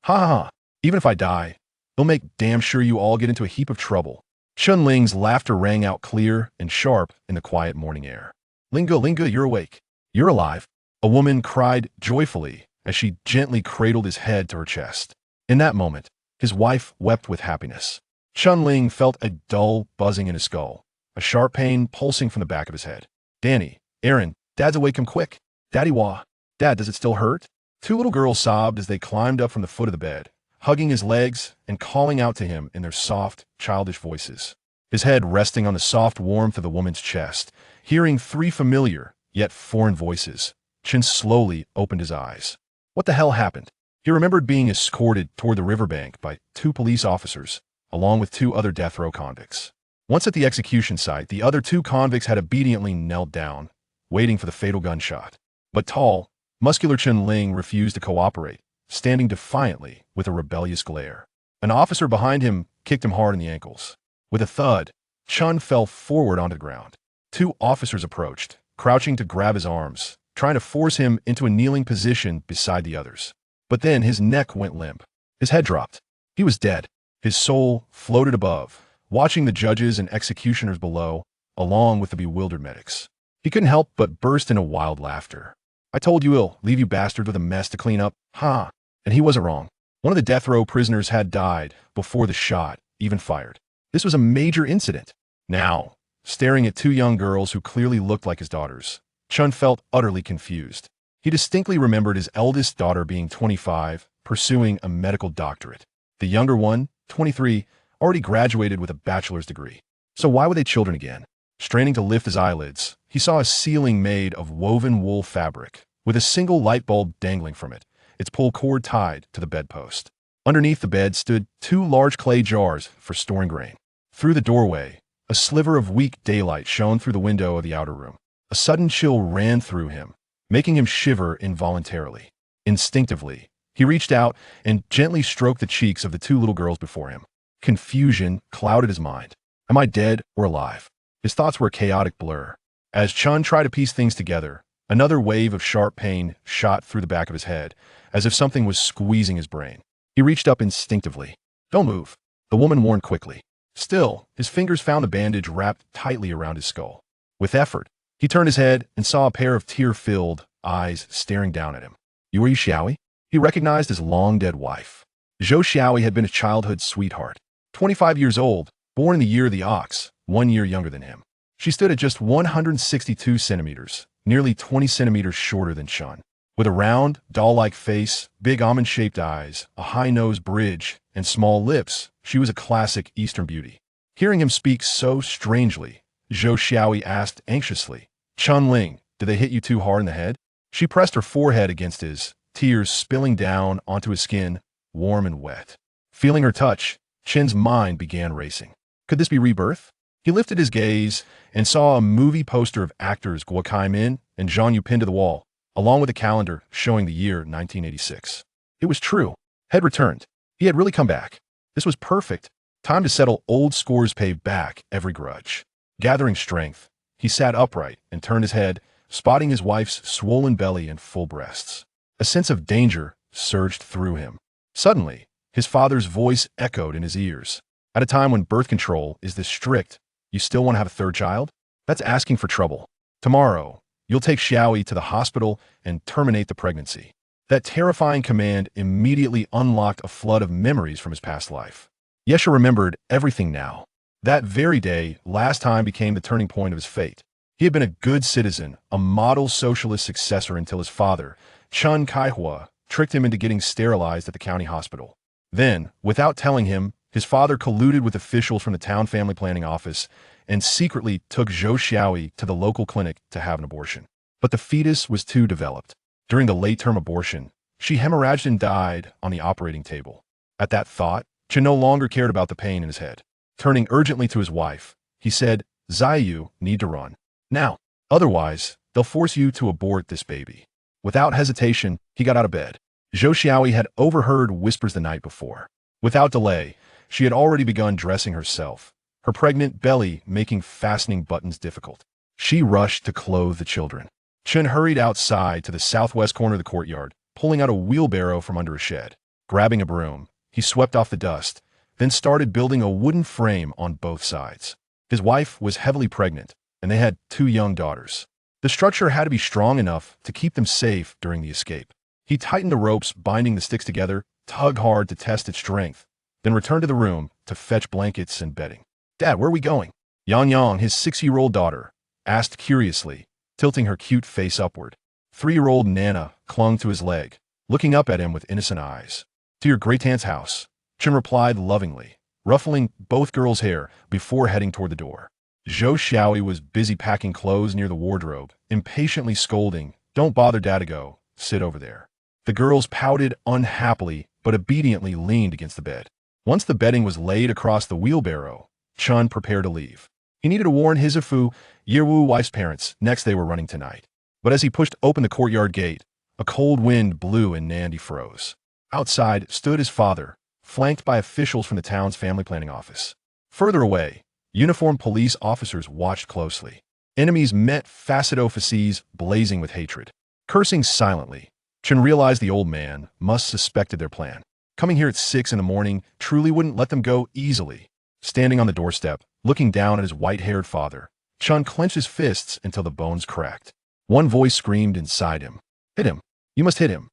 Ha ha ha. Even if I die, they'll make damn sure you all get into a heap of trouble. Chen Ling's laughter rang out clear and sharp in the quiet morning air. Linga, you're awake. You're alive. A woman cried joyfully as she gently cradled his head to her chest. In that moment, his wife wept with happiness. Chen Ling felt a dull buzzing in his skull, a sharp pain pulsing from the back of his head. Danny, Aaron, Dad's awake, come quick. Daddy wah. Dad, does it still hurt? Two little girls sobbed as they climbed up from the foot of the bed, hugging his legs and calling out to him in their soft, childish voices. His head resting on the soft warmth of the woman's chest, hearing three familiar, yet foreign voices, Chen slowly opened his eyes. What the hell happened? He remembered being escorted toward the riverbank by two police officers, along with two other death row convicts. Once at the execution site, the other two convicts had obediently knelt down, waiting for the fatal gunshot. But tall, muscular Chen Ling refused to cooperate, standing defiantly with a rebellious glare. An officer behind him kicked him hard in the ankles. With a thud, Chen fell forward onto the ground. Two officers approached, crouching to grab his arms, trying to force him into a kneeling position beside the others. But then his neck went limp. His head dropped. He was dead. His soul floated above, watching the judges and executioners below, along with the bewildered medics. He couldn't help but burst into wild laughter. I told you I'll leave you bastards with a mess to clean up, ha! And he wasn't wrong. One of the death row prisoners had died before the shot even fired. This was a major incident. Now, staring at two young girls who clearly looked like his daughters, Chen felt utterly confused. He distinctly remembered his eldest daughter being 25, pursuing a medical doctorate. The younger one, 23, already graduated with a bachelor's degree. So why were they children again? Straining to lift his eyelids, he saw a ceiling made of woven wool fabric, with a single light bulb dangling from it, its pull cord tied to the bedpost. Underneath the bed stood two large clay jars for storing grain. Through the doorway, a sliver of weak daylight shone through the window of the outer room. A sudden chill ran through him, making him shiver involuntarily. Instinctively, he reached out and gently stroked the cheeks of the two little girls before him. Confusion clouded his mind. Am I dead or alive? His thoughts were a chaotic blur. As Chen tried to piece things together, another wave of sharp pain shot through the back of his head, as if something was squeezing his brain. He reached up instinctively. Don't move, the woman warned quickly. Still, his fingers found the bandage wrapped tightly around his skull. With effort, he turned his head and saw a pair of tear-filled eyes staring down at him. You are Xiaoyi? He recognized his long-dead wife. Zhou Xiaoyi had been his childhood sweetheart. 25 years old, born in the year of the ox, 1 year younger than him. She stood at just 162 centimeters, nearly 20 centimeters shorter than Chen. With a round, doll-like face, big almond-shaped eyes, a high-nosed bridge, and small lips, she was a classic Eastern beauty. Hearing him speak so strangely, Zhou Xiaoyi asked anxiously, Chen Ling, did they hit you too hard in the head? She pressed her forehead against his, tears spilling down onto his skin, warm and wet. Feeling her touch, Chen's mind began racing. Could this be Rebirth? He lifted his gaze and saw a movie poster of actors Guo Kaimin and Zhang Yu pinned to the wall, along with a calendar showing the year 1986. It was true. Had returned. He had really come back. This was perfect. Time to settle old scores, pay back every grudge. Gathering strength, he sat upright and turned his head, spotting his wife's swollen belly and full breasts. A sense of danger surged through him. Suddenly, his father's voice echoed in his ears. At a time when birth control is this strict, you still want to have a third child? That's asking for trouble. Tomorrow, you'll take Xiaoyi to the hospital and terminate the pregnancy. That terrifying command immediately unlocked a flood of memories from his past life. Yesha remembered everything now. That very day, last time became the turning point of his fate. He had been a good citizen, a model socialist successor until his father, Chen Kaihua, tricked him into getting sterilized at the county hospital. Then, without telling him, his father colluded with officials from the town family planning office and secretly took Zhou Xiaoyi to the local clinic to have an abortion. But the fetus was too developed. During the late-term abortion, she hemorrhaged and died on the operating table. At that thought, Chen no longer cared about the pain in his head. Turning urgently to his wife, he said, Ziyu, need to run. Now, otherwise, they'll force you to abort this baby. Without hesitation, he got out of bed. Zhou Xiaoyi had overheard whispers the night before. Without delay, she had already begun dressing herself, her pregnant belly making fastening buttons difficult. She rushed to clothe the children. Chen hurried outside to the southwest corner of the courtyard, pulling out a wheelbarrow from under a shed. Grabbing a broom, he swept off the dust, then started building a wooden frame on both sides. His wife was heavily pregnant, and they had 2 young daughters. The structure had to be strong enough to keep them safe during the escape. He tightened the ropes binding the sticks together, tugged hard to test its strength, then returned to the room to fetch blankets and bedding. "Dad, where are we going?" Yang Yang, his 6-year-old daughter, asked curiously, tilting her cute face upward. 3-year-old Nana clung to his leg, looking up at him with innocent eyes. "To your great-aunt's house," Chen replied lovingly, ruffling both girls' hair before heading toward the door. Zhou Xiaoyi was busy packing clothes near the wardrobe, impatiently scolding, "Don't bother Dad to go. Sit over there." The girls pouted unhappily but obediently leaned against the bed. Once the bedding was laid across the wheelbarrow, Chen prepared to leave. He needed to warn his Yearwu wife's parents next they were running tonight. But as he pushed open the courtyard gate, a cold wind blew and Nandi froze. Outside stood his father, flanked by officials from the town's family planning office. Further away, uniformed police officers watched closely. Enemies met facet offices blazing with hatred. Cursing silently, Chen realized the old man must suspected their plan. Coming here at 6 in the morning truly wouldn't let them go easily. Standing on the doorstep, looking down at his white-haired father, Chen clenched his fists until the bones cracked. One voice screamed inside him, "Hit him! You must hit him!"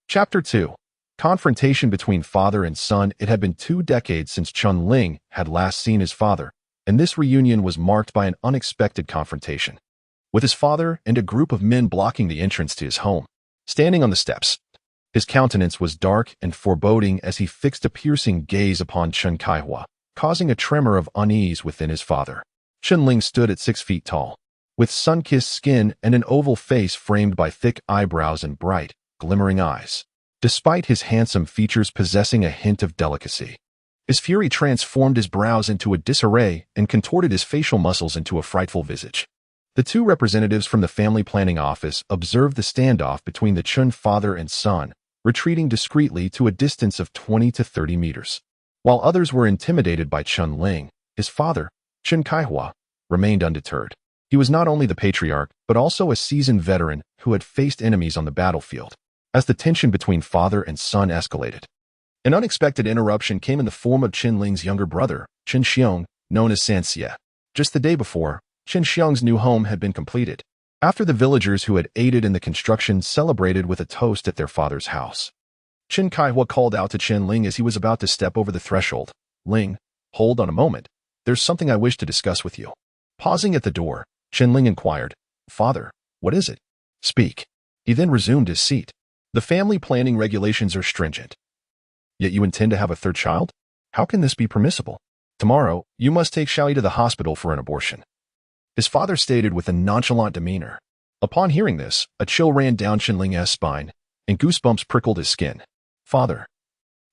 Chapter 2. Confrontation between father and son. It had been 2 decades since Chen Ling had last seen his father, and this reunion was marked by an unexpected confrontation. With his father and a group of men blocking the entrance to his home. Standing on the steps, his countenance was dark and foreboding as he fixed a piercing gaze upon Chen Kaihua, causing a tremor of unease within his father. Chen Ling stood at 6 feet tall, with sun-kissed skin and an oval face framed by thick eyebrows and bright, glimmering eyes. Despite his handsome features possessing a hint of delicacy, his fury transformed his brows into a disarray and contorted his facial muscles into a frightful visage. The 2 representatives from the family planning office observed the standoff between the Chen father and son, retreating discreetly to a distance of 20 to 30 meters. While others were intimidated by Chen Ling, his father, Chen Kaihua, remained undeterred. He was not only the patriarch, but also a seasoned veteran who had faced enemies on the battlefield. As the tension between father and son escalated, an unexpected interruption came in the form of Chen Ling's younger brother, Chen Xiong, known as Sanxie. Just the day before, Chen Xiong's new home had been completed. After the villagers who had aided in the construction celebrated with a toast at their father's house, Chen Kaihua called out to Chen Ling as he was about to step over the threshold. "Ling, hold on a moment. There's something I wish to discuss with you." Pausing at the door, Chen Ling inquired, "Father, what is it? Speak." He then resumed his seat. "The family planning regulations are stringent. Yet you intend to have a 3rd child? How can this be permissible? Tomorrow, you must take Xiaoyi to the hospital for an abortion." His father stated with a nonchalant demeanor. Upon hearing this, a chill ran down Chen Ling's spine, and goosebumps prickled his skin. "Father,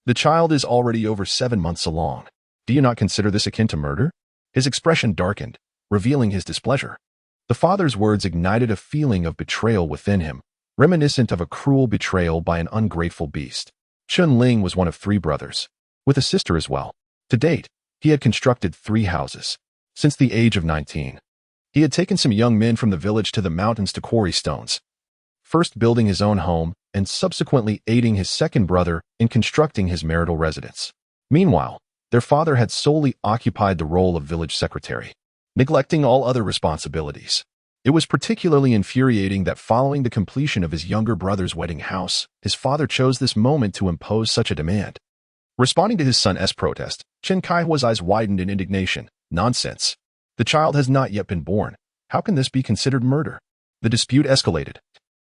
the child is already over 7 months along. Do you not consider this akin to murder?" His expression darkened, revealing his displeasure. The father's words ignited a feeling of betrayal within him, reminiscent of a cruel betrayal by an ungrateful beast. Chen Ling was one of 3 brothers, with a sister as well. To date, he had constructed 3 houses. Since the age of 19, he had taken some young men from the village to the mountains to quarry stones, first building his own home and subsequently aiding his second brother in constructing his marital residence. Meanwhile, their father had solely occupied the role of village secretary, neglecting all other responsibilities. It was particularly infuriating that following the completion of his younger brother's wedding house, his father chose this moment to impose such a demand. Responding to his son's protest, Chen Kaihua's eyes widened in indignation. "Nonsense. The child has not yet been born. How can this be considered murder?" The dispute escalated,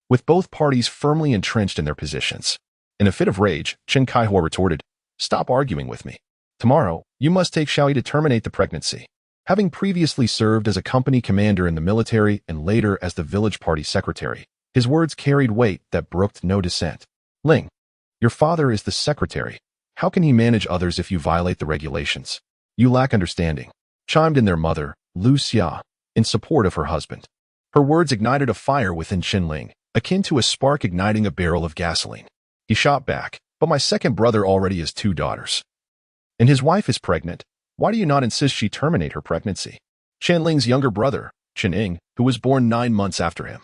with both parties firmly entrenched in their positions. In a fit of rage, Chen Kaihua retorted, "Stop arguing with me. Tomorrow, you must take Xiaoyi to terminate the pregnancy." Having previously served as a company commander in the military and later as the village party secretary, his words carried weight that brooked no dissent. "Ling, your father is the secretary. How can he manage others if you violate the regulations? You lack understanding," chimed in their mother, Lu Xia, in support of her husband. Her words ignited a fire within Chen Ling, akin to a spark igniting a barrel of gasoline. He shot back, "But my second brother already has 2 daughters. And his wife is pregnant. Why do you not insist she terminate her pregnancy?" Chen Ling's younger brother, Chen Ing, who was born 9 months after him,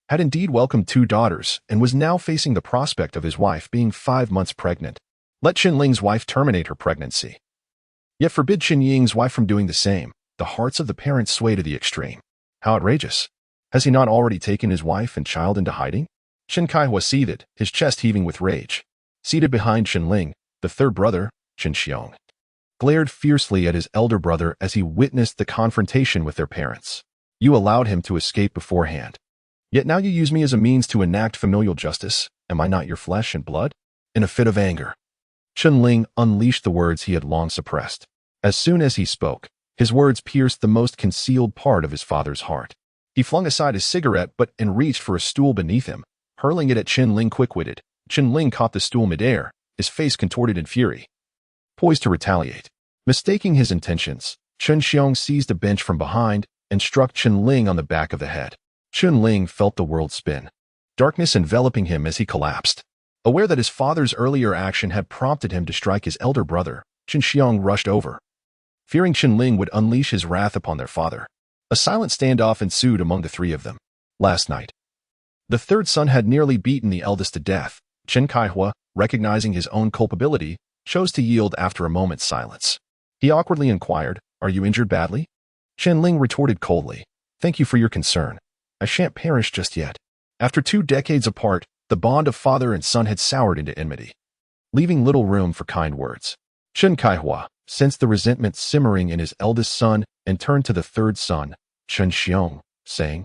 had indeed welcomed 2 daughters and was now facing the prospect of his wife being 5 months pregnant. Let Chen Ling's wife terminate her pregnancy. Yet forbid Chen Ying's wife from doing the same. The hearts of the parents sway to the extreme. How outrageous. Has he not already taken his wife and child into hiding? Chen Kaihua seethed, his chest heaving with rage. Seated behind Chen Ling, the third brother, Chen Xiaoyi, glared fiercely at his elder brother as he witnessed the confrontation with their parents. You allowed him to escape beforehand. Yet now you use me as a means to enact familial justice. Am I not your flesh and blood? In a fit of anger, Chen Ling unleashed the words he had long suppressed. As soon as he spoke, his words pierced the most concealed part of his father's heart. He flung aside his cigarette and reached for a stool beneath him, hurling it at Chen Ling quick-witted. Chen Ling caught the stool midair, his face contorted in fury, poised to retaliate. Mistaking his intentions, Chen Xiaoyi seized a bench from behind and struck Chen Ling on the back of the head. Chen Ling felt the world spin, darkness enveloping him as he collapsed. Aware that his father's earlier action had prompted him to strike his elder brother, Chen Xiaoyi rushed over, fearing Chen Ling would unleash his wrath upon their father. A silent standoff ensued among the three of them. Last night, the third son had nearly beaten the eldest to death. Chen Kaihua, recognizing his own culpability, chose to yield after a moment's silence. He awkwardly inquired, "Are you injured badly?" Chen Ling retorted coldly, "Thank you for your concern. I shan't perish just yet." After 2 decades apart, the bond of father and son had soured into enmity, leaving little room for kind words. Chen Kaihua sensed the resentment simmering in his eldest son and turned to the third son, Chen Xiaoyi, saying,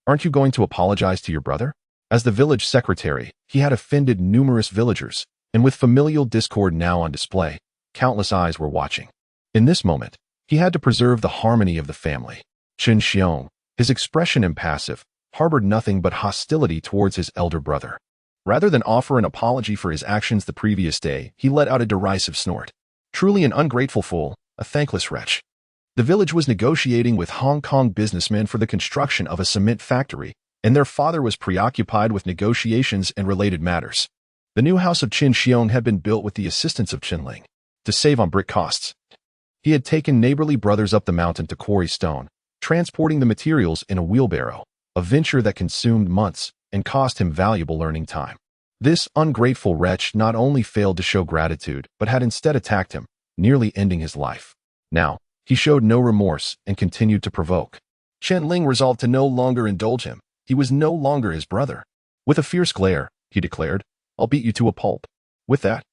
"Aren't you going to apologize to your brother?" As the village secretary, he had offended numerous villagers, and with familial discord now on display, countless eyes were watching. In this moment, he had to preserve the harmony of the family. Chen Xiaoyi, his expression impassive, harbored nothing but hostility towards his elder brother. Rather than offer an apology for his actions the previous day, he let out a derisive snort. Truly an ungrateful fool, a thankless wretch. The village was negotiating with Hong Kong businessmen for the construction of a cement factory, and their father was preoccupied with negotiations and related matters. The new house of Chen Xiaoyi had been built with the assistance of Chen Ling. To save on brick costs, he had taken neighborly brothers up the mountain to quarry stone, transporting the materials in a wheelbarrow, a venture that consumed months and cost him valuable learning time. This ungrateful wretch not only failed to show gratitude, but had instead attacked him, nearly ending his life. Now, he showed no remorse and continued to provoke. Chen Ling resolved to no longer indulge him. He was no longer his brother. With a fierce glare, he declared, "I'll beat you to a pulp." With that,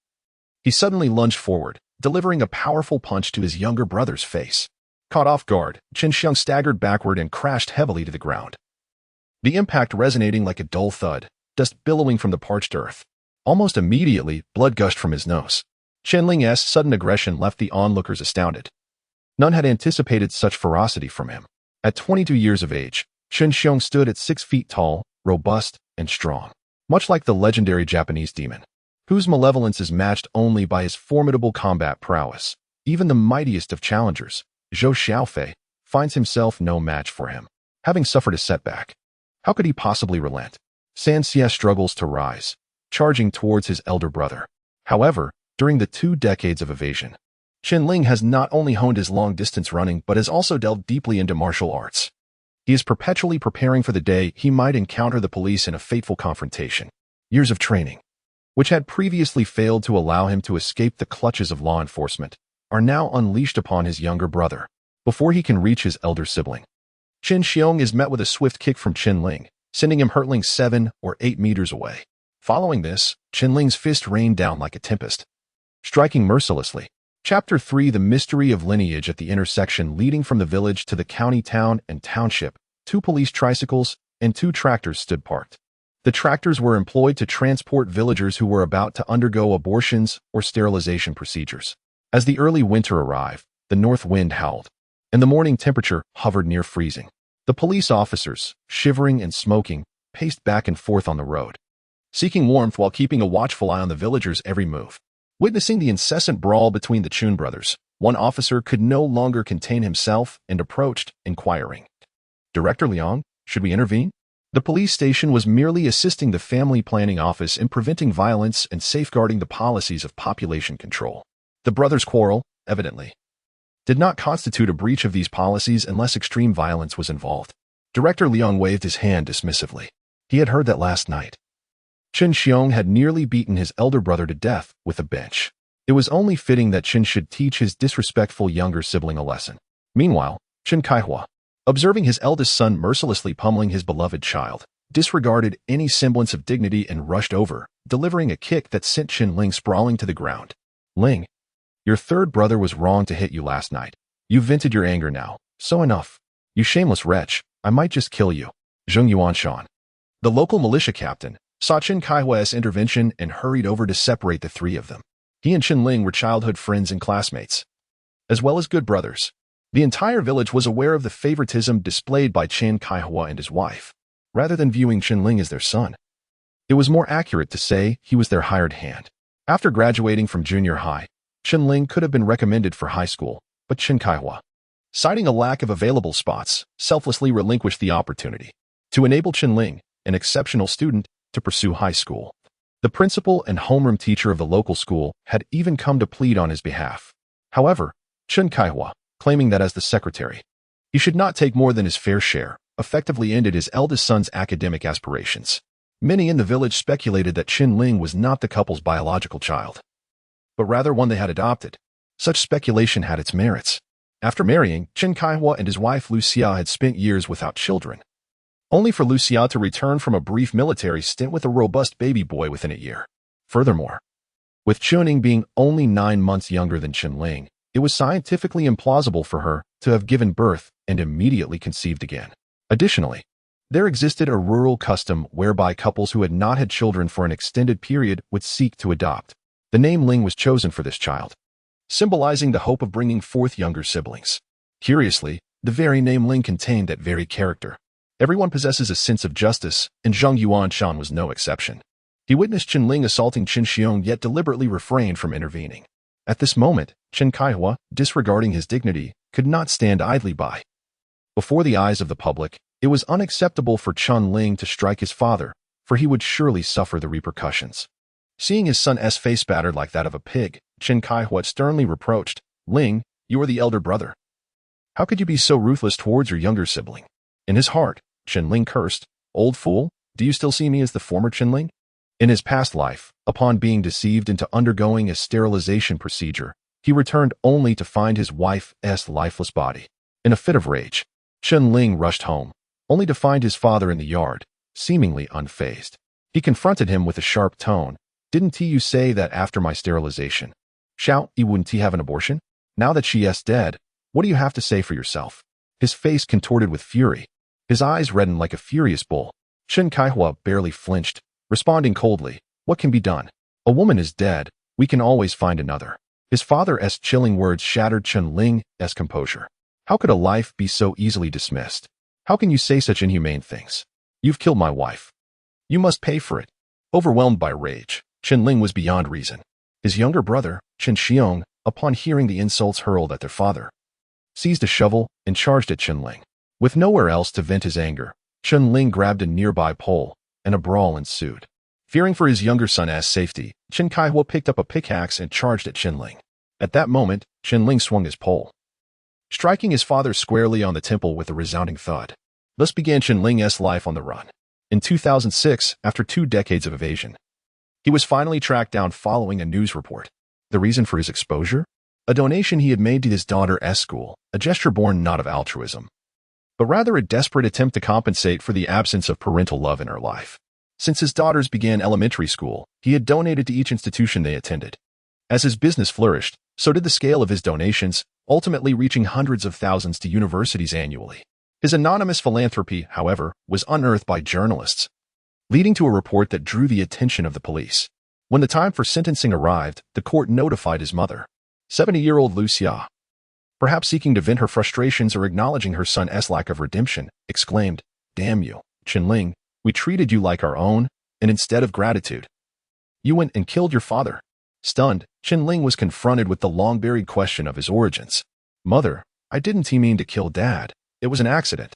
he suddenly lunged forward, delivering a powerful punch to his younger brother's face. Caught off guard, Chen Xiaoyi staggered backward and crashed heavily to the ground. The impact resonating like a dull thud, dust billowing from the parched earth. Almost immediately, blood gushed from his nose. Chen Ling's sudden aggression left the onlookers astounded. None had anticipated such ferocity from him. At 22 years of age, Chen Xiaoyi stood at 6 feet tall, robust, and strong, much like the legendary Japanese demon, whose malevolence is matched only by his formidable combat prowess. Even the mightiest of challengers, Zhou Xiaoyi, finds himself no match for him. Having suffered a setback, how could he possibly relent? San Xie struggles to rise, charging towards his elder brother. However, during the 2 decades of evasion, Chen Ling has not only honed his long-distance running but has also delved deeply into martial arts. He is perpetually preparing for the day he might encounter the police in a fateful confrontation. Years of training, which had previously failed to allow him to escape the clutches of law enforcement, are now unleashed upon his younger brother, before he can reach his elder sibling. Chen Xiaoyi is met with a swift kick from Chen Ling, sending him hurtling 7 or 8 meters away. Following this, Chen Ling's fist rained down like a tempest, striking mercilessly. Chapter 3: The Mystery of Lineage. At the intersection leading from the village to the county town and township, 2 police tricycles and 2 tractors stood parked. The tractors were employed to transport villagers who were about to undergo abortions or sterilization procedures. As the early winter arrived, the north wind howled, and the morning temperature hovered near freezing. The police officers, shivering and smoking, paced back and forth on the road, seeking warmth while keeping a watchful eye on the villagers' every move. Witnessing the incessant brawl between the Chun brothers, one officer could no longer contain himself and approached, inquiring, "Director Liang, should we intervene?" The police station was merely assisting the family planning office in preventing violence and safeguarding the policies of population control. The brothers' quarrel, evidently, did not constitute a breach of these policies unless extreme violence was involved. Director Liang waved his hand dismissively. He had heard that last night Chen Xiaoyi had nearly beaten his elder brother to death with a bench. It was only fitting that Chen should teach his disrespectful younger sibling a lesson. Meanwhile, Chen Kaihua, observing his eldest son mercilessly pummeling his beloved child, disregarded any semblance of dignity and rushed over, delivering a kick that sent Chen Ling sprawling to the ground. Ling, your third brother was wrong to hit you last night. You've vented your anger now. So enough. You shameless wretch, I might just kill you. Zheng Yuanshan, the local militia captain, saw Chen Kaihua's intervention and hurried over to separate the three of them. He and Chen Ling were childhood friends and classmates, as well as good brothers. The entire village was aware of the favoritism displayed by Chen Kaihua and his wife. Rather than viewing Chen Ling as their son, it was more accurate to say he was their hired hand. After graduating from junior high, Chen Ling could have been recommended for high school, but Chen Kaihua, citing a lack of available spots, selflessly relinquished the opportunity to enable Chen Ling, an exceptional student, to pursue high school. The principal and homeroom teacher of the local school had even come to plead on his behalf. However, Chen Kaihua, claiming that as the secretary, he should not take more than his fair share, effectively ended his eldest son's academic aspirations. Many in the village speculated that Chen Ling was not the couple's biological child, but rather one they had adopted. Such speculation had its merits. After marrying, Chen Kaihua and his wife Lu Xia had spent years without children, only for Lu Xia to return from a brief military stint with a robust baby boy within a year. Furthermore, with Chen Ling being only 9 months younger than Chen Ling, it was scientifically implausible for her to have given birth and immediately conceived again. Additionally, there existed a rural custom whereby couples who had not had children for an extended period would seek to adopt. The name Ling was chosen for this child, symbolizing the hope of bringing forth younger siblings. Curiously, the very name Ling contained that very character. Everyone possesses a sense of justice, and Zheng Yuanshan was no exception. He witnessed Chen Ling assaulting Chen Xiong yet deliberately refrained from intervening. At this moment, Chen Kaihua, disregarding his dignity, could not stand idly by. Before the eyes of the public, it was unacceptable for Chen Ling to strike his father, for he would surely suffer the repercussions. Seeing his son's face battered like that of a pig, Chen Kaihua sternly reproached, "Ling, you are the elder brother. How could you be so ruthless towards your younger sibling?" In his heart, Chen Ling cursed, "Old fool, do you still see me as the former Chen Ling?" In his past life, upon being deceived into undergoing a sterilization procedure, he returned only to find his wife's lifeless body. In a fit of rage, Chen Ling rushed home, only to find his father in the yard, seemingly unfazed. He confronted him with a sharp tone. "Didn't you say that after my sterilization, wouldn't he have an abortion? Now that she is dead, what do you have to say for yourself?" His face contorted with fury. His eyes reddened like a furious bull. Chen Kaihua barely flinched, responding coldly, "What can be done? A woman is dead. We can always find another." His father's chilling words shattered Chen Ling's composure. How could a life be so easily dismissed? How can you say such inhumane things? You've killed my wife. You must pay for it. Overwhelmed by rage, Chen Ling was beyond reason. His younger brother, Chen Xiong, upon hearing the insults hurled at their father, seized a shovel and charged at Chen Ling. With nowhere else to vent his anger, Chen Ling grabbed a nearby pole, and a brawl ensued. Fearing for his younger son's safety, Chen Kaihua picked up a pickaxe and charged at Chen Ling. At that moment, Chen Ling swung his pole, striking his father squarely on the temple with a resounding thud. Thus began Chen Ling's life on the run. In 2006, after 2 decades of evasion, he was finally tracked down following a news report. The reason for his exposure? A donation he had made to his daughter's school, a gesture born not of altruism, but rather a desperate attempt to compensate for the absence of parental love in her life. Since his daughters began elementary school, he had donated to each institution they attended. As his business flourished, so did the scale of his donations, ultimately reaching hundreds of thousands to universities annually. His anonymous philanthropy, however, was unearthed by journalists, leading to a report that drew the attention of the police. When the time for sentencing arrived, the court notified his mother, 70-year-old Lu Xia, perhaps seeking to vent her frustrations or acknowledging her son's lack of redemption, exclaimed, "Damn you, Chen Ling, we treated you like our own, and instead of gratitude, you went and killed your father." Stunned, Chen Ling was confronted with the long-buried question of his origins. "Mother, I didn't mean to kill Dad. It was an accident.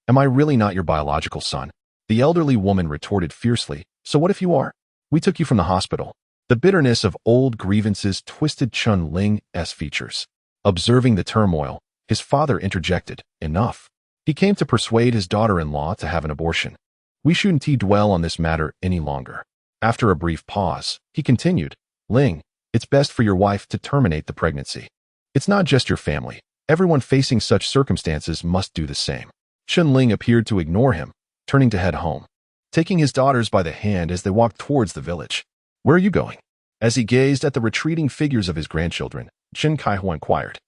Am I really not your biological son?" The elderly woman retorted fiercely, "So what if you are? We took you from the hospital." The bitterness of old grievances twisted Chen Ling's features. Observing the turmoil, his father interjected, "Enough." He came to persuade his daughter-in-law to have an abortion. "We shouldn't dwell on this matter any longer." After a brief pause, he continued, "Ling, It's best for your wife to terminate the pregnancy. It's not just your family. Everyone facing such circumstances must do the same. Chen Ling appeared to ignore him, turning to head home, taking his daughters by the hand as they walked towards the village. Where are you going? As he gazed at the retreating figures of his grandchildren, Chen Kaihua inquired.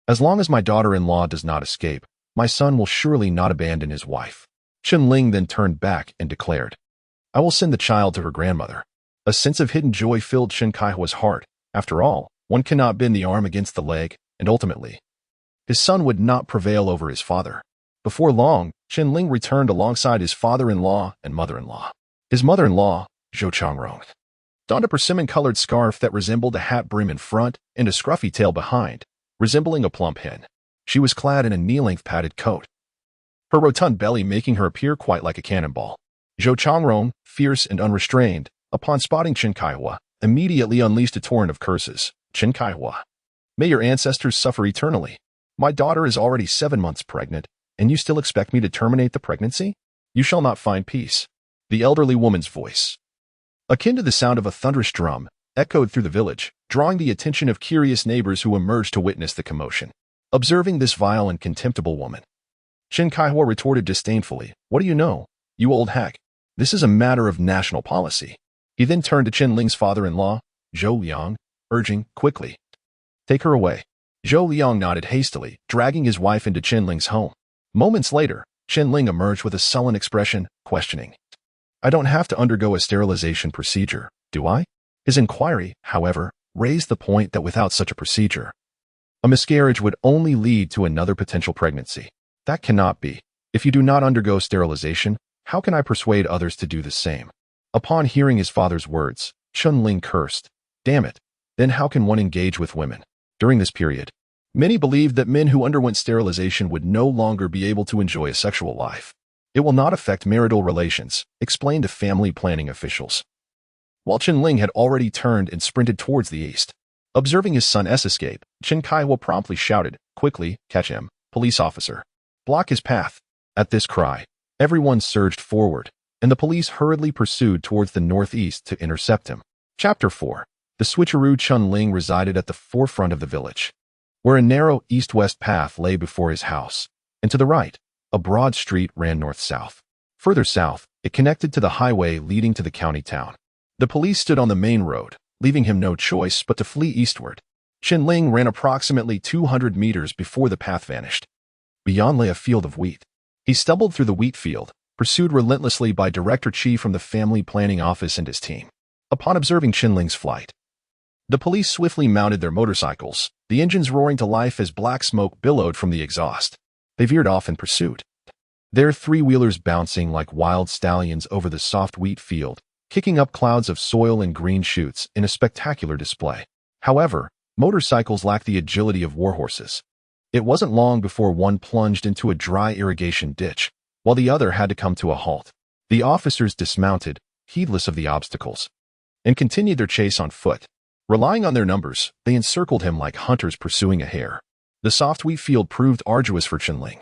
As long as my daughter-in-law does not escape, my son will surely not abandon his wife. Chen Ling then turned back and declared, I will send the child to her grandmother. A sense of hidden joy filled Chen Kaihua's heart. After all, one cannot bend the arm against the leg, and ultimately, his son would not prevail over his father. Before long, Chen Ling returned alongside his father-in-law and mother-in-law. His mother-in-law, Zhou Xiaoyi, donned a persimmon-colored scarf that resembled a hat brim in front and a scruffy tail behind, resembling a plump hen. She was clad in a knee-length padded coat, her rotund belly making her appear quite like a cannonball. Zhou Xiaoyi, fierce and unrestrained, upon spotting Chen Kaihua, immediately unleashed a torrent of curses. Chen Kaihua, may your ancestors suffer eternally. My daughter is already 7 months pregnant, and you still expect me to terminate the pregnancy? You shall not find peace. The elderly woman's voice, akin to the sound of a thunderous drum, echoed through the village, drawing the attention of curious neighbors who emerged to witness the commotion. Observing this vile and contemptible woman, Chen Kaihua retorted disdainfully, What do you know, you old hack? This is a matter of national policy. He then turned to Chen Ling's father-in-law, Zhou Liang, urging, Quickly, take her away. Zhou Liang nodded hastily, dragging his wife into Chen Ling's home. Moments later, Chen Ling emerged with a sullen expression, questioning, I don't have to undergo a sterilization procedure, do I? His inquiry, however, raised the point that without such a procedure, a miscarriage would only lead to another potential pregnancy. That cannot be. If you do not undergo sterilization, how can I persuade others to do the same? Upon hearing his father's words, Chen Ling cursed, Damn it, then how can one engage with women? During this period, many believed that men who underwent sterilization would no longer be able to enjoy a sexual life. It will not affect marital relations, explained to family planning officials. While Chen Ling had already turned and sprinted towards the east. Observing his son's escape, Chen Kaihua promptly shouted, Quickly, catch him, police officer. Block his path. At this cry, everyone surged forward, and the police hurriedly pursued towards the northeast to intercept him. Chapter 4. The switcheroo Chen Ling resided at the forefront of the village, where a narrow east-west path lay before his house, and to the right, a broad street ran north-south. Further south, it connected to the highway leading to the county town. The police stood on the main road, leaving him no choice but to flee eastward. Chen Ling ran approximately 200 meters before the path vanished. Beyond lay a field of wheat. He stumbled through the wheat field, pursued relentlessly by Director Chi from the family planning office and his team. Upon observing Chen Ling's flight, the police swiftly mounted their motorcycles, the engines roaring to life as black smoke billowed from the exhaust. They veered off in pursuit, their three-wheelers bouncing like wild stallions over the soft wheat field, kicking up clouds of soil and green shoots in a spectacular display. However, motorcycles lack the agility of warhorses. It wasn't long before one plunged into a dry irrigation ditch, while the other had to come to a halt. The officers dismounted, heedless of the obstacles, and continued their chase on foot. Relying on their numbers, they encircled him like hunters pursuing a hare. The soft wheat field proved arduous for Chen Ling,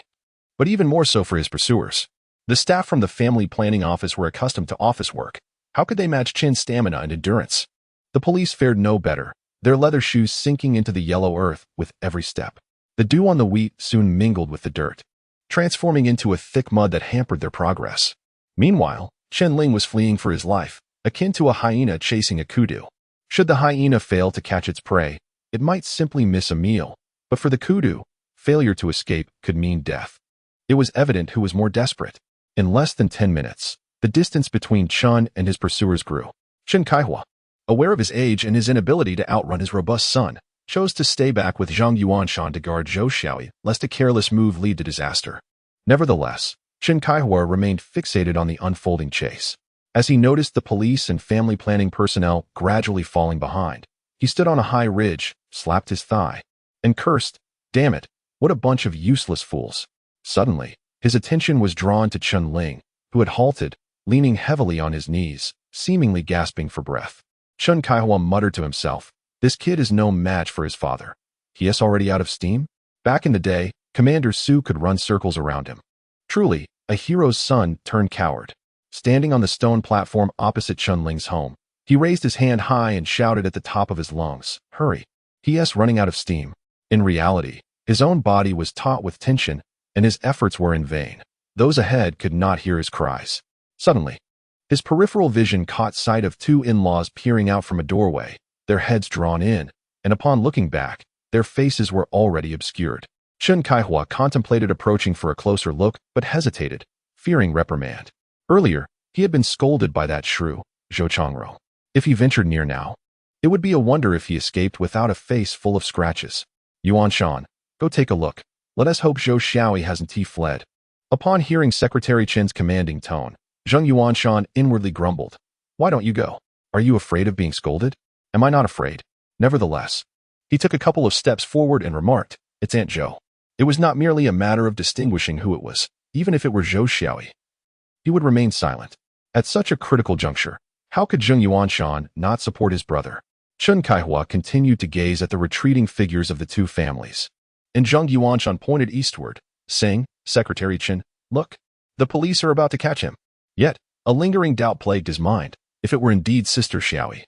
but even more so for his pursuers. The staff from the family planning office were accustomed to office work. How could they match Chen's stamina and endurance? The police fared no better, their leather shoes sinking into the yellow earth with every step. The dew on the wheat soon mingled with the dirt, transforming into a thick mud that hampered their progress. Meanwhile, Chen Ling was fleeing for his life, akin to a hyena chasing a kudu. Should the hyena fail to catch its prey, it might simply miss a meal, but for the kudu, failure to escape could mean death. It was evident who was more desperate. In less than 10 minutes, the distance between Chen and his pursuers grew. Chen Kaihua, aware of his age and his inability to outrun his robust son, chose to stay back with Zhang Yuanshan to guard Zhou Xiaoyi, lest a careless move lead to disaster. Nevertheless, Chen Kaihua remained fixated on the unfolding chase. As he noticed the police and family planning personnel gradually falling behind, he stood on a high ridge, slapped his thigh, and cursed, Damn it, what a bunch of useless fools. Suddenly, his attention was drawn to Chen Ling, who had halted, leaning heavily on his knees, seemingly gasping for breath. Chen Kaihua muttered to himself, This kid is no match for his father. He is already out of steam? Back in the day, Commander Su could run circles around him. Truly, a hero's son turned coward. Standing on the stone platform opposite Chen Ling's home, He raised his hand high and shouted at the top of his lungs, "Hurry!" He.s. running out of steam. In reality, his own body was taut with tension, and his efforts were in vain. Those ahead could not hear his cries. Suddenly, his peripheral vision caught sight of two in-laws peering out from a doorway, their heads drawn in, and upon looking back, their faces were already obscured. Chen Kaihua contemplated approaching for a closer look, but hesitated, fearing reprimand. Earlier, he had been scolded by that shrew, Zhou Xiaoyi. If he ventured near now, it would be a wonder if he escaped without a face full of scratches. Yuan Shan, go take a look. Let us hope Zhou Xiaoyi hasn't fled. Upon hearing Secretary Chen's commanding tone, Zheng Yuanshan inwardly grumbled. Why don't you go? Are you afraid of being scolded? Am I not afraid? Nevertheless, he took a couple of steps forward and remarked, it's Aunt Zhou. It was not merely a matter of distinguishing who it was, even if it were Zhou Xiaoyi. He would remain silent. At such a critical juncture, how could Zheng Yuanshan not support his brother? Chen Kaihua continued to gaze at the retreating figures of the two families. And Zheng Yuanshan pointed eastward, saying, Secretary Chen, look, the police are about to catch him. Yet, a lingering doubt plagued his mind, if it were indeed Sister Xiaoyi.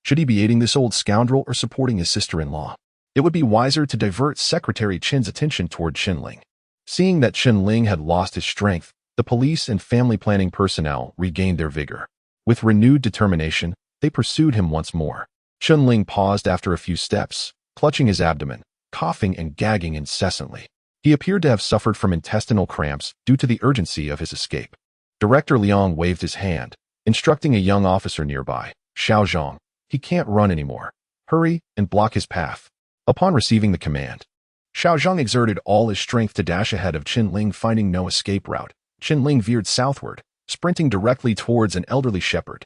Should he be aiding this old scoundrel or supporting his sister-in-law? It would be wiser to divert Secretary Chen's attention toward Chen Ling. Seeing that Chen Ling had lost his strength, the police and family planning personnel regained their vigor. With renewed determination, they pursued him once more. Chen Ling paused after a few steps, clutching his abdomen, coughing and gagging incessantly. He appeared to have suffered from intestinal cramps due to the urgency of his escape. Director Liang waved his hand, instructing a young officer nearby, Xiao Zhang, he can't run anymore. Hurry and block his path. Upon receiving the command, Xiao Zhang exerted all his strength to dash ahead of Chen Ling. Finding no escape route, Chen Ling veered southward, sprinting directly towards an elderly shepherd.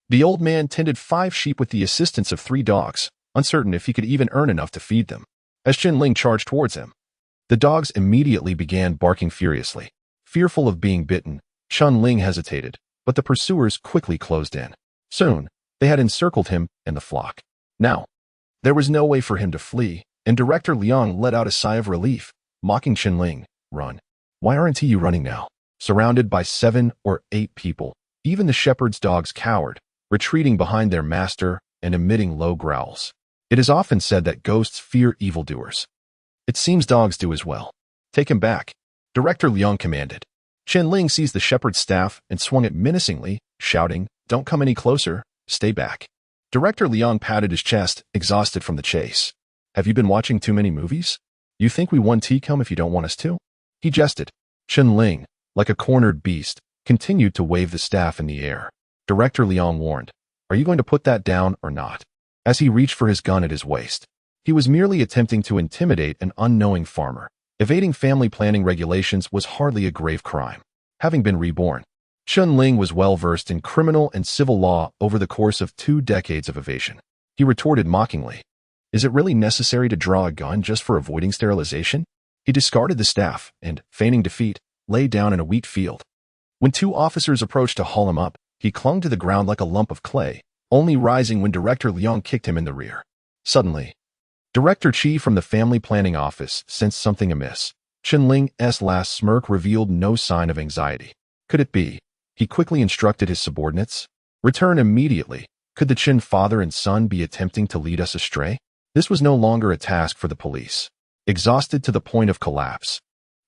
The old man tended 5 sheep with the assistance of 3 dogs, uncertain if he could even earn enough to feed them. As Chen Ling charged towards him, the dogs immediately began barking furiously. Fearful of being bitten, Chen Ling hesitated, but the pursuers quickly closed in. Soon, they had encircled him and the flock. Now, there was no way for him to flee, and Director Liang let out a sigh of relief, mocking Chen Ling. Run. Why aren't you running now? Surrounded by 7 or 8 people, even the shepherd's dogs cowered, retreating behind their master and emitting low growls. It is often said that ghosts fear evildoers. It seems dogs do as well. Take him back, Director Liang commanded. Chen Ling seized the shepherd's staff and swung it menacingly, shouting, Don't come any closer, stay back. Director Liang patted his chest, exhausted from the chase. Have you been watching too many movies? You think we won T-Com if you don't want us to? He jested. Chen Ling, like a cornered beast, continued to wave the staff in the air. Director Liang warned, Are you going to put that down or not? As he reached for his gun at his waist. He was merely attempting to intimidate an unknowing farmer. Evading family planning regulations was hardly a grave crime. Having been reborn, Chen Ling was well versed in criminal and civil law over the course of 2 decades of evasion. He retorted mockingly, Is it really necessary to draw a gun just for avoiding sterilization? He discarded the staff and, feigning defeat, lay down in a wheat field. When 2 officers approached to haul him up, he clung to the ground like a lump of clay, only rising when Director Liang kicked him in the rear. Suddenly, Director Qi from the family planning office sensed something amiss. Chen Ling's last smirk revealed no sign of anxiety. Could it be? He quickly instructed his subordinates. Return immediately. Could the Chen father and son be attempting to lead us astray? This was no longer a task for the police. Exhausted to the point of collapse,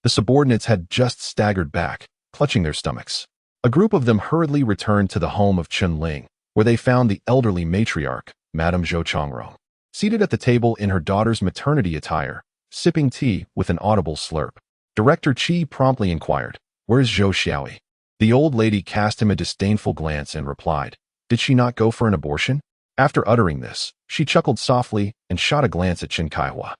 the subordinates had just staggered back, clutching their stomachs. A group of them hurriedly returned to the home of Chen Ling, where they found the elderly matriarch, Madame Zhou Xiaoyi, seated at the table in her daughter's maternity attire, sipping tea with an audible slurp. Director Qi promptly inquired, Where's Zhou Xiaoyi? The old lady cast him a disdainful glance and replied, Did she not go for an abortion? After uttering this, she chuckled softly and shot a glance at Chen Kaihua.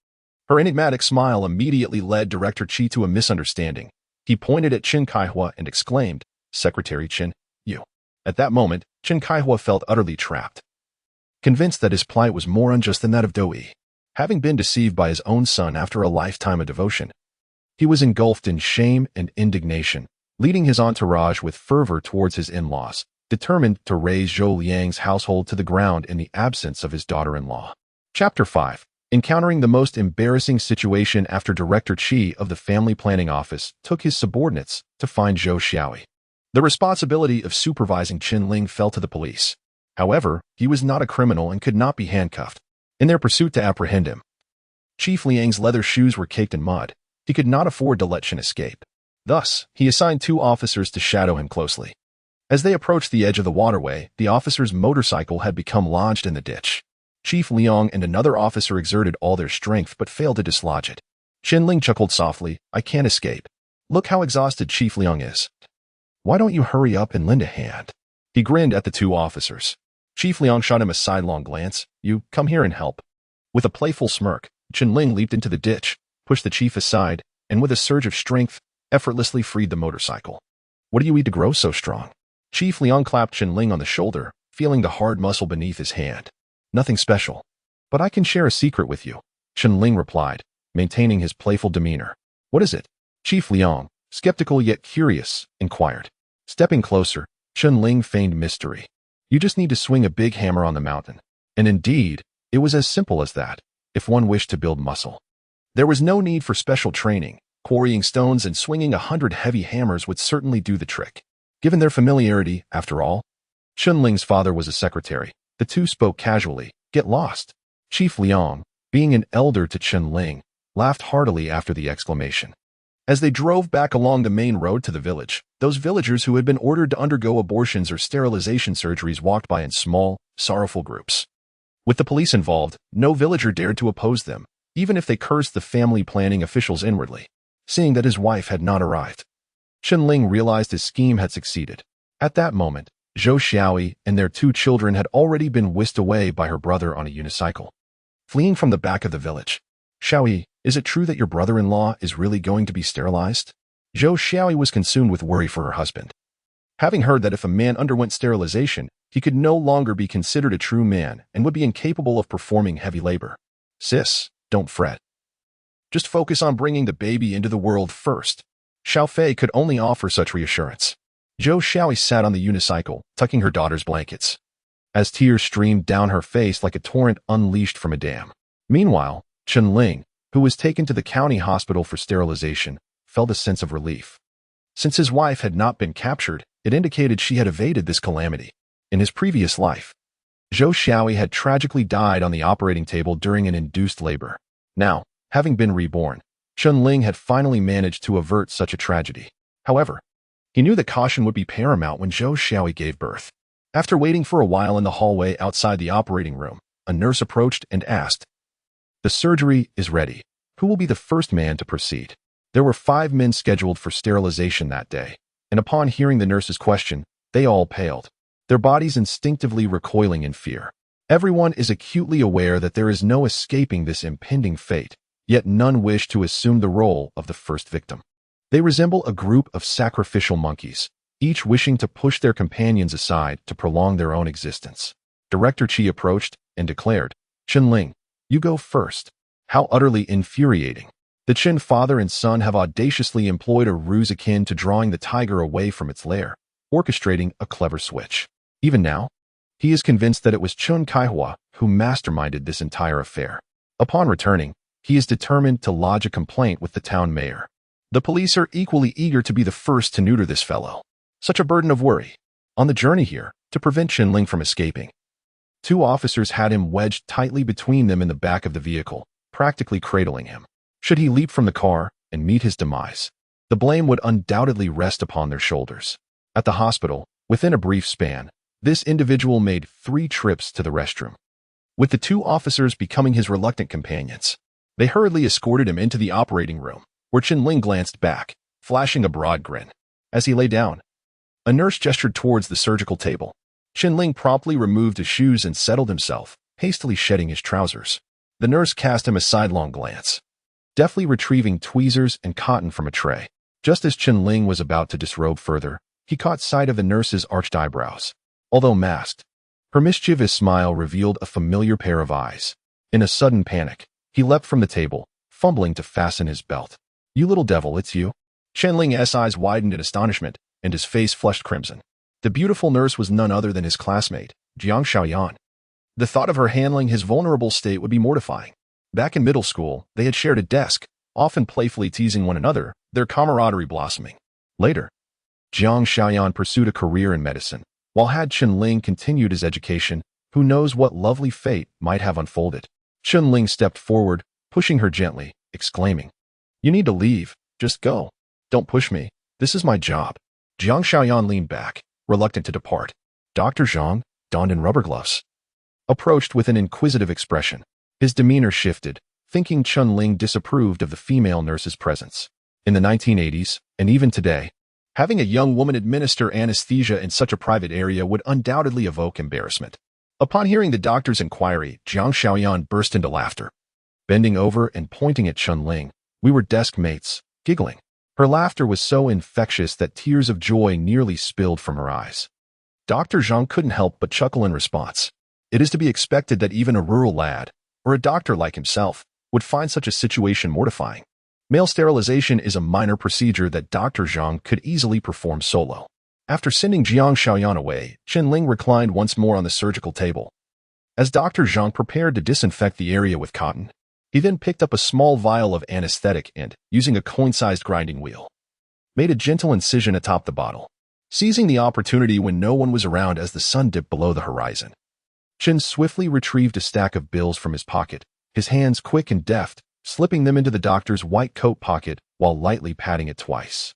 Her enigmatic smile immediately led Director Qi to a misunderstanding. He pointed at Chen Kaihua and exclaimed, Secretary Chen, you. At that moment, Chen Kaihua felt utterly trapped. Convinced that his plight was more unjust than that of Doi, having been deceived by his own son after a lifetime of devotion, he was engulfed in shame and indignation, leading his entourage with fervor towards his in-laws, determined to raze Zhou Liang's household to the ground in the absence of his daughter-in-law. Chapter 5. Encountering the most embarrassing situation after Director Qi of the Family Planning Office took his subordinates to find Zhou Xiaoyi. The responsibility of supervising Chen Ling fell to the police. However, he was not a criminal and could not be handcuffed. In their pursuit to apprehend him, Chief Liang's leather shoes were caked in mud. He could not afford to let Chen escape. Thus, he assigned 2 officers to shadow him closely. As they approached the edge of the waterway, the officer's motorcycle had become lodged in the ditch. Chief Liang and another officer exerted all their strength but failed to dislodge it. Chen Ling chuckled softly, "I can't escape. Look how exhausted Chief Liang is. Why don't you hurry up and lend a hand?" He grinned at the 2 officers. Chief Liang shot him a sidelong glance. "You come here and help." With a playful smirk, Chen Ling leaped into the ditch, pushed the chief aside, and with a surge of strength, effortlessly freed the motorcycle. "What do you eat to grow so strong?" Chief Liang clapped Chen Ling on the shoulder, feeling the hard muscle beneath his hand. "Nothing special. But I can share a secret with you," Chen Ling replied, maintaining his playful demeanor. "What is it?" Chief Liang, skeptical yet curious, inquired. Stepping closer, Chen Ling feigned mystery. "You just need to swing a big hammer on the mountain." And indeed, it was as simple as that, if one wished to build muscle. There was no need for special training. Quarrying stones and swinging 100 heavy hammers would certainly do the trick. Given their familiarity, after all, Chen Ling's father was a secretary. The 2 spoke casually. "Get lost." Chief Liang, being an elder to Chen Ling, laughed heartily after the exclamation. As they drove back along the main road to the village, those villagers who had been ordered to undergo abortions or sterilization surgeries walked by in small, sorrowful groups. With the police involved, no villager dared to oppose them, even if they cursed the family planning officials inwardly. Seeing that his wife had not arrived, Chen Ling realized his scheme had succeeded. At that moment, Zhou Xiaoyi and their 2 children had already been whisked away by her brother on a unicycle. Fleeing from the back of the village. "Xiaoyi, is it true that your brother-in-law is really going to be sterilized?" Zhou Xiaoyi was consumed with worry for her husband. Having heard that if a man underwent sterilization, he could no longer be considered a true man and would be incapable of performing heavy labor. "Sis, don't fret. Just focus on bringing the baby into the world first." Xiao Fei could only offer such reassurance. Zhou Xiaoyi sat on the unicycle, tucking her daughter's blankets, as tears streamed down her face like a torrent unleashed from a dam. Meanwhile, Chen Ling, who was taken to the county hospital for sterilization, felt a sense of relief. Since his wife had not been captured, it indicated she had evaded this calamity. In his previous life, Zhou Xiaoyi had tragically died on the operating table during an induced labor. Now, having been reborn, Chen Ling had finally managed to avert such a tragedy. However, he knew that caution would be paramount when Zhou Xiaoyi gave birth. After waiting for a while in the hallway outside the operating room, a nurse approached and asked, "The surgery is ready. Who will be the first man to proceed?" There were 5 men scheduled for sterilization that day, and upon hearing the nurse's question, they all paled, their bodies instinctively recoiling in fear. Everyone is acutely aware that there is no escaping this impending fate, yet none wish to assume the role of the first victim. They resemble a group of sacrificial monkeys, each wishing to push their companions aside to prolong their own existence. Director Qi approached and declared, "Chen Ling, you go first." How utterly infuriating. The Chen father and son have audaciously employed a ruse akin to drawing the tiger away from its lair, orchestrating a clever switch. Even now, he is convinced that it was Chen Kaihua who masterminded this entire affair. Upon returning, he is determined to lodge a complaint with the town mayor. The police are equally eager to be the first to neuter this fellow. Such a burden of worry. On the journey here, to prevent Chen Ling from escaping, 2 officers had him wedged tightly between them in the back of the vehicle, practically cradling him. Should he leap from the car and meet his demise, the blame would undoubtedly rest upon their shoulders. At the hospital, within a brief span, this individual made 3 trips to the restroom, with the 2 officers becoming his reluctant companions. They hurriedly escorted him into the operating room, where Chen Ling glanced back, flashing a broad grin. As he lay down, a nurse gestured towards the surgical table. Chen Ling promptly removed his shoes and settled himself, hastily shedding his trousers. The nurse cast him a sidelong glance, deftly retrieving tweezers and cotton from a tray. Just as Chen Ling was about to disrobe further, he caught sight of the nurse's arched eyebrows. Although masked, her mischievous smile revealed a familiar pair of eyes. In a sudden panic, he leapt from the table, fumbling to fasten his belt. "You little devil, it's you?" Chen Ling's eyes widened in astonishment, and his face flushed crimson. The beautiful nurse was none other than his classmate, Jiang Xiaoyan. The thought of her handling his vulnerable state would be mortifying. Back in middle school, they had shared a desk, often playfully teasing one another, their camaraderie blossoming. Later, Jiang Xiaoyan pursued a career in medicine, While had Chen Ling continued his education, who knows what lovely fate might have unfolded. Chen Ling stepped forward, pushing her gently, exclaiming, "You need to leave. Just go. Don't push me. This is my job." Zhang Xiaoyan leaned back, reluctant to depart. Dr. Zhang, donned in rubber gloves, approached with an inquisitive expression. His demeanor shifted, thinking Chen Ling disapproved of the female nurse's presence. In the 1980s, and even today, having a young woman administer anesthesia in such a private area would undoubtedly evoke embarrassment. Upon hearing the doctor's inquiry, Zhang Xiaoyan burst into laughter. Bending over and pointing at Chen Ling, we were desk mates, giggling. Her laughter was so infectious that tears of joy nearly spilled from her eyes. Dr. Zhang couldn't help but chuckle in response. It is to be expected that even a rural lad, or a doctor like himself, would find such a situation mortifying. Male sterilization is a minor procedure that Dr. Zhang could easily perform solo. After sending Zhang Xiaoyan away, Chen Ling reclined once more on the surgical table. As Dr. Zhang prepared to disinfect the area with cotton, he then picked up a small vial of anesthetic and, using a coin-sized grinding wheel, made a gentle incision atop the bottle, seizing the opportunity when no one was around as the sun dipped below the horizon. Chen swiftly retrieved a stack of bills from his pocket, his hands quick and deft, slipping them into the doctor's white coat pocket while lightly patting it twice.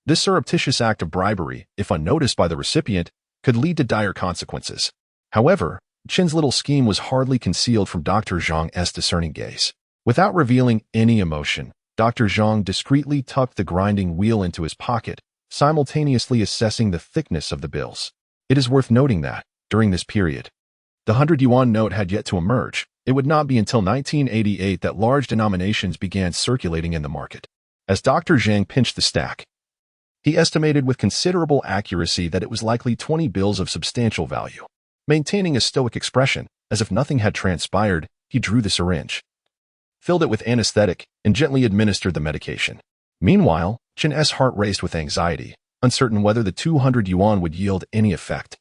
This surreptitious act of bribery, if unnoticed by the recipient, could lead to dire consequences. However, Chen's little scheme was hardly concealed from Dr. Zhang's discerning gaze. Without revealing any emotion, Dr. Zhang discreetly tucked the grinding wheel into his pocket, simultaneously assessing the thickness of the bills. It is worth noting that, during this period, the 100 yuan note had yet to emerge. It would not be until 1988 that large denominations began circulating in the market. As Dr. Zhang pinched the stack, he estimated with considerable accuracy that it was likely 20 bills of substantial value. Maintaining a stoic expression, as if nothing had transpired, he drew the syringe, filled it with anesthetic, and gently administered the medication. Meanwhile, Chen's heart raced with anxiety, uncertain whether the 200 yuan would yield any effect.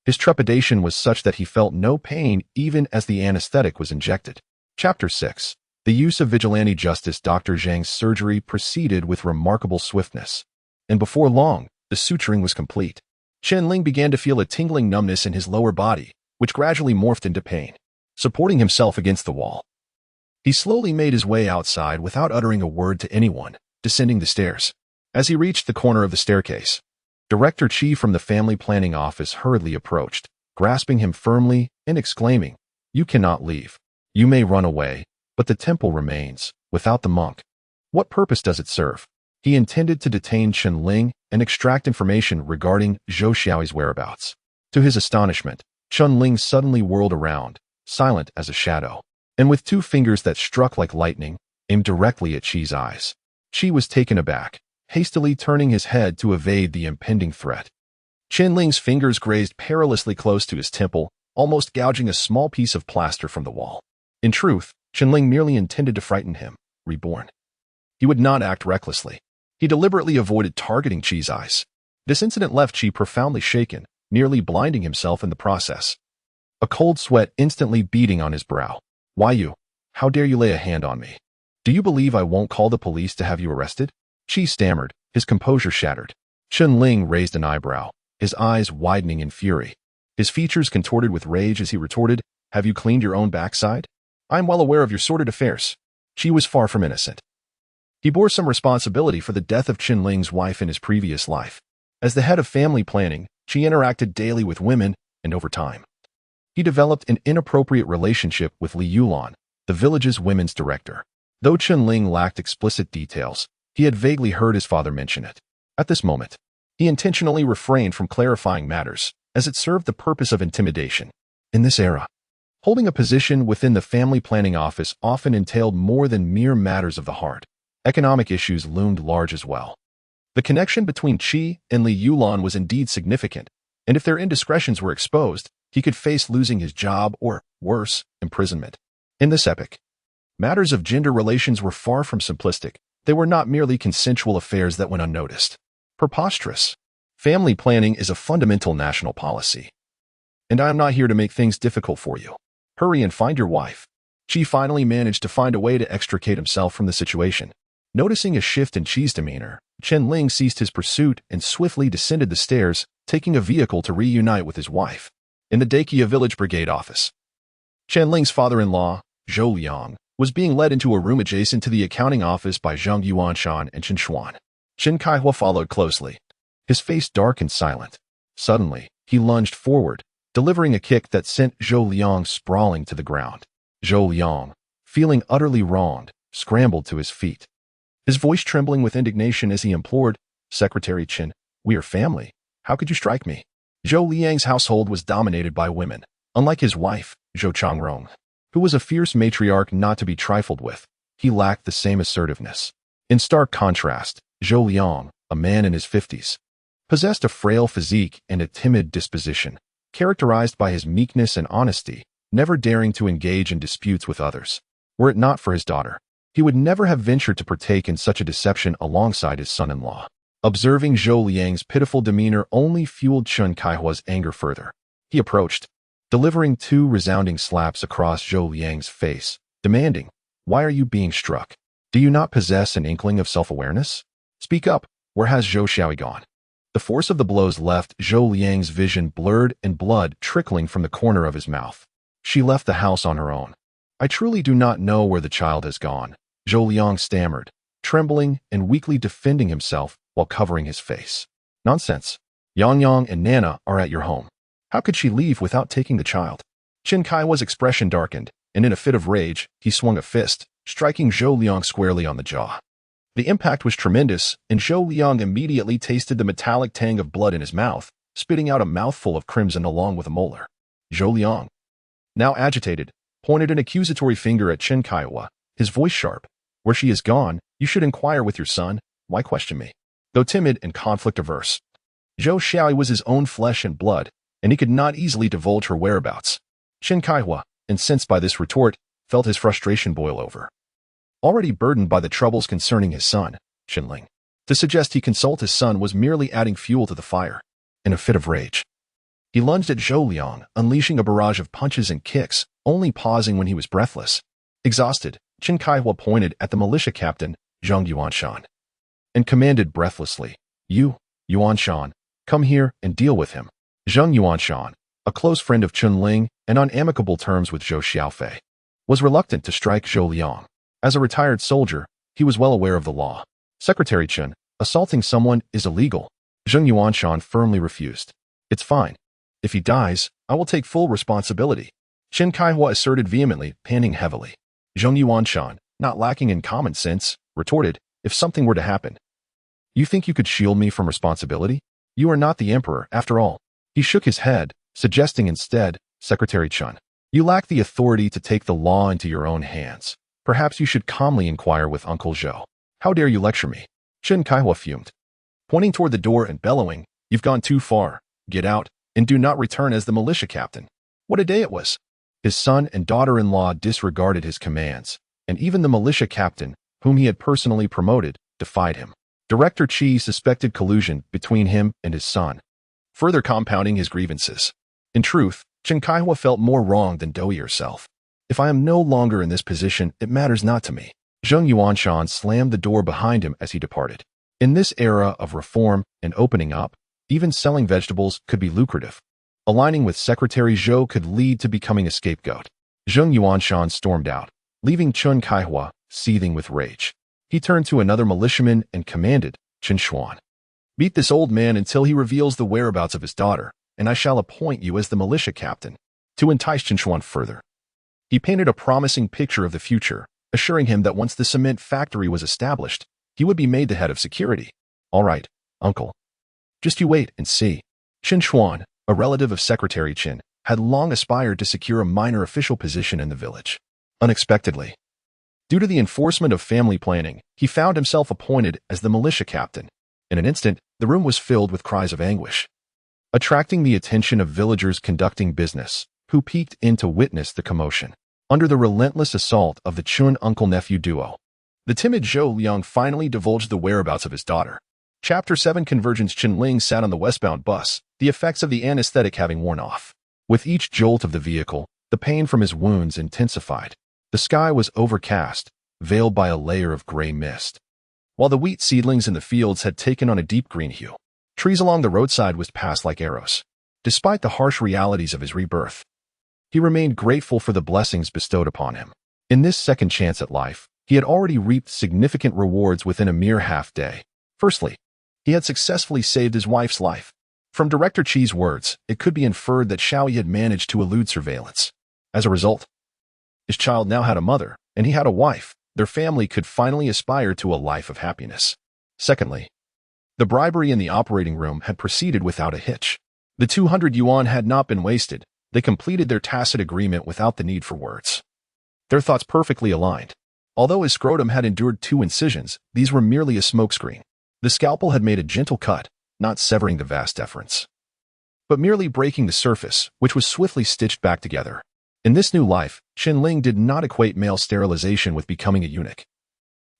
His trepidation was such that he felt no pain even as the anesthetic was injected. Chapter 6. The use of vigilante justice. Dr. Zhang's surgery proceeded with remarkable swiftness, and before long, the suturing was complete. Chen Ling began to feel a tingling numbness in his lower body, which gradually morphed into pain. Supporting himself against the wall, he slowly made his way outside without uttering a word to anyone, descending the stairs. As he reached the corner of the staircase, Director Chi from the family planning office hurriedly approached, grasping him firmly and exclaiming, "You cannot leave. You may run away, but the temple remains, without the monk. What purpose does it serve?" He intended to detain Chen Ling and extract information regarding Zhou Xiaoyi's whereabouts. To his astonishment, Chen Ling suddenly whirled around, silent as a shadow, and with two fingers that struck like lightning, aimed directly at Chi's eyes. Chi was taken aback, hastily turning his head to evade the impending threat. Chen Ling's fingers grazed perilously close to his temple, almost gouging a small piece of plaster from the wall. In truth, Chen Ling merely intended to frighten him, reborn. He would not act recklessly. He deliberately avoided targeting Chi's eyes. This incident left Chi profoundly shaken, nearly blinding himself in the process. A cold sweat instantly beading on his brow. "Why you? How dare you lay a hand on me? Do you believe I won't call the police to have you arrested?" Chi stammered, his composure shattered. Chen Ling raised an eyebrow, his eyes widening in fury. His features contorted with rage as he retorted, "Have you cleaned your own backside? I am well aware of your sordid affairs." Chi was far from innocent. He bore some responsibility for the death of Chen Ling's wife in his previous life. As the head of family planning, Chi interacted daily with women, and over time, he developed an inappropriate relationship with Li Yulan, the village's women's director. Though Chen Ling lacked explicit details, he had vaguely heard his father mention it. At this moment, he intentionally refrained from clarifying matters, as it served the purpose of intimidation. In this era, holding a position within the family planning office often entailed more than mere matters of the heart. Economic issues loomed large as well. The connection between Chi and Li Yulan was indeed significant, and if their indiscretions were exposed, he could face losing his job or, worse, imprisonment. In this epoch, matters of gender relations were far from simplistic. They were not merely consensual affairs that went unnoticed. Preposterous. Family planning is a fundamental national policy. And I am not here to make things difficult for you. Hurry and find your wife. Chi finally managed to find a way to extricate himself from the situation. Noticing a shift in Qi's demeanor, Chen Ling ceased his pursuit and swiftly descended the stairs, taking a vehicle to reunite with his wife. In the Dakia village brigade office, Chen Ling's father-in-law, Zhou Liang, was being led into a room adjacent to the accounting office by Zhang Yuanshan and Chen Xuan. Chen Kaihua followed closely, his face dark and silent. Suddenly, he lunged forward, delivering a kick that sent Zhou Liang sprawling to the ground. Zhou Liang, feeling utterly wronged, scrambled to his feet, his voice trembling with indignation as he implored, "Secretary Chen, we are family. How could you strike me?" Zhou Liang's household was dominated by women. Unlike his wife, Zhou Changrong, who was a fierce matriarch not to be trifled with, he lacked the same assertiveness. In stark contrast, Zhou Liang, a man in his 50s, possessed a frail physique and a timid disposition, characterized by his meekness and honesty, never daring to engage in disputes with others. Were it not for his daughter, he would never have ventured to partake in such a deception alongside his son-in-law. Observing Zhou Liang's pitiful demeanor only fueled Chen Kaihua's anger further. He approached, delivering 2 resounding slaps across Zhou Liang's face, demanding, "Why are you being struck? Do you not possess an inkling of self-awareness? Speak up, where has Zhou Xiaoyi gone?" The force of the blows left Zhou Liang's vision blurred and blood trickling from the corner of his mouth. "She left the house on her own. I truly do not know where the child has gone," Zhou Liang stammered, trembling and weakly defending himself while covering his face. "Nonsense. Yang Yang and Nana are at your home. How could she leave without taking the child?" Chen Kaihua's expression darkened, and in a fit of rage, he swung a fist, striking Zhou Liang squarely on the jaw. The impact was tremendous, and Zhou Liang immediately tasted the metallic tang of blood in his mouth, spitting out a mouthful of crimson along with a molar. Zhou Liang, now agitated, pointed an accusatory finger at Chen Kaihua, his voice sharp. "Where she is gone, you should inquire with your son. Why question me?" Though timid and conflict-averse, Zhou Xiaoyi was his own flesh and blood, and he could not easily divulge her whereabouts. Chen Kaihua, incensed by this retort, felt his frustration boil over. Already burdened by the troubles concerning his son, Chen Ling, to suggest he consult his son was merely adding fuel to the fire. In a fit of rage, he lunged at Zhou Liang, unleashing a barrage of punches and kicks, only pausing when he was breathless. Exhausted, Chen Kaihua pointed at the militia captain, Zhang Yuanshan, and commanded breathlessly, "You, Yuanshan, come here and deal with him." Zhang Yuanshan, a close friend of Chen Ling and on amicable terms with Zhou Xiaofei, was reluctant to strike Zhou Liang. As a retired soldier, he was well aware of the law. "Secretary Chen, assaulting someone is illegal." Zhang Yuanshan firmly refused. "It's fine. If he dies, I will take full responsibility," Chen Kaihua asserted vehemently, panting heavily. Zhang Yuanshan, not lacking in common sense, retorted, "If something were to happen, you think you could shield me from responsibility? You are not the emperor, after all." He shook his head, suggesting instead, "Secretary Chen, you lack the authority to take the law into your own hands. Perhaps you should calmly inquire with Uncle Zhou. How dare you lecture me?" Chen Kaihua fumed, pointing toward the door and bellowing, "You've gone too far. Get out, and do not return as the militia captain." What a day it was! His son and daughter-in-law disregarded his commands, and even the militia captain, whom he had personally promoted, defied him. Director Qi suspected collusion between him and his son, further compounding his grievances. In truth, Chen Kaihua felt more wronged than Doi herself. "If I am no longer in this position, it matters not to me." Zhang Yuanshan slammed the door behind him as he departed. In this era of reform and opening up, even selling vegetables could be lucrative. Aligning with Secretary Zhou could lead to becoming a scapegoat. Zhang Yuanshan stormed out, leaving Chen Kaihua seething with rage. He turned to another militiaman and commanded, "Chen Xuan, beat this old man until he reveals the whereabouts of his daughter, and I shall appoint you as the militia captain." To entice Chen Xuan further, he painted a promising picture of the future, assuring him that once the cement factory was established, he would be made the head of security. "All right, uncle. Just you wait and see." Chen Xuan, a relative of Secretary Chen, had long aspired to secure a minor official position in the village. Unexpectedly, due to the enforcement of family planning, he found himself appointed as the militia captain. In an instant, the room was filled with cries of anguish, attracting the attention of villagers conducting business, who peeked in to witness the commotion. Under the relentless assault of the Chun uncle-nephew duo, the timid Zhou Liang finally divulged the whereabouts of his daughter. Chapter 7 Convergence. Chen Ling sat on the westbound bus, the effects of the anesthetic having worn off. With each jolt of the vehicle, the pain from his wounds intensified. The sky was overcast, veiled by a layer of gray mist. while the wheat seedlings in the fields had taken on a deep green hue. Trees along the roadside whizzed past like arrows. Despite the harsh realities of his rebirth, he remained grateful for the blessings bestowed upon him. In this second chance at life, he had already reaped significant rewards within a mere half-day. Firstly, he had successfully saved his wife's life. From Director Chi's words, it could be inferred that Xiaoyi had managed to elude surveillance. As a result, his child now had a mother, and he had a wife. Their family could finally aspire to a life of happiness. Secondly, the bribery in the operating room had proceeded without a hitch. The 200 yuan had not been wasted. They completed their tacit agreement without the need for words. Their thoughts perfectly aligned. Although his scrotum had endured 2 incisions, these were merely a smokescreen. The scalpel had made a gentle cut, not severing the vas deferens, but merely breaking the surface, which was swiftly stitched back together. In this new life, Chen Ling did not equate male sterilization with becoming a eunuch.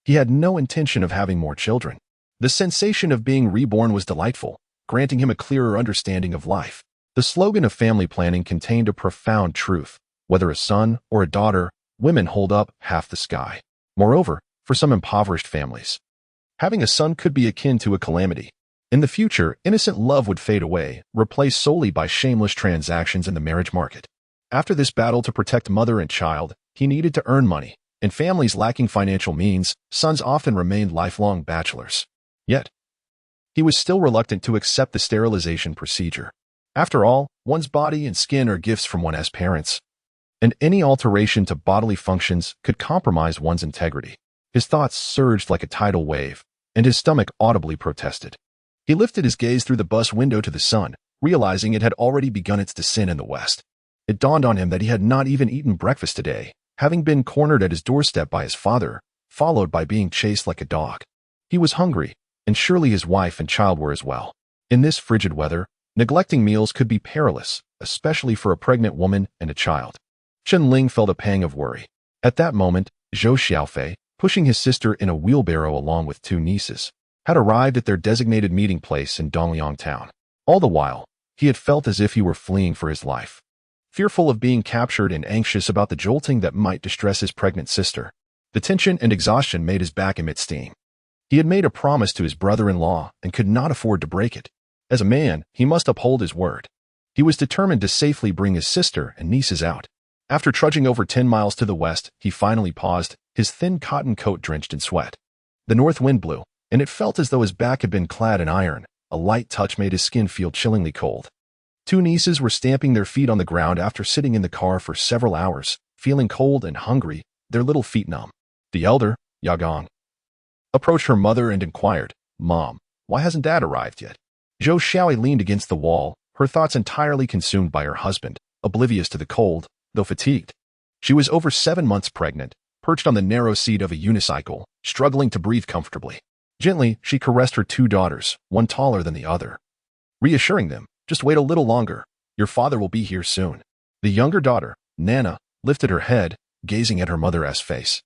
He had no intention of having more children. The sensation of being reborn was delightful, granting him a clearer understanding of life. The slogan of family planning contained a profound truth. Whether a son or a daughter, women hold up half the sky. Moreover, for some impoverished families, having a son could be akin to a calamity. In the future, innocent love would fade away, replaced solely by shameless transactions in the marriage market. After this battle to protect mother and child, he needed to earn money. In families lacking financial means, sons often remained lifelong bachelors. Yet, he was still reluctant to accept the sterilization procedure. After all, one's body and skin are gifts from one as parents, and any alteration to bodily functions could compromise one's integrity. His thoughts surged like a tidal wave, and his stomach audibly protested. He lifted his gaze through the bus window to the sun, realizing it had already begun its descent in the west. It dawned on him that he had not even eaten breakfast today, having been cornered at his doorstep by his father, followed by being chased like a dog. He was hungry, and surely his wife and child were as well. In this frigid weather, neglecting meals could be perilous, especially for a pregnant woman and a child. Chen Ling felt a pang of worry. At that moment, Zhou Xiaoyi, pushing his sister in a wheelbarrow along with 2 nieces, had arrived at their designated meeting place in Dongliang town. All the while, he had felt as if he were fleeing for his life. Fearful of being captured and anxious about the jolting that might distress his pregnant sister, the tension and exhaustion made his back emit steam. He had made a promise to his brother-in-law and could not afford to break it. As a man, he must uphold his word. He was determined to safely bring his sister and nieces out. After trudging over 10 miles to the west, he finally paused, his thin cotton coat drenched in sweat. The north wind blew, and it felt as though his back had been clad in iron. A light touch made his skin feel chillingly cold. 2 nieces were stamping their feet on the ground after sitting in the car for several hours, feeling cold and hungry, their little feet numb. The elder, Yagong, approached her mother and inquired, "Mom, why hasn't Dad arrived yet?" Zhou Xiaoyi leaned against the wall, her thoughts entirely consumed by her husband, oblivious to the cold, though fatigued. She was over 7 months pregnant, perched on the narrow seat of a unicycle, struggling to breathe comfortably. Gently, she caressed her 2 daughters, one taller than the other, reassuring them, "Just wait a little longer. Your father will be here soon." The younger daughter, Nana, lifted her head, gazing at her mother's face,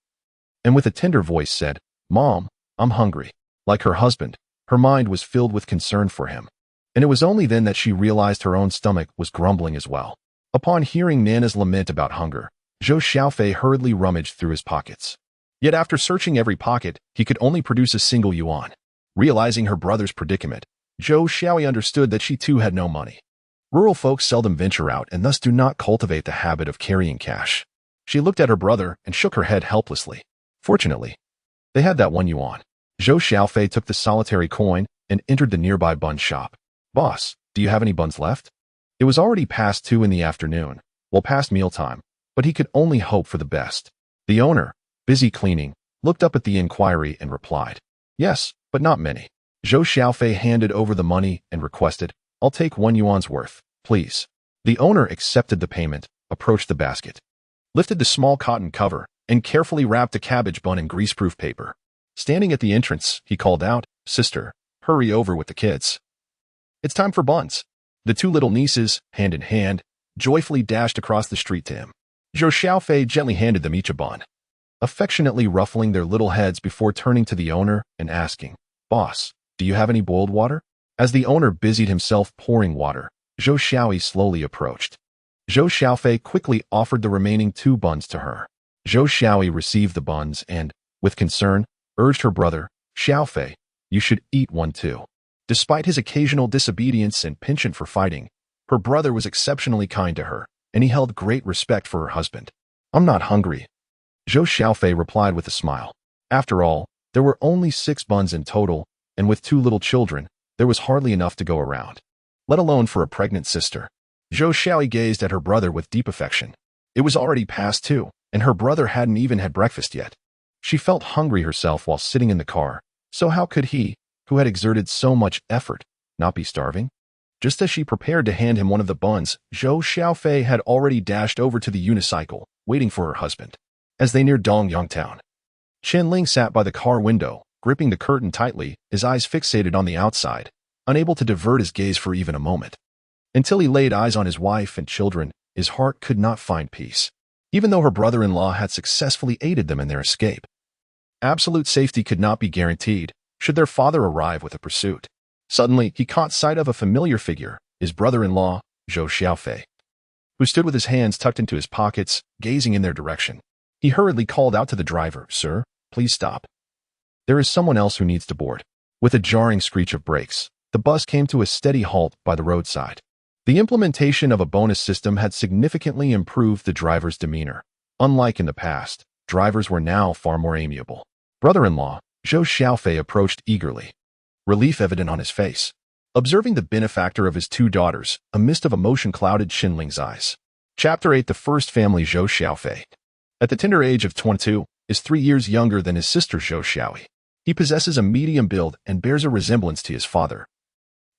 and with a tender voice said, "Mom, I'm hungry." Like her husband, her mind was filled with concern for him, and it was only then that she realized her own stomach was grumbling as well. Upon hearing Nana's lament about hunger, Zhou Xiaoyi hurriedly rummaged through his pockets. Yet after searching every pocket, he could only produce a single yuan. Realizing her brother's predicament, Zhou Xiaoyi understood that she too had no money. Rural folks seldom venture out and thus do not cultivate the habit of carrying cash. She looked at her brother and shook her head helplessly. Fortunately, they had that 1 yuan. Zhou Xiaoyi took the solitary coin and entered the nearby bun shop. "Boss, do you have any buns left?" It was already past 2 in the afternoon, well past mealtime, but he could only hope for the best. The owner, busy cleaning, looked up at the inquiry and replied, "Yes, but not many." Zhou Xiaoyi handed over the money and requested, "I'll take 1 yuan's worth, please." The owner accepted the payment, approached the basket, lifted the small cotton cover, and carefully wrapped a cabbage bun in greaseproof paper. Standing at the entrance, he called out, "Sister, hurry over with the kids. It's time for buns." The 2 little nieces, hand in hand, joyfully dashed across the street to him. Zhou Xiaoyi gently handed them each a bun, affectionately ruffling their little heads before turning to the owner and asking, "Boss, do you have any boiled water?" As the owner busied himself pouring water, Zhou Xiaoyi slowly approached. Zhou Xiaoyi quickly offered the remaining 2 buns to her. Zhou Xiaoyi received the buns and, with concern, urged her brother, Xiaofei, you should eat one too. Despite his occasional disobedience and penchant for fighting, her brother was exceptionally kind to her, and he held great respect for her husband. I'm not hungry, Zhou Xiaofei replied with a smile. After all, there were only 6 buns in total, and with 2 little children, there was hardly enough to go around, let alone for a pregnant sister. Zhou Xiaoyi gazed at her brother with deep affection. It was already past 2, and her brother hadn't even had breakfast yet. She felt hungry herself while sitting in the car, so how could he, who had exerted so much effort, not be starving? Just as she prepared to hand him one of the buns, Zhou Xiaofei had already dashed over to the unicycle, waiting for her husband. As they neared Dongyang town, Chen Ling sat by the car window, gripping the curtain tightly, his eyes fixated on the outside, unable to divert his gaze for even a moment. Until he laid eyes on his wife and children, his heart could not find peace, even though her brother-in-law had successfully aided them in their escape. Absolute safety could not be guaranteed should their father arrive with a pursuit. Suddenly, he caught sight of a familiar figure, his brother-in-law, Zhou Xiaofei, who stood with his hands tucked into his pockets, gazing in their direction. He hurriedly called out to the driver, "Sir, please stop. There is someone else who needs to board." With a jarring screech of brakes, the bus came to a steady halt by the roadside. The implementation of a bonus system had significantly improved the driver's demeanor. Unlike in the past, drivers were now far more amiable. Brother-in-law, Zhou Xiaofei approached eagerly, relief evident on his face. Observing the benefactor of his 2 daughters, a mist of emotion clouded Chen Ling's eyes. Chapter 8. The first family. Zhou Xiaofei, at the tender age of 22, is 3 years younger than his sister Zhou Xiaoyi. He possesses a medium build and bears a resemblance to his father,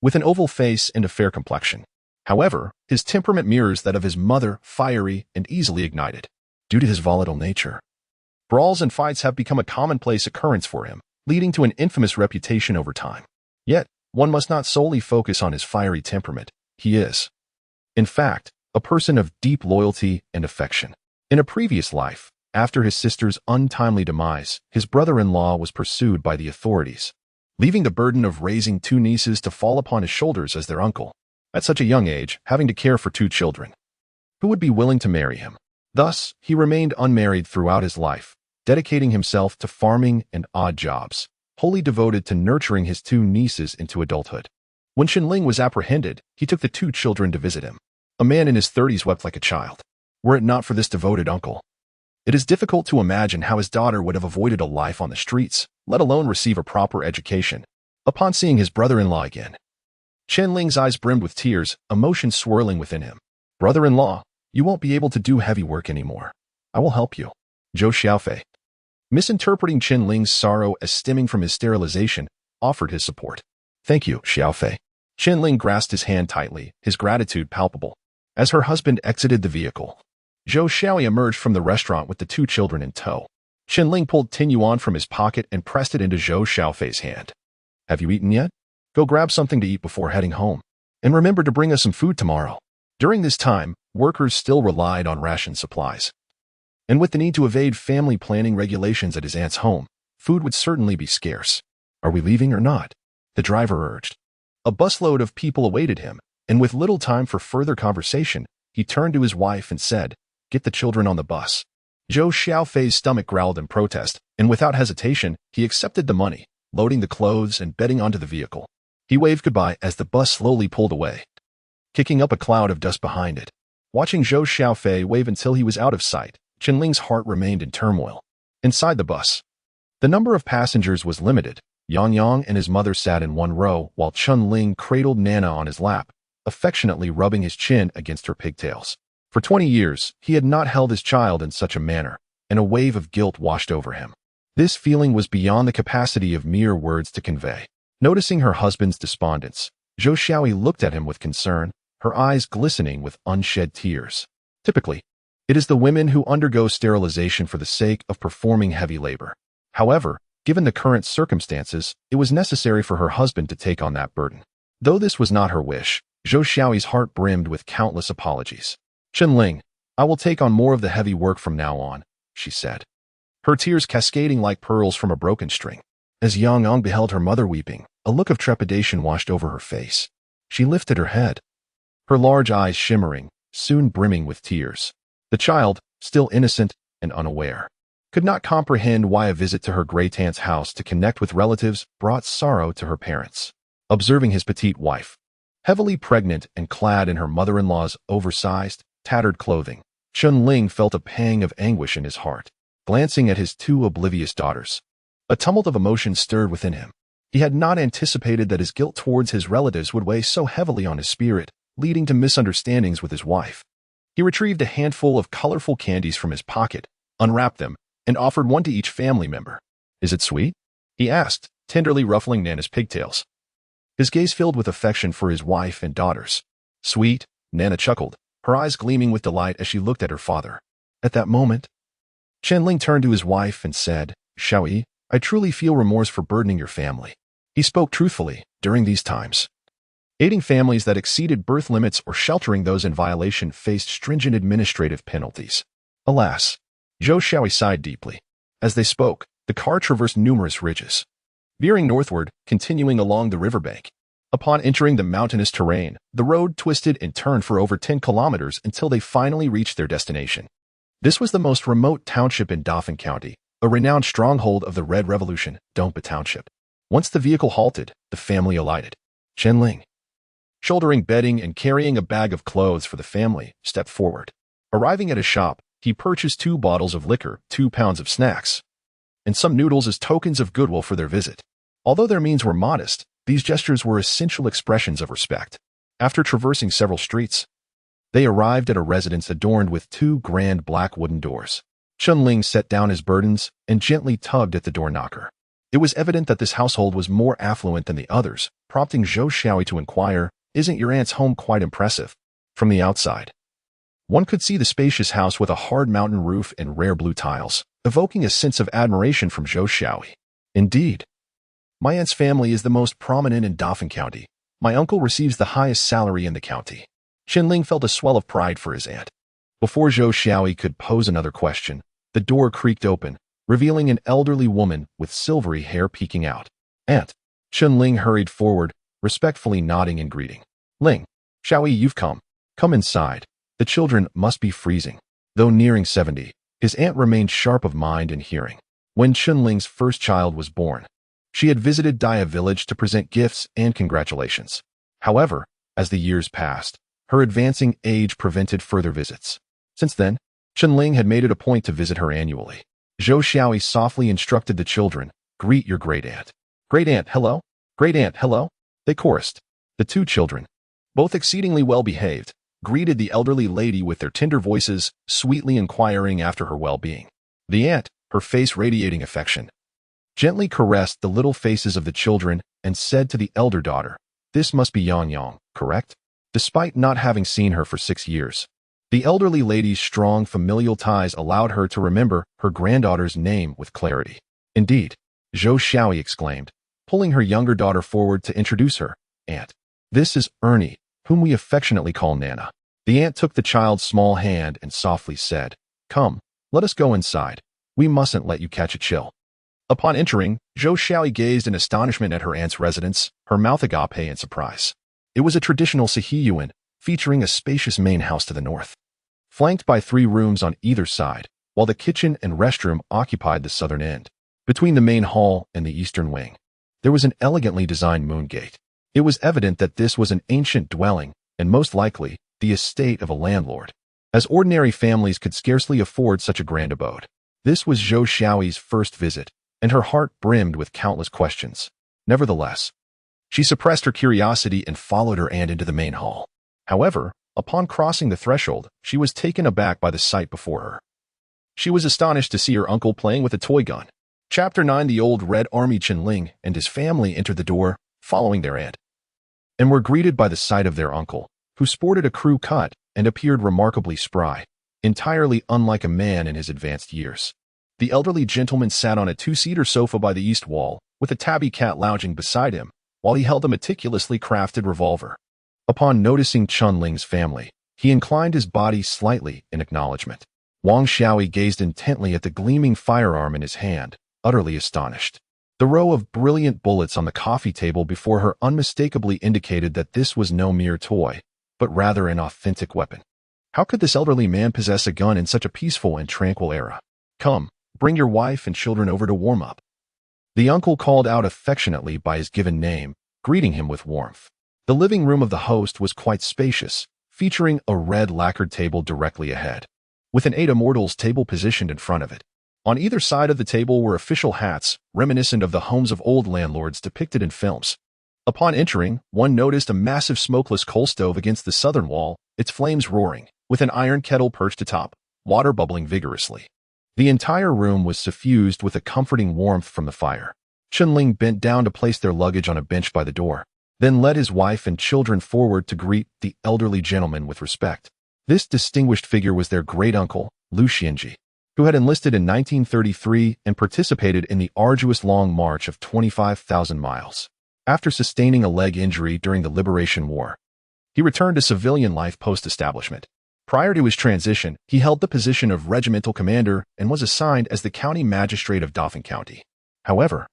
with an oval face and a fair complexion. However, his temperament mirrors that of his mother, fiery and easily ignited. Due to his volatile nature, brawls and fights have become a commonplace occurrence for him, leading to an infamous reputation over time. Yet, one must not solely focus on his fiery temperament. He is, in fact, a person of deep loyalty and affection. In a previous life, after his sister's untimely demise, his brother-in-law was pursued by the authorities, leaving the burden of raising 2 nieces to fall upon his shoulders as their uncle. At such a young age, having to care for 2 children, who would be willing to marry him? Thus, he remained unmarried throughout his life, dedicating himself to farming and odd jobs, wholly devoted to nurturing his 2 nieces into adulthood. When Chen Ling was apprehended, he took the 2 children to visit him. A man in his 30s wept like a child. Were it not for this devoted uncle, it is difficult to imagine how his daughter would have avoided a life on the streets, let alone receive a proper education. Upon seeing his brother-in-law again, Chen Ling's eyes brimmed with tears, emotion swirling within him. "Brother-in-law, you won't be able to do heavy work anymore. I will help you." Zhou Xiaofei, misinterpreting Chen Ling's sorrow as stemming from his sterilization, offered his support. "Thank you, Xiaofei." Chen Ling grasped his hand tightly, his gratitude palpable. As her husband exited the vehicle, Zhou Xiaoyi emerged from the restaurant with the 2 children in tow. Chen Ling pulled 10 yuan from his pocket and pressed it into Zhou Xiaofei's hand. "Have you eaten yet? Go grab something to eat before heading home. And remember to bring us some food tomorrow." During this time, workers still relied on ration supplies. And with the need to evade family planning regulations at his aunt's home, food would certainly be scarce. "Are we leaving or not?" the driver urged. A busload of people awaited him, and with little time for further conversation, he turned to his wife and said, "Get the children on the bus." Zhou Xiaofei's stomach growled in protest, and without hesitation, he accepted the money, loading the clothes and bedding onto the vehicle. He waved goodbye as the bus slowly pulled away, kicking up a cloud of dust behind it. Watching Zhou Xiaofei wave until he was out of sight, Chen Ling's heart remained in turmoil. Inside the bus, the number of passengers was limited. Yang Yang and his mother sat in one row, while Chen Ling cradled Nana on his lap, affectionately rubbing his chin against her pigtails. For 20 years, he had not held his child in such a manner, and a wave of guilt washed over him. This feeling was beyond the capacity of mere words to convey. Noticing her husband's despondence, Zhou Xiaoyi looked at him with concern, her eyes glistening with unshed tears. Typically, it is the women who undergo sterilization for the sake of performing heavy labor. However, given the current circumstances, it was necessary for her husband to take on that burden. Though this was not her wish, Zhou Xiaoyi's heart brimmed with countless apologies. "Chen Ling, I will take on more of the heavy work from now on," she said, her tears cascading like pearls from a broken string. As Yang Yang beheld her mother weeping, a look of trepidation washed over her face. She lifted her head, her large eyes shimmering, soon brimming with tears. The child, still innocent and unaware, could not comprehend why a visit to her great aunt's house to connect with relatives brought sorrow to her parents. Observing his petite wife, heavily pregnant and clad in her mother-in-law's oversized, tattered clothing, Chen Ling felt a pang of anguish in his heart. Glancing at his two oblivious daughters, a tumult of emotion stirred within him. He had not anticipated that his guilt towards his relatives would weigh so heavily on his spirit, leading to misunderstandings with his wife. He retrieved a handful of colorful candies from his pocket, unwrapped them, and offered one to each family member. "Is it sweet?" he asked, tenderly ruffling Nana's pigtails. His gaze filled with affection for his wife and daughters. "Sweet," Nana chuckled, her eyes gleaming with delight as she looked at her father. At that moment, Chen Ling turned to his wife and said, "Xiaoyi, I truly feel remorse for burdening your family." He spoke truthfully during these times. Aiding families that exceeded birth limits or sheltering those in violation faced stringent administrative penalties. Alas, Zhou Xiaoyi sighed deeply. As they spoke, the car traversed numerous ridges, veering northward, continuing along the riverbank. Upon entering the mountainous terrain, the road twisted and turned for over 10 kilometers until they finally reached their destination. This was the most remote township in Dauphin County, a renowned stronghold of the Red Revolution, Dongpa Township. Once the vehicle halted, the family alighted. Chen Ling, shouldering bedding and carrying a bag of clothes for the family, stepped forward. Arriving at a shop, he purchased 2 bottles of liquor, 2 pounds of snacks, and some noodles as tokens of goodwill for their visit. Although their means were modest, these gestures were essential expressions of respect. After traversing several streets, they arrived at a residence adorned with 2 grand black wooden doors. Chen Ling set down his burdens and gently tugged at the door knocker. It was evident that this household was more affluent than the others, prompting Zhou Xiaoyi to inquire, "Isn't your aunt's home quite impressive?" From the outside, one could see the spacious house with a hard mountain roof and rare blue tiles, evoking a sense of admiration from Zhou Xiaoyi. "Indeed, my aunt's family is the most prominent in Dauphin County. My uncle receives the highest salary in the county." Chen Ling felt a swell of pride for his aunt. Before Zhou Xiaoyi could pose another question, the door creaked open, revealing an elderly woman with silvery hair peeking out. "Aunt." Chen Ling hurried forward, respectfully nodding in greeting. "Ling, Xiaoyi, you've come. Come inside. The children must be freezing." Though nearing 70, his aunt remained sharp of mind and hearing. When Chen Ling's first child was born, she had visited Dia village to present gifts and congratulations. However, as the years passed, her advancing age prevented further visits. Since then, Chen Ling had made it a point to visit her annually. Zhou Xiaoyi softly instructed the children, "Greet your great-aunt." "Great-aunt, hello. Great-aunt, hello." They chorused. The 2 children, both exceedingly well-behaved, greeted the elderly lady with their tender voices, sweetly inquiring after her well-being. The aunt, her face radiating affection, gently caressed the little faces of the children and said to the elder daughter, "This must be Yang Yang, correct?" Despite not having seen her for 6 years, the elderly lady's strong familial ties allowed her to remember her granddaughter's name with clarity. "Indeed," Zhou Xiaoyi exclaimed, pulling her younger daughter forward to introduce her. "Aunt, this is Ernie, whom we affectionately call Nana." The aunt took the child's small hand and softly said, "Come, let us go inside. We mustn't let you catch a chill." Upon entering, Zhou Xiaoyi gazed in astonishment at her aunt's residence, her mouth agape in surprise. It was a traditional Sihiyuan, featuring a spacious main house to the north, flanked by 3 rooms on either side, while the kitchen and restroom occupied the southern end. Between the main hall and the eastern wing, there was an elegantly designed moon gate. It was evident that this was an ancient dwelling, and most likely, the estate of a landlord, as ordinary families could scarcely afford such a grand abode. This was Zhou Xiaoyi's first visit, and her heart brimmed with countless questions. Nevertheless, she suppressed her curiosity and followed her aunt into the main hall. However, upon crossing the threshold, she was taken aback by the sight before her. She was astonished to see her uncle playing with a toy gun. Chapter 9. The old Red Army. Chen Ling and his family entered the door, following their aunt, and were greeted by the sight of their uncle, who sported a crew cut and appeared remarkably spry, entirely unlike a man in his advanced years. The elderly gentleman sat on a 2-seater sofa by the east wall, with a tabby cat lounging beside him, while he held a meticulously crafted revolver. Upon noticing Chen Ling's family, he inclined his body slightly in acknowledgement. Wang Xiaoyi gazed intently at the gleaming firearm in his hand, utterly astonished. The row of brilliant bullets on the coffee table before her unmistakably indicated that this was no mere toy, but rather an authentic weapon. How could this elderly man possess a gun in such a peaceful and tranquil era? "Come, Bring your wife and children over to warm up. The uncle called out affectionately by his given name, greeting him with warmth. The living room of the host was quite spacious, featuring a red lacquered table directly ahead, with an 8 Immortals table positioned in front of it. On either side of the table were official hats, reminiscent of the homes of old landlords depicted in films. Upon entering, one noticed a massive smokeless coal stove against the southern wall, its flames roaring, with an iron kettle perched atop, water bubbling vigorously. The entire room was suffused with a comforting warmth from the fire. Chen Ling bent down to place their luggage on a bench by the door, then led his wife and children forward to greet the elderly gentleman with respect. This distinguished figure was their great-uncle, Zhou Xiaoyi, who had enlisted in 1933 and participated in the arduous long march of 25,000 miles. After sustaining a leg injury during the Liberation War, he returned to civilian life post-establishment. Prior to his transition, he held the position of regimental commander and was assigned as the county magistrate of Dauphin County. However,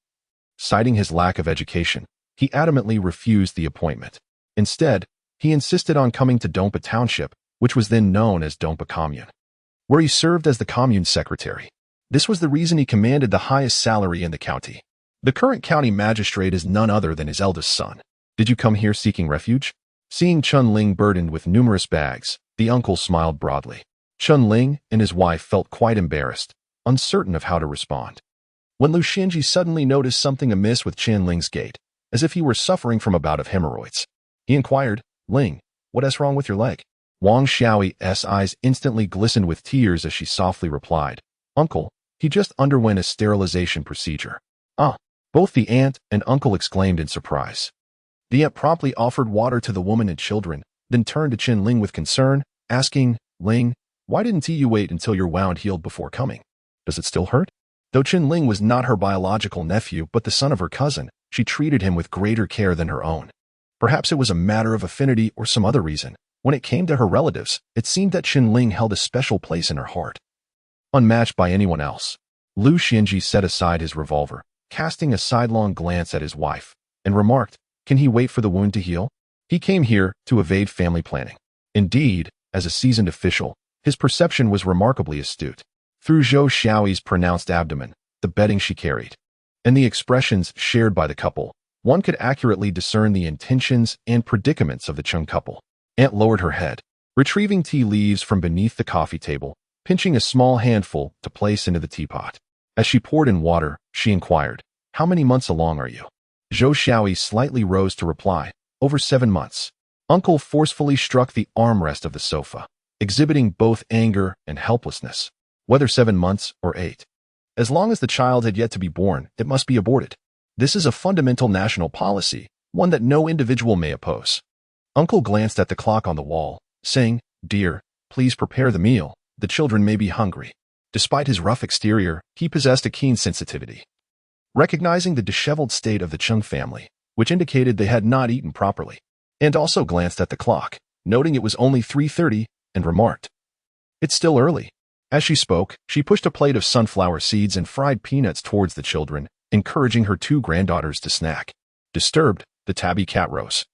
citing his lack of education, he adamantly refused the appointment. Instead, he insisted on coming to Dompa Township, which was then known as Dompa Commune, where he served as the commune secretary. This was the reason he commanded the highest salary in the county. The current county magistrate is none other than his eldest son. Did you come here seeking refuge? Seeing Chen Ling burdened with numerous bags, the uncle smiled broadly. Chen Ling and his wife felt quite embarrassed, uncertain of how to respond. When Zhou Xiaoyi suddenly noticed something amiss with Chen Ling's gait, as if he were suffering from a bout of hemorrhoids, he inquired, "Ling, what is wrong with your leg?" Wang Xiaoyi's eyes instantly glistened with tears as she softly replied, "Uncle, he just underwent a sterilization procedure." "Ah!" Both the aunt and uncle exclaimed in surprise. The aunt promptly offered water to the woman and children, then turned to Chen Ling with concern, asking, "Ling, why didn't you wait until your wound healed before coming? Does it still hurt?" Though Chen Ling was not her biological nephew but the son of her cousin, she treated him with greater care than her own. Perhaps it was a matter of affinity or some other reason. When it came to her relatives, it seemed that Chen Ling held a special place in her heart, unmatched by anyone else. Zhou Xiaoyi set aside his revolver, casting a sidelong glance at his wife, and remarked, "Can he wait for the wound to heal? He came here to evade family planning." Indeed, as a seasoned official, his perception was remarkably astute. Through Zhou Xiaoyi's pronounced abdomen, the bedding she carried, and the expressions shared by the couple, one could accurately discern the intentions and predicaments of the Chen couple. Aunt lowered her head, retrieving tea leaves from beneath the coffee table, pinching a small handful to place into the teapot. As she poured in water, she inquired, "How many months along are you?" Zhou Xiaoyi slightly rose to reply, "Over 7 months." Uncle forcefully struck the armrest of the sofa, exhibiting both anger and helplessness. "Whether 7 months or 8. As long as the child had yet to be born, it must be aborted. This is a fundamental national policy, one that no individual may oppose." Uncle glanced at the clock on the wall, saying, "Dear, please prepare the meal. The children may be hungry." Despite his rough exterior, he possessed a keen sensitivity. Recognizing the disheveled state of the Chen family, which indicated they had not eaten properly, and also glanced at the clock, noting it was only 3:30, and remarked, "It's still early." As she spoke, she pushed a plate of sunflower seeds and fried peanuts towards the children, encouraging her 2 granddaughters to snack. Disturbed, the tabby cat rose,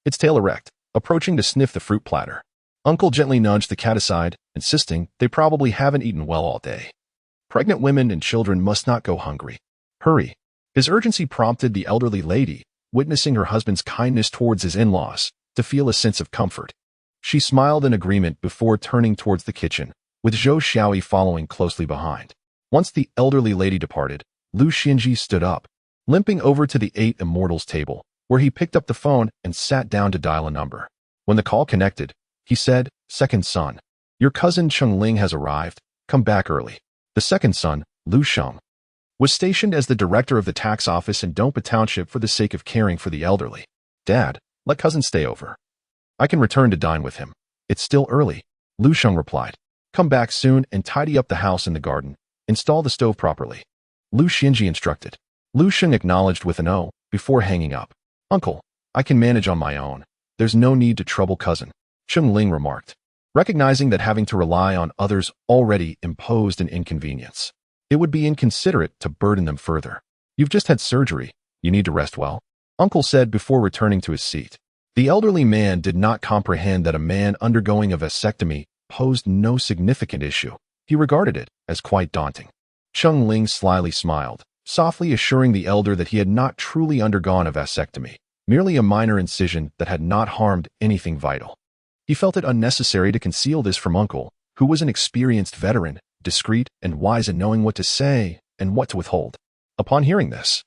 its tail erect, approaching to sniff the fruit platter. Uncle gently nudged the cat aside, insisting they probably haven't eaten well all day. Pregnant women and children must not go hungry. Hurry. His urgency prompted the elderly lady, witnessing her husband's kindness towards his in-laws, to feel a sense of comfort. She smiled in agreement before turning towards the kitchen, with Zhou Xiaoyi following closely behind. Once the elderly lady departed, Zhou Xiaoyi stood up, limping over to the 8 Immortals table, where he picked up the phone and sat down to dial a number. When the call connected, he said, "Second son, your cousin Chen Ling has arrived. Come back early." The second son, Liu Sheng, was stationed as the director of the tax office in Dompa Township for the sake of caring for the elderly. "Dad, let cousin stay over. I can return to dine with him. It's still early," Liu Sheng replied. "Come back soon and tidy up the house and the garden. Install the stove properly," Zhou Xiaoyi instructed. Liu Sheng acknowledged with an "oh" before hanging up. "Uncle, I can manage on my own. There's no need to trouble cousin," Chen Ling remarked, recognizing that having to rely on others already imposed an inconvenience. It would be inconsiderate to burden them further. "You've just had surgery. You need to rest well," Uncle said before returning to his seat. The elderly man did not comprehend that a man undergoing a vasectomy posed no significant issue. He regarded it as quite daunting. Chen Ling slyly smiled, softly assuring the elder that he had not truly undergone a vasectomy, merely a minor incision that had not harmed anything vital. He felt it unnecessary to conceal this from Uncle, who was an experienced veteran, discreet and wise in knowing what to say and what to withhold. Upon hearing this,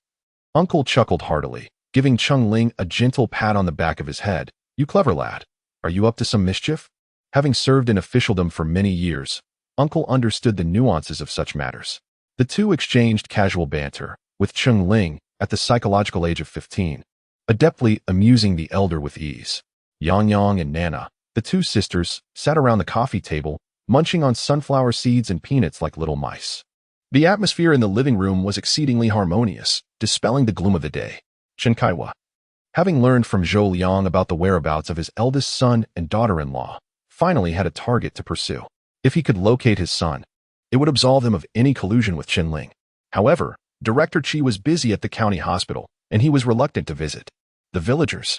Uncle chuckled heartily, giving Chen Ling a gentle pat on the back of his head. "You clever lad. Are you up to some mischief?" Having served in officialdom for many years, Uncle understood the nuances of such matters. The two exchanged casual banter, with Chen Ling, at the psychological age of 15, adeptly amusing the elder with ease. Yang Yang and Nana, the two sisters, sat around the coffee table, munching on sunflower seeds and peanuts like little mice. The atmosphere in the living room was exceedingly harmonious, dispelling the gloom of the day. Chen Kaihua, having learned from Zhou Liang about the whereabouts of his eldest son and daughter-in-law, finally had a target to pursue. If he could locate his son, it would absolve him of any collusion with Chen Ling. However, Director Qi was busy at the county hospital, and he was reluctant to visit. The villagers,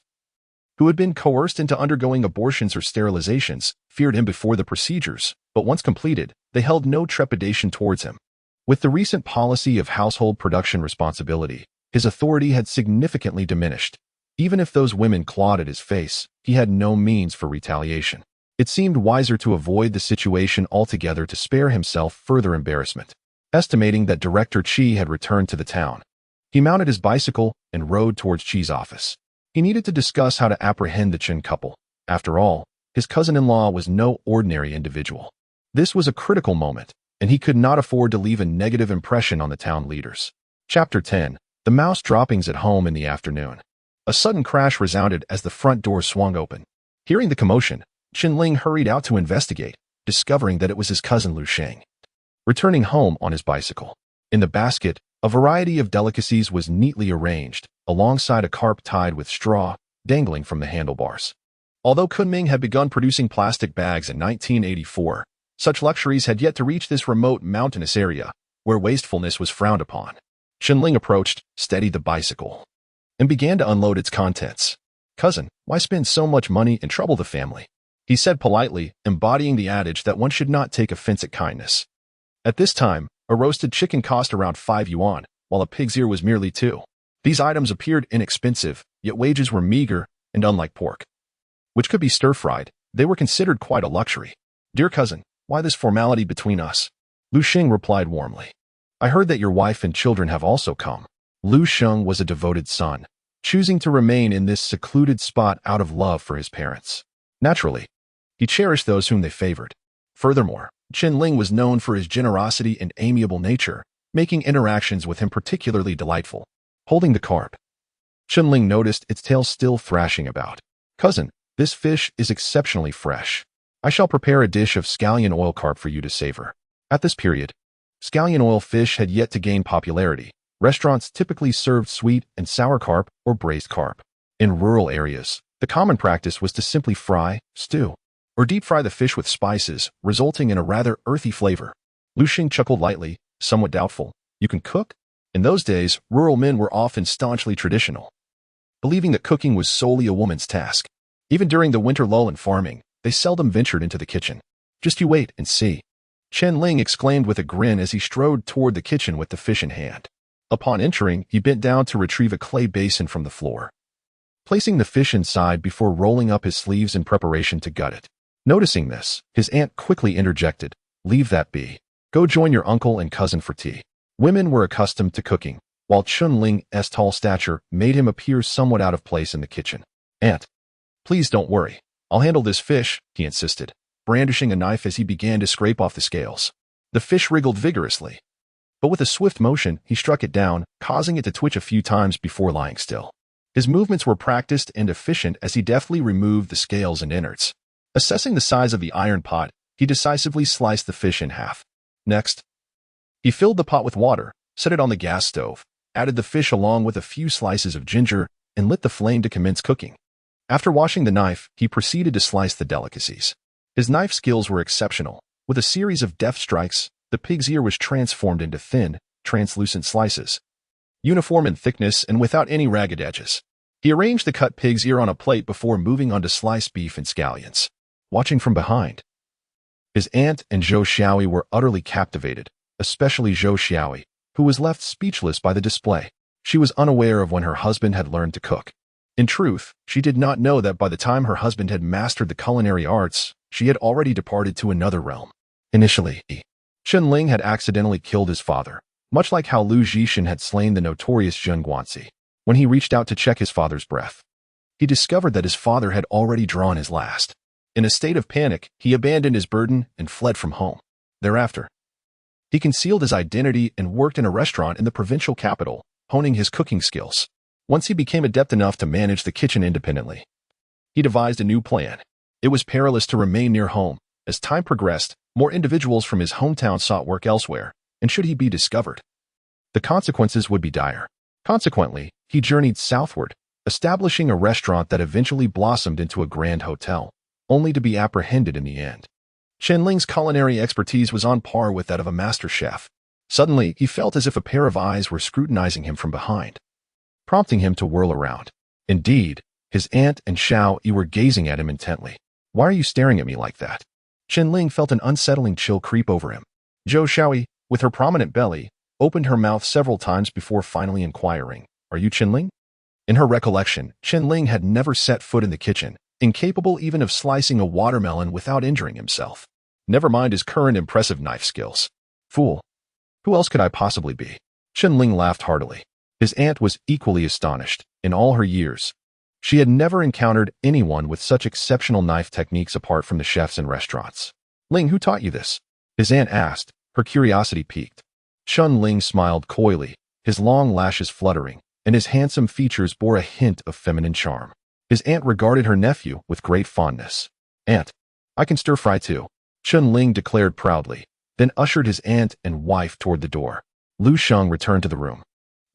who had been coerced into undergoing abortions or sterilizations, feared him before the procedures, but once completed, they held no trepidation towards him. With the recent policy of household production responsibility, his authority had significantly diminished. Even if those women clawed at his face, he had no means for retaliation. It seemed wiser to avoid the situation altogether to spare himself further embarrassment. Estimating that Director Qi had returned to the town, he mounted his bicycle and rode towards Qi's office. He needed to discuss how to apprehend the Chen couple. After all, his cousin-in-law was no ordinary individual. This was a critical moment, and he could not afford to leave a negative impression on the town leaders. Chapter 10. The mouse droppings at home in the afternoon. A sudden crash resounded as the front door swung open. Hearing the commotion, Chen Ling hurried out to investigate, discovering that it was his cousin Lu Sheng, returning home on his bicycle. In the basket, a variety of delicacies was neatly arranged, alongside a carp tied with straw, dangling from the handlebars. Although Kunming had begun producing plastic bags in 1984, such luxuries had yet to reach this remote mountainous area, where wastefulness was frowned upon. Chen Ling approached, steadied the bicycle, and began to unload its contents. "Cousin, why spend so much money and trouble the family?" he said politely, embodying the adage that one should not take offense at kindness. At this time, a roasted chicken cost around 5 yuan, while a pig's ear was merely 2. These items appeared inexpensive, yet wages were meager, and unlike pork, which could be stir-fried, they were considered quite a luxury. "Dear cousin, why this formality between us?" Lu Sheng replied warmly. "I heard that your wife and children have also come." Lu Sheng was a devoted son, choosing to remain in this secluded spot out of love for his parents. Naturally, he cherished those whom they favored. Furthermore, Chen Ling was known for his generosity and amiable nature, making interactions with him particularly delightful. Holding the carp, Chen Ling noticed its tail still thrashing about. "Cousin, this fish is exceptionally fresh. I shall prepare a dish of scallion oil carp for you to savor." At this period, scallion oil fish had yet to gain popularity. Restaurants typically served sweet and sour carp or braised carp. In rural areas, the common practice was to simply fry, stew, or deep fry the fish with spices, resulting in a rather earthy flavor. Lu Sheng chuckled lightly, somewhat doubtful. "You can cook?" In those days, rural men were often staunchly traditional, believing that cooking was solely a woman's task. Even during the winter lull in farming, they seldom ventured into the kitchen. "Just you wait and see," Chen Ling exclaimed with a grin as he strode toward the kitchen with the fish in hand. Upon entering, he bent down to retrieve a clay basin from the floor, placing the fish inside before rolling up his sleeves in preparation to gut it. Noticing this, his aunt quickly interjected, "Leave that be. Go join your uncle and cousin for tea." Women were accustomed to cooking, while Chen Ling's tall stature made him appear somewhat out of place in the kitchen. "Aunt, please don't worry. I'll handle this fish," he insisted, brandishing a knife as he began to scrape off the scales. The fish wriggled vigorously, but with a swift motion, he struck it down, causing it to twitch a few times before lying still. His movements were practiced and efficient as he deftly removed the scales and innards. Assessing the size of the iron pot, he decisively sliced the fish in half. Next, he filled the pot with water, set it on the gas stove, added the fish along with a few slices of ginger, and lit the flame to commence cooking. After washing the knife, he proceeded to slice the delicacies. His knife skills were exceptional. With a series of deft strikes, the pig's ear was transformed into thin, translucent slices, uniform in thickness and without any ragged edges. He arranged the cut pig's ear on a plate before moving on to sliced beef and scallions. Watching from behind, his aunt and Zhou Xiaoyi were utterly captivated, especially Zhou Xiaoyi, who was left speechless by the display. She was unaware of when her husband had learned to cook. In truth, she did not know that by the time her husband had mastered the culinary arts, she had already departed to another realm. Initially, Chen Ling had accidentally killed his father, much like how Lu Zhishan had slain the notorious Zheng Guanxi. When he reached out to check his father's breath, he discovered that his father had already drawn his last. In a state of panic, he abandoned his burden and fled from home. Thereafter, he concealed his identity and worked in a restaurant in the provincial capital, honing his cooking skills. Once he became adept enough to manage the kitchen independently, he devised a new plan. It was perilous to remain near home. As time progressed, more individuals from his hometown sought work elsewhere, and should he be discovered, the consequences would be dire. Consequently, he journeyed southward, establishing a restaurant that eventually blossomed into a grand hotel, only to be apprehended in the end. Chen Ling's culinary expertise was on par with that of a master chef. Suddenly, he felt as if a pair of eyes were scrutinizing him from behind, prompting him to whirl around. Indeed, his aunt and Xiaoyi were gazing at him intently. "Why are you staring at me like that?" Chen Ling felt an unsettling chill creep over him. Zhou Xiaoyi, with her prominent belly, opened her mouth several times before finally inquiring, "Are you Chen Ling?" In her recollection, Chen Ling had never set foot in the kitchen, incapable even of slicing a watermelon without injuring himself. Never mind his current impressive knife skills. Fool. Who else could I possibly be? Chen Ling laughed heartily. His aunt was equally astonished. In all her years, she had never encountered anyone with such exceptional knife techniques apart from the chefs in restaurants. "Ling, who taught you this?" his aunt asked, her curiosity piqued. Chen Ling smiled coyly, his long lashes fluttering, and his handsome features bore a hint of feminine charm. His aunt regarded her nephew with great fondness. "Aunt, I can stir fry too," Chen Ling declared proudly, then ushered his aunt and wife toward the door. Lu Sheng returned to the room,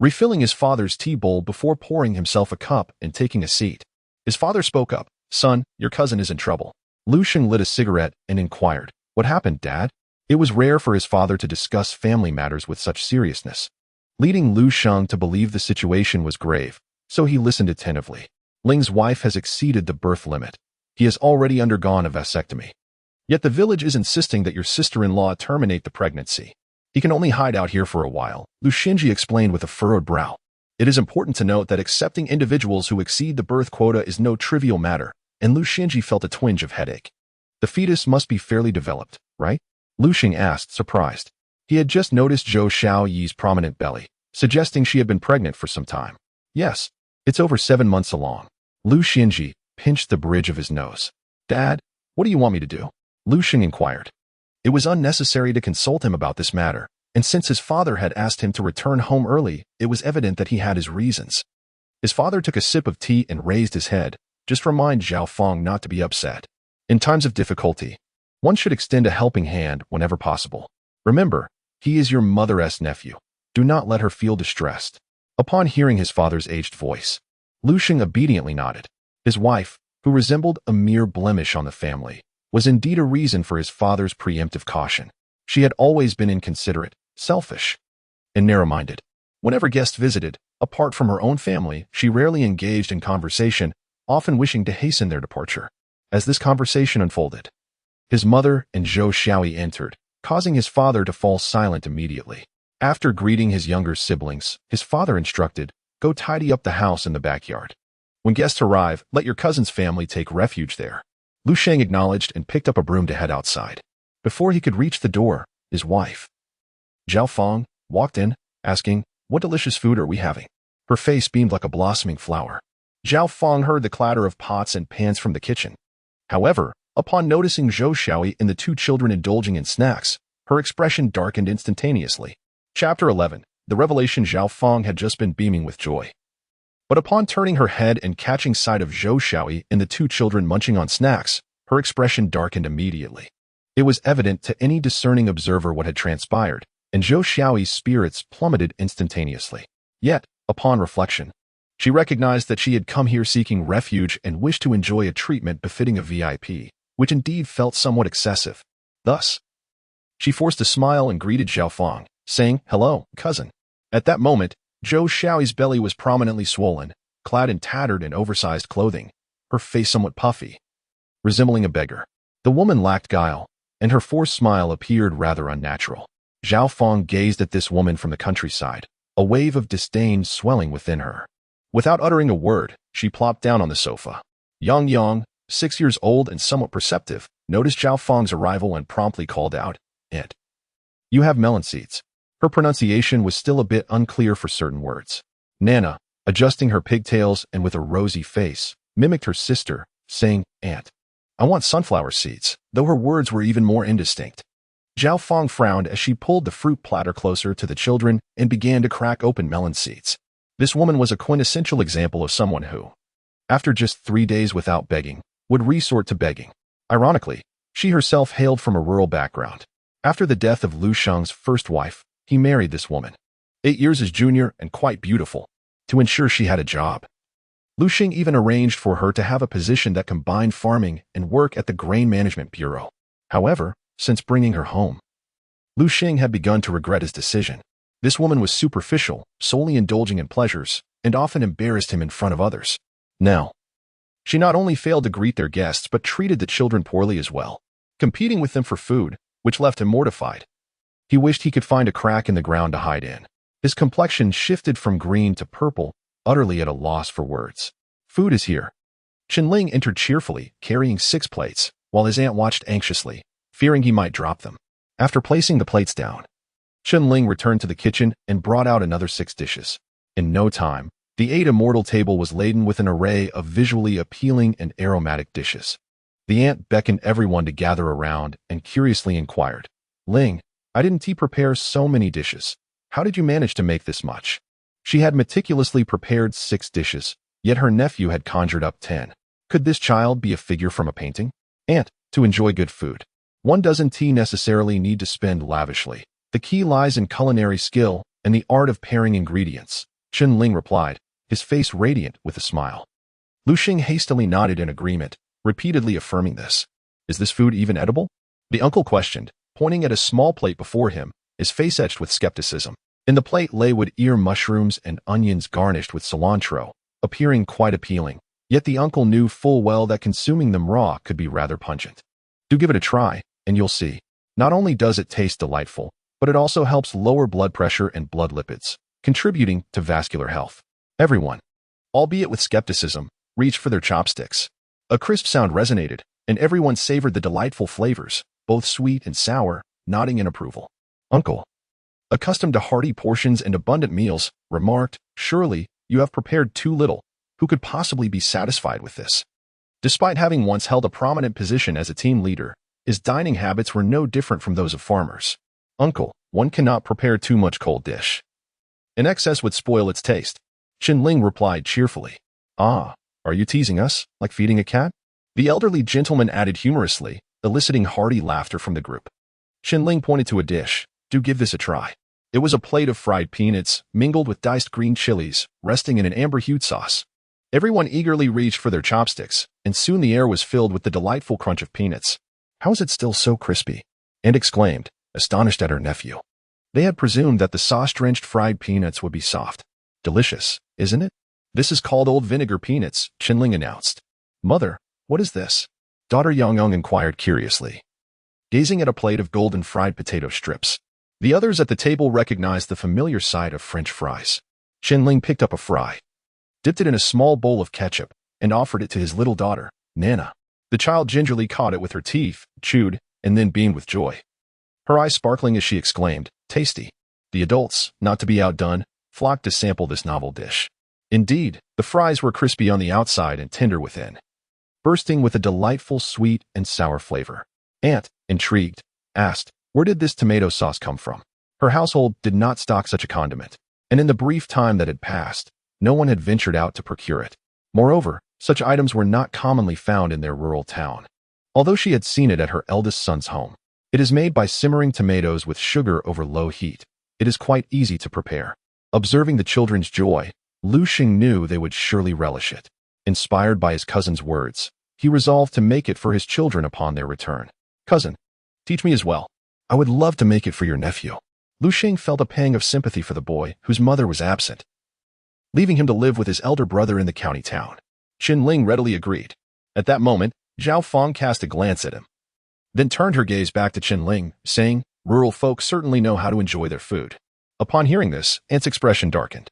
refilling his father's tea bowl before pouring himself a cup and taking a seat. His father spoke up. "Son, your cousin is in trouble." Lu Sheng lit a cigarette and inquired, "What happened, Dad?" It was rare for his father to discuss family matters with such seriousness, leading Lu Sheng to believe the situation was grave, so he listened attentively. "Ling's wife has exceeded the birth limit. He has already undergone a vasectomy. Yet the village is insisting that your sister-in-law terminate the pregnancy. He can only hide out here for a while," Lu Xinji explained with a furrowed brow. It is important to note that accepting individuals who exceed the birth quota is no trivial matter, and Lu Xinji felt a twinge of headache. "The fetus must be fairly developed, right?" Lu Xing asked, surprised. He had just noticed Zhou Xiaoyi's prominent belly, suggesting she had been pregnant for some time. "Yes, it's over 7 months along." Lu Xinji pinched the bridge of his nose. "Dad, what do you want me to do?" Lu Xing inquired. It was unnecessary to consult him about this matter, and since his father had asked him to return home early, it was evident that he had his reasons. His father took a sip of tea and raised his head. "Just remind Zhao Feng not to be upset. In times of difficulty, one should extend a helping hand whenever possible. Remember, he is your mother's nephew. Do not let her feel distressed." Upon hearing his father's aged voice, Lu Xing obediently nodded. His wife, who resembled a mere blemish on the family, was indeed a reason for his father's preemptive caution. She had always been inconsiderate, selfish, and narrow-minded. Whenever guests visited, apart from her own family, she rarely engaged in conversation, often wishing to hasten their departure. As this conversation unfolded, his mother and Zhou Xiaoyi entered, causing his father to fall silent immediately. After greeting his younger siblings, his father instructed, "Go tidy up the house in the backyard. When guests arrive, let your cousin's family take refuge there." Lu Sheng acknowledged and picked up a broom to head outside. Before he could reach the door, his wife, Zhao Feng, walked in, asking, "What delicious food are we having?" Her face beamed like a blossoming flower. Zhao Feng heard the clatter of pots and pans from the kitchen. However, upon noticing Zhou Xiaoyi and the two children indulging in snacks, her expression darkened instantaneously. Chapter 11. The revelation. Zhao Feng had just been beaming with joy. But upon turning her head and catching sight of Zhou Xiaoyi and the two children munching on snacks, her expression darkened immediately. It was evident to any discerning observer what had transpired, and Zhou Xiaoyi's spirits plummeted instantaneously. Yet, upon reflection, she recognized that she had come here seeking refuge and wished to enjoy a treatment befitting a VIP, which indeed felt somewhat excessive. Thus, she forced a smile and greeted Zhao Feng, saying, "Hello, cousin." At that moment, Zhou Xiaoyi's belly was prominently swollen, clad in tattered and oversized clothing, her face somewhat puffy, resembling a beggar. The woman lacked guile, and her forced smile appeared rather unnatural. Zhao Fong gazed at this woman from the countryside, a wave of disdain swelling within her. Without uttering a word, she plopped down on the sofa. Yang Yang, 6 years old and somewhat perceptive, noticed Zhao Fong's arrival and promptly called out, "It. You have melon seeds." Her pronunciation was still a bit unclear for certain words. Nana, adjusting her pigtails and with a rosy face, mimicked her sister, saying, "Aunt, I want sunflower seeds," though her words were even more indistinct. Zhao Fong frowned as she pulled the fruit platter closer to the children and began to crack open melon seeds. This woman was a quintessential example of someone who, after just 3 days without begging, would resort to begging. Ironically, she herself hailed from a rural background. After the death of Lu Sheng's first wife, he married this woman, 8 years his junior and quite beautiful, to ensure she had a job. Lu Sheng even arranged for her to have a position that combined farming and work at the Grain Management Bureau. However, since bringing her home, Lu Sheng had begun to regret his decision. This woman was superficial, solely indulging in pleasures, and often embarrassed him in front of others. Now, she not only failed to greet their guests but treated the children poorly as well, competing with them for food, which left him mortified. He wished he could find a crack in the ground to hide in. His complexion shifted from green to purple, utterly at a loss for words. "Food is here." Chen Ling entered cheerfully, carrying 6 plates, while his aunt watched anxiously, fearing he might drop them. After placing the plates down, Chen Ling returned to the kitchen and brought out another 6 dishes. In no time, the 8 immortal table was laden with an array of visually appealing and aromatic dishes. The aunt beckoned everyone to gather around and curiously inquired, "Ling, I didn't prepare so many dishes. How did you manage to make this much?" She had meticulously prepared 6 dishes, yet her nephew had conjured up 10. Could this child be a figure from a painting? "Aunt, to enjoy good food, one doesn't necessarily need to spend lavishly. The key lies in culinary skill and the art of pairing ingredients," Chen Ling replied, his face radiant with a smile. Lu Sheng hastily nodded in agreement, repeatedly affirming this. "Is this food even edible?" the uncle questioned, pointing at a small plate before him, his face etched with skepticism. In the plate lay wood ear mushrooms and onions garnished with cilantro, appearing quite appealing, yet the uncle knew full well that consuming them raw could be rather pungent. "Do give it a try, and you'll see. Not only does it taste delightful, but it also helps lower blood pressure and blood lipids, contributing to vascular health." Everyone, albeit with skepticism, reached for their chopsticks. A crisp sound resonated, and everyone savored the delightful flavors, both sweet and sour, nodding in approval. Uncle, accustomed to hearty portions and abundant meals, remarked, "Surely, you have prepared too little. Who could possibly be satisfied with this?" Despite having once held a prominent position as a team leader, his dining habits were no different from those of farmers. "Uncle, one cannot prepare too much cold dish. In excess would spoil its taste," Chen Ling replied cheerfully. "Ah, are you teasing us, like feeding a cat?" the elderly gentleman added humorously, eliciting hearty laughter from the group. Chen Ling pointed to a dish. "Do give this a try." It was a plate of fried peanuts, mingled with diced green chilies, resting in an amber-hued sauce. Everyone eagerly reached for their chopsticks, and soon the air was filled with the delightful crunch of peanuts. "How is it still so crispy?" Aunt exclaimed, astonished at her nephew. They had presumed that the sauce-drenched fried peanuts would be soft. "Delicious, isn't it?" "This is called old vinegar peanuts," Chen Ling announced. "Mother, what is this?" daughter Yang Yang inquired curiously, gazing at a plate of golden fried potato strips. The others at the table recognized the familiar sight of French fries. Chen Ling picked up a fry, dipped it in a small bowl of ketchup, and offered it to his little daughter, Nana. The child gingerly caught it with her teeth, chewed, and then beamed with joy. Her eyes sparkling as she exclaimed, "Tasty." The adults, not to be outdone, flocked to sample this novel dish. Indeed, the fries were crispy on the outside and tender within, bursting with a delightful sweet and sour flavor. Aunt, intrigued, asked, where did this tomato sauce come from? Her household did not stock such a condiment, and in the brief time that had passed, no one had ventured out to procure it. Moreover, such items were not commonly found in their rural town. Although she had seen it at her eldest son's home, it is made by simmering tomatoes with sugar over low heat. It is quite easy to prepare. Observing the children's joy, Lu Xing knew they would surely relish it. Inspired by his cousin's words, he resolved to make it for his children upon their return. "Cousin, teach me as well. I would love to make it for your nephew." Lu Xing felt a pang of sympathy for the boy, whose mother was absent, leaving him to live with his elder brother in the county town. Chen Ling readily agreed. At that moment, Zhao Fong cast a glance at him, then turned her gaze back to Chen Ling, saying, Rural folk certainly know how to enjoy their food. Upon hearing this, Aunt's expression darkened.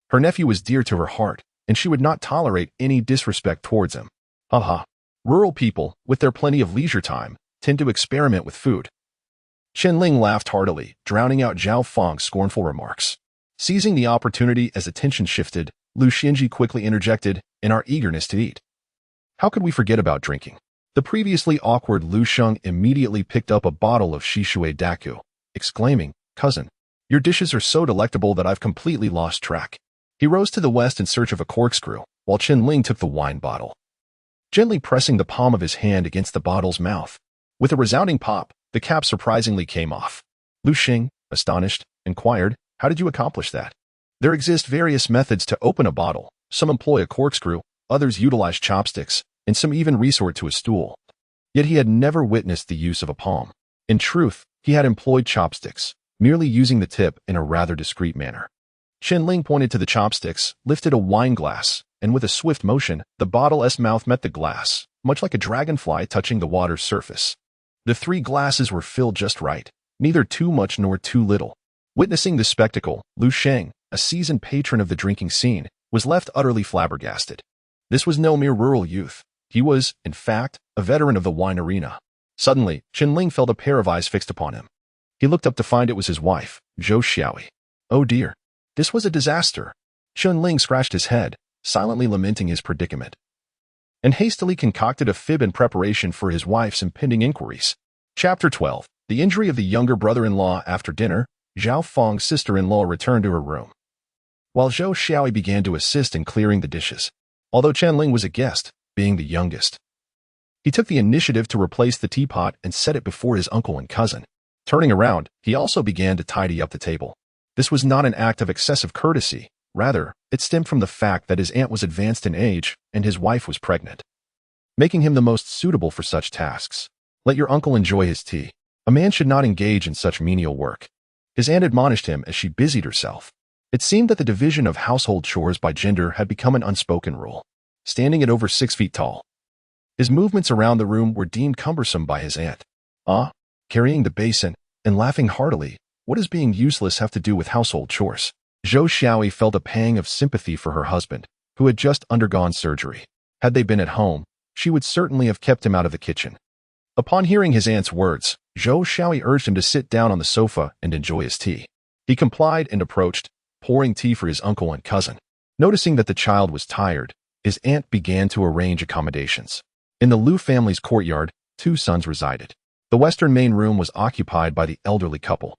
Her nephew was dear to her heart, and she would not tolerate any disrespect towards him. Haha. Rural people, with their plenty of leisure time, tend to experiment with food. Chen Ling laughed heartily, drowning out Zhao Feng's scornful remarks. Seizing the opportunity as attention shifted, Lu Xinji quickly interjected in our eagerness to eat. How could we forget about drinking? The previously awkward Lu Sheng immediately picked up a bottle of Shishui Daku, exclaiming, "Cousin, your dishes are so delectable that I've completely lost track." He rose to the west in search of a corkscrew, while Chen Ling took the wine bottle, gently pressing the palm of his hand against the bottle's mouth. With a resounding pop, the cap surprisingly came off. Lu Xing, astonished, inquired, "How did you accomplish that?" There exist various methods to open a bottle. Some employ a corkscrew, others utilize chopsticks, and some even resort to a stool. Yet he had never witnessed the use of a palm. In truth, he had employed chopsticks, merely using the tip in a rather discreet manner. Chen Ling pointed to the chopsticks, lifted a wine glass, and with a swift motion, the bottle's mouth met the glass, much like a dragonfly touching the water's surface. The 3 glasses were filled just right, neither too much nor too little. Witnessing this spectacle, Lu Sheng, a seasoned patron of the drinking scene, was left utterly flabbergasted. This was no mere rural youth. He was, in fact, a veteran of the wine arena. Suddenly, Chen Ling felt a pair of eyes fixed upon him. He looked up to find it was his wife, Zhou Xiaoyi. Oh dear. This was a disaster. Chen Ling scratched his head, silently lamenting his predicament, and hastily concocted a fib in preparation for his wife's impending inquiries. Chapter 12. The injury of the younger brother-in-law. After dinner, Zhao Feng's sister-in-law returned to her room, while Zhou Xiaoyi began to assist in clearing the dishes. Although Chen Ling was a guest, being the youngest, he took the initiative to replace the teapot and set it before his uncle and cousin. Turning around, he also began to tidy up the table. This was not an act of excessive courtesy. Rather, it stemmed from the fact that his aunt was advanced in age and his wife was pregnant, making him the most suitable for such tasks. Let your uncle enjoy his tea. A man should not engage in such menial work. His aunt admonished him as she busied herself. It seemed that the division of household chores by gender had become an unspoken rule. Standing at over 6 feet tall, his movements around the room were deemed cumbersome by his aunt. Carrying the basin and laughing heartily, what does being useless have to do with household chores? Zhou Xiaoyi felt a pang of sympathy for her husband, who had just undergone surgery. Had they been at home, she would certainly have kept him out of the kitchen. Upon hearing his aunt's words, Zhou Xiaoyi urged him to sit down on the sofa and enjoy his tea. He complied and approached, pouring tea for his uncle and cousin. Noticing that the child was tired, his aunt began to arrange accommodations. In the Lu family's courtyard, 2 sons resided. The western main room was occupied by the elderly couple,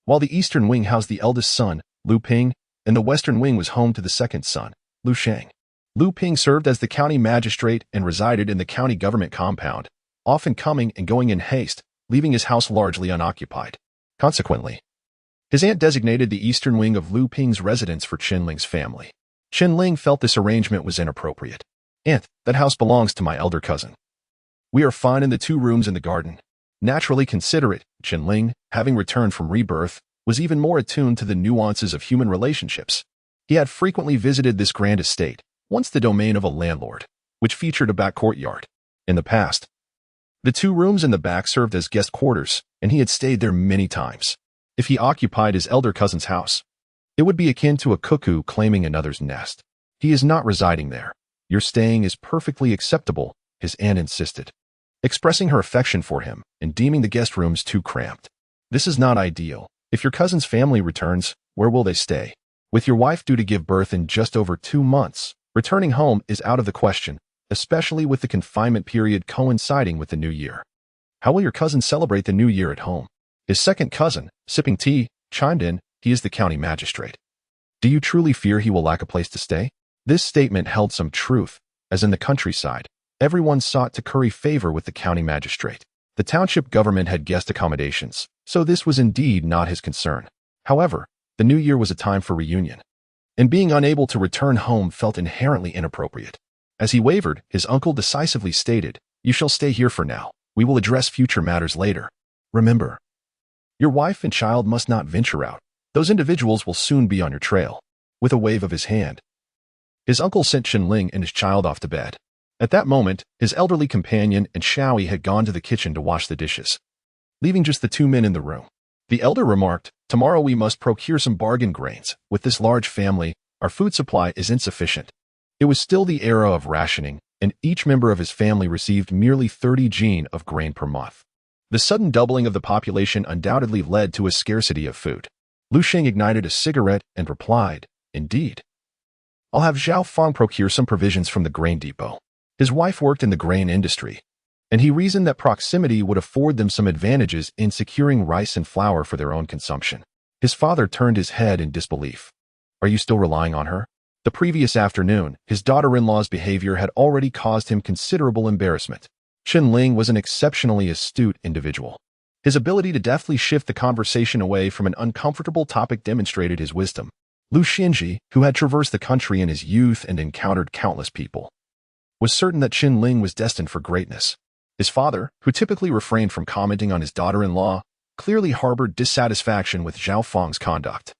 while the eastern wing housed the eldest son, Lu Ping, and the western wing was home to the second son, Lu Sheng. Lu Ping served as the county magistrate and resided in the county government compound, often coming and going in haste, leaving his house largely unoccupied. Consequently, his aunt designated the eastern wing of Lu Ping's residence for Chen Ling's family. Chen Ling felt this arrangement was inappropriate. "Aunt, that house belongs to my elder cousin. We are fine in the 2 rooms in the garden." Naturally considerate, Chen Ling, having returned from Rebirth, was even more attuned to the nuances of human relationships. He had frequently visited this grand estate, once the domain of a landlord, which featured a back courtyard. In the past, the 2 rooms in the back served as guest quarters, and he had stayed there many times. If he occupied his elder cousin's house, it would be akin to a cuckoo claiming another's nest. "He is not residing there. Your staying is perfectly acceptable," his aunt insisted, expressing her affection for him and deeming the guest rooms too cramped. "This is not ideal. If your cousin's family returns, where will they stay? With your wife due to give birth in just over 2 months, returning home is out of the question, especially with the confinement period coinciding with the new year. How will your cousin celebrate the new year at home?" His second cousin, sipping tea, chimed in. He is the county magistrate. "Do you truly fear he will lack a place to stay?" This statement held some truth, as in the countryside, everyone sought to curry favor with the county magistrate. The township government had guest accommodations, so this was indeed not his concern. However, the new year was a time for reunion, and being unable to return home felt inherently inappropriate. As he wavered, his uncle decisively stated, "You shall stay here for now. We will address future matters later. Remember, your wife and child must not venture out. Those individuals will soon be on your trail." With a wave of his hand, his uncle sent Chen Ling and his child off to bed. At that moment, his elderly companion and Xiaoyi had gone to the kitchen to wash the dishes, leaving just the 2 men in the room. The elder remarked, "Tomorrow we must procure some bargain grains. With this large family, our food supply is insufficient." It was still the era of rationing, and each member of his family received merely 30 jin of grain per month. The sudden doubling of the population undoubtedly led to a scarcity of food. Lu Xing ignited a cigarette and replied, "Indeed. I'll have Zhao Fang procure some provisions from the grain depot." His wife worked in the grain industry, and he reasoned that proximity would afford them some advantages in securing rice and flour for their own consumption. His father turned his head in disbelief. "Are you still relying on her?" The previous afternoon, his daughter-in-law's behavior had already caused him considerable embarrassment. Chen Ling was an exceptionally astute individual. His ability to deftly shift the conversation away from an uncomfortable topic demonstrated his wisdom. Lu Xinji, who had traversed the country in his youth and encountered countless people, was certain that Chen Ling was destined for greatness. His father, who typically refrained from commenting on his daughter-in-law, clearly harbored dissatisfaction with Zhao Fang's conduct.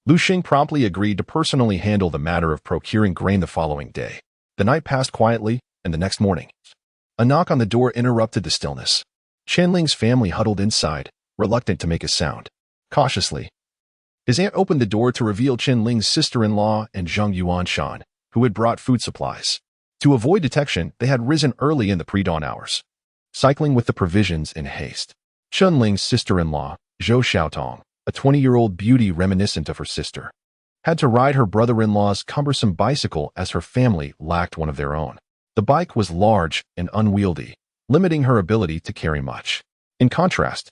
Lu Xing promptly agreed to personally handle the matter of procuring grain the following day. The night passed quietly, and the next morning, a knock on the door interrupted the stillness. Chen Ling's family huddled inside, reluctant to make a sound. Cautiously, his aunt opened the door to reveal Chen Ling's sister-in-law and Zhang Yuanshan, who had brought food supplies. To avoid detection, they had risen early in the pre-dawn hours, cycling with the provisions in haste. Chen Ling's sister-in-law, Zhou Xiaoyi, a 20-year-old beauty reminiscent of her sister, had to ride her brother-in-law's cumbersome bicycle as her family lacked one of their own. The bike was large and unwieldy, limiting her ability to carry much. In contrast,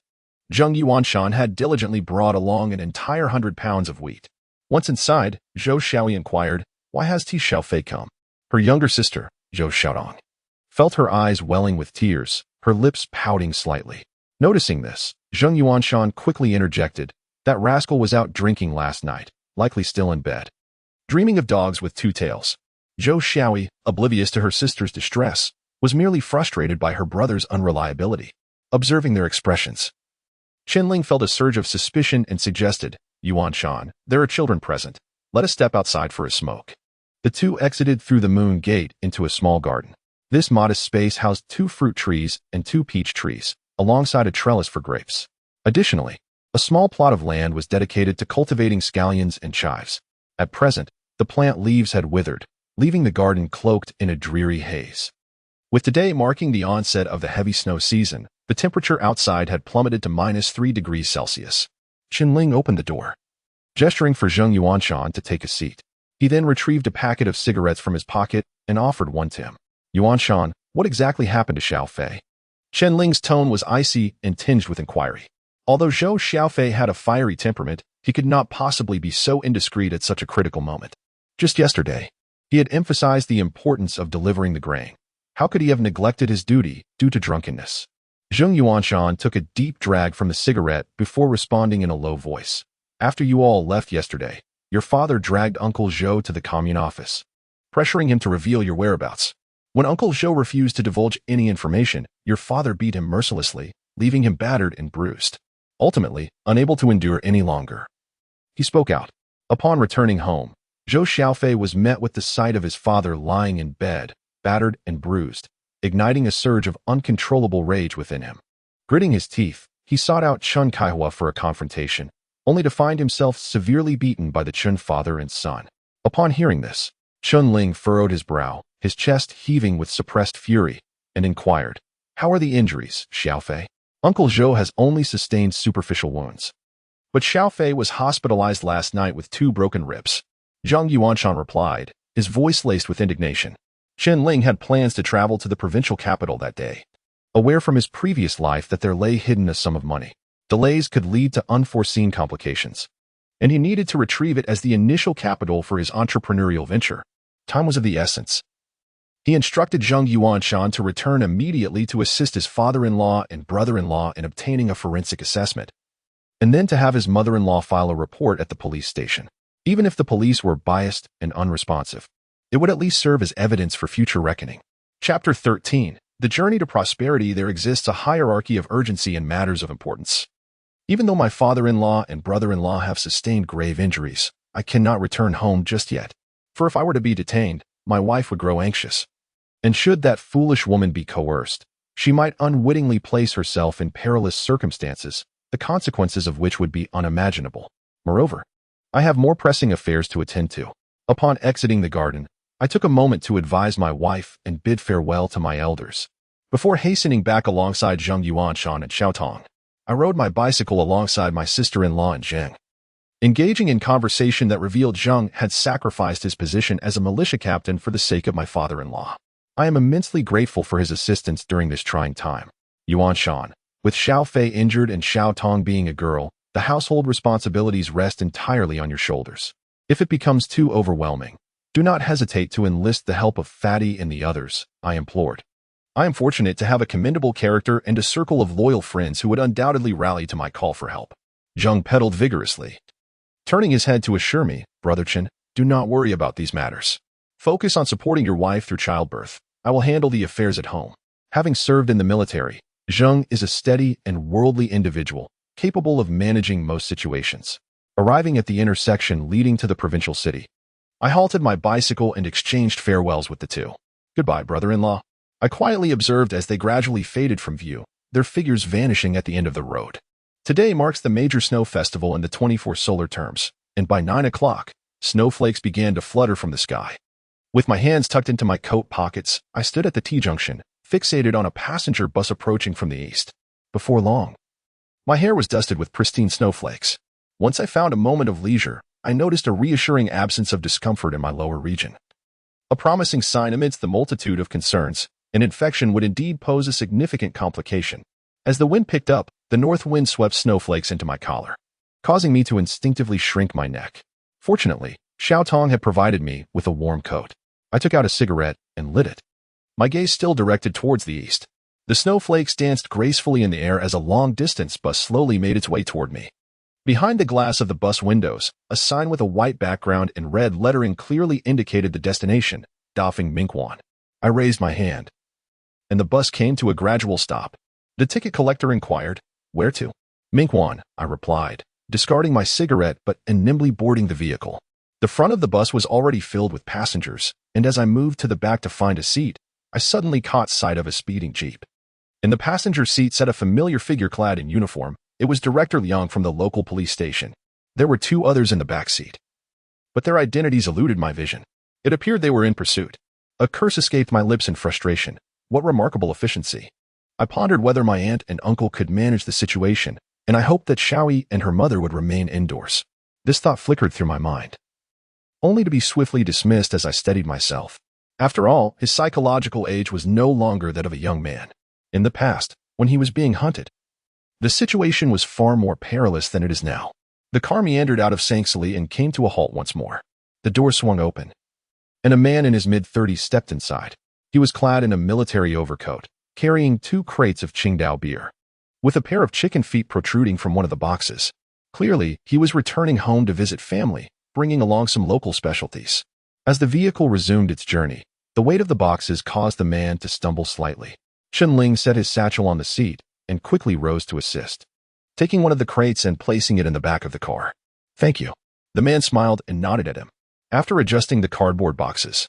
Zhang Yuanshan had diligently brought along an entire 100 pounds of wheat. Once inside, Zhou Xiaoyi inquired, "Why has Ti Xiaofei come?" Her younger sister, Zhou Xiaodong, felt her eyes welling with tears, her lips pouting slightly. Noticing this, Zhang Yuanshan quickly interjected, "That rascal was out drinking last night, likely still in bed, dreaming of dogs with two tails." Zhou Xiaoyi, oblivious to her sister's distress, was merely frustrated by her brother's unreliability. Observing their expressions, Chen Ling felt a surge of suspicion and suggested, "Yuanshan, there are children present. Let us step outside for a smoke." The two exited through the moon gate into a small garden. This modest space housed 2 fruit trees and 2 peach trees, alongside a trellis for grapes. Additionally, a small plot of land was dedicated to cultivating scallions and chives. At present, the plant leaves had withered, leaving the garden cloaked in a dreary haze. With today marking the onset of the heavy snow season, the temperature outside had plummeted to -3 degrees Celsius. Chen Ling opened the door, gesturing for Zhang Yuanshan to take a seat. He then retrieved a packet of cigarettes from his pocket and offered one to him. "Yuanshan, what exactly happened to Xiaofei?" Chen Ling's tone was icy and tinged with inquiry. Although Zhou Xiaofei had a fiery temperament, he could not possibly be so indiscreet at such a critical moment. Just yesterday, he had emphasized the importance of delivering the grain. How could he have neglected his duty due to drunkenness? Zhang Yuanshan took a deep drag from the cigarette before responding in a low voice. "After you all left yesterday, your father dragged Uncle Zhou to the commune office, pressuring him to reveal your whereabouts. When Uncle Zhou refused to divulge any information, your father beat him mercilessly, leaving him battered and bruised. Ultimately, unable to endure any longer, he spoke out. Upon returning home, Zhou Xiaofei was met with the sight of his father lying in bed, battered and bruised, igniting a surge of uncontrollable rage within him. Gritting his teeth, he sought out Chen Kaihua for a confrontation, only to find himself severely beaten by the Chen father and son. Upon hearing this, Chen Ling furrowed his brow, his chest heaving with suppressed fury, and inquired, "How are the injuries, Xiaofei?" "Uncle Zhou has only sustained superficial wounds, but Xiaofei was hospitalized last night with 2 broken ribs." Zhang Yuanshan replied, his voice laced with indignation. Chen Ling had plans to travel to the provincial capital that day, aware from his previous life that there lay hidden a sum of money. Delays could lead to unforeseen complications, and he needed to retrieve it as the initial capital for his entrepreneurial venture. Time was of the essence. He instructed Zhang Yuanshan to return immediately to assist his father-in-law and brother-in-law in obtaining a forensic assessment, and then to have his mother-in-law file a report at the police station. Even if the police were biased and unresponsive, it would at least serve as evidence for future reckoning. Chapter 13. The Journey to Prosperity. There exists a hierarchy of urgency in matters of importance. Even though my father-in-law and brother-in-law have sustained grave injuries, I cannot return home just yet. For if I were to be detained, my wife would grow anxious. And should that foolish woman be coerced, she might unwittingly place herself in perilous circumstances, the consequences of which would be unimaginable. Moreover, I have more pressing affairs to attend to. Upon exiting the garden, I took a moment to advise my wife and bid farewell to my elders. Before hastening back alongside Zheng Yuanshan and Xiaotong, I rode my bicycle alongside my sister-in-law and Zheng. Engaging in conversation that revealed Zheng had sacrificed his position as a militia captain for the sake of my father-in-law. I am immensely grateful for his assistance during this trying time. Yuanshan, with Xiao Fei injured and Xiaotong being a girl, the household responsibilities rest entirely on your shoulders. If it becomes too overwhelming, do not hesitate to enlist the help of Fatty and the others, I implored. I am fortunate to have a commendable character and a circle of loyal friends who would undoubtedly rally to my call for help. Zheng pedaled vigorously, turning his head to assure me, Brother Chen, do not worry about these matters. Focus on supporting your wife through childbirth. I will handle the affairs at home. Having served in the military, Zheng is a steady and worldly individual, capable of managing most situations. Arriving at the intersection leading to the provincial city, I halted my bicycle and exchanged farewells with the two. Goodbye, brother-in-law. I quietly observed as they gradually faded from view, their figures vanishing at the end of the road. Today marks the major snow festival in the 24 solar terms, and by 9 o'clock, snowflakes began to flutter from the sky. With my hands tucked into my coat pockets, I stood at the T-junction, fixated on a passenger bus approaching from the east. Before long, my hair was dusted with pristine snowflakes. Once I found a moment of leisure, I noticed a reassuring absence of discomfort in my lower region. A promising sign amidst the multitude of concerns. An infection would indeed pose a significant complication. As the wind picked up, the north wind swept snowflakes into my collar, causing me to instinctively shrink my neck. Fortunately, Xiaotong had provided me with a warm coat. I took out a cigarette and lit it, my gaze still directed towards the east. The snowflakes danced gracefully in the air as a long-distance bus slowly made its way toward me. Behind the glass of the bus windows, a sign with a white background and red lettering clearly indicated the destination, Dafeng Mingquan. I raised my hand, and the bus came to a gradual stop. The ticket collector inquired, "Where to?" "Mingquan," I replied, discarding my cigarette but nimbly boarding the vehicle. The front of the bus was already filled with passengers, and as I moved to the back to find a seat, I suddenly caught sight of a speeding jeep. In the passenger seat sat a familiar figure clad in uniform. It was Director Liang from the local police station. There were two others in the back seat, but their identities eluded my vision. It appeared they were in pursuit. A curse escaped my lips in frustration. What remarkable efficiency. I pondered whether my aunt and uncle could manage the situation, and I hoped that Xiaoyi and her mother would remain indoors. This thought flickered through my mind, only to be swiftly dismissed as I steadied myself. After all, his psychological age was no longer that of a young man. In the past, when he was being hunted, the situation was far more perilous than it is now. The car meandered out of Sanxili and came to a halt once more. The door swung open, and a man in his mid-30s stepped inside. He was clad in a military overcoat, carrying 2 crates of Qingdao beer, with a pair of chicken feet protruding from one of the boxes. Clearly, he was returning home to visit family, bringing along some local specialties. As the vehicle resumed its journey, the weight of the boxes caused the man to stumble slightly. Chen Ling set his satchel on the seat and quickly rose to assist, taking one of the crates and placing it in the back of the car. "Thank you." The man smiled and nodded at him. After adjusting the cardboard boxes,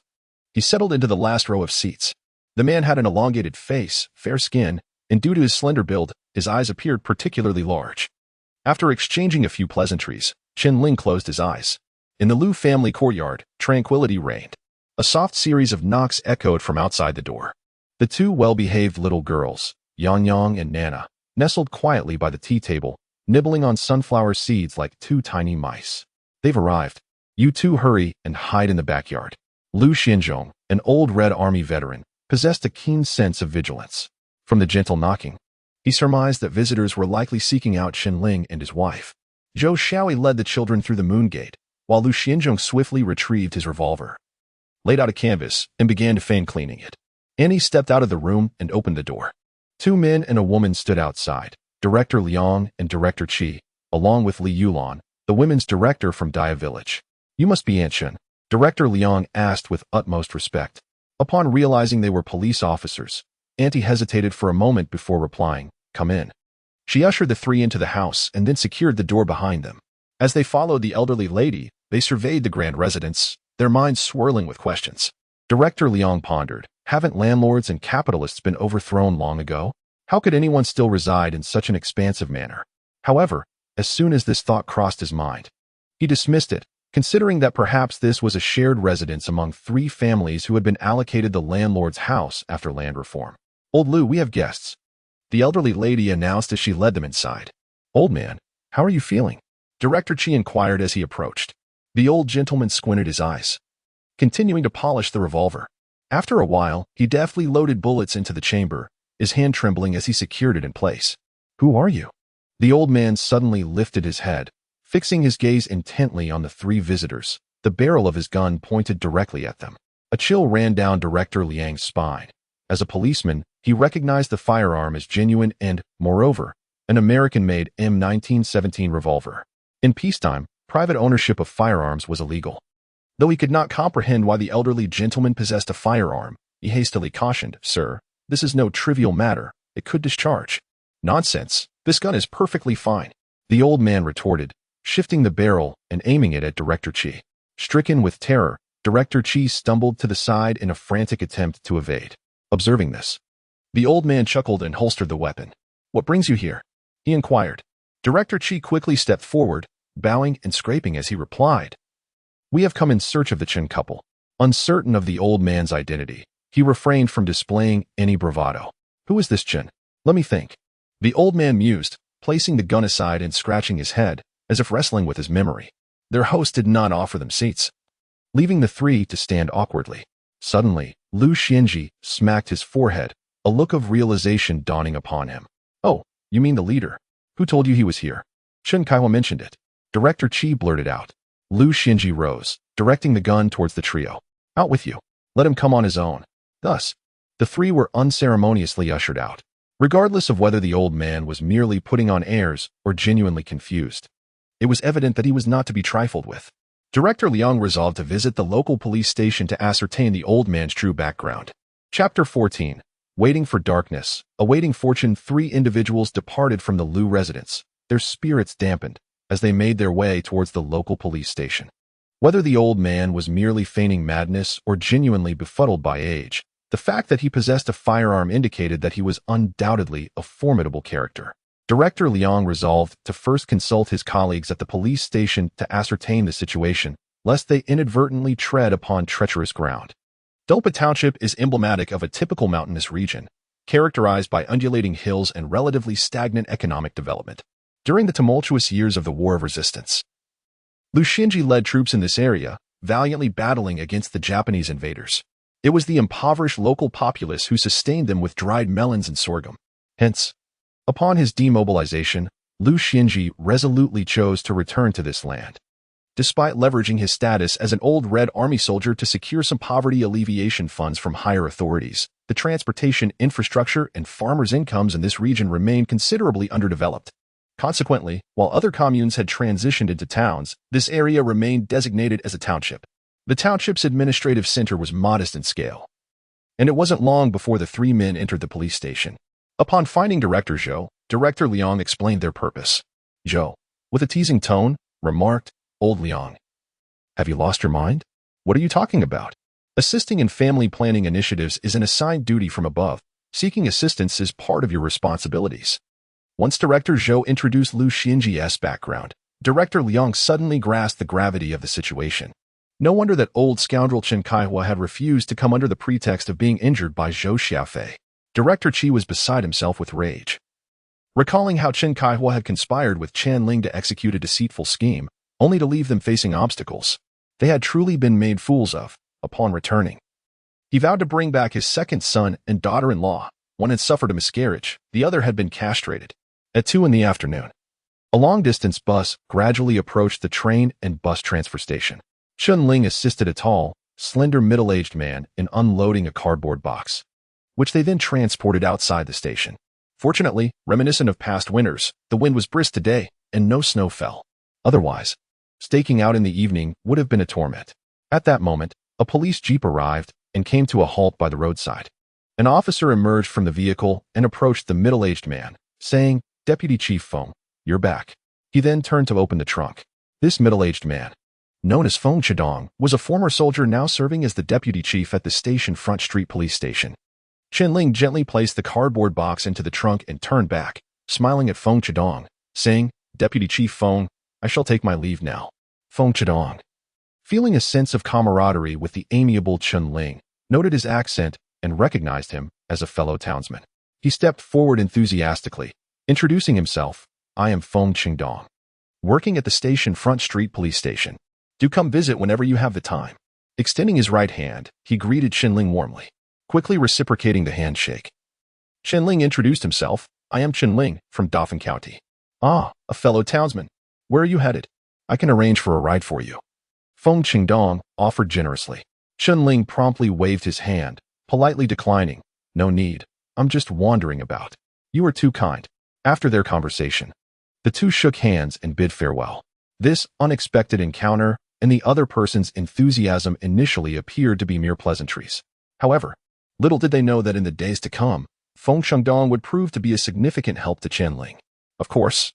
he settled into the last row of seats. The man had an elongated face, fair skin, and due to his slender build, his eyes appeared particularly large. After exchanging a few pleasantries, Chen Ling closed his eyes. In the Liu family courtyard, tranquility reigned. A soft series of knocks echoed from outside the door. The 2 well-behaved little girls, Yang and Nana, nestled quietly by the tea table, nibbling on sunflower seeds like 2 tiny mice. "They've arrived. You 2 hurry and hide in the backyard." Lu Xianzhong, an old Red Army veteran, possessed a keen sense of vigilance. From the gentle knocking, he surmised that visitors were likely seeking out Chen Ling and his wife. Zhou Xiaoyi led the children through the moon gate, while Lu Xianzhong swiftly retrieved his revolver, laid out a canvas, and began to feign cleaning it. Annie stepped out of the room and opened the door. 2 men and a woman stood outside, Director Liang and Director Qi, along with Li Yulan, the women's director from Dia Village. "You must be Aunt Chen," Director Liang asked with utmost respect. Upon realizing they were police officers, Auntie hesitated for a moment before replying, "Come in." She ushered the 3 into the house and then secured the door behind them. As they followed the elderly lady, they surveyed the grand residence, their minds swirling with questions. Director Liang pondered, haven't landlords and capitalists been overthrown long ago? How could anyone still reside in such an expansive manner? However, as soon as this thought crossed his mind, he dismissed it, considering that perhaps this was a shared residence among 3 families who had been allocated the landlord's house after land reform. "Old Lu, we have guests," the elderly lady announced as she led them inside. "Old man, how are you feeling?" Director Chi inquired as he approached. The old gentleman squinted his eyes, continuing to polish the revolver. After a while, he deftly loaded bullets into the chamber, his hand trembling as he secured it in place. "Who are you?" The old man suddenly lifted his head, fixing his gaze intently on the 3 visitors, the barrel of his gun pointed directly at them. A chill ran down Director Liang's spine. As a policeman, he recognized the firearm as genuine and, moreover, an American-made M1917 revolver. In peacetime, private ownership of firearms was illegal. Though he could not comprehend why the elderly gentleman possessed a firearm, he hastily cautioned, "Sir, this is no trivial matter. It could discharge." "Nonsense. This gun is perfectly fine," the old man retorted, shifting the barrel and aiming it at Director Chi. Stricken with terror, Director Chi stumbled to the side in a frantic attempt to evade. Observing this, the old man chuckled and holstered the weapon. "What brings you here?" he inquired. Director Chi quickly stepped forward, bowing and scraping as he replied, "We have come in search of the Chen couple." Uncertain of the old man's identity, he refrained from displaying any bravado. "Who is this Chen? Let me think." The old man mused, placing the gun aside and scratching his head, as if wrestling with his memory. Their host did not offer them seats, leaving the 3 to stand awkwardly. Suddenly, Lu Xianji smacked his forehead, a look of realization dawning upon him. "Oh, you mean the leader? Who told you he was here?" "Chen Kaihua mentioned it," Director Chi blurted out. Lu Xianji rose, directing the gun towards the trio. "Out with you. Let him come on his own." Thus, the 3 were unceremoniously ushered out, regardless of whether the old man was merely putting on airs or genuinely confused. It was evident that he was not to be trifled with. Director Liang resolved to visit the local police station to ascertain the old man's true background. Chapter 14. Waiting for darkness. Awaiting fortune, 3 individuals departed from the Lu residence, their spirits dampened, as they made their way towards the local police station. Whether the old man was merely feigning madness or genuinely befuddled by age, the fact that he possessed a firearm indicated that he was undoubtedly a formidable character. Director Liang resolved to first consult his colleagues at the police station to ascertain the situation, lest they inadvertently tread upon treacherous ground. Dopa Township is emblematic of a typical mountainous region, characterized by undulating hills and relatively stagnant economic development. During the tumultuous years of the War of Resistance, Lu Xinji led troops in this area, valiantly battling against the Japanese invaders. It was the impoverished local populace who sustained them with dried melons and sorghum. Hence, upon his demobilization, Lu Xinji resolutely chose to return to this land. Despite leveraging his status as an old Red Army soldier to secure some poverty alleviation funds from higher authorities, the transportation infrastructure and farmers' incomes in this region remained considerably underdeveloped. Consequently, while other communes had transitioned into towns, this area remained designated as a township. The township's administrative center was modest in scale, and it wasn't long before the 3 men entered the police station. Upon finding Director Zhou, Director Liang explained their purpose. Zhou, with a teasing tone, remarked, "Old Liang, have you lost your mind? What are you talking about? Assisting in family planning initiatives is an assigned duty from above. Seeking assistance is part of your responsibilities." Once Director Zhou introduced Lu Xinji's background, Director Liang suddenly grasped the gravity of the situation. No wonder that old scoundrel Chen Kaihua had refused to come under the pretext of being injured by Zhou Xiaoyi. Director Chi was beside himself with rage. Recalling how Chen Kaihua had conspired with Chen Ling to execute a deceitful scheme, only to leave them facing obstacles they had truly been made fools of upon returning. He vowed to bring back his second son and daughter-in-law. One had suffered a miscarriage, the other had been castrated. At 2 in the afternoon, a long-distance bus gradually approached the train and bus transfer station. Chen Ling assisted a tall, slender middle-aged man in unloading a cardboard box, which they then transported outside the station. Fortunately, reminiscent of past winters, the wind was brisk today, and no snow fell. Otherwise, staking out in the evening would have been a torment. At that moment, a police jeep arrived and came to a halt by the roadside. An officer emerged from the vehicle and approached the middle-aged man, saying, "Deputy Chief Feng, you're back." He then turned to open the trunk. This middle-aged man, known as Feng Chidong, was a former soldier now serving as the deputy chief at the station Front Street Police Station. Chen Ling gently placed the cardboard box into the trunk and turned back, smiling at Feng Chidong, saying, "Deputy Chief Feng, I shall take my leave now." Feng Chidong, feeling a sense of camaraderie with the amiable Chen Ling, noted his accent and recognized him as a fellow townsman. He stepped forward enthusiastically, introducing himself. "I am Feng Qingdong, working at the station Front Street Police Station. Do come visit whenever you have the time." Extending his right hand, he greeted Chen Ling warmly, quickly reciprocating the handshake. Chen Ling introduced himself. "I am Chen Ling from Dauphin County." "Ah, a fellow townsman. Where are you headed? I can arrange for a ride for you." Feng Qingdong offered generously. Chen Ling promptly waved his hand, politely declining. "No need. I'm just wandering about." "You are too kind." After their conversation, the two shook hands and bid farewell. This unexpected encounter and the other person's enthusiasm initially appeared to be mere pleasantries. However, little did they know that in the days to come, Feng Qingdong would prove to be a significant help to Chen Ling. Of course,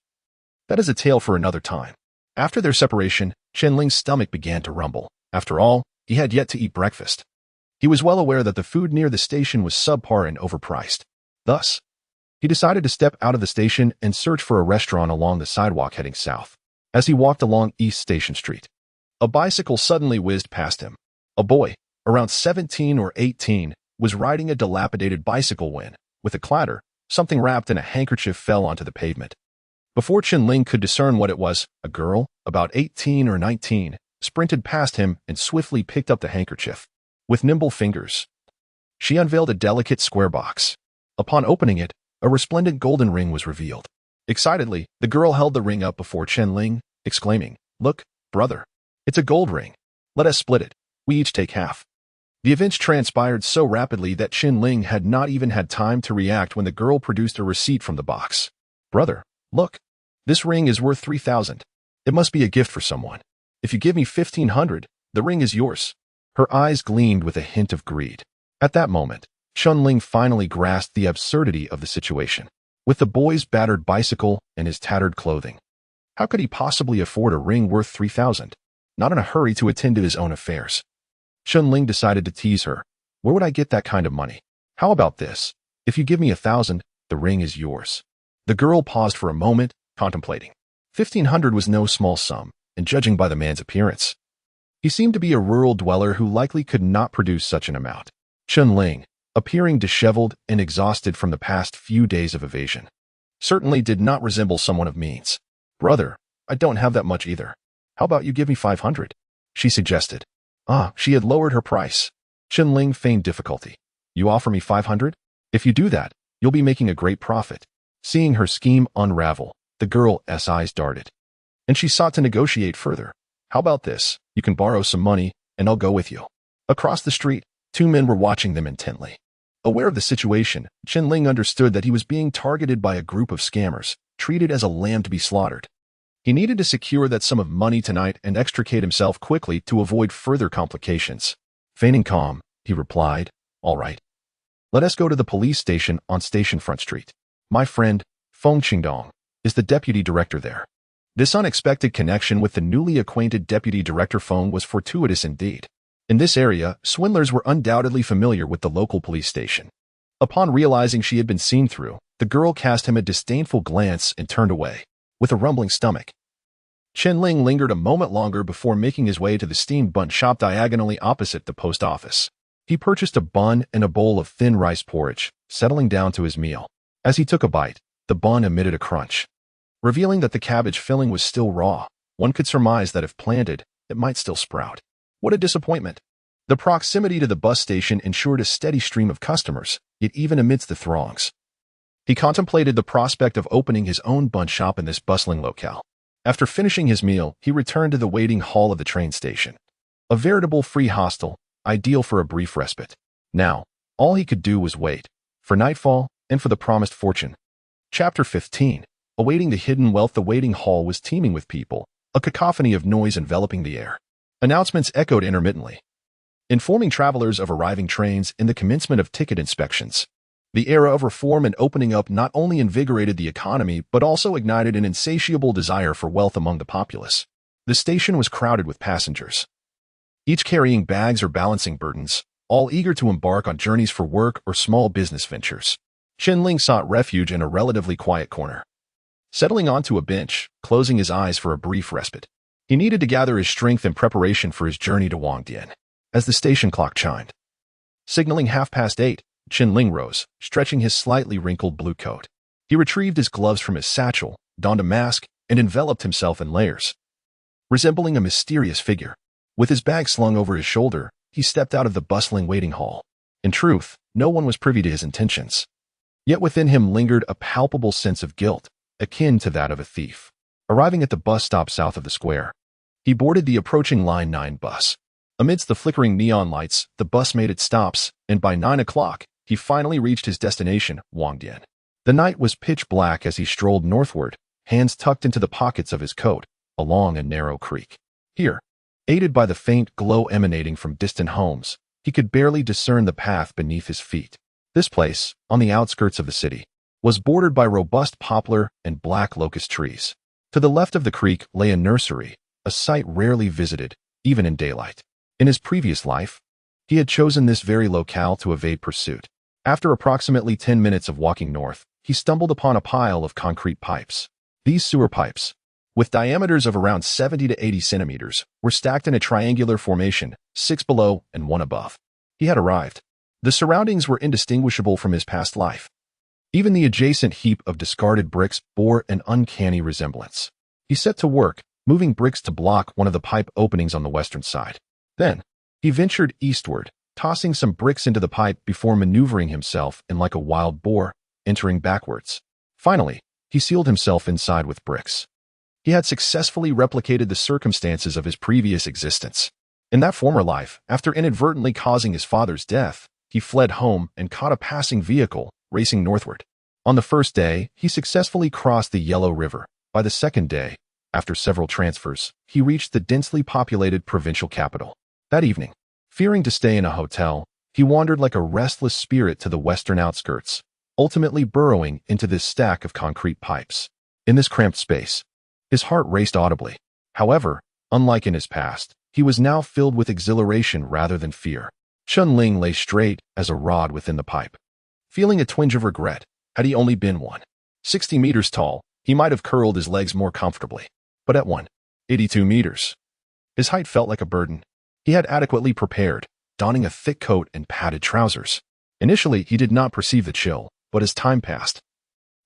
that is a tale for another time. After their separation, Chen Ling's stomach began to rumble. After all, he had yet to eat breakfast. He was well aware that the food near the station was subpar and overpriced. Thus, he decided to step out of the station and search for a restaurant along the sidewalk heading south. As he walked along East Station Street, a bicycle suddenly whizzed past him. A boy, around 17 or 18, was riding a dilapidated bicycle when, with a clatter, something wrapped in a handkerchief fell onto the pavement. Before Chen Ling could discern what it was, a girl, about 18 or 19, sprinted past him and swiftly picked up the handkerchief. With nimble fingers, she unveiled a delicate square box. Upon opening it, a resplendent golden ring was revealed. Excitedly, the girl held the ring up before Chen Ling, exclaiming, "Look, brother, it's a gold ring. Let us split it. We each take half." The events transpired so rapidly that Chen Ling had not even had time to react when the girl produced a receipt from the box. "Brother, look. This ring is worth 3,000. It must be a gift for someone. If you give me 1,500, the ring is yours." Her eyes gleamed with a hint of greed. At that moment, Chen Ling finally grasped the absurdity of the situation. With the boy's battered bicycle and his tattered clothing, how could he possibly afford a ring worth 3,000? Not in a hurry to attend to his own affairs. Chen Ling decided to tease her. "Where would I get that kind of money? How about this? If you give me 1,000, the ring is yours." The girl paused for a moment, contemplating. 1,500 was no small sum, and judging by the man's appearance, he seemed to be a rural dweller who likely could not produce such an amount. Chen Ling, appearing disheveled and exhausted from the past few days of evasion, certainly did not resemble someone of means. "Brother, I don't have that much either. How about you give me 500? She suggested. She had lowered her price. Chen Ling feigned difficulty. "You offer me 500? If you do that, you'll be making a great profit." Seeing her scheme unravel, the girl's eyes darted, and she sought to negotiate further. "How about this? You can borrow some money, and I'll go with you." Across the street, two men were watching them intently. Aware of the situation, Chen Ling understood that he was being targeted by a group of scammers, treated as a lamb to be slaughtered. He needed to secure that sum of money tonight and extricate himself quickly to avoid further complications. Feigning calm, he replied, "All right. Let us go to the police station on Station Front Street. My friend, Feng Qingdong, is the deputy director there." This unexpected connection with the newly acquainted deputy director Feng was fortuitous indeed. In this area, swindlers were undoubtedly familiar with the local police station. Upon realizing she had been seen through, the girl cast him a disdainful glance and turned away, with a rumbling stomach. Chen Ling lingered a moment longer before making his way to the steamed bun shop diagonally opposite the post office. He purchased a bun and a bowl of thin rice porridge, settling down to his meal. As he took a bite, the bun emitted a crunch. Revealing that the cabbage filling was still raw, one could surmise that if planted, it might still sprout. What a disappointment. The proximity to the bus station ensured a steady stream of customers, yet even amidst the throngs, he contemplated the prospect of opening his own bun shop in this bustling locale. After finishing his meal, he returned to the waiting hall of the train station. A veritable free hostel, ideal for a brief respite. Now, all he could do was wait, for nightfall and for the promised fortune. Chapter 15. Awaiting the hidden wealth. The waiting hall was teeming with people, a cacophony of noise enveloping the air. Announcements echoed intermittently, informing travelers of arriving trains and the commencement of ticket inspections. The era of reform and opening up not only invigorated the economy but also ignited an insatiable desire for wealth among the populace. The station was crowded with passengers, each carrying bags or balancing burdens, all eager to embark on journeys for work or small business ventures. Chen Ling sought refuge in a relatively quiet corner, settling onto a bench, closing his eyes for a brief respite. He needed to gather his strength in preparation for his journey to Wangdian. As the station clock chimed, signaling 8:30, Chen Ling rose, stretching his slightly wrinkled blue coat. He retrieved his gloves from his satchel, donned a mask, and enveloped himself in layers. Resembling a mysterious figure, with his bag slung over his shoulder, he stepped out of the bustling waiting hall. In truth, no one was privy to his intentions. Yet within him lingered a palpable sense of guilt, akin to that of a thief. Arriving at the bus stop south of the square, he boarded the approaching Line 9 bus. Amidst the flickering neon lights, the bus made its stops, and by 9 o'clock, he finally reached his destination, Wangdian. The night was pitch black as he strolled northward, hands tucked into the pockets of his coat, along a narrow creek. Here, aided by the faint glow emanating from distant homes, he could barely discern the path beneath his feet. This place, on the outskirts of the city, was bordered by robust poplar and black locust trees. To the left of the creek lay a nursery, a sight rarely visited, even in daylight. In his previous life, he had chosen this very locale to evade pursuit. After approximately 10 minutes of walking north, he stumbled upon a pile of concrete pipes. These sewer pipes, with diameters of around 70 to 80 centimeters, were stacked in a triangular formation, 6 below and 1 above. He had arrived. The surroundings were indistinguishable from his past life. Even the adjacent heap of discarded bricks bore an uncanny resemblance. He set to work, moving bricks to block one of the pipe openings on the western side. Then, he ventured eastward, tossing some bricks into the pipe before maneuvering himself in like a wild boar, entering backwards. Finally, he sealed himself inside with bricks. He had successfully replicated the circumstances of his previous existence. In that former life, after inadvertently causing his father's death, he fled home and caught a passing vehicle, racing northward. On the first day, he successfully crossed the Yellow River. By the second day, after several transfers, he reached the densely populated provincial capital. That evening, fearing to stay in a hotel, he wandered like a restless spirit to the western outskirts, ultimately burrowing into this stack of concrete pipes. In this cramped space, his heart raced audibly. However, unlike in his past, he was now filled with exhilaration rather than fear. Chen Ling lay straight as a rod within the pipe. Feeling a twinge of regret, had he only been 160 meters tall, he might have curled his legs more comfortably. But at 182 meters, his height felt like a burden. He had adequately prepared, donning a thick coat and padded trousers. Initially, he did not perceive the chill, but as time passed,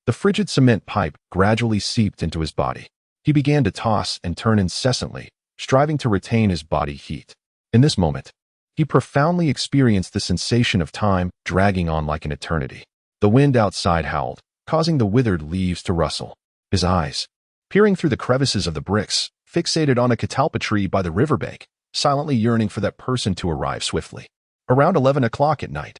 the frigid cement pipe gradually seeped into his body. He began to toss and turn incessantly, striving to retain his body heat. In this moment, he profoundly experienced the sensation of time dragging on like an eternity. The wind outside howled, causing the withered leaves to rustle. His eyes, peering through the crevices of the bricks, fixated on a catalpa tree by the riverbank, silently yearning for that person to arrive swiftly. Around 11 o'clock at night,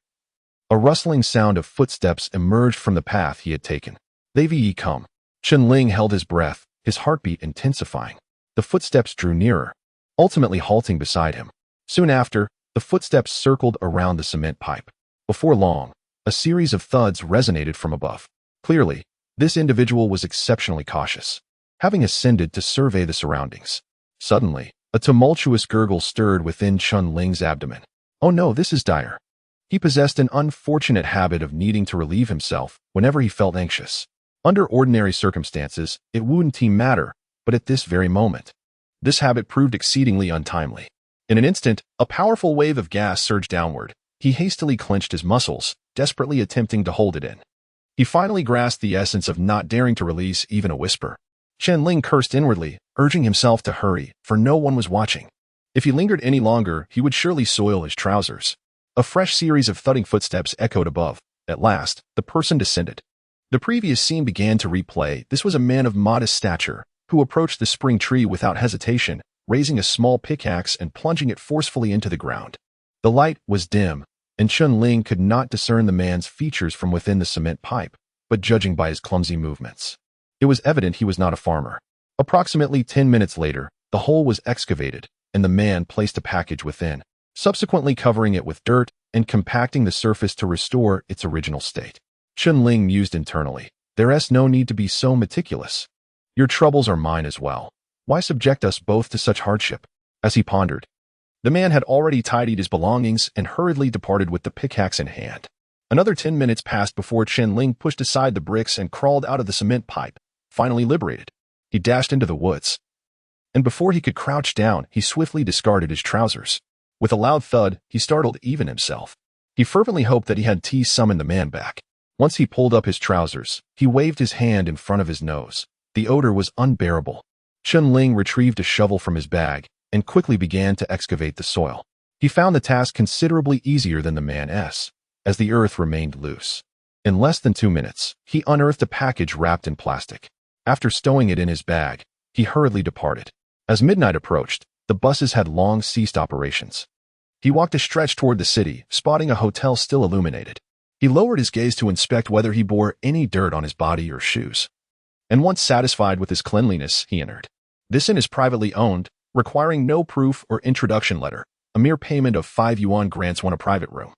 a rustling sound of footsteps emerged from the path he had taken. They come. Chen Ling held his breath, his heartbeat intensifying. The footsteps drew nearer, ultimately halting beside him. Soon after, the footsteps circled around the cement pipe. Before long, a series of thuds resonated from above. Clearly, this individual was exceptionally cautious, having ascended to survey the surroundings. Suddenly, a tumultuous gurgle stirred within Chen Ling's abdomen. Oh no, this is dire. He possessed an unfortunate habit of needing to relieve himself whenever he felt anxious. Under ordinary circumstances, it wouldn't matter, but at this very moment, this habit proved exceedingly untimely. In an instant, a powerful wave of gas surged downward. He hastily clenched his muscles, desperately attempting to hold it in. He finally grasped the essence of not daring to release even a whisper. Chen Ling cursed inwardly, urging himself to hurry, for no one was watching. If he lingered any longer, he would surely soil his trousers. A fresh series of thudding footsteps echoed above. At last, the person descended. The previous scene began to replay. This was a man of modest stature, who approached the spring tree without hesitation, raising a small pickaxe and plunging it forcefully into the ground. The light was dim, and Chen Ling could not discern the man's features from within the cement pipe, but judging by his clumsy movements, it was evident he was not a farmer. Approximately 10 minutes later, the hole was excavated, and the man placed a package within, subsequently covering it with dirt and compacting the surface to restore its original state. Chen Ling mused internally, "There's no need to be so meticulous. Your troubles are mine as well. Why subject us both to such hardship?" As he pondered, the man had already tidied his belongings and hurriedly departed with the pickaxe in hand. Another 10 minutes passed before Chen Ling pushed aside the bricks and crawled out of the cement pipe, finally liberated. He dashed into the woods. And before he could crouch down, he swiftly discarded his trousers. With a loud thud, he startled even himself. He fervently hoped that he had summoned the man back. Once he pulled up his trousers, he waved his hand in front of his nose. The odor was unbearable. Chen Ling retrieved a shovel from his bag and quickly began to excavate the soil. He found the task considerably easier than the man's, as the earth remained loose. In less than 2 minutes, he unearthed a package wrapped in plastic. After stowing it in his bag, he hurriedly departed. As midnight approached, the buses had long ceased operations. He walked a stretch toward the city, spotting a hotel still illuminated. He lowered his gaze to inspect whether he bore any dirt on his body or shoes. And once satisfied with his cleanliness, he entered. This inn is privately owned, requiring no proof or introduction letter. A mere payment of 5 yuan grants one a private room.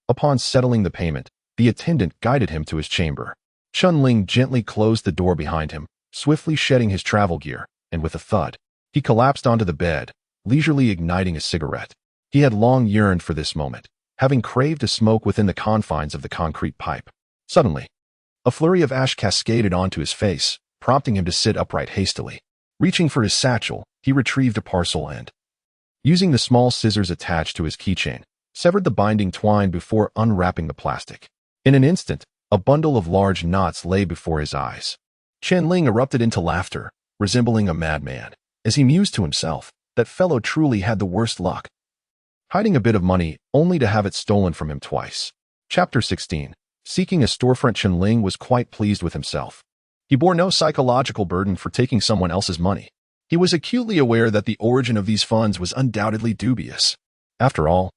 Upon settling the payment, the attendant guided him to his chamber. Chen Ling gently closed the door behind him, swiftly shedding his travel gear, and with a thud, he collapsed onto the bed, leisurely igniting a cigarette. He had long yearned for this moment, having craved a smoke within the confines of the concrete pipe. Suddenly, a flurry of ash cascaded onto his face, prompting him to sit upright hastily. Reaching for his satchel, he retrieved a parcel and, using the small scissors attached to his keychain, severed the binding twine before unwrapping the plastic. In an instant, a bundle of large knots lay before his eyes. Chen Ling erupted into laughter, resembling a madman, as he mused to himself, that fellow truly had the worst luck. Hiding a bit of money, only to have it stolen from him twice. Chapter 16. Seeking a storefront. Chen Ling was quite pleased with himself. He bore no psychological burden for taking someone else's money. He was acutely aware that the origin of these funds was undoubtedly dubious. After all,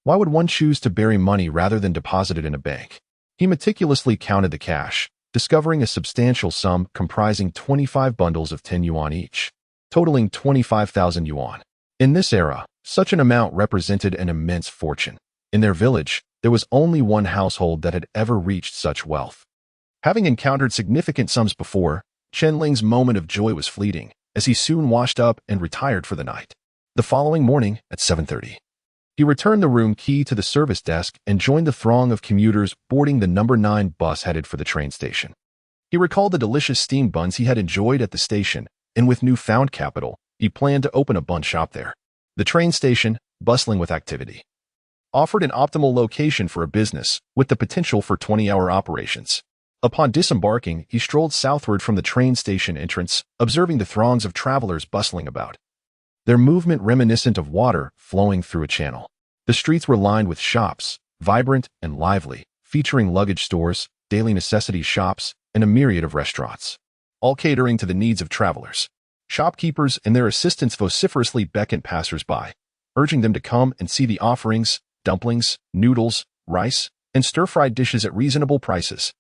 why would one choose to bury money rather than deposit it in a bank? He meticulously counted the cash, discovering a substantial sum comprising 25 bundles of 10 yuan each, totaling 25,000 yuan. In this era, such an amount represented an immense fortune. In their village, there was only one household that had ever reached such wealth. Having encountered significant sums before, Chen Ling's moment of joy was fleeting, as he soon washed up and retired for the night. The following morning, at 7:30, he returned the room key to the service desk and joined the throng of commuters boarding the number 9 bus headed for the train station. He recalled the delicious steamed buns he had enjoyed at the station, and with newfound capital, he planned to open a bun shop there. The train station, bustling with activity, offered an optimal location for a business with the potential for 20-hour operations. Upon disembarking, he strolled southward from the train station entrance, observing the throngs of travelers bustling about, their movement reminiscent of water flowing through a channel. The streets were lined with shops, vibrant and lively, featuring luggage stores, daily necessities shops, and a myriad of restaurants, all catering to the needs of travelers. Shopkeepers and their assistants vociferously beckoned passers-by, urging them to come and see the offerings, dumplings, noodles, rice, and stir-fried dishes at reasonable prices.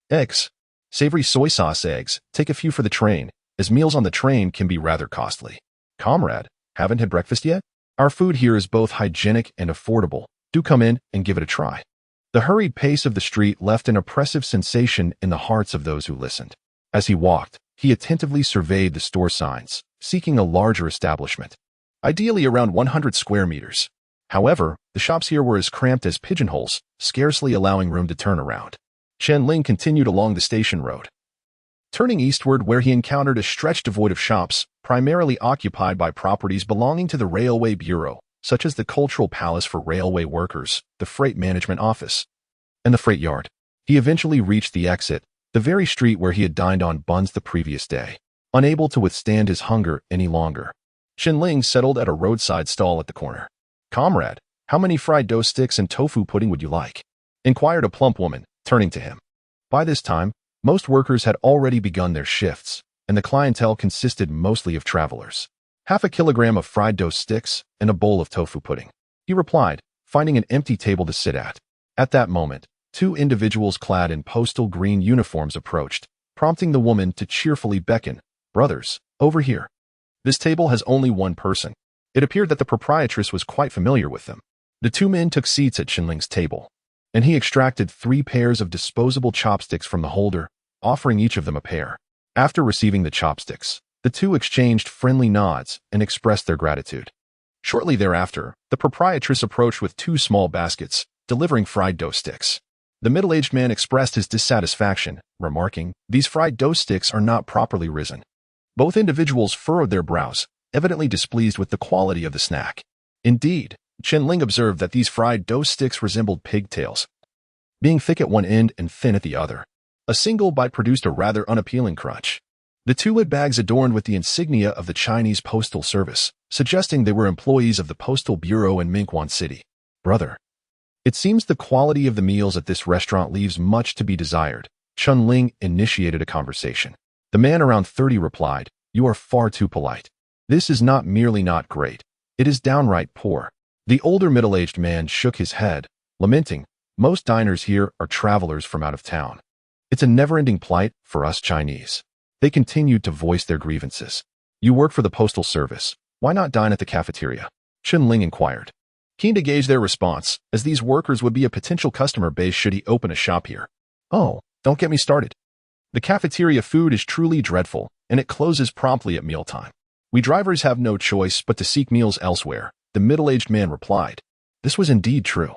Eggs, savory soy sauce eggs, take a few for the train, as meals on the train can be rather costly. Comrade, haven't had breakfast yet? Our food here is both hygienic and affordable. Do come in and give it a try. The hurried pace of the street left an oppressive sensation in the hearts of those who listened. As he walked, he attentively surveyed the store signs, seeking a larger establishment, ideally around 100 square meters. However, the shops here were as cramped as pigeonholes, scarcely allowing room to turn around. Chen Ling continued along the station road, turning eastward where he encountered a stretch devoid of shops, primarily occupied by properties belonging to the Railway Bureau, such as the Cultural Palace for Railway Workers, the Freight Management Office, and the Freight Yard. He eventually reached the exit, the very street where he had dined on buns the previous day. Unable to withstand his hunger any longer, Chen Ling settled at a roadside stall at the corner. "Comrade, how many fried dough sticks and tofu pudding would you like?" inquired a plump woman, turning to him. By this time, most workers had already begun their shifts, and the clientele consisted mostly of travelers. "Half a kilogram of fried dough sticks and a bowl of tofu pudding," he replied, finding an empty table to sit at. At that moment, 2 individuals clad in postal green uniforms approached, prompting the woman to cheerfully beckon, "Brothers, over here." This table has only one person. It appeared that the proprietress was quite familiar with them. The 2 men took seats at Chen Ling's table, and he extracted 3 pairs of disposable chopsticks from the holder, offering each of them a pair. After receiving the chopsticks, the 2 exchanged friendly nods and expressed their gratitude. Shortly thereafter, the proprietress approached with 2 small baskets, delivering fried dough sticks. The middle-aged man expressed his dissatisfaction, remarking, "These fried dough sticks are not properly risen." Both individuals furrowed their brows, evidently displeased with the quality of the snack. Indeed, Chen Ling observed that these fried dough sticks resembled pigtails, being thick at one end and thin at the other. A single bite produced a rather unappealing crunch. The two-lid bags adorned with the insignia of the Chinese Postal Service, suggesting they were employees of the Postal Bureau in Minquan City. "Brother, it seems the quality of the meals at this restaurant leaves much to be desired." Chen Ling initiated a conversation. The man around 30 replied, "You are far too polite. This is not merely not great, it is downright poor." The older middle-aged man shook his head, lamenting, "Most diners here are travelers from out of town. It's a never-ending plight for us Chinese." They continued to voice their grievances. "You work for the Postal Service. Why not dine at the cafeteria?" Chen Ling inquired, keen to gauge their response, as these workers would be a potential customer base should he open a shop here. "Oh, don't get me started. The cafeteria food is truly dreadful, and it closes promptly at mealtime. We drivers have no choice but to seek meals elsewhere," the middle-aged man replied. This was indeed true.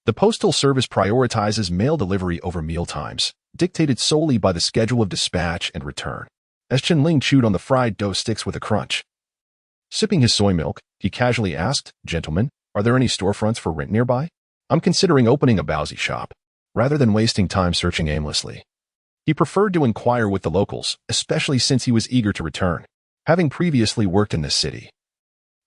The Postal Service prioritizes mail delivery over mealtimes, dictated solely by the schedule of dispatch and return. As Chen Ling chewed on the fried dough sticks with a crunch, sipping his soy milk, he casually asked, "Gentlemen, are there any storefronts for rent nearby? I'm considering opening a bowsy shop." Rather than wasting time searching aimlessly, he preferred to inquire with the locals, especially since he was eager to return, having previously worked in this city.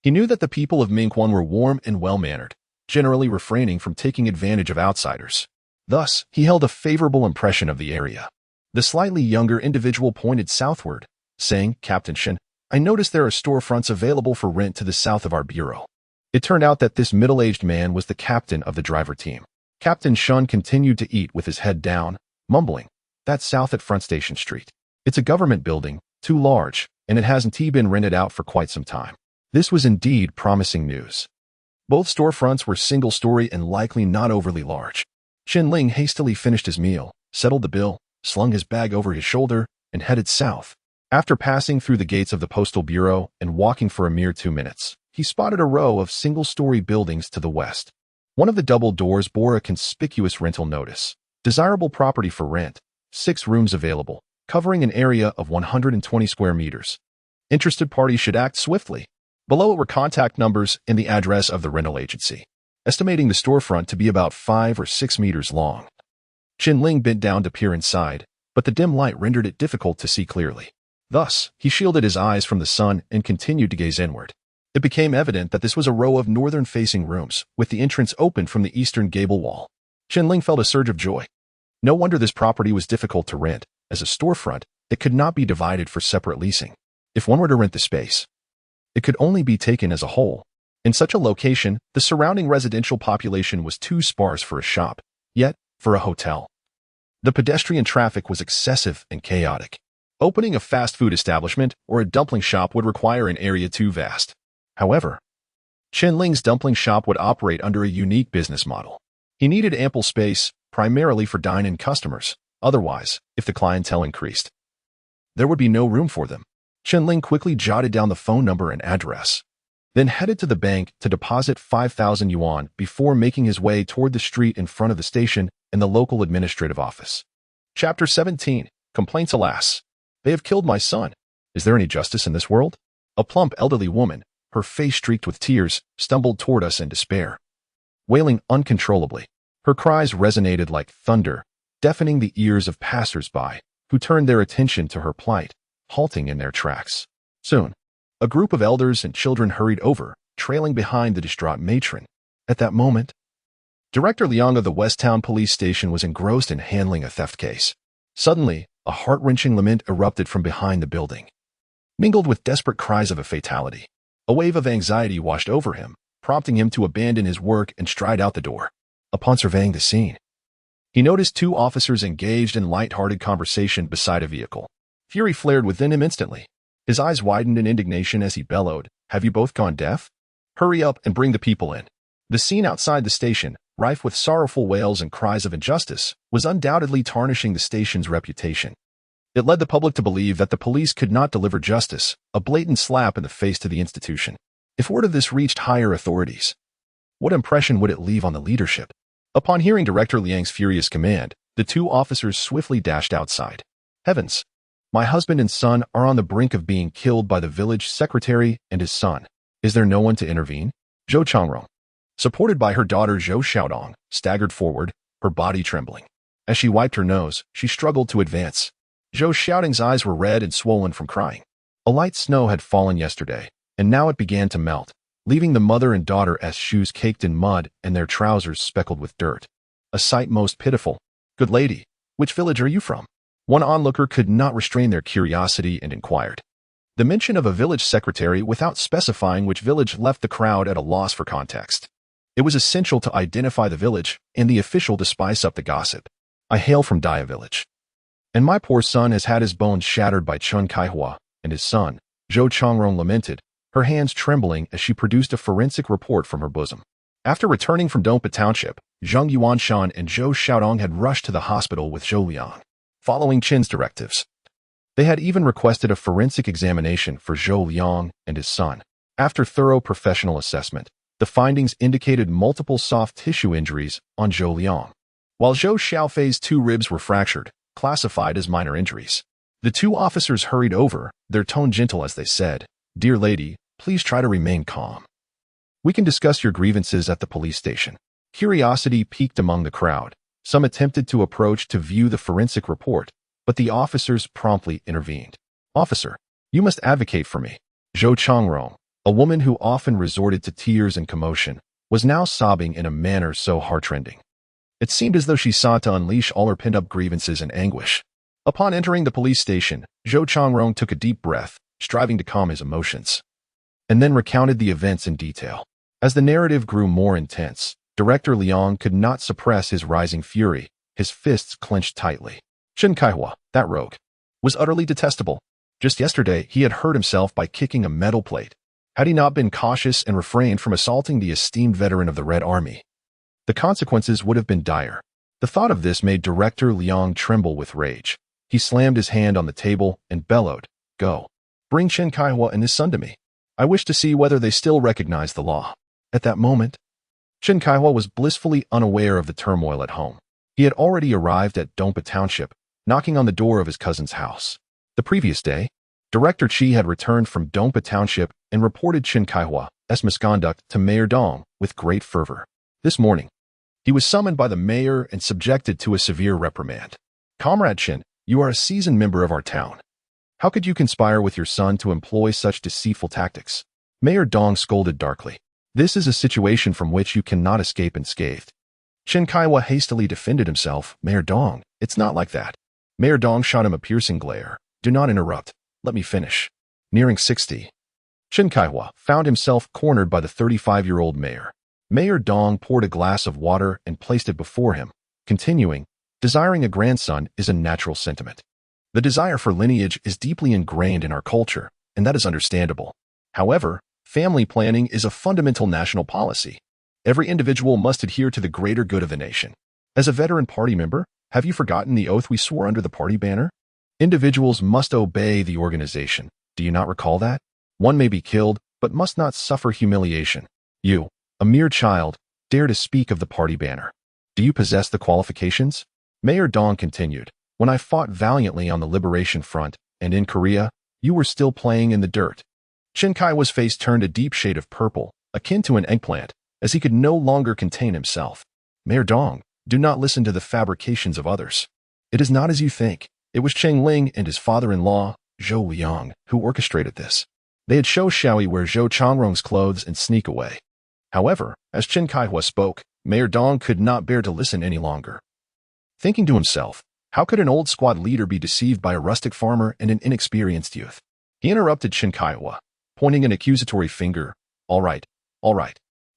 He knew that the people of Minquan were warm and well-mannered, generally refraining from taking advantage of outsiders. Thus, he held a favorable impression of the area. The slightly younger individual pointed southward, saying, "Captain Shen, I noticed there are storefronts available for rent to the south of our bureau." It turned out that this middle-aged man was the captain of the driver team. Captain Shun continued to eat with his head down, mumbling, "That's south at Front Station Street. It's a government building, too large, and it hasn't been rented out for quite some time." This was indeed promising news. Both storefronts were single-story and likely not overly large. Chen Ling hastily finished his meal, settled the bill, slung his bag over his shoulder, and headed south. After passing through the gates of the Postal Bureau and walking for a mere 2 minutes, he spotted a row of single-story buildings to the west. One of the double doors bore a conspicuous rental notice. "Desirable property for rent. 6 rooms available, covering an area of 120 square meters. Interested parties should act swiftly." Below it were contact numbers and the address of the rental agency, estimating the storefront to be about 5 or 6 meters long. Chen Ling bent down to peer inside, but the dim light rendered it difficult to see clearly. Thus, he shielded his eyes from the sun and continued to gaze inward. It became evident that this was a row of northern-facing rooms, with the entrance open from the eastern gable wall. Chen Ling felt a surge of joy. No wonder this property was difficult to rent. As a storefront, it could not be divided for separate leasing. If one were to rent the space, it could only be taken as a whole. In such a location, the surrounding residential population was too sparse for a shop, yet, for a hotel, the pedestrian traffic was excessive and chaotic. Opening a fast food establishment or a dumpling shop would require an area too vast. However, Chen Ling's dumpling shop would operate under a unique business model. He needed ample space, primarily for dine-in customers. Otherwise, if the clientele increased, there would be no room for them. Chen Ling quickly jotted down the phone number and address, then headed to the bank to deposit 5,000 yuan before making his way toward the street in front of the station and the local administrative office. Chapter 17. Complaints. Alas, they have killed my son. Is there any justice in this world? A plump elderly woman, her face streaked with tears, stumbled toward us in despair, wailing uncontrollably. Her cries resonated like thunder, deafening the ears of passers-by, who turned their attention to her plight, halting in their tracks. Soon, a group of elders and children hurried over, trailing behind the distraught matron. At that moment, Director Liang of the West Town Police Station was engrossed in handling a theft case. Suddenly, a heart-wrenching lament erupted from behind the building, mingled with desperate cries of a fatality. A wave of anxiety washed over him, prompting him to abandon his work and stride out the door. Upon surveying the scene, he noticed 2 officers engaged in light-hearted conversation beside a vehicle. Fury flared within him instantly. His eyes widened in indignation as he bellowed, "Have you both gone deaf? Hurry up and bring the people in." The scene outside the station, rife with sorrowful wails and cries of injustice, was undoubtedly tarnishing the station's reputation. It led the public to believe that the police could not deliver justice, a blatant slap in the face to the institution. If word of this reached higher authorities, what impression would it leave on the leadership? Upon hearing Director Liang's furious command, the two officers swiftly dashed outside. Heavens! My husband and son are on the brink of being killed by the village secretary and his son. Is there no one to intervene? Zhou Xiaoyi, supported by her daughter Zhou Xiaoyi, staggered forward, her body trembling. As she wiped her nose, she struggled to advance. Zhou Xiaoying's eyes were red and swollen from crying. A light snow had fallen yesterday, and now it began to melt, leaving the mother and daughter's shoes caked in mud and their trousers speckled with dirt. A sight most pitiful. Good lady, which village are you from? One onlooker could not restrain their curiosity and inquired. The mention of a village secretary without specifying which village left the crowd at a loss for context. It was essential to identify the village and the official to spice up the gossip. I hail from Daya village. And my poor son has had his bones shattered by Chen Kaihua and his son, Zhou Xiaoyi lamented, her hands trembling as she produced a forensic report from her bosom. After returning from Dongpa Township, Zhang Yuanshan and Zhou Xiaodong had rushed to the hospital with Zhou Liang, following Chen's directives. They had even requested a forensic examination for Zhou Liang and his son. After thorough professional assessment, the findings indicated multiple soft tissue injuries on Zhou Liang, while Zhou Xiaofei's 2 ribs were fractured, classified as minor injuries. The 2 officers hurried over, their tone gentle as they said, "Dear lady, please try to remain calm. We can discuss your grievances at the police station." Curiosity piqued among the crowd. Some attempted to approach to view the forensic report, but the officers promptly intervened. "Officer, you must advocate for me." Zhou Xiaoyi, a woman who often resorted to tears and commotion, was now sobbing in a manner so heartrending. It seemed as though she sought to unleash all her pent-up grievances and anguish. Upon entering the police station, Zhou Xiaoyi took a deep breath, striving to calm his emotions, and then recounted the events in detail. As the narrative grew more intense, Director Liang could not suppress his rising fury, his fists clenched tightly. Chen Kaihua, that rogue, was utterly detestable. Just yesterday, he had hurt himself by kicking a metal plate. Had he not been cautious and refrained from assaulting the esteemed veteran of the Red Army, the consequences would have been dire. The thought of this made Director Liang tremble with rage. He slammed his hand on the table and bellowed, "Go. Bring Chen Kaihua and his son to me. I wish to see whether they still recognize the law." At that moment, Chen Kaihua was blissfully unaware of the turmoil at home. He had already arrived at Dongpa Township, knocking on the door of his cousin's house. The previous day, Director Chi had returned from Dongpa Township and reported Chen Kaihua's misconduct to Mayor Dong with great fervor. This morning, he was summoned by the mayor and subjected to a severe reprimand. "Comrade Chen, you are a seasoned member of our town. How could you conspire with your son to employ such deceitful tactics?" Mayor Dong scolded darkly. "This is a situation from which you cannot escape unscathed." Chen Kaihua hastily defended himself. "Mayor Dong, it's not like that." Mayor Dong shot him a piercing glare. "Do not interrupt. Let me finish." Nearing 60, Chen Kaihua found himself cornered by the 35-year-old mayor. Mayor Dong poured a glass of water and placed it before him, continuing, "Desiring a grandson is a natural sentiment. The desire for lineage is deeply ingrained in our culture, and that is understandable. However, family planning is a fundamental national policy. Every individual must adhere to the greater good of the nation. As a veteran party member, have you forgotten the oath we swore under the party banner? Individuals must obey the organization. Do you not recall that? One may be killed, but must not suffer humiliation. You, a mere child, dare to speak of the party banner. Do you possess the qualifications?" Mayor Dong continued, "When I fought valiantly on the Liberation Front and in Korea, you were still playing in the dirt." Chen Kaihua's face turned a deep shade of purple, akin to an eggplant, as he could no longer contain himself. "Mayor Dong, do not listen to the fabrications of others. It is not as you think. It was Chen Ling and his father-in-law, Zhou Liang, who orchestrated this. They had Zhou Xiaoyi wear Zhou Qiangrong's clothes and sneak away." However, as Chen Kaihua spoke, Mayor Dong could not bear to listen any longer. Thinking to himself, how could an old squad leader be deceived by a rustic farmer and an inexperienced youth? He interrupted Chen Kaihua, pointing an accusatory finger. All right.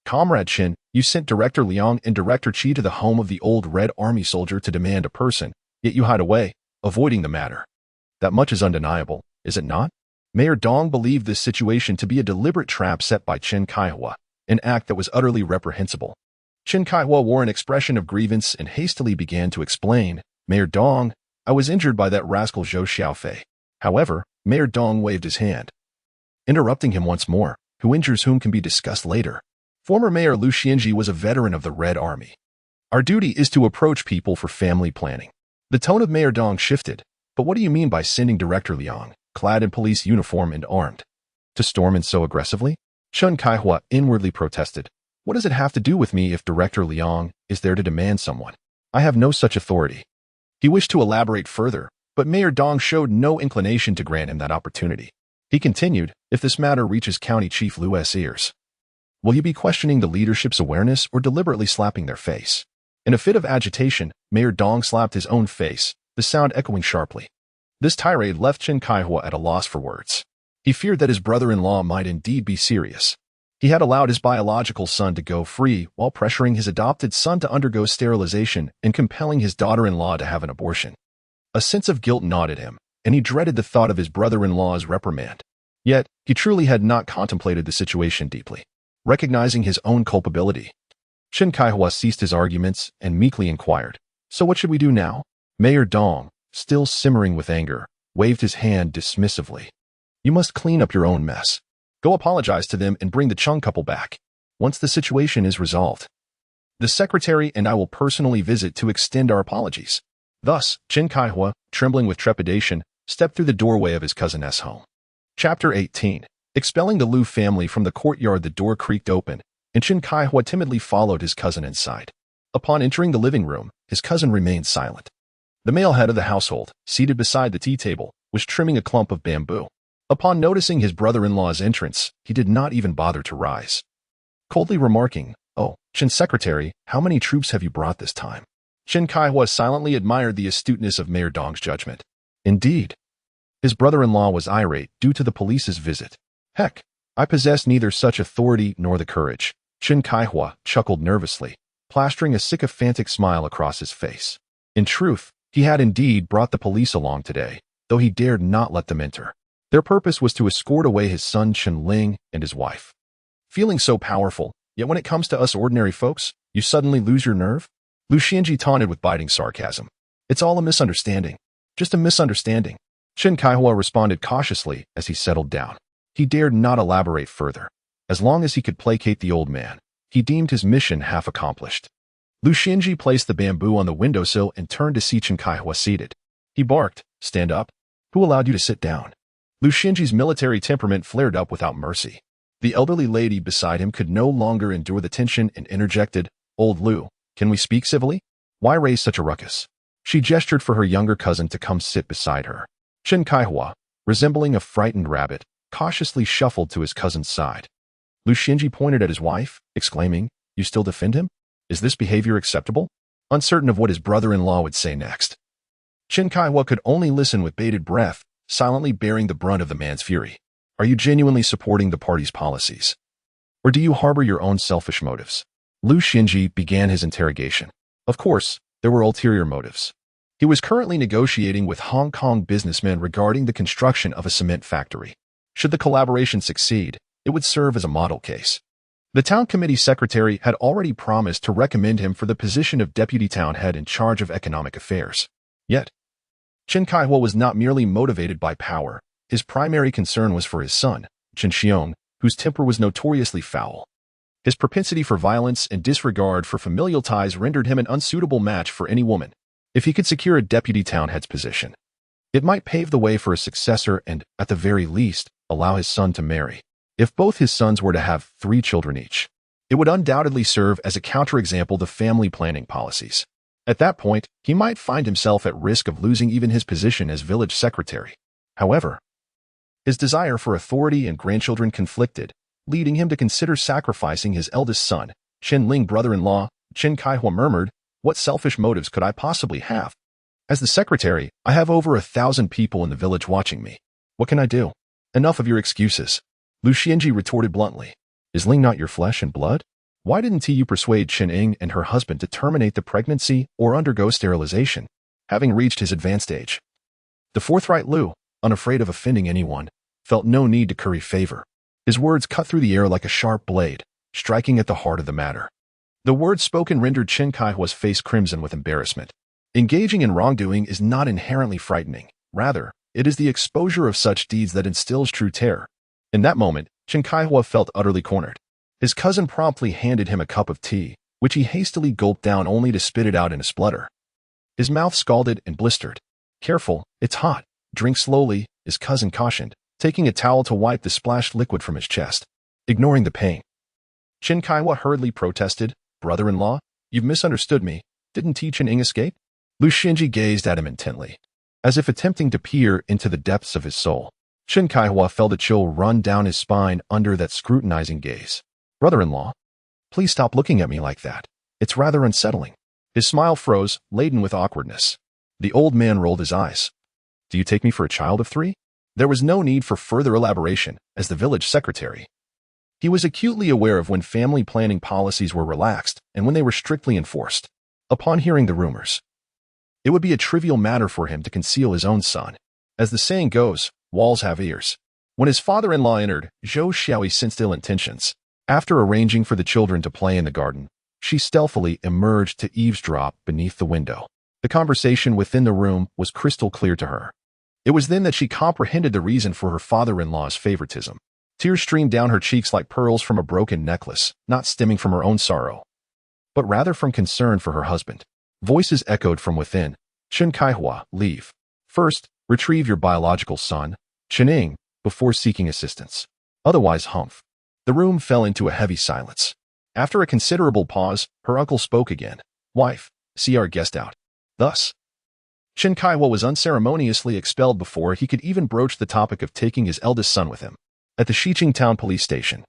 Comrade Chen, you sent Director Liang and Director Chi to the home of the old Red Army soldier to demand a person, yet you hide away, avoiding the matter. That much is undeniable, is it not?" Mayor Dong believed this situation to be a deliberate trap set by Chen Kaihua, an act that was utterly reprehensible. Chen Kaihua wore an expression of grievance and hastily began to explain, "Mayor Dong, I was injured by that rascal Zhou Xiaofei." However, Mayor Dong waved his hand, interrupting him once more. "Who injures whom can be discussed later." Former Mayor Lu Xianji was a veteran of the Red Army. Our duty is to approach people for family planning. The tone of Mayor Dong shifted. But what do you mean by sending Director Liang, clad in police uniform and armed, to storm in so aggressively? Chen Kaihua inwardly protested. What does it have to do with me if Director Liang is there to demand someone? I have no such authority. He wished to elaborate further, but Mayor Dong showed no inclination to grant him that opportunity. He continued, if this matter reaches County Chief Lu's ears, will you be questioning the leadership's awareness or deliberately slapping their face? In a fit of agitation, Mayor Dong slapped his own face, the sound echoing sharply. This tirade left Chen Kaihua at a loss for words. He feared that his brother-in-law might indeed be serious. He had allowed his biological son to go free while pressuring his adopted son to undergo sterilization and compelling his daughter-in-law to have an abortion. A sense of guilt gnawed at him, and he dreaded the thought of his brother-in-law's reprimand. Yet, he truly had not contemplated the situation deeply. Recognizing his own culpability, Chen Kaihua ceased his arguments and meekly inquired, so what should we do now? Mayor Dong, still simmering with anger, waved his hand dismissively. You must clean up your own mess. Go apologize to them and bring the Chung couple back. Once the situation is resolved, the secretary and I will personally visit to extend our apologies. Thus, Chen Kaihua, trembling with trepidation, stepped through the doorway of his cousin's home. Chapter 18. Expelling the Liu family from the courtyard, the door creaked open, and Chen Kaihua timidly followed his cousin inside. Upon entering the living room, his cousin remained silent. The male head of the household, seated beside the tea table, was trimming a clump of bamboo. Upon noticing his brother-in-law's entrance, he did not even bother to rise. Coldly remarking, "Oh, Chen Secretary, how many troops have you brought this time?" Chen Kaihua silently admired the astuteness of Mayor Dong's judgment. Indeed, his brother-in-law was irate due to the police's visit. Heck, I possess neither such authority nor the courage. Chen Kaihua chuckled nervously, plastering a sycophantic smile across his face. In truth, he had indeed brought the police along today, though he dared not let them enter. Their purpose was to escort away his son Chen Ling and his wife. Feeling so powerful, yet when it comes to us ordinary folks, you suddenly lose your nerve? Lu Xianji taunted with biting sarcasm. It's all a misunderstanding. Just a misunderstanding. Chen Kaihua responded cautiously as he settled down. He dared not elaborate further. As long as he could placate the old man, he deemed his mission half accomplished. Lu Xianji placed the bamboo on the windowsill and turned to see Chen Kaihua seated. He barked, "Stand up. Who allowed you to sit down?" Lu Xianji's military temperament flared up without mercy. The elderly lady beside him could no longer endure the tension and interjected, "Old Lu, can we speak civilly? Why raise such a ruckus?" She gestured for her younger cousin to come sit beside her. Chen Kaihua, resembling a frightened rabbit, cautiously shuffled to his cousin's side. Lu Xianji pointed at his wife, exclaiming, "You still defend him? Is this behavior acceptable?" Uncertain of what his brother-in-law would say next, Chen Kaihua could only listen with bated breath, silently bearing the brunt of the man's fury. Are you genuinely supporting the party's policies? Or do you harbor your own selfish motives? Lu Xianji began his interrogation. Of course, there were ulterior motives. He was currently negotiating with Hong Kong businessmen regarding the construction of a cement factory. Should the collaboration succeed, it would serve as a model case. The town committee secretary had already promised to recommend him for the position of deputy town head in charge of economic affairs. Yet, Chen Kaihua was not merely motivated by power. His primary concern was for his son, Chen Xiong, whose temper was notoriously foul. His propensity for violence and disregard for familial ties rendered him an unsuitable match for any woman. If he could secure a deputy town head's position, it might pave the way for a successor and, at the very least, allow his son to marry. If both his sons were to have 3 children each, it would undoubtedly serve as a counterexample to family planning policies. At that point, he might find himself at risk of losing even his position as village secretary. However, his desire for authority and grandchildren conflicted, leading him to consider sacrificing his eldest son. Chen Ling brother-in-law, Chen Kaihua murmured, "What selfish motives could I possibly have? As the secretary, I have over 1,000 people in the village watching me. What can I do?" "Enough of your excuses," Lu Xianji retorted bluntly. "Is Ling not your flesh and blood? Why didn't you persuade Chen Ing and her husband to terminate the pregnancy or undergo sterilization, having reached his advanced age?" The forthright Lu, unafraid of offending anyone, felt no need to curry favor. His words cut through the air like a sharp blade, striking at the heart of the matter. The words spoken rendered Chen Kaihua's face crimson with embarrassment. Engaging in wrongdoing is not inherently frightening. Rather, it is the exposure of such deeds that instills true terror. In that moment, Chen Kaihua felt utterly cornered. His cousin promptly handed him a cup of tea, which he hastily gulped down only to spit it out in a splutter. His mouth scalded and blistered. "Careful, it's hot. Drink slowly," his cousin cautioned, taking a towel to wipe the splashed liquid from his chest. Ignoring the pain, Chen Kaihua hurriedly protested, "Brother-in-law, you've misunderstood me. Didn't Chen Ling escape?" Lu Xinji gazed at him intently, as if attempting to peer into the depths of his soul. Chen Kaihua felt a chill run down his spine under that scrutinizing gaze. "Brother-in-law, please stop looking at me like that. It's rather unsettling." His smile froze, laden with awkwardness. The old man rolled his eyes. "Do you take me for a child of 3? There was no need for further elaboration, as the village secretary. He was acutely aware of when family planning policies were relaxed and when they were strictly enforced. Upon hearing the rumors, it would be a trivial matter for him to conceal his own son. As the saying goes, walls have ears. When his father-in-law entered, Zhou Xiaoyi sensed ill intentions. After arranging for the children to play in the garden, she stealthily emerged to eavesdrop beneath the window. The conversation within the room was crystal clear to her. It was then that she comprehended the reason for her father-in-law's favoritism. Tears streamed down her cheeks like pearls from a broken necklace, not stemming from her own sorrow, but rather from concern for her husband. Voices echoed from within. "Chen Kaihua, leave. First, retrieve your biological son, Chen Ling, before seeking assistance. Otherwise, humph." The room fell into a heavy silence. After a considerable pause, her uncle spoke again. "Wife, see our guest out." Thus, Chen Kaihua was unceremoniously expelled before he could even broach the topic of taking his eldest son with him. At the Xiqing Town Police Station,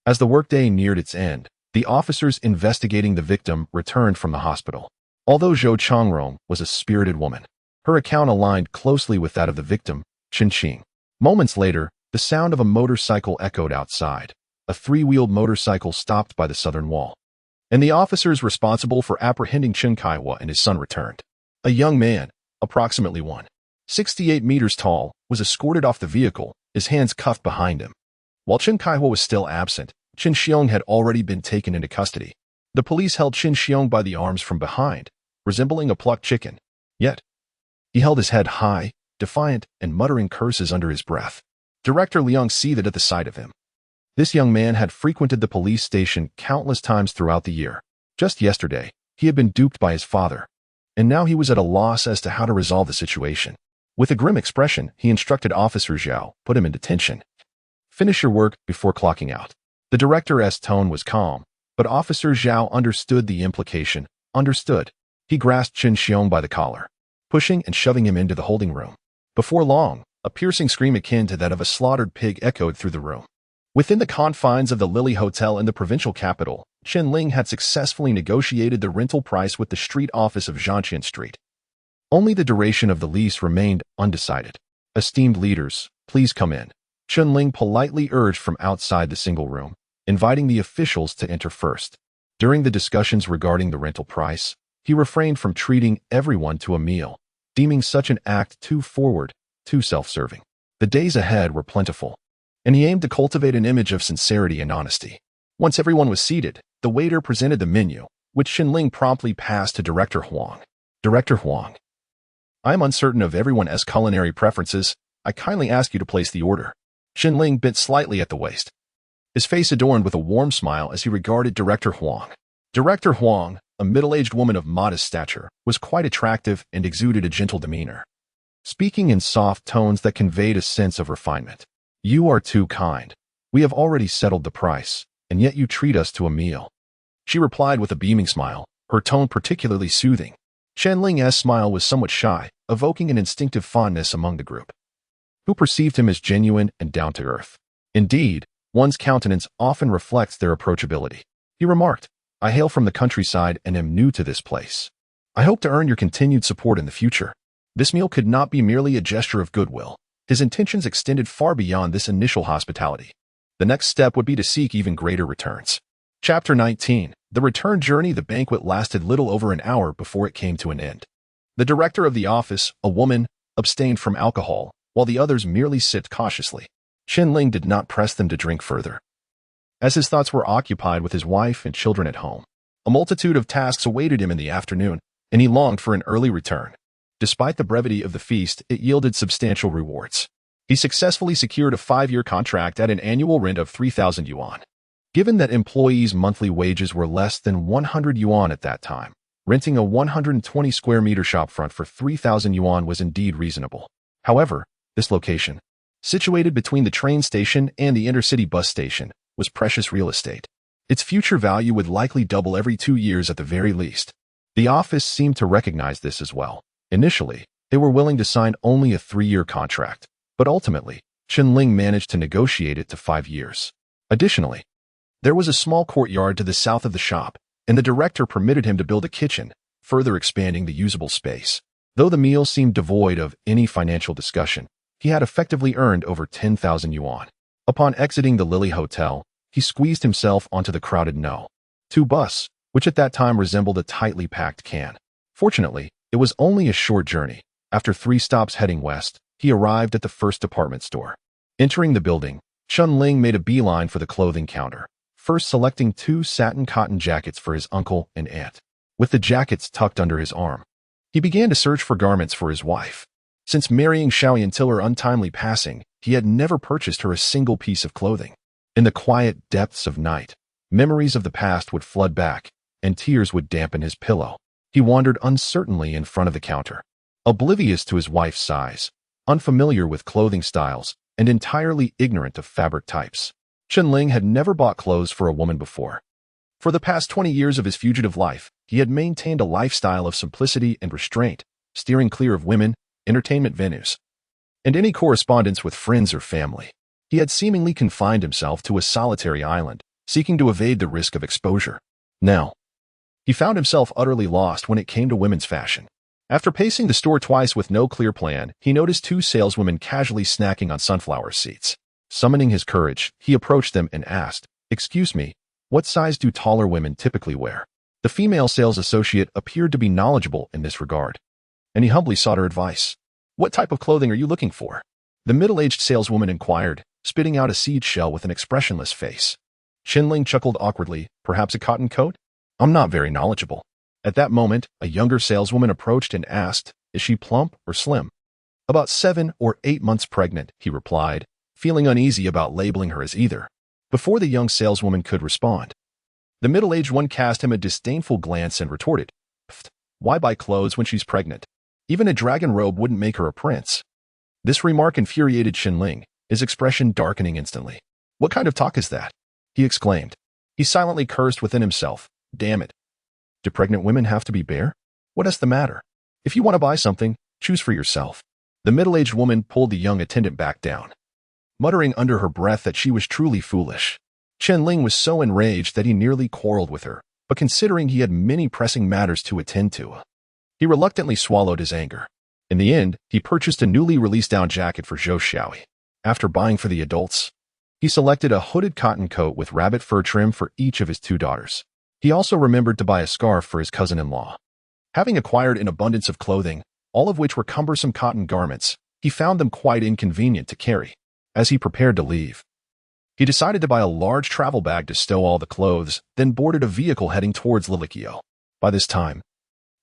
as the workday neared its end, the officers investigating the victim returned from the hospital. Although Zhou Changrong was a spirited woman, her account aligned closely with that of the victim, Chen Qing. Moments later, the sound of a motorcycle echoed outside. A 3-wheeled motorcycle stopped by the southern wall, and the officers responsible for apprehending Chen Kaihua and his son returned. A young man, approximately 1.68 meters tall, was escorted off the vehicle, his hands cuffed behind him. While Chen Kaihua was still absent, Chen Xiong had already been taken into custody. The police held Chen Xiong by the arms from behind, resembling a plucked chicken. Yet, he held his head high, defiant and muttering curses under his breath. Director Liang seethed at the sight of him. This young man had frequented the police station countless times throughout the year. Just yesterday, he had been duped by his father, and now he was at a loss as to how to resolve the situation. With a grim expression, he instructed Officer Zhao, "Put him in detention. Finish your work before clocking out." The director's tone was calm, but Officer Zhao understood the implication. Understood. He grasped Chen Xiong by the collar, pushing and shoving him into the holding room. Before long, a piercing scream akin to that of a slaughtered pig echoed through the room. Within the confines of the Lily Hotel in the provincial capital, Chen Ling had successfully negotiated the rental price with the street office of Zhanqian Street. Only the duration of the lease remained undecided. "Esteemed leaders, please come in," Chen Ling politely urged from outside the single room, inviting the officials to enter first. During the discussions regarding the rental price, he refrained from treating everyone to a meal, deeming such an act too forward, too self-serving. The days ahead were plentiful, and he aimed to cultivate an image of sincerity and honesty. Once everyone was seated, the waiter presented the menu, which Chen Ling promptly passed to Director Huang. "Director Huang, I am uncertain of everyone's culinary preferences. I kindly ask you to place the order." Chen Ling bent slightly at the waist, his face adorned with a warm smile as he regarded Director Huang. Director Huang, a middle-aged woman of modest stature, was quite attractive and exuded a gentle demeanor, speaking in soft tones that conveyed a sense of refinement. "You are too kind. We have already settled the price, and yet you treat us to a meal," she replied with a beaming smile, her tone particularly soothing. Chen Ling's smile was somewhat shy, evoking an instinctive fondness among the group, who perceived him as genuine and down-to-earth. Indeed, one's countenance often reflects their approachability. He remarked, "I hail from the countryside and am new to this place. I hope to earn your continued support in the future." This meal could not be merely a gesture of goodwill. His intentions extended far beyond this initial hospitality. The next step would be to seek even greater returns. Chapter 19. The return journey. The banquet lasted little over an hour before it came to an end. The director of the office, a woman, abstained from alcohol, while the others merely sipped cautiously. Chen Ling did not press them to drink further, as his thoughts were occupied with his wife and children at home. A multitude of tasks awaited him in the afternoon, and he longed for an early return. Despite the brevity of the feast, it yielded substantial rewards. He successfully secured a 5-year contract at an annual rent of 3,000 yuan. Given that employees' monthly wages were less than 100 yuan at that time, renting a 120 square meter shopfront for 3,000 yuan was indeed reasonable. However, this location, situated between the train station and the intercity bus station, was precious real estate. Its future value would likely double every 2 years at the very least. The office seemed to recognize this as well. Initially, they were willing to sign only a 3-year contract, but ultimately, Chen Ling managed to negotiate it to 5 years. Additionally, there was a small courtyard to the south of the shop, and the director permitted him to build a kitchen, further expanding the usable space. Though the meal seemed devoid of any financial discussion, he had effectively earned over 10,000 yuan. Upon exiting the Lily Hotel, he squeezed himself onto the crowded No. 2 bus, which at that time resembled a tightly packed can. Fortunately, it was only a short journey. After 3 stops heading west, he arrived at the first department store. Entering the building, Chen Ling made a beeline for the clothing counter, first selecting 2 satin cotton jackets for his uncle and aunt. With the jackets tucked under his arm, he began to search for garments for his wife. Since marrying Xiaoyi until her untimely passing, he had never purchased her a single piece of clothing. In the quiet depths of night, memories of the past would flood back, and tears would dampen his pillow. He wandered uncertainly in front of the counter, oblivious to his wife's size, unfamiliar with clothing styles, and entirely ignorant of fabric types. Chen Ling had never bought clothes for a woman before. For the past 20 years of his fugitive life, he had maintained a lifestyle of simplicity and restraint, steering clear of women, entertainment venues, and any correspondence with friends or family. He had seemingly confined himself to a solitary island, seeking to evade the risk of exposure. Now, he found himself utterly lost when it came to women's fashion. After pacing the store twice with no clear plan, he noticed 2 saleswomen casually snacking on sunflower seeds. Summoning his courage, he approached them and asked, "Excuse me, what size do taller women typically wear?" The female sales associate appeared to be knowledgeable in this regard, and he humbly sought her advice. "What type of clothing are you looking for?" The middle-aged saleswoman inquired, spitting out a seed shell with an expressionless face. Chen Ling chuckled awkwardly. "Perhaps a cotton coat? I'm not very knowledgeable." At that moment, a younger saleswoman approached and asked, "Is she plump or slim?" "About 7 or 8 months pregnant," he replied, feeling uneasy about labeling her as either. Before the young saleswoman could respond, the middle-aged one cast him a disdainful glance and retorted, "Pfft, why buy clothes when she's pregnant? Even a dragon robe wouldn't make her a prince." This remark infuriated Chen Ling, his expression darkening instantly. "What kind of talk is that?" he exclaimed. He silently cursed within himself. "Damn it. Do pregnant women have to be bare? What is the matter? If you want to buy something, choose for yourself." The middle-aged woman pulled the young attendant back down, muttering under her breath that she was truly foolish. Chen Ling was so enraged that he nearly quarreled with her, but considering he had many pressing matters to attend to, he reluctantly swallowed his anger. In the end, he purchased a newly released down jacket for Zhou Xiaoyi. After buying for the adults, he selected a hooded cotton coat with rabbit fur trim for each of his 2 daughters. He also remembered to buy a scarf for his cousin-in-law. Having acquired an abundance of clothing, all of which were cumbersome cotton garments, he found them quite inconvenient to carry. As he prepared to leave, he decided to buy a large travel bag to stow all the clothes, then boarded a vehicle heading towards Lilikio. By this time,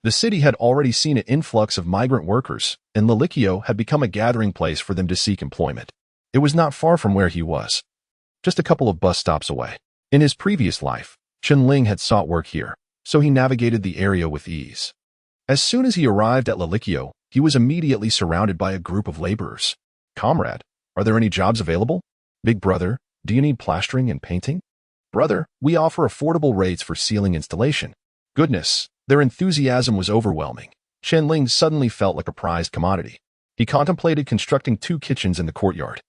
the city had already seen an influx of migrant workers, and Lilikio had become a gathering place for them to seek employment. It was not far from where he was, just a couple of bus stops away. In his previous life, Chen Ling had sought work here, so he navigated the area with ease. As soon as he arrived at Lilikio, he was immediately surrounded by a group of laborers. "Comrade, are there any jobs available?" "Big brother, do you need plastering and painting?" "Brother, we offer affordable rates for ceiling installation." Goodness, their enthusiasm was overwhelming. Chen Ling suddenly felt like a prized commodity. He contemplated constructing 2 kitchens in the courtyard,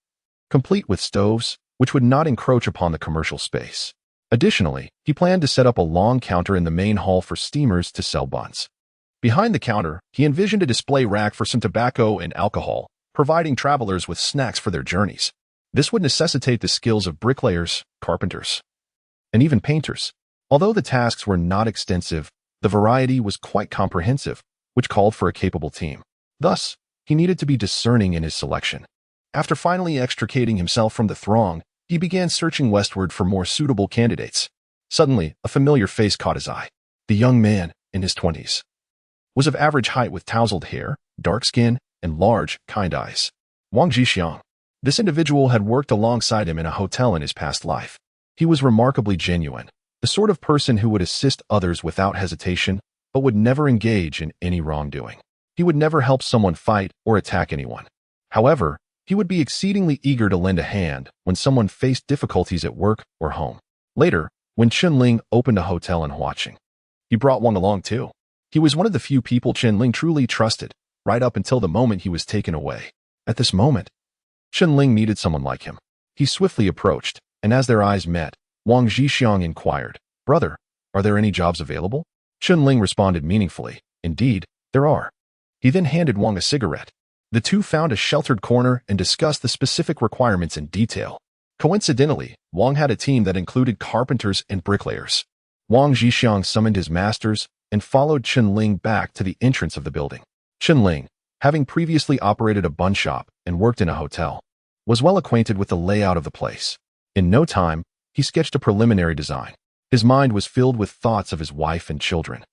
complete with stoves, which would not encroach upon the commercial space. Additionally, he planned to set up a long counter in the main hall for steamers to sell buns. Behind the counter, he envisioned a display rack for some tobacco and alcohol, providing travelers with snacks for their journeys. This would necessitate the skills of bricklayers, carpenters, and even painters. Although the tasks were not extensive, the variety was quite comprehensive, which called for a capable team. Thus, he needed to be discerning in his selection. After finally extricating himself from the throng, he began searching westward for more suitable candidates. Suddenly, a familiar face caught his eye. The young man, in his 20s, was of average height with tousled hair, dark skin, and large, kind eyes. Wang Jixiang. This individual had worked alongside him in a hotel in his past life. He was remarkably genuine, the sort of person who would assist others without hesitation, but would never engage in any wrongdoing. He would never help someone fight or attack anyone. However, he would be exceedingly eager to lend a hand when someone faced difficulties at work or home. Later, when Chen Ling opened a hotel in Huaqing, he brought Wang along too. He was one of the few people Chen Ling truly trusted, right up until the moment he was taken away. At this moment, Chen Ling needed someone like him. He swiftly approached, and as their eyes met, Wang Zhixiang inquired, "Brother, are there any jobs available?" Chen Ling responded meaningfully, "Indeed, there are." He then handed Wang a cigarette. The two found a sheltered corner and discussed the specific requirements in detail. Coincidentally, Wang had a team that included carpenters and bricklayers. Wang Zhixiang summoned his masters and followed Chen Ling back to the entrance of the building. Chen Ling, having previously operated a bun shop and worked in a hotel, was well acquainted with the layout of the place. In no time, he sketched a preliminary design. His mind was filled with thoughts of his wife and children.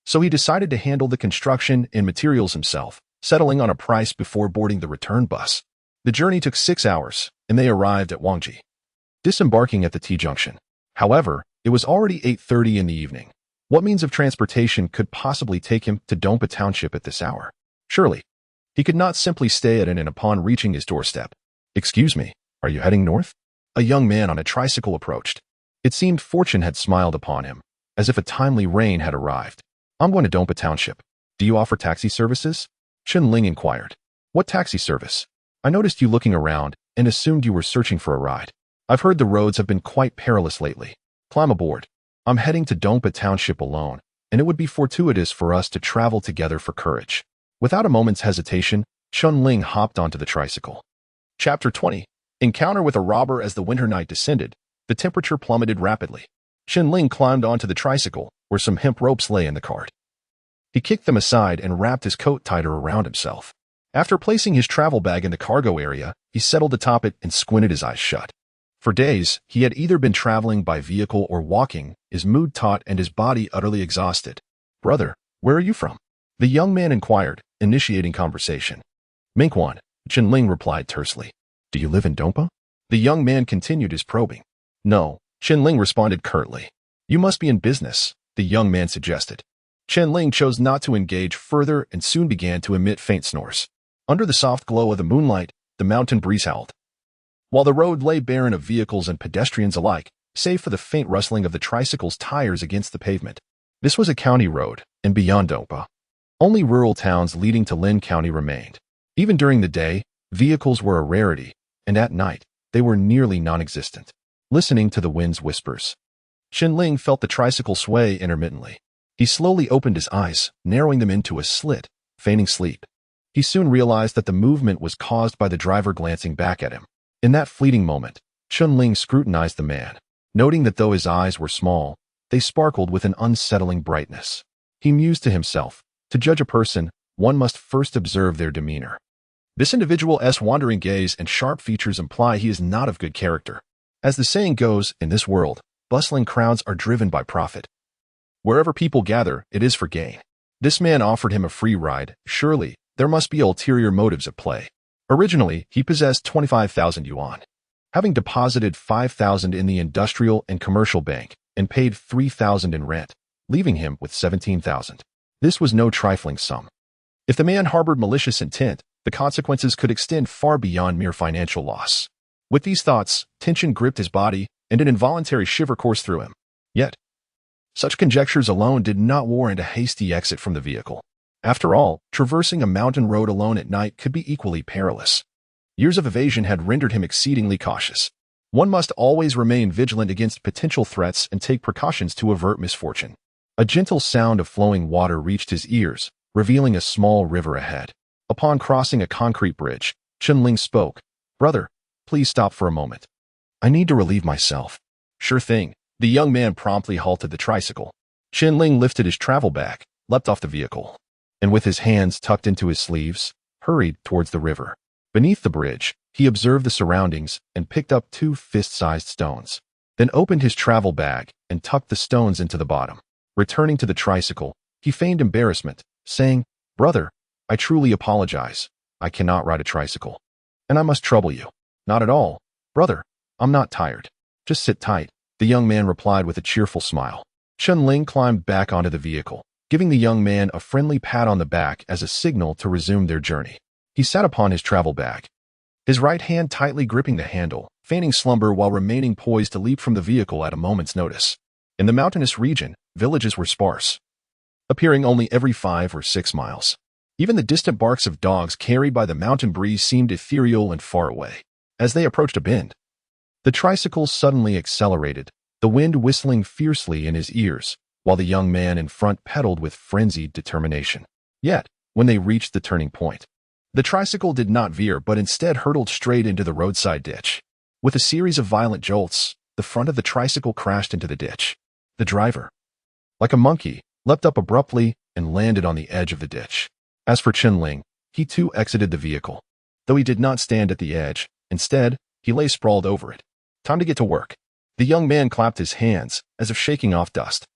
So he decided to handle the construction and materials himself, settling on a price before boarding the return bus. The journey took 6 hours, and they arrived at Wangji, disembarking at the T-junction. However, it was already 8:30 in the evening. What means of transportation could possibly take him to Dongpa Township at this hour? Surely, he could not simply stay at an inn upon reaching his doorstep. "Excuse me, are you heading north?" A young man on a tricycle approached. It seemed fortune had smiled upon him, as if a timely rain had arrived. "I'm going to Dongpa Township. Do you offer taxi services?" Chen Ling inquired. "What taxi service? I noticed you looking around and assumed you were searching for a ride. I've heard the roads have been quite perilous lately. Climb aboard. I'm heading to Dongpa Township alone, and it would be fortuitous for us to travel together for courage." Without a moment's hesitation, Chen Ling hopped onto the tricycle. Chapter 20. Encounter with a robber. As the winter night descended, the temperature plummeted rapidly. Chen Ling climbed onto the tricycle, where some hemp ropes lay in the cart. He kicked them aside and wrapped his coat tighter around himself. After placing his travel bag in the cargo area, he settled atop it and squinted his eyes shut. For days, he had either been traveling by vehicle or walking, his mood taut and his body utterly exhausted. "Brother, where are you from?" the young man inquired, initiating conversation. "Mingquan," Chen Ling replied tersely. "Do you live in Dongpa?" The young man continued his probing. "No," Chen Ling responded curtly. "You must be in business," the young man suggested. Chen Ling chose not to engage further and soon began to emit faint snores. Under the soft glow of the moonlight, the mountain breeze howled, while the road lay barren of vehicles and pedestrians alike, save for the faint rustling of the tricycle's tires against the pavement. This was a county road, and beyond Dongpa, only rural towns leading to Lin County remained. Even during the day, vehicles were a rarity, and at night, they were nearly non-existent. Listening to the wind's whispers, Chen Ling felt the tricycle sway intermittently. He slowly opened his eyes, narrowing them into a slit, feigning sleep. He soon realized that the movement was caused by the driver glancing back at him. In that fleeting moment, Chen Ling scrutinized the man, noting that though his eyes were small, they sparkled with an unsettling brightness. He mused to himself, to judge a person, one must first observe their demeanor. This individual's wandering gaze and sharp features imply he is not of good character. As the saying goes, in this world, bustling crowds are driven by profit. Wherever people gather, it is for gain. This man offered him a free ride. Surely, there must be ulterior motives at play. Originally, he possessed 25,000 yuan. Having deposited 5,000 in the industrial and commercial bank and paid 3,000 in rent, leaving him with 17,000. This was no trifling sum. If the man harbored malicious intent, the consequences could extend far beyond mere financial loss. With these thoughts, tension gripped his body, and an involuntary shiver coursed through him. Yet, such conjectures alone did not warrant a hasty exit from the vehicle. After all, traversing a mountain road alone at night could be equally perilous. Years of evasion had rendered him exceedingly cautious. One must always remain vigilant against potential threats and take precautions to avert misfortune. A gentle sound of flowing water reached his ears, revealing a small river ahead. Upon crossing a concrete bridge, Chen Ling spoke. "Brother, please stop for a moment. I need to relieve myself." "Sure thing." The young man promptly halted the tricycle. Chen Ling lifted his travel bag, leapt off the vehicle, and with his hands tucked into his sleeves, hurried towards the river. Beneath the bridge, he observed the surroundings and picked up 2 fist-sized stones, then opened his travel bag and tucked the stones into the bottom. Returning to the tricycle, he feigned embarrassment, saying, "Brother, I truly apologize. I cannot ride a tricycle, and I must trouble you." "Not at all, brother. I'm not tired. Just sit tight." The young man replied with a cheerful smile. Chen Ling climbed back onto the vehicle, giving the young man a friendly pat on the back as a signal to resume their journey. He sat upon his travel bag, his right hand tightly gripping the handle, feigning slumber while remaining poised to leap from the vehicle at a moment's notice. In the mountainous region, villages were sparse, appearing only every 5 or 6 miles. Even the distant barks of dogs carried by the mountain breeze seemed ethereal and far away. As they approached a bend, the tricycle suddenly accelerated, the wind whistling fiercely in his ears, while the young man in front pedaled with frenzied determination. Yet, when they reached the turning point, the tricycle did not veer but instead hurtled straight into the roadside ditch. With a series of violent jolts, the front of the tricycle crashed into the ditch. The driver, like a monkey, leapt up abruptly and landed on the edge of the ditch. As for Chen Ling, he too exited the vehicle. Though he did not stand at the edge, instead, he lay sprawled over it. Time to get to work. The young man clapped his hands, as if shaking off dust.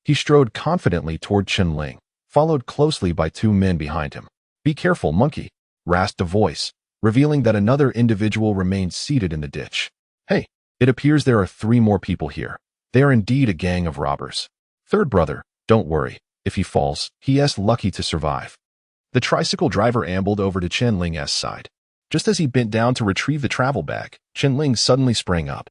He strode confidently toward Chen Ling, followed closely by 2 men behind him. "Be careful, monkey," rasped a voice, revealing that another individual remained seated in the ditch. "Hey, it appears there are 3 more people here. They are indeed a gang of robbers. Third brother, don't worry. If he falls, he is lucky to survive." The tricycle driver ambled over to Chen Ling's side. Just as he bent down to retrieve the travel bag, Chen Ling suddenly sprang up,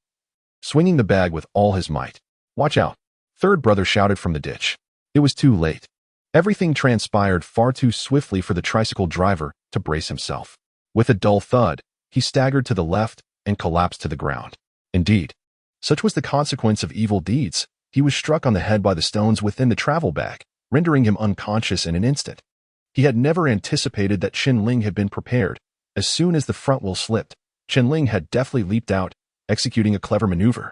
swinging the bag with all his might. "Watch out," third brother shouted from the ditch. It was too late. Everything transpired far too swiftly for the tricycle driver to brace himself. With a dull thud, he staggered to the left and collapsed to the ground. Indeed, such was the consequence of evil deeds. He was struck on the head by the stones within the travel bag, rendering him unconscious in an instant. He had never anticipated that Chen Ling had been prepared. As soon as the front wheel slipped, Chen Ling had deftly leaped out, executing a clever maneuver.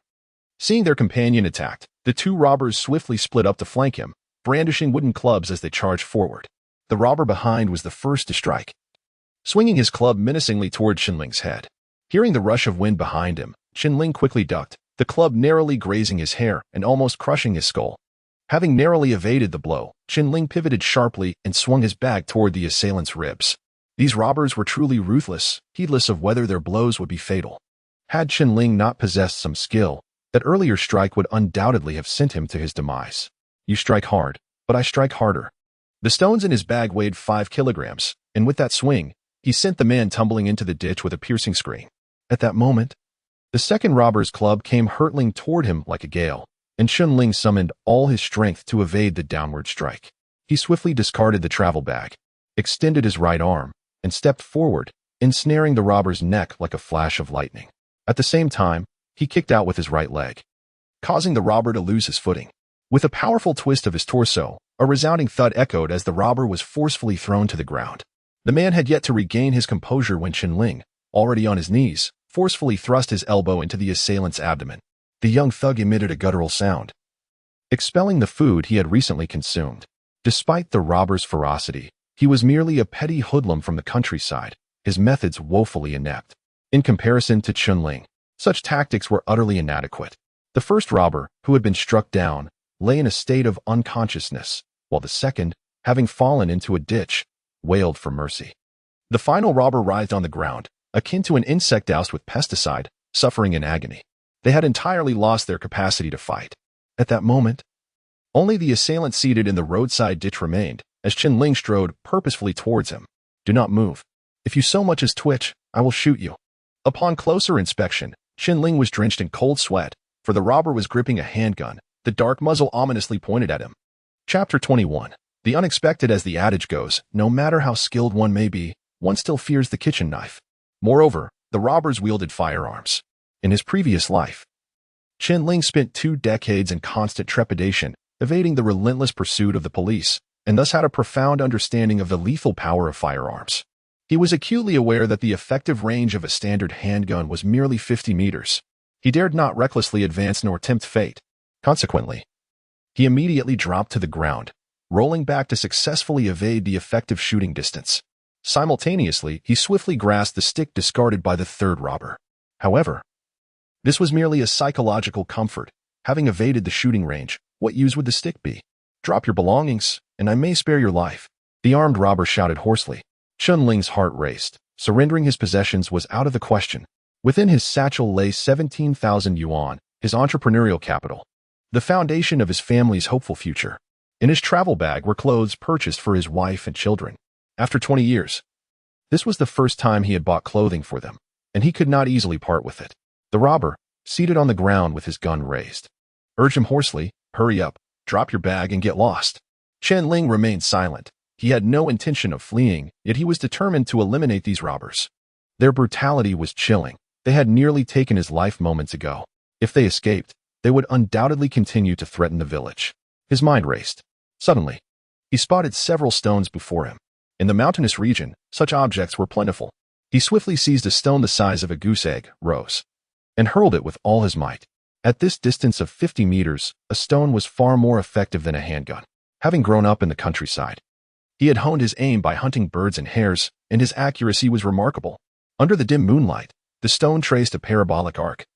Seeing their companion attacked, the 2 robbers swiftly split up to flank him, brandishing wooden clubs as they charged forward. The robber behind was the first to strike, swinging his club menacingly toward Chen Ling's head. Hearing the rush of wind behind him, Chen Ling quickly ducked, the club narrowly grazing his hair and almost crushing his skull. Having narrowly evaded the blow, Chen Ling pivoted sharply and swung his bag toward the assailant's ribs. These robbers were truly ruthless, heedless of whether their blows would be fatal. Had Chen Ling not possessed some skill, that earlier strike would undoubtedly have sent him to his demise. "You strike hard, but I strike harder." The stones in his bag weighed 5 kilograms, and with that swing, he sent the man tumbling into the ditch with a piercing scream. At that moment, the second robber's club came hurtling toward him like a gale, and Chen Ling summoned all his strength to evade the downward strike. He swiftly discarded the travel bag, extended his right arm, and stepped forward, ensnaring the robber's neck like a flash of lightning. At the same time, he kicked out with his right leg, causing the robber to lose his footing. With a powerful twist of his torso, a resounding thud echoed as the robber was forcefully thrown to the ground. The man had yet to regain his composure when Chen Ling, already on his knees, forcefully thrust his elbow into the assailant's abdomen. The young thug emitted a guttural sound, expelling the food he had recently consumed. Despite the robber's ferocity, he was merely a petty hoodlum from the countryside, his methods woefully inept. In comparison to Chen Ling, such tactics were utterly inadequate. The first robber, who had been struck down, lay in a state of unconsciousness, while the second, having fallen into a ditch, wailed for mercy. The final robber writhed on the ground, akin to an insect doused with pesticide, suffering in agony. They had entirely lost their capacity to fight. At that moment, only the assailant seated in the roadside ditch remained, as Chen Ling strode purposefully towards him. "Do not move. If you so much as twitch, I will shoot you." Upon closer inspection, Chen Ling was drenched in cold sweat, for the robber was gripping a handgun, the dark muzzle ominously pointed at him. Chapter 21. The unexpected. As the adage goes, no matter how skilled one may be, one still fears the kitchen knife. Moreover, the robbers wielded firearms. In his previous life, Chen Ling spent 2 decades in constant trepidation, evading the relentless pursuit of the police, and thus had a profound understanding of the lethal power of firearms. He was acutely aware that the effective range of a standard handgun was merely 50 meters. He dared not recklessly advance nor tempt fate. Consequently, he immediately dropped to the ground, rolling back to successfully evade the effective shooting distance. Simultaneously, he swiftly grasped the stick discarded by the third robber. However, this was merely a psychological comfort. Having evaded the shooting range, what use would the stick be? "Drop your belongings, and I may spare your life," the armed robber shouted hoarsely. Chen Ling's heart raced. Surrendering his possessions was out of the question. Within his satchel lay 17,000 yuan, his entrepreneurial capital, the foundation of his family's hopeful future. In his travel bag were clothes purchased for his wife and children. After 20 years, this was the first time he had bought clothing for them, and he could not easily part with it. The robber, seated on the ground with his gun raised, urged him hoarsely, "Hurry up, drop your bag and get lost." Chen Ling remained silent. He had no intention of fleeing, yet he was determined to eliminate these robbers. Their brutality was chilling. They had nearly taken his life moments ago. If they escaped, they would undoubtedly continue to threaten the village. His mind raced. Suddenly, he spotted several stones before him. In the mountainous region, such objects were plentiful. He swiftly seized a stone the size of a goose egg, rose, and hurled it with all his might. At this distance of 50 meters, a stone was far more effective than a handgun. Having grown up in the countryside, he had honed his aim by hunting birds and hares, and his accuracy was remarkable. Under the dim moonlight, the stone traced a parabolic arc,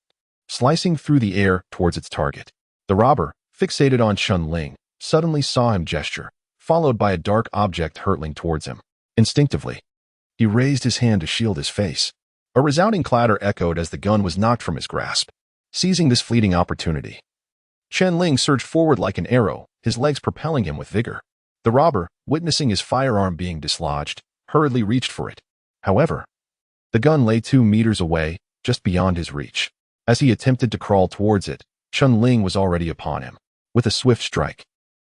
slicing through the air towards its target. The robber, fixated on Chen Ling, suddenly saw him gesture, followed by a dark object hurtling towards him. Instinctively, he raised his hand to shield his face. A resounding clatter echoed as the gun was knocked from his grasp. Seizing this fleeting opportunity, Chen Ling surged forward like an arrow, his legs propelling him with vigor. The robber, witnessing his firearm being dislodged, hurriedly reached for it. However, the gun lay 2 meters away, just beyond his reach. As he attempted to crawl towards it, Chen Ling was already upon him. With a swift strike,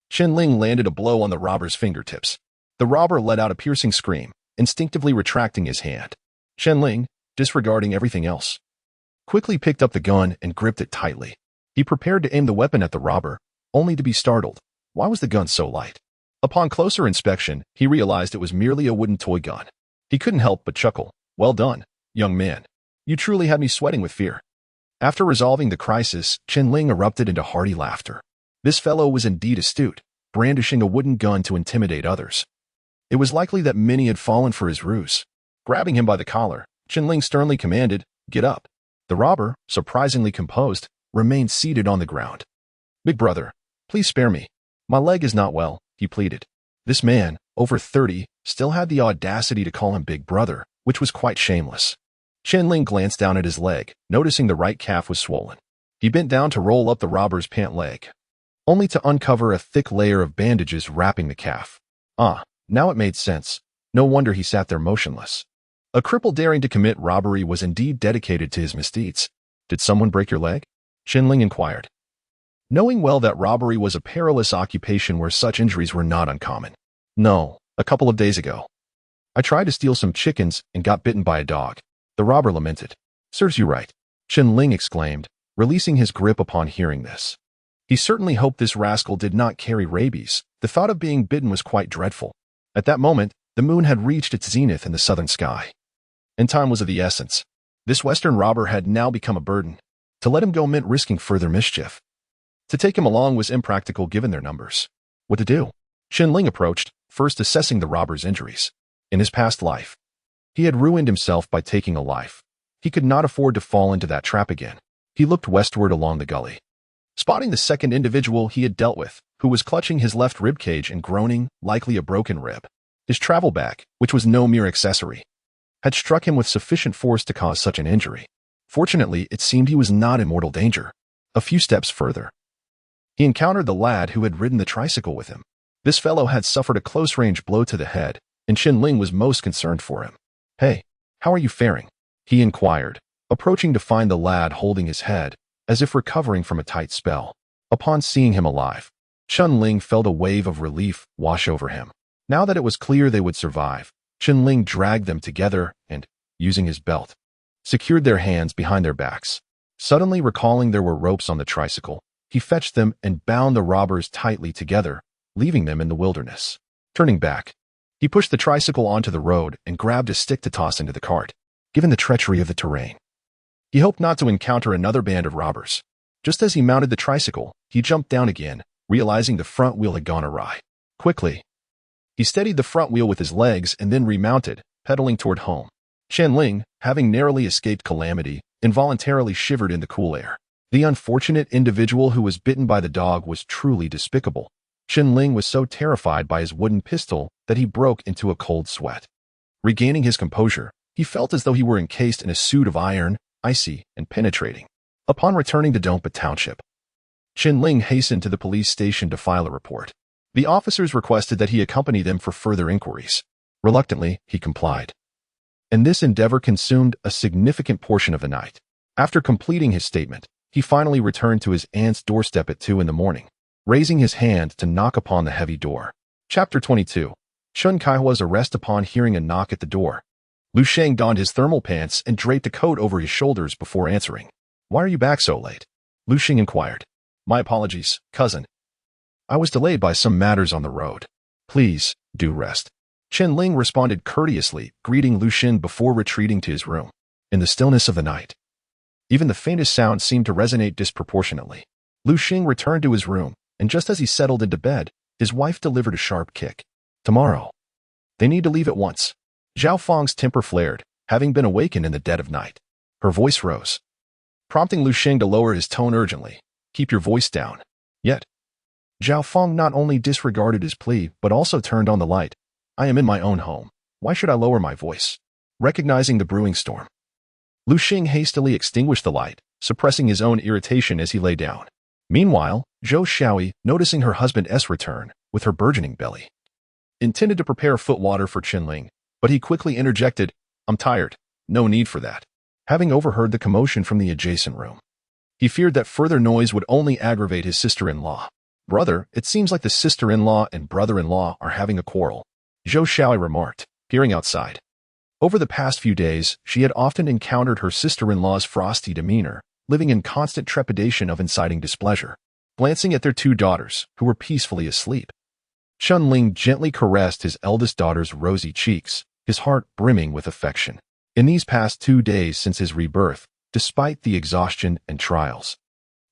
Chen Ling landed a blow on the robber's fingertips. The robber let out a piercing scream, instinctively retracting his hand. Chen Ling, disregarding everything else, quickly picked up the gun and gripped it tightly. He prepared to aim the weapon at the robber, only to be startled. Why was the gun so light? Upon closer inspection, he realized it was merely a wooden toy gun. He couldn't help but chuckle. "Well done, young man. You truly had me sweating with fear." After resolving the crisis, Chen Ling erupted into hearty laughter. This fellow was indeed astute, brandishing a wooden gun to intimidate others. It was likely that many had fallen for his ruse. Grabbing him by the collar, Chen Ling sternly commanded, "Get up." The robber, surprisingly composed, remained seated on the ground. "Big brother, please spare me. My leg is not well," he pleaded. This man, over 30, still had the audacity to call him big brother, which was quite shameless. Chen Ling glanced down at his leg, noticing the right calf was swollen. He bent down to roll up the robber's pant leg, only to uncover a thick layer of bandages wrapping the calf. Now it made sense. No wonder he sat there motionless. A cripple daring to commit robbery was indeed dedicated to his misdeeds. "Did someone break your leg?" Chen Ling inquired, knowing well that robbery was a perilous occupation where such injuries were not uncommon. "No, a couple of days ago. I tried to steal some chickens and got bitten by a dog," the robber lamented. "Serves you right," Chen Ling exclaimed, releasing his grip upon hearing this. He certainly hoped this rascal did not carry rabies. The thought of being bitten was quite dreadful. At that moment, the moon had reached its zenith in the southern sky, and time was of the essence. This western robber had now become a burden. To let him go meant risking further mischief. To take him along was impractical given their numbers. What to do? Chen Ling approached, first assessing the robber's injuries. In his past life, he had ruined himself by taking a life. He could not afford to fall into that trap again. He looked westward along the gully, spotting the second individual he had dealt with, who was clutching his left rib cage and groaning, likely a broken rib. His travel bag, which was no mere accessory, had struck him with sufficient force to cause such an injury. Fortunately, it seemed he was not in mortal danger. A few steps further, he encountered the lad who had ridden the tricycle with him. This fellow had suffered a close-range blow to the head, and Chen Ling was most concerned for him. "Hey, how are you faring?" he inquired, approaching to find the lad holding his head, as if recovering from a tight spell. Upon seeing him alive, Chen Ling felt a wave of relief wash over him. Now that it was clear they would survive, Chen Ling dragged them together and, using his belt, secured their hands behind their backs. Suddenly recalling there were ropes on the tricycle, he fetched them and bound the robbers tightly together, leaving them in the wilderness. Turning back, he pushed the tricycle onto the road and grabbed a stick to toss into the cart. Given the treachery of the terrain, he hoped not to encounter another band of robbers. Just as he mounted the tricycle, he jumped down again, realizing the front wheel had gone awry. Quickly, he steadied the front wheel with his legs and then remounted, pedaling toward home. Chen Ling, having narrowly escaped calamity, involuntarily shivered in the cool air. The unfortunate individual who was bitten by the dog was truly despicable. Chen Ling was so terrified by his wooden pistol that he broke into a cold sweat. Regaining his composure, he felt as though he were encased in a suit of iron, icy and penetrating. Upon returning to Dompa Township, Chen Ling hastened to the police station to file a report. The officers requested that he accompany them for further inquiries. Reluctantly, he complied. And this endeavor consumed a significant portion of the night. After completing his statement, he finally returned to his aunt's doorstep at 2 a.m, raising his hand to knock upon the heavy door. Chapter 22. Chen Kaihua's arrest upon hearing a knock at the door. Lu Sheng donned his thermal pants and draped a coat over his shoulders before answering. "Why are you back so late?" Lu Sheng inquired. "My apologies, cousin. I was delayed by some matters on the road. Please, do rest." Chen Ling responded courteously, greeting Lu Sheng before retreating to his room. In the stillness of the night, even the faintest sound seemed to resonate disproportionately. Lu Sheng returned to his room, and just as he settled into bed, his wife delivered a sharp kick. "Tomorrow. They need to leave at once." Zhao Fang's temper flared, having been awakened in the dead of night. Her voice rose, prompting Lu Sheng to lower his tone urgently. "Keep your voice down." Yet, Zhao Fang not only disregarded his plea, but also turned on the light. "I am in my own home. Why should I lower my voice?" Recognizing the brewing storm, Lu Sheng hastily extinguished the light, suppressing his own irritation as he lay down. Meanwhile, Zhou Xiaoyi, noticing her husband's return, with her burgeoning belly, intended to prepare foot water for Chen Ling, but he quickly interjected, "I'm tired. No need for that." Having overheard the commotion from the adjacent room, he feared that further noise would only aggravate his sister-in-law. "Brother, it seems like the sister-in-law and brother-in-law are having a quarrel," Zhou Xiaoyi remarked, peering outside. Over the past few days, she had often encountered her sister-in-law's frosty demeanor, living in constant trepidation of inciting displeasure. Glancing at their 2 daughters, who were peacefully asleep, Chen Ling gently caressed his eldest daughter's rosy cheeks, his heart brimming with affection. In these past 2 days since his rebirth, despite the exhaustion and trials,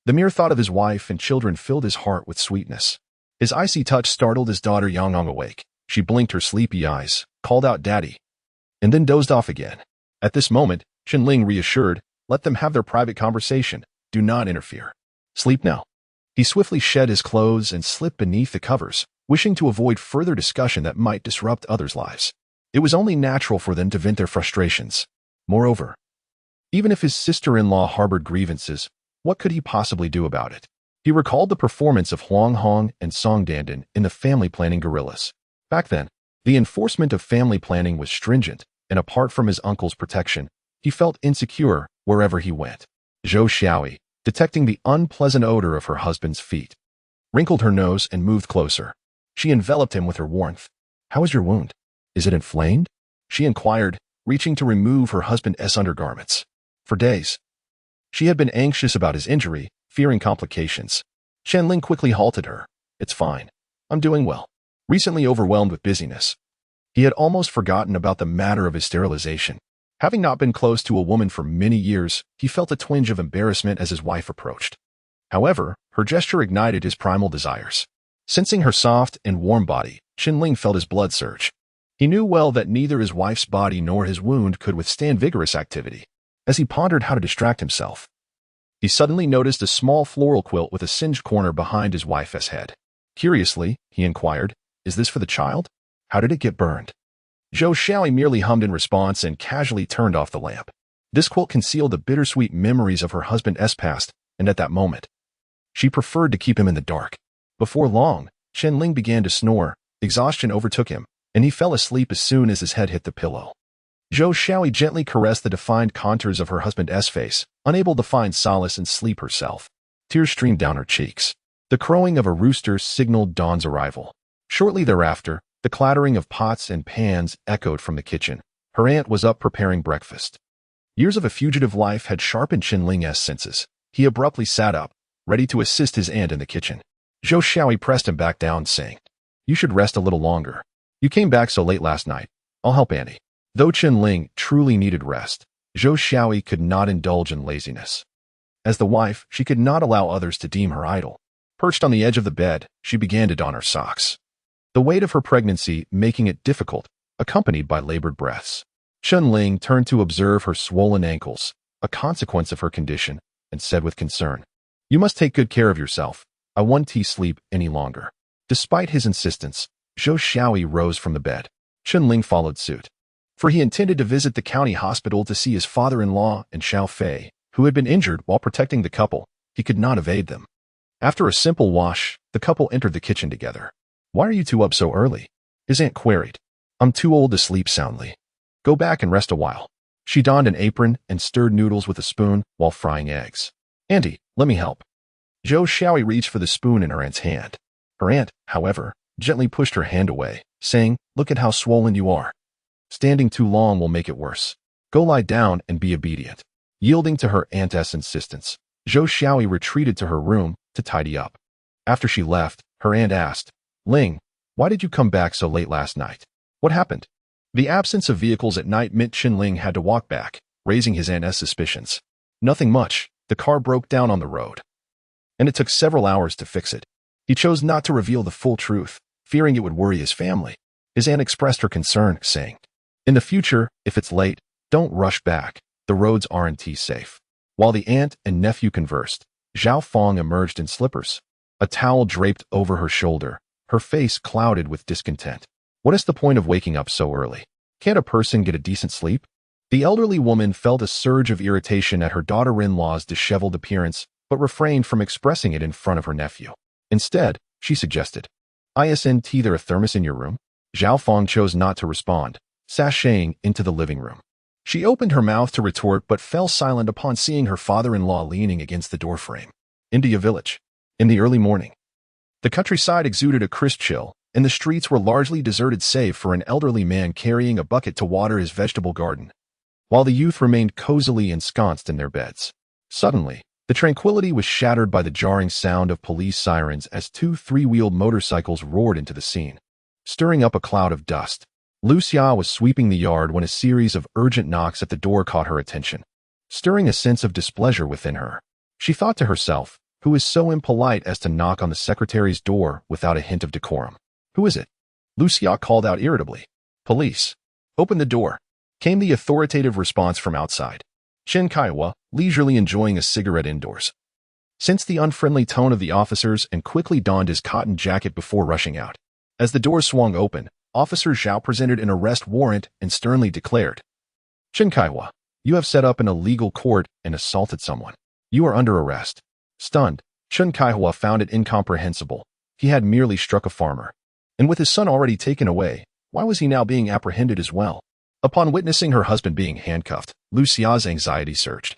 the mere thought of his wife and children filled his heart with sweetness. His icy touch startled his daughter Yangyang awake. She blinked her sleepy eyes, called out "Daddy," and then dozed off again. At this moment, Chen Ling reassured, "Let them have their private conversation. Do not interfere. Sleep now." He swiftly shed his clothes and slipped beneath the covers, wishing to avoid further discussion that might disrupt others' lives. It was only natural for them to vent their frustrations. Moreover, even if his sister-in-law harbored grievances, what could he possibly do about it? He recalled the performance of Huang Hong and Song Dandan in the family planning guerrillas. Back then, the enforcement of family planning was stringent, and apart from his uncle's protection, he felt insecure wherever he went. Zhou Xiaoyi, detecting the unpleasant odor of her husband's feet, wrinkled her nose and moved closer. She enveloped him with her warmth. "How is your wound? Is it inflamed?" she inquired, reaching to remove her husband's undergarments. For days, she had been anxious about his injury, fearing complications. Chen Ling quickly halted her. "It's fine. I'm doing well." Recently overwhelmed with busyness, he had almost forgotten about the matter of his sterilization. Having not been close to a woman for many years, he felt a twinge of embarrassment as his wife approached. However, her gesture ignited his primal desires. Sensing her soft and warm body, Chen Ling felt his blood surge. He knew well that neither his wife's body nor his wound could withstand vigorous activity. As he pondered how to distract himself, he suddenly noticed a small floral quilt with a singed corner behind his wife's head. Curiously, he inquired, "Is this for the child? How did it get burned?" Zhou Xiaoyi merely hummed in response and casually turned off the lamp. This quilt concealed the bittersweet memories of her husband's past, and at that moment, she preferred to keep him in the dark. Before long, Chen Ling began to snore. Exhaustion overtook him, and he fell asleep as soon as his head hit the pillow. Zhou Xiaoyi gently caressed the defined contours of her husband's face, unable to find solace in sleep herself. Tears streamed down her cheeks. The crowing of a rooster signaled dawn's arrival. Shortly thereafter, the clattering of pots and pans echoed from the kitchen. Her aunt was up preparing breakfast. Years of a fugitive life had sharpened Chen Ling's senses. He abruptly sat up, ready to assist his aunt in the kitchen. Zhou Xiaoyi pressed him back down, saying, "You should rest a little longer. You came back so late last night. I'll help Auntie." Though Chen Ling truly needed rest, Zhou Xiaoyi could not indulge in laziness. As the wife, she could not allow others to deem her idle. Perched on the edge of the bed, she began to don her socks, the weight of her pregnancy making it difficult, accompanied by labored breaths. Chen Ling turned to observe her swollen ankles, a consequence of her condition, and said with concern, "You must take good care of yourself. I won't sleep any longer." Despite his insistence, Zhou Xiaoyi rose from the bed. Chen Ling followed suit, for he intended to visit the county hospital to see his father-in-law and Xiao Fei, who had been injured while protecting the couple. He could not evade them. After a simple wash, the couple entered the kitchen together. "Why are you two up so early?" his aunt queried. "I'm too old to sleep soundly. Go back and rest a while." She donned an apron and stirred noodles with a spoon while frying eggs. "Auntie, let me help." Zhou Xiaoyi reached for the spoon in her aunt's hand. Her aunt, however, gently pushed her hand away, saying, "Look at how swollen you are. Standing too long will make it worse. Go lie down and be obedient." Yielding to her aunt's insistence, Zhou Xiaoyi retreated to her room to tidy up. After she left, her aunt asked, "Ling, why did you come back so late last night? What happened?" The absence of vehicles at night meant Chen Ling had to walk back, raising his aunt's suspicions. "Nothing much. The car broke down on the road, and it took several hours to fix it." He chose not to reveal the full truth, fearing it would worry his family. His aunt expressed her concern, saying, "In the future, if it's late, don't rush back. The roads aren't safe." While the aunt and nephew conversed, Zhao Fong emerged in slippers, a towel draped over her shoulder, her face clouded with discontent. "What is the point of waking up so early? Can't a person get a decent sleep?" The elderly woman felt a surge of irritation at her daughter-in-law's disheveled appearance, but refrained from expressing it in front of her nephew. Instead, she suggested, "Isn't there a thermos in your room?" Zhao Fong chose not to respond, sashaying into the living room. She opened her mouth to retort but fell silent upon seeing her father-in-law leaning against the doorframe. India village. In the early morning, the countryside exuded a crisp chill, and the streets were largely deserted save for an elderly man carrying a bucket to water his vegetable garden, while the youth remained cozily ensconced in their beds. Suddenly, the tranquility was shattered by the jarring sound of police sirens as two three-wheeled motorcycles roared into the scene, stirring up a cloud of dust. Lu Xia was sweeping the yard when a series of urgent knocks at the door caught her attention, stirring a sense of displeasure within her. She thought to herself, who is so impolite as to knock on the secretary's door without a hint of decorum? "Who is it?" Lu Xia called out irritably. "Police. Open the door," came the authoritative response from outside. Chen Kaihua, leisurely enjoying a cigarette indoors, sensed the unfriendly tone of the officers and quickly donned his cotton jacket before rushing out. As the door swung open, Officer Zhao presented an arrest warrant and sternly declared, "Chen Kaihua, you have set up an illegal court and assaulted someone. You are under arrest." Stunned, Chen Kaihua found it incomprehensible. He had merely struck a farmer, and with his son already taken away, why was he now being apprehended as well? Upon witnessing her husband being handcuffed, Lu Xia's anxiety surged,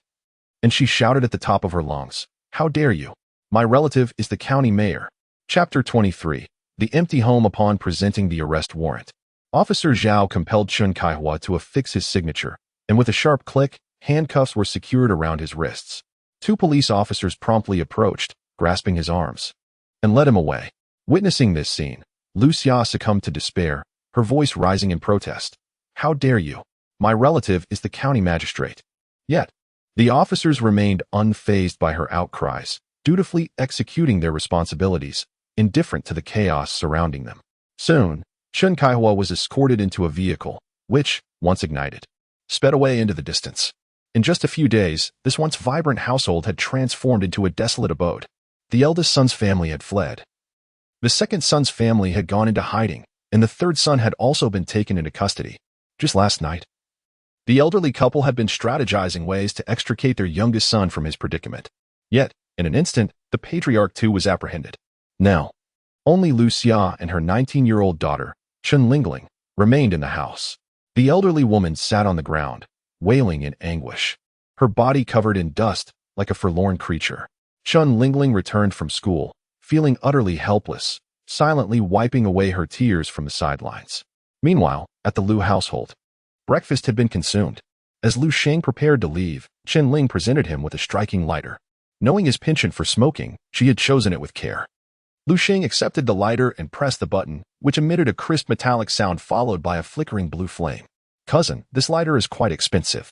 and she shouted at the top of her lungs, "How dare you? My relative is the county mayor." Chapter 23. The empty home. Upon presenting the arrest warrant, Officer Zhao compelled Chen Kaihua to affix his signature, and with a sharp click, handcuffs were secured around his wrists. Two police officers promptly approached, grasping his arms, and led him away. Witnessing this scene, Lu Xia succumbed to despair, her voice rising in protest. "How dare you? My relative is the county magistrate." Yet, the officers remained unfazed by her outcries, dutifully executing their responsibilities, indifferent to the chaos surrounding them. Soon, Chen Kaihua was escorted into a vehicle, which, once ignited, sped away into the distance. In just a few days, this once vibrant household had transformed into a desolate abode. The eldest son's family had fled. The second son's family had gone into hiding, and the third son had also been taken into custody. Just last night, the elderly couple had been strategizing ways to extricate their youngest son from his predicament. Yet, in an instant, the patriarch too was apprehended. Now, only Lu Xia and her 19-year-old daughter, Chen Ling, remained in the house. The elderly woman sat on the ground, wailing in anguish, her body covered in dust like a forlorn creature. Chen Ling returned from school, feeling utterly helpless, silently wiping away her tears from the sidelines. Meanwhile, at the Lu household, breakfast had been consumed. As Lu Sheng prepared to leave, Chen Ling presented him with a striking lighter. Knowing his penchant for smoking, she had chosen it with care. Lu Sheng accepted the lighter and pressed the button, which emitted a crisp metallic sound followed by a flickering blue flame. "Cousin, this lighter is quite expensive.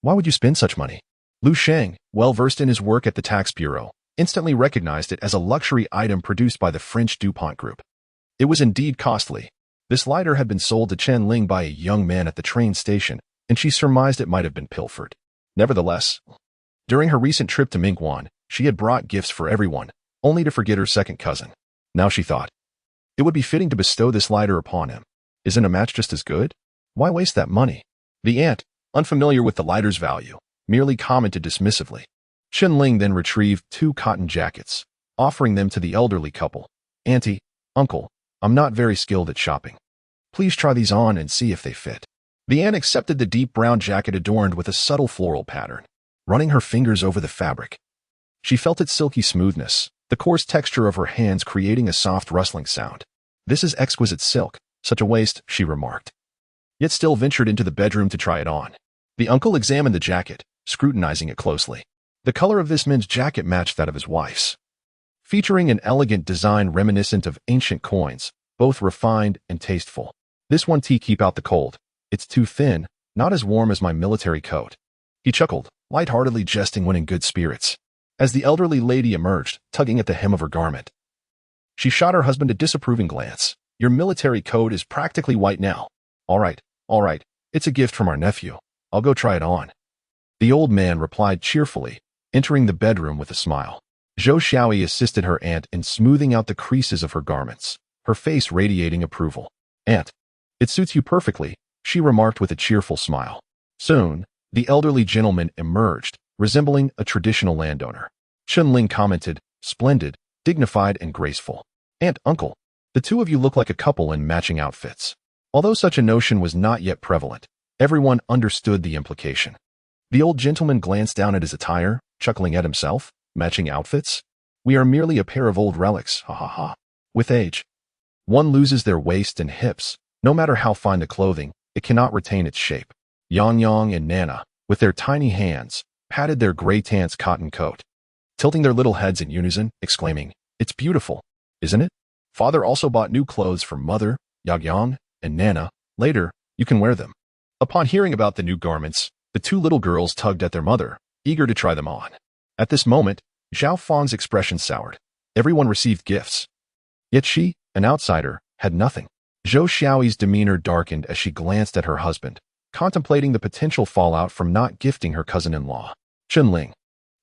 Why would you spend such money?" Lu Sheng, well versed in his work at the tax bureau, instantly recognized it as a luxury item produced by the French DuPont Group. It was indeed costly. This lighter had been sold to Chen Ling by a young man at the train station, and she surmised it might have been pilfered. Nevertheless, during her recent trip to Mingguan, she had brought gifts for everyone, only to forget her second cousin. Now she thought, it would be fitting to bestow this lighter upon him. Isn't a match just as good? Why waste that money? The aunt, unfamiliar with the lighter's value, merely commented dismissively. Chen Ling then retrieved 2 cotton jackets, offering them to the elderly couple. Auntie, uncle, I'm not very skilled at shopping. Please try these on and see if they fit. The aunt accepted the deep brown jacket adorned with a subtle floral pattern, running her fingers over the fabric. She felt its silky smoothness, the coarse texture of her hands creating a soft rustling sound. This is exquisite silk, such a waste, she remarked, yet still ventured into the bedroom to try it on. The uncle examined the jacket, scrutinizing it closely. The color of this men's jacket matched that of his wife's, featuring an elegant design reminiscent of ancient coins, both refined and tasteful. This one tea keep out the cold. It's too thin, not as warm as my military coat. He chuckled, lightheartedly jesting when in good spirits. As the elderly lady emerged, tugging at the hem of her garment, she shot her husband a disapproving glance. Your military coat is practically white now. All right. It's a gift from our nephew. I'll go try it on. The old man replied cheerfully, entering the bedroom with a smile. Zhou Xiaoyi assisted her aunt in smoothing out the creases of her garments, her face radiating approval. Aunt, it suits you perfectly, she remarked with a cheerful smile. Soon, the elderly gentleman emerged, resembling a traditional landowner. Chen Ling commented, splendid, dignified and graceful. Aunt, uncle, the two of you look like a couple in matching outfits. Although such a notion was not yet prevalent, everyone understood the implication. The old gentleman glanced down at his attire, chuckling at himself. Matching outfits? We are merely a pair of old relics, ha ha ha. With age, one loses their waist and hips. No matter how fine the clothing, it cannot retain its shape. Yang Yang and Nana, with their tiny hands, patted their gray-tance cotton coat, tilting their little heads in unison, exclaiming, it's beautiful, isn't it? Father also bought new clothes for Mother, Yang and Nana. Later, you can wear them. Upon hearing about the new garments, the 2 little girls tugged at their mother, eager to try them on. At this moment, Zhao Fang's expression soured. Everyone received gifts. Yet she, an outsider, had nothing. Zhou Xiaoyi's demeanor darkened as she glanced at her husband, contemplating the potential fallout from not gifting her cousin-in-law. Chen Ling,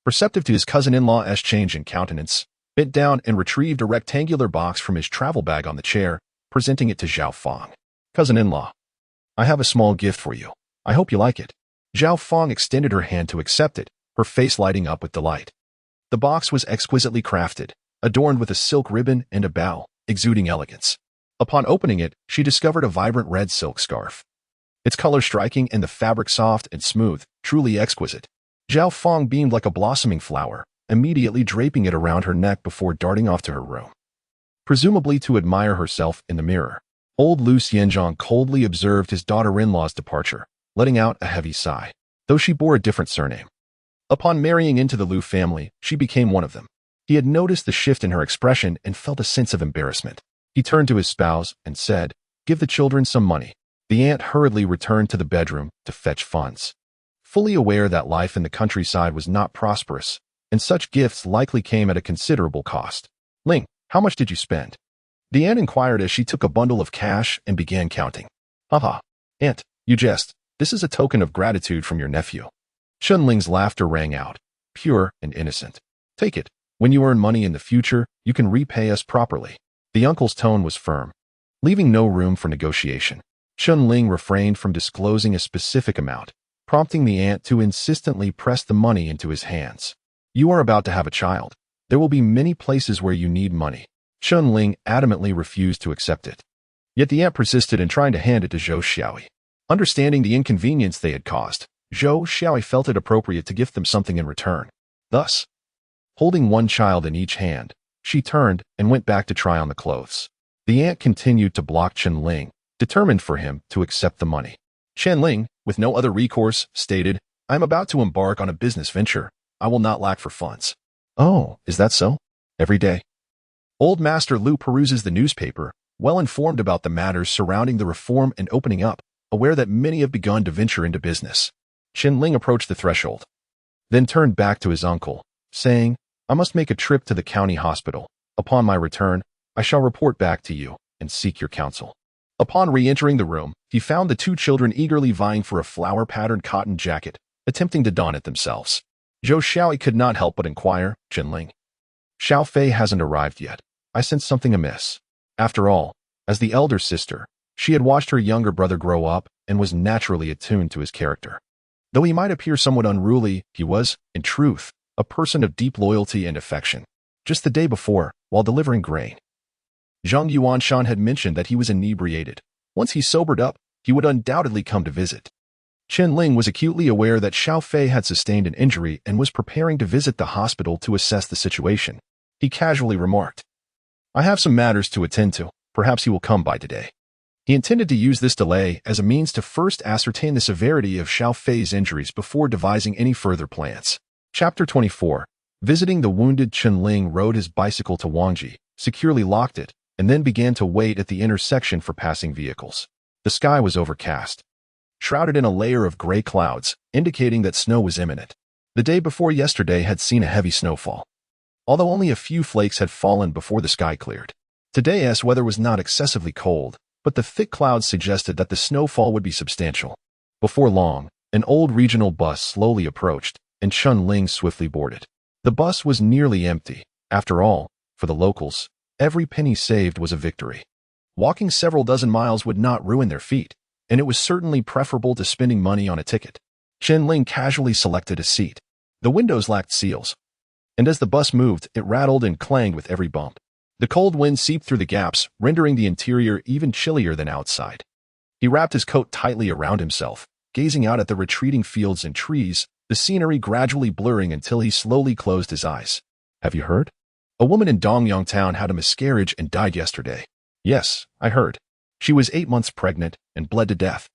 perceptive to his cousin-in-law's change in countenance, bent down and retrieved a rectangular box from his travel bag on the chair, presenting it to Zhao Fang. Cousin-in-law, I have a small gift for you. I hope you like it. Zhao Fang extended her hand to accept it, her face lighting up with delight. The box was exquisitely crafted, adorned with a silk ribbon and a bow, exuding elegance. Upon opening it, she discovered a vibrant red silk scarf. Its color striking and the fabric soft and smooth, truly exquisite. Zhao Fang beamed like a blossoming flower, immediately draping it around her neck before darting off to her room, presumably to admire herself in the mirror. Old Lu Xianzhong coldly observed his daughter-in-law's departure, letting out a heavy sigh, though she bore a different surname. Upon marrying into the Lu family, she became one of them. He had noticed the shift in her expression and felt a sense of embarrassment. He turned to his spouse and said, give the children some money. The aunt hurriedly returned to the bedroom to fetch funds. Fully aware that life in the countryside was not prosperous, and such gifts likely came at a considerable cost. Ling, how much did you spend? The aunt inquired as she took a bundle of cash and began counting. Haha, aunt, you jest. This is a token of gratitude from your nephew. Chen Ling's laughter rang out, pure and innocent. Take it. When you earn money in the future, you can repay us properly. The uncle's tone was firm, leaving no room for negotiation. Chen Ling refrained from disclosing a specific amount, prompting the aunt to insistently press the money into his hands. You are about to have a child. There will be many places where you need money. Chen Ling adamantly refused to accept it. Yet the aunt persisted in trying to hand it to Zhou Xiaoyi. Understanding the inconvenience they had caused, Zhou Xiaoyi felt it appropriate to gift them something in return. Thus, holding one child in each hand, she turned and went back to try on the clothes. The aunt continued to block Chen Ling, determined for him to accept the money. Chen Ling, with no other recourse, stated, I am about to embark on a business venture. I will not lack for funds. Oh, is that so? Every day. Old Master Lu peruses the newspaper, well informed about the matters surrounding the reform and opening up, aware that many have begun to venture into business. Chen Ling approached the threshold, then turned back to his uncle, saying, I must make a trip to the county hospital. Upon my return, I shall report back to you and seek your counsel. Upon re-entering the room, he found the 2 children eagerly vying for a flower-patterned cotton jacket, attempting to don it themselves. Zhou Xiaoyi could not help but inquire, Chen Ling, Xiao Fei hasn't arrived yet. I sensed something amiss. After all, as the elder sister, she had watched her younger brother grow up and was naturally attuned to his character. Though he might appear somewhat unruly, he was, in truth, a person of deep loyalty and affection. Just the day before, while delivering grain, Zhang Yuanshan had mentioned that he was inebriated. Once he sobered up, he would undoubtedly come to visit. Chen Ling was acutely aware that Xiao Fei had sustained an injury and was preparing to visit the hospital to assess the situation. He casually remarked, "I have some matters to attend to. Perhaps he will come by today." He intended to use this delay as a means to first ascertain the severity of Xiao Fei's injuries before devising any further plans. Chapter 24. Visiting the wounded, Chen Ling rode his bicycle to Wangji, securely locked it, and then began to wait at the intersection for passing vehicles. The sky was overcast, shrouded in a layer of gray clouds, indicating that snow was imminent. The day before yesterday had seen a heavy snowfall, although only a few flakes had fallen before the sky cleared. Today's weather was not excessively cold, but the thick clouds suggested that the snowfall would be substantial. Before long, an old regional bus slowly approached, and Chen Ling swiftly boarded. The bus was nearly empty. After all, for the locals, every penny saved was a victory. Walking several dozen miles would not ruin their feet, and it was certainly preferable to spending money on a ticket. Chen Ling casually selected a seat. The windows lacked seals, and as the bus moved, it rattled and clanged with every bump. The cold wind seeped through the gaps, rendering the interior even chillier than outside. He wrapped his coat tightly around himself, gazing out at the retreating fields and trees, the scenery gradually blurring until he slowly closed his eyes. "Have you heard? A woman in Dongyang town had a miscarriage and died yesterday." "Yes, I heard. She was 8 months pregnant and bled to death."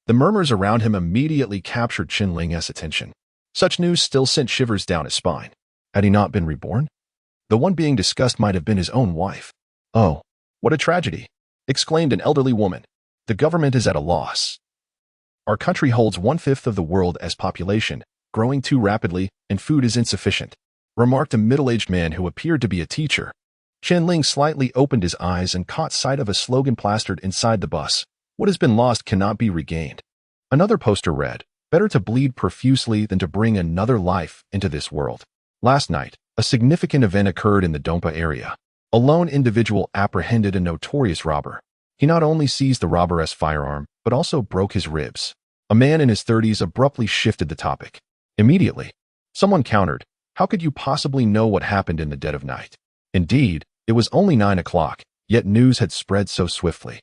The murmurs around him immediately captured Chen Ling's attention. Such news still sent shivers down his spine. Had he not been reborn? The one being discussed might have been his own wife. "Oh, what a tragedy!" exclaimed an elderly woman. "The government is at a loss. Our country holds 1/5 of the world as population, growing too rapidly, and food is insufficient," remarked a middle-aged man who appeared to be a teacher. Chen Ling slightly opened his eyes and caught sight of a slogan plastered inside the bus. "What has been lost cannot be regained." Another poster read, "Better to bleed profusely than to bring another life into this world." Last night, a significant event occurred in the Dongpa area. A lone individual apprehended a notorious robber. He not only seized the robber's firearm, but also broke his ribs. A man in his 30s abruptly shifted the topic. Immediately, someone countered, "How could you possibly know what happened in the dead of night?" Indeed, it was only 9 o'clock, yet news had spread so swiftly.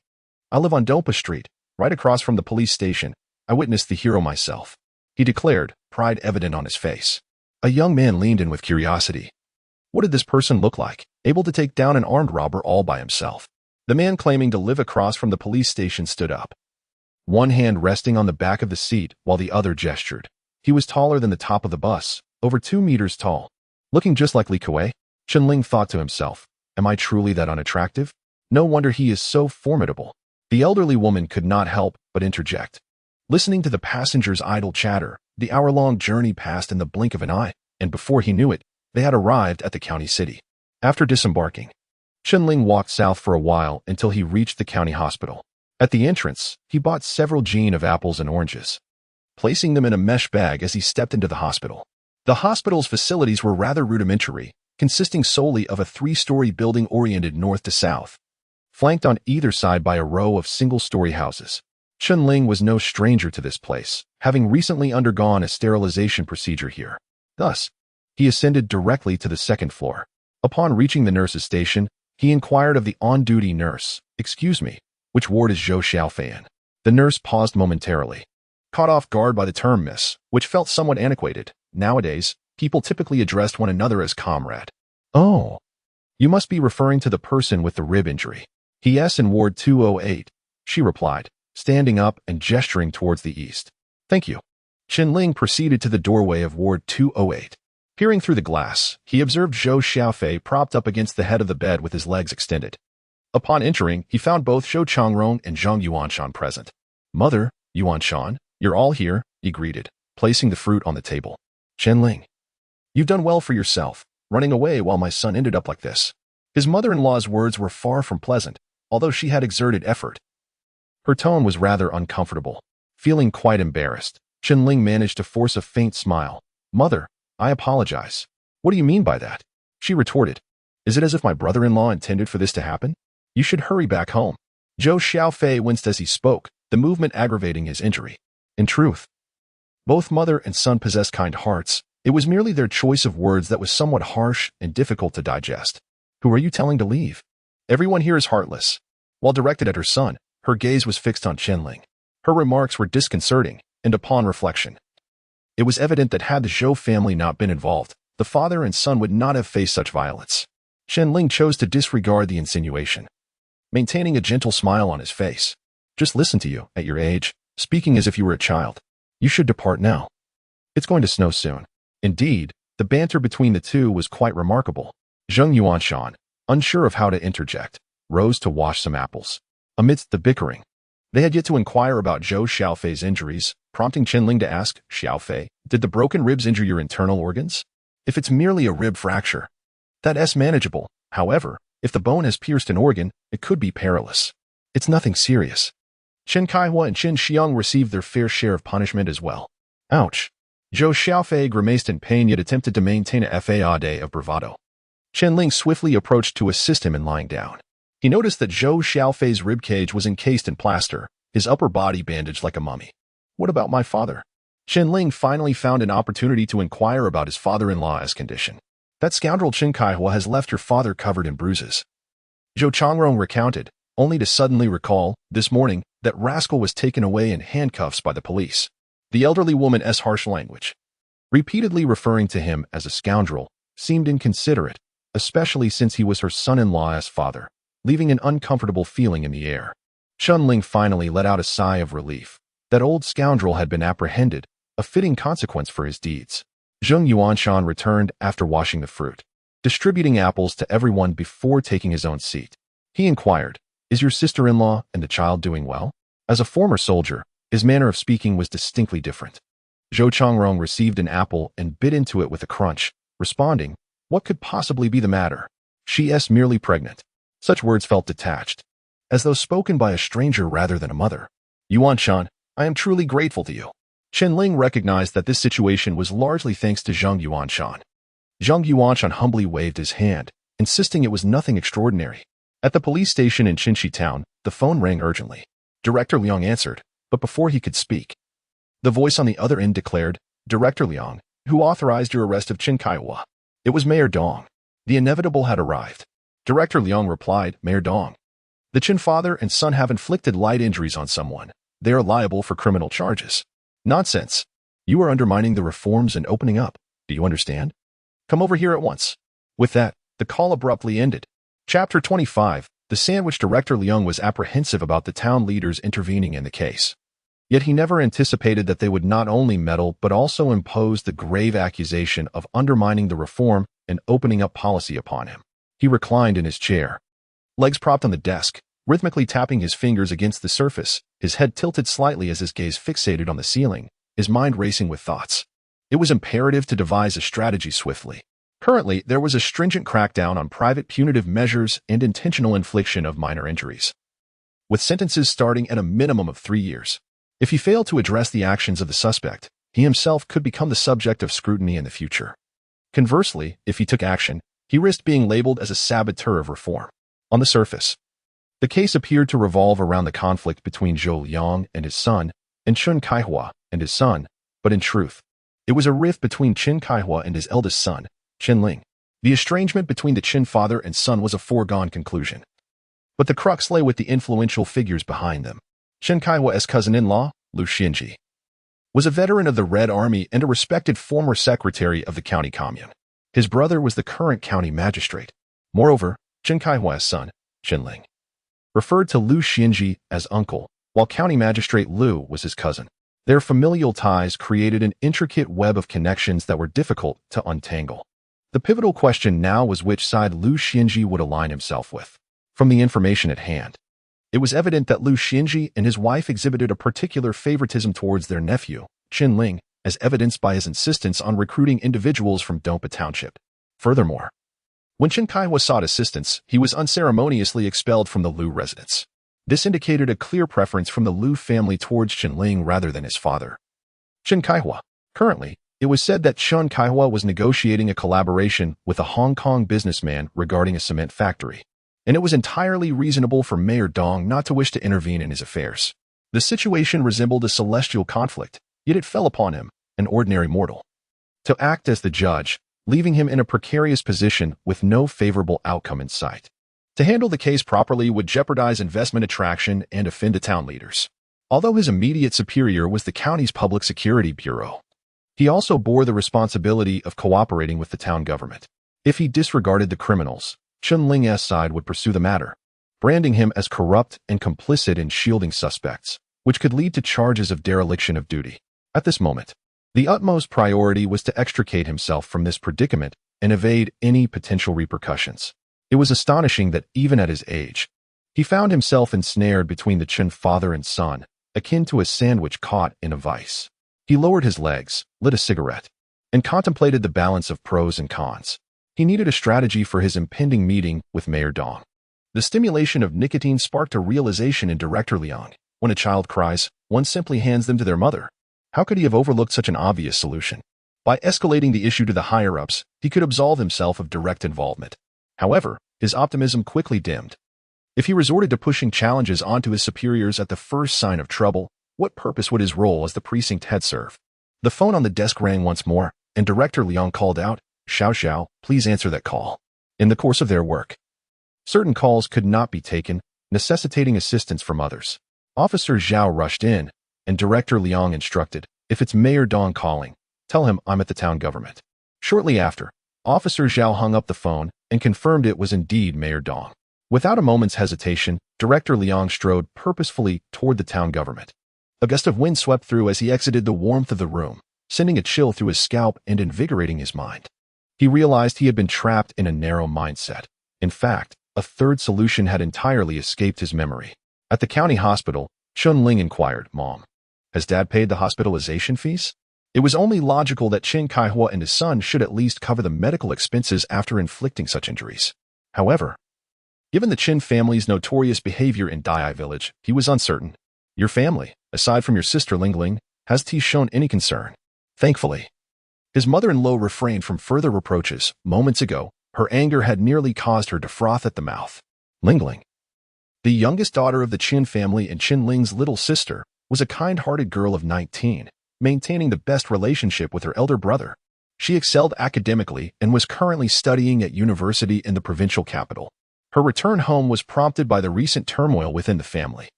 "I live on Dongpa Street, right across from the police station. I witnessed the hero myself," he declared, pride evident on his face. A young man leaned in with curiosity. What did this person look like, able to take down an armed robber all by himself? The man claiming to live across from the police station stood up, one hand resting on the back of the seat while the other gestured. He was taller than the top of the bus, over 2 meters tall. Looking just like Li Kuei, Chen Ling thought to himself, "Am I truly that unattractive? No wonder he is so formidable." The elderly woman could not help but interject. Listening to the passengers' idle chatter, the hour-long journey passed in the blink of an eye, and before he knew it, they had arrived at the county city. After disembarking, Chen Ling walked south for a while until he reached the county hospital. At the entrance, he bought several jeans of apples and oranges, placing them in a mesh bag as he stepped into the hospital. The hospital's facilities were rather rudimentary, consisting solely of a 3-story building oriented north to south, flanked on either side by a row of single-story houses. Chen Ling was no stranger to this place, having recently undergone a sterilization procedure here. Thus, he ascended directly to the 2nd floor. Upon reaching the nurse's station, he inquired of the on-duty nurse, "Excuse me, which ward is Zhou Xiaoyi in?" The nurse paused momentarily, caught off guard by the term miss, which felt somewhat antiquated. Nowadays, people typically addressed one another as comrade. "Oh, you must be referring to the person with the rib injury. He's in Ward 208, she replied, standing up and gesturing towards the east. "Thank you." Chen Ling proceeded to the doorway of Ward 208. Peering through the glass, he observed Zhou Xiaoyi propped up against the head of the bed with his legs extended. Upon entering, he found both Zhou Changrong and Zhang Yuanshan present. "Mother, Yuanshan, you're all here," he greeted, placing the fruit on the table. "Chen Ling, you've done well for yourself, running away while my son ended up like this." His mother-in-law's words were far from pleasant, although she had exerted effort. Her tone was rather uncomfortable. Feeling quite embarrassed, Chen Ling managed to force a faint smile. "Mother, I apologize." "What do you mean by that?" she retorted. "Is it as if my brother-in-law intended for this to happen? You should hurry back home." Zhou Xiaoyi winced as he spoke, the movement aggravating his injury. In truth, Both mother and son possessed kind hearts. It was merely their choice of words that was somewhat harsh and difficult to digest. Who are you telling to leave? Everyone here is heartless. While directed at her son, her gaze was fixed on Chen Ling. Her remarks were disconcerting, and upon reflection, it was evident that had the Zhou family not been involved, the father and son would not have faced such violence. Chen Ling chose to disregard the insinuation, maintaining a gentle smile on his face. Just listen to you, at your age, speaking as if you were a child. You should depart now. It's going to snow soon. Indeed, the banter between the two was quite remarkable. Zheng Yuanshan, unsure of how to interject, rose to wash some apples. Amidst the bickering, they had yet to inquire about Zhou Xiaofei's injuries, prompting Chen Ling to ask, Xiaofei, did the broken ribs injure your internal organs? If it's merely a rib fracture, that's manageable. However, if the bone has pierced an organ, it could be perilous. It's nothing serious. Chen Kaihua and Chen Xiang received their fair share of punishment as well. Ouch. Zhou Xiaofei grimaced in pain yet attempted to maintain a facade of bravado. Chen Ling swiftly approached to assist him in lying down. He noticed that Zhou Xiaofei's ribcage was encased in plaster, his upper body bandaged like a mummy. What about my father? Chen Ling finally found an opportunity to inquire about his father-in-law's condition. That scoundrel Chen Kaihua has left your father covered in bruises. Zhou Changrong recounted, only to suddenly recall, this morning, that rascal was taken away in handcuffs by the police. The elderly woman's harsh language, repeatedly referring to him as a scoundrel, seemed inconsiderate, especially since he was her son-in-law's father, leaving an uncomfortable feeling in the air. Chen Ling finally let out a sigh of relief. That old scoundrel had been apprehended, a fitting consequence for his deeds. Zheng Yuanshan returned after washing the fruit, distributing apples to everyone before taking his own seat. He inquired, is your sister-in-law and the child doing well? As a former soldier, his manner of speaking was distinctly different. Zhou Changrong received an apple and bit into it with a crunch, responding, what could possibly be the matter? She's merely pregnant. Such words felt detached, as though spoken by a stranger rather than a mother. Yuanshan, I am truly grateful to you. Chen Ling recognized that this situation was largely thanks to Zheng Yuanshan. Zheng Yuanshan humbly waved his hand, insisting it was nothing extraordinary. At the police station in Qinshi Town, the phone rang urgently. Director Liang answered, but before he could speak, the voice on the other end declared, Director Liang, who authorized your arrest of Chen Kaihua? It was Mayor Dong. The inevitable had arrived. Director Liang replied, Mayor Dong. The Chen father and son have inflicted light injuries on someone. They are liable for criminal charges. Nonsense. You are undermining the reforms and opening up. Do you understand? Come over here at once. With that, the call abruptly ended. Chapter 25. The Sandwich. Director Liang was apprehensive about the town leaders intervening in the case. Yet he never anticipated that they would not only meddle but also impose the grave accusation of undermining the reform and opening up policy upon him. He reclined in his chair, legs propped on the desk, rhythmically tapping his fingers against the surface, his head tilted slightly as his gaze fixated on the ceiling, his mind racing with thoughts. It was imperative to devise a strategy swiftly. Currently, there was a stringent crackdown on private punitive measures and intentional infliction of minor injuries, with sentences starting at a minimum of 3 years. If he failed to address the actions of the suspect, he himself could become the subject of scrutiny in the future. Conversely, if he took action, he risked being labeled as a saboteur of reform. On the surface, the case appeared to revolve around the conflict between Zhou Liang and his son, and Chen Kaihua and his son, but in truth, it was a rift between Chen Kaihua and his eldest son, Chen Ling. The estrangement between the Chen father and son was a foregone conclusion. But the crux lay with the influential figures behind them. Chen Kaihua's cousin-in-law, Liu Xinji, was a veteran of the Red Army and a respected former secretary of the county commune. His brother was the current county magistrate. Moreover, Chen Kaihua's son, Chen Ling, referred to Liu Xinji as uncle, while county magistrate Liu was his cousin. Their familial ties created an intricate web of connections that were difficult to untangle. The pivotal question now was which side Liu Xinji would align himself with. From the information at hand, it was evident that Liu Xinji and his wife exhibited a particular favoritism towards their nephew, Chen Ling, as evidenced by his insistence on recruiting individuals from Dompa Township. Furthermore, when Chen Kaihua sought assistance, he was unceremoniously expelled from the Liu residence. This indicated a clear preference from the Liu family towards Chen Ling rather than his father, Chen Kaihua. Currently, it was said that Chen Kaihua was negotiating a collaboration with a Hong Kong businessman regarding a cement factory, and it was entirely reasonable for Mayor Dong not to wish to intervene in his affairs. The situation resembled a celestial conflict, yet it fell upon him, an ordinary mortal, to act as the judge, leaving him in a precarious position with no favorable outcome in sight. To handle the case properly would jeopardize investment attraction and offend the town leaders. Although his immediate superior was the county's public security bureau, he also bore the responsibility of cooperating with the town government. If he disregarded the criminals, Chen Ling's side would pursue the matter, branding him as corrupt and complicit in shielding suspects, which could lead to charges of dereliction of duty. At this moment, the utmost priority was to extricate himself from this predicament and evade any potential repercussions. It was astonishing that even at his age, he found himself ensnared between the Chen father and son, akin to a sandwich caught in a vice. He lowered his legs, lit a cigarette, and contemplated the balance of pros and cons. He needed a strategy for his impending meeting with Mayor Dong. The stimulation of nicotine sparked a realization in Director Liang. When a child cries, one simply hands them to their mother. How could he have overlooked such an obvious solution? By escalating the issue to the higher-ups, he could absolve himself of direct involvement. However, his optimism quickly dimmed. If he resorted to pushing challenges onto his superiors at the first sign of trouble, what purpose would his role as the precinct head serve? The phone on the desk rang once more, and Director Liang called out, "Xiao, please answer that call." In the course of their work, certain calls could not be taken, necessitating assistance from others. Officer Zhao rushed in, and Director Liang instructed, "If it's Mayor Dong calling, tell him I'm at the town government." Shortly after, Officer Zhao hung up the phone and confirmed it was indeed Mayor Dong. Without a moment's hesitation, Director Liang strode purposefully toward the town government. A gust of wind swept through as he exited the warmth of the room, sending a chill through his scalp and invigorating his mind. He realized he had been trapped in a narrow mindset. In fact, a third solution had entirely escaped his memory. At the county hospital, Chen Ling inquired, "Mom, has Dad paid the hospitalization fees?" It was only logical that Chen Kaihua and his son should at least cover the medical expenses after inflicting such injuries. However, given the Chen family's notorious behavior in Dai village, he was uncertain. "Your family, aside from your sister Ling, has he shown any concern?" Thankfully, his mother-in-law refrained from further reproaches. Moments ago, her anger had nearly caused her to froth at the mouth. Ling, the youngest daughter of the Chen family and Chen Ling's little sister, was a kind-hearted girl of 19, maintaining the best relationship with her elder brother. She excelled academically and was currently studying at university in the provincial capital. Her return home was prompted by the recent turmoil within the family.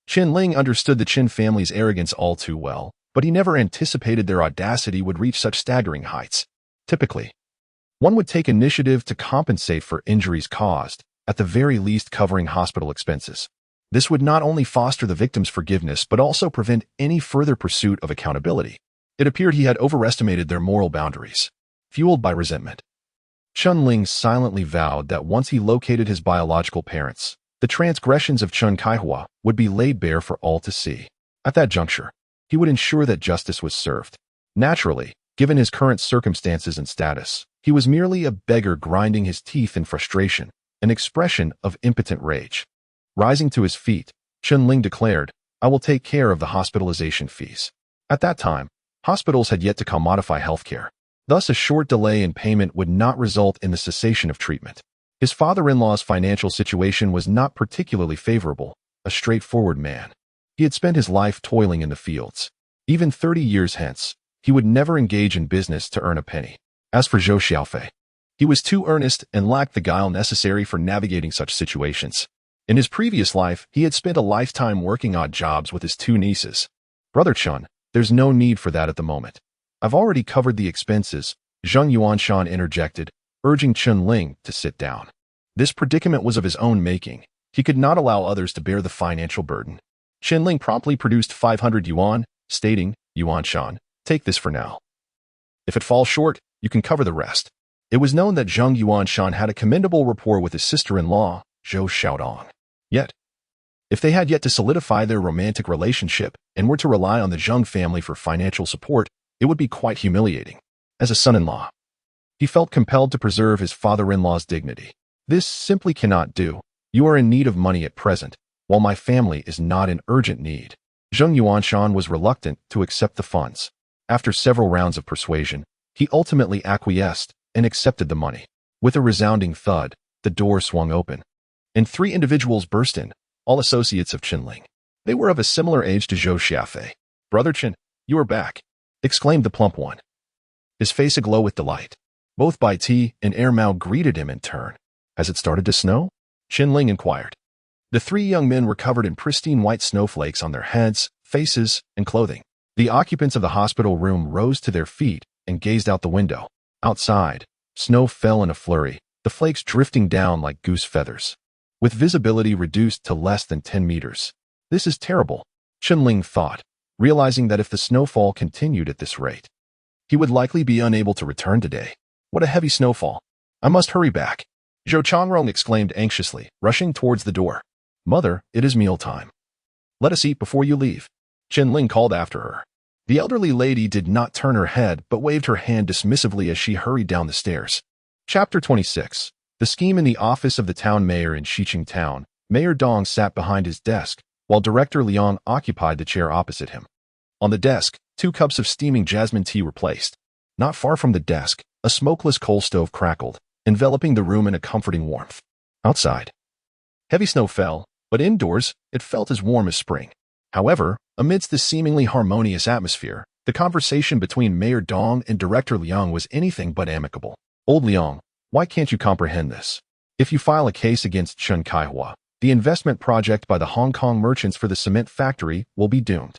Chen Ling understood the Chen family's arrogance all too well, but he never anticipated their audacity would reach such staggering heights. Typically, one would take initiative to compensate for injuries caused, at the very least covering hospital expenses. This would not only foster the victim's forgiveness but also prevent any further pursuit of accountability. It appeared he had overestimated their moral boundaries. Fueled by resentment, Chen Ling silently vowed that once he located his biological parents, the transgressions of Chen Kaihua would be laid bare for all to see. At that juncture, he would ensure that justice was served. Naturally, given his current circumstances and status, he was merely a beggar grinding his teeth in frustration, an expression of impotent rage. Rising to his feet, Chen Ling declared, "I will take care of the hospitalization fees." At that time, hospitals had yet to commodify healthcare. Thus, a short delay in payment would not result in the cessation of treatment. His father-in-law's financial situation was not particularly favorable, a straightforward man. He had spent his life toiling in the fields. Even 30 years hence, he would never engage in business to earn a penny. As for Zhou Xiaoyi, he was too earnest and lacked the guile necessary for navigating such situations. In his previous life, he had spent a lifetime working odd jobs with his two nieces. "Brother Chen, there's no need for that at the moment. I've already covered the expenses," Zheng Yuanshan interjected, urging Chen Ling to sit down. This predicament was of his own making. He could not allow others to bear the financial burden. Chen Ling promptly produced 500 yuan, stating, "Yuanshan, take this for now. If it falls short, you can cover the rest." It was known that Zheng Yuanshan had a commendable rapport with his sister-in-law, Zhou Xiaoyi. Yet, if they had yet to solidify their romantic relationship and were to rely on the Zheng family for financial support, it would be quite humiliating. As a son-in-law, he felt compelled to preserve his father-in-law's dignity. "This simply cannot do. You are in need of money at present, while my family is not in urgent need." Zheng Yuanshan was reluctant to accept the funds. After several rounds of persuasion, he ultimately acquiesced and accepted the money. With a resounding thud, the door swung open, and 3 individuals burst in, all associates of Chen Ling. They were of a similar age to Zhou Xiaoyi. "Brother Chen, you are back. exclaimed the plump one, his face aglow with delight. Both Bai Ti and Air Mao greeted him in turn. Has it started to snow? Chen Ling inquired. The three young men were covered in pristine white snowflakes on their heads, faces, and clothing. The occupants of the hospital room rose to their feet and gazed out the window. Outside, snow fell in a flurry, the flakes drifting down like goose feathers, with visibility reduced to less than 10 meters. This is terrible, Chen Ling thought, realizing that if the snowfall continued at this rate, he would likely be unable to return today. What a heavy snowfall. I must hurry back. Zhou Xiaoyi exclaimed anxiously, rushing towards the door. Mother, it is mealtime. Let us eat before you leave, Chen Ling called after her. The elderly lady did not turn her head but waved her hand dismissively as she hurried down the stairs. Chapter 26. The scheme in the office of the town mayor in Xiqing Town. Mayor Dong sat behind his desk, while Director Liang occupied the chair opposite him. On the desk, 2 cups of steaming jasmine tea were placed. Not far from the desk, a smokeless coal stove crackled, enveloping the room in a comforting warmth. Outside, heavy snow fell, but indoors, it felt as warm as spring. However, amidst this seemingly harmonious atmosphere, the conversation between Mayor Dong and Director Liang was anything but amicable. Old Liang, why can't you comprehend this? If you file a case against Chen Kaihua, the investment project by the Hong Kong merchants for the cement factory will be doomed.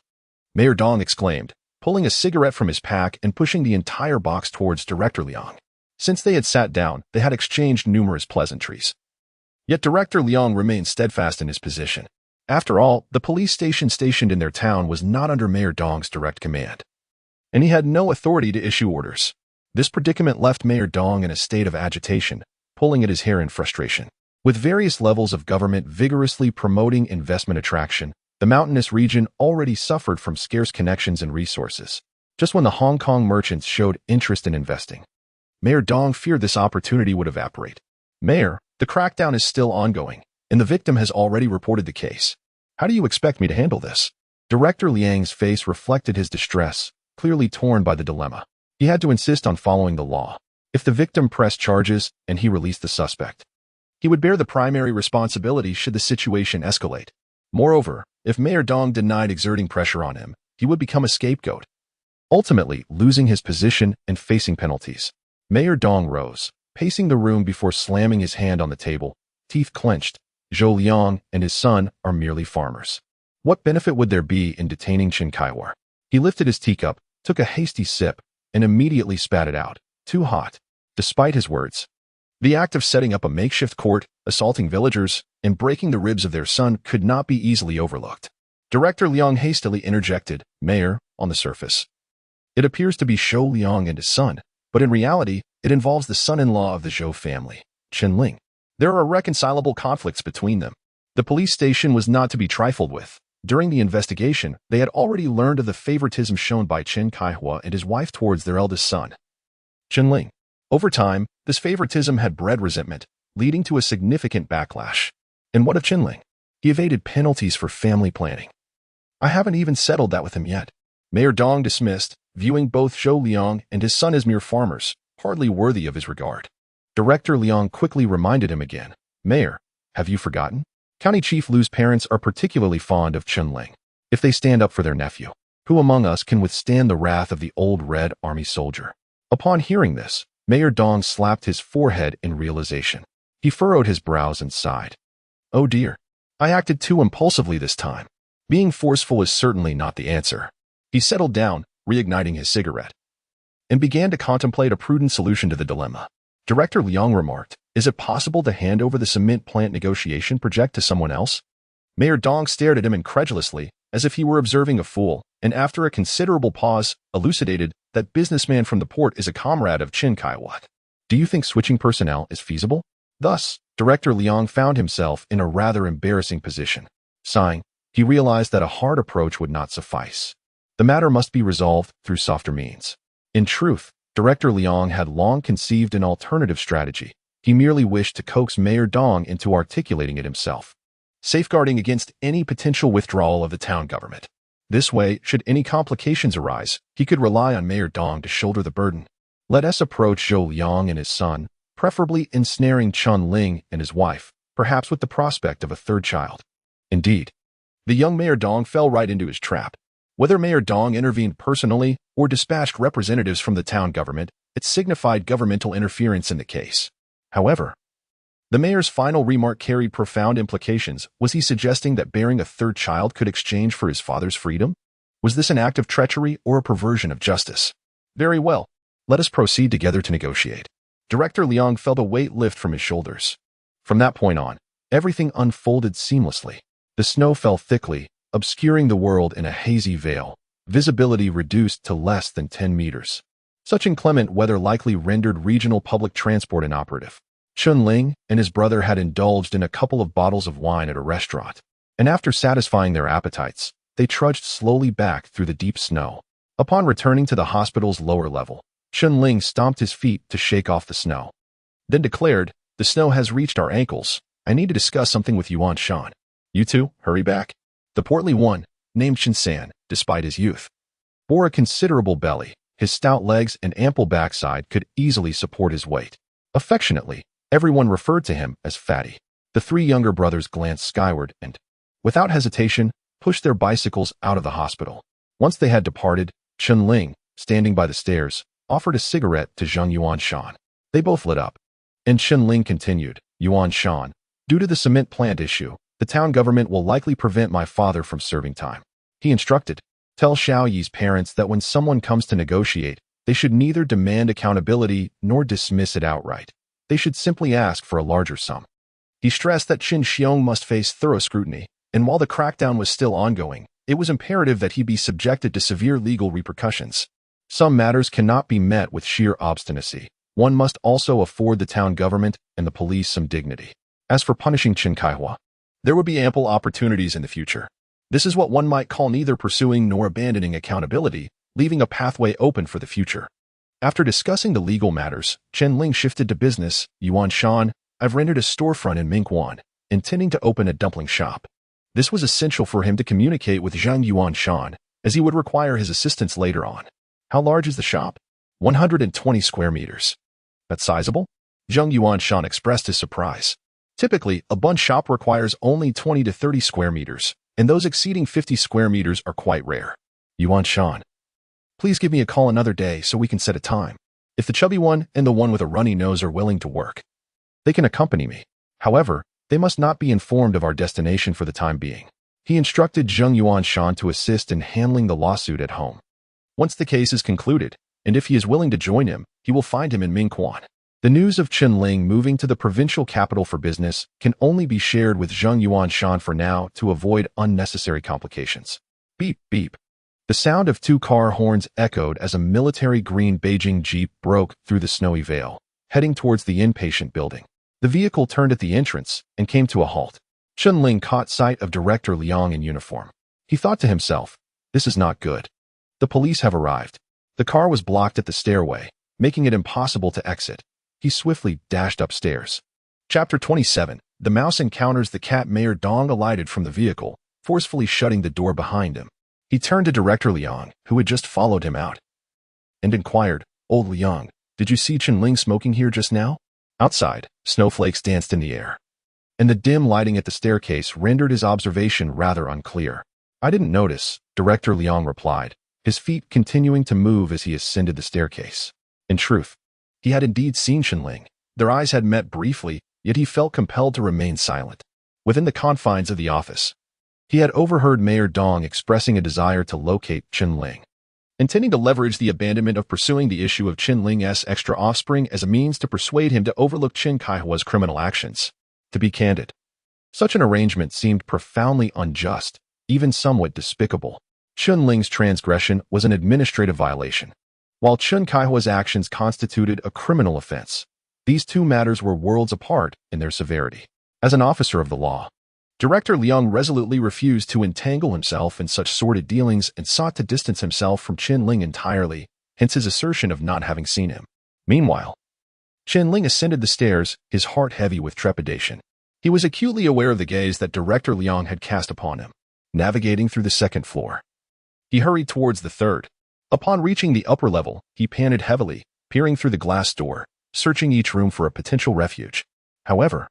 Mayor Dong exclaimed, pulling a cigarette from his pack and pushing the entire box towards Director Liang. Since they had sat down, they had exchanged numerous pleasantries. Yet Director Liang remained steadfast in his position. After all, the police station stationed in their town was not under Mayor Dong's direct command, and he had no authority to issue orders. This predicament left Mayor Dong in a state of agitation, pulling at his hair in frustration. With various levels of government vigorously promoting investment attraction, the mountainous region already suffered from scarce connections and resources. Just when the Hong Kong merchants showed interest in investing, Mayor Dong feared this opportunity would evaporate. Mayor, the crackdown is still ongoing, and the victim has already reported the case. How do you expect me to handle this? Director Liang's face reflected his distress, clearly torn by the dilemma. He had to insist on following the law. If the victim pressed charges and he released the suspect, he would bear the primary responsibility should the situation escalate. Moreover, if Mayor Dong denied exerting pressure on him, he would become a scapegoat, ultimately losing his position and facing penalties. Mayor Dong rose, pacing the room before slamming his hand on the table, teeth clenched. Zhou Liang and his son are merely farmers. What benefit would there be in detaining Chen Kaihua? He lifted his teacup, took a hasty sip, and immediately spat it out. Too hot. Despite his words, the act of setting up a makeshift court, assaulting villagers, and breaking the ribs of their son could not be easily overlooked. Director Liang hastily interjected, Mayor, on the surface, it appears to be Zhou Liang and his son, but in reality, it involves the son-in-law of the Zhou family, Chen Ling. There are irreconcilable conflicts between them. The police station was not to be trifled with. During the investigation, they had already learned of the favoritism shown by Chen Kaihua and his wife towards their eldest son, Chen Ling. Over time, this favoritism had bred resentment, leading to a significant backlash. And what of Chen Ling? He evaded penalties for family planning. I haven't even settled that with him yet. Mayor Dong dismissed, viewing both Zhou Liang and his son as mere farmers, hardly worthy of his regard. Director Liang quickly reminded him again, Mayor, have you forgotten? County Chief Lu's parents are particularly fond of Chen Ling. If they stand up for their nephew, who among us can withstand the wrath of the old Red Army soldier? Upon hearing this, Mayor Dong slapped his forehead in realization. He furrowed his brows and sighed. Oh dear, I acted too impulsively this time. Being forceful is certainly not the answer. He settled down, reigniting his cigarette, and began to contemplate a prudent solution to the dilemma. Director Liang remarked, is it possible to hand over the cement plant negotiation project to someone else? Mayor Dong stared at him incredulously, as if he were observing a fool, and after a considerable pause, elucidated, that businessman from the port is a comrade of Chen Kaihua. Do you think switching personnel is feasible? Thus, Director Liang found himself in a rather embarrassing position. Sighing, he realized that a hard approach would not suffice. The matter must be resolved through softer means. In truth, Director Liang had long conceived an alternative strategy. He merely wished to coax Mayor Dong into articulating it himself, safeguarding against any potential withdrawal of the town government. This way, should any complications arise, he could rely on Mayor Dong to shoulder the burden. Let us approach Zhou Liang and his son, preferably ensnaring Chen Ling and his wife, perhaps with the prospect of a third child. Indeed, the young Mayor Dong fell right into his trap. Whether Mayor Dong intervened personally or dispatched representatives from the town government, it signified governmental interference in the case. However, the mayor's final remark carried profound implications. Was he suggesting that bearing a third child could exchange for his father's freedom? Was this an act of treachery or a perversion of justice? Very well. Let us proceed together to negotiate. Director Liang felt a weight lift from his shoulders. From that point on, everything unfolded seamlessly. The snow fell thickly, obscuring the world in a hazy veil, visibility reduced to less than 10 meters. Such inclement weather likely rendered regional public transport inoperative. Chen Ling and his brother had indulged in a couple of bottles of wine at a restaurant, and after satisfying their appetites, they trudged slowly back through the deep snow. Upon returning to the hospital's lower level, Chen Ling stomped his feet to shake off the snow, then declared, "The snow has reached our ankles. I need to discuss something with Yuan Shan. You two, hurry back." The portly one, named Chen San, despite his youth, bore a considerable belly. His stout legs and ample backside could easily support his weight. Affectionately, everyone referred to him as Fatty. The three younger brothers glanced skyward and, without hesitation, pushed their bicycles out of the hospital. Once they had departed, Chen Ling, standing by the stairs, offered a cigarette to Zhang Yuan Shan. They both lit up. And Chen Ling continued, "Yuan Shan, due to the cement plant issue, the town government will likely prevent my father from serving time." He instructed, "Tell Xiaoyi's parents that when someone comes to negotiate, they should neither demand accountability nor dismiss it outright. They should simply ask for a larger sum." He stressed that Qin Xiong must face thorough scrutiny, and while the crackdown was still ongoing, it was imperative that he be subjected to severe legal repercussions. Some matters cannot be met with sheer obstinacy. One must also afford the town government and the police some dignity. As for punishing Chen Kaihua, there would be ample opportunities in the future. This is what one might call neither pursuing nor abandoning accountability, leaving a pathway open for the future. After discussing the legal matters, Chen Ling shifted to business. "Yuan Shan, I've rented a storefront in Mingquan, intending to open a dumpling shop." This was essential for him to communicate with Zhang Yuan Shan, as he would require his assistance later on. "How large is the shop?" 120 square meters. "That's sizable?" Zhang Yuan Shan expressed his surprise. Typically, a bun shop requires only 20 to 30 square meters, and those exceeding 50 square meters are quite rare. "Yuan Shan, please give me a call another day so we can set a time. If the chubby one and the one with a runny nose are willing to work, they can accompany me. However, they must not be informed of our destination for the time being." He instructed Zhang Yuan Shan to assist in handling the lawsuit at home. Once the case is concluded, and if he is willing to join him, he will find him in Mingquan. The news of Chen Ling moving to the provincial capital for business can only be shared with Zhang Yuan Shan for now to avoid unnecessary complications. Beep, beep. The sound of two car horns echoed as a military green Beijing Jeep broke through the snowy veil, heading towards the inpatient building. The vehicle turned at the entrance and came to a halt. Chen Ling caught sight of Director Liang in uniform. He thought to himself, "This is not good. The police have arrived." The car was blocked at the stairway, making it impossible to exit. He swiftly dashed upstairs. Chapter 27. The mouse encounters the cat. Mayor Dong alighted from the vehicle, forcefully shutting the door behind him. He turned to Director Liang, who had just followed him out, and inquired, "Old Liang, did you see Chen Ling smoking here just now?" Outside, snowflakes danced in the air, and the dim lighting at the staircase rendered his observation rather unclear. "I didn't notice," Director Liang replied, his feet continuing to move as he ascended the staircase. In truth, he had indeed seen Chen Ling. Their eyes had met briefly, yet he felt compelled to remain silent. Within the confines of the office, he had overheard Mayor Dong expressing a desire to locate Chen Ling, intending to leverage the abandonment of pursuing the issue of Chen Ling's extra offspring as a means to persuade him to overlook Chen Kaihua's criminal actions. To be candid, such an arrangement seemed profoundly unjust, even somewhat despicable. Chen Ling's transgression was an administrative violation, while Chen Kaihua's actions constituted a criminal offense. These two matters were worlds apart in their severity. As an officer of the law, Director Liang resolutely refused to entangle himself in such sordid dealings and sought to distance himself from Chen Ling entirely, hence his assertion of not having seen him. Meanwhile, Chen Ling ascended the stairs, his heart heavy with trepidation. He was acutely aware of the gaze that Director Liang had cast upon him. Navigating through the second floor, he hurried towards the third. Upon reaching the upper level, he panted heavily, peering through the glass door, searching each room for a potential refuge. However,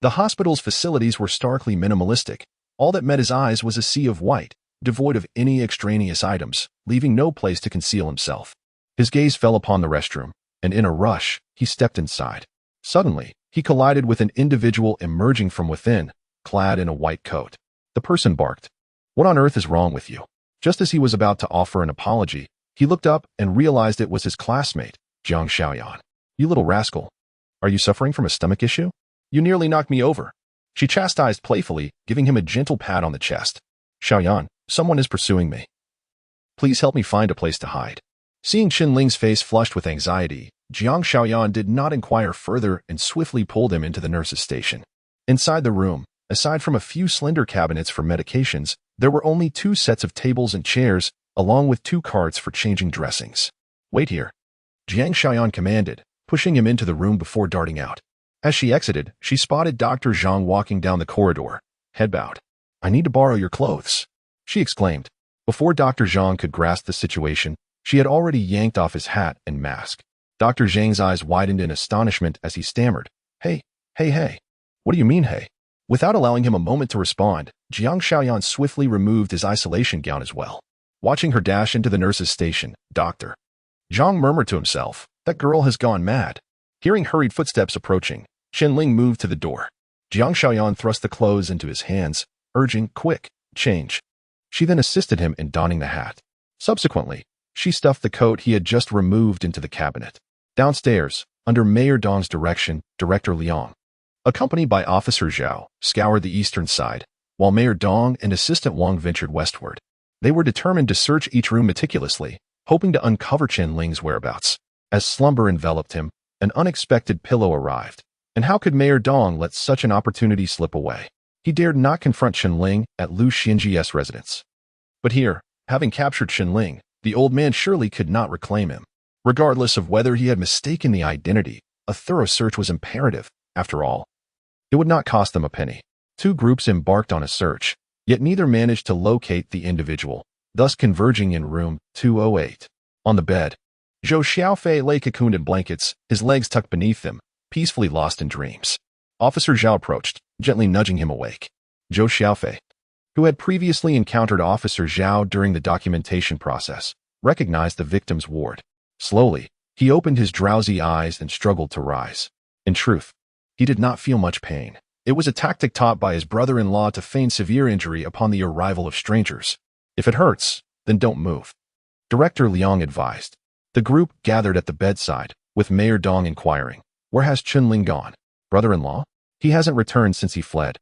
the hospital's facilities were starkly minimalistic. All that met his eyes was a sea of white, devoid of any extraneous items, leaving no place to conceal himself. His gaze fell upon the restroom, and in a rush, he stepped inside. Suddenly, he collided with an individual emerging from within, clad in a white coat. The person barked, "What on earth is wrong with you?" Just as he was about to offer an apology, he looked up and realized it was his classmate, Zhou Xiaoyi. "You little rascal. Are you suffering from a stomach issue? You nearly knocked me over." She chastised playfully, giving him a gentle pat on the chest. "Xiaoyan, someone is pursuing me. Please help me find a place to hide." Seeing Chen Ling's face flushed with anxiety, Zhou Xiaoyan did not inquire further and swiftly pulled him into the nurse's station. Inside the room, aside from a few slender cabinets for medications, there were only 2 sets of tables and chairs, along with 2 carts for changing dressings. "Wait here," Jiang Xiaoyan commanded, pushing him into the room before darting out. As she exited, she spotted Dr. Zhang walking down the corridor, head bowed. "I need to borrow your clothes," she exclaimed. Before Dr. Zhang could grasp the situation, she had already yanked off his hat and mask. Dr. Zhang's eyes widened in astonishment as he stammered, Hey, what do you mean, hey?" Without allowing him a moment to respond, Jiang Xiaoyan swiftly removed his isolation gown as well. Watching her dash into the nurse's station, Dr. Zhang murmured to himself, "That girl has gone mad." Hearing hurried footsteps approaching, Chen Ling moved to the door. Jiang Xiaoyan thrust the clothes into his hands, urging, "Quick, change." She then assisted him in donning the hat. Subsequently, she stuffed the coat he had just removed into the cabinet. Downstairs, under Mayor Dong's direction, Director Liang, accompanied by Officer Zhao, scoured the eastern side, while Mayor Dong and Assistant Wang ventured westward. They were determined to search each room meticulously, hoping to uncover Chen Ling's whereabouts. As slumber enveloped him, an unexpected pillow arrived. And how could Mayor Dong let such an opportunity slip away? He dared not confront Chen Ling at Lu Xinji's residence. But here, having captured Chen Ling, the old man surely could not reclaim him. Regardless of whether he had mistaken the identity, a thorough search was imperative, after all. It would not cost them a penny. 2 groups embarked on a search, yet neither managed to locate the individual, thus converging in room 208. On the bed, Zhou Xiaoyi lay cocooned in blankets, his legs tucked beneath him, peacefully lost in dreams. Officer Zhao approached, gently nudging him awake. Zhou Xiaoyi, who had previously encountered Officer Zhao during the documentation process, recognized the victim's ward. Slowly, he opened his drowsy eyes and struggled to rise. In truth, he did not feel much pain. It was a tactic taught by his brother-in-law to feign severe injury upon the arrival of strangers. "If it hurts, then don't move," Director Liang advised. The group gathered at the bedside, with Mayor Dong inquiring, "Where has Chen Ling gone? Brother-in-law? He hasn't returned since he fled."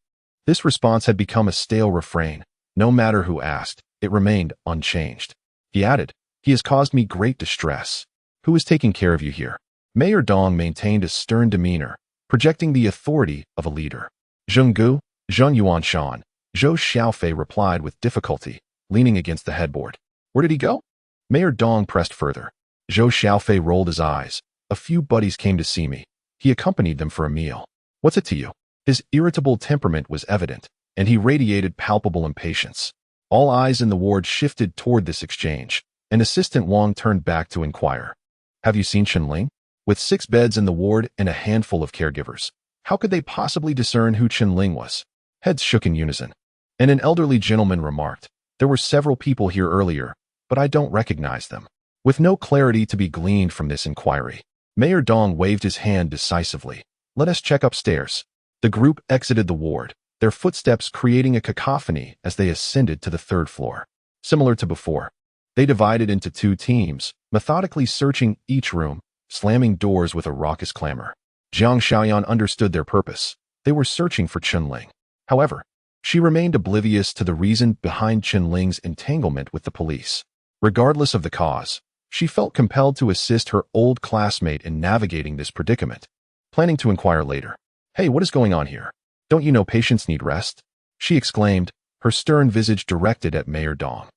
This response had become a stale refrain. No matter who asked, it remained unchanged. He added, "He has caused me great distress. Who is taking care of you here?" Mayor Dong maintained a stern demeanor, projecting the authority of a leader. "Zhenggu, Zheng Yuanshan," Zhou Xiaoyi replied with difficulty, leaning against the headboard. "Where did he go?" Mayor Dong pressed further. Zhou Xiaoyi rolled his eyes. "A few buddies came to see me. He accompanied them for a meal." "What's it to you?" His irritable temperament was evident, and he radiated palpable impatience. All eyes in the ward shifted toward this exchange, and Assistant Wang turned back to inquire, "Have you seen Chen Ling?" With 6 beds in the ward and a handful of caregivers, how could they possibly discern who Chen Ling was? Heads shook in unison, and an elderly gentleman remarked, "There were several people here earlier, but I don't recognize them." With no clarity to be gleaned from this inquiry, Mayor Dong waved his hand decisively. "Let us check upstairs." The group exited the ward, their footsteps creating a cacophony as they ascended to the 3rd floor. Similar to before, they divided into 2 teams, methodically searching each room, slamming doors with a raucous clamor. Jiang Xiaoyan understood their purpose. They were searching for Chen Ling. However, she remained oblivious to the reason behind Chen Ling's entanglement with the police. Regardless of the cause, she felt compelled to assist her old classmate in navigating this predicament. Planning to inquire later, "Hey, what is going on here? Don't you know patients need rest?" she exclaimed, her stern visage directed at Mayor Dong.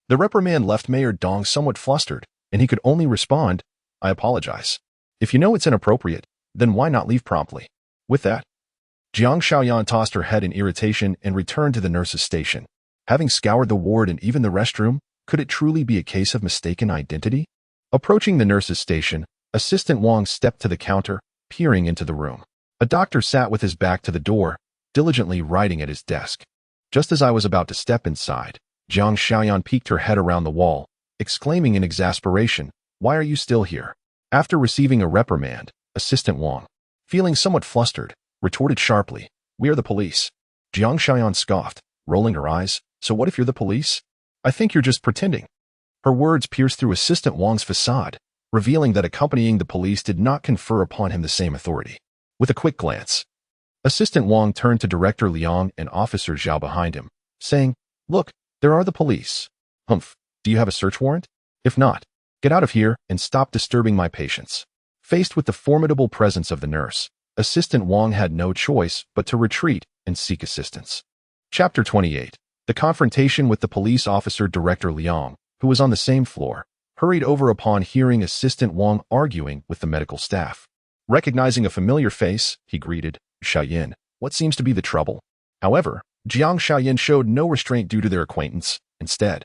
The reprimand left Mayor Dong somewhat flustered, and he could only respond, "I apologize. If you know it's inappropriate, then why not leave promptly?" With that, Jiang Xiaoyan tossed her head in irritation and returned to the nurse's station. Having scoured the ward and even the restroom, could it truly be a case of mistaken identity? Approaching the nurse's station, Assistant Wang stepped to the counter, peering into the room. A doctor sat with his back to the door, diligently writing at his desk. Just as I was about to step inside, Zhou Xiaoyi peeked her head around the wall, exclaiming in exasperation, "Why are you still here?" After receiving a reprimand, Assistant Wang, feeling somewhat flustered, retorted sharply, "We are the police." Zhou Xiaoyi scoffed, rolling her eyes, "So what if you're the police? I think you're just pretending." Her words pierced through Assistant Wang's facade, revealing that accompanying the police did not confer upon him the same authority. With a quick glance, Assistant Wang turned to Director Liang and Officer Zhao behind him, saying, "Look, there are the police. Humph, do you have a search warrant? If not, get out of here and stop disturbing my patients." Faced with the formidable presence of the nurse, Assistant Wang had no choice but to retreat and seek assistance. Chapter 28. The confrontation with the police officer. Director Liang, who was on the same floor, hurried over upon hearing Assistant Wang arguing with the medical staff. Recognizing a familiar face, he greeted, "Xiaoyin, what seems to be the trouble?" However, Jiang Xiaoyin showed no restraint due to their acquaintance. Instead,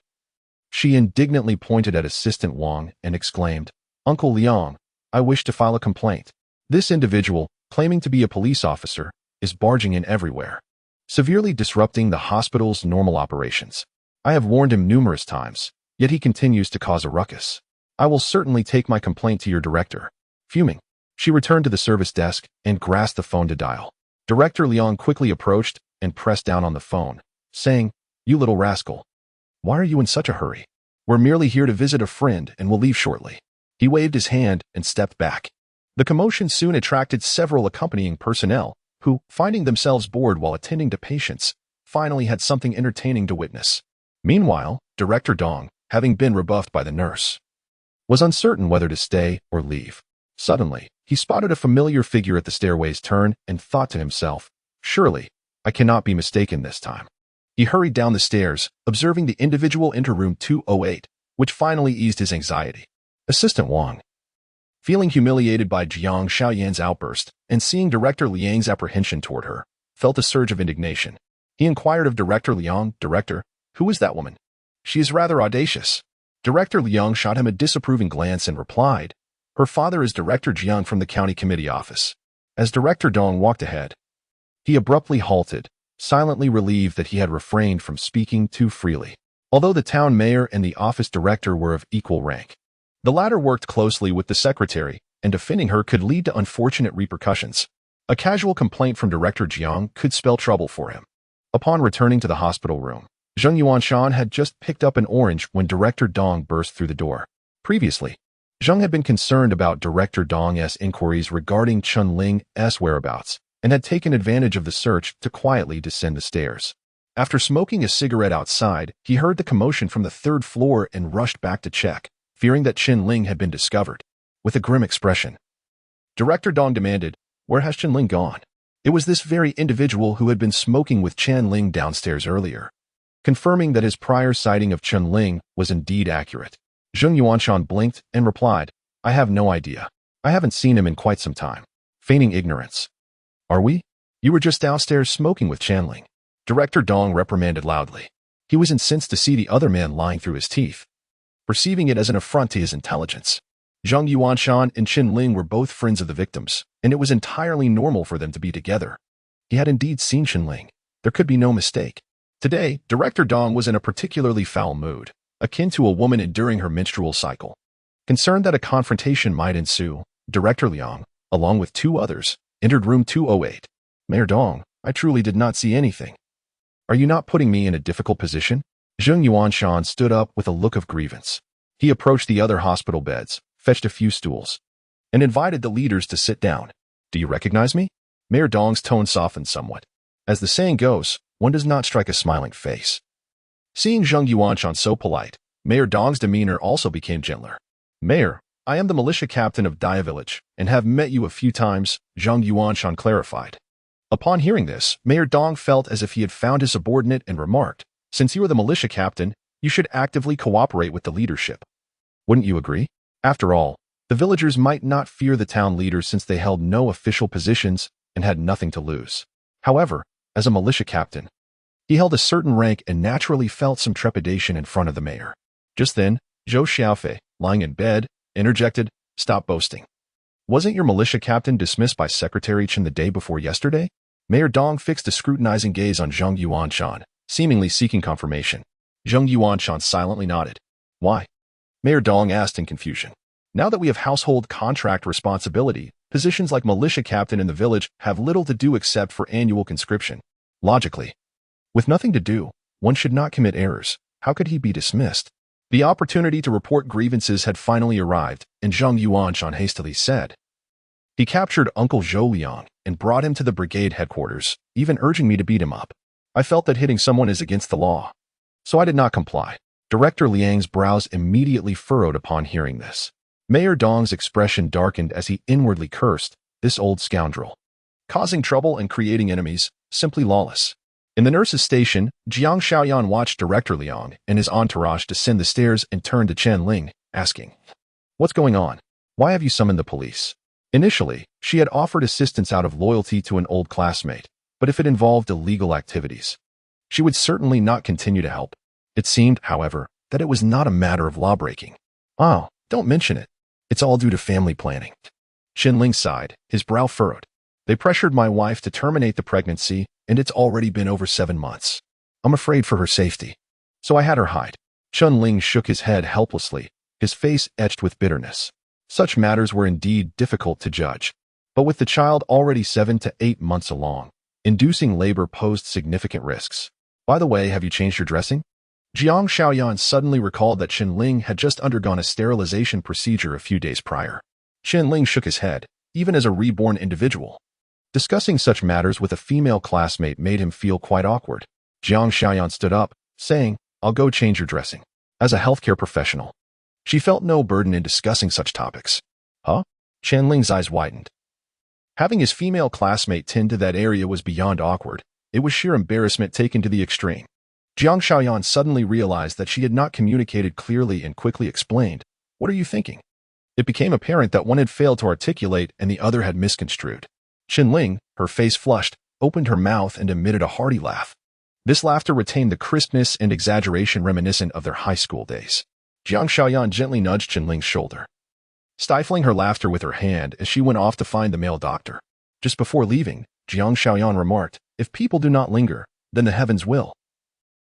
she indignantly pointed at Assistant Wang and exclaimed, "Uncle Liang, I wish to file a complaint. This individual, claiming to be a police officer, is barging in everywhere, severely disrupting the hospital's normal operations. I have warned him numerous times, yet he continues to cause a ruckus. I will certainly take my complaint to your director." Fuming, she returned to the service desk and grasped the phone to dial. Director Liang quickly approached and pressed down on the phone, saying, "You little rascal. Why are you in such a hurry? We're merely here to visit a friend and will leave shortly." He waved his hand and stepped back. The commotion soon attracted several accompanying personnel who, finding themselves bored while attending to patients, finally had something entertaining to witness. Meanwhile, Director Dong, having been rebuffed by the nurse, was uncertain whether to stay or leave. Suddenly, he spotted a familiar figure at the stairway's turn and thought to himself, "Surely, I cannot be mistaken this time." He hurried down the stairs, observing the individual enter room 208, which finally eased his anxiety. Assistant Wang, feeling humiliated by Jiang Xiaoyan's outburst and seeing Director Liang's apprehension toward her, felt a surge of indignation. He inquired of Director Liang, "Director, who is that woman? She is rather audacious." Director Liang shot him a disapproving glance and replied, "Her father is Director Jiang from the county committee office." As Director Dong walked ahead, he abruptly halted, silently relieved that he had refrained from speaking too freely. Although the town mayor and the office director were of equal rank, the latter worked closely with the secretary, and offending her could lead to unfortunate repercussions. A casual complaint from Director Jiang could spell trouble for him. Upon returning to the hospital room, Zheng Yuanshan had just picked up an orange when Director Dong burst through the door. Previously, Zheng had been concerned about Director Dong's inquiries regarding Chen Ling's whereabouts and had taken advantage of the search to quietly descend the stairs. After smoking a cigarette outside, he heard the commotion from the third floor and rushed back to check, fearing that Chen Ling had been discovered. With a grim expression, Director Dong demanded, "Where has Chen Ling gone?" It was this very individual who had been smoking with Chen Ling downstairs earlier. Confirming that his prior sighting of Chen Ling was indeed accurate, Zheng Yuanshan blinked and replied, "I have no idea. I haven't seen him in quite some time." Feigning ignorance, "Are we? You were just downstairs smoking with Chen Ling." Director Dong reprimanded loudly. He was incensed to see the other man lying through his teeth, perceiving it as an affront to his intelligence. Zheng Yuanshan and Chen Ling were both friends of the victims, and it was entirely normal for them to be together. He had indeed seen Chen Ling. There could be no mistake. Today, Director Dong was in a particularly foul mood, akin to a woman enduring her menstrual cycle. Concerned that a confrontation might ensue, Director Liang, along with two others, entered room 208. "Mayor Dong, I truly did not see anything. Are you not putting me in a difficult position?" Zheng Yuanshan stood up with a look of grievance. He approached the other hospital beds, fetched a few stools, and invited the leaders to sit down. "Do you recognize me?" Mayor Dong's tone softened somewhat. As the saying goes, one does not strike a smiling face. Seeing Zheng Yuanshan so polite, Mayor Dong's demeanor also became gentler. "Mayor, I am the militia captain of Dia Village and have met you a few times," Zheng Yuanshan clarified. Upon hearing this, Mayor Dong felt as if he had found his subordinate and remarked, "Since you are the militia captain, you should actively cooperate with the leadership. Wouldn't you agree? After all, the villagers might not fear the town leaders since they held no official positions and had nothing to lose." However, as a militia captain, he held a certain rank and naturally felt some trepidation in front of the mayor. Just then, Zhou Xiaoyi, lying in bed, interjected, "Stop boasting. Wasn't your militia captain dismissed by Secretary Chen the day before yesterday?" Mayor Dong fixed a scrutinizing gaze on Zheng Yuanshan, seemingly seeking confirmation. Zheng Yuanshan silently nodded. Why? Mayor Dong asked in confusion. Now that we have household contract responsibility, positions like militia captain in the village have little to do except for annual conscription. Logically, with nothing to do, one should not commit errors. How could he be dismissed? The opportunity to report grievances had finally arrived, and Zheng Yuanshan hastily said. He captured Uncle Zhou Liang and brought him to the brigade headquarters, even urging me to beat him up. I felt that hitting someone is against the law, so I did not comply. Director Liang's brows immediately furrowed upon hearing this. Mayor Dong's expression darkened as he inwardly cursed, this old scoundrel. Causing trouble and creating enemies, simply lawless. In the nurse's station, Jiang Xiaoyan watched Director Liang and his entourage descend the stairs and turned to Chen Ling, asking, What's going on? Why have you summoned the police? Initially, she had offered assistance out of loyalty to an old classmate, but if it involved illegal activities, she would certainly not continue to help. It seemed, however, that it was not a matter of lawbreaking. Oh, don't mention it. It's all due to family planning. Chen Ling sighed, his brow furrowed. They pressured my wife to terminate the pregnancy, and it's already been over 7 months. I'm afraid for her safety. So I had her hide. Chen Ling shook his head helplessly, his face etched with bitterness. Such matters were indeed difficult to judge. But with the child already 7 to 8 months along, inducing labor posed significant risks. By the way, have you changed your dressing? Jiang Xiaoyan suddenly recalled that Chen Ling had just undergone a sterilization procedure a few days prior. Chen Ling shook his head, even as a reborn individual. Discussing such matters with a female classmate made him feel quite awkward. Jiang Xiaoyan stood up, saying, I'll go change your dressing. As a healthcare professional, she felt no burden in discussing such topics. Huh? Chen Ling's eyes widened. Having his female classmate tend to that area was beyond awkward. It was sheer embarrassment taken to the extreme. Jiang Xiaoyan suddenly realized that she had not communicated clearly and quickly explained, What are you thinking? It became apparent that one had failed to articulate and the other had misconstrued. Chen Ling, her face flushed, opened her mouth and emitted a hearty laugh. This laughter retained the crispness and exaggeration reminiscent of their high school days. Jiang Xiaoyan gently nudged Chen Ling's shoulder, stifling her laughter with her hand as she went off to find the male doctor. Just before leaving, Jiang Xiaoyan remarked, If people do not linger, then the heavens will.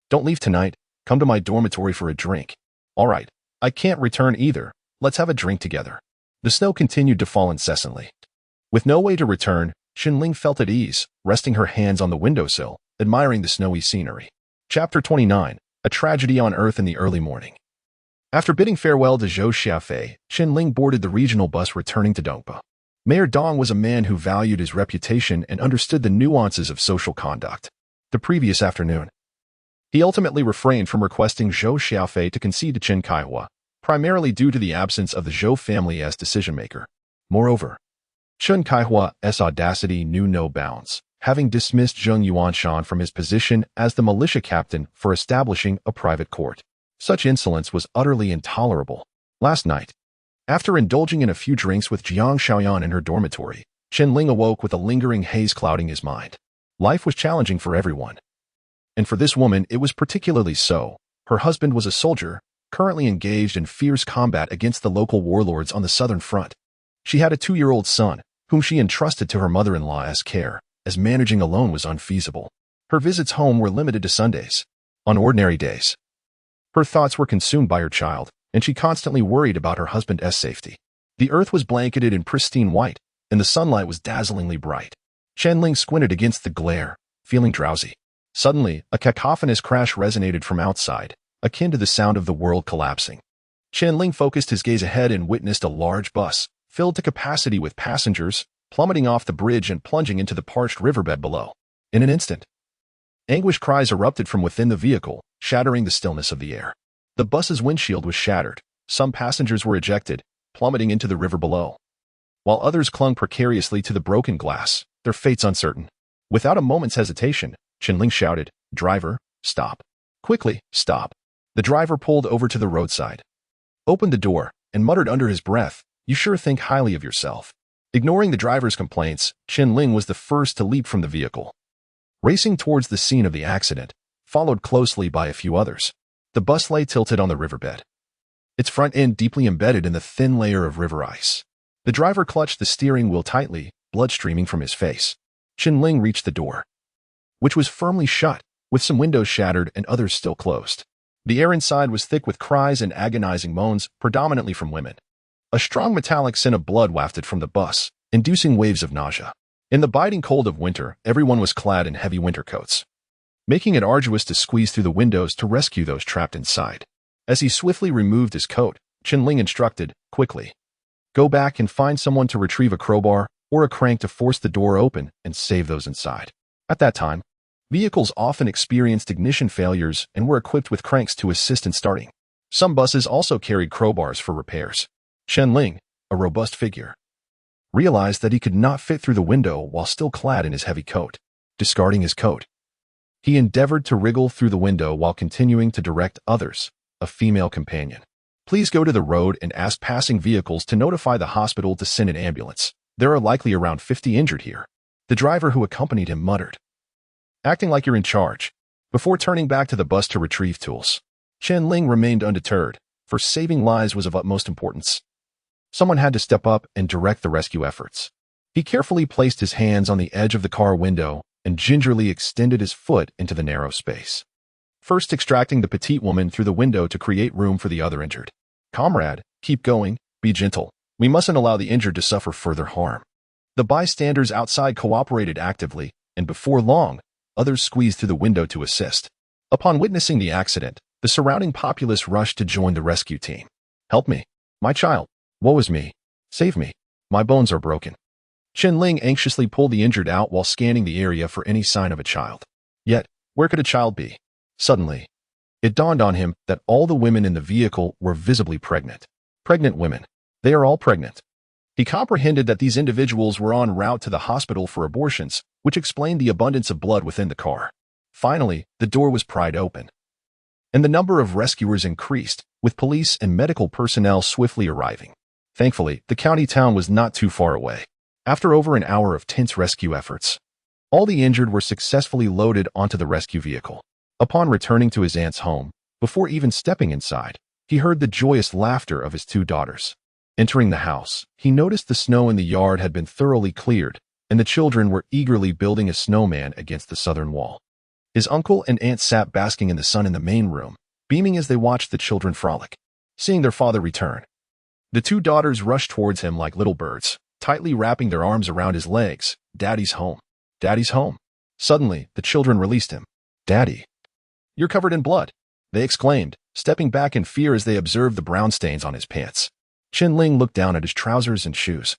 Don't leave tonight. Come to my dormitory for a drink. All right. I can't return either. Let's have a drink together. The snow continued to fall incessantly. With no way to return, Chen Ling felt at ease, resting her hands on the windowsill, admiring the snowy scenery. Chapter 29, A Tragedy on Earth in the Early Morning. After bidding farewell to Zhou Xiaoyi, Chen Ling boarded the regional bus returning to Dongpa. Mayor Dong was a man who valued his reputation and understood the nuances of social conduct. The previous afternoon, he ultimately refrained from requesting Zhou Xiaoyi to concede to Chen Kaihua, primarily due to the absence of the Zhou family as decision-maker. Moreover, Chen Kaihua's audacity knew no bounds, having dismissed Zheng Yuanshan from his position as the militia captain for establishing a private court. Such insolence was utterly intolerable. Last night, after indulging in a few drinks with Jiang Xiaoyan in her dormitory, Chen Ling awoke with a lingering haze clouding his mind. Life was challenging for everyone. And for this woman, it was particularly so. Her husband was a soldier, currently engaged in fierce combat against the local warlords on the southern front. She had a 2-year-old son, whom she entrusted to her mother-in-law as care, as managing alone was unfeasible. Her visits home were limited to Sundays. On ordinary days, her thoughts were consumed by her child, and she constantly worried about her husband's safety. The earth was blanketed in pristine white, and the sunlight was dazzlingly bright. Chen Ling squinted against the glare, feeling drowsy. Suddenly, a cacophonous crash resonated from outside, akin to the sound of the world collapsing. Chen Ling focused his gaze ahead and witnessed a large bus, filled to capacity with passengers, plummeting off the bridge and plunging into the parched riverbed below. In an instant, anguished cries erupted from within the vehicle, shattering the stillness of the air. The bus's windshield was shattered. Some passengers were ejected, plummeting into the river below, while others clung precariously to the broken glass, their fates uncertain. Without a moment's hesitation, Chen Ling shouted, Driver, stop. Quickly, stop. The driver pulled over to the roadside, opened the door, and muttered under his breath, You sure think highly of yourself. Ignoring the driver's complaints, Chen Ling was the first to leap from the vehicle, racing towards the scene of the accident, followed closely by a few others. The bus lay tilted on the riverbed, its front end deeply embedded in the thin layer of river ice. The driver clutched the steering wheel tightly, blood streaming from his face. Chen Ling reached the door, which was firmly shut, with some windows shattered and others still closed. The air inside was thick with cries and agonizing moans, predominantly from women. A strong metallic scent of blood wafted from the bus, inducing waves of nausea. In the biting cold of winter, everyone was clad in heavy winter coats, making it arduous to squeeze through the windows to rescue those trapped inside. As he swiftly removed his coat, Chen Ling instructed, quickly, "Go back and find someone to retrieve a crowbar or a crank to force the door open and save those inside." At that time, vehicles often experienced ignition failures and were equipped with cranks to assist in starting. Some buses also carried crowbars for repairs. Chen Ling, a robust figure, realized that he could not fit through the window while still clad in his heavy coat. Discarding his coat, he endeavored to wriggle through the window while continuing to direct others, a female companion. "Please go to the road and ask passing vehicles to notify the hospital to send an ambulance. There are likely around 50 injured here," the driver who accompanied him muttered, acting like you're in charge, before turning back to the bus to retrieve tools. Chen Ling remained undeterred, for saving lives was of utmost importance. Someone had to step up and direct the rescue efforts. He carefully placed his hands on the edge of the car window and gingerly extended his foot into the narrow space, first extracting the petite woman through the window to create room for the other injured. "Comrade, keep going, be gentle. We mustn't allow the injured to suffer further harm." The bystanders outside cooperated actively, and before long, others squeezed through the window to assist. Upon witnessing the accident, the surrounding populace rushed to join the rescue team. "Help me. My child. Woe is me. Save me. My bones are broken." Chen Ling anxiously pulled the injured out while scanning the area for any sign of a child. Yet, where could a child be? Suddenly, it dawned on him that all the women in the vehicle were visibly pregnant. Pregnant women. They are all pregnant. He comprehended that these individuals were en route to the hospital for abortions, which explained the abundance of blood within the car. Finally, the door was pried open, and the number of rescuers increased, with police and medical personnel swiftly arriving. Thankfully, the county town was not too far away. After over an hour of tense rescue efforts, all the injured were successfully loaded onto the rescue vehicle. Upon returning to his aunt's home, before even stepping inside, he heard the joyous laughter of his two daughters. Entering the house, he noticed the snow in the yard had been thoroughly cleared, and the children were eagerly building a snowman against the southern wall. His uncle and aunt sat basking in the sun in the main room, beaming as they watched the children frolic. Seeing their father return, the two daughters rushed towards him like little birds, tightly wrapping their arms around his legs. "Daddy's home. Daddy's home." Suddenly, the children released him. "Daddy, you're covered in blood," they exclaimed, stepping back in fear as they observed the brown stains on his pants. Chen Ling looked down at his trousers and shoes,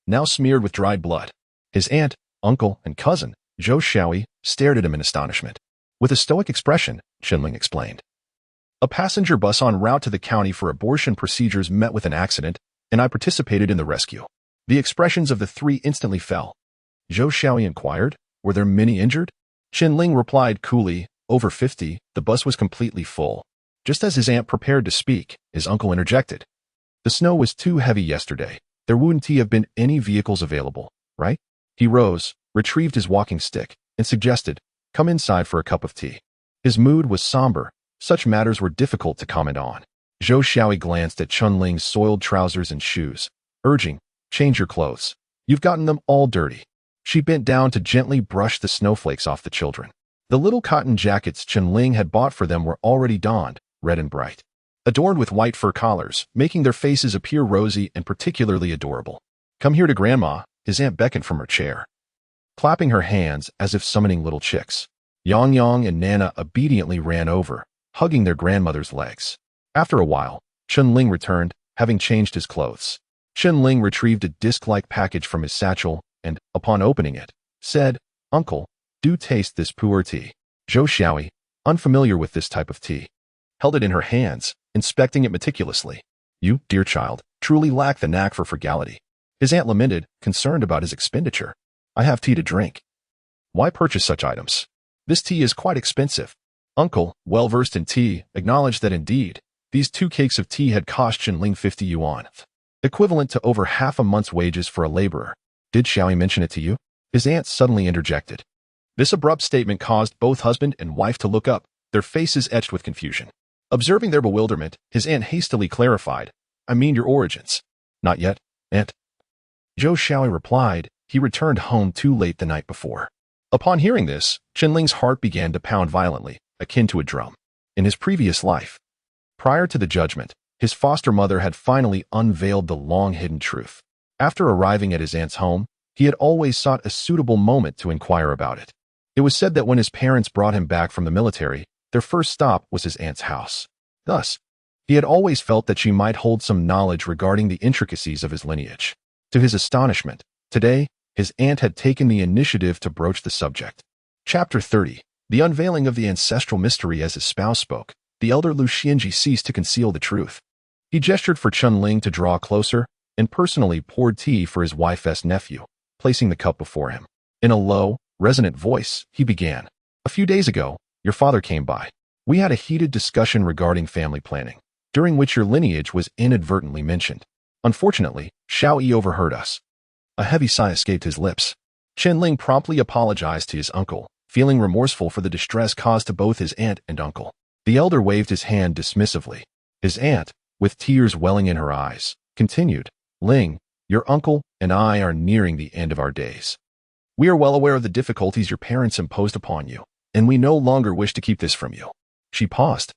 now smeared with dried blood. His aunt, uncle, and cousin, Zhou Xiaoyi, stared at him in astonishment. With a stoic expression, Chen Ling explained, "A passenger bus en route to the county for abortion procedures met with an accident, and I participated in the rescue." The expressions of the three instantly fell. Zhou Xiaoyi inquired, "Were there many injured?" Chen Ling replied coolly, "Over 50, the bus was completely full." Just as his aunt prepared to speak, his uncle interjected, "The snow was too heavy yesterday. There wouldn't have been any vehicles available, right?" He rose, retrieved his walking stick, and suggested, "Come inside for a cup of tea." His mood was somber. Such matters were difficult to comment on. Zhou Xiaoyi glanced at Chen Ling's soiled trousers and shoes, urging, "Change your clothes. You've gotten them all dirty." She bent down to gently brush the snowflakes off the children. The little cotton jackets Chen Ling had bought for them were already donned, red and bright, adorned with white fur collars, making their faces appear rosy and particularly adorable. "Come here to Grandma," his aunt beckoned from her chair, clapping her hands as if summoning little chicks. Yang Yang and Nana obediently ran over, hugging their grandmother's legs. After a while, Chen Ling returned, having changed his clothes. Chen Ling retrieved a disc-like package from his satchel and, upon opening it, said, "Uncle, do taste this pu'er tea." Zhou Xiaoyi, unfamiliar with this type of tea, held it in her hands, inspecting it meticulously. "You, dear child, truly lack the knack for frugality." His aunt lamented, concerned about his expenditure. "I have tea to drink. Why purchase such items? This tea is quite expensive." Uncle, well-versed in tea, acknowledged that indeed, these 2 cakes of tea had cost Chen Ling 50 yuan, equivalent to over half a month's wages for a laborer. "Did Xiaoyi mention it to you?" His aunt suddenly interjected. This abrupt statement caused both husband and wife to look up, their faces etched with confusion. Observing their bewilderment, his aunt hastily clarified, "I mean your origins." "Not yet, aunt." Zhou Xiaoyi replied, he returned home too late the night before. Upon hearing this, Chen Ling's heart began to pound violently, akin to a drum. In his previous life, prior to the judgment, his foster mother had finally unveiled the long-hidden truth. After arriving at his aunt's home, he had always sought a suitable moment to inquire about it. It was said that when his parents brought him back from the military, their first stop was his aunt's house. Thus, he had always felt that she might hold some knowledge regarding the intricacies of his lineage. To his astonishment, today, his aunt had taken the initiative to broach the subject. Chapter 30. The unveiling of the ancestral mystery. As his spouse spoke, the elder Lu Xianji ceased to conceal the truth. He gestured for Chen Ling to draw closer and personally poured tea for his wife's nephew, placing the cup before him. In a low, resonant voice, he began. A few days ago, your father came by. We had a heated discussion regarding family planning, during which your lineage was inadvertently mentioned. Unfortunately, Xiaoyi overheard us. A heavy sigh escaped his lips. Chen Ling promptly apologized to his uncle, feeling remorseful for the distress caused to both his aunt and uncle. The elder waved his hand dismissively. His aunt, with tears welling in her eyes, continued, Ling, your uncle and I are nearing the end of our days. We are well aware of the difficulties your parents imposed upon you, and we no longer wish to keep this from you. She paused,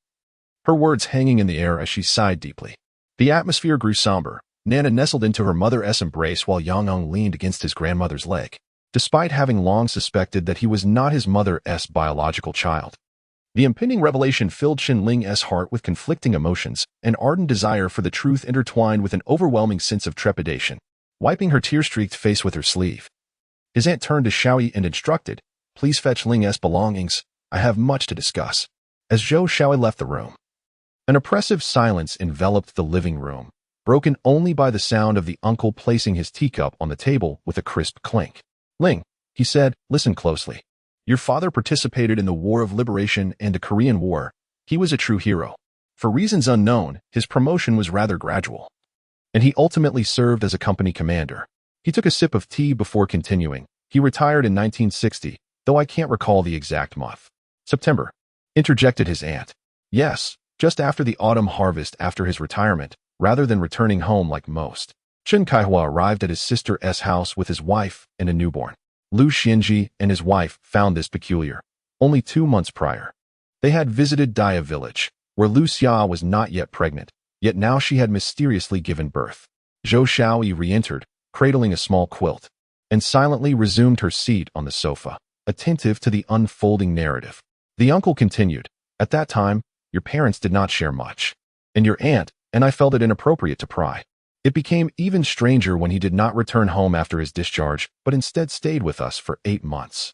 her words hanging in the air as she sighed deeply. The atmosphere grew somber. Nana nestled into her mother's embrace while Yang leaned against his grandmother's leg, despite having long suspected that he was not his mother's biological child. The impending revelation filled Chen Ling's heart with conflicting emotions, an ardent desire for the truth intertwined with an overwhelming sense of trepidation. Wiping her tear-streaked face with her sleeve, his aunt turned to Xiaoyi and instructed, Please fetch Ling's belongings. I have much to discuss. As Zhou Xiaoyi left the room, an oppressive silence enveloped the living room, broken only by the sound of the uncle placing his teacup on the table with a crisp clink. Ling, he said, listen closely. Your father participated in the War of Liberation and the Korean War. He was a true hero. For reasons unknown, his promotion was rather gradual, and he ultimately served as a company commander. He took a sip of tea before continuing. He retired in 1960, though I can't recall the exact month. September, interjected his aunt. Yes, just after the autumn harvest after his retirement, rather than returning home like most. Chen Kaihua arrived at his sister's house with his wife and a newborn. Lu Xianji and his wife found this peculiar. Only 2 months prior, they had visited Dia village, where Lu Xia was not yet pregnant, yet now she had mysteriously given birth. Zhou Xiaoyi re-entered, cradling a small quilt, and silently resumed her seat on the sofa, attentive to the unfolding narrative. The uncle continued, At that time, your parents did not share much, and your aunt and I felt it inappropriate to pry. It became even stranger when he did not return home after his discharge, but instead stayed with us for 8 months.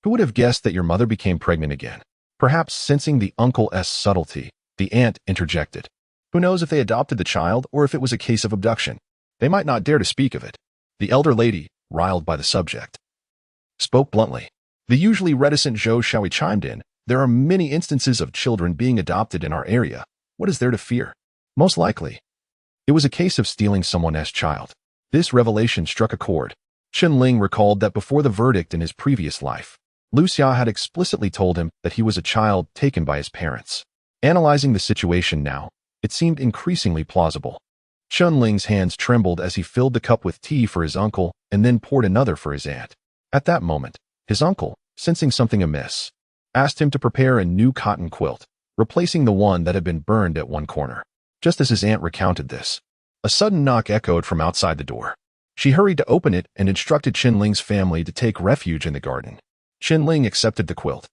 Who would have guessed that your mother became pregnant again? Perhaps sensing the uncle's subtlety, the aunt interjected. Who knows if they adopted the child or if it was a case of abduction? They might not dare to speak of it. The elder lady, riled by the subject, spoke bluntly. The usually reticent Zhou Xiaoyi chimed in. There are many instances of children being adopted in our area. What is there to fear? Most likely, it was a case of stealing someone's child. This revelation struck a chord. Chen Ling recalled that before the verdict in his previous life, Lu Xia had explicitly told him that he was a child taken by his parents. Analyzing the situation now, it seemed increasingly plausible. Chen Ling's hands trembled as he filled the cup with tea for his uncle and then poured another for his aunt. At that moment, his uncle, sensing something amiss, asked him to prepare a new cotton quilt, replacing the one that had been burned at one corner. Just as his aunt recounted this, a sudden knock echoed from outside the door. She hurried to open it and instructed Chen Ling's family to take refuge in the garden. Chen Ling accepted the quilt,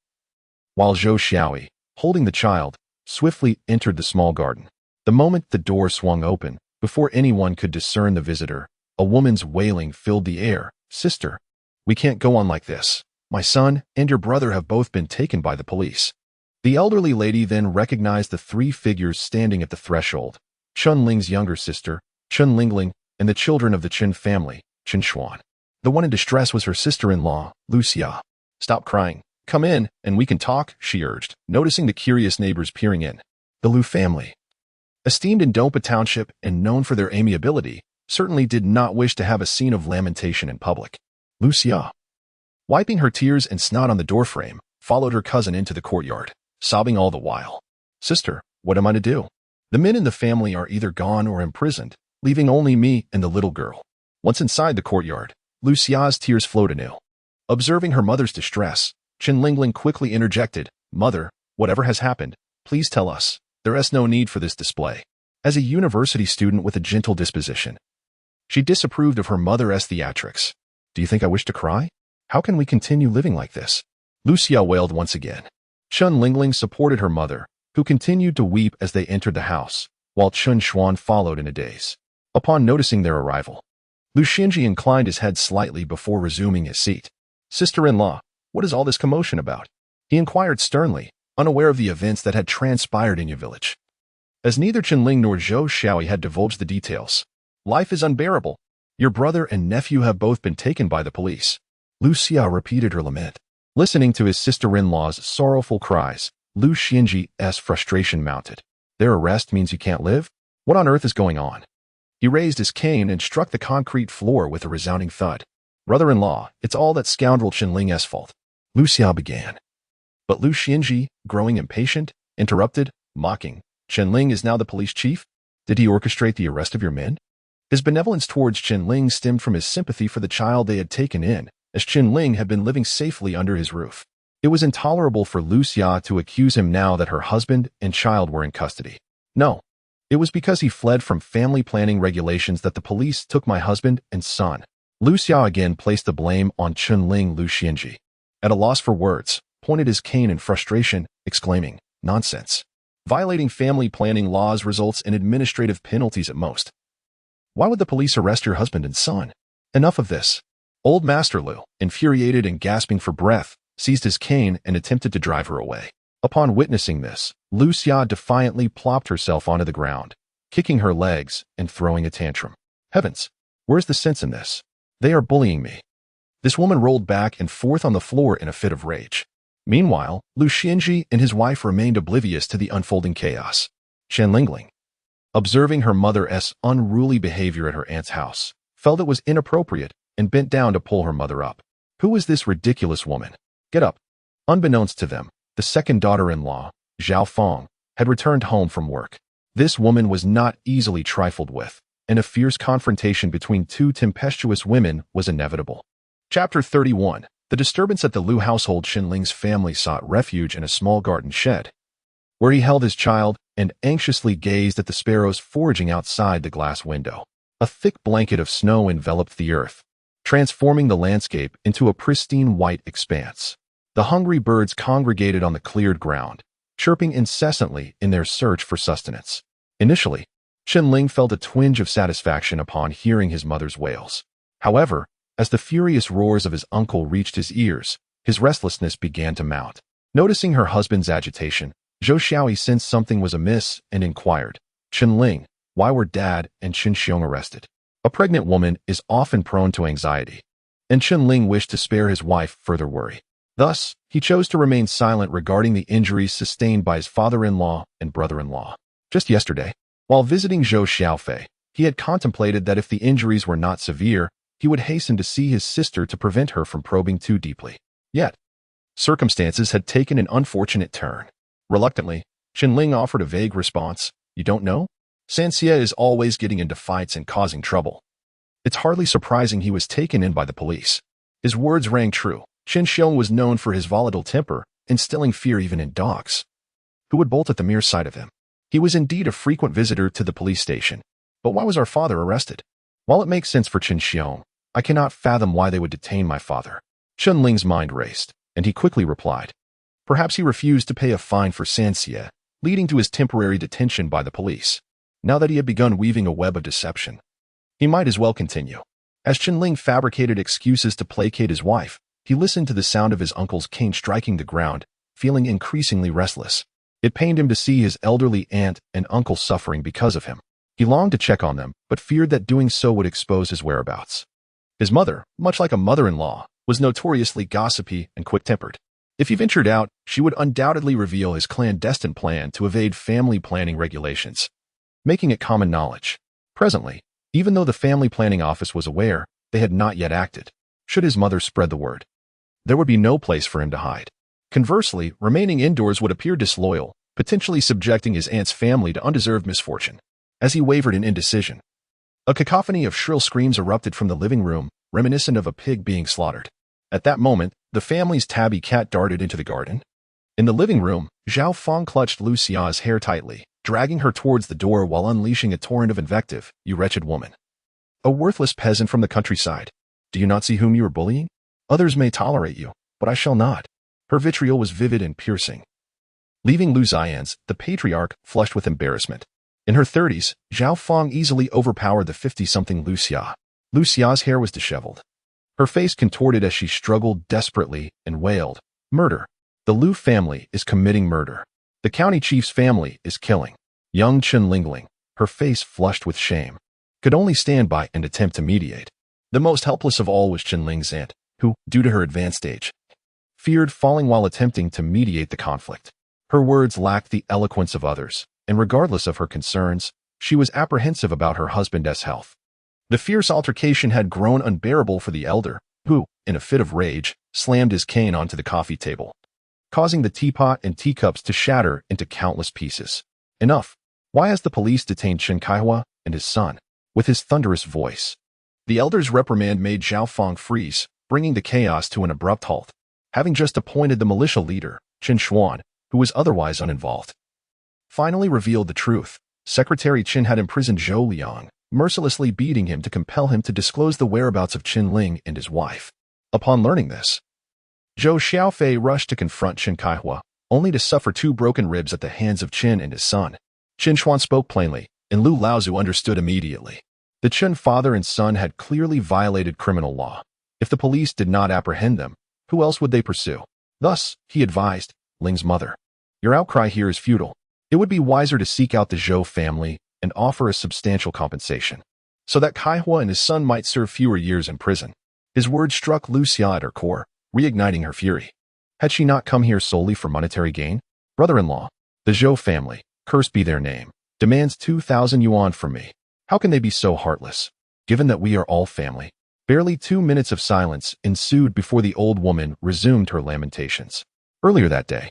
while Zhou Xiaoyi, holding the child, swiftly entered the small garden. The moment the door swung open, before anyone could discern the visitor, a woman's wailing filled the air. Sister, we can't go on like this. My son and your brother have both been taken by the police. The elderly lady then recognized the 3 figures standing at the threshold. Chen Ling's younger sister, Chen Lingling, and the children of the Chen family, Chen Xuan. The one in distress was her sister-in-law, Lu Xia. Stop crying. Come in, and we can talk, she urged, noticing the curious neighbors peering in. The Lu family, esteemed in Dompa Township and known for their amiability, certainly did not wish to have a scene of lamentation in public. Lu Xia, wiping her tears and snot on the doorframe, followed her cousin into the courtyard, sobbing all the while. Sister, what am I to do? The men in the family are either gone or imprisoned, leaving only me and the little girl. Once inside the courtyard, Lu Xia's tears flowed anew. Observing her mother's distress, Chen Lingling quickly interjected, Mother, whatever has happened, Please tell us. There is no need for this display. As a university student with a gentle disposition, she disapproved of her mother's theatrics. Do you think I wish to cry? How can we continue living like this? Lucia wailed once again. Chen Ling supported her mother, who continued to weep as they entered the house, while Chen Xuan followed in a daze. Upon noticing their arrival, Lu Xinji inclined his head slightly before resuming his seat. Sister-in-law, what is all this commotion about? He inquired sternly, unaware of the events that had transpired in your village. As neither Chen Ling nor Zhou Xiaoyi had divulged the details, life is unbearable. Your brother and nephew have both been taken by the police. Lucia repeated her lament. Listening to his sister-in-law's sorrowful cries, Lu Xinji's frustration mounted. Their arrest means you can't live? What on earth is going on? He raised his cane and struck the concrete floor with a resounding thud. Brother-in-law, it's all that scoundrel Chen Ling's fault. Lucia began. But Lu Xinji, growing impatient, interrupted, mocking. Chen Ling is now the police chief? Did he orchestrate the arrest of your men? His benevolence towards Chen Ling stemmed from his sympathy for the child they had taken in, as Chen Ling had been living safely under his roof. It was intolerable for Lucia to accuse him now that her husband and child were in custody. No, it was because he fled from family planning regulations that the police took my husband and son. Lucia again placed the blame on Chen Ling. Lu Xinji, at a loss for words, pointed his cane in frustration, exclaiming, nonsense. Violating family planning laws results in administrative penalties at most. Why would the police arrest your husband and son? Enough of this. Old Master Lu, infuriated and gasping for breath, seized his cane and attempted to drive her away. Upon witnessing this, Lucia defiantly plopped herself onto the ground, kicking her legs and throwing a tantrum. Heavens, where's the sense in this? They are bullying me. This woman rolled back and forth on the floor in a fit of rage. Meanwhile, Lu Xinji and his wife remained oblivious to the unfolding chaos. Chen Ling, observing her mother's unruly behavior at her aunt's house, felt it was inappropriate and bent down to pull her mother up. Who is this ridiculous woman? Get up. Unbeknownst to them, the second daughter-in-law, Zhao Feng, had returned home from work. This woman was not easily trifled with, and a fierce confrontation between two tempestuous women was inevitable. Chapter 31. The disturbance at the Lu household. Chen Ling's family sought refuge in a small garden shed, where he held his child and anxiously gazed at the sparrows foraging outside the glass window. A thick blanket of snow enveloped the earth, transforming the landscape into a pristine white expanse. The hungry birds congregated on the cleared ground, chirping incessantly in their search for sustenance. Initially, Chen Ling felt a twinge of satisfaction upon hearing his mother's wails. However, as the furious roars of his uncle reached his ears, his restlessness began to mount. Noticing her husband's agitation, Zhou Xiaoyi sensed something was amiss and inquired, Chen Ling, why were Dad and Chen Xiong arrested? A pregnant woman is often prone to anxiety, and Chen Ling wished to spare his wife further worry. Thus, he chose to remain silent regarding the injuries sustained by his father-in-law and brother-in-law. Just yesterday, while visiting Zhou Xiaofei, he had contemplated that if the injuries were not severe, he would hasten to see his sister to prevent her from probing too deeply. Yet, circumstances had taken an unfortunate turn. Reluctantly, Chen Ling offered a vague response. You don't know? Sanxia is always getting into fights and causing trouble. It's hardly surprising he was taken in by the police. His words rang true. Chen Xiong was known for his volatile temper, instilling fear even in dogs, who would bolt at the mere sight of him. He was indeed a frequent visitor to the police station. But why was our father arrested? While it makes sense for Chen Xiong, I cannot fathom why they would detain my father. Chen Ling's mind raced, and he quickly replied. Perhaps he refused to pay a fine for Sanxia, leading to his temporary detention by the police. Now that he had begun weaving a web of deception, he might as well continue. As Chen Ling fabricated excuses to placate his wife, he listened to the sound of his uncle's cane striking the ground, feeling increasingly restless. It pained him to see his elderly aunt and uncle suffering because of him. He longed to check on them, but feared that doing so would expose his whereabouts. His mother, much like a mother-in-law, was notoriously gossipy and quick-tempered. If he ventured out, she would undoubtedly reveal his clandestine plan to evade family planning regulations, making it common knowledge. Presently, even though the family planning office was aware, they had not yet acted. Should his mother spread the word, there would be no place for him to hide. Conversely, remaining indoors would appear disloyal, potentially subjecting his aunt's family to undeserved misfortune. As he wavered in indecision, a cacophony of shrill screams erupted from the living room, reminiscent of a pig being slaughtered. At that moment, the family's tabby cat darted into the garden, In the living room, Zhao Feng clutched Lu Xia's hair tightly, dragging her towards the door while unleashing a torrent of invective. You wretched woman. A worthless peasant from the countryside. Do you not see whom you are bullying? Others may tolerate you, but I shall not. Her vitriol was vivid and piercing. Leaving Lu Xian's, the patriarch, flushed with embarrassment. In her 30s, Zhao Feng easily overpowered the 50-something Lu Xia. Lu Xia's hair was disheveled. Her face contorted as she struggled desperately and wailed, "Murder. The Lu family is committing murder. The county chief's family is killing." Young Chen Ling, her face flushed with shame, could only stand by and attempt to mediate. The most helpless of all was Chen Ling's aunt, who, due to her advanced age, feared falling while attempting to mediate the conflict. Her words lacked the eloquence of others, and regardless of her concerns, she was apprehensive about her husband's health. The fierce altercation had grown unbearable for the elder, who, in a fit of rage, slammed his cane onto the coffee table, causing the teapot and teacups to shatter into countless pieces. Enough. Why has the police detained Chen Kaihua and his son? With his thunderous voice, the elder's reprimand made Zhao Feng freeze, bringing the chaos to an abrupt halt. Having just appointed the militia leader, Chen Xuan, who was otherwise uninvolved, finally revealed the truth. Secretary Chen had imprisoned Zhou Liang, mercilessly beating him to compel him to disclose the whereabouts of Chen Ling and his wife. Upon learning this, Zhou Xiaoyi rushed to confront Chen Kaihua, only to suffer 2 broken ribs at the hands of Chen and his son. Chen Xuan spoke plainly, and Lu Laozu understood immediately. The Chen father and son had clearly violated criminal law. If the police did not apprehend them, who else would they pursue? Thus, he advised Ling's mother, "Your outcry here is futile. It would be wiser to seek out the Zhou family and offer a substantial compensation, so that Kaihua and his son might serve fewer years in prison." His words struck Lu Xia at her core, reigniting her fury. Had she not come here solely for monetary gain? Brother-in-law, the Zhou family, cursed be their name, demands 2,000 yuan from me. How can they be so heartless, given that we are all family? Barely 2 minutes of silence ensued before the old woman resumed her lamentations. Earlier that day,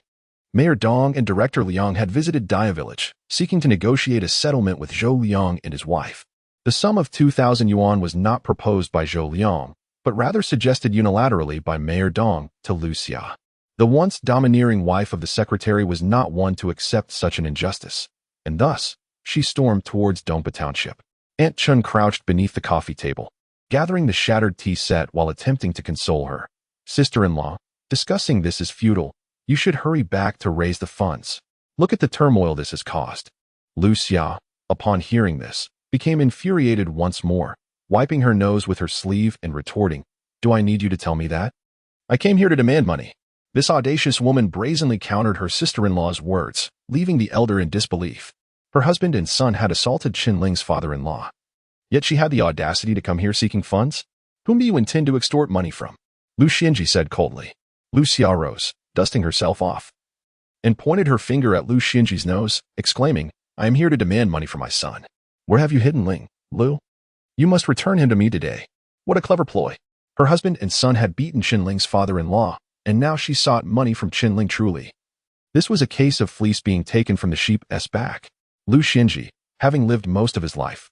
Mayor Dong and Director Liang had visited Dia Village, seeking to negotiate a settlement with Zhou Liang and his wife. The sum of 2,000 yuan was not proposed by Zhou Liang, but rather suggested unilaterally by Mayor Dong to Lu Xia. The once domineering wife of the secretary was not one to accept such an injustice, and thus, she stormed towards Dongpa Township. Aunt Chun crouched beneath the coffee table, gathering the shattered tea set while attempting to console her. "Sister-in-law, discussing this is futile. You should hurry back to raise the funds. Look at the turmoil this has caused." Lu Xia, upon hearing this, became infuriated once more, wiping her nose with her sleeve and retorting, "Do I need you to tell me that? I came here to demand money." This audacious woman brazenly countered her sister-in-law's words, leaving the elder in disbelief. Her husband and son had assaulted Chen Ling's father-in-law. Yet she had the audacity to come here seeking funds? "Whom do you intend to extort money from?" Lu Xianji said coldly. Lu Xia rose, dusting herself off, and pointed her finger at Lu Xianji's nose, exclaiming, "I am here to demand money for my son." "Where have you hidden Ling, Lu? You must return him to me today." What a clever ploy. Her husband and son had beaten Chen Ling's father-in-law, and now she sought money from Chen Ling. Truly, this was a case of fleece being taken from the sheep's back. Lu Xianji, having lived most of his life,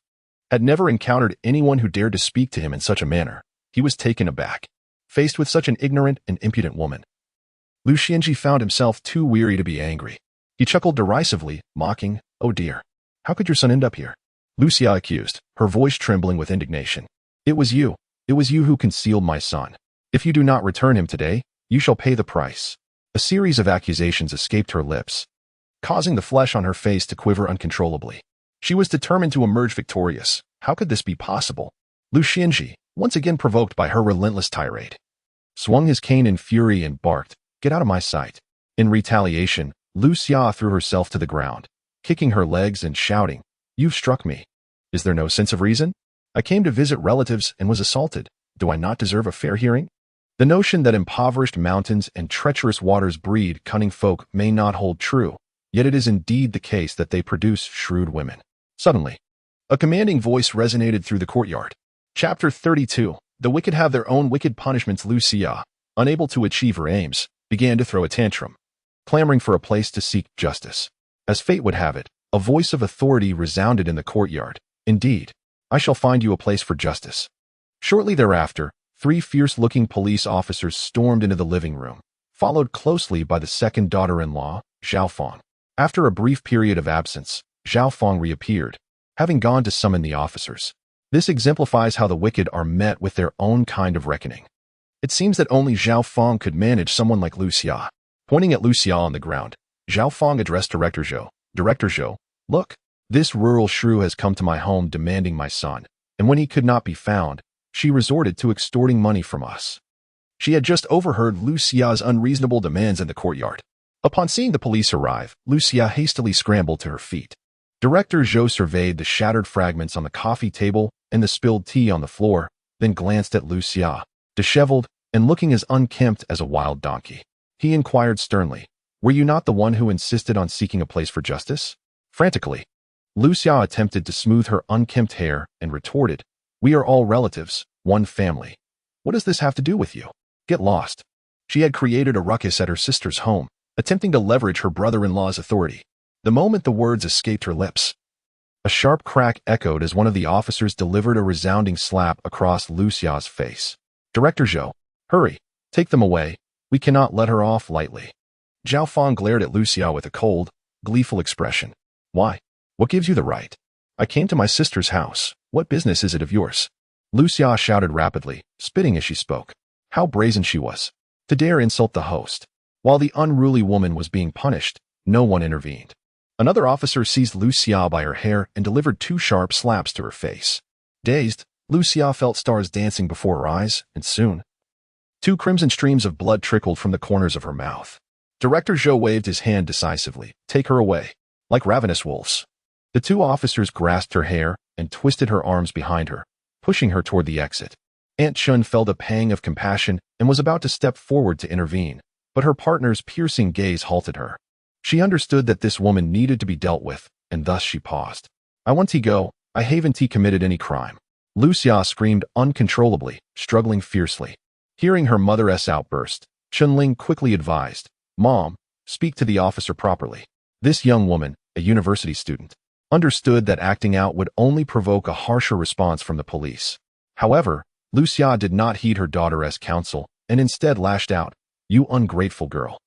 had never encountered anyone who dared to speak to him in such a manner. He was taken aback, faced with such an ignorant and impudent woman. Lu Xianji found himself too weary to be angry. He chuckled derisively, mocking, "Oh dear, how could your son end up here?" Lu Xia accused, her voice trembling with indignation. It was you who concealed my son. If you do not return him today, you shall pay the price." A series of accusations escaped her lips, causing the flesh on her face to quiver uncontrollably. She was determined to emerge victorious. How could this be possible? Lu Xianji, once again provoked by her relentless tirade, swung his cane in fury and barked, "Get out of my sight." In retaliation, Lu Xia threw herself to the ground, kicking her legs and shouting, "You've struck me. Is there no sense of reason? I came to visit relatives and was assaulted. Do I not deserve a fair hearing?" The notion that impoverished mountains and treacherous waters breed cunning folk may not hold true, yet it is indeed the case that they produce shrewd women. Suddenly, a commanding voice resonated through the courtyard. Chapter 32. The wicked have their own wicked punishments. Lu Xia, unable to achieve her aims, began to throw a tantrum, clamoring for a place to seek justice. As fate would have it, a voice of authority resounded in the courtyard. "Indeed, I shall find you a place for justice." Shortly thereafter, 3 fierce-looking police officers stormed into the living room, followed closely by the second daughter-in-law, Zhao Fong. After a brief period of absence, Zhao Fong reappeared, having gone to summon the officers. This exemplifies how the wicked are met with their own kind of reckoning. It seems that only Zhao Fong could manage someone like Liu Xia. Pointing at Liu Xia on the ground, Zhao Fong addressed Director Zhou. Director Zhou, look, this rural shrew has come to my home demanding my son, and when he could not be found, she resorted to extorting money from us. She had just overheard Liu Xia's unreasonable demands in the courtyard. Upon seeing the police arrive, Liu Xia hastily scrambled to her feet. Director Zhou surveyed the shattered fragments on the coffee table and the spilled tea on the floor, then glanced at Liu Xia, disheveled and looking as unkempt as a wild donkey. He inquired sternly, "Were you not the one who insisted on seeking a place for justice?" Frantically, Liu Xia attempted to smooth her unkempt hair and retorted, "We are all relatives, one family. What does this have to do with you? Get lost." She had created a ruckus at her sister's home, attempting to leverage her brother-in-law's authority. The moment the words escaped her lips, a sharp crack echoed as one of the officers delivered a resounding slap across Liu Xia's face. "Director Zhou, hurry, take them away. We cannot let her off lightly." Zhao Fong glared at Liu Xia with a cold, gleeful expression. "Why? What gives you the right? I came to my sister's house. What business is it of yours?" Liu Xia shouted rapidly, spitting as she spoke. How brazen she was, to dare insult the host. While the unruly woman was being punished, no one intervened. Another officer seized Liu Xia by her hair and delivered 2 sharp slaps to her face. Dazed, Liu Xia felt stars dancing before her eyes, and soon, 2 crimson streams of blood trickled from the corners of her mouth. Director Zhou waved his hand decisively. "Take her away." Like ravenous wolves, the 2 officers grasped her hair and twisted her arms behind her, pushing her toward the exit. Aunt Chun felt a pang of compassion and was about to step forward to intervene, but her partner's piercing gaze halted her. She understood that this woman needed to be dealt with, and thus she paused. "I want to go. I haven't committed any crime." Liu Xia screamed uncontrollably, struggling fiercely. Hearing her mother's outburst, Chen Ling quickly advised, "Mom, speak to the officer properly." This young woman, a university student, understood that acting out would only provoke a harsher response from the police. However, Liu Xia did not heed her daughter's counsel and instead lashed out, "You ungrateful girl.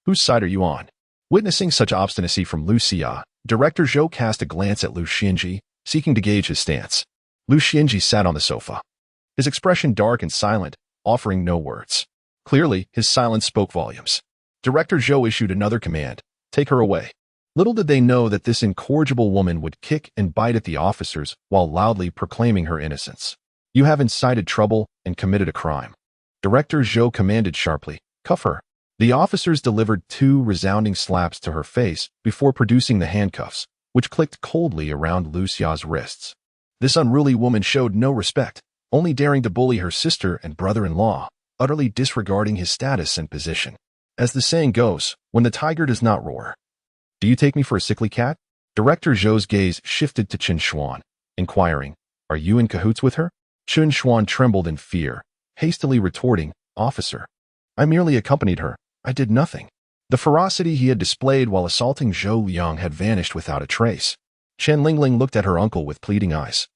Whose side are you on?" Witnessing such obstinacy from Liu Xia, Director Zhou cast a glance at Liu Xianji, seeking to gauge his stance. Liu Xianji sat on the sofa, his expression dark and silent, offering no words. Clearly, his silence spoke volumes. Director Zhou issued another command, "Take her away." Little did they know that this incorrigible woman would kick and bite at the officers while loudly proclaiming her innocence. "You have incited trouble and committed a crime." Director Zhou commanded sharply, "Cuff her." The officers delivered 2 resounding slaps to her face before producing the handcuffs, which clicked coldly around Liu Xia's wrists. This unruly woman showed no respect, only daring to bully her sister and brother-in-law, utterly disregarding his status and position. As the saying goes, when the tiger does not roar. "Do you take me for a sickly cat?" Director Zhou's gaze shifted to Chen Xuan, inquiring, "Are you in cahoots with her?" Chen Xuan trembled in fear, hastily retorting, "Officer, I merely accompanied her. I did nothing." The ferocity he had displayed while assaulting Zhou Liang had vanished without a trace. Chen Ling looked at her uncle with pleading eyes,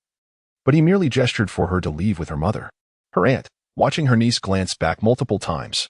but he merely gestured for her to leave with her mother. Her aunt, watching her niece glance back multiple times,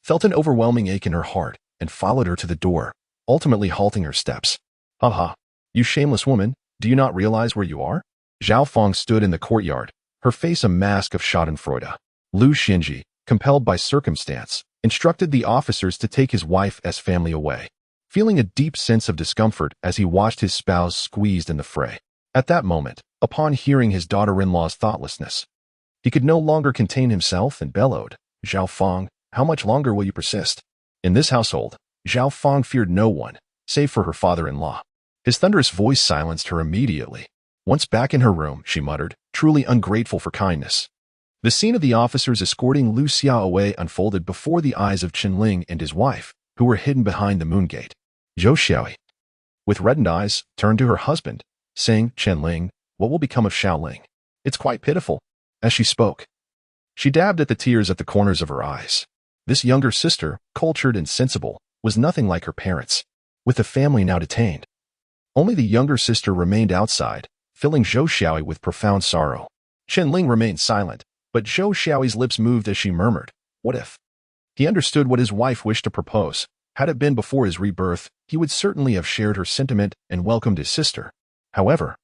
felt an overwhelming ache in her heart and followed her to the door, ultimately halting her steps. "Ha ha, you shameless woman, do you not realize where you are?" Zhao Fong stood in the courtyard, her face a mask of schadenfreude. Liu Xianji, compelled by circumstance, instructed the officers to take his wife's family away, feeling a deep sense of discomfort as he watched his spouse squeezed in the fray. At that moment, upon hearing his daughter-in-law's thoughtlessness, he could no longer contain himself and bellowed, "Zhao Fong, how much longer will you persist?" In this household, Zhao Fong feared no one, save for her father-in-law. His thunderous voice silenced her immediately. Once back in her room, she muttered, truly ungrateful for kindness. The scene of the officers escorting Liu Xia away unfolded before the eyes of Chen Ling and his wife, who were hidden behind the moon gate. Zhou Xiaoyi, with reddened eyes, turned to her husband, saying, "Chen Ling, what will become of Xiaoling? It's quite pitiful." As she spoke, she dabbed at the tears at the corners of her eyes. This younger sister, cultured and sensible, was nothing like her parents, with the family now detained. Only the younger sister remained outside, filling Zhou Xiaoyi with profound sorrow. Chen Ling remained silent, but Zhou Xiaoyi's lips moved as she murmured, "What if?" He understood what his wife wished to propose. Had it been before his rebirth, he would certainly have shared her sentiment and welcomed his sister. However,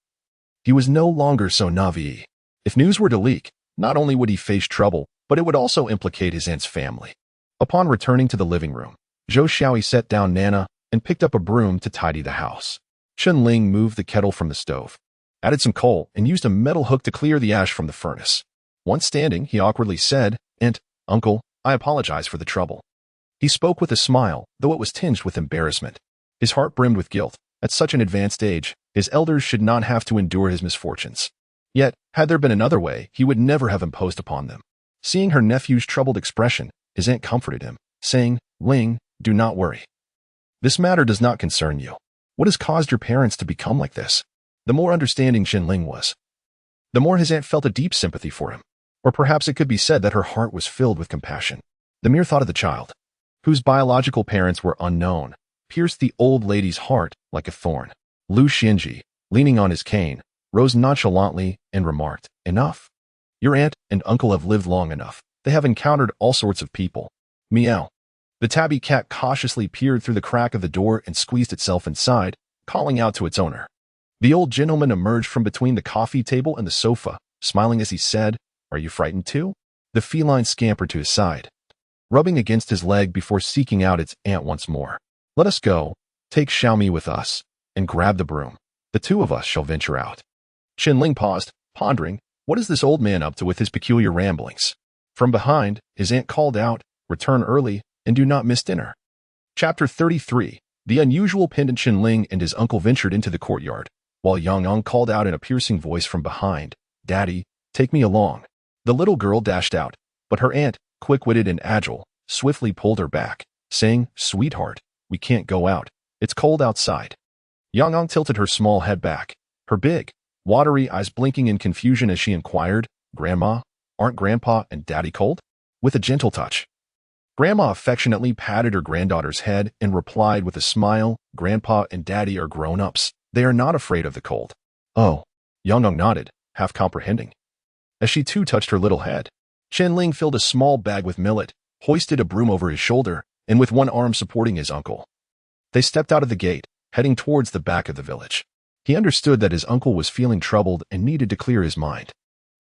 he was no longer so naive. If news were to leak, not only would he face trouble, but it would also implicate his aunt's family. Upon returning to the living room, Zhou Xiaoyi set down Nana and picked up a broom to tidy the house. Chen Ling moved the kettle from the stove, added some coal, and used a metal hook to clear the ash from the furnace. Once standing, he awkwardly said, "Aunt, Uncle, I apologize for the trouble." He spoke with a smile, though it was tinged with embarrassment. His heart brimmed with guilt. At such an advanced age, his elders should not have to endure his misfortunes. Yet, had there been another way, he would never have imposed upon them. Seeing her nephew's troubled expression, his aunt comforted him, saying, "Ling, do not worry. This matter does not concern you. What has caused your parents to become like this?" The more understanding Chen Ling was, the more his aunt felt a deep sympathy for him. Or perhaps it could be said that her heart was filled with compassion. The mere thought of the child, whose biological parents were unknown, pierced the old lady's heart like a thorn. Lu Xinji, leaning on his cane, rose nonchalantly and remarked, "Enough. Your aunt and uncle have lived long enough. They have encountered all sorts of people." Meow. The tabby cat cautiously peered through the crack of the door and squeezed itself inside, calling out to its owner. The old gentleman emerged from between the coffee table and the sofa, smiling as he said, "Are you frightened too?" The feline scampered to his side, rubbing against his leg before seeking out its aunt once more. "Let us go. Take Xiaomi with us, and grab the broom. The two of us shall venture out." Chen Ling paused, pondering, what is this old man up to with his peculiar ramblings? From behind, his aunt called out, "Return early, and do not miss dinner." Chapter 33. The unusual pendant. Chen Ling and his uncle ventured into the courtyard, while Yang called out in a piercing voice from behind, "Daddy, take me along." The little girl dashed out, but her aunt, quick-witted and agile, swiftly pulled her back, saying, "Sweetheart, we can't go out. It's cold outside." Yang tilted her small head back, her big, watery eyes blinking in confusion as she inquired, "Grandma, aren't Grandpa and Daddy cold?" With a gentle touch, Grandma affectionately patted her granddaughter's head and replied with a smile, "Grandpa and Daddy are grown-ups. They are not afraid of the cold." "Oh." Yang nodded, half comprehending. As she too touched her little head, Chen Ling filled a small bag with millet, hoisted a broom over his shoulder, and with one arm supporting his uncle, they stepped out of the gate, heading towards the back of the village. He understood that his uncle was feeling troubled and needed to clear his mind.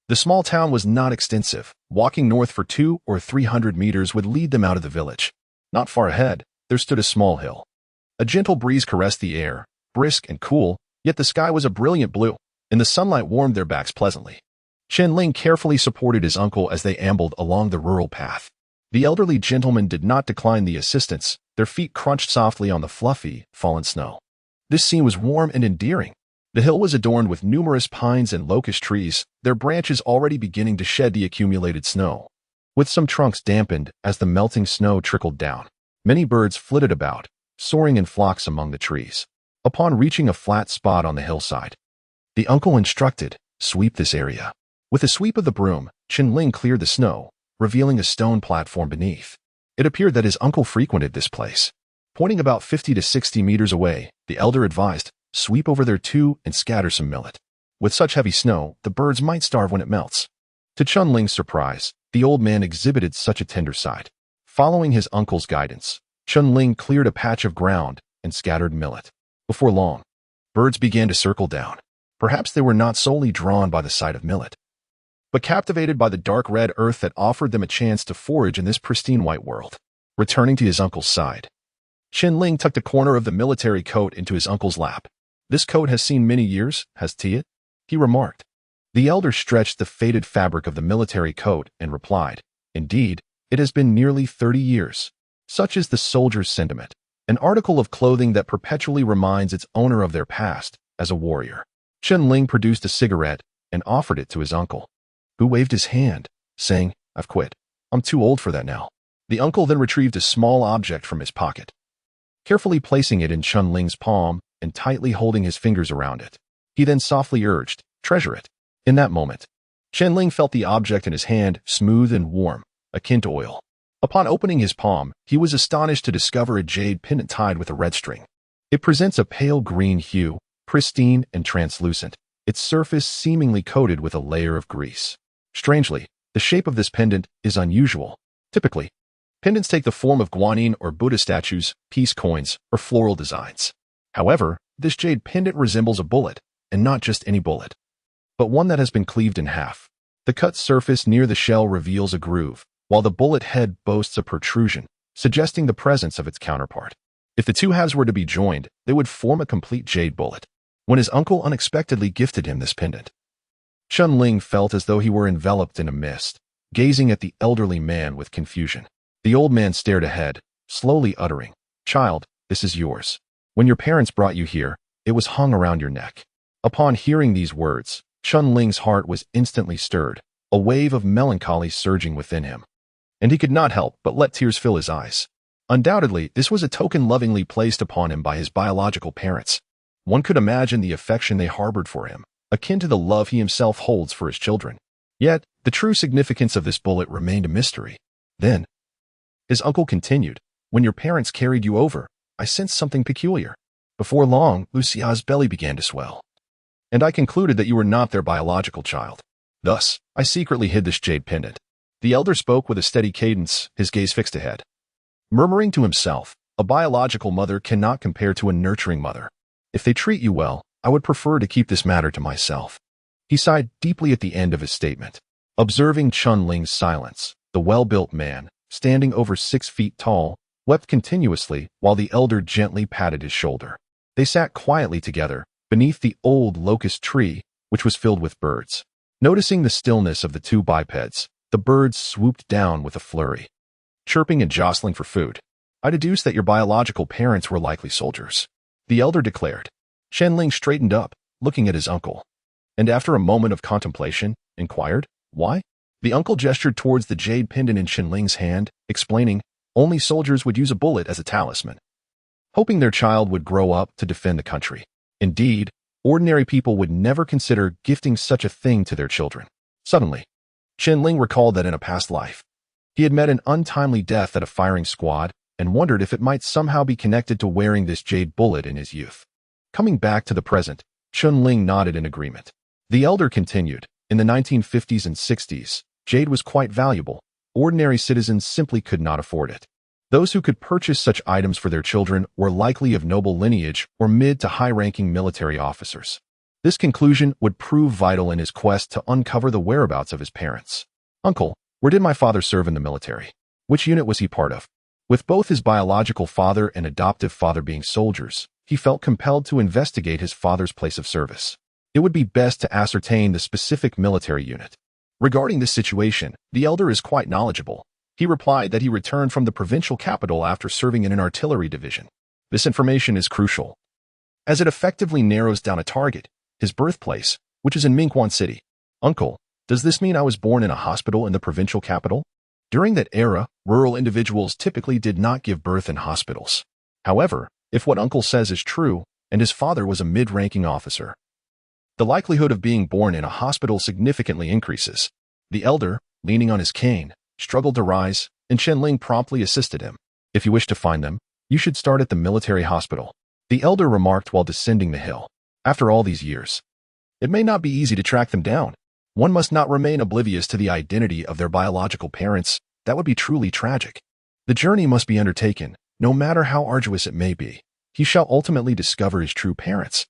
The small town was not extensive. Walking north for 200 or 300 meters would lead them out of the village. Not far ahead, there stood a small hill. A gentle breeze caressed the air, brisk and cool, yet the sky was a brilliant blue, and the sunlight warmed their backs pleasantly. Chen Ling carefully supported his uncle as they ambled along the rural path. The elderly gentleman did not decline the assistance. Their feet crunched softly on the fluffy, fallen snow. This scene was warm and endearing. The hill was adorned with numerous pines and locust trees, their branches already beginning to shed the accumulated snow, with some trunks dampened as the melting snow trickled down. Many birds flitted about, soaring in flocks among the trees. Upon reaching a flat spot on the hillside, the uncle instructed, "Sweep this area." With a sweep of the broom, Chen Ling cleared the snow, revealing a stone platform beneath. It appeared that his uncle frequented this place. Pointing about 50 to 60 meters away, the elder advised, "Sweep over there too and scatter some millet. With such heavy snow, the birds might starve when it melts." To Chen Ling's surprise, the old man exhibited such a tender side. Following his uncle's guidance, Chen Ling cleared a patch of ground and scattered millet. Before long, birds began to circle down. Perhaps they were not solely drawn by the sight of millet, but captivated by the dark red earth that offered them a chance to forage in this pristine white world. Returning to his uncle's side, Chen Ling tucked a corner of the military coat into his uncle's lap. "This coat has seen many years, hasn't it?" he remarked. The elder stretched the faded fabric of the military coat and replied, "Indeed, it has been nearly 30 years. Such is the soldier's sentiment, an article of clothing that perpetually reminds its owner of their past as a warrior." Chen Ling produced a cigarette and offered it to his uncle, who waved his hand, saying, "I've quit. I'm too old for that now." The uncle then retrieved a small object from his pocket, carefully placing it in Chen Ling's palm and tightly holding his fingers around it. He then softly urged, "Treasure it." In that moment, Chen Ling felt the object in his hand smooth and warm, akin to oil. Upon opening his palm, he was astonished to discover a jade pendant tied with a red string. It presents a pale green hue, pristine and translucent, its surface seemingly coated with a layer of grease. Strangely, the shape of this pendant is unusual. Typically, Pendants take the form of guanyin or Buddha statues, peace coins, or floral designs. However, this jade pendant resembles a bullet, and not just any bullet, but one that has been cleaved in half. The cut surface near the shell reveals a groove, while the bullet head boasts a protrusion, suggesting the presence of its counterpart. If the two halves were to be joined, they would form a complete jade bullet. When his uncle unexpectedly gifted him this pendant, Chen Ling felt as though he were enveloped in a mist, gazing at the elderly man with confusion. The old man stared ahead, slowly uttering, "Child, this is yours. When your parents brought you here, it was hung around your neck." Upon hearing these words, Chen Ling's heart was instantly stirred, a wave of melancholy surging within him. And he could not help but let tears fill his eyes. Undoubtedly, this was a token lovingly placed upon him by his biological parents. One could imagine the affection they harbored for him, akin to the love he himself holds for his children. Yet, the true significance of this bullet remained a mystery. Then, his uncle continued, "When your parents carried you over, I sensed something peculiar. Before long, Lu Xia's belly began to swell, and I concluded that you were not their biological child. Thus, I secretly hid this jade pendant." The elder spoke with a steady cadence, his gaze fixed ahead, murmuring to himself, "A biological mother cannot compare to a nurturing mother. If they treat you well, I would prefer to keep this matter to myself." He sighed deeply at the end of his statement. Observing Chen Ling's silence, the well-built man, standing over 6 feet tall, wept continuously while the elder gently patted his shoulder. They sat quietly together, beneath the old locust tree, which was filled with birds. Noticing the stillness of the two bipeds, the birds swooped down with a flurry, chirping and jostling for food. "I deduce that your biological parents were likely soldiers," the elder declared. Chen Ling straightened up, looking at his uncle, and after a moment of contemplation, inquired, "Why?" The uncle gestured towards the jade pendant in Chen Ling's hand, explaining, "Only soldiers would use a bullet as a talisman, hoping their child would grow up to defend the country. Indeed, ordinary people would never consider gifting such a thing to their children." Suddenly, Chen Ling recalled that in a past life, he had met an untimely death at a firing squad and wondered if it might somehow be connected to wearing this jade bullet in his youth. Coming back to the present, Chen Ling nodded in agreement. The elder continued, "In the 1950s and 60s, jade was quite valuable. Ordinary citizens simply could not afford it. Those who could purchase such items for their children were likely of noble lineage or mid to high-ranking military officers." This conclusion would prove vital in his quest to uncover the whereabouts of his parents. "Uncle, where did my father serve in the military? Which unit was he part of?" With both his biological father and adoptive father being soldiers, he felt compelled to investigate his father's place of service. It would be best to ascertain the specific military unit. Regarding this situation, the elder is quite knowledgeable. He replied that he returned from the provincial capital after serving in an artillery division. This information is crucial, as it effectively narrows down a target, his birthplace, which is in Minquan City. "Uncle, does this mean I was born in a hospital in the provincial capital?" During that era, rural individuals typically did not give birth in hospitals. However, if what uncle says is true, and his father was a mid-ranking officer, the likelihood of being born in a hospital significantly increases. The elder, leaning on his cane, struggled to rise, and Chen Ling promptly assisted him. "If you wish to find them, you should start at the military hospital," the elder remarked while descending the hill. "After all these years, it may not be easy to track them down. One must not remain oblivious to the identity of their biological parents. That would be truly tragic. The journey must be undertaken, no matter how arduous it may be. He shall ultimately discover his true parents."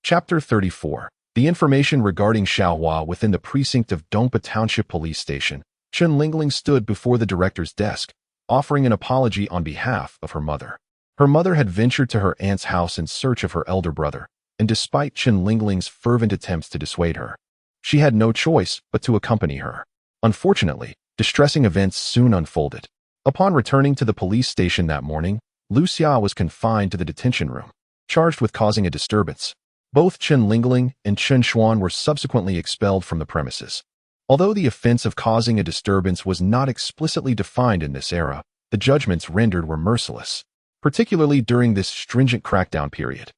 Chapter 34. The information regarding Xiaohua within the precinct of Dongpa Township Police Station. Chen Ling stood before the director's desk, offering an apology on behalf of her mother. Her mother had ventured to her aunt's house in search of her elder brother, and despite Chen Ling's fervent attempts to dissuade her, she had no choice but to accompany her. Unfortunately, distressing events soon unfolded. Upon returning to the police station that morning, Lu Xia was confined to the detention room, charged with causing a disturbance. Both Chen Ling and Chen Xuan were subsequently expelled from the premises. Although the offense of causing a disturbance was not explicitly defined in this era, the judgments rendered were merciless, particularly during this stringent crackdown period.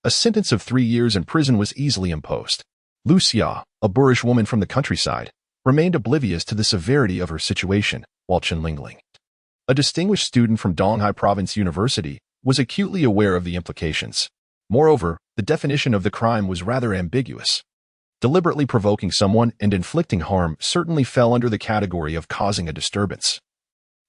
A sentence of 3 years in prison was easily imposed. Lu Xia, a boorish woman from the countryside, remained oblivious to the severity of her situation, while Chen Ling, a distinguished student from Donghai Province University, was acutely aware of the implications. Moreover, the definition of the crime was rather ambiguous. Deliberately provoking someone and inflicting harm certainly fell under the category of causing a disturbance.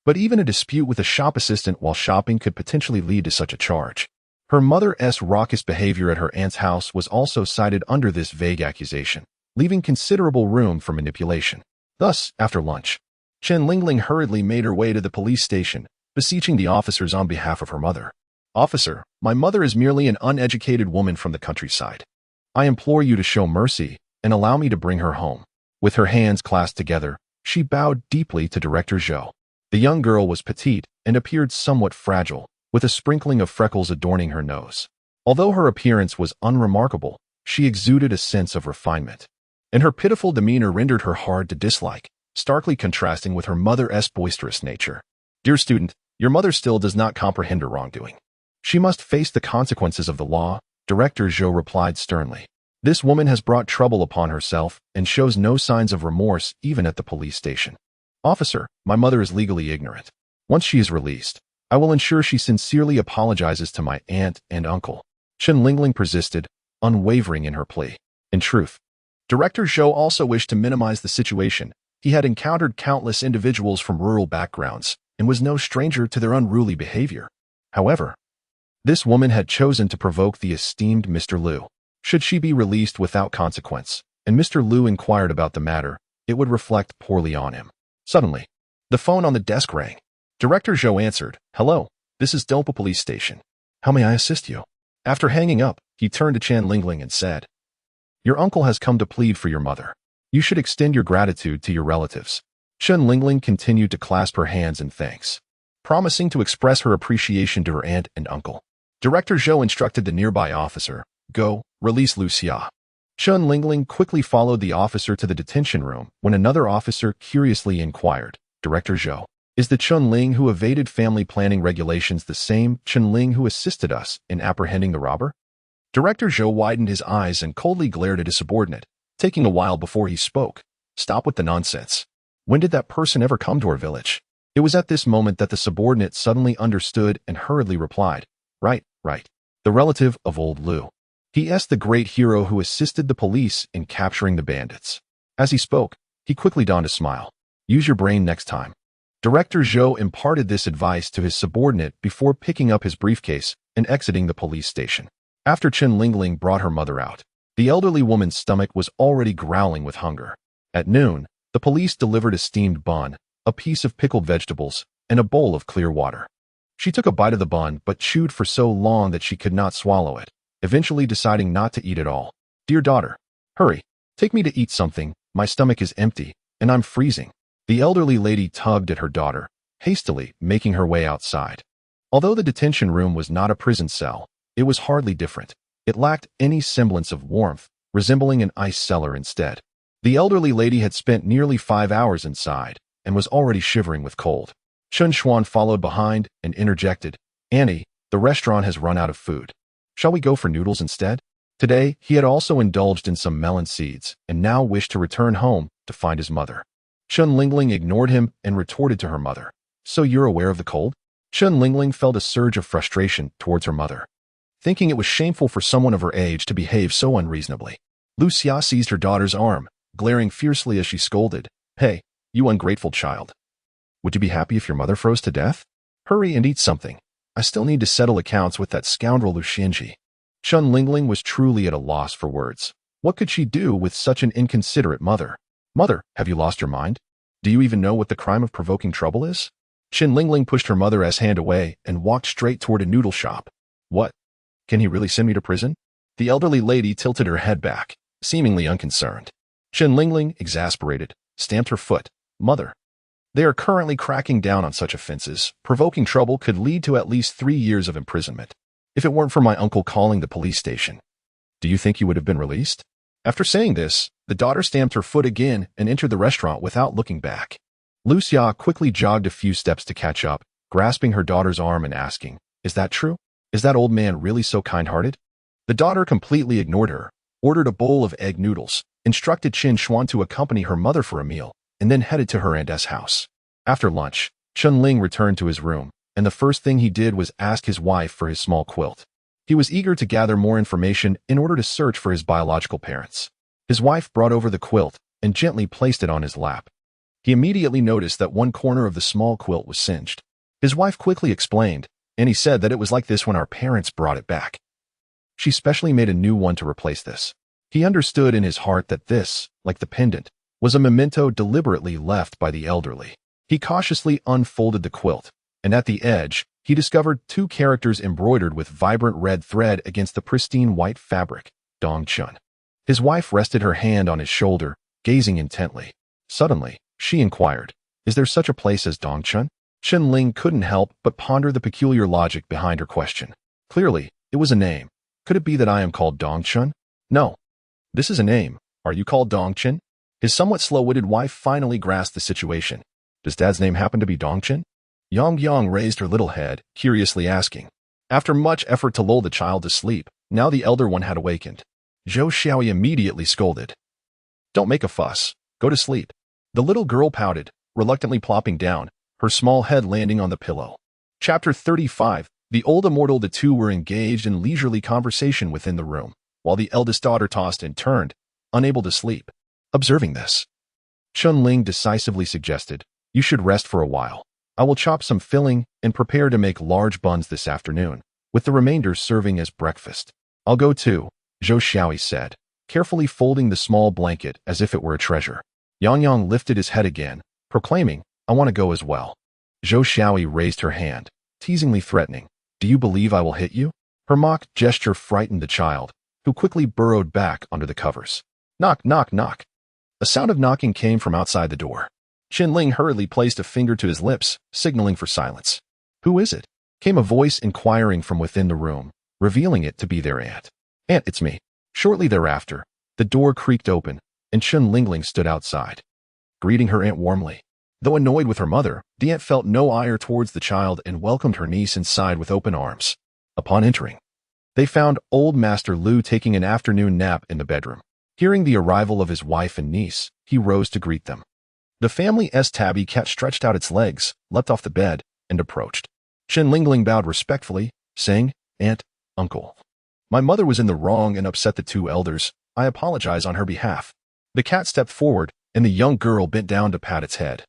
But even a dispute with a shop assistant while shopping could potentially lead to such a charge. Her mother's raucous behavior at her aunt's house was also cited under this vague accusation, leaving considerable room for manipulation. Thus, after lunch, Chen Ling hurriedly made her way to the police station, beseeching the officers on behalf of her mother. "Officer, my mother is merely an uneducated woman from the countryside. I implore you to show mercy and allow me to bring her home." With her hands clasped together, she bowed deeply to Director Zhou. The young girl was petite and appeared somewhat fragile, with a sprinkling of freckles adorning her nose. Although her appearance was unremarkable, she exuded a sense of refinement, and her pitiful demeanor rendered her hard to dislike, starkly contrasting with her mother's boisterous nature. "Dear student, your mother still does not comprehend her wrongdoing. She must face the consequences of the law," Director Zhou replied sternly. "This woman has brought trouble upon herself and shows no signs of remorse even at the police station." "Officer, my mother is legally ignorant. Once she is released, I will ensure she sincerely apologizes to my aunt and uncle." Chen Ling persisted, unwavering in her plea. In truth, Director Zhou also wished to minimize the situation. He had encountered countless individuals from rural backgrounds and was no stranger to their unruly behavior. However, this woman had chosen to provoke the esteemed Mr. Liu. Should she be released without consequence, and Mr. Liu inquired about the matter, it would reflect poorly on him. Suddenly, the phone on the desk rang. Director Zhou answered. "Hello, this is Dopa Police Station. How may I assist you?" After hanging up, he turned to Chen Ling and said, "Your uncle has come to plead for your mother. You should extend your gratitude to your relatives." Chen Ling continued to clasp her hands in thanks, promising to express her appreciation to her aunt and uncle. Director Zhou instructed the nearby officer, "Go, release Lu Xia." Chen Ling quickly followed the officer to the detention room when another officer curiously inquired, "Director Zhou, is the Chen Ling who evaded family planning regulations the same Chen Ling who assisted us in apprehending the robber?" Director Zhou widened his eyes and coldly glared at his subordinate, taking a while before he spoke. "Stop with the nonsense. When did that person ever come to our village?" It was at this moment that the subordinate suddenly understood and hurriedly replied, Right. The relative of old Liu. He is the great hero who assisted the police in capturing the bandits." As he spoke, he quickly donned a smile. "Use your brain next time." Director Zhou imparted this advice to his subordinate before picking up his briefcase and exiting the police station. After Chen Ling brought her mother out, the elderly woman's stomach was already growling with hunger. At noon, the police delivered a steamed bun, a piece of pickled vegetables, and a bowl of clear water. She took a bite of the bun but chewed for so long that she could not swallow it, eventually deciding not to eat at all. "Dear daughter, hurry, take me to eat something, my stomach is empty, and I'm freezing." The elderly lady tugged at her daughter, hastily making her way outside. Although the detention room was not a prison cell, it was hardly different. It lacked any semblance of warmth, resembling an ice cellar instead. The elderly lady had spent nearly 5 hours inside and was already shivering with cold. Chen Xuan followed behind and interjected, "Annie, the restaurant has run out of food. Shall we go for noodles instead?" Today, he had also indulged in some melon seeds and now wished to return home to find his mother. Chen Ling ignored him and retorted to her mother, "So you're aware of the cold?" Chen Ling felt a surge of frustration towards her mother, thinking it was shameful for someone of her age to behave so unreasonably. Lu Xia seized her daughter's arm, glaring fiercely as she scolded, "Hey, you ungrateful child. Would you be happy if your mother froze to death? Hurry and eat something. I still need to settle accounts with that scoundrel Lu Xianji." Chen Ling was truly at a loss for words. What could she do with such an inconsiderate mother? "Mother, have you lost your mind? Do you even know what the crime of provoking trouble is?" Chen Ling pushed her mother's hand away and walked straight toward a noodle shop. "What? Can he really send me to prison?" The elderly lady tilted her head back, seemingly unconcerned. Chen Ling, exasperated, stamped her foot. "Mother, they are currently cracking down on such offenses. Provoking trouble could lead to at least 3 years of imprisonment. If it weren't for my uncle calling the police station, do you think you would have been released?" After saying this, the daughter stamped her foot again and entered the restaurant without looking back. Lu Xia quickly jogged a few steps to catch up, grasping her daughter's arm and asking, "Is that true? Is that old man really so kind-hearted?" The daughter completely ignored her, ordered a bowl of egg noodles, instructed Chen Xuan to accompany her mother for a meal, and then headed to her aunt's house. After lunch, Chen Ling returned to his room, and the first thing he did was ask his wife for his small quilt. He was eager to gather more information in order to search for his biological parents. His wife brought over the quilt and gently placed it on his lap. He immediately noticed that one corner of the small quilt was singed. His wife quickly explained, and he said that it was like this when our parents brought it back. She specially made a new one to replace this. He understood in his heart that this, like the pendant, was a memento deliberately left by the elderly. He cautiously unfolded the quilt, and at the edge, he discovered two characters embroidered with vibrant red thread against the pristine white fabric, Dongchun. His wife rested her hand on his shoulder, gazing intently. Suddenly, she inquired, "Is there such a place as Dongchun?" Chen Ling couldn't help but ponder the peculiar logic behind her question. Clearly, it was a name. Could it be that I am called Dongchun? No. This is a name. Are you called Dongchun? His somewhat slow-witted wife finally grasped the situation. Does Dad's name happen to be Dongchun? Yang raised her little head, curiously asking. After much effort to lull the child to sleep, now the elder one had awakened. Zhou Xiaoyi immediately scolded. Don't make a fuss. Go to sleep. The little girl pouted, reluctantly plopping down, her small head landing on the pillow. Chapter 35. The old immortal. The two were engaged in leisurely conversation within the room, while the eldest daughter tossed and turned, unable to sleep. Observing this, Chen Ling decisively suggested, "You should rest for a while. I will chop some filling and prepare to make large buns this afternoon, with the remainder serving as breakfast." "I'll go too," Zhou Xiaoyi said, carefully folding the small blanket as if it were a treasure. Yang lifted his head again, proclaiming, "I want to go as well." Zhou Xiaoyi raised her hand, teasingly threatening, "Do you believe I will hit you?" Her mock gesture frightened the child, who quickly burrowed back under the covers. Knock, knock, knock. A sound of knocking came from outside the door. Chen Ling hurriedly placed a finger to his lips, signaling for silence. "Who is it?" came a voice inquiring from within the room, revealing it to be their aunt. "Aunt, it's me." Shortly thereafter, the door creaked open, and Chen Ling stood outside, greeting her aunt warmly. Though annoyed with her mother, the aunt felt no ire towards the child and welcomed her niece inside with open arms. Upon entering, they found old Master Lu taking an afternoon nap in the bedroom. Hearing the arrival of his wife and niece, he rose to greet them. The family's tabby cat stretched out its legs, leapt off the bed, and approached. Chen Ling bowed respectfully, saying, "Aunt, uncle. My mother was in the wrong and upset the two elders. I apologize on her behalf." The cat stepped forward, and the young girl bent down to pat its head,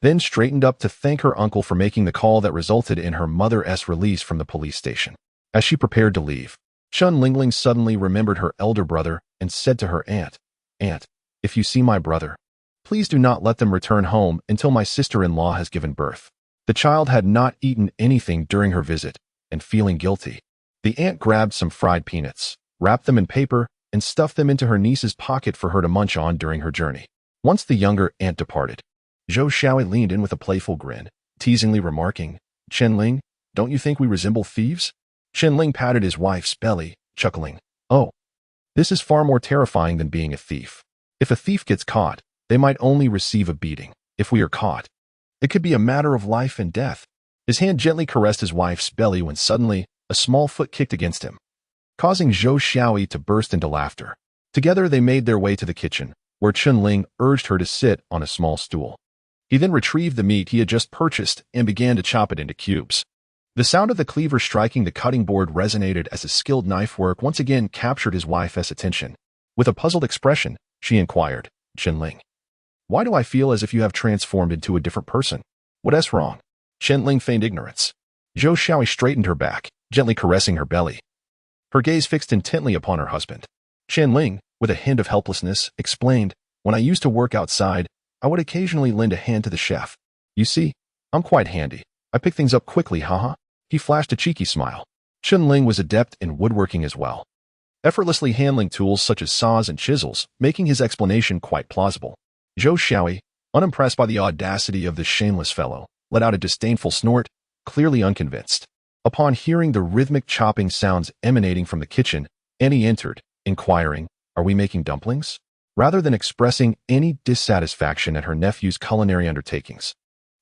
then straightened up to thank her uncle for making the call that resulted in her mother's release from the police station. As she prepared to leave, Chen Ling suddenly remembered her elder brother and said to her aunt, "Aunt, if you see my brother, please do not let them return home until my sister-in-law has given birth." The child had not eaten anything during her visit, and feeling guilty, the aunt grabbed some fried peanuts, wrapped them in paper, and stuffed them into her niece's pocket for her to munch on during her journey. Once the younger aunt departed, Zhou Xiaoyi leaned in with a playful grin, teasingly remarking, "Chen Ling, don't you think we resemble thieves?" Chen Ling patted his wife's belly, chuckling, "Oh, this is far more terrifying than being a thief. If a thief gets caught, they might only receive a beating. If we are caught, it could be a matter of life and death." His hand gently caressed his wife's belly when suddenly a small foot kicked against him, causing Zhou Xiaoyi to burst into laughter. Together they made their way to the kitchen, where Chen Ling urged her to sit on a small stool. He then retrieved the meat he had just purchased and began to chop it into cubes. The sound of the cleaver striking the cutting board resonated as his skilled knife work once again captured his wife's attention. With a puzzled expression, she inquired, "Chen Ling, why do I feel as if you have transformed into a different person? What's wrong?" Chen Ling feigned ignorance. Zhou Xiaoyi straightened her back, gently caressing her belly, her gaze fixed intently upon her husband. Chen Ling, with a hint of helplessness, explained, "When I used to work outside, I would occasionally lend a hand to the chef. You see, I'm quite handy. I pick things up quickly, haha." He flashed a cheeky smile. Chen Ling was adept in woodworking as well, effortlessly handling tools such as saws and chisels, making his explanation quite plausible. Zhou Xiaoyi, unimpressed by the audacity of this shameless fellow, let out a disdainful snort, clearly unconvinced. Upon hearing the rhythmic chopping sounds emanating from the kitchen, Annie entered, inquiring, "Are we making dumplings?" rather than expressing any dissatisfaction at her nephew's culinary undertakings.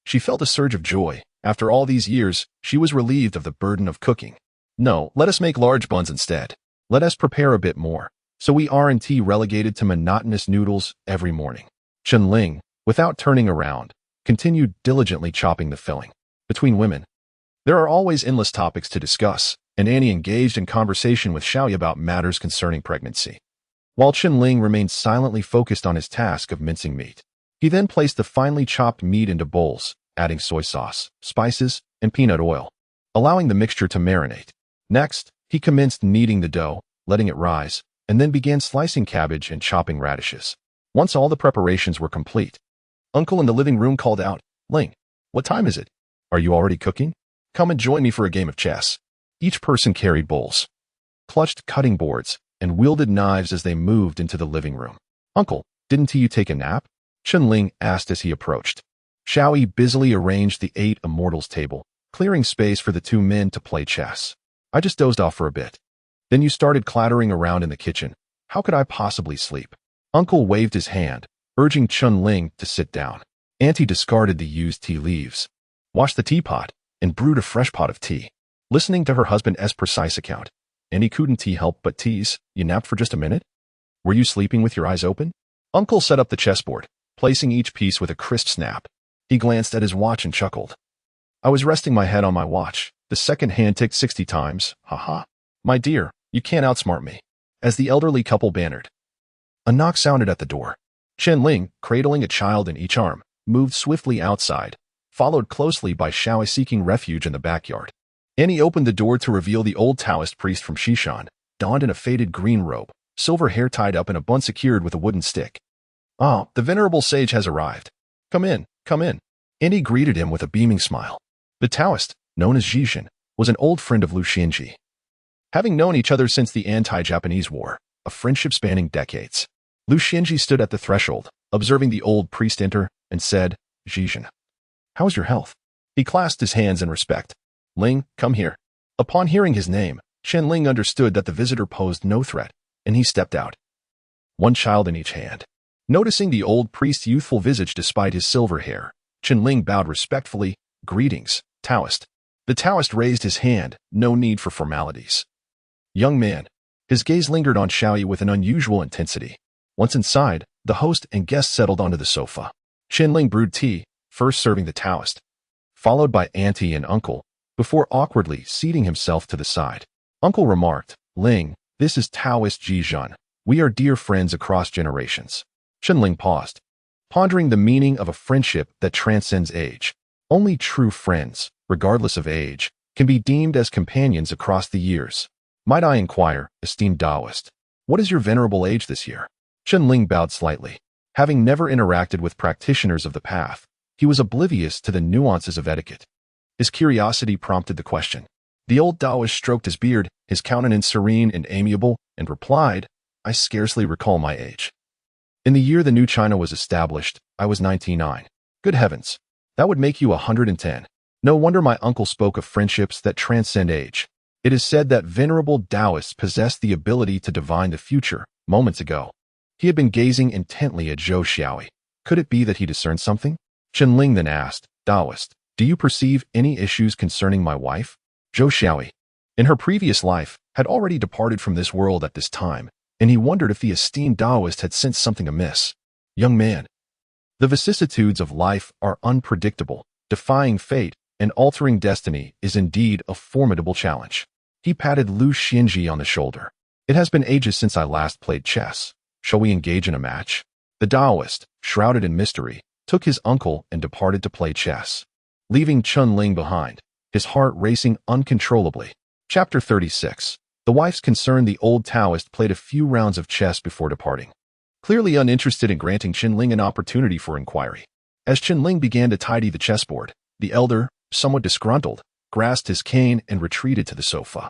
She felt a surge of joy. After all these years, she was relieved of the burden of cooking. "No, let us make large buns instead. Let us prepare a bit more, so we aren't relegated to monotonous noodles every morning." Chen Ling, without turning around, continued diligently chopping the filling. Between women, there are always endless topics to discuss, and Annie engaged in conversation with Xiaoyi about matters concerning pregnancy, while Chen Ling remained silently focused on his task of mincing meat. He then placed the finely chopped meat into bowls, adding soy sauce, spices, and peanut oil, allowing the mixture to marinate. Next, he commenced kneading the dough, letting it rise, and then began slicing cabbage and chopping radishes. Once all the preparations were complete, Uncle in the living room called out, "Ling, what time is it? Are you already cooking? Come and join me for a game of chess." Each person carried bowls, clutched cutting boards, and wielded knives as they moved into the living room. "Uncle, didn't you take a nap?" Chen Ling asked as he approached. Xiaoyi busily arranged the 8 immortals table, clearing space for the 2 men to play chess. "I just dozed off for a bit. Then you started clattering around in the kitchen. How could I possibly sleep?" Uncle waved his hand, urging Chen Ling to sit down. Auntie discarded the used tea leaves, washed the teapot, and brewed a fresh pot of tea. Listening to her husband's precise account, "And he couldn't help but tease, you napped for just a minute? Were you sleeping with your eyes open?" Uncle set up the chessboard, placing each piece with a crisp snap. He glanced at his watch and chuckled. "I was resting my head on my watch. The second hand ticked 60 times. Ha. My dear, you can't outsmart me." As the elderly couple bantered, a knock sounded at the door. Chen Ling, cradling a child in each arm, moved swiftly outside, followed closely by Xiaoyi seeking refuge in the backyard. Annie opened the door to reveal the old Taoist priest from Xishan, donned in a faded green robe, silver hair tied up in a bun secured with a wooden stick. "Ah, the venerable sage has arrived. Come in, come in." Annie greeted him with a beaming smile. The Taoist, known as Xishan, was an old friend of Lu Xianji. Having known each other since the anti-Japanese war, a friendship spanning decades, Lu Xianji stood at the threshold, observing the old priest enter, and said, "Xishan, how is your health?" He clasped his hands in respect. "Ling, come here." Upon hearing his name, Chen Ling understood that the visitor posed no threat, and he stepped out, one child in each hand. Noticing the old priest's youthful visage despite his silver hair, Chen Ling bowed respectfully, "Greetings, Taoist." The Taoist raised his hand, no need for formalities. "Young man." His gaze lingered on Xiaoyi with an unusual intensity. Once inside, the host and guest settled onto the sofa. Chen Ling brewed tea, first serving the Taoist, followed by Auntie and Uncle, before awkwardly seating himself to the side. Uncle remarked, "Ling, this is Taoist Xishan. We are dear friends across generations." Chen Ling paused, pondering the meaning of a friendship that transcends age. Only true friends, regardless of age, can be deemed as companions across the years. "Might I inquire, esteemed Taoist, what is your venerable age this year?" Chen Ling bowed slightly. Having never interacted with practitioners of the path, he was oblivious to the nuances of etiquette. His curiosity prompted the question. The old Taoist stroked his beard, his countenance serene and amiable, and replied, "I scarcely recall my age. In the year the new China was established, I was 99. Good heavens, that would make you 110. No wonder my uncle spoke of friendships that transcend age. It is said that venerable Taoists possess the ability to divine the future. Moments ago, he had been gazing intently at Zhou Xiaoyi. Could it be that he discerned something? Chen Ling then asked, "Taoist, do you perceive any issues concerning my wife?" Zhou Xiaoyi, in her previous life, had already departed from this world at this time, and he wondered if the esteemed Taoist had sensed something amiss. "Young man, the vicissitudes of life are unpredictable. Defying fate and altering destiny is indeed a formidable challenge." He patted Lu Xianji on the shoulder. "It has been ages since I last played chess. Shall we engage in a match?" The Taoist, shrouded in mystery, took his uncle and departed to play chess, leaving Chen Ling behind, his heart racing uncontrollably. Chapter 36. The wife's concern. The old Taoist played a few rounds of chess before departing, clearly uninterested in granting Chen Ling an opportunity for inquiry. As Chen Ling began to tidy the chessboard, the elder, somewhat disgruntled, grasped his cane and retreated to the sofa.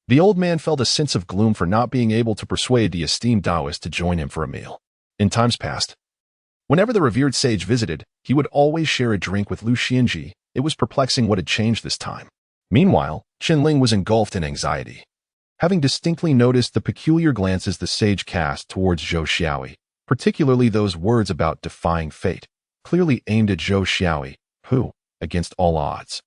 The old man felt a sense of gloom for not being able to persuade the esteemed Taoist to join him for a meal. In times past, whenever the revered sage visited, he would always share a drink with Lu Xianji. It was perplexing what had changed this time. Meanwhile, Chen Ling was engulfed in anxiety, having distinctly noticed the peculiar glances the sage cast towards Zhou Xiaoyi, particularly those words about defying fate, clearly aimed at Zhou Xiaoyi, who, against all odds,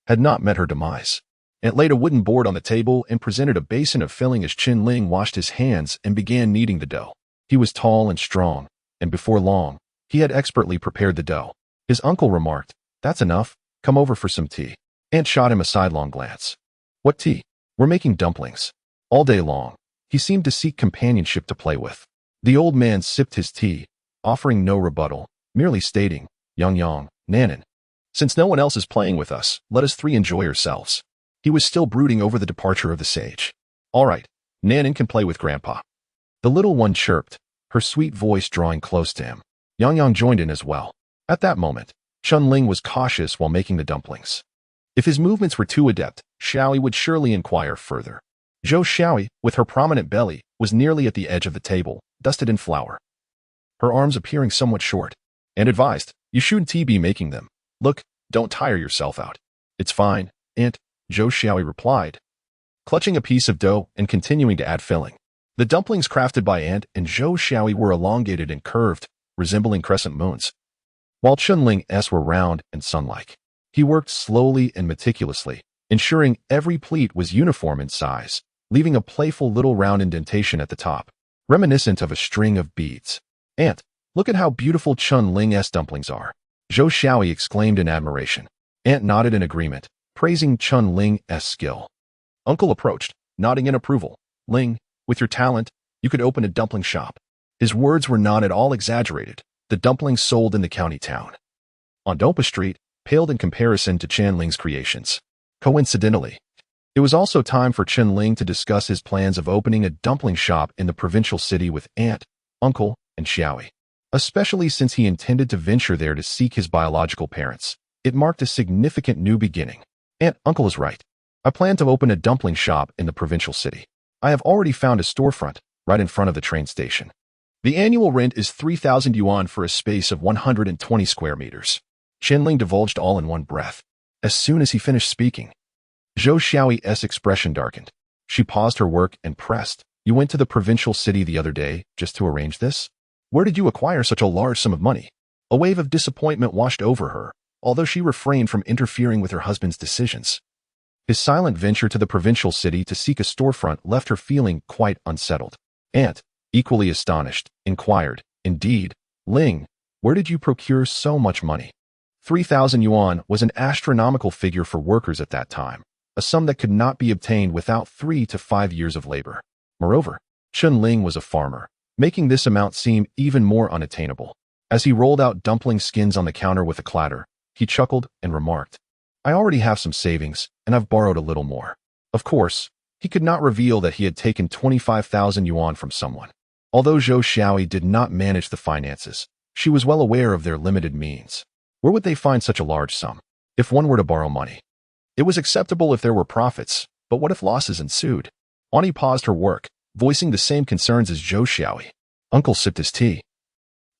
had not met her demise. It laid a wooden board on the table and presented a basin of filling as Chen Ling washed his hands and began kneading the dough. He was tall and strong, and before long, he had expertly prepared the dough. His uncle remarked, "That's enough, come over for some tea." Aunt shot him a sidelong glance. "What tea?" "We're making dumplings." All day long, he seemed to seek companionship to play with. The old man sipped his tea, offering no rebuttal, merely stating, Yang, Nanan. Since no one else is playing with us, let us three enjoy ourselves. He was still brooding over the departure of the sage. All right, Nanan can play with Grandpa. The little one chirped, her sweet voice drawing close to him. Yang joined in as well. At that moment, Chen Ling was cautious while making the dumplings. If his movements were too adept, Xiaoyi would surely inquire further. Zhou Xiaoyi, with her prominent belly, was nearly at the edge of the table, dusted in flour. Her arms appearing somewhat short. And advised, you shouldn't be making them. Look, don't tire yourself out. It's fine, Aunt, Zhou Xiaoyi replied, clutching a piece of dough and continuing to add filling. The dumplings crafted by Aunt and Zhou Xiaoyi were elongated and curved, resembling crescent moons, while Chen Ling's were round and sun-like. He worked slowly and meticulously, ensuring every pleat was uniform in size, leaving a playful little round indentation at the top, reminiscent of a string of beads. Aunt, look at how beautiful Chen Ling's dumplings are, Zhou Xiaoyi exclaimed in admiration. Aunt nodded in agreement, praising Chen Ling's skill. Uncle approached, nodding in approval. Ling, with your talent, you could open a dumpling shop. His words were not at all exaggerated. The dumplings sold in the county town on Dompa Street paled in comparison to Chen Ling's creations. Coincidentally, it was also time for Chen Ling to discuss his plans of opening a dumpling shop in the provincial city with Aunt, Uncle, and Xiaoyi. Especially since he intended to venture there to seek his biological parents. It marked a significant new beginning. Aunt, Uncle is right. I plan to open a dumpling shop in the provincial city. I have already found a storefront right in front of the train station. The annual rent is 3,000 yuan for a space of 120 square meters. Chen Ling divulged all in one breath. As soon as he finished speaking, Zhou Xiaoyi's expression darkened. She paused her work and pressed, you went to the provincial city the other day just to arrange this? Where did you acquire such a large sum of money? A wave of disappointment washed over her, although she refrained from interfering with her husband's decisions. His silent venture to the provincial city to seek a storefront left her feeling quite unsettled. Aunt, equally astonished, inquired, indeed, Ling, where did you procure so much money? 3,000 yuan was an astronomical figure for workers at that time, a sum that could not be obtained without 3 to 5 years of labor. Moreover, Chen Ling was a farmer, making this amount seem even more unattainable. As he rolled out dumpling skins on the counter with a clatter, he chuckled and remarked, I already have some savings, and I've borrowed a little more. Of course, he could not reveal that he had taken 25,000 yuan from someone. Although Zhou Xiaoyi did not manage the finances, she was well aware of their limited means. Where would they find such a large sum? If one were to borrow money, it was acceptable if there were profits, but what if losses ensued? Ani paused her work, voicing the same concerns as Zhou Xiaoyi. Uncle sipped his tea.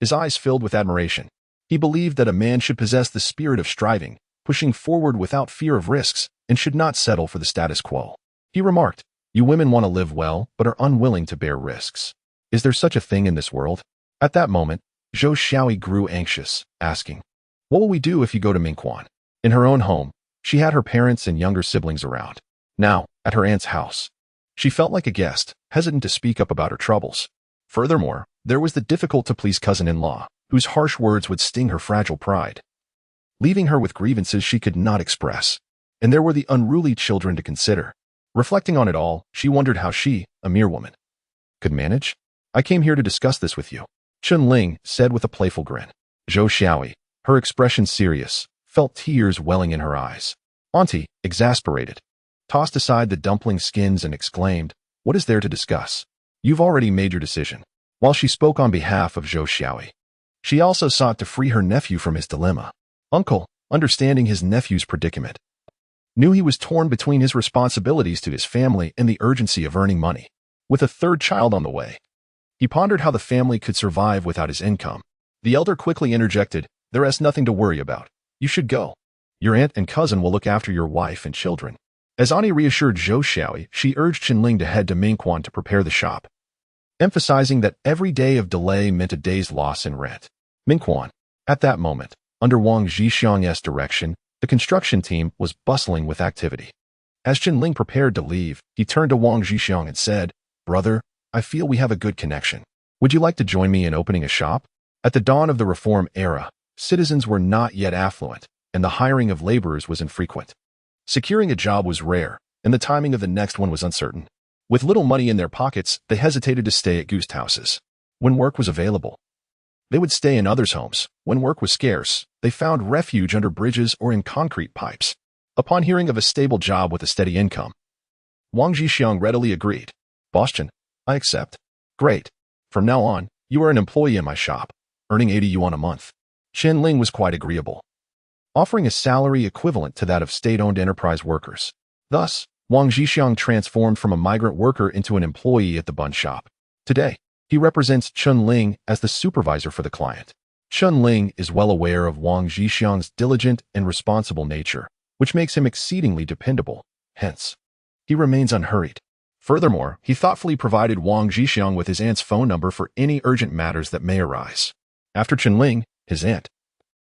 His eyes filled with admiration. He believed that a man should possess the spirit of striving, pushing forward without fear of risks, and should not settle for the status quo. He remarked, you women want to live well, but are unwilling to bear risks. Is there such a thing in this world? At that moment, Zhou Xiaoyi grew anxious, asking, what will we do if you go to Mingquan? In her own home, she had her parents and younger siblings around. Now, at her aunt's house, she felt like a guest, hesitant to speak up about her troubles. Furthermore, there was the difficult-to-please cousin-in-law, whose harsh words would sting her fragile pride, leaving her with grievances she could not express. And there were the unruly children to consider. Reflecting on it all, she wondered how she, a mere woman, could manage. I came here to discuss this with you, Chen Ling said with a playful grin. Zhou Xiaoyi, her expression serious, felt tears welling in her eyes. Auntie, exasperated, tossed aside the dumpling skins and exclaimed, what is there to discuss? You've already made your decision. While she spoke on behalf of Zhou Xiaoyi, she also sought to free her nephew from his dilemma. Uncle, understanding his nephew's predicament, knew he was torn between his responsibilities to his family and the urgency of earning money. With a third child on the way, he pondered how the family could survive without his income. The elder quickly interjected, there is nothing to worry about. You should go. Your aunt and cousin will look after your wife and children. As Ani reassured Zhou Xiaoyi, she urged Chen Ling to head to Mingquan to prepare the shop, emphasizing that every day of delay meant a day's loss in rent. Mingquan. At that moment, under Wang Zhixiang's direction, the construction team was bustling with activity. As Chen Ling prepared to leave, he turned to Wang Zhixiang and said, Brother, I feel we have a good connection. Would you like to join me in opening a shop? At the dawn of the reform era, citizens were not yet affluent, and the hiring of laborers was infrequent. Securing a job was rare, and the timing of the next one was uncertain. With little money in their pockets, they hesitated to stay at ghost houses. When work was available, They would stay in others' homes. When work was scarce, they found refuge under bridges or in concrete pipes. Upon hearing of a stable job with a steady income, Wang Zhixiang readily agreed. Boss Chen, I accept. Great. From now on, you are an employee in my shop, earning 80 yuan a month. Chen Ling was quite agreeable, offering a salary equivalent to that of state-owned enterprise workers. Thus, Wang Zhixiang transformed from a migrant worker into an employee at the bun shop. Today, he represents Chen Ling as the supervisor for the client. Chen Ling is well aware of Wang Zhixiang's diligent and responsible nature, which makes him exceedingly dependable. Hence, he remains unhurried. Furthermore, he thoughtfully provided Wang Zhixiang with his aunt's phone number for any urgent matters that may arise. After Chen Ling, his aunt,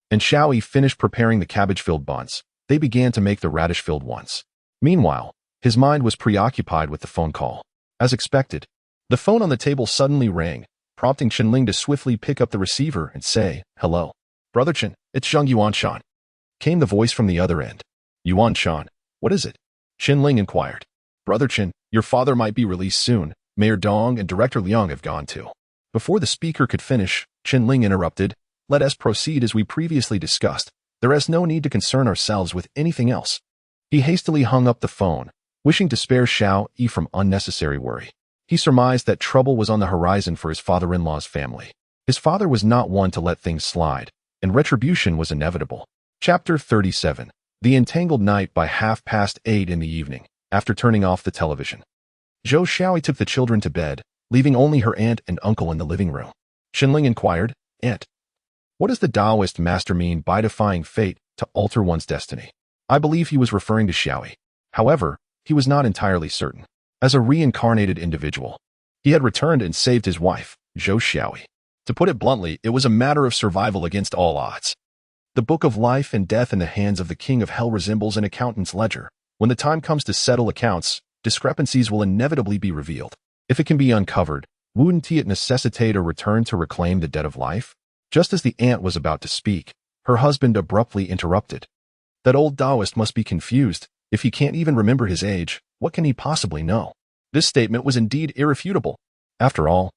and Xiaoyi finished preparing the cabbage-filled buns, they began to make the radish-filled ones. Meanwhile, his mind was preoccupied with the phone call. As expected, the phone on the table suddenly rang, prompting Chen Ling to swiftly pick up the receiver and say, "Hello. Brother Chen, it's Zhang Yuanshan." Came the voice from the other end. "Yuanshan, what is it?" Chen Ling inquired. "Brother Chen, your father might be released soon. Mayor Dong and Director Liang have gone too." Before the speaker could finish, Chen Ling interrupted. "Let us proceed as we previously discussed. There is no need to concern ourselves with anything else." He hastily hung up the phone, wishing to spare Xiaoyi from unnecessary worry. He surmised that trouble was on the horizon for his father-in-law's family. His father was not one to let things slide, and retribution was inevitable. Chapter 37. The Entangled Night. By 8:30 in the evening, after turning off the television, Zhou Xiaoyi took the children to bed, leaving only her aunt and uncle in the living room. Chen Ling inquired, "Aunt, what does the Taoist master mean by defying fate to alter one's destiny?" I believe he was referring to Xiaoyi. However, he was not entirely certain. As a reincarnated individual, he had returned and saved his wife, Zhou Xiaoyi. To put it bluntly, it was a matter of survival against all odds. The book of life and death in the hands of the king of hell resembles an accountant's ledger. When the time comes to settle accounts, discrepancies will inevitably be revealed. If it can be uncovered, wouldn't it necessitate a return to reclaim the debt of life? Just as the aunt was about to speak, her husband abruptly interrupted. That old Taoist must be confused. If he can't even remember his age, what can he possibly know? This statement was indeed irrefutable. After all,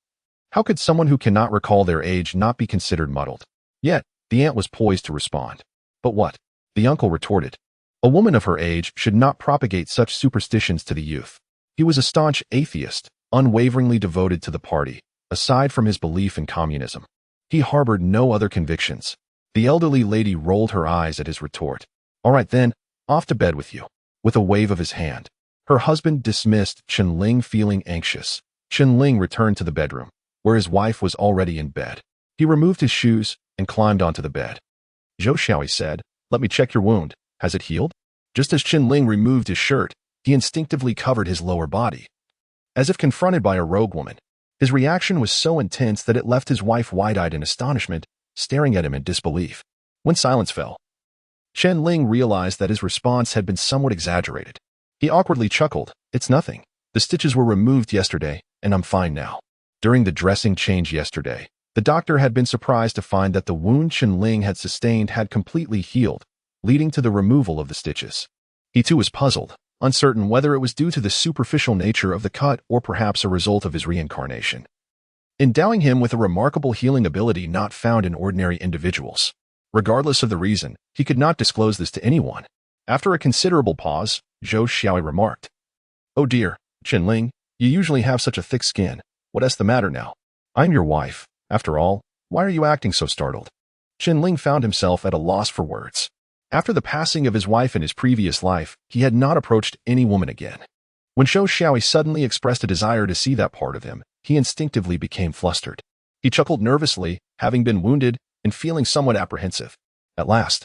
how could someone who cannot recall their age not be considered muddled? Yet, the aunt was poised to respond. But what? The uncle retorted. A woman of her age should not propagate such superstitions to the youth. He was a staunch atheist, unwaveringly devoted to the party, aside from his belief in communism. He harbored no other convictions. The elderly lady rolled her eyes at his retort. "All right then, off to bed with you." With a wave of his hand, her husband dismissed Chen Ling, feeling anxious. Chen Ling returned to the bedroom, where his wife was already in bed. He removed his shoes and climbed onto the bed. Zhou Xiaoyi said, "Let me check your wound. Has it healed?" Just as Chen Ling removed his shirt, he instinctively covered his lower body. As if confronted by a rogue woman, his reaction was so intense that it left his wife wide-eyed in astonishment, staring at him in disbelief. When silence fell, Chen Ling realized that his response had been somewhat exaggerated. He awkwardly chuckled. "It's nothing. The stitches were removed yesterday, and I'm fine now." During the dressing change yesterday, the doctor had been surprised to find that the wound Chen Ling had sustained had completely healed, leading to the removal of the stitches. He too was puzzled, uncertain whether it was due to the superficial nature of the cut or perhaps a result of his reincarnation, endowing him with a remarkable healing ability not found in ordinary individuals. Regardless of the reason, he could not disclose this to anyone. After a considerable pause, Zhou Xiaoyi remarked, "Oh dear, Chen Ling, you usually have such a thick skin. What is the matter now? I'm your wife. After all, why are you acting so startled?" Chen Ling found himself at a loss for words. After the passing of his wife in his previous life, he had not approached any woman again. When Zhou Xiaoyi suddenly expressed a desire to see that part of him, he instinctively became flustered. He chuckled nervously, having been wounded, and feeling somewhat apprehensive. At last,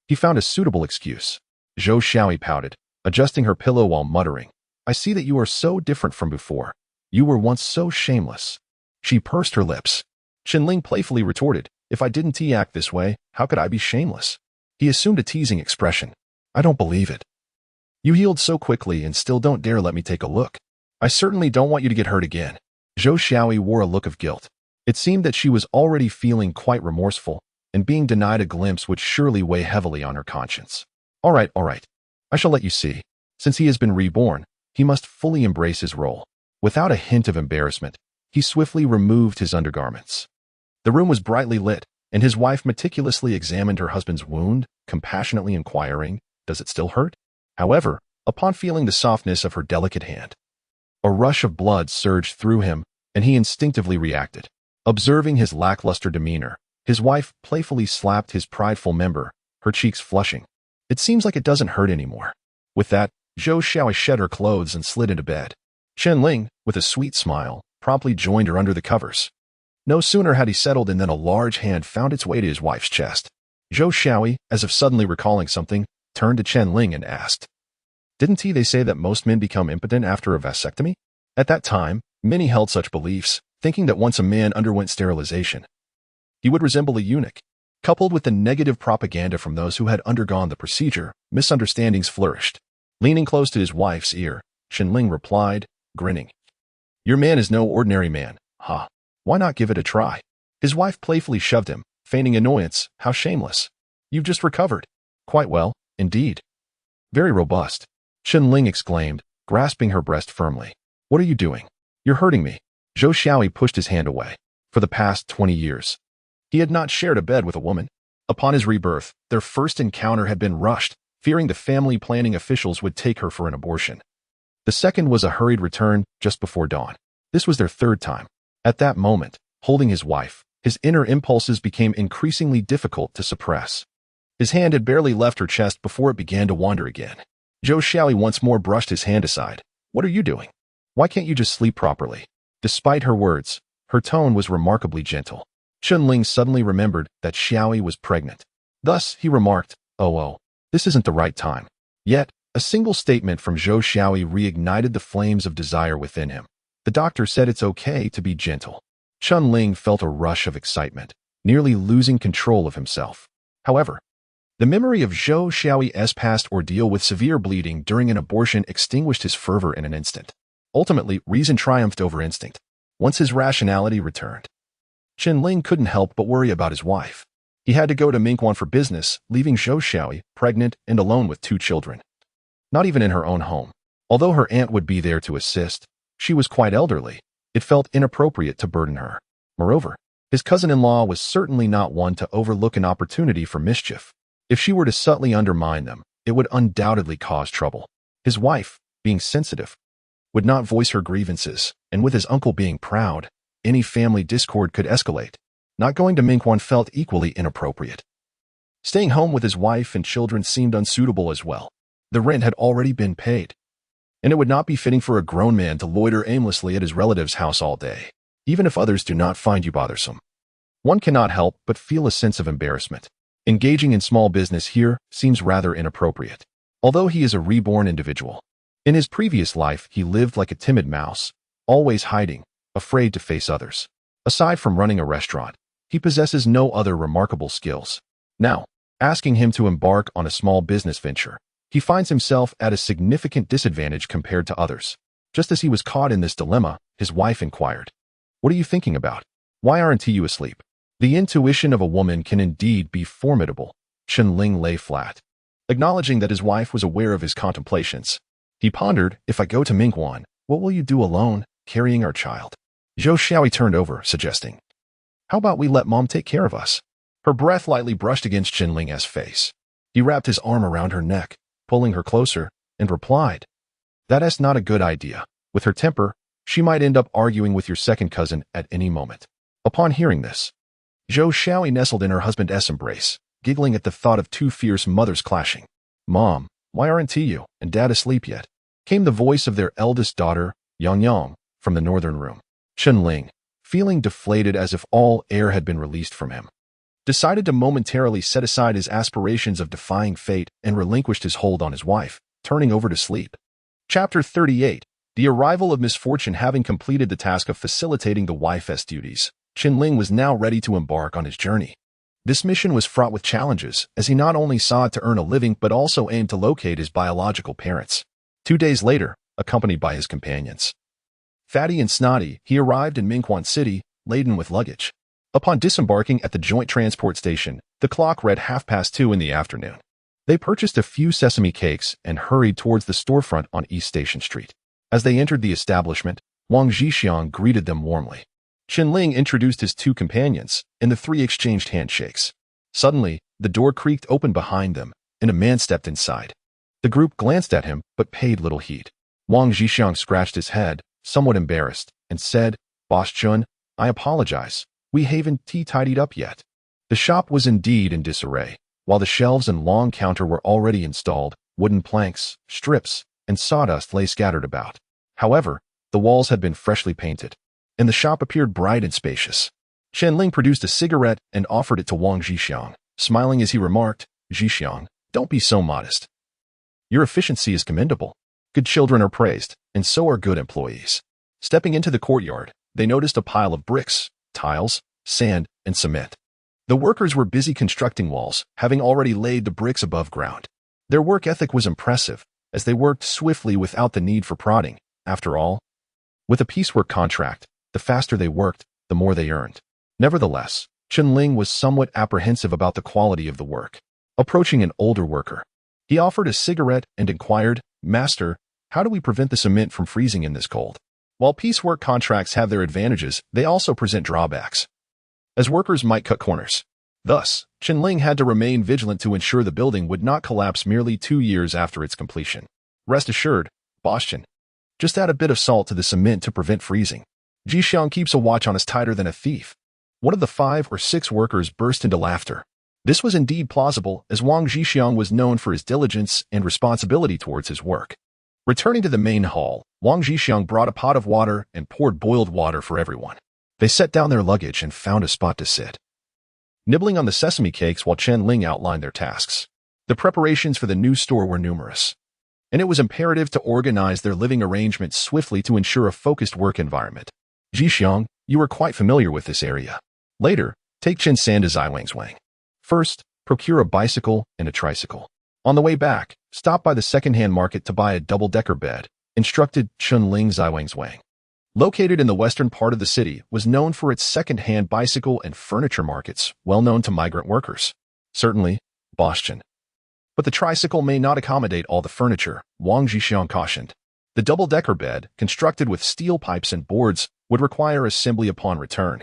he found a suitable excuse. Zhou Xiaoyi pouted, adjusting her pillow while muttering, "I see that you are so different from before. You were once so shameless." She pursed her lips. Chen Ling playfully retorted, "If I didn't act this way, how could I be shameless?" He assumed a teasing expression. "I don't believe it. You healed so quickly and still don't dare let me take a look. I certainly don't want you to get hurt again." Zhou Xiaoyi wore a look of guilt. It seemed that she was already feeling quite remorseful, and being denied a glimpse would surely weigh heavily on her conscience. All right. I shall let you see. Since he has been reborn, he must fully embrace his role." Without a hint of embarrassment, he swiftly removed his undergarments. The room was brightly lit, and his wife meticulously examined her husband's wound, compassionately inquiring, "Does it still hurt?" However, upon feeling the softness of her delicate hand, a rush of blood surged through him, and he instinctively reacted. Observing his lackluster demeanor, his wife playfully slapped his prideful member, her cheeks flushing. "It seems like it doesn't hurt anymore." With that, Zhou Xiaoyi shed her clothes and slid into bed. Chen Ling, with a sweet smile, promptly joined her under the covers. No sooner had he settled in than a large hand found its way to his wife's chest. Zhou Xiaoyi, as if suddenly recalling something, turned to Chen Ling and asked, "Didn't they say that most men become impotent after a vasectomy?" At that time, many held such beliefs, thinking that once a man underwent sterilization, he would resemble a eunuch. Coupled with the negative propaganda from those who had undergone the procedure, misunderstandings flourished. Leaning close to his wife's ear, Chen Ling replied, grinning, "Your man is no ordinary man, huh? Why not give it a try?" His wife playfully shoved him, feigning annoyance. "How shameless. You've just recovered." "Quite well, indeed. Very robust," Chen Ling exclaimed, grasping her breast firmly. "What are you doing? You're hurting me." Zhou Xiaoyi pushed his hand away. For the past 20 years, he had not shared a bed with a woman. Upon his rebirth, their first encounter had been rushed, fearing the family planning officials would take her for an abortion. The second was a hurried return just before dawn. This was their third time. At that moment, holding his wife, his inner impulses became increasingly difficult to suppress. His hand had barely left her chest before it began to wander again. Zhou Xiaoyi once more brushed his hand aside. "What are you doing? Why can't you just sleep properly?" Despite her words, her tone was remarkably gentle. Chen Ling suddenly remembered that Xiaoyi was pregnant. Thus, he remarked, "Oh, this isn't the right time." Yet, a single statement from Zhou Xiaoyi reignited the flames of desire within him. The doctor said it's okay to be gentle. Chen Ling felt a rush of excitement, nearly losing control of himself. However, the memory of Zhou Xiaoyi's past ordeal with severe bleeding during an abortion extinguished his fervor in an instant. Ultimately, reason triumphed over instinct. Once his rationality returned, Chen Ling couldn't help but worry about his wife. He had to go to Mingquan for business, leaving Zhou Xiaoyi pregnant and alone with 2 children. Not even in her own home. Although her aunt would be there to assist, she was quite elderly. It felt inappropriate to burden her. Moreover, his cousin-in-law was certainly not one to overlook an opportunity for mischief. If she were to subtly undermine them, it would undoubtedly cause trouble. His wife, being sensitive, would not voice her grievances, and with his uncle being proud, any family discord could escalate. Not going to Mingquan felt equally inappropriate. Staying home with his wife and children seemed unsuitable as well. The rent had already been paid, and it would not be fitting for a grown man to loiter aimlessly at his relative's house all day, even if others do not find you bothersome. One cannot help but feel a sense of embarrassment. Engaging in small business here seems rather inappropriate. Although he is a reborn individual, in his previous life he lived like a timid mouse, always hiding, afraid to face others. Aside from running a restaurant, he possesses no other remarkable skills. Now, asking him to embark on a small business venture, he finds himself at a significant disadvantage compared to others. Just as he was caught in this dilemma, his wife inquired, "What are you thinking about? Why aren't you asleep?" The intuition of a woman can indeed be formidable. Chen Ling lay flat, acknowledging that his wife was aware of his contemplations. He pondered, "If I go to Mingquan, what will you do alone, carrying our child?" Zhou Xiaoyi turned over, suggesting, "How about we let Mom take care of us?" Her breath lightly brushed against Chen Ling's face. He wrapped his arm around her neck, pulling her closer, and replied, "That's not a good idea. With her temper, she might end up arguing with your second cousin at any moment." Upon hearing this, Zhou Xiaoyi nestled in her husband's embrace, giggling at the thought of 2 fierce mothers clashing. "Mom, why aren't you and Dad asleep yet?" came the voice of their eldest daughter, Yang, from the northern room. Chen Ling, feeling deflated as if all air had been released from him, decided to momentarily set aside his aspirations of defying fate and relinquished his hold on his wife, turning over to sleep. Chapter 38. The arrival of misfortune. Having completed the task of facilitating the wife's duties, Chen Ling was now ready to embark on his journey. This mission was fraught with challenges, as he not only sought to earn a living but also aimed to locate his biological parents. 2 days later, accompanied by his companions, Fatty and Snotty, he arrived in Mingquan City, laden with luggage. Upon disembarking at the joint transport station, the clock read 2:30 in the afternoon. They purchased a few sesame cakes and hurried towards the storefront on East Station Street. As they entered the establishment, Wang Zhixiang greeted them warmly. Chen Ling introduced his two companions, and the three exchanged handshakes. Suddenly, the door creaked open behind them, and a man stepped inside. The group glanced at him, but paid little heed. Wang Zhixiang scratched his head, somewhat embarrassed, and said, "Boss Chun, I apologize. We haven't tidied up yet." The shop was indeed in disarray. While the shelves and long counter were already installed, wooden planks, strips, and sawdust lay scattered about. However, the walls had been freshly painted, and the shop appeared bright and spacious. Chen Ling produced a cigarette and offered it to Wang Zhixiang, smiling as he remarked, "Zhixiang, don't be so modest. Your efficiency is commendable. Good children are praised, and so are good employees." Stepping into the courtyard, they noticed a pile of bricks, tiles, sand, and cement. The workers were busy constructing walls, having already laid the bricks above ground. Their work ethic was impressive, as they worked swiftly without the need for prodding. After all, with a piecework contract, the faster they worked, the more they earned. Nevertheless, Chen Ling was somewhat apprehensive about the quality of the work. Approaching an older worker, he offered a cigarette and inquired, "Master, how do we prevent the cement from freezing in this cold?" While piecework contracts have their advantages, they also present drawbacks, as workers might cut corners. Thus, Chen Ling had to remain vigilant to ensure the building would not collapse merely 2 years after its completion. "Rest assured, Boss Chen, just add a bit of salt to the cement to prevent freezing. Zhixiang keeps a watch on us tighter than a thief." One of the 5 or 6 workers burst into laughter. This was indeed plausible, as Wang Zhixiang was known for his diligence and responsibility towards his work. Returning to the main hall, Wang Zhixiang brought a pot of water and poured boiled water for everyone. They set down their luggage and found a spot to sit, nibbling on the sesame cakes while Chen Ling outlined their tasks. The preparations for the new store were numerous, and it was imperative to organize their living arrangements swiftly to ensure a focused work environment. "Zhixiang, you are quite familiar with this area. Later, take Chen San to Zaiwang's Wang. First, procure a bicycle and a tricycle. On the way back, stop by the second-hand market to buy a double-decker bed," instructed Chen Ling. Zaiwang's Wang, located in the western part of the city, was known for its second-hand bicycle and furniture markets, well known to migrant workers. "Certainly, Boss Chen. But the tricycle may not accommodate all the furniture," Wang Zhixiang cautioned. "The double-decker bed, constructed with steel pipes and boards, would require assembly upon return,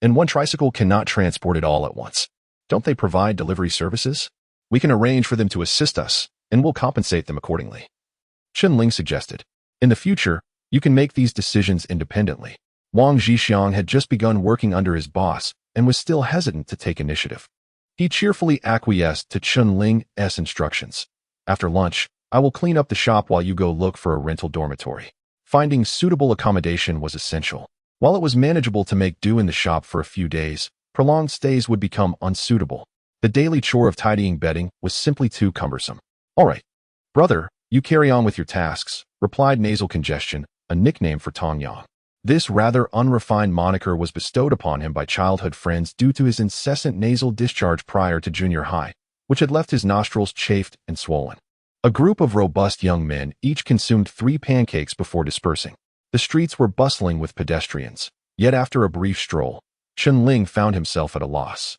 and one tricycle cannot transport it all at once. Don't they provide delivery services? We can arrange for them to assist us, and we'll compensate them accordingly," Chen Ling suggested. "In the future, you can make these decisions independently." Wang Zhixiang had just begun working under his boss and was still hesitant to take initiative. He cheerfully acquiesced to Chen Ling's instructions. "After lunch, I will clean up the shop while you go look for a rental dormitory." Finding suitable accommodation was essential. While it was manageable to make do in the shop for a few days, prolonged stays would become unsuitable. The daily chore of tidying bedding was simply too cumbersome. "All right, brother, you carry on with your tasks," replied Nasal Congestion, a nickname for Tong Yang. This rather unrefined moniker was bestowed upon him by childhood friends due to his incessant nasal discharge prior to junior high, which had left his nostrils chafed and swollen. A group of robust young men each consumed 3 pancakes before dispersing. The streets were bustling with pedestrians, yet after a brief stroll, Chen Ling found himself at a loss.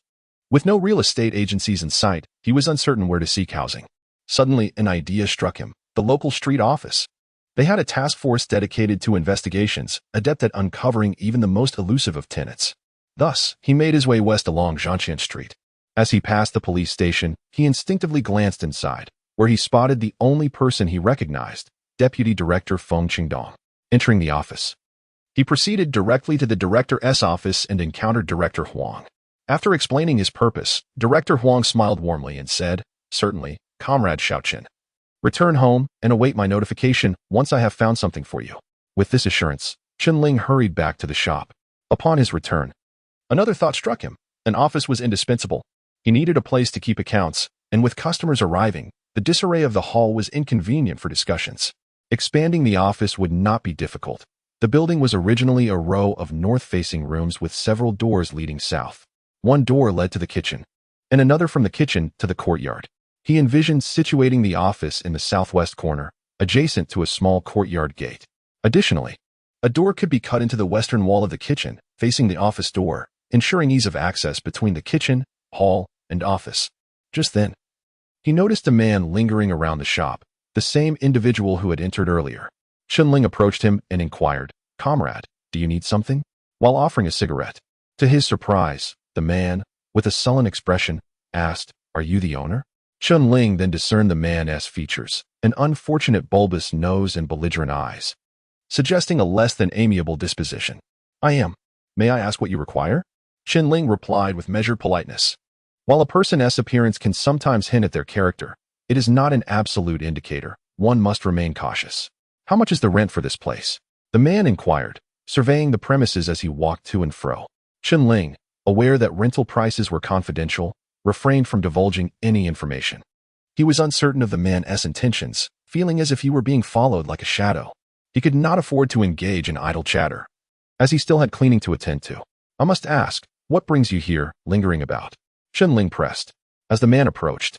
With no real estate agencies in sight, he was uncertain where to seek housing. Suddenly, an idea struck him: the local street office. They had a task force dedicated to investigations, adept at uncovering even the most elusive of tenants. Thus, he made his way west along Zhangqian Street. As he passed the police station, he instinctively glanced inside, where he spotted the only person he recognized, Deputy Director Feng Qingdong. Entering the office, he proceeded directly to the director's office and encountered Director Huang. After explaining his purpose, Director Huang smiled warmly and said, "Certainly, Comrade Xiaochen. Return home and await my notification once I have found something for you." With this assurance, Chen Ling hurried back to the shop. Upon his return, another thought struck him. An office was indispensable. He needed a place to keep accounts, and with customers arriving, the disarray of the hall was inconvenient for discussions. Expanding the office would not be difficult. The building was originally a row of north-facing rooms with several doors leading south. One door led to the kitchen, and another from the kitchen to the courtyard. He envisioned situating the office in the southwest corner, adjacent to a small courtyard gate. Additionally, a door could be cut into the western wall of the kitchen, facing the office door, ensuring ease of access between the kitchen, hall, and office. Just then, he noticed a man lingering around the shop, the same individual who had entered earlier. Chen Ling approached him and inquired, "Comrade, do you need something?" while offering a cigarette. To his surprise, the man, with a sullen expression, asked, "Are you the owner?" Chen Ling then discerned the man's features, an unfortunate bulbous nose and belligerent eyes, suggesting a less than amiable disposition. "I am. May I ask what you require?" Chen Ling replied with measured politeness. While a person's appearance can sometimes hint at their character, it is not an absolute indicator. One must remain cautious. "How much is the rent for this place?" the man inquired, surveying the premises as he walked to and fro. Chen Ling, aware that rental prices were confidential, refrained from divulging any information. He was uncertain of the man's intentions, feeling as if he were being followed like a shadow. He could not afford to engage in idle chatter, as he still had cleaning to attend to. "I must ask, what brings you here, lingering about?" Chen Ling pressed. As the man approached,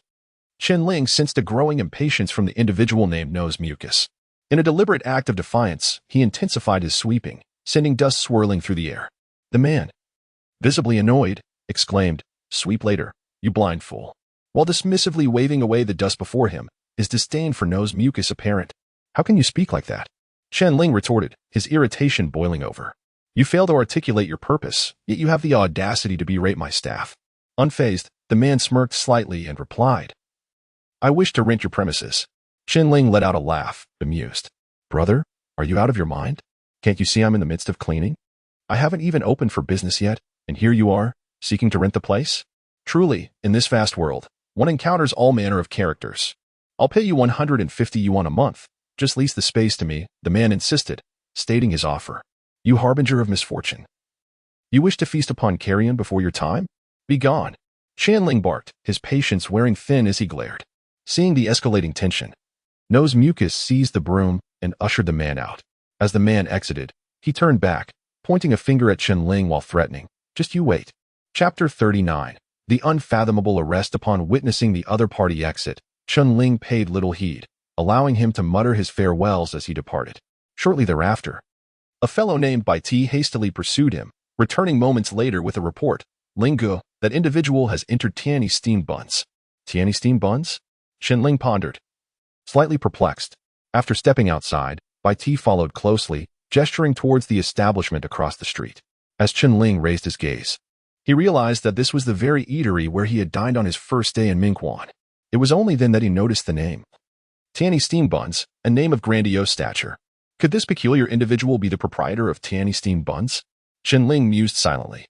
Chen Ling sensed a growing impatience from the individual named Nose Mucus. In a deliberate act of defiance, he intensified his sweeping, sending dust swirling through the air. The man, visibly annoyed, exclaimed, "Sweep later, you blind fool," while dismissively waving away the dust before him, his disdain for Nose Mucus apparent. "How can you speak like that?" Chen Ling retorted, his irritation boiling over. "You fail to articulate your purpose, yet you have the audacity to berate my staff." Unfazed, the man smirked slightly and replied, "I wish to rent your premises." Chen Ling let out a laugh, bemused. "Brother, are you out of your mind? Can't you see I'm in the midst of cleaning? I haven't even opened for business yet, and here you are, seeking to rent the place? Truly, in this vast world, one encounters all manner of characters. I'll pay you 150 yuan a month. Just lease the space to me," the man insisted, stating his offer. "You harbinger of misfortune. You wish to feast upon carrion before your time? Be gone." Chen Ling barked, his patience wearing thin as he glared. Seeing the escalating tension, Nose Mucus seized the broom and ushered the man out. As the man exited, he turned back, pointing a finger at Chen Ling while threatening, "Just you wait." Chapter 39. The unfathomable arrest. Upon witnessing the other party exit, Chen Ling paid little heed, allowing him to mutter his farewells as he departed. Shortly thereafter, a fellow named Bai Ti hastily pursued him, returning moments later with a report. "Lingu, that individual has entered Tianyi steamed buns." "Tianyi steamed buns?" Chen Ling pondered, slightly perplexed. After stepping outside, Bai Ti followed closely, gesturing towards the establishment across the street. As Chen Ling raised his gaze, he realized that this was the very eatery where he had dined on his first day in Mingquan. It was only then that he noticed the name. Tianyi steamed buns, a name of grandiose stature. Could this peculiar individual be the proprietor of Tianyi steamed buns? Chen Ling mused silently.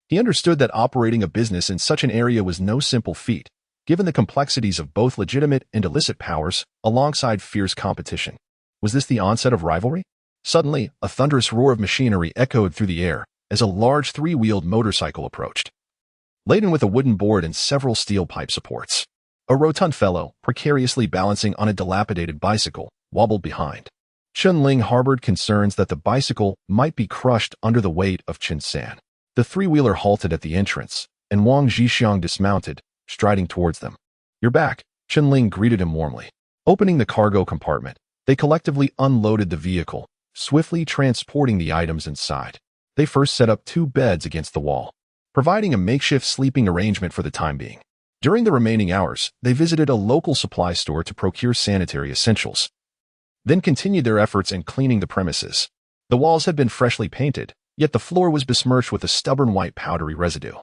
He understood that operating a business in such an area was no simple feat, given the complexities of both legitimate and illicit powers, alongside fierce competition. Was this the onset of rivalry? Suddenly, a thunderous roar of machinery echoed through the air as a large three-wheeled motorcycle approached, laden with a wooden board and several steel pipe supports. A rotund fellow, precariously balancing on a dilapidated bicycle, wobbled behind. Chen Ling harbored concerns that the bicycle might be crushed under the weight of Chen San. The three-wheeler halted at the entrance, and Wang Zhixiang dismounted, striding towards them. "You're back," Chen Ling greeted him warmly. Opening the cargo compartment, they collectively unloaded the vehicle, swiftly transporting the items inside. They first set up 2 beds against the wall, providing a makeshift sleeping arrangement for the time being. During the remaining hours, they visited a local supply store to procure sanitary essentials, then continued their efforts in cleaning the premises. The walls had been freshly painted, yet the floor was besmirched with a stubborn white powdery residue,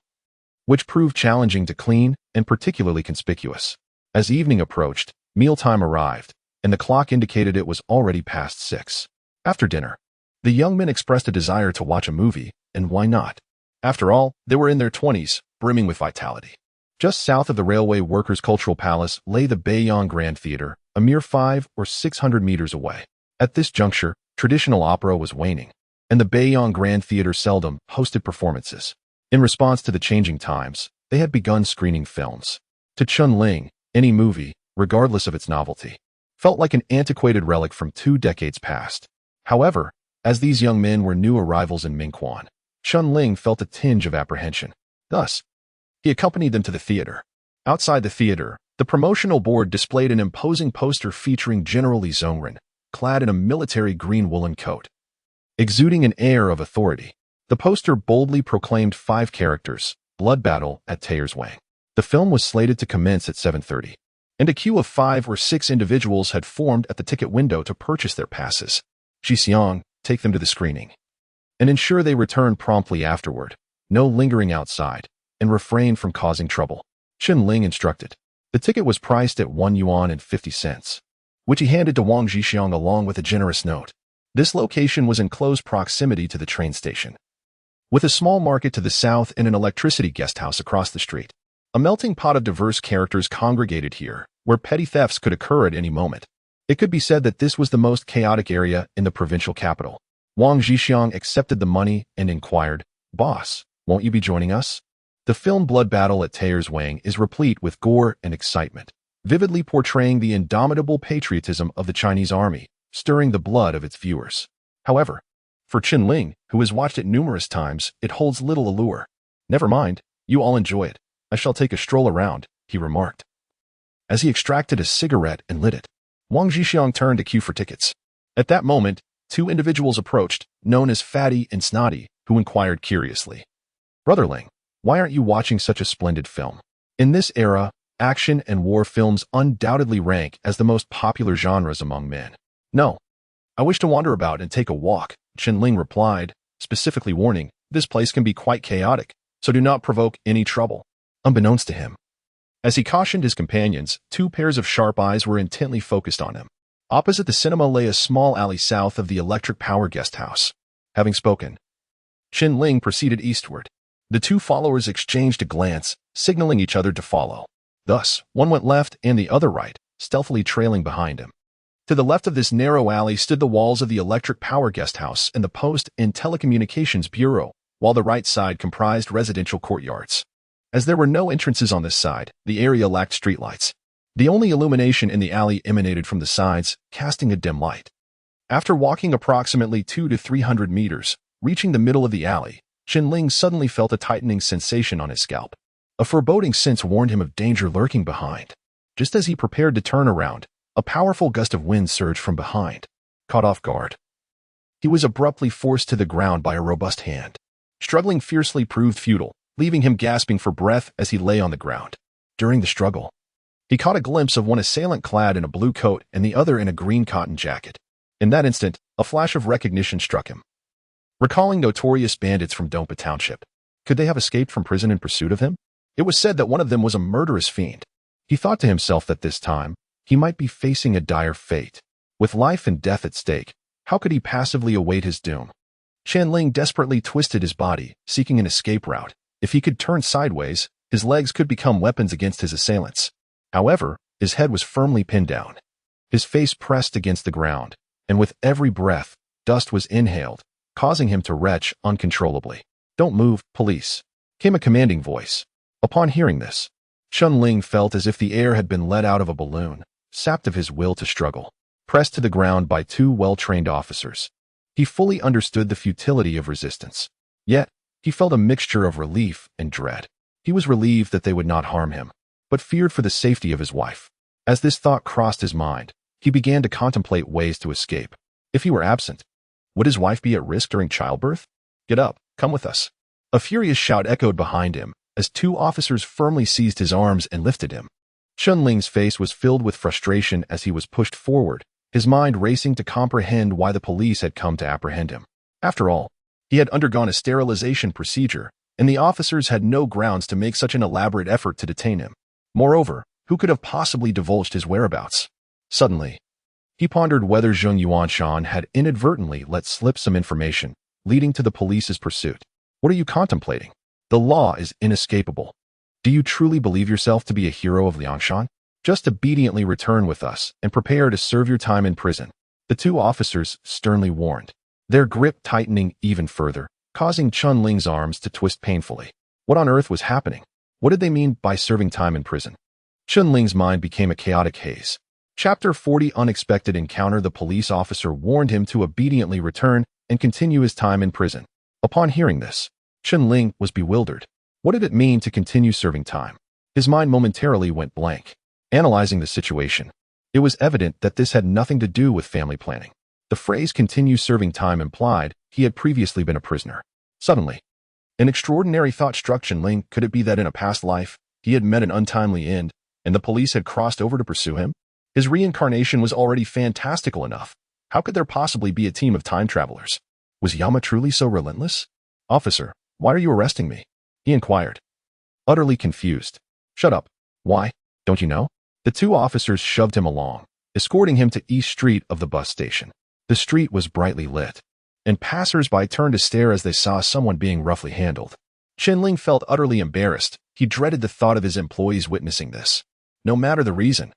which proved challenging to clean and particularly conspicuous. As evening approached, mealtime arrived, and the clock indicated it was already past 6. After dinner, the young men expressed a desire to watch a movie, and why not? After all, they were in their 20s, brimming with vitality. Just south of the Railway Workers' Cultural Palace lay the Beiyang Grand Theater, a mere 500 or 600 meters away. At this juncture, traditional opera was waning, and the Beiyang Grand Theater seldom hosted performances. In response to the changing times, they had begun screening films. To Chen Ling, any movie, regardless of its novelty, felt like an antiquated relic from 2 decades past. However, as these young men were new arrivals in Mingquan, Chen Ling felt a tinge of apprehension. Thus, he accompanied them to the theater. Outside the theater, the promotional board displayed an imposing poster featuring General Li Zhongren, clad in a military green woolen coat, exuding an air of authority. The poster boldly proclaimed 5 characters: blood battle at Tayer's Wang. The film was slated to commence at 7:30, and a queue of 5 or 6 individuals had formed at the ticket window to purchase their passes. "Xixiang, take them to the screening." and ensure they return promptly afterward. No lingering outside, and refrain from causing trouble. Chen Ling instructed. The ticket was priced at 1 yuan and 50 cents, which he handed to Wang Zhixiang along with a generous note. This location was in close proximity to the train station, with a small market to the south and an electricity guest house across the street. A melting pot of diverse characters congregated here, where petty thefts could occur at any moment. It could be said that this was the most chaotic area in the provincial capital. Wang Zhixiang accepted the money and inquired, "Boss, won't you be joining us?" The film Blood Battle at Tayer's Wang is replete with gore and excitement, vividly portraying the indomitable patriotism of the Chinese army, stirring the blood of its viewers. However, for Chen Ling, who has watched it numerous times, it holds little allure. "Never mind, you all enjoy it. I shall take a stroll around," he remarked. As he extracted a cigarette and lit it, Wang Zhixiang turned to queue for tickets. At that moment, two individuals approached, known as Fatty and Snotty, who inquired curiously, "Brother Ling, why aren't you watching such a splendid film?" In this era, action and war films undoubtedly rank as the most popular genres among men. "No, I wish to wander about and take a walk," Chen Ling replied, specifically warning, "This place can be quite chaotic, so do not provoke any trouble." Unbeknownst to him, as he cautioned his companions, two pairs of sharp eyes were intently focused on him. Opposite the cinema lay a small alley south of the electric power guest house. Having spoken, Chen Ling proceeded eastward. The two followers exchanged a glance, signaling each other to follow. Thus, one went left and the other right, stealthily trailing behind him. To the left of this narrow alley stood the walls of the electric power guest house and the Post and Telecommunications Bureau, while the right side comprised residential courtyards. As there were no entrances on this side, the area lacked streetlights. The only illumination in the alley emanated from the sides, casting a dim light. After walking approximately 200 to 300 meters, reaching the middle of the alley, Chen Ling suddenly felt a tightening sensation on his scalp. A foreboding sense warned him of danger lurking behind. Just as he prepared to turn around, a powerful gust of wind surged from behind. Caught off guard, he was abruptly forced to the ground by a robust hand. Struggling fiercely proved futile, leaving him gasping for breath as he lay on the ground. During the struggle, he caught a glimpse of one assailant clad in a blue coat and the other in a green cotton jacket. In that instant, a flash of recognition struck him. Recalling notorious bandits from Dompa Township, could they have escaped from prison in pursuit of him? It was said that one of them was a murderous fiend. He thought to himself that this time, he might be facing a dire fate. With life and death at stake, how could he passively await his doom? Chen Ling desperately twisted his body, seeking an escape route. If he could turn sideways, his legs could become weapons against his assailants. However, his head was firmly pinned down. His face pressed against the ground, and with every breath, dust was inhaled, causing him to retch uncontrollably. "Don't move, police," came a commanding voice. Upon hearing this, Chen Ling felt as if the air had been let out of a balloon, sapped of his will to struggle. Pressed to the ground by two well-trained officers, he fully understood the futility of resistance. Yet, he felt a mixture of relief and dread. He was relieved that they would not harm him, but feared for the safety of his wife. As this thought crossed his mind, he began to contemplate ways to escape. If he were absent, would his wife be at risk during childbirth? "Get up, come with us." A furious shout echoed behind him, as two officers firmly seized his arms and lifted him. Chen Ling's face was filled with frustration as he was pushed forward, his mind racing to comprehend why the police had come to apprehend him. After all, he had undergone a sterilization procedure, and the officers had no grounds to make such an elaborate effort to detain him. Moreover, who could have possibly divulged his whereabouts? Suddenly, he pondered whether Zheng Yuanshan had inadvertently let slip some information, leading to the police's pursuit. What are you contemplating? The law is inescapable. Do you truly believe yourself to be a hero of Liangshan? Just obediently return with us and prepare to serve your time in prison, the two officers sternly warned, their grip tightening even further, causing Chen Ling's arms to twist painfully. What on earth was happening? What did they mean by serving time in prison? Chen Ling's mind became a chaotic haze. Chapter 40 Unexpected Encounter. The police officer warned him to obediently return and continue his time in prison. Upon hearing this, Chen Ling was bewildered. What did it mean to continue serving time? His mind momentarily went blank. Analyzing the situation, it was evident that this had nothing to do with family planning. The phrase "continue serving time" implied he had previously been a prisoner. Suddenly, an extraordinary thought struck Chen Ling. Could it be that in a past life, he had met an untimely end, and the police had crossed over to pursue him? His reincarnation was already fantastical enough. How could there possibly be a team of time travelers? Was Yama truly so relentless? Officer, why are you arresting me? He inquired, utterly confused. Shut up. Why? Don't you know? The two officers shoved him along, escorting him to East Street of the bus station. The street was brightly lit, and passers-by turned to stare as they saw someone being roughly handled. Chen Ling felt utterly embarrassed. He dreaded the thought of his employees witnessing this, no matter the reason.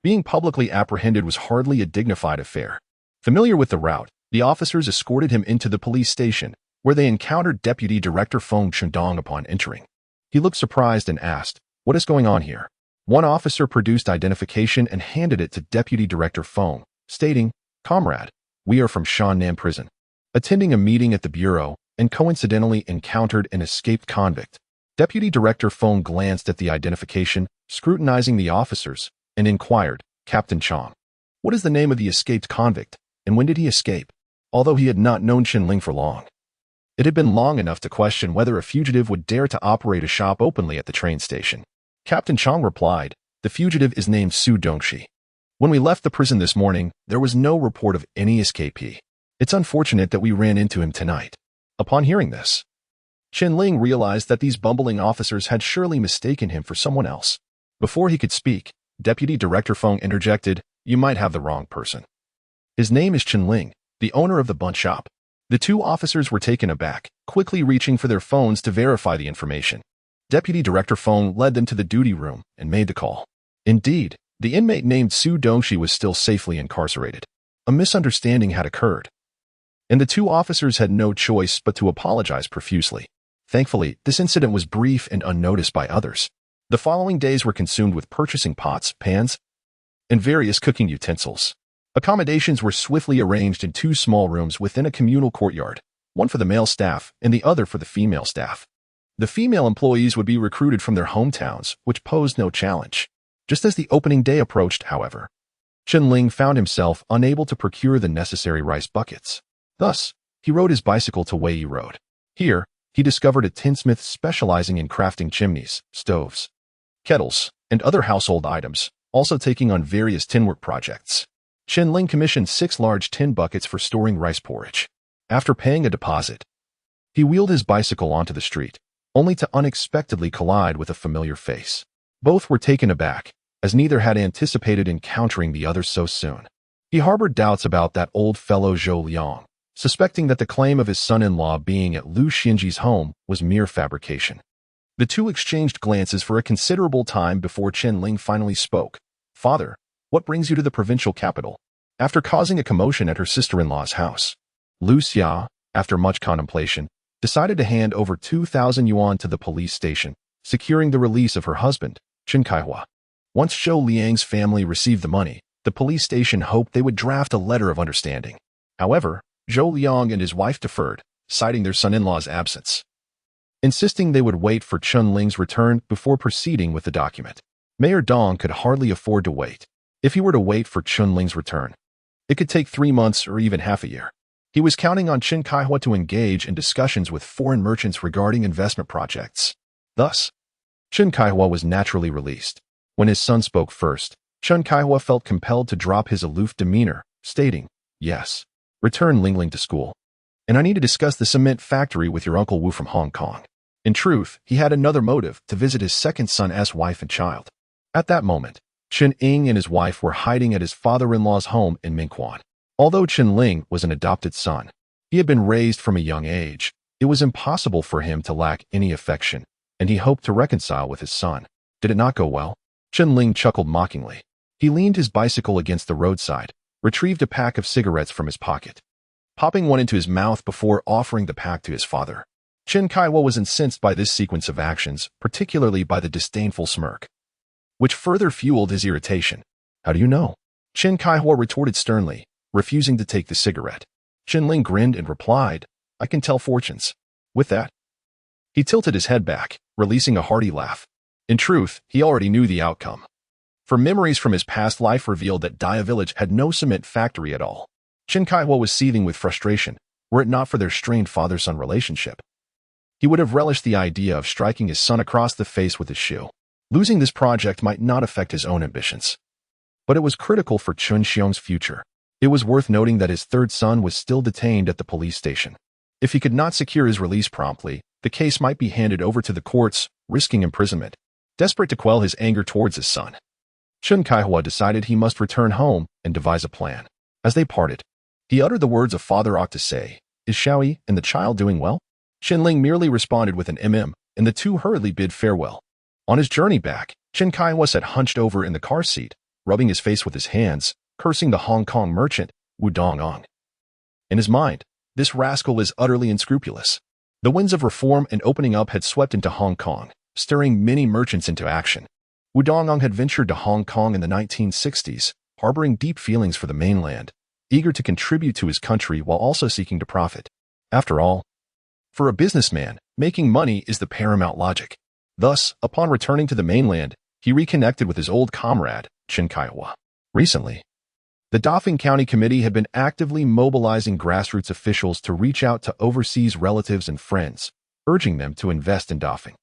Being publicly apprehended was hardly a dignified affair. Familiar with the route, the officers escorted him into the police station, where they encountered Deputy Director Feng Chendong upon entering. He looked surprised and asked, "What is going on here?" One officer produced identification and handed it to Deputy Director Feng, stating, "Comrade, we are from Shannan Prison, attending a meeting at the bureau, and coincidentally encountered an escaped convict." Deputy Director Feng glanced at the identification, scrutinizing the officers, and inquired, "Captain Chong, what is the name of the escaped convict, and when did he escape?" Although he had not known Chen Ling for long, it had been long enough to question whether a fugitive would dare to operate a shop openly at the train station. Captain Chong replied, "The fugitive is named Su Dongxi. When we left the prison this morning, there was no report of any escapee. It's unfortunate that we ran into him tonight." Upon hearing this, Chen Ling realized that these bumbling officers had surely mistaken him for someone else. Before he could speak, Deputy Director Feng interjected, "You might have the wrong person. His name is Chen Ling, the owner of the bun shop." The two officers were taken aback, quickly reaching for their phones to verify the information. Deputy Director Feng led them to the duty room and made the call. Indeed, the inmate named Su Dongxi was still safely incarcerated. A misunderstanding had occurred, and the two officers had no choice but to apologize profusely. Thankfully, this incident was brief and unnoticed by others. The following days were consumed with purchasing pots, pans, and various cooking utensils. Accommodations were swiftly arranged in two small rooms within a communal courtyard, one for the male staff and the other for the female staff. The female employees would be recruited from their hometowns, which posed no challenge. Just as the opening day approached, however, Chen Ling found himself unable to procure the necessary rice buckets. Thus, he rode his bicycle to Wei Road. Here, he discovered a tinsmith specializing in crafting chimneys, stoves, kettles, and other household items, also taking on various tinwork projects. Chen Ling commissioned 6 large tin buckets for storing rice porridge. After paying a deposit, he wheeled his bicycle onto the street, only to unexpectedly collide with a familiar face. Both were taken aback, as neither had anticipated encountering the other so soon. He harbored doubts about that old fellow Zhou Liang, suspecting that the claim of his son-in-law being at Lu Xinji's home was mere fabrication. The two exchanged glances for a considerable time before Chen Ling finally spoke. "Father, what brings you to the provincial capital?" After causing a commotion at her sister-in-law's house, Lu Xia, after much contemplation, decided to hand over 2,000 yuan to the police station, securing the release of her husband, Chen Kaihua. Once Zhou Liang's family received the money, the police station hoped they would draft a letter of understanding. However, Zhou Liang and his wife deferred, citing their son-in-law's absence, insisting they would wait for Chen Ling's return before proceeding with the document. Mayor Dong could hardly afford to wait. If he were to wait for Chen Ling's return, it could take 3 months or even half a year. He was counting on Chen Kaihua to engage in discussions with foreign merchants regarding investment projects. Thus, Chen Kaihua was naturally released. When his son spoke first, Chen Kaihua felt compelled to drop his aloof demeanor, stating, "Yes, return Lingling to school. And I need to discuss the cement factory with your Uncle Wu from Hong Kong." In truth, he had another motive, to visit his second son as wife and child. At that moment, Chen Ing and his wife were hiding at his father-in-law's home in Mingquan. Although Chen Ling was an adopted son, he had been raised from a young age. It was impossible for him to lack any affection, and he hoped to reconcile with his son. Did it not go well? Chen Ling chuckled mockingly. He leaned his bicycle against the roadside, retrieved a pack of cigarettes from his pocket, popping one into his mouth before offering the pack to his father. Chen Kaihua was incensed by this sequence of actions, particularly by the disdainful smirk, which further fueled his irritation. "How do you know?" Chen Kaihua retorted sternly, refusing to take the cigarette. Chen Ling grinned and replied, "I can tell fortunes." With that, he tilted his head back, releasing a hearty laugh. In truth, he already knew the outcome, for memories from his past life revealed that Dia Village had no cement factory at all. Chen Kaihua was seething with frustration, were it not for their strained father-son relationship. He would have relished the idea of striking his son across the face with his shoe. Losing this project might not affect his own ambitions, but it was critical for Chun Xiong's future. It was worth noting that his third son was still detained at the police station. If he could not secure his release promptly, the case might be handed over to the courts, risking imprisonment. Desperate to quell his anger towards his son, Chen Kaihua decided he must return home and devise a plan. As they parted, he uttered the words a father ought to say, "Is Xiaoyi and the child doing well?" Chen Ling merely responded with an and the two hurriedly bid farewell. On his journey back, Chen Kaihua sat hunched over in the car seat, rubbing his face with his hands, cursing the Hong Kong merchant, Wu Dongong. In his mind, this rascal is utterly unscrupulous. The winds of reform and opening up had swept into Hong Kong, stirring many merchants into action. Wu Dongong had ventured to Hong Kong in the 1960s, harboring deep feelings for the mainland, eager to contribute to his country while also seeking to profit. After all, for a businessman, making money is the paramount logic. Thus, upon returning to the mainland, he reconnected with his old comrade, Chen Kaihua. Recently, the Dafeng County Committee had been actively mobilizing grassroots officials to reach out to overseas relatives and friends, urging them to invest in Dafeng.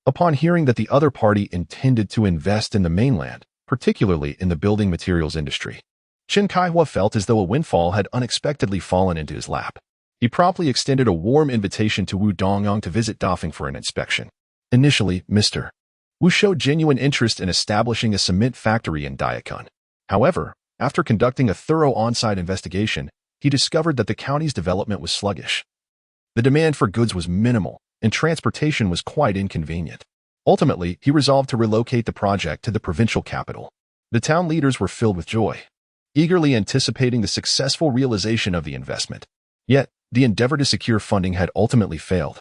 Upon hearing that the other party intended to invest in the mainland, particularly in the building materials industry, Chen Kaihua felt as though a windfall had unexpectedly fallen into his lap. He promptly extended a warm invitation to Wu Dongong to visit Dafeng for an inspection. Initially, Mr. Wu showed genuine interest in establishing a cement factory in Daikun. However, after conducting a thorough on-site investigation, he discovered that the county's development was sluggish. The demand for goods was minimal, and transportation was quite inconvenient. Ultimately, he resolved to relocate the project to the provincial capital. The town leaders were filled with joy, eagerly anticipating the successful realization of the investment. Yet, the endeavor to secure funding had ultimately failed,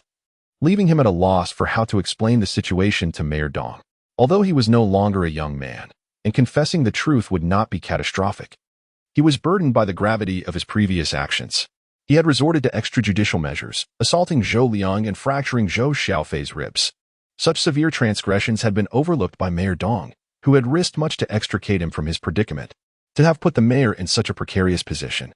leaving him at a loss for how to explain the situation to Mayor Dong. Although he was no longer a young man, and confessing the truth would not be catastrophic, he was burdened by the gravity of his previous actions. He had resorted to extrajudicial measures, assaulting Zhou Liang and fracturing Zhou Xiaoyi's ribs. Such severe transgressions had been overlooked by Mayor Dong, who had risked much to extricate him from his predicament. To have put the mayor in such a precarious position,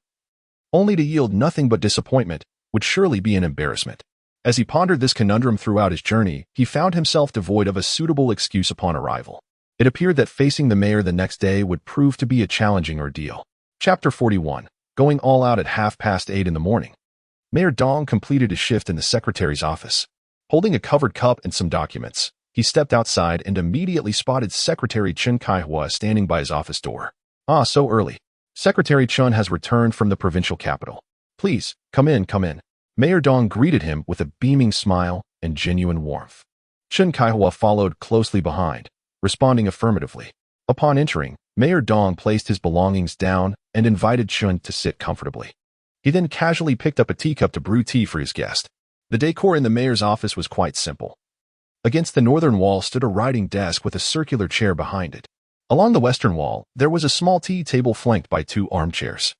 only to yield nothing but disappointment, would surely be an embarrassment. As he pondered this conundrum throughout his journey, he found himself devoid of a suitable excuse upon arrival. It appeared that facing the mayor the next day would prove to be a challenging ordeal. Chapter 41. Going all out at 8:30 in the morning. Mayor Dong completed his shift in the secretary's office. Holding a covered cup and some documents, he stepped outside and immediately spotted Secretary Chen Kaihua standing by his office door. "Ah, so early. Secretary Chen has returned from the provincial capital. Please, come in, come in." Mayor Dong greeted him with a beaming smile and genuine warmth. Chen Kaihua followed closely behind, responding affirmatively. Upon entering, Mayor Dong placed his belongings down and invited Chen to sit comfortably. He then casually picked up a teacup to brew tea for his guest. The decor in the mayor's office was quite simple. Against the northern wall stood a writing desk with a circular chair behind it. Along the western wall, there was a small tea table flanked by 2 armchairs.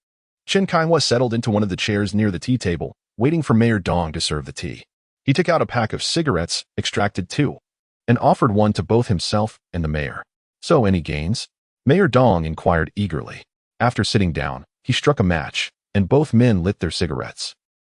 Chen Kaihua settled into one of the chairs near the tea table, waiting for Mayor Dong to serve the tea. He took out a pack of cigarettes, extracted 2, and offered one to both himself and the mayor. "So, any gains?" Mayor Dong inquired eagerly. After sitting down, he struck a match, and both men lit their cigarettes.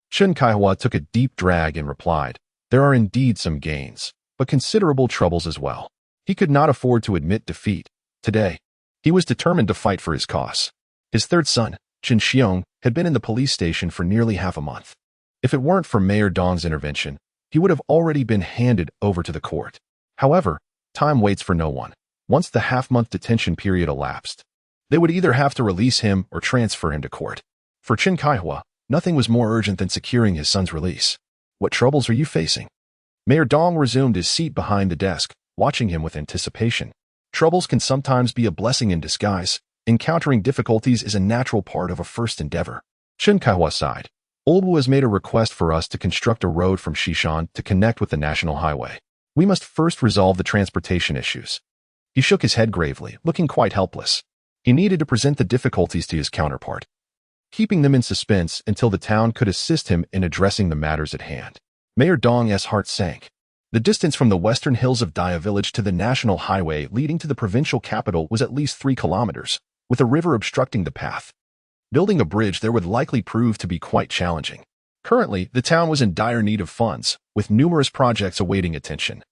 Chen Kaihua took a deep drag and replied, "There are indeed some gains, but considerable troubles as well." He could not afford to admit defeat. Today, he was determined to fight for his cause. His third son, Chen Xiong, had been in the police station for nearly half a month. If it weren't for Mayor Dong's intervention, he would have already been handed over to the court. However, time waits for no one. Once the half-month detention period elapsed, they would either have to release him or transfer him to court. For Chen Kaihua, nothing was more urgent than securing his son's release. "What troubles are you facing?" Mayor Dong resumed his seat behind the desk, watching him with anticipation. Troubles can sometimes be a blessing in disguise. Encountering difficulties is a natural part of a first endeavor. Chen Kaihua sighed. "Old Wu has made a request for us to construct a road from Xishan to connect with the national highway. We must first resolve the transportation issues." He shook his head gravely, looking quite helpless. He needed to present the difficulties to his counterpart, keeping them in suspense until the town could assist him in addressing the matters at hand. Mayor Dong's heart sank. The distance from the western hills of Dia village to the national highway leading to the provincial capital was at least 3 kilometers, with a river obstructing the path. Building a bridge there would likely prove to be quite challenging. Currently, the town was in dire need of funds, with numerous projects awaiting attention.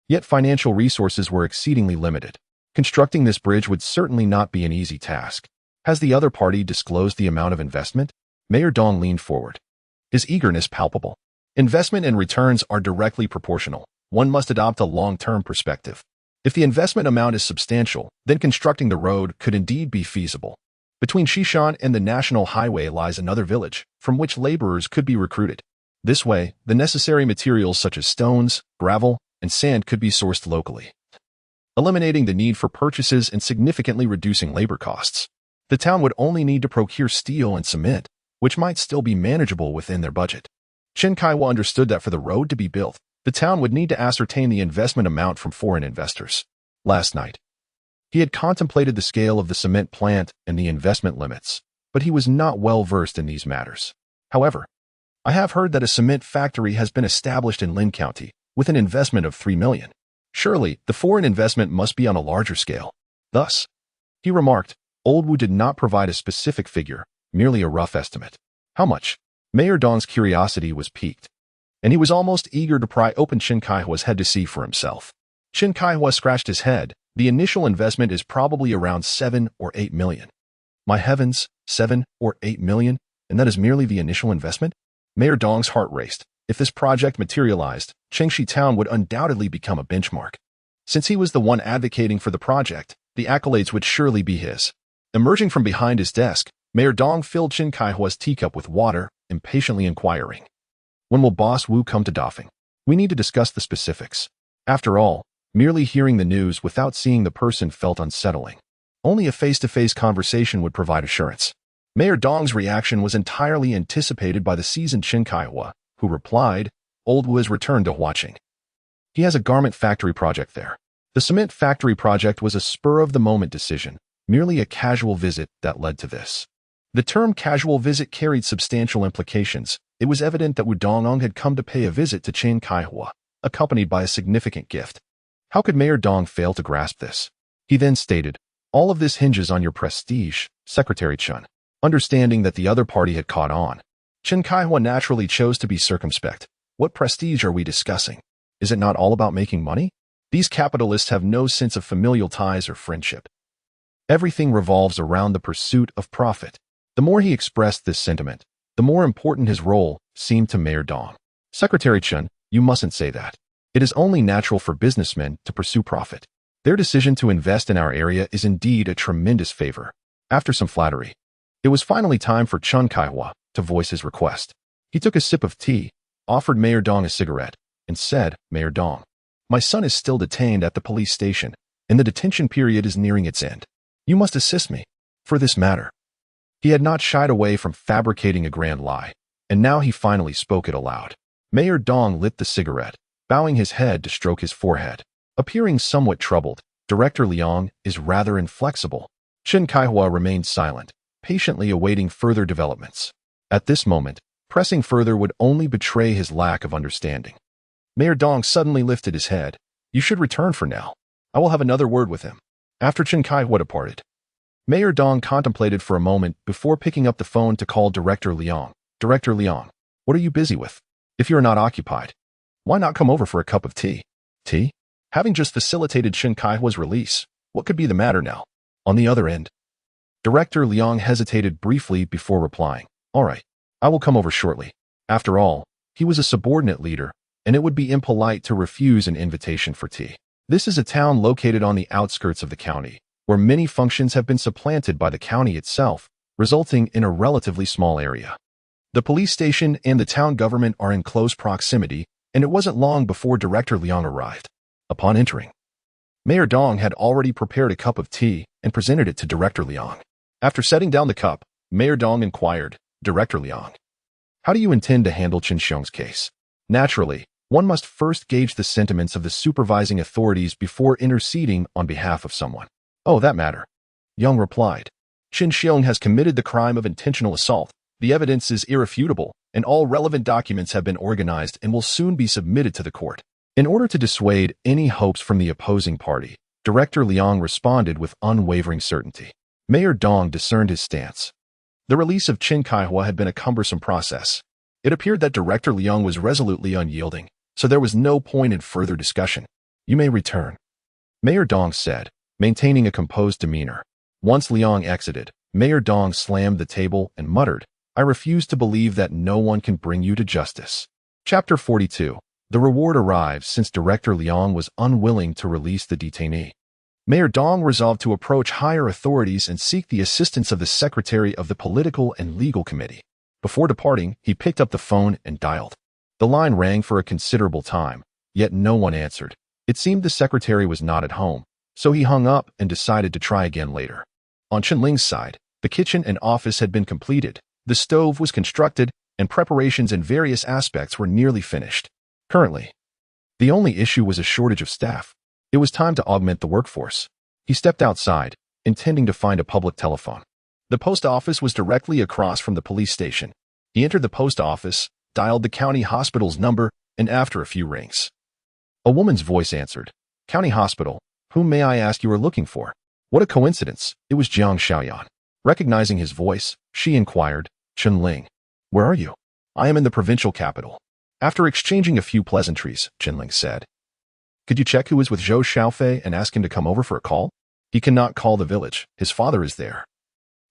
Yet financial resources were exceedingly limited. Constructing this bridge would certainly not be an easy task. Has the other party disclosed the amount of investment? Mayor Dong leaned forward, his eagerness palpable. Investment and returns are directly proportional. One must adopt a long-term perspective. If the investment amount is substantial, then constructing the road could indeed be feasible. Between Xishan and the national highway lies another village, from which laborers could be recruited. This way, the necessary materials such as stones, gravel, and sand could be sourced locally, eliminating the need for purchases and significantly reducing labor costs. The town would only need to procure steel and cement, which might still be manageable within their budget. Chen Kaihua understood that for the road to be built, the town would need to ascertain the investment amount from foreign investors. Last night, he had contemplated the scale of the cement plant and the investment limits, but he was not well versed in these matters. However, I have heard that a cement factory has been established in Lin County with an investment of 3 million. Surely, the foreign investment must be on a larger scale. Thus, he remarked, Old Wu did not provide a specific figure, merely a rough estimate. How much? Mayor Dong's curiosity was piqued, and he was almost eager to pry open Chen Kaihua's head to see for himself. Chen Kaihua scratched his head. The initial investment is probably around 7 or 8 million. My heavens, 7 or 8 million, and that is merely the initial investment? Mayor Dong's heart raced. If this project materialized, Chengxi Town would undoubtedly become a benchmark. Since he was the one advocating for the project, the accolades would surely be his. Emerging from behind his desk, Mayor Dong filled Chen Kaihua's teacup with water, impatiently inquiring, "When will Boss Wu come to Dafeng? We need to discuss the specifics." After all, merely hearing the news without seeing the person felt unsettling. Only a face-to-face conversation would provide assurance. Mayor Dong's reaction was entirely anticipated by the seasoned Chen Kaihua, who replied, "Old Wu has returned to Huaqing. He has a garment factory project there." The cement factory project was a spur-of-the-moment decision, merely a casual visit that led to this. The term casual visit carried substantial implications. It was evident that Wu Dongong had come to pay a visit to Chen Kaihua, accompanied by a significant gift. How could Mayor Dong fail to grasp this? He then stated, "All of this hinges on your prestige, Secretary Chen." Understanding that the other party had caught on, Chen Kaihua naturally chose to be circumspect. What prestige are we discussing? Is it not all about making money? These capitalists have no sense of familial ties or friendship. Everything revolves around the pursuit of profit. The more he expressed this sentiment, the more important his role seemed to Mayor Dong. "Secretary Chen, you mustn't say that. It is only natural for businessmen to pursue profit. Their decision to invest in our area is indeed a tremendous favor." After some flattery, it was finally time for Chen Kaihua to voice his request. He took a sip of tea, offered Mayor Dong a cigarette, and said, "Mayor Dong, my son is still detained at the police station, and the detention period is nearing its end. You must assist me. For this matter." He had not shied away from fabricating a grand lie, and now he finally spoke it aloud. Mayor Dong lit the cigarette, bowing his head to stroke his forehead. Appearing somewhat troubled, Director Liang is rather inflexible. Chen Kaihua remained silent, patiently awaiting further developments. At this moment, pressing further would only betray his lack of understanding. Mayor Dong suddenly lifted his head. "You should return for now. I will have another word with him." After Chen Kaihua departed, Mayor Dong contemplated for a moment before picking up the phone to call Director Liang. "Director Liang, what are you busy with? If you are not occupied, why not come over for a cup of tea?" "Tea?" Having just facilitated Chen Kaihua's release, what could be the matter now? On the other end, Director Liang hesitated briefly before replying, "All right, I will come over shortly." After all, he was a subordinate leader, and it would be impolite to refuse an invitation for tea. This is a town located on the outskirts of the county, where many functions have been supplanted by the county itself, resulting in a relatively small area. The police station and the town government are in close proximity, and it wasn't long before Director Liang arrived. Upon entering, Mayor Dong had already prepared a cup of tea and presented it to Director Liang. After setting down the cup, Mayor Dong inquired, "Director Liang, how do you intend to handle Chen Xiong's case?" Naturally, one must first gauge the sentiments of the supervising authorities before interceding on behalf of someone. "Oh, that matter," Yang replied. "Chen Xiong has committed the crime of intentional assault. The evidence is irrefutable, and all relevant documents have been organized and will soon be submitted to the court." In order to dissuade any hopes from the opposing party, Director Liang responded with unwavering certainty. Mayor Dong discerned his stance. The release of Chen Kaihua had been a cumbersome process. It appeared that Director Liang was resolutely unyielding, so there was no point in further discussion. "You may return," Mayor Dong said, maintaining a composed demeanor. Once Liang exited, Mayor Dong slammed the table and muttered, "I refuse to believe that no one can bring you to justice." Chapter 42. The reward arrives since Director Liang was unwilling to release the detainee. Mayor Dong resolved to approach higher authorities and seek the assistance of the Secretary of the Political and Legal Committee. Before departing, he picked up the phone and dialed. The line rang for a considerable time, yet no one answered. It seemed the secretary was not at home, so he hung up and decided to try again later. On Chen Ling's side, the kitchen and office had been completed, the stove was constructed, and preparations in various aspects were nearly finished. Currently, the only issue was a shortage of staff. It was time to augment the workforce. He stepped outside, intending to find a public telephone. The post office was directly across from the police station. He entered the post office, dialed the county hospital's number, and after a few rings, a woman's voice answered. "County Hospital, whom may I ask you are looking for?" What a coincidence, it was Zhou Xiaoyi. Recognizing his voice, she inquired, "Chen Ling, where are you?" "I am in the provincial capital." After exchanging a few pleasantries, Chen Ling said, "Could you check who is with Zhou Xiaoyi and ask him to come over for a call? He cannot call the village, his father is there.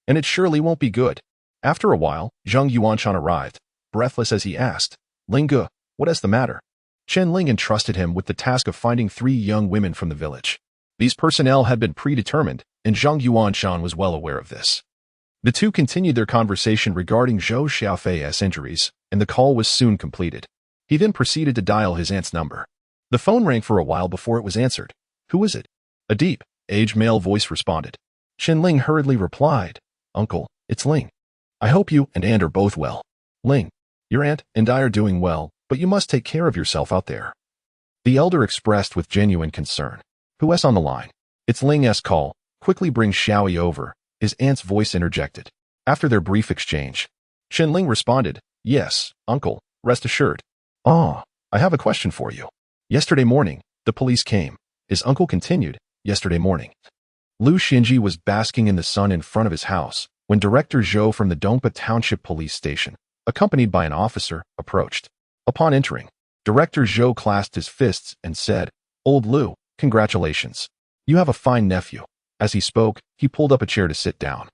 And it surely won't be good." After a while, Zhang Yuanshan arrived, breathless as he asked, "Linge, what is the matter?" Chen Ling entrusted him with the task of finding 3 young women from the village. These personnel had been predetermined, and Zhang Yuanshan was well aware of this. The two continued their conversation regarding Zhou Xiaoyi's injuries, and the call was soon completed. He then proceeded to dial his aunt's number. The phone rang for a while before it was answered. "Who is it?" A deep, aged male voice responded. Chen Ling hurriedly replied, "Uncle, it's Ling. I hope you and Aunt are both well." "Ling, your aunt and I are doing well, but you must take care of yourself out there." The elder expressed with genuine concern. "Who's on the line?" "It's Ling's call. Quickly bring Xiaoyi over," his aunt's voice interjected. After their brief exchange, Chen Ling responded, "Yes, uncle, rest assured." "Ah, I have a question for you. Yesterday morning, the police came." His uncle continued, "Yesterday morning, Lu Xinji was basking in the sun in front of his house when Director Zhou from the Dongpa Township Police Station, accompanied by an officer, approached. Upon entering, Director Zhou clasped his fists and said, 'Old Lu, congratulations. You have a fine nephew.' As he spoke, he pulled up a chair to sit down.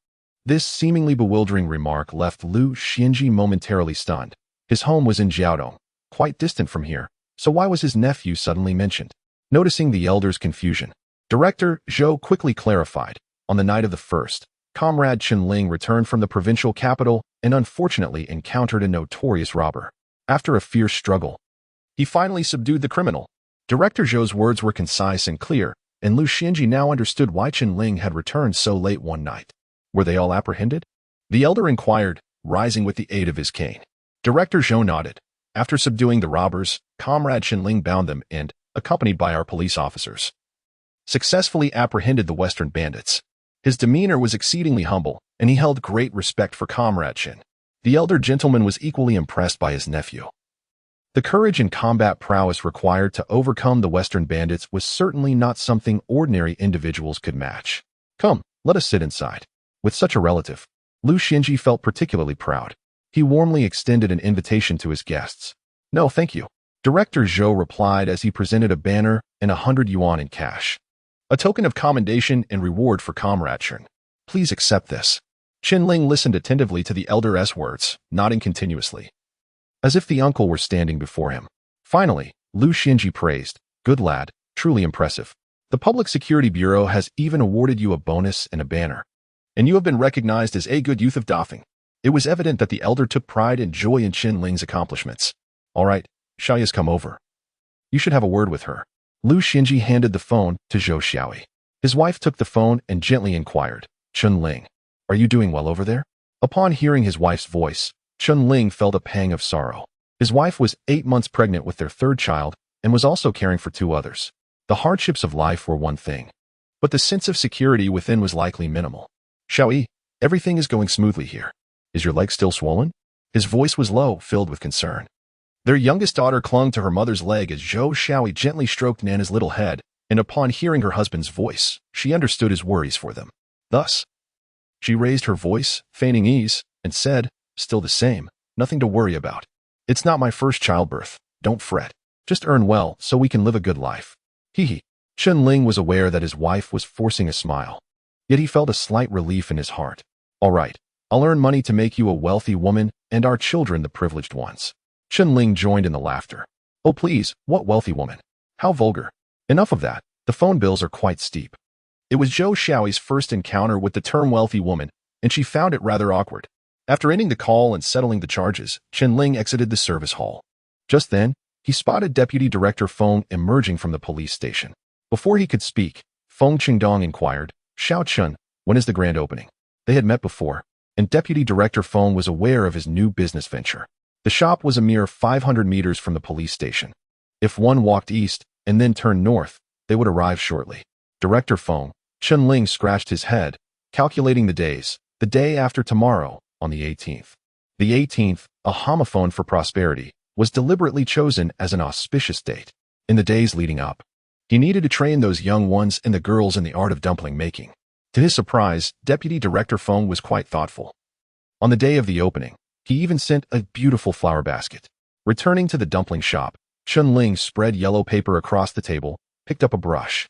This seemingly bewildering remark left Lu Xinji momentarily stunned. His home was in Jiaodong, quite distant from here, so why was his nephew suddenly mentioned? Noticing the elder's confusion, Director Zhou quickly clarified. On the night of the 1st, Comrade Chen Ling returned from the provincial capital and unfortunately encountered a notorious robber. After a fierce struggle, he finally subdued the criminal. Director Zhou's words were concise and clear, and Lu Xinji now understood why Chen Ling had returned so late one night. Were they all apprehended? The elder inquired, rising with the aid of his cane. Director Zhou nodded. After subduing the robbers, Comrade Chen Ling bound them and, accompanied by our police officers, successfully apprehended the Western bandits. His demeanor was exceedingly humble, and he held great respect for Comrade Chen. The elder gentleman was equally impressed by his nephew. The courage and combat prowess required to overcome the Western bandits was certainly not something ordinary individuals could match. "Come, let us sit inside." With such a relative, Lu Xinji felt particularly proud. He warmly extended an invitation to his guests. "No, thank you," Director Zhou replied as he presented a banner and 100 yuan in cash. "A token of commendation and reward for Comrade Chen. Please accept this." Chen Ling listened attentively to the elder's words, nodding continuously, as if the uncle were standing before him. Finally, Lu Xinji praised, "Good lad, truly impressive. The Public Security Bureau has even awarded you a bonus and a banner, and you have been recognized as a good youth of Dafeng." It was evident that the elder took pride and joy in Chen Ling's accomplishments. "All right, Xiaoyi's come over. You should have a word with her." Lu Xinji handed the phone to Zhou Xiaoyi. His wife took the phone and gently inquired, "Chen Ling, are you doing well over there?" Upon hearing his wife's voice, Chen Ling felt a pang of sorrow. His wife was 8 months pregnant with their 3rd child and was also caring for 2 others. The hardships of life were one thing, but the sense of security within was likely minimal. "Xiaoyi, everything is going smoothly here. Is your leg still swollen?" His voice was low, filled with concern. Their youngest daughter clung to her mother's leg as Zhou Xiaoyi gently stroked Nana's little head, and upon hearing her husband's voice, she understood his worries for them. Thus, she raised her voice, feigning ease, and said, "Still the same, nothing to worry about. It's not my first childbirth, don't fret. Just earn well so we can live a good life." Hee. Chen Ling was aware that his wife was forcing a smile, yet he felt a slight relief in his heart. All right, I'll earn money to make you a wealthy woman and our children the privileged ones. Chen Ling joined in the laughter. Oh please, what wealthy woman? How vulgar. Enough of that, the phone bills are quite steep. It was Zhou Xiaoyi's first encounter with the term wealthy woman, and she found it rather awkward. After ending the call and settling the charges, Chen Ling exited the service hall. Just then, he spotted Deputy Director Feng emerging from the police station. Before he could speak, Feng Qingdong inquired, Xiao Chun, when is the grand opening? They had met before, and Deputy Director Feng was aware of his new business venture. The shop was a mere 500 meters from the police station. If one walked east and then turned north, they would arrive shortly. Director Feng, Chen Ling scratched his head, calculating the days. The day after tomorrow, on the 18th. The 18th, a homophone for prosperity, was deliberately chosen as an auspicious date. In the days leading up, he needed to train those young ones and the girls in the art of dumpling making. To his surprise, Deputy Director Feng was quite thoughtful. On the day of the opening, he even sent a beautiful flower basket. Returning to the dumpling shop, Chen Ling spread yellow paper across the table, picked up a brush,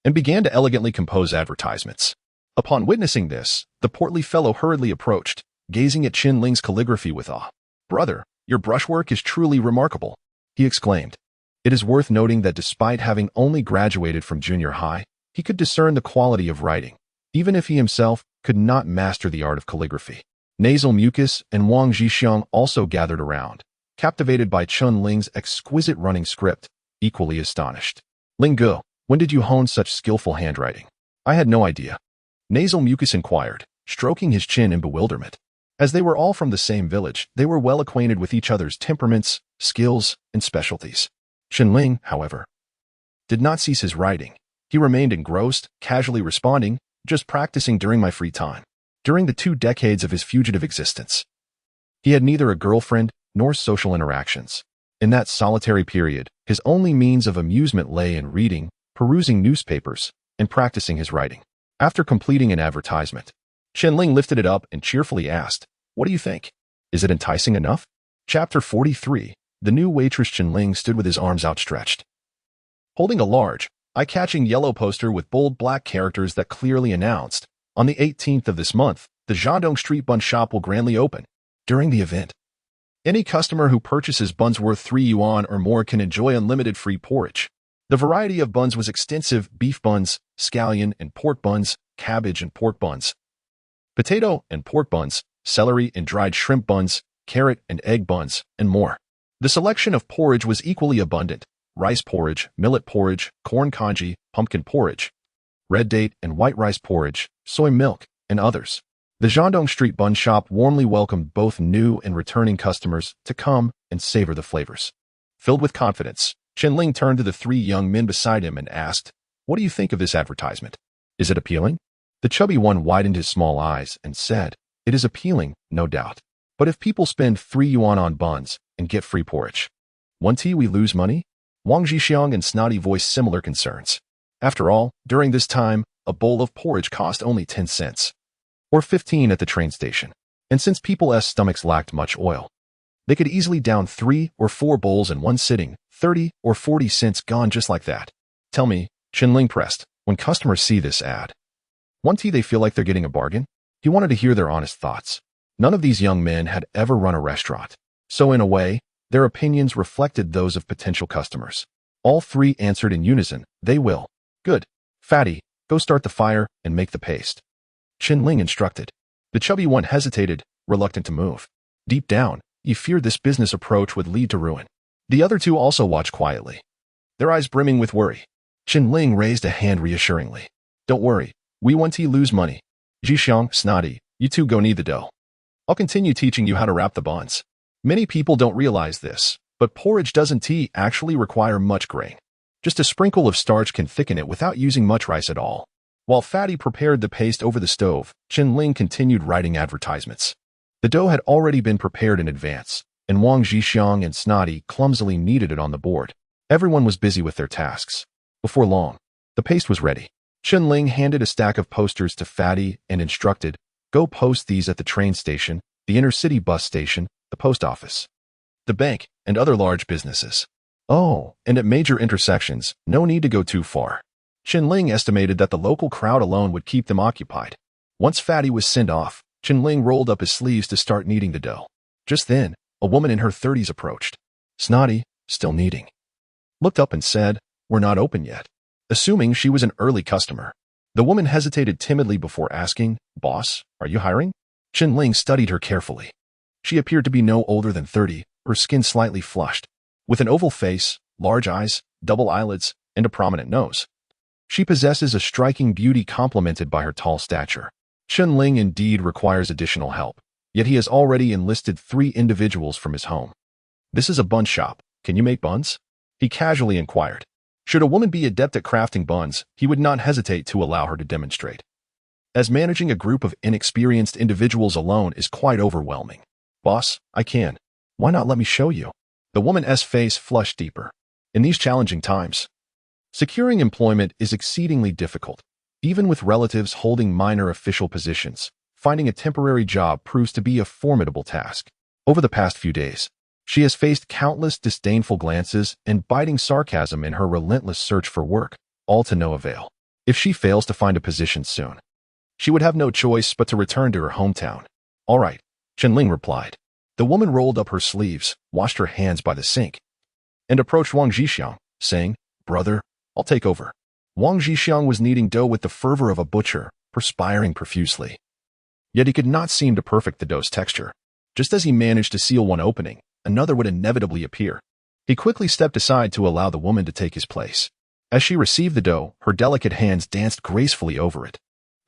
and began to elegantly compose advertisements. Upon witnessing this, the portly fellow hurriedly approached, gazing at Chen Ling's calligraphy with awe. Brother, your brushwork is truly remarkable, he exclaimed. It is worth noting that despite having only graduated from junior high, he could discern the quality of writing, even if he himself could not master the art of calligraphy. Nasal Mucus and Wang Zhixiang also gathered around, captivated by Chen Ling's exquisite running script, equally astonished. Ling Ge, when did you hone such skillful handwriting? I had no idea. Nasal Mucus inquired, stroking his chin in bewilderment. As they were all from the same village, they were well acquainted with each other's temperaments, skills, and specialties. Chen Ling, however, did not cease his writing. He remained engrossed, casually responding, just practicing during my free time. During the 2 decades of his fugitive existence, he had neither a girlfriend nor social interactions. In that solitary period, his only means of amusement lay in reading, perusing newspapers, and practicing his writing. After completing an advertisement, Chen Ling lifted it up and cheerfully asked, What do you think? Is it enticing enough? Chapter 43. The new waitress. Chen Ling stood with his arms outstretched, holding a large, eye-catching yellow poster with bold black characters that clearly announced, on the 18th of this month, the Jiandong Street Bun Shop will grandly open. During the event, any customer who purchases buns worth 3 yuan or more can enjoy unlimited free porridge. The variety of buns was extensive: beef buns, scallion and pork buns, cabbage and pork buns, potato and pork buns, celery and dried shrimp buns, carrot and egg buns, and more. The selection of porridge was equally abundant: rice porridge, millet porridge, corn congee, pumpkin porridge, red date and white rice porridge, soy milk, and others. The Jiandong Street Bun Shop warmly welcomed both new and returning customers to come and savor the flavors. Filled with confidence, Chen Ling turned to the 3 young men beside him and asked, What do you think of this advertisement? Is it appealing? The chubby one widened his small eyes and said, It is appealing, no doubt. But if people spend 3 yuan on buns and get free porridge, 1 tea we lose money? Wang Zhixiang and Snotty voiced similar concerns. After all, during this time, a bowl of porridge cost only 10 cents, or 15 at the train station. And since people's stomachs lacked much oil, they could easily down 3 or 4 bowls in one sitting, 30 or 40 cents gone just like that. Tell me, Chen Ling pressed, when customers see this ad, 1 tea they feel like they're getting a bargain? He wanted to hear their honest thoughts. None of these young men had ever run a restaurant, so in a way, their opinions reflected those of potential customers. All 3 answered in unison, They will. Good. Fatty, go start the fire and make the paste, Chen Ling instructed. The chubby one hesitated, reluctant to move. Deep down, he feared this business approach would lead to ruin. The other 2 also watched quietly, their eyes brimming with worry. Chen Ling raised a hand reassuringly. Don't worry, we 1 tea lose money. Zhixiang, Snotty, you 2 go knead the dough. I'll continue teaching you how to wrap the buns. Many people don't realize this, but porridge doesn't tea actually require much grain. Just a sprinkle of starch can thicken it without using much rice at all. While Fatty prepared the paste over the stove, Chen Ling continued writing advertisements. The dough had already been prepared in advance, and Wang Zhixiang and Snotty clumsily kneaded it on the board. Everyone was busy with their tasks. Before long, the paste was ready. Chen Ling handed a stack of posters to Fatty and instructed, Go post these at the train station, the inner-city bus station, the post office, the bank, and other large businesses. Oh, and at major intersections, no need to go too far. Chen Ling estimated that the local crowd alone would keep them occupied. Once Fatty was sent off, Chen Ling rolled up his sleeves to start kneading the dough. Just then, a woman in her 30s approached. Snotty, still kneading. Looked up and said, "We're not open yet." Assuming she was an early customer. The woman hesitated timidly before asking, "Boss, are you hiring?" Chen Ling studied her carefully. She appeared to be no older than 30, her skin slightly flushed, with an oval face, large eyes, double eyelids, and a prominent nose. She possesses a striking beauty complemented by her tall stature. Chen Ling indeed requires additional help, yet he has already enlisted 3 individuals from his home. "This is a bun shop. Can you make buns?" He casually inquired. Should a woman be adept at crafting buns, he would not hesitate to allow her to demonstrate, as managing a group of inexperienced individuals alone is quite overwhelming. "Boss, I can. Why not let me show you?" The woman's face flushed deeper. In these challenging times, securing employment is exceedingly difficult. Even with relatives holding minor official positions, finding a temporary job proves to be a formidable task. Over the past few days, she has faced countless disdainful glances and biting sarcasm in her relentless search for work, all to no avail. If she fails to find a position soon, she would have no choice but to return to her hometown. "All right," Chen Ling replied. The woman rolled up her sleeves, washed her hands by the sink, and approached Wang Zhixiang, saying, "Brother, I'll take over." Wang Zhixiang was kneading dough with the fervor of a butcher, perspiring profusely. Yet he could not seem to perfect the dough's texture. Just as he managed to seal one opening, another would inevitably appear. He quickly stepped aside to allow the woman to take his place. As she received the dough, her delicate hands danced gracefully over it.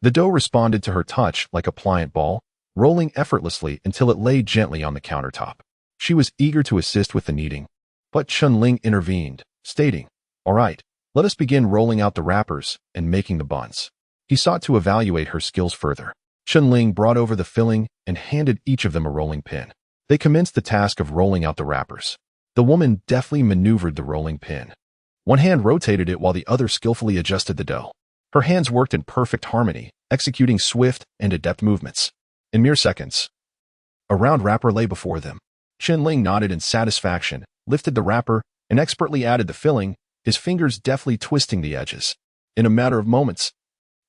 The dough responded to her touch like a pliant ball, rolling effortlessly until it lay gently on the countertop. She was eager to assist with the kneading, but Chen Ling intervened, stating, "All right, let us begin rolling out the wrappers and making the buns." He sought to evaluate her skills further. Chen Ling brought over the filling and handed each of them a rolling pin. They commenced the task of rolling out the wrappers. The woman deftly maneuvered the rolling pin. One hand rotated it while the other skillfully adjusted the dough. Her hands worked in perfect harmony, executing swift and adept movements. In mere seconds, a round wrapper lay before them. Chen Ling nodded in satisfaction, lifted the wrapper, and expertly added the filling, his fingers deftly twisting the edges. In a matter of moments,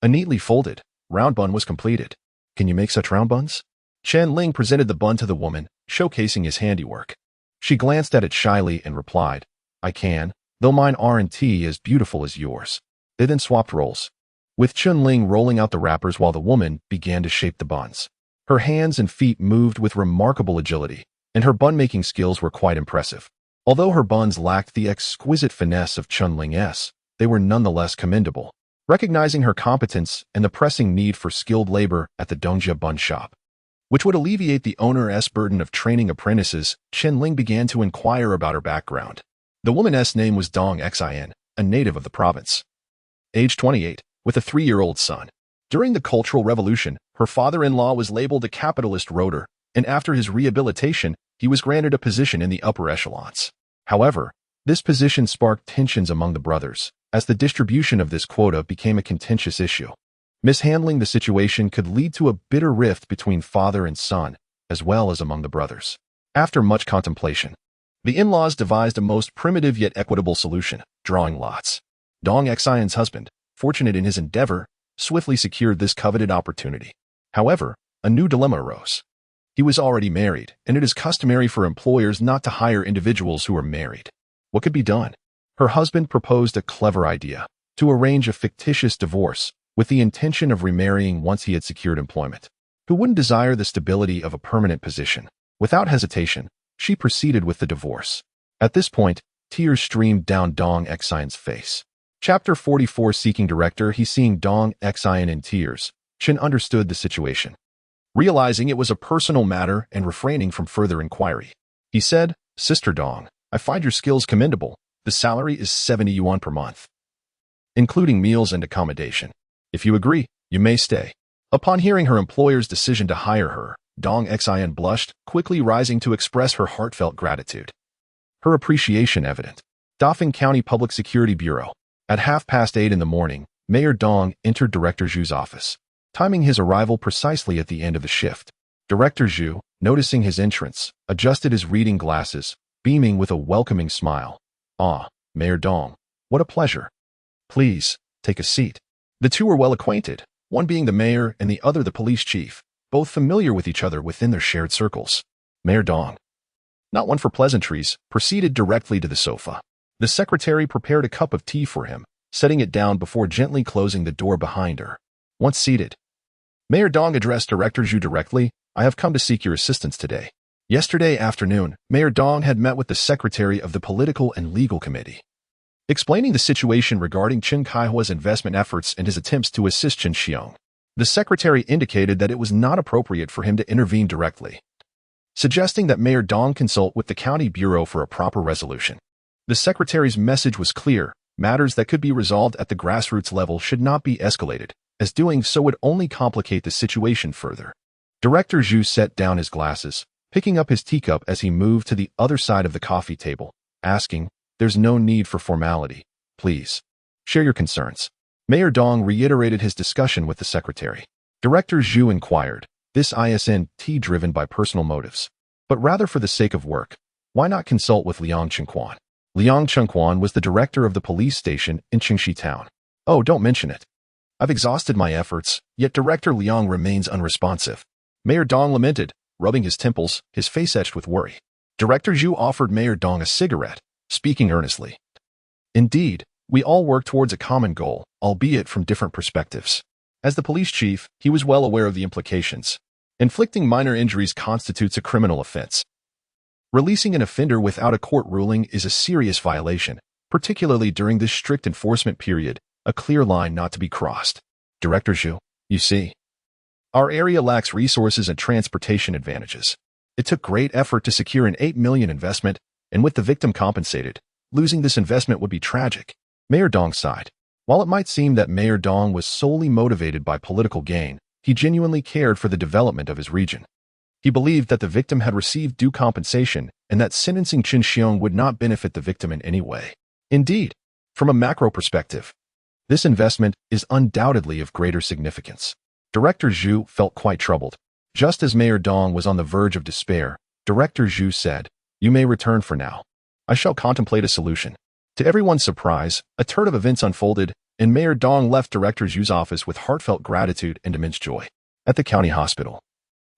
a neatly folded, round bun was completed. "Can you make such round buns?" Chen Ling presented the bun to the woman, showcasing his handiwork. She glanced at it shyly and replied, "I can, though mine aren't as beautiful as yours." They then swapped roles, with Chen Ling rolling out the wrappers while the woman began to shape the buns. Her hands and feet moved with remarkable agility, and her bun-making skills were quite impressive. Although her buns lacked the exquisite finesse of Chen Ling's, they were nonetheless commendable. Recognizing her competence and the pressing need for skilled labor at the Dongjia bun shop, which would alleviate the owner's burden of training apprentices, Chen Ling began to inquire about her background. The woman's name was Dong Xian, a native of the province. Age 28, with a 3-year-old son. During the Cultural Revolution, her father-in-law was labeled a capitalist roader, and after his rehabilitation, he was granted a position in the upper echelons. However, this position sparked tensions among the brothers, as the distribution of this quota became a contentious issue. Mishandling the situation could lead to a bitter rift between father and son, as well as among the brothers. After much contemplation, the in-laws devised a most primitive yet equitable solution, drawing lots. Dong Xian's husband, fortunate in his endeavor, swiftly secured this coveted opportunity. However, a new dilemma arose. He was already married, and it is customary for employers not to hire individuals who are married. What could be done? Her husband proposed a clever idea, to arrange a fictitious divorce, with the intention of remarrying once he had secured employment. Who wouldn't desire the stability of a permanent position? Without hesitation, she proceeded with the divorce. At this point, tears streamed down Dong Xian's face. Chapter 44. Seeking director. He seeing Dong Xian in tears, Chen understood the situation. Realizing it was a personal matter and refraining from further inquiry, he said, "Sister Dong, I find your skills commendable. The salary is 70 yuan per month, including meals and accommodation. If you agree, you may stay." Upon hearing her employer's decision to hire her, Dong Xian blushed, quickly rising to express her heartfelt gratitude. Her appreciation evident. Dafeng County Public Security Bureau. At 8:30 in the morning, Mayor Dong entered Director Zhu's office, timing his arrival precisely at the end of the shift. Director Zhu, noticing his entrance, adjusted his reading glasses, beaming with a welcoming smile. "Ah, Mayor Dong, what a pleasure. Please, take a seat." The two were well acquainted, one being the mayor and the other the police chief, both familiar with each other within their shared circles. Mayor Dong, not one for pleasantries, proceeded directly to the sofa. The secretary prepared a cup of tea for him, setting it down before gently closing the door behind her. Once seated, Mayor Dong addressed Director Zhu directly. I have come to seek your assistance today. Yesterday afternoon, Mayor Dong had met with the secretary of the Political and Legal Committee, explaining the situation regarding Chen Kaihua's investment efforts and his attempts to assist Chen Xiong. The secretary indicated that it was not appropriate for him to intervene directly, suggesting that Mayor Dong consult with the county bureau for a proper resolution. The secretary's message was clear: matters that could be resolved at the grassroots level should not be escalated, as doing so would only complicate the situation further. Director Zhu set down his glasses, picking up his teacup as he moved to the other side of the coffee table, asking, "There's no need for formality. Please, share your concerns." Mayor Dong reiterated his discussion with the secretary. Director Zhu inquired, "This isn't driven by personal motives, but rather for the sake of work. Why not consult with Liang Chengquan?" Liang Chengquan was the director of the police station in Qingxi town. "Oh, don't mention it. I've exhausted my efforts, yet Director Liang remains unresponsive." Mayor Dong lamented, rubbing his temples, his face etched with worry. Director Zhu offered Mayor Dong a cigarette, speaking earnestly. "Indeed, we all work towards a common goal, albeit from different perspectives." As the police chief, he was well aware of the implications. Inflicting minor injuries constitutes a criminal offense. Releasing an offender without a court ruling is a serious violation, particularly during this strict enforcement period, a clear line not to be crossed. Director Zhu, you see, our area lacks resources and transportation advantages. It took great effort to secure an 8 million investment, and with the victim compensated, losing this investment would be tragic. Mayor Dong sighed. While it might seem that Mayor Dong was solely motivated by political gain, he genuinely cared for the development of his region. He believed that the victim had received due compensation and that sentencing Chen Xiong would not benefit the victim in any way. Indeed, from a macro perspective, this investment is undoubtedly of greater significance. Director Zhu felt quite troubled. Just as Mayor Dong was on the verge of despair, Director Zhu said, "You may return for now. I shall contemplate a solution." To everyone's surprise, a turn of events unfolded, and Mayor Dong left Director Zhu's office with heartfelt gratitude and immense joy. At the county hospital,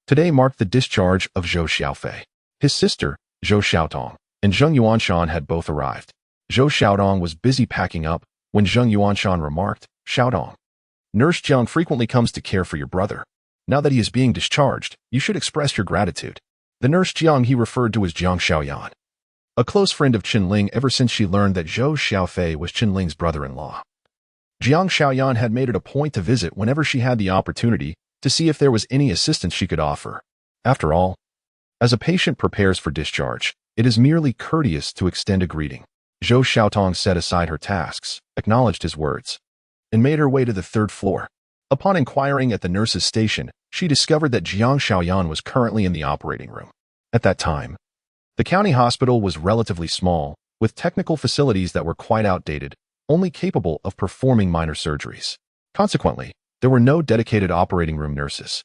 today marked the discharge of Zhou Xiaoyi. His sister, Zhou Xiaotong, and Zheng Yuanshan had both arrived. Zhou Xiaotong was busy packing up when Zheng Yuanshan remarked, "Xiaotong, Nurse Jiang frequently comes to care for your brother. Now that he is being discharged, you should express your gratitude." The nurse Jiang he referred to as Zhou Xiaoyi, a close friend of Chen Ling ever since she learned that Zhou Xiaoyi was Chen Ling's brother-in-law. Jiang Xiaoyan had made it a point to visit whenever she had the opportunity to see if there was any assistance she could offer. After all, as a patient prepares for discharge, it is merely courteous to extend a greeting. Zhou Xiaotong set aside her tasks, acknowledged his words, and made her way to the third floor. Upon inquiring at the nurse's station, she discovered that Jiang Xiaoyan was currently in the operating room. At that time, the county hospital was relatively small, with technical facilities that were quite outdated, only capable of performing minor surgeries. Consequently, there were no dedicated operating room nurses.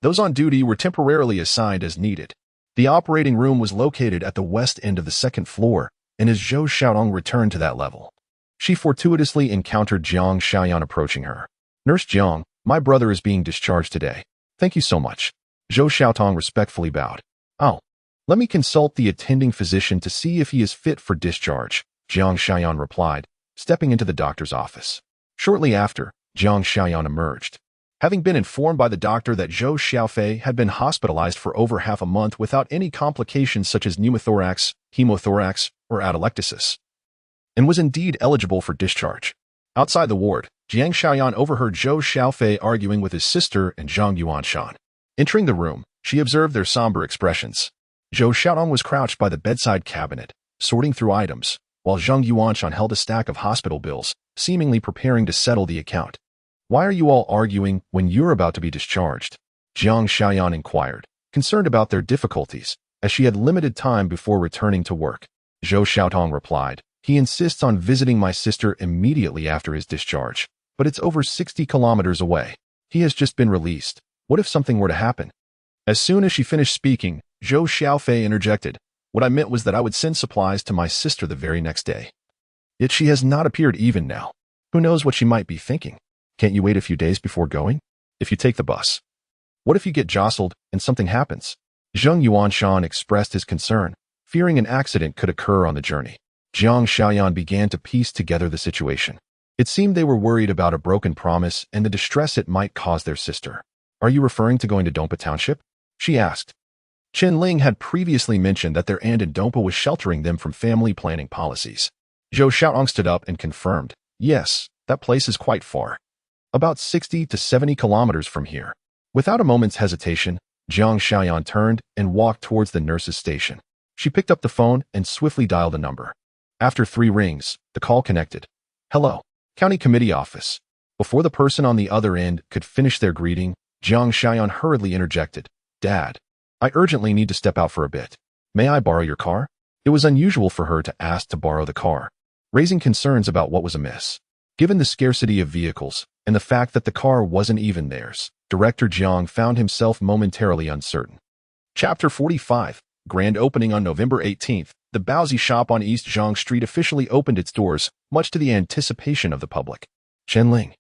Those on duty were temporarily assigned as needed. The operating room was located at the west end of the second floor, and as Zhou Xiaotong returned to that level, she fortuitously encountered Jiang Xiaoyan approaching her. "Nurse Jiang, my brother is being discharged today. Thank you so much." Zhou Xiaotong respectfully bowed. "Oh, let me consult the attending physician to see if he is fit for discharge," Jiang Xiaoyan replied, stepping into the doctor's office. Shortly after, Jiang Xiaoyan emerged, having been informed by the doctor that Zhou Xiaofei had been hospitalized for over half a month without any complications such as pneumothorax, hemothorax, or atelectasis, and was indeed eligible for discharge. Outside the ward, Jiang Xiaoyan overheard Zhou Xiaofei arguing with his sister and Zhang Yuanshan. Entering the room, she observed their somber expressions. Zhou Xiaotong was crouched by the bedside cabinet, sorting through items, while Zhang Yuanshan held a stack of hospital bills, seemingly preparing to settle the account. "Why are you all arguing when you're about to be discharged?" Jiang Xiaoyan inquired, concerned about their difficulties, as she had limited time before returning to work. Zhou Xiaotong replied, "He insists on visiting my sister immediately after his discharge, but it's over 60 kilometers away. He has just been released. What if something were to happen?" As soon as she finished speaking, Zhou Xiaofei interjected, "What I meant was that I would send supplies to my sister the very next day. Yet she has not appeared even now. Who knows what she might be thinking? Can't you wait a few days before going? If you take the bus, What if you get jostled and something happens? Zheng Yuanshan expressed his concern, fearing an accident could occur on the journey. Zhou Xiaoyi began to piece together the situation. It seemed they were worried about a broken promise and the distress it might cause their sister. Are you referring to going to Dompa Township? She asked. Chen Ling had previously mentioned that their aunt in Dompa was sheltering them from family planning policies. Zhou Xiaoyi stood up and confirmed, yes, that place is quite far. About 60 to 70 kilometers from here. Without a moment's hesitation, Zhou Xiaoyi turned and walked towards the nurse's station. She picked up the phone and swiftly dialed a number. After 3 rings, the call connected. Hello, County Committee Office. Before the person on the other end could finish their greeting, Zhou Xiaoyi hurriedly interjected, Dad, I urgently need to step out for a bit. May I borrow your car? It was unusual for her to ask to borrow the car, raising concerns about what was amiss. Given the scarcity of vehicles and the fact that the car wasn't even theirs, Director Jiang found himself momentarily uncertain. Chapter 45, Grand Opening on November 18th, the Baozi shop on East Zhang Street officially opened its doors, much to the anticipation of the public. Chen Ling,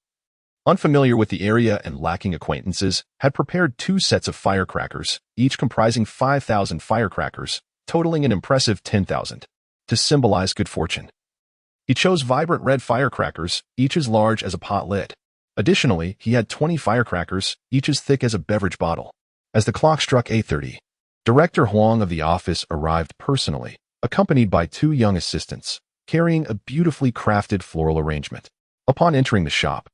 unfamiliar with the area and lacking acquaintances, had prepared 2 sets of firecrackers, each comprising 5,000 firecrackers, totaling an impressive 10,000, to symbolize good fortune. He chose vibrant red firecrackers, each as large as a pot lid. Additionally, he had 20 firecrackers, each as thick as a beverage bottle. As the clock struck 8:30, Director Huang of the office arrived personally, accompanied by 2 young assistants, carrying a beautifully crafted floral arrangement. Upon entering the shop,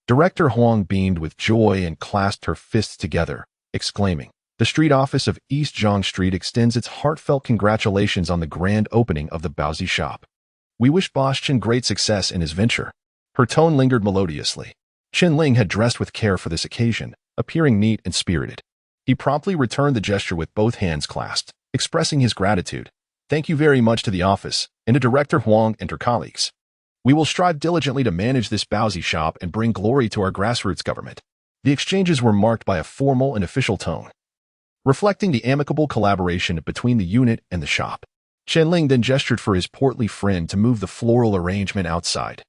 Director Huang beamed with joy and clasped her fists together, exclaiming, The street office of East Zhang Street extends its heartfelt congratulations on the grand opening of the Baozi shop. We wish Boss Chen great success in his venture. Her tone lingered melodiously. Chen Ling had dressed with care for this occasion, appearing neat and spirited. He promptly returned the gesture with both hands clasped, expressing his gratitude. Thank you very much to the office, and to Director Huang and her colleagues. We will strive diligently to manage this Baozi shop and bring glory to our grassroots government. The exchanges were marked by a formal and official tone, reflecting the amicable collaboration between the unit and the shop. Chen Ling then gestured for his portly friend to move the floral arrangement outside,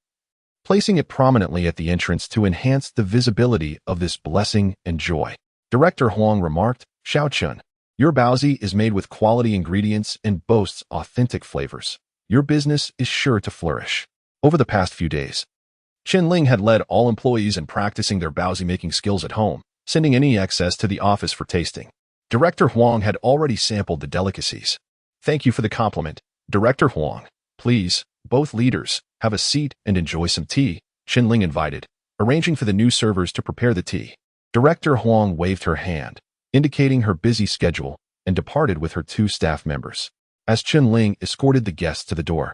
placing it prominently at the entrance to enhance the visibility of this blessing and joy. Director Huang remarked, Xiao Chun, your Baozi is made with quality ingredients and boasts authentic flavors. Your business is sure to flourish. Over the past few days, Chen Ling had led all employees in practicing their Baozi making skills at home, sending any excess to the office for tasting. Director Huang had already sampled the delicacies. Thank you for the compliment, Director Huang. Please, both leaders, have a seat and enjoy some tea, Chen Ling invited, arranging for the new servers to prepare the tea. Director Huang waved her hand, indicating her busy schedule, and departed with her 2 staff members. As Chen Ling escorted the guests to the door,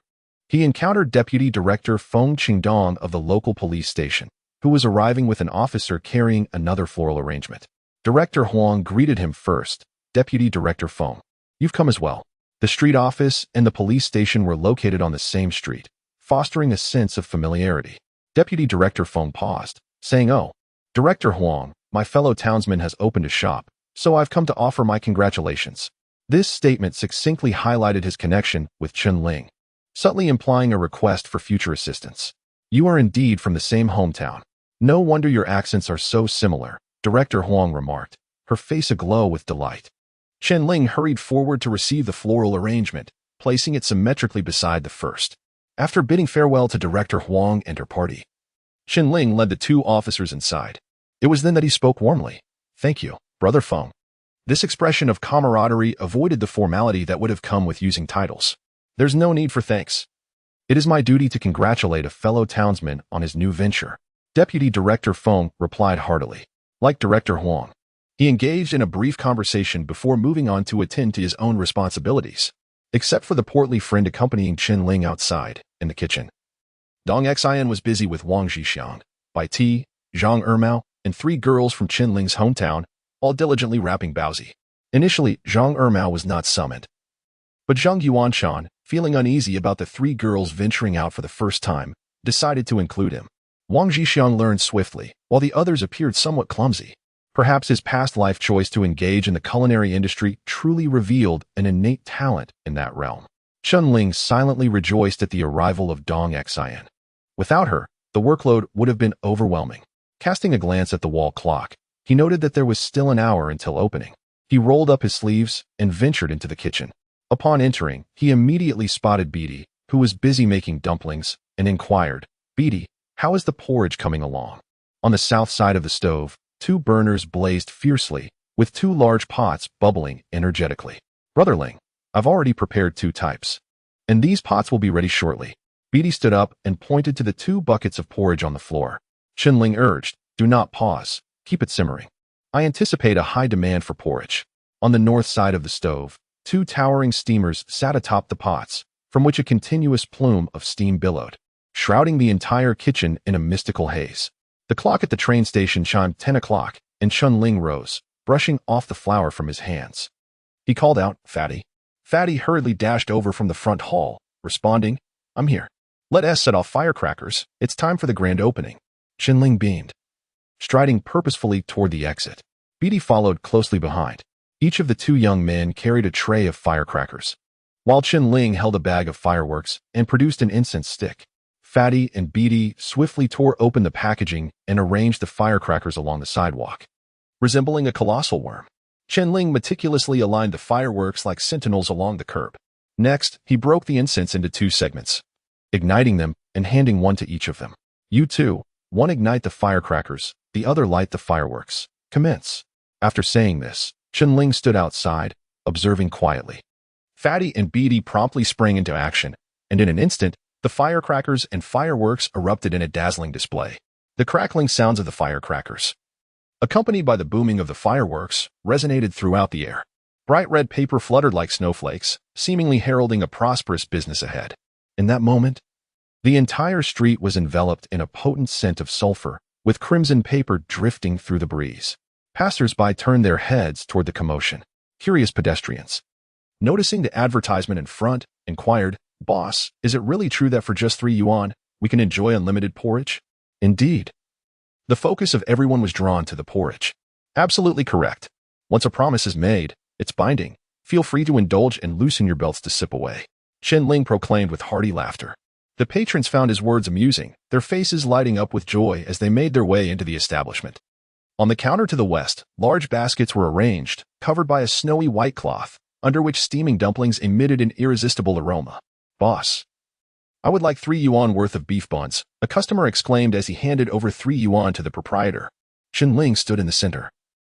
he encountered Deputy Director Feng Qingdong of the local police station, who was arriving with an officer carrying another floral arrangement. Director Huang greeted him first. Deputy Director Feng, you've come as well. The street office and the police station were located on the same street, fostering a sense of familiarity. Deputy Director Feng paused, saying, Oh, Director Huang, my fellow townsman has opened a shop, so I've come to offer my congratulations. This statement succinctly highlighted his connection with Chen Ling, subtly implying a request for future assistance. You are indeed from the same hometown. No wonder your accents are so similar, Director Huang remarked, her face aglow with delight. Chen Ling hurried forward to receive the floral arrangement, placing it symmetrically beside the first. After bidding farewell to Director Huang and her party, Chen Ling led the 2 officers inside. It was then that he spoke warmly. Thank you, Brother Feng. This expression of camaraderie avoided the formality that would have come with using titles. There's no need for thanks. It is my duty to congratulate a fellow townsman on his new venture. Deputy Director Feng replied heartily. Like Director Huang, he engaged in a brief conversation before moving on to attend to his own responsibilities, except for the portly friend accompanying Chen Ling outside, in the kitchen. Dong Xian was busy with Wang Zhixiang, Bai Ti, Zhang Ermao, and 3 girls from Chen Ling's hometown, all diligently wrapping Baozi. Initially, Zhang Ermao was not summoned, but Zheng Yuanshan, feeling uneasy about the 3 girls venturing out for the first time, decided to include him. Wang Zhixiang learned swiftly, while the others appeared somewhat clumsy. Perhaps his past life choice to engage in the culinary industry truly revealed an innate talent in that realm. Chen Ling silently rejoiced at the arrival of Dong Xian. Without her, the workload would have been overwhelming. Casting a glance at the wall clock, He noted that there was still an hour until opening. He rolled up his sleeves and ventured into the kitchen. Upon entering, he immediately spotted Beatty, who was busy making dumplings, and inquired, "Beatty, how is the porridge coming along?" On the south side of the stove, 2 burners blazed fiercely, with 2 large pots bubbling energetically. "Brother Ling, I've already prepared 2 types, and these pots will be ready shortly." Beatty stood up and pointed to the 2 buckets of porridge on the floor. Chen Ling urged, "Do not pause. Keep it simmering. I anticipate a high demand for porridge." On the north side of the stove, 2 towering steamers sat atop the pots, from which a continuous plume of steam billowed, shrouding the entire kitchen in a mystical haze. The clock at the train station chimed 10 o'clock, and Chen Ling rose, brushing off the flour from his hands. He called out, "Fatty." Fatty hurriedly dashed over from the front hall, responding, "I'm here. Let us set off firecrackers. It's time for the grand opening." Chen Ling beamed, striding purposefully toward the exit. Beatty followed closely behind. Each of the 2 young men carried a tray of firecrackers, while Chen Ling held a bag of fireworks and produced an incense stick. Fatty and Beatty swiftly tore open the packaging and arranged the firecrackers along the sidewalk, resembling a colossal worm. Chen Ling meticulously aligned the fireworks like sentinels along the curb. Next, he broke the incense into 2 segments, igniting them and handing one to each of them. "You two, one ignite the firecrackers, the other light the fireworks. Commence." After saying this, Chen Ling stood outside, observing quietly. Fatty and Beatty promptly sprang into action, and in an instant, the firecrackers and fireworks erupted in a dazzling display. The crackling sounds of the firecrackers, accompanied by the booming of the fireworks, resonated throughout the air. Bright red paper fluttered like snowflakes, seemingly heralding a prosperous business ahead. In that moment, the entire street was enveloped in a potent scent of sulfur, with crimson paper drifting through the breeze. Passers-by turned their heads toward the commotion. Curious pedestrians, noticing the advertisement in front, inquired, "Boss, is it really true that for just 3 yuan, we can enjoy unlimited porridge?" Indeed. The focus of everyone was drawn to the porridge. Absolutely correct. Once a promise is made, it's binding. Feel free to indulge and loosen your belts to sip away. Chen Ling proclaimed with hearty laughter. The patrons found his words amusing, their faces lighting up with joy as they made their way into the establishment. On the counter to the west, large baskets were arranged, covered by a snowy white cloth, under which steaming dumplings emitted an irresistible aroma. "Boss, I would like 3 yuan worth of beef buns," a customer exclaimed as he handed over 3 yuan to the proprietor. Chen Ling stood in the center,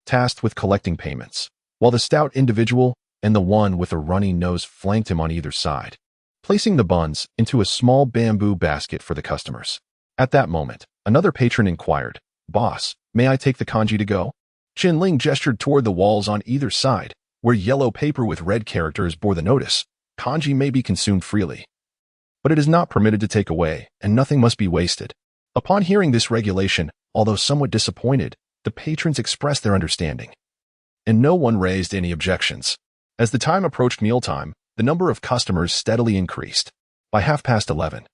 tasked with collecting payments, while the stout individual and the one with a runny nose flanked him on either side, placing the buns into a small bamboo basket for the customers. At that moment, another patron inquired, "Boss, may I take the kanji to go?" Chen Ling gestured toward the walls on either side, where yellow paper with red characters bore the notice, "Kanji may be consumed freely, but it is not permitted to take away, and nothing must be wasted." Upon hearing this regulation, although somewhat disappointed, the patrons expressed their understanding, and no one raised any objections. As the time approached mealtime, the number of customers steadily increased. By 11:30,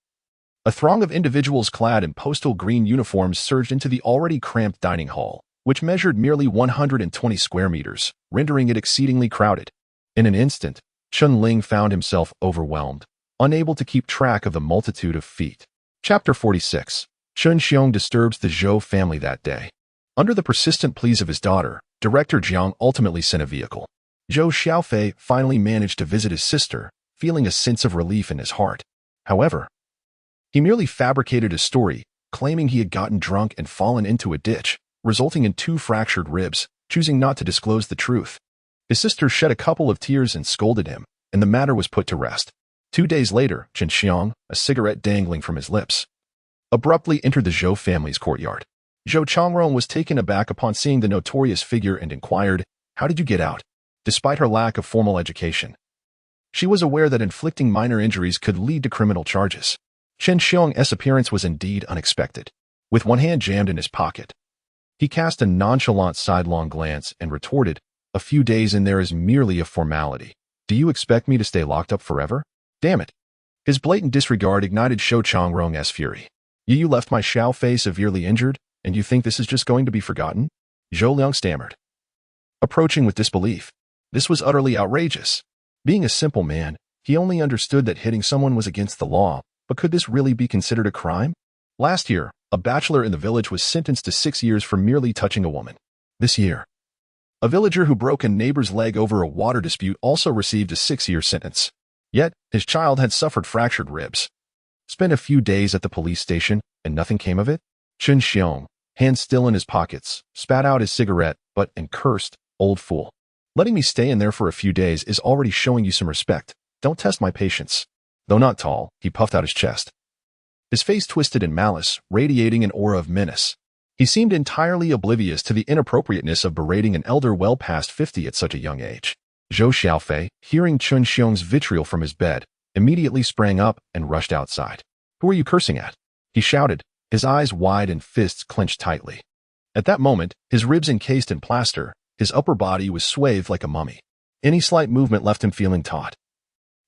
a throng of individuals clad in postal green uniforms surged into the already cramped dining hall, which measured merely 120 square meters, rendering it exceedingly crowded. In an instant, Chen Ling found himself overwhelmed, unable to keep track of the multitude of feet. Chapter 46. Chen Xiong disturbs the Zhou family that day. Under the persistent pleas of his daughter, Director Jiang ultimately sent a vehicle. Zhou Xiaoyi finally managed to visit his sister, feeling a sense of relief in his heart. However, he merely fabricated a story, claiming he had gotten drunk and fallen into a ditch, resulting in 2 fractured ribs, choosing not to disclose the truth. His sister shed a couple of tears and scolded him, and the matter was put to rest. 2 days later, Chen Xiong, a cigarette dangling from his lips, abruptly entered the Zhou family's courtyard. Zhou Changrong was taken aback upon seeing the notorious figure and inquired, "How did you get out?" Despite her lack of formal education, she was aware that inflicting minor injuries could lead to criminal charges. Chen Xiong's appearance was indeed unexpected. With one hand jammed in his pocket, he cast a nonchalant sidelong glance and retorted, "A few days in there is merely a formality. Do you expect me to stay locked up forever? Damn it." His blatant disregard ignited Zhou Changrong's fury. "You left my Xiao Fei severely injured, and you think this is just going to be forgotten?" Zhou Liang stammered, approaching with disbelief. This was utterly outrageous. Being a simple man, he only understood that hitting someone was against the law, but could this really be considered a crime? Last year, a bachelor in the village was sentenced to 6 years for merely touching a woman. This year, a villager who broke a neighbor's leg over a water dispute also received a 6-year sentence. Yet, his child had suffered fractured ribs. Spent a few days at the police station, and nothing came of it? Chen Xiong, hands still in his pockets, spat out his cigarette, and cursed, "Old fool. Letting me stay in there for a few days is already showing you some respect. Don't test my patience." Though not tall, he puffed out his chest. His face twisted in malice, radiating an aura of menace. He seemed entirely oblivious to the inappropriateness of berating an elder well past 50 at such a young age. Zhou Xiaoyi, hearing Chen Xiong's vitriol from his bed, immediately sprang up and rushed outside. "Who are you cursing at?" he shouted, his eyes wide and fists clenched tightly. At that moment, his ribs encased in plaster, his upper body was swathed like a mummy. Any slight movement left him feeling taut.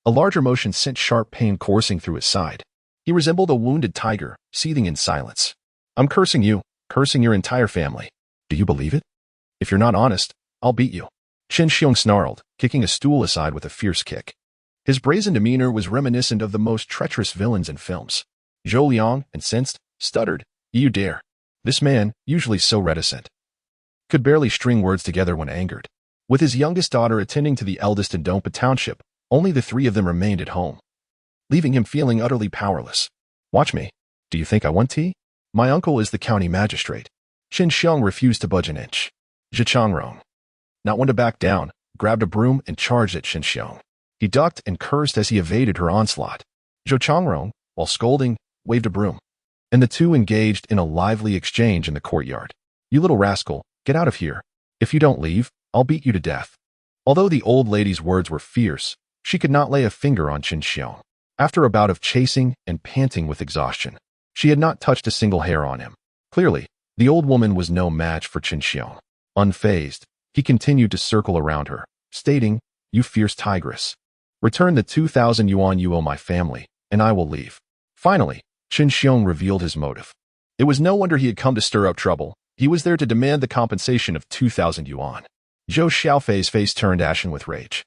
A larger motion sent sharp pain coursing through his side. He resembled a wounded tiger, seething in silence. "I'm cursing you, cursing your entire family. Do you believe it? If you're not honest, I'll beat you." Chen Xiong snarled, kicking a stool aside with a fierce kick. His brazen demeanor was reminiscent of the most treacherous villains in films. Zhou Liang, incensed, stuttered, "You dare." This man, usually so reticent, could barely string words together when angered. With his youngest daughter attending to the eldest in Dompa Township, only the three of them remained at home, leaving him feeling utterly powerless. "Watch me. Do you think I want tea? My uncle is the county magistrate." Chen Xiong refused to budge an inch. Zhi Changrong, not one to back down, grabbed a broom and charged at Chen Xiong. He ducked and cursed as he evaded her onslaught. Zhou Changrong, while scolding, waved a broom, and the two engaged in a lively exchange in the courtyard. "You little rascal, get out of here. If you don't leave, I'll beat you to death." Although the old lady's words were fierce, she could not lay a finger on Chen Xiong. After a bout of chasing and panting with exhaustion, she had not touched a single hair on him. Clearly, the old woman was no match for Chen Xiong. Unfazed, he continued to circle around her, stating, "You fierce tigress. Return the 2,000 yuan you owe my family, and I will leave." Finally, Chen Xiong revealed his motive. It was no wonder he had come to stir up trouble. He was there to demand the compensation of 2,000 yuan. Zhou Xiaofei's face turned ashen with rage.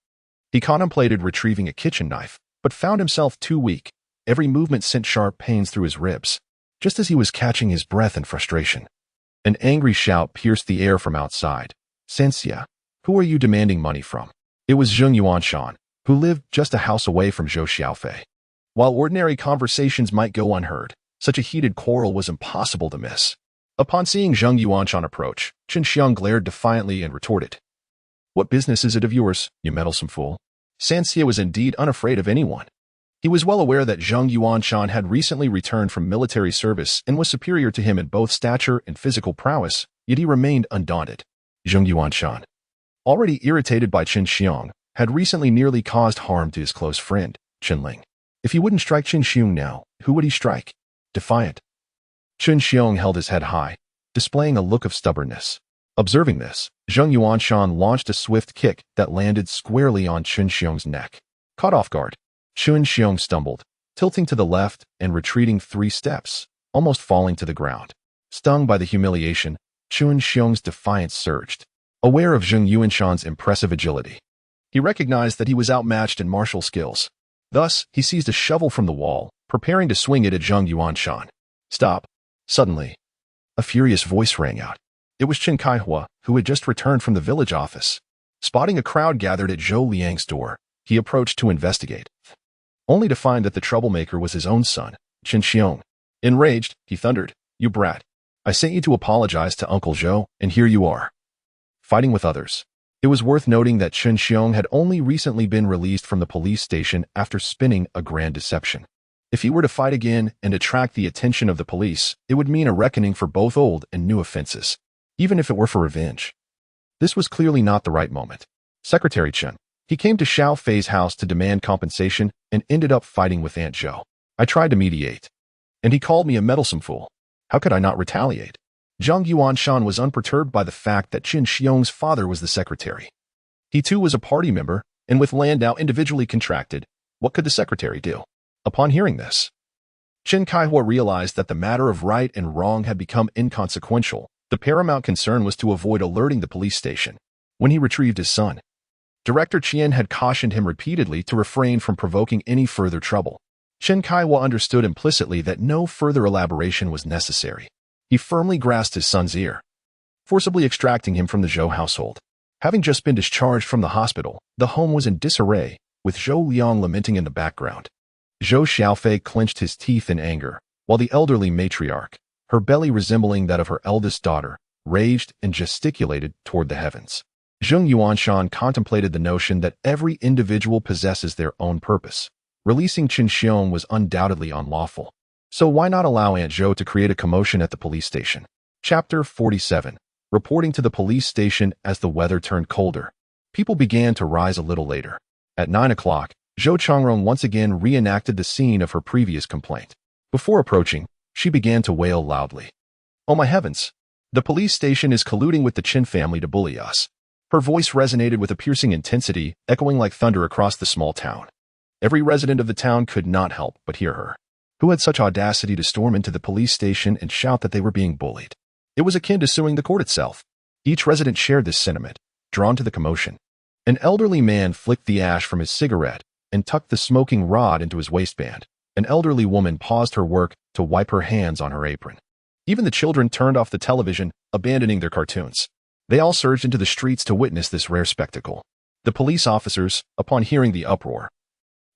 He contemplated retrieving a kitchen knife, but found himself too weak. Every movement sent sharp pains through his ribs. Just as he was catching his breath in frustration, an angry shout pierced the air from outside. "Sanxia, who are you demanding money from?" It was Zheng Yuanshan, who lived just a house away from Zhou Xiaofei. While ordinary conversations might go unheard, such a heated quarrel was impossible to miss. Upon seeing Zheng Yuanshan approach, Chen Xiong glared defiantly and retorted, "What business is it of yours, you meddlesome fool?" Sanxia was indeed unafraid of anyone. He was well aware that Zheng Yuanshan had recently returned from military service and was superior to him in both stature and physical prowess, yet he remained undaunted. Zheng Yuanshan, already irritated by Chen Xiong, had recently nearly caused harm to his close friend, Chen Ling. If he wouldn't strike Chen Xiong now, who would he strike? Defiant. Chen Xiong held his head high, displaying a look of stubbornness. Observing this, Zheng Yuanshan launched a swift kick that landed squarely on Chen Xiong's neck. Caught off guard, Chen Xiong stumbled, tilting to the left and retreating 3 steps, almost falling to the ground. Stung by the humiliation, Chen Xiong's defiance surged. Aware of Zheng Yuanshan's impressive agility, he recognized that he was outmatched in martial skills. Thus, he seized a shovel from the wall, preparing to swing it at Zheng Yuanshan. "Stop." Suddenly, a furious voice rang out. It was Chen Kaihua, who had just returned from the village office. Spotting a crowd gathered at Zhou Liang's door, he approached to investigate, only to find that the troublemaker was his own son, Chen Xiong. Enraged, he thundered, "You brat. I sent you to apologize to Uncle Zhou, and here you are, fighting with others." It was worth noting that Chen Xiong had only recently been released from the police station after spinning a grand deception. If he were to fight again and attract the attention of the police, it would mean a reckoning for both old and new offenses, even if it were for revenge. This was clearly not the right moment. Secretary Chen. He came to Xiao Fei's house to demand compensation and ended up fighting with Aunt Zhou. I tried to mediate, and he called me a meddlesome fool. How could I not retaliate? Zheng Yuanshan was unperturbed by the fact that Chen Xiong's father was the secretary. He too was a party member, and with land now individually contracted, what could the secretary do? Upon hearing this, Chen Kaihua realized that the matter of right and wrong had become inconsequential. The paramount concern was to avoid alerting the police station. When he retrieved his son, Director Qian had cautioned him repeatedly to refrain from provoking any further trouble. Chen Kaihua understood implicitly that no further elaboration was necessary. He firmly grasped his son's ear. forcibly extracting him from the Zhou household. Having just been discharged from the hospital, the home was in disarray, with Zhou Liang lamenting in the background. Zhou Xiaoyi clenched his teeth in anger, while the elderly matriarch, her belly resembling that of her eldest daughter, raged and gesticulated toward the heavens. Zheng Yuanshan contemplated the notion that every individual possesses their own purpose. Releasing Chen Xiong was undoubtedly unlawful. So why not allow Aunt Zhou to create a commotion at the police station? Chapter 47. Reporting to the police station as the weather turned colder. People began to rise a little later. At 9 o'clock, Zhou Changrong once again reenacted the scene of her previous complaint. Before approaching, she began to wail loudly. "Oh my heavens! The police station is colluding with the Chen family to bully us." Her voice resonated with a piercing intensity, echoing like thunder across the small town. Every resident of the town could not help but hear her. Who had such audacity to storm into the police station and shout that they were being bullied? It was akin to suing the court itself. Each resident shared this sentiment, drawn to the commotion. An elderly man flicked the ash from his cigarette and tucked the smoking rod into his waistband. An elderly woman paused her work to wipe her hands on her apron. Even the children turned off the television, abandoning their cartoons. They all surged into the streets to witness this rare spectacle. The police officers, upon hearing the uproar,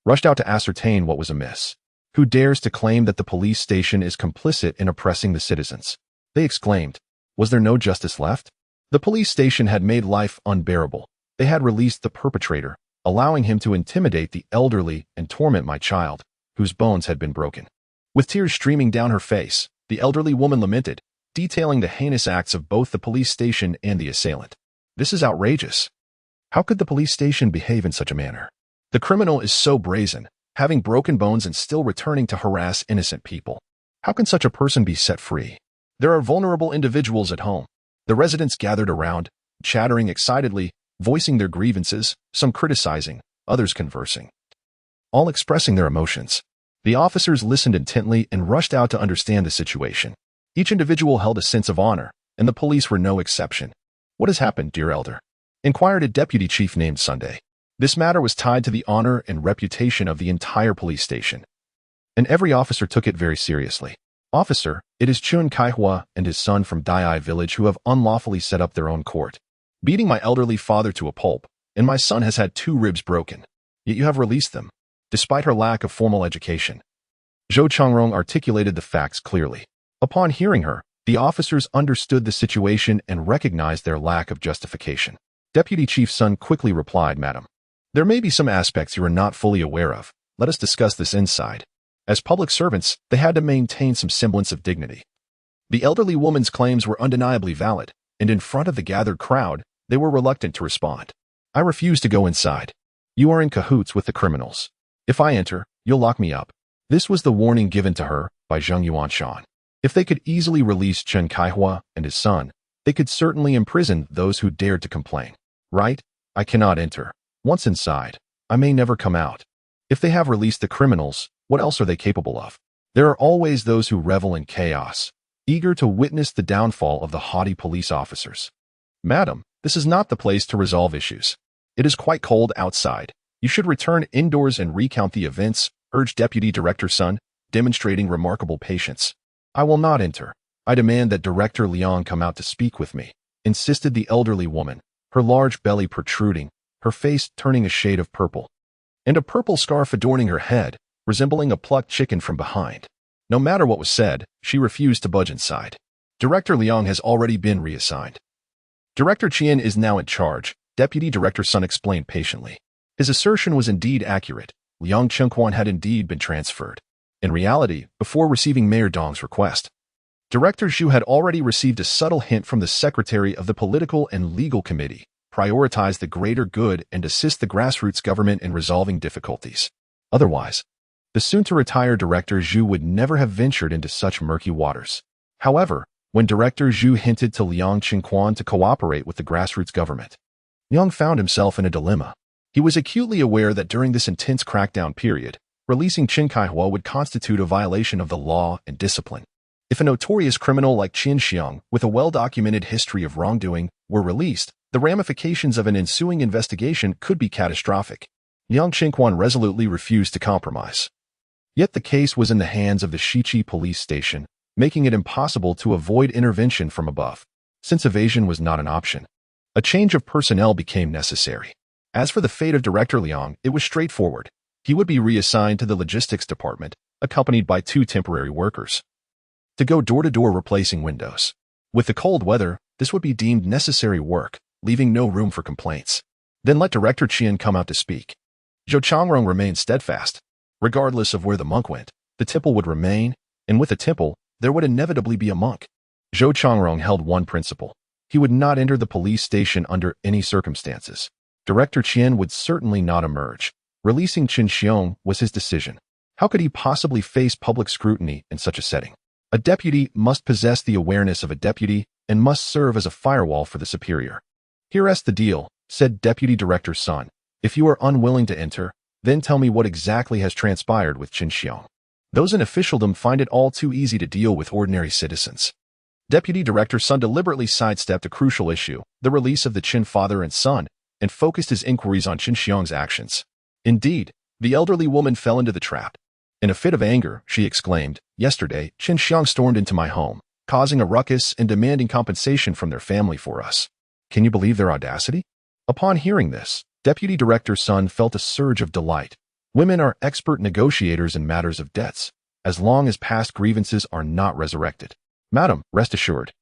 rushed out to ascertain what was amiss. Who dares to claim that the police station is complicit in oppressing the citizens? They exclaimed. Was there no justice left? The police station had made life unbearable. They had released the perpetrator, allowing him to intimidate the elderly and torment my child, whose bones had been broken. With tears streaming down her face, the elderly woman lamented, detailing the heinous acts of both the police station and the assailant. This is outrageous. How could the police station behave in such a manner? The criminal is so brazen, having broken bones and still returning to harass innocent people. How can such a person be set free? There are vulnerable individuals at home. The residents gathered around, chattering excitedly, voicing their grievances, some criticizing, others conversing, all expressing their emotions. The officers listened intently and rushed out to understand the situation. Each individual held a sense of honor, and the police were no exception. "What has happened, dear elder?" inquired a deputy chief named Sunday. This matter was tied to the honor and reputation of the entire police station, and every officer took it very seriously. "Officer, it is Chen Kaihua and his son from Dai village who have unlawfully set up their own court, beating my elderly father to a pulp, and my son has had 2 ribs broken. Yet you have released them, despite her lack of formal education." Zhou Changrong articulated the facts clearly. Upon hearing her, the officers understood the situation and recognized their lack of justification. Deputy Chief Sun quickly replied, "Madam, there may be some aspects you are not fully aware of. Let us discuss this inside." As public servants, they had to maintain some semblance of dignity. The elderly woman's claims were undeniably valid, and in front of the gathered crowd, they were reluctant to respond. "I refuse to go inside. You are in cahoots with the criminals. If I enter, you'll lock me up." This was the warning given to her by Zheng Yuanshan. If they could easily release Chen Kaihua and his son, they could certainly imprison those who dared to complain. "Right? I cannot enter. Once inside, I may never come out. If they have released the criminals, what else are they capable of?" There are always those who revel in chaos, eager to witness the downfall of the haughty police officers. "Madam, this is not the place to resolve issues. It is quite cold outside. You should return indoors and recount the events," urged Deputy Director Sun, demonstrating remarkable patience. "I will not enter. I demand that Director Liang come out to speak with me," insisted the elderly woman, her large belly protruding, her face turning a shade of purple, and a purple scarf adorning her head, resembling a plucked chicken from behind. No matter what was said, she refused to budge inside. Director Liang has already been reassigned. Director Qian is now in charge, Deputy Director Sun explained patiently. His assertion was indeed accurate. Liang Chengquan had indeed been transferred. In reality, before receiving Mayor Dong's request, Director Zhu had already received a subtle hint from the Secretary of the Political and Legal Committee, prioritize the greater good and assist the grassroots government in resolving difficulties. Otherwise, the soon-to-retire Director Zhu would never have ventured into such murky waters. However, when Director Zhu hinted to Liang Qingquan to cooperate with the grassroots government, Liang found himself in a dilemma. He was acutely aware that during this intense crackdown period, releasing Chen Kaihua would constitute a violation of the law and discipline. If a notorious criminal like Qin Xiang, with a well-documented history of wrongdoing, were released, the ramifications of an ensuing investigation could be catastrophic. Liang Qingquan resolutely refused to compromise. Yet the case was in the hands of the Shiqi police station, making it impossible to avoid intervention from above. Since evasion was not an option, a change of personnel became necessary. As for the fate of Director Liang, it was straightforward. He would be reassigned to the logistics department, accompanied by 2 temporary workers, to go door-to-door replacing windows. With the cold weather, this would be deemed necessary work, leaving no room for complaints. Then let Director Qian come out to speak. Zhou Xiaoyi remained steadfast. Regardless of where the monk went, the temple would remain, and with a temple, there would inevitably be a monk. Zhou Xiaoyi held one principle. He would not enter the police station under any circumstances. Director Qian would certainly not emerge. Releasing Chen Xiong was his decision. How could he possibly face public scrutiny in such a setting? A deputy must possess the awareness of a deputy and must serve as a firewall for the superior. Here's the deal, said Deputy Director's son. If you are unwilling to enter, then tell me what exactly has transpired with Chen Xiong. Those in officialdom find it all too easy to deal with ordinary citizens. Deputy Director's son deliberately sidestepped a crucial issue, the release of the Chen father and son, and focused his inquiries on Chen Xiong's actions. Indeed, the elderly woman fell into the trap. In a fit of anger, she exclaimed, "Yesterday, Chen Xiong stormed into my home, causing a ruckus and demanding compensation from their family for us. Can you believe their audacity?" Upon hearing this, Deputy Director's son felt a surge of delight. Women are expert negotiators in matters of debts, as long as past grievances are not resurrected. Madam, rest assured.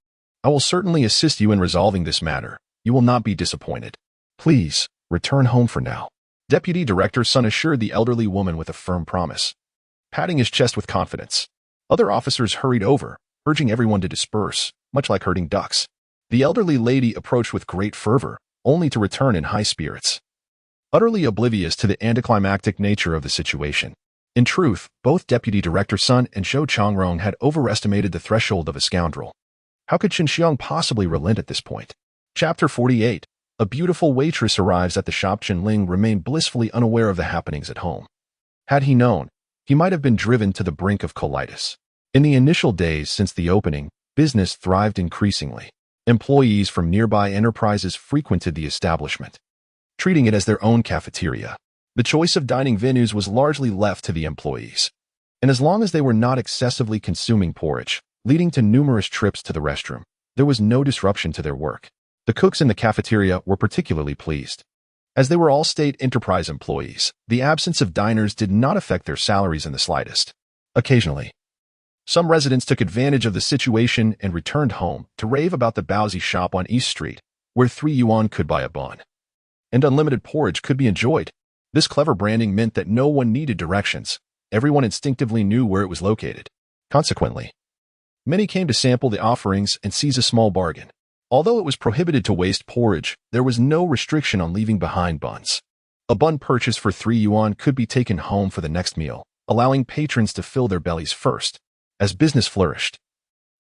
I will certainly assist you in resolving this matter. You will not be disappointed. Please, return home for now. Deputy Director's son assured the elderly woman with a firm promise, patting his chest with confidence. Other officers hurried over, urging everyone to disperse, much like herding ducks. The elderly lady approached with great fervor, only to return in high spirits, utterly oblivious to the anticlimactic nature of the situation. In truth, both Deputy Director's son and Zhou Xiaoyi had overestimated the threshold of a scoundrel. How could Chen Xiong possibly relent at this point? Chapter 48. A beautiful waitress arrives at the shop. Chen Ling remained blissfully unaware of the happenings at home. Had he known, he might have been driven to the brink of colitis. In the initial days since the opening, business thrived increasingly. Employees from nearby enterprises frequented the establishment, treating it as their own cafeteria. The choice of dining venues was largely left to the employees. And as long as they were not excessively consuming porridge, leading to numerous trips to the restroom, there was no disruption to their work. The cooks in the cafeteria were particularly pleased. As they were all state enterprise employees, the absence of diners did not affect their salaries in the slightest. Occasionally, some residents took advantage of the situation and returned home to rave about the Baozi shop on East Street, where 3 yuan could buy a bun, and unlimited porridge could be enjoyed. This clever branding meant that no one needed directions. Everyone instinctively knew where it was located. Consequently, many came to sample the offerings and seize a small bargain. Although it was prohibited to waste porridge, there was no restriction on leaving behind buns. A bun purchased for 3 yuan could be taken home for the next meal, allowing patrons to fill their bellies first. As business flourished,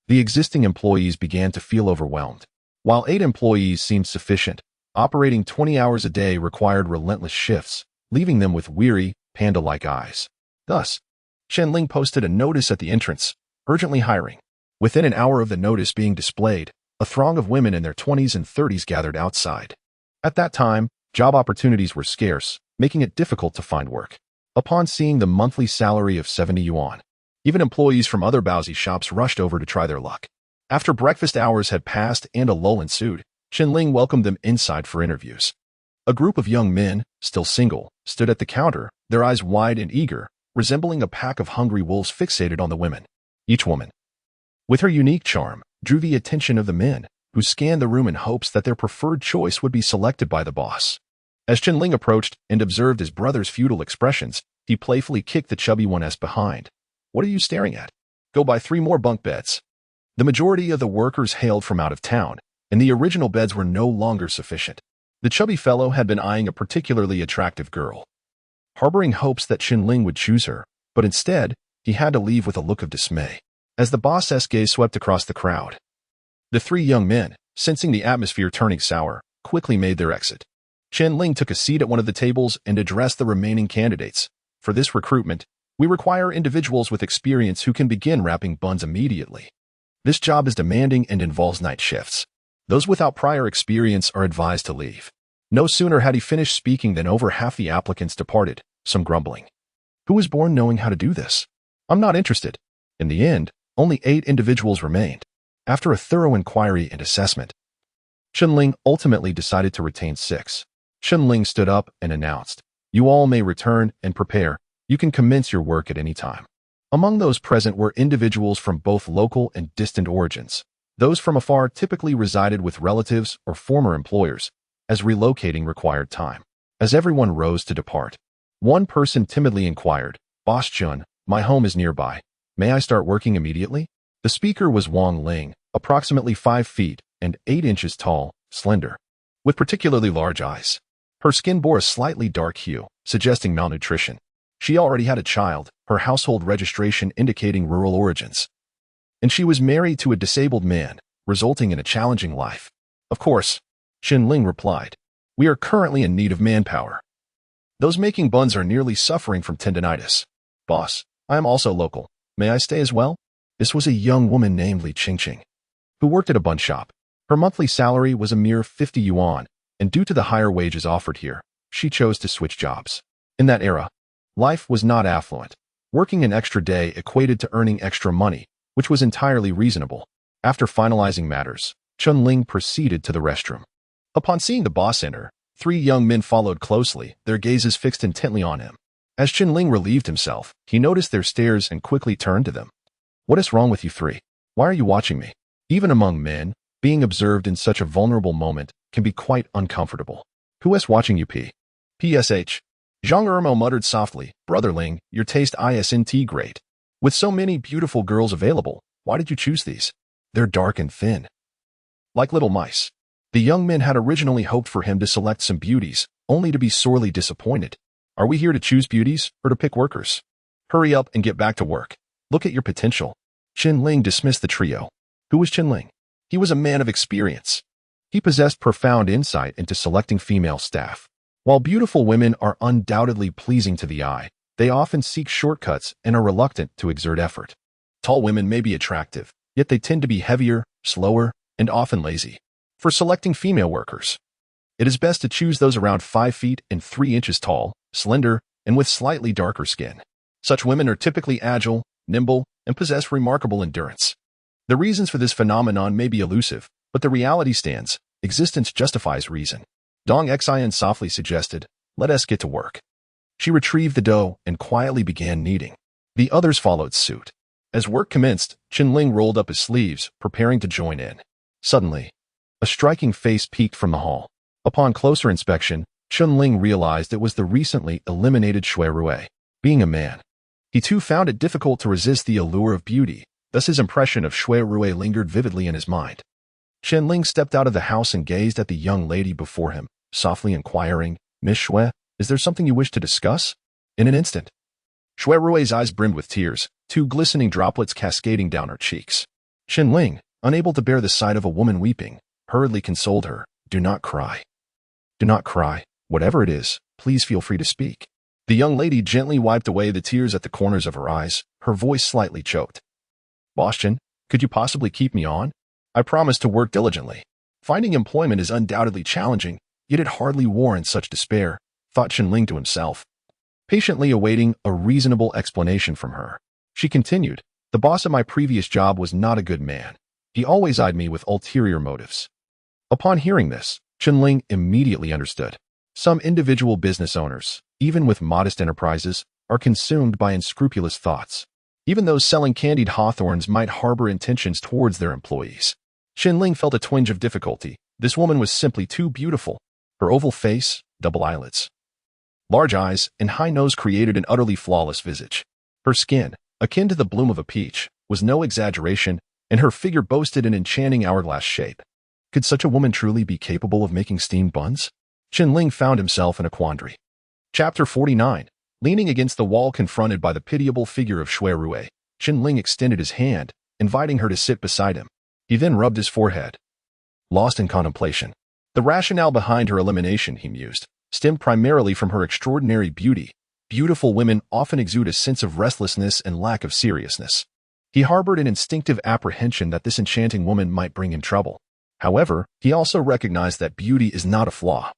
the existing employees began to feel overwhelmed. While 8 employees seemed sufficient, operating 20 hours a day required relentless shifts, leaving them with weary, panda-like eyes. Thus, Chen Ling posted a notice at the entrance, urgently hiring. Within an hour of the notice being displayed, a throng of women in their 20s and 30s gathered outside. At that time, job opportunities were scarce, making it difficult to find work. Upon seeing the monthly salary of 70 yuan, even employees from other Baozi shops rushed over to try their luck. After breakfast hours had passed and a lull ensued, Chen Ling welcomed them inside for interviews. A group of young men, still single, stood at the counter, their eyes wide and eager, resembling a pack of hungry wolves fixated on the women. Each woman, with her unique charm, drew the attention of the men, who scanned the room in hopes that their preferred choice would be selected by the boss. As Chen Ling approached and observed his brother's futile expressions, he playfully kicked the chubby one's behind. "What are you staring at? Go buy 3 more bunk beds." The majority of the workers hailed from out of town, and the original beds were no longer sufficient. The chubby fellow had been eyeing a particularly attractive girl, harboring hopes that Chen Ling would choose her, but instead, he had to leave with a look of dismay. As the boss's gaze swept across the crowd, the 3 young men, sensing the atmosphere turning sour, quickly made their exit. Chen Ling took a seat at one of the tables and addressed the remaining candidates. "For this recruitment, we require individuals with experience who can begin wrapping buns immediately. This job is demanding and involves night shifts. Those without prior experience are advised to leave." No sooner had he finished speaking than over half the applicants departed, some grumbling. "Who was born knowing how to do this? I'm not interested." In the end, only 8 individuals remained. After a thorough inquiry and assessment, Chen Ling ultimately decided to retain 6. Chen Ling stood up and announced, "You all may return and prepare. You can commence your work at any time." Among those present were individuals from both local and distant origins. Those from afar typically resided with relatives or former employers, as relocating required time. As everyone rose to depart, one person timidly inquired, "Boss Chun, my home is nearby. May I start working immediately?" The speaker was Wang Ling, approximately 5 feet and 8 inches tall, slender, with particularly large eyes. Her skin bore a slightly dark hue, suggesting malnutrition. She already had a child, her household registration indicating rural origins, and she was married to a disabled man, resulting in a challenging life. "Of course," Chen Ling replied. "We are currently in need of manpower. Those making buns are nearly suffering from tendinitis. Boss, I am also local. May I stay as well?" This was a young woman named Li Qingqing, who worked at a bun shop. Her monthly salary was a mere 50 yuan, and due to the higher wages offered here, she chose to switch jobs. In that era, life was not affluent. Working an extra day equated to earning extra money, which was entirely reasonable. After finalizing matters, Chen Ling proceeded to the restroom. Upon seeing the boss enter, 3 young men followed closely, their gazes fixed intently on him. As Chen Ling relieved himself, he noticed their stares and quickly turned to them. "What is wrong with you 3? Why are you watching me?" Even among men, being observed in such a vulnerable moment can be quite uncomfortable. "Who is watching you, Psh? Zhang Ermo muttered softly, "Brother Ling, your taste isn't great. With so many beautiful girls available, why did you choose these? They're dark and thin, like little mice." The young men had originally hoped for him to select some beauties, only to be sorely disappointed. "Are we here to choose beauties or to pick workers? Hurry up and get back to work. Look at your potential." Chen Ling dismissed the trio. Who was Chen Ling? He was a man of experience. He possessed profound insight into selecting female staff. While beautiful women are undoubtedly pleasing to the eye, they often seek shortcuts and are reluctant to exert effort. Tall women may be attractive, yet they tend to be heavier, slower, and often lazy. For selecting female workers, it is best to choose those around 5 feet and 3 inches tall, slender, and with slightly darker skin. Such women are typically agile, nimble, and possess remarkable endurance. The reasons for this phenomenon may be elusive, but the reality stands. Existence justifies reason. Dong Xian softly suggested, "Let us get to work." She retrieved the dough and quietly began kneading. The others followed suit. As work commenced, Chen Ling rolled up his sleeves, preparing to join in. Suddenly, a striking face peeked from the hall. Upon closer inspection, Chen Ling realized it was the recently eliminated Shui Rui. Being a man, he too found it difficult to resist the allure of beauty, thus his impression of Shui Rui lingered vividly in his mind. Chen Ling stepped out of the house and gazed at the young lady before him, softly inquiring, "Miss Shui, is there something you wish to discuss?" In an instant, Shui Rui's eyes brimmed with tears, 2 glistening droplets cascading down her cheeks. Chen Ling, unable to bear the sight of a woman weeping, hurriedly consoled her, "Do not cry. Do not cry. Whatever it is, please feel free to speak." The young lady gently wiped away the tears at the corners of her eyes, her voice slightly choked. "Boss Chen, could you possibly keep me on? I promise to work diligently." Finding employment is undoubtedly challenging, yet it hardly warrants such despair, thought Chen Ling to himself. Patiently awaiting a reasonable explanation from her, she continued, "The boss at my previous job was not a good man. He always eyed me with ulterior motives." Upon hearing this, Chen Ling immediately understood. Some individual business owners, even with modest enterprises, are consumed by unscrupulous thoughts. Even those selling candied hawthorns might harbor intentions towards their employees. Chen Ling felt a twinge of difficulty. This woman was simply too beautiful. Her oval face, double eyelids, large eyes, and high nose created an utterly flawless visage. Her skin, akin to the bloom of a peach, was no exaggeration, and her figure boasted an enchanting hourglass shape. Could such a woman truly be capable of making steamed buns? Chen Ling found himself in a quandary. Chapter 49. Leaning against the wall confronted by the pitiable figure of Shui Rui, Chen Ling extended his hand, inviting her to sit beside him. He then rubbed his forehead, lost in contemplation. The rationale behind her elimination, he mused, stemmed primarily from her extraordinary beauty. Beautiful women often exude a sense of restlessness and lack of seriousness. He harbored an instinctive apprehension that this enchanting woman might bring him trouble. However, he also recognized that beauty is not a flaw.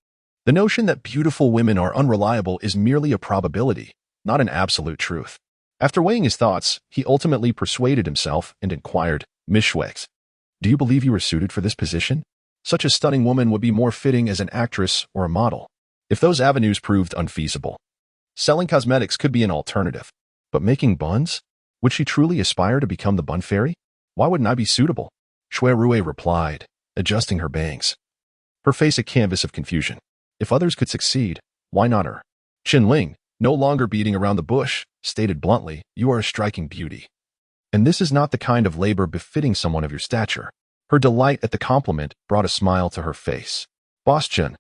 The notion that beautiful women are unreliable is merely a probability, not an absolute truth. After weighing his thoughts, he ultimately persuaded himself and inquired, "Miss Schwex, Do you believe you are suited for this position? Such a stunning woman would be more fitting as an actress or a model. If those avenues proved unfeasible, selling cosmetics could be an alternative. But making buns? Would she truly aspire to become the bun fairy? Why wouldn't I be suitable? Shui Rui replied, adjusting her bangs. Her face a canvas of confusion. If others could succeed, why not her? Chen Ling, no longer beating around the bush, stated bluntly, you are a striking beauty. And this is not the kind of labor befitting someone of your stature. Her delight at the compliment brought a smile to her face. Boss Chen,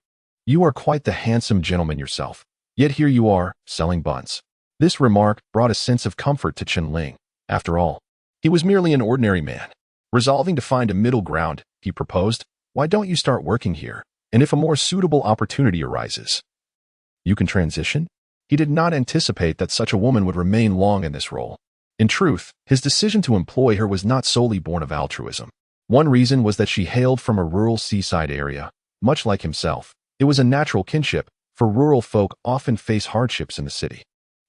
you are quite the handsome gentleman yourself, yet here you are, selling buns. This remark brought a sense of comfort to Chen Ling. After all, he was merely an ordinary man. Resolving to find a middle ground, he proposed, why don't you start working here, and if a more suitable opportunity arises, you can transition? He did not anticipate that such a woman would remain long in this role. In truth, his decision to employ her was not solely born of altruism. One reason was that she hailed from a rural seaside area. Much like himself, it was a natural kinship, for rural folk often face hardships in the city.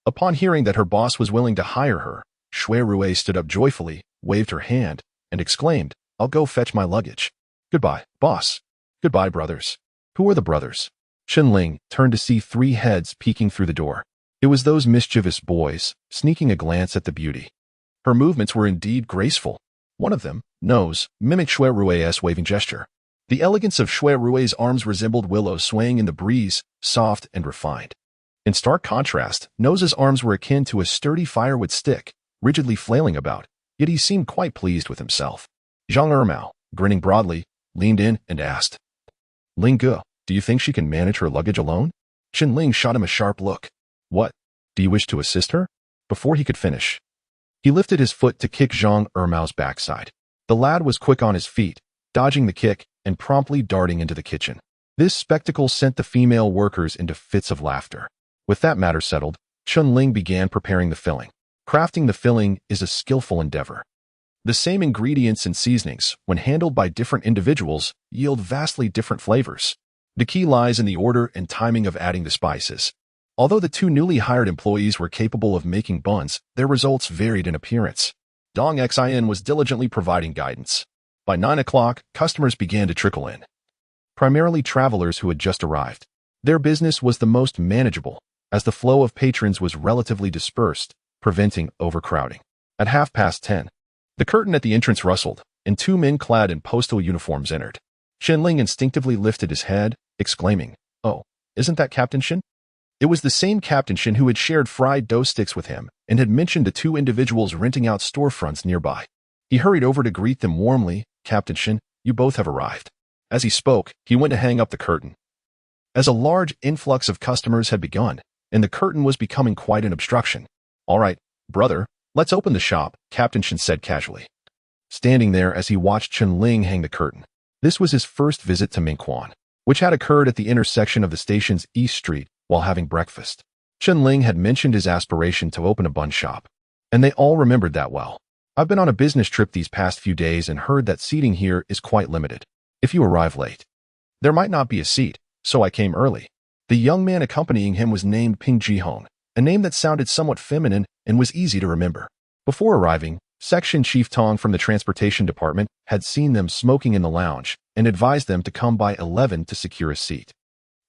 Upon hearing that her boss was willing to hire her, Shui Rui stood up joyfully, waved her hand, and exclaimed, I'll go fetch my luggage. Goodbye, boss. Goodbye, brothers. Who are the brothers? Chen Ling turned to see 3 heads peeking through the door. It was those mischievous boys, sneaking a glance at the beauty. Her movements were indeed graceful. One of them, Nose, mimicked Shui Rui's waving gesture. The elegance of Shui Rui's arms resembled willows swaying in the breeze, soft and refined. In stark contrast, Nose's arms were akin to a sturdy firewood stick, rigidly flailing about, yet he seemed quite pleased with himself. Zhang Ermao, grinning broadly, leaned in and asked, Ling Ge, do you think she can manage her luggage alone? Chen Ling shot him a sharp look. What? Do you wish to assist her? Before he could finish, he lifted his foot to kick Zhang Ermao's backside. The lad was quick on his feet, dodging the kick and promptly darting into the kitchen. This spectacle sent the female workers into fits of laughter. With that matter settled, Chen Ling began preparing the filling. Crafting the filling is a skillful endeavor. The same ingredients and seasonings, when handled by different individuals, yield vastly different flavors. The key lies in the order and timing of adding the spices. Although the 2 newly hired employees were capable of making buns, their results varied in appearance. Dong Xin was diligently providing guidance. By 9 o'clock, customers began to trickle in. Primarily travelers who had just arrived. Their business was the most manageable, as the flow of patrons was relatively dispersed, preventing overcrowding. At 10:30, the curtain at the entrance rustled, and 2 men clad in postal uniforms entered. Chen Ling instinctively lifted his head, exclaiming, Oh, isn't that Captain Shen? It was the same Captain Shen who had shared fried dough sticks with him and had mentioned the 2 individuals renting out storefronts nearby. He hurried over to greet them warmly. Captain Shen, you both have arrived. As he spoke, he went to hang up the curtain. As a large influx of customers had begun, and the curtain was becoming quite an obstruction. All right, brother, let's open the shop, Captain Shen said casually, standing there as he watched Chen Ling hang the curtain. This was his first visit to Mingquan, which had occurred at the intersection of the station's East Street while having breakfast. Chen Ling had mentioned his aspiration to open a bun shop, and they all remembered that well. I've been on a business trip these past few days and heard that seating here is quite limited. If you arrive late, there might not be a seat, so I came early. The young man accompanying him was named Ping Jihong, a name that sounded somewhat feminine and was easy to remember. Before arriving, Section Chief Tong from the Transportation Department had seen them smoking in the lounge and advised them to come by 11 to secure a seat.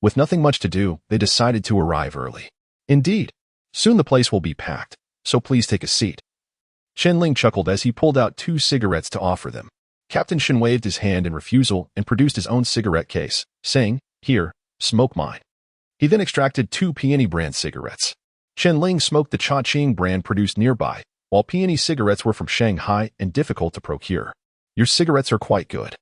With nothing much to do, they decided to arrive early. Indeed, soon the place will be packed, so please take a seat. Chen Ling chuckled as he pulled out 2 cigarettes to offer them. Captain Shen waved his hand in refusal and produced his own cigarette case, saying, Here, smoke mine. He then extracted 2 Peony brand cigarettes. Chen Ling smoked the Cha-Ching brand produced nearby, while Peony cigarettes were from Shanghai and difficult to procure. Your cigarettes are quite good.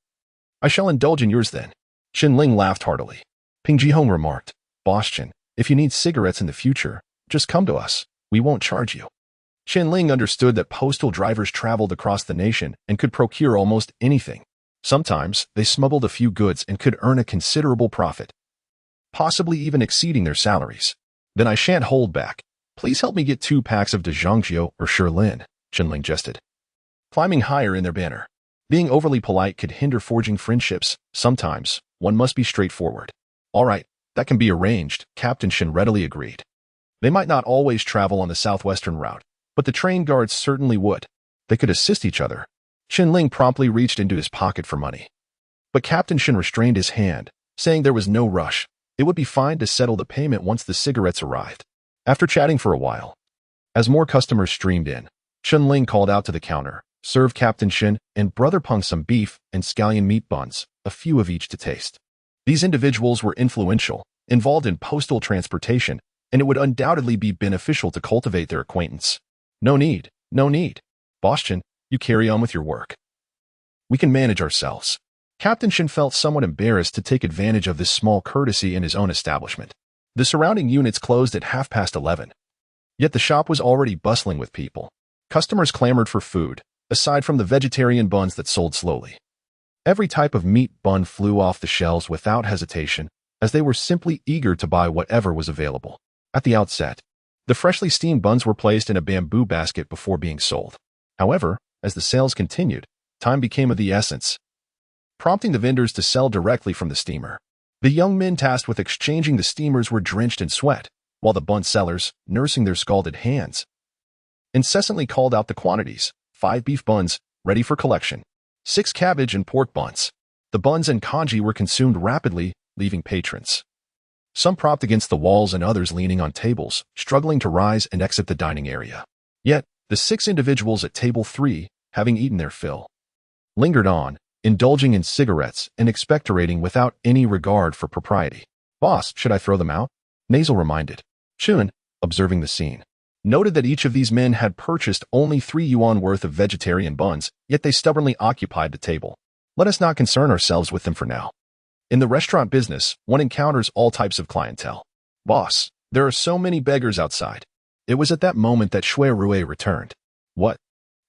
I shall indulge in yours then. Chen Ling laughed heartily. Ping Jihong remarked, Boss Chen, if you need cigarettes in the future, just come to us. We won't charge you. Chen Ling understood that postal drivers traveled across the nation and could procure almost anything. Sometimes, they smuggled a few goods and could earn a considerable profit, possibly even exceeding their salaries. Then I shan't hold back. Please help me get 2 packs of Dezhangjiu or Shilin, Chen Ling jested, climbing higher in their banner. Being overly polite could hinder forging friendships. Sometimes, one must be straightforward. All right, that can be arranged, Captain Shen readily agreed. They might not always travel on the southwestern route, but the train guards certainly would. They could assist each other. Chen Ling promptly reached into his pocket for money. But Captain Chen restrained his hand, saying there was no rush. It would be fine to settle the payment once the cigarettes arrived. After chatting for a while, as more customers streamed in, Chen Ling called out to the counter, "Serve Captain Chen and Brother Peng some beef and scallion meat buns, a few of each to taste." These individuals were influential, involved in postal transportation, and it would undoubtedly be beneficial to cultivate their acquaintance. No need. Boss Chen, you carry on with your work. We can manage ourselves. Captain Chen felt somewhat embarrassed to take advantage of this small courtesy in his own establishment. The surrounding units closed at 11:30. Yet the shop was already bustling with people. Customers clamored for food, aside from the vegetarian buns that sold slowly. Every type of meat bun flew off the shelves without hesitation, as they were simply eager to buy whatever was available. At the outset, the freshly steamed buns were placed in a bamboo basket before being sold. However, as the sales continued, time became of the essence, prompting the vendors to sell directly from the steamer. The young men tasked with exchanging the steamers were drenched in sweat, while the bun sellers, nursing their scalded hands, incessantly called out the quantities: 5 beef buns, ready for collection, 6 cabbage and pork buns. The buns and congee were consumed rapidly, leaving patrons, some propped against the walls and others leaning on tables, struggling to rise and exit the dining area. Yet, the 6 individuals at table 3, having eaten their fill, lingered on, indulging in cigarettes and expectorating without any regard for propriety. "Boss, should I throw them out?" Nasal reminded. Chun, observing the scene, noted that each of these men had purchased only 3 yuan worth of vegetarian buns, yet they stubbornly occupied the table. Let us not concern ourselves with them for now. In the restaurant business, one encounters all types of clientele. "Boss, there are so many beggars outside." It was at that moment that Shui Rui returned. "What?"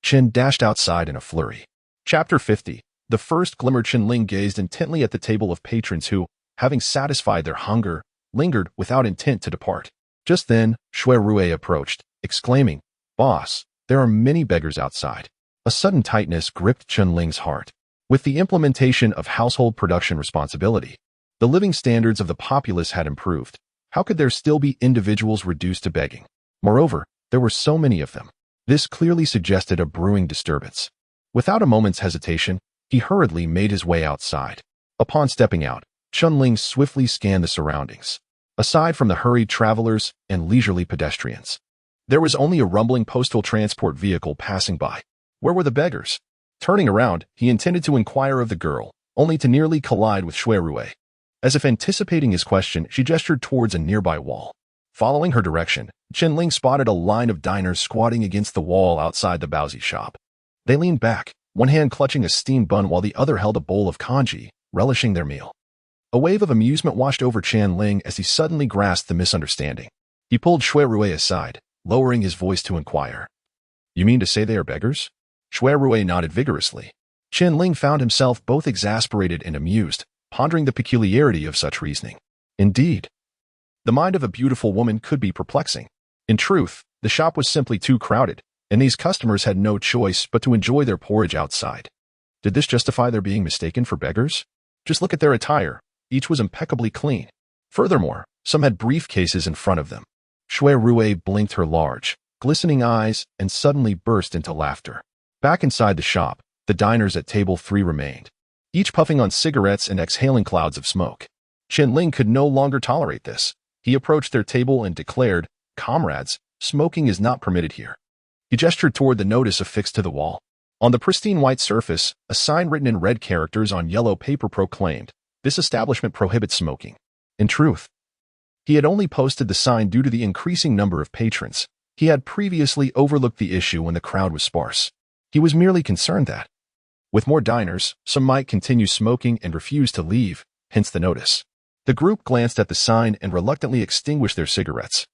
Chen dashed outside in a flurry. Chapter 50. The first glimmer. Chen Ling gazed intently at the table of patrons who, having satisfied their hunger, lingered without intent to depart. Just then, Shui Rui approached, exclaiming, "Boss, there are many beggars outside." A sudden tightness gripped Chen Ling's heart. With the implementation of household production responsibility, the living standards of the populace had improved. How could there still be individuals reduced to begging? Moreover, there were so many of them. This clearly suggested a brewing disturbance. Without a moment's hesitation, he hurriedly made his way outside. Upon stepping out, Chen Ling swiftly scanned the surroundings. Aside from the hurried travelers and leisurely pedestrians, there was only a rumbling postal transport vehicle passing by. Where were the beggars? Turning around, he intended to inquire of the girl, only to nearly collide with Shui Rui. As if anticipating his question, she gestured towards a nearby wall. Following her direction, Chen Ling spotted a line of diners squatting against the wall outside the Baozi shop. They leaned back, one hand clutching a steamed bun while the other held a bowl of congee, relishing their meal. A wave of amusement washed over Chen Ling as he suddenly grasped the misunderstanding. He pulled Shui Rui aside, lowering his voice to inquire, "You mean to say they are beggars?" Shui Rui nodded vigorously. Chen Ling found himself both exasperated and amused, pondering the peculiarity of such reasoning. Indeed, the mind of a beautiful woman could be perplexing. In truth, the shop was simply too crowded, and these customers had no choice but to enjoy their porridge outside. Did this justify their being mistaken for beggars? Just look at their attire. Each was impeccably clean. Furthermore, some had briefcases in front of them. Shui Rui blinked her large, glistening eyes and suddenly burst into laughter. Back inside the shop, the diners at table 3 remained, each puffing on cigarettes and exhaling clouds of smoke. Chen Ling could no longer tolerate this. He approached their table and declared, "Comrades, smoking is not permitted here." He gestured toward the notice affixed to the wall. On the pristine white surface, a sign written in red characters on yellow paper proclaimed, "This establishment prohibits smoking." In truth, he had only posted the sign due to the increasing number of patrons. He had previously overlooked the issue when the crowd was sparse. He was merely concerned that, with more diners, some might continue smoking and refuse to leave, hence the notice. The group glanced at the sign and reluctantly extinguished their cigarettes.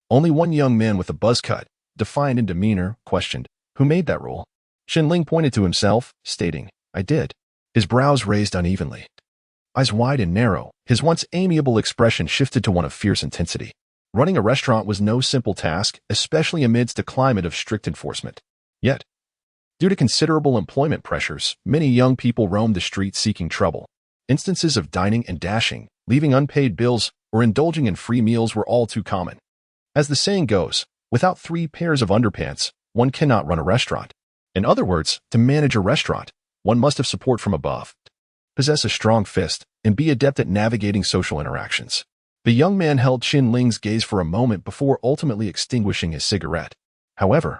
Only one young man with a buzz cut, defiant in demeanor, questioned, "Who made that rule?" Chen Ling pointed to himself, stating, "I did." His brows raised unevenly. Eyes wide and narrow, his once amiable expression shifted to one of fierce intensity. Running a restaurant was no simple task, especially amidst a climate of strict enforcement. Yet, due to considerable employment pressures, many young people roamed the streets seeking trouble. Instances of dining and dashing, leaving unpaid bills, or indulging in free meals were all too common. As the saying goes, without 3 pairs of underpants, one cannot run a restaurant. In other words, to manage a restaurant, one must have support from above, possess a strong fist, and be adept at navigating social interactions. The young man held Chen Ling's gaze for a moment before ultimately extinguishing his cigarette. However,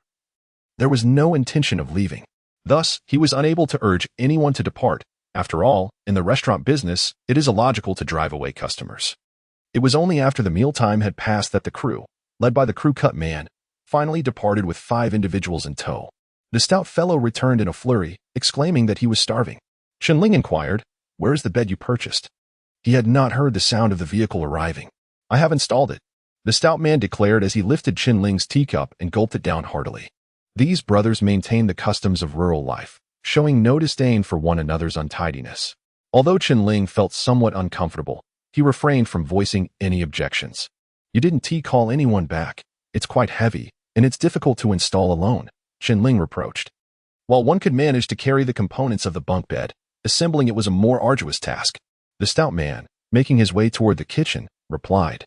there was no intention of leaving. Thus, he was unable to urge anyone to depart. After all, in the restaurant business, it is illogical to drive away customers. It was only after the mealtime had passed that the crew, led by the crew-cut man, finally departed with 5 individuals in tow. The stout fellow returned in a flurry, exclaiming that he was starving. Chen Ling inquired, "Where is the bed you purchased?" He had not heard the sound of the vehicle arriving. "I have installed it," the stout man declared as he lifted Chen Ling's teacup and gulped it down heartily. These brothers maintained the customs of rural life, showing no disdain for one another's untidiness. Although Chen Ling felt somewhat uncomfortable, he refrained from voicing any objections. "You didn't call anyone back. It's quite heavy, and it's difficult to install alone," Chen Ling reproached. While one could manage to carry the components of the bunk bed, assembling it was a more arduous task. The stout man, making his way toward the kitchen, replied,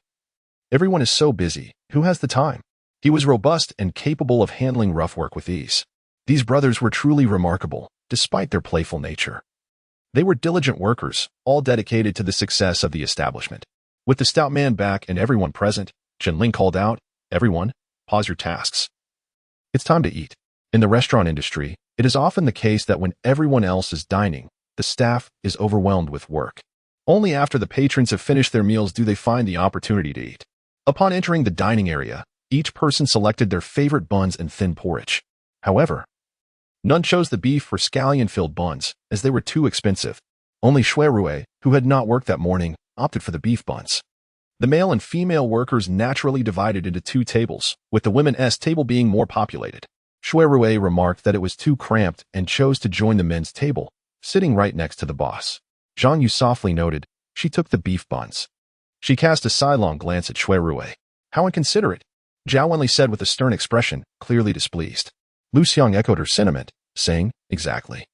"Everyone is so busy, who has the time?" He was robust and capable of handling rough work with ease. These brothers were truly remarkable, despite their playful nature. They were diligent workers, all dedicated to the success of the establishment. With the stout man back and everyone present, Chen Ling called out, "Everyone, pause your tasks. It's time to eat." In the restaurant industry, it is often the case that when everyone else is dining, the staff is overwhelmed with work. Only after the patrons have finished their meals do they find the opportunity to eat. Upon entering the dining area, each person selected their favorite buns and thin porridge. However, none chose the beef or scallion-filled buns, as they were too expensive. Only Zhou Xiaoyi, who had not worked that morning, opted for the beef buns. The male and female workers naturally divided into 2 tables, with the women's table being more populated. Zhou Xiaoyi remarked that it was too cramped and chose to join the men's table, sitting right next to the boss. Zhang Yu softly noted, "She took the beef buns." She cast a sidelong glance at Zhou Xiaoyi. "How inconsiderate," Zhao Wenli said with a stern expression, clearly displeased. Lu Xiang echoed her sentiment, saying, "Exactly.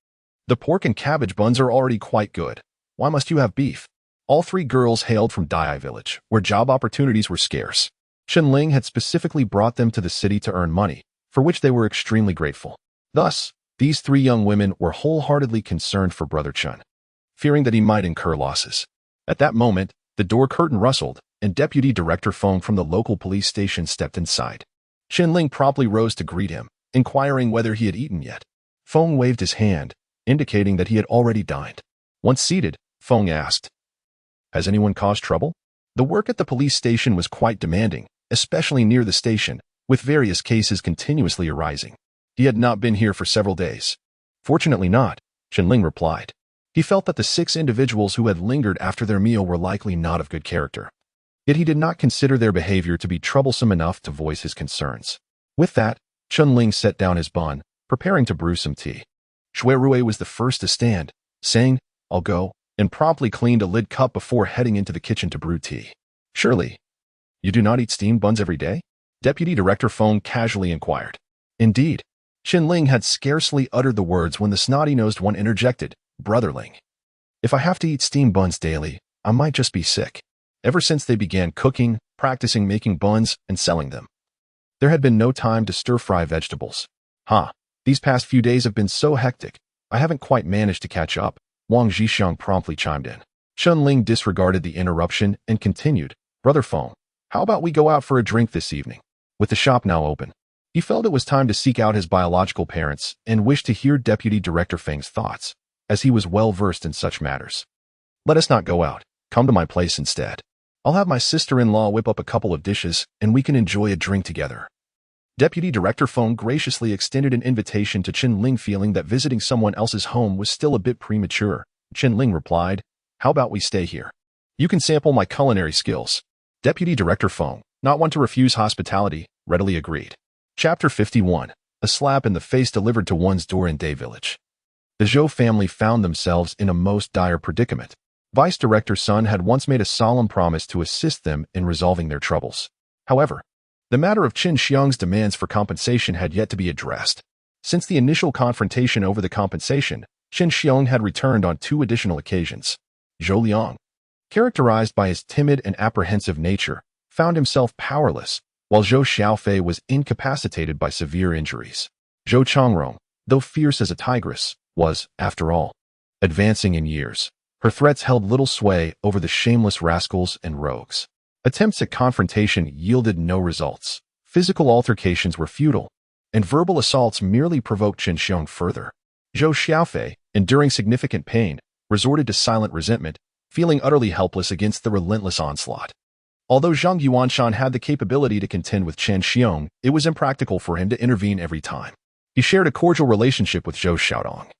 The pork and cabbage buns are already quite good. Why must you have beef?" All 3 girls hailed from Dai village, where job opportunities were scarce. Chen Ling had specifically brought them to the city to earn money, for which they were extremely grateful. Thus, these 3 young women were wholeheartedly concerned for Brother Chen, fearing that he might incur losses. At that moment, the door curtain rustled, and Deputy Director Feng from the local police station stepped inside. Chen Ling promptly rose to greet him, inquiring whether he had eaten yet. Feng waved his hand, indicating that he had already dined. Once seated, Feng asked, "Has anyone caused trouble?" The work at the police station was quite demanding, especially near the station, with various cases continuously arising. He had not been here for several days. "Fortunately not," Chen Ling replied. He felt that the 6 individuals who had lingered after their meal were likely not of good character. Yet he did not consider their behavior to be troublesome enough to voice his concerns. With that, Chen Ling set down his bun, preparing to brew some tea. Zhou Xiaoyi was the first to stand, saying, "I'll go," and promptly cleaned a lid cup before heading into the kitchen to brew tea. "Surely, you do not eat steamed buns every day?" Deputy Director Feng casually inquired. Indeed, Chen Ling had scarcely uttered the words when the snotty-nosed one interjected, "Brother Ling, if I have to eat steamed buns daily, I might just be sick." Ever since they began cooking, practicing making buns, and selling them, there had been no time to stir-fry vegetables. These past few days have been so hectic, I haven't quite managed to catch up," Wang Zhixiang promptly chimed in. Chen Ling disregarded the interruption and continued, "Brother Feng, how about we go out for a drink this evening?" With the shop now open, he felt it was time to seek out his biological parents and wished to hear Deputy Director Feng's thoughts, as he was well versed in such matters. "Let us not go out. Come to my place instead. I'll have my sister-in-law whip up a couple of dishes and we can enjoy a drink together." Deputy Director Feng graciously extended an invitation to Chen Ling, feeling that visiting someone else's home was still a bit premature. Chen Ling replied, "How about we stay here? You can sample my culinary skills." Deputy Director Feng, not one to refuse hospitality, readily agreed. Chapter 51. A slap in the face delivered to one's door in Dai village. The Zhou family found themselves in a most dire predicament. Vice Director's son had once made a solemn promise to assist them in resolving their troubles. However, the matter of Qin Xiang's demands for compensation had yet to be addressed. Since the initial confrontation over the compensation, Qin Xiang had returned on 2 additional occasions. Zhou Liang, characterized by his timid and apprehensive nature, found himself powerless, while Zhou Xiaoyi was incapacitated by severe injuries. Zhou Changrong, though fierce as a tigress, was, after all, advancing in years. Her threats held little sway over the shameless rascals and rogues. Attempts at confrontation yielded no results. Physical altercations were futile, and verbal assaults merely provoked Chen Xiong further. Zhou Xiaoyi, enduring significant pain, resorted to silent resentment, feeling utterly helpless against the relentless onslaught. Although Zhang Yuanshan had the capability to contend with Chen Xiong, it was impractical for him to intervene every time. He shared a cordial relationship with Zhou Xiaoyi.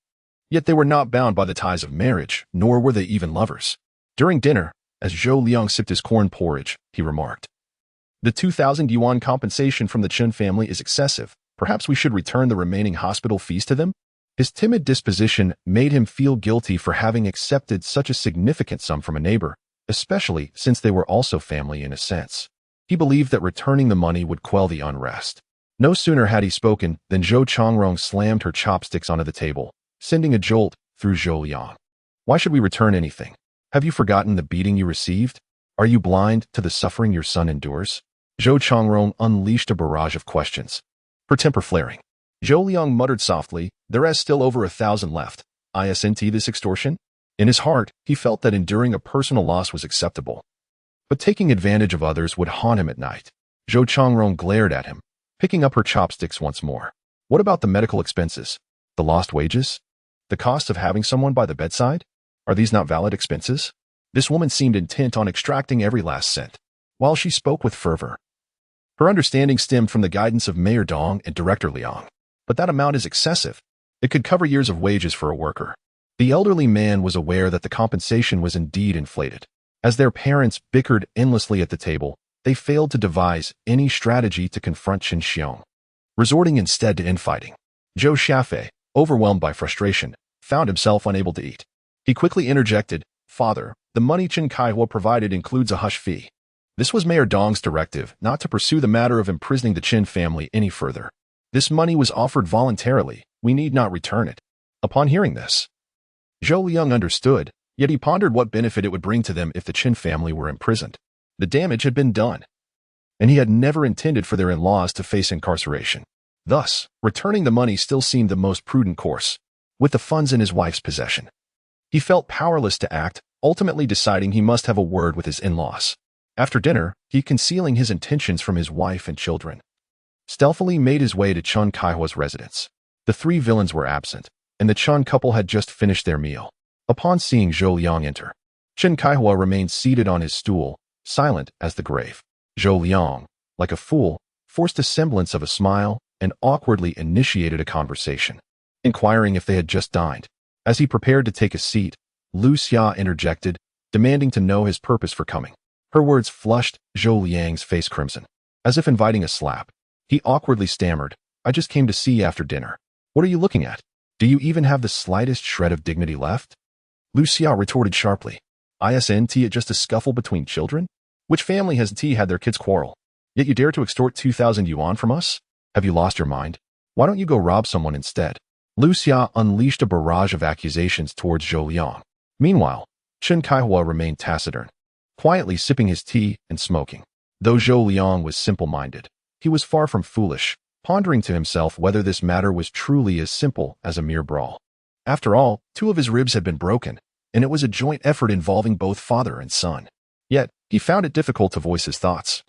Yet they were not bound by the ties of marriage, nor were they even lovers. During dinner, as Zhou Liang sipped his corn porridge, he remarked, "The 2,000 yuan compensation from the Chen family is excessive. Perhaps we should return the remaining hospital fees to them?" His timid disposition made him feel guilty for having accepted such a significant sum from a neighbor, especially since they were also family in a sense. He believed that returning the money would quell the unrest. No sooner had he spoken than Zhou Chongrong slammed her chopsticks onto the table, sending a jolt through Zhou Liang. "Why should we return anything? Have you forgotten the beating you received? Are you blind to the suffering your son endures?" Zhou Chongrong unleashed a barrage of questions, her temper flaring. Zhou Liang muttered softly, "There is still over 1,000 left. Isn't this extortion?" In his heart, he felt that enduring a personal loss was acceptable, but taking advantage of others would haunt him at night. Zhou Chongrong glared at him, picking up her chopsticks once more. "What about the medical expenses? The lost wages? The cost of having someone by the bedside? Are these not valid expenses?" This woman seemed intent on extracting every last cent, while she spoke with fervor. Her understanding stemmed from the guidance of Mayor Dong and Director Liang. "But that amount is excessive. It could cover years of wages for a worker." The elderly man was aware that the compensation was indeed inflated. As their parents bickered endlessly at the table, they failed to devise any strategy to confront Chen Xiong, resorting instead to infighting. Zhou Xiaoyi, overwhelmed by frustration, found himself unable to eat. He quickly interjected, "Father, the money Chen Kaihua provided includes a hush fee." This was Mayor Dong's directive not to pursue the matter of imprisoning the Chen family any further. "This money was offered voluntarily. We need not return it." Upon hearing this, Zhou Liang understood, yet he pondered what benefit it would bring to them if the Chen family were imprisoned. The damage had been done, and he had never intended for their in-laws to face incarceration. Thus, returning the money still seemed the most prudent course, with the funds in his wife's possession. He felt powerless to act, ultimately deciding he must have a word with his in-laws. After dinner, he, concealing his intentions from his wife and children, stealthily made his way to Chen Kaihua's residence. The three villains were absent, and the Chen couple had just finished their meal. Upon seeing Zhou Liang enter, Chen Kaihua remained seated on his stool, silent as the grave. Zhou Liang, like a fool, forced a semblance of a smile and awkwardly initiated a conversation, inquiring if they had just dined. As he prepared to take a seat, Lu Xia interjected, demanding to know his purpose for coming. Her words flushed Zhou Liang's face crimson, as if inviting a slap. He awkwardly stammered, "I just came to see you after dinner." "What are you looking at? Do you even have the slightest shred of dignity left?" Lu Xia retorted sharply. "Isn't it just a scuffle between children? Which family hasn't had their kids quarrel? Yet you dare to extort 2,000 yuan from us? Have you lost your mind? Why don't you go rob someone instead?" Lu Xia unleashed a barrage of accusations towards Zhou Liang. Meanwhile, Chen Kaihua remained taciturn, quietly sipping his tea and smoking. Though Zhou Liang was simple-minded, he was far from foolish, pondering to himself whether this matter was truly as simple as a mere brawl. After all, 2 of his ribs had been broken, and it was a joint effort involving both father and son. Yet, he found it difficult to voice his thoughts.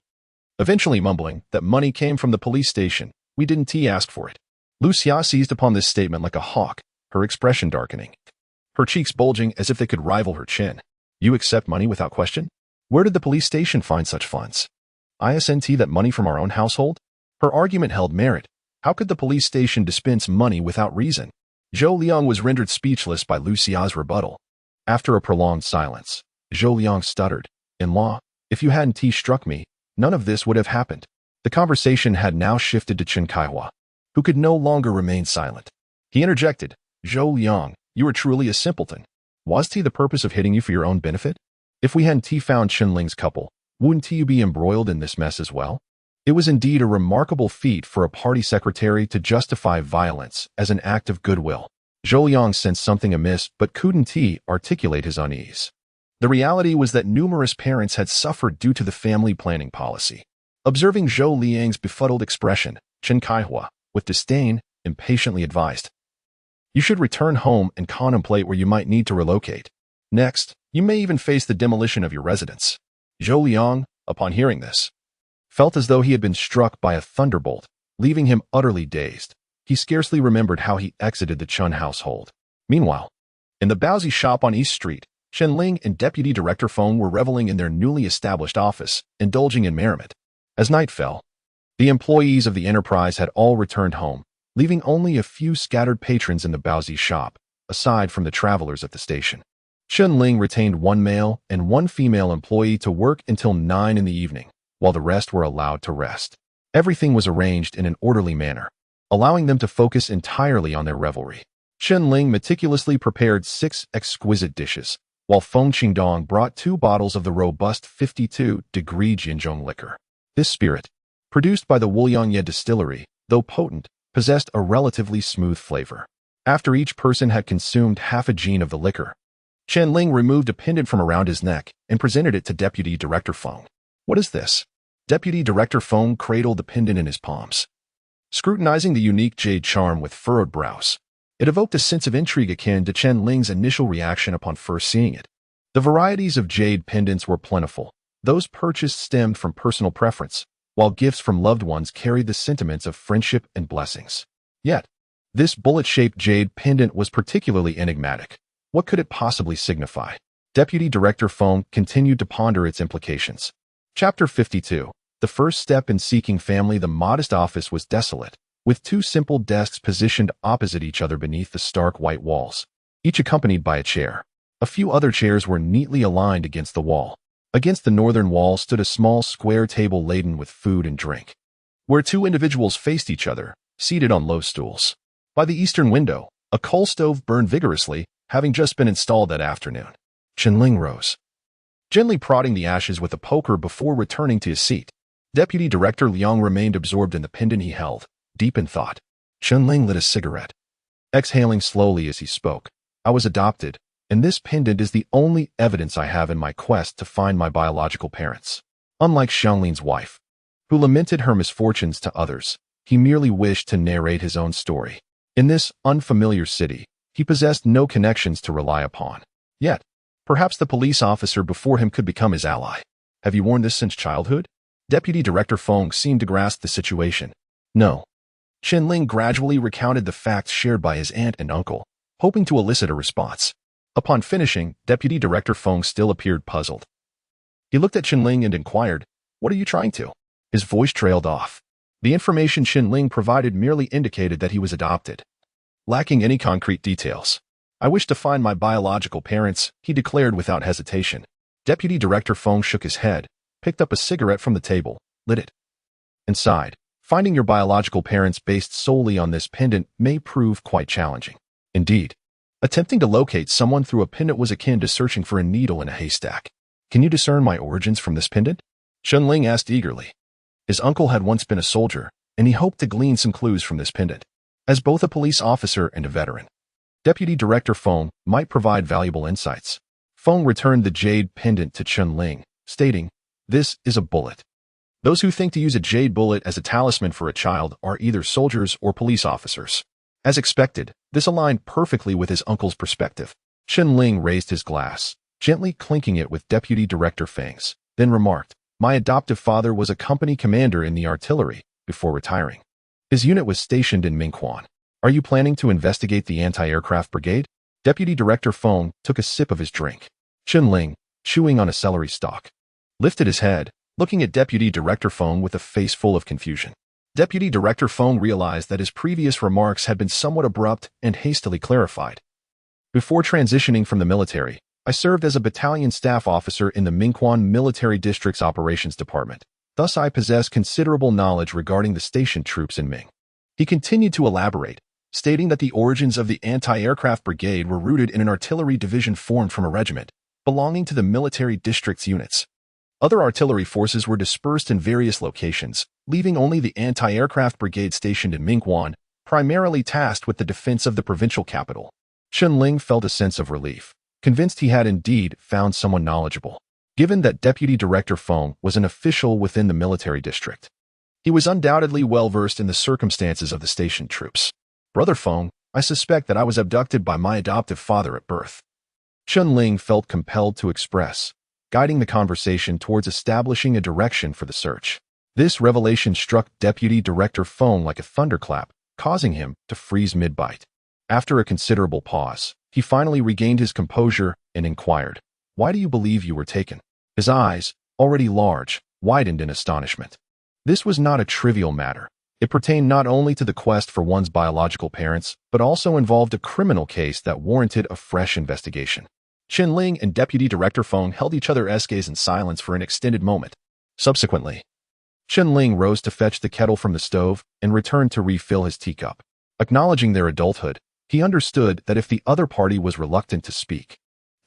Eventually mumbling that money came from the police station, "We didn't ask for it." Lu Xia seized upon this statement like a hawk, her expression darkening, her cheeks bulging as if they could rival her chin. "You accept money without question? Where did the police station find such funds? Isn't that money from our own household?" Her argument held merit. How could the police station dispense money without reason? Zhou Liang was rendered speechless by Lu Xia's rebuttal. After a prolonged silence, Zhou Liang stuttered, "In-law, if you hadn't struck me, none of this would have happened." The conversation had now shifted to Chen Kaihua, who could no longer remain silent. He interjected, "Zhou Liang, you are truly a simpleton. Was the purpose of hitting you for your own benefit? If we hadn't found Chen Ling's couple, wouldn't you be embroiled in this mess as well?" It was indeed a remarkable feat for a party secretary to justify violence as an act of goodwill. Zhou Liang sensed something amiss but couldn't articulate his unease. The reality was that numerous parents had suffered due to the family planning policy. Observing Zhou Liang's befuddled expression, Chen Kaihua, with disdain, impatiently advised, You should return home and contemplate where you might need to relocate. Next, you may even face the demolition of your residence. Zhou Liang, upon hearing this, felt as though he had been struck by a thunderbolt, leaving him utterly dazed. He scarcely remembered how he exited the Chen household. Meanwhile, in the Baozi shop on East Street, Chen Ling and Deputy Director Feng were reveling in their newly established office, indulging in merriment. As night fell, the employees of the enterprise had all returned home, leaving only a few scattered patrons in the Baozi shop, aside from the travelers at the station. Chen Ling retained one male and one female employee to work until 9 in the evening, while the rest were allowed to rest. Everything was arranged in an orderly manner, allowing them to focus entirely on their revelry. Chen Ling meticulously prepared 6 exquisite dishes, while Feng Qingdong brought 2 bottles of the robust 52-degree Jinzhong liquor. This spirit, produced by the Wuliangye distillery, though potent, possessed a relatively smooth flavor. After each person had consumed half a jin of the liquor, Chen Ling removed a pendant from around his neck and presented it to Deputy Director Feng. "What is this?" Deputy Director Feng cradled the pendant in his palms, scrutinizing the unique jade charm with furrowed brows. It evoked a sense of intrigue akin to Chen Ling's initial reaction upon first seeing it. The varieties of jade pendants were plentiful. Those purchased stemmed from personal preference, while gifts from loved ones carried the sentiments of friendship and blessings. Yet, this bullet-shaped jade pendant was particularly enigmatic. What could it possibly signify? Deputy Director Feng continued to ponder its implications. Chapter 52. The first step in seeking family. The modest office was desolate, with 2 simple desks positioned opposite each other beneath the stark white walls, each accompanied by a chair. A few other chairs were neatly aligned against the wall. Against the northern wall stood a small square table laden with food and drink, where 2 individuals faced each other, seated on low stools. By the eastern window, a coal stove burned vigorously, having just been installed that afternoon. Chen Ling rose, gently prodding the ashes with a poker before returning to his seat. Deputy Director Liang remained absorbed in the pendant he held, deep in thought. Chen Ling lit a cigarette, exhaling slowly as he spoke. "I was adopted, and this pendant is the only evidence I have in my quest to find my biological parents." Unlike Xiangling's wife, who lamented her misfortunes to others, he merely wished to narrate his own story. In this unfamiliar city, he possessed no connections to rely upon. Yet, perhaps the police officer before him could become his ally. "Have you worn this since childhood?" Deputy Director Feng seemed to grasp the situation. "No." Chen Ling gradually recounted the facts shared by his aunt and uncle, hoping to elicit a response. Upon finishing, Deputy Director Feng still appeared puzzled. He looked at Chen Ling and inquired, "What are you trying to?" His voice trailed off. The information Chen Ling provided merely indicated that he was adopted, lacking any concrete details. "I wish to find my biological parents," he declared without hesitation. Deputy Director Feng shook his head, picked up a cigarette from the table, lit it, and sighed. "Finding your biological parents based solely on this pendant may prove quite challenging. Indeed, attempting to locate someone through a pendant was akin to searching for a needle in a haystack." "Can you discern my origins from this pendant?" Chen Ling asked eagerly. His uncle had once been a soldier, and he hoped to glean some clues from this pendant. As both a police officer and a veteran, Deputy Director Feng might provide valuable insights. Feng returned the jade pendant to Chen Ling, stating, "This is a bullet. Those who think to use a jade bullet as a talisman for a child are either soldiers or police officers." As expected, this aligned perfectly with his uncle's perspective. Chen Ling raised his glass, gently clinking it with Deputy Director Feng's, then remarked, "My adoptive father was a company commander in the artillery before retiring. His unit was stationed in Mingquan. Are you planning to investigate the anti-aircraft brigade?" Deputy Director Feng took a sip of his drink. Chen Ling, chewing on a celery stalk, lifted his head, looking at Deputy Director Feng with a face full of confusion. Deputy Director Feng realized that his previous remarks had been somewhat abrupt and hastily clarified. "Before transitioning from the military, I served as a battalion staff officer in the Mingquan Military District's Operations Department. Thus I possess considerable knowledge regarding the stationed troops in Ming." He continued to elaborate, stating that the origins of the anti-aircraft brigade were rooted in an artillery division formed from a regiment belonging to the military district's units. Other artillery forces were dispersed in various locations, leaving only the anti-aircraft brigade stationed in Mingquan, primarily tasked with the defense of the provincial capital. Chen Ling felt a sense of relief, convinced he had indeed found someone knowledgeable. Given that Deputy Director Feng was an official within the military district, he was undoubtedly well-versed in the circumstances of the stationed troops. "Brother Feng, I suspect that I was abducted by my adoptive father at birth. Chen Ling felt compelled to express, guiding the conversation towards establishing a direction for the search. This revelation struck Deputy Director Feng like a thunderclap, causing him to freeze mid-bite. After a considerable pause, he finally regained his composure and inquired, "Why do you believe you were taken?" His eyes, already large, widened in astonishment. This was not a trivial matter. It pertained not only to the quest for one's biological parents, but also involved a criminal case that warranted a fresh investigation. Chen Ling and Deputy Director Feng held each other's gaze in silence for an extended moment. Subsequently, Chen Ling rose to fetch the kettle from the stove and returned to refill his teacup. Acknowledging their adulthood, he understood that if the other party was reluctant to speak,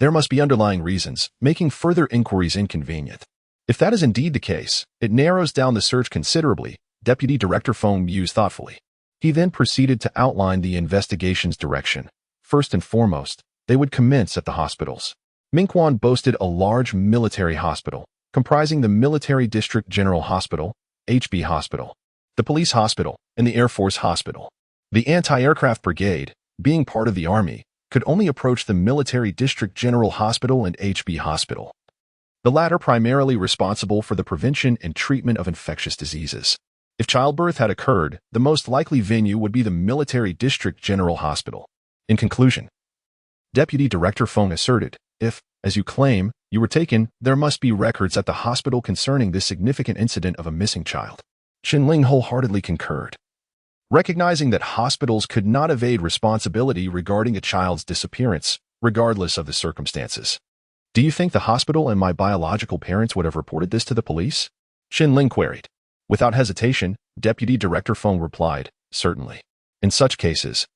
there must be underlying reasons, making further inquiries inconvenient. If that is indeed the case, it narrows down the search considerably, Deputy Director Feng mused thoughtfully. He then proceeded to outline the investigation's direction. First and foremost, they would commence at the hospitals. Mingquan boasted a large military hospital, comprising the Military District General Hospital, HB Hospital, the Police Hospital, and the Air Force Hospital. The Anti-Aircraft Brigade, being part of the Army, could only approach the Military District General Hospital and HB Hospital, the latter primarily responsible for the prevention and treatment of infectious diseases. If childbirth had occurred, the most likely venue would be the Military District General Hospital. In conclusion, Deputy Director Feng asserted, if, as you claim, you were taken, there must be records at the hospital concerning this significant incident of a missing child. Chen Ling wholeheartedly concurred, recognizing that hospitals could not evade responsibility regarding a child's disappearance, regardless of the circumstances. Do you think the hospital and my biological parents would have reported this to the police? Chen Ling queried. Without hesitation, Deputy Director Feng replied, certainly. In such cases,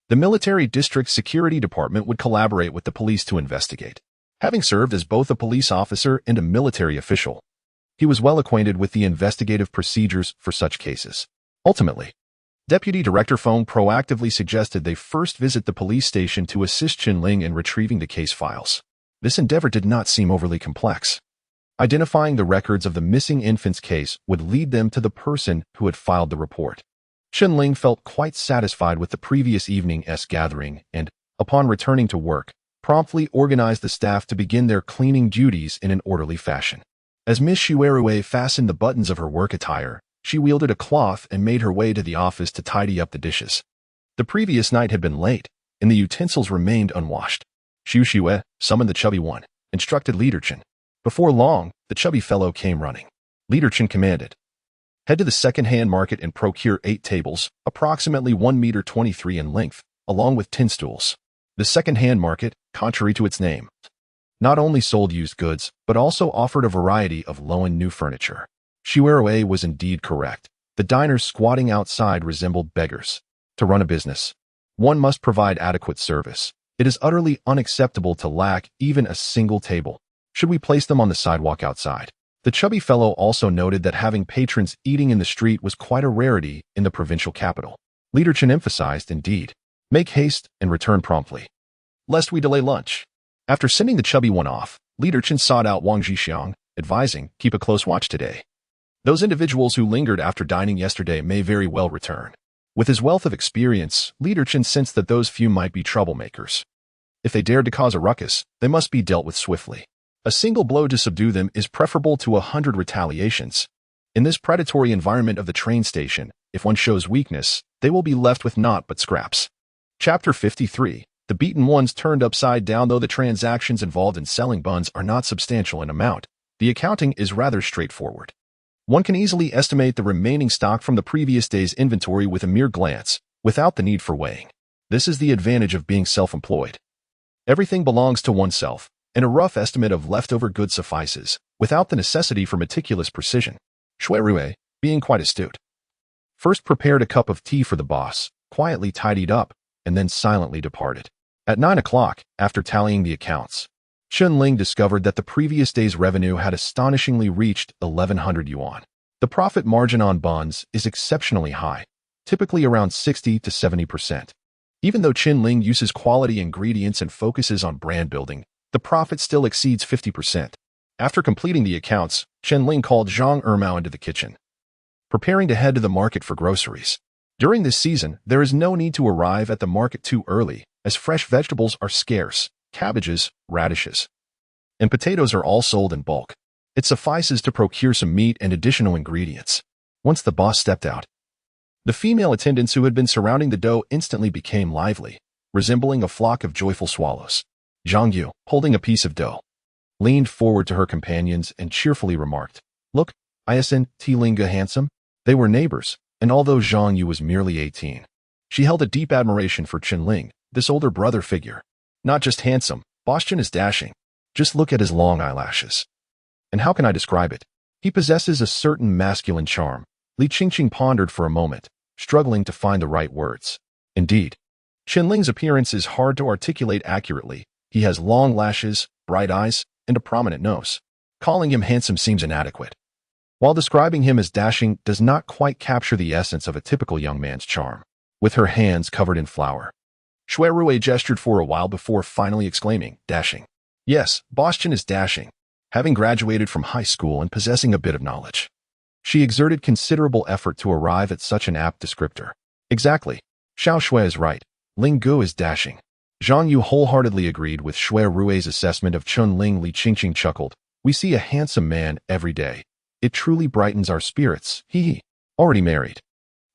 the Military District Security Department would collaborate with the police to investigate. Having served as both a police officer and a military official, he was well acquainted with the investigative procedures for such cases. Ultimately, Deputy Director Feng proactively suggested they first visit the police station to assist Chen Ling in retrieving the case files. This endeavor did not seem overly complex. Identifying the records of the missing infant's case would lead them to the person who had filed the report. Chen Ling felt quite satisfied with the previous evening's gathering and, upon returning to work, promptly organized the staff to begin their cleaning duties in an orderly fashion. As Miss Xuerue fastened the buttons of her work attire, she wielded a cloth and made her way to the office to tidy up the dishes. The previous night had been late, and the utensils remained unwashed. Zhou Xiaoyi summoned the chubby one, instructed Leader Chen. Before long, the chubby fellow came running. Leader Chen commanded, head to the second-hand market and procure 8 tables, approximately 1 meter 23 in length, along with 10 stools. The second-hand market, contrary to its name, not only sold used goods, but also offered a variety of low and new furniture. Xuerue was indeed correct. The diners squatting outside resembled beggars. To run a business, one must provide adequate service. It is utterly unacceptable to lack even a single table. Should we place them on the sidewalk outside? The chubby fellow also noted that having patrons eating in the street was quite a rarity in the provincial capital. Leader Chen emphasized, indeed, make haste and return promptly, lest we delay lunch. After sending the chubby one off, Leader Chen sought out Wang Zhixiang, advising, keep a close watch today. Those individuals who lingered after dining yesterday may very well return. With his wealth of experience, Leader Chen sensed that those few might be troublemakers. If they dared to cause a ruckus, they must be dealt with swiftly. A single blow to subdue them is preferable to 100 retaliations. In this predatory environment of the train station, if one shows weakness, they will be left with naught but scraps. Chapter 53. The beaten ones turned upside down. Though the transactions involved in selling buns are not substantial in amount, the accounting is rather straightforward. One can easily estimate the remaining stock from the previous day's inventory with a mere glance, without the need for weighing. This is the advantage of being self-employed. Everything belongs to oneself, and a rough estimate of leftover goods suffices, without the necessity for meticulous precision. Xuerue, being quite astute, first prepared a cup of tea for the boss, quietly tidied up, and then silently departed. At 9 o'clock, after tallying the accounts, Chen Ling discovered that the previous day's revenue had astonishingly reached 1,100 yuan. The profit margin on buns is exceptionally high, typically around 60 to 70%. Even though Chen Ling uses quality ingredients and focuses on brand building, the profit still exceeds 50%. After completing the accounts, Chen Ling called Zhang Ermao into the kitchen, preparing to head to the market for groceries. During this season, there is no need to arrive at the market too early, as fresh vegetables are scarce, cabbages, radishes, and potatoes are all sold in bulk. It suffices to procure some meat and additional ingredients. Once the boss stepped out, the female attendants who had been surrounding the dough instantly became lively, resembling a flock of joyful swallows. Zhang Yu, holding a piece of dough, leaned forward to her companions and cheerfully remarked, "Look, isn't Linga handsome?" They were neighbors, and although Zhang Yu was merely 18, she held a deep admiration for Chen Ling, this older brother figure. Not just handsome, Chen is dashing. Just look at his long eyelashes. And how can I describe it? He possesses a certain masculine charm. Li Qingqing pondered for a moment, struggling to find the right words. Indeed, Chen Ling's appearance is hard to articulate accurately. He has long lashes, bright eyes, and a prominent nose. Calling him handsome seems inadequate, while describing him as dashing does not quite capture the essence of a typical young man's charm. With her hands covered in flour, Shui Rui gestured for a while before finally exclaiming, "Dashing." Yes, Chen is dashing, having graduated from high school and possessing a bit of knowledge. She exerted considerable effort to arrive at such an apt descriptor. Exactly. Xiao Shui is right. Ling Gu is dashing. Zhang Yu wholeheartedly agreed with Shui Rui's assessment of Chen Ling. Li Qingqing chuckled. We see a handsome man every day. It truly brightens our spirits. He already married.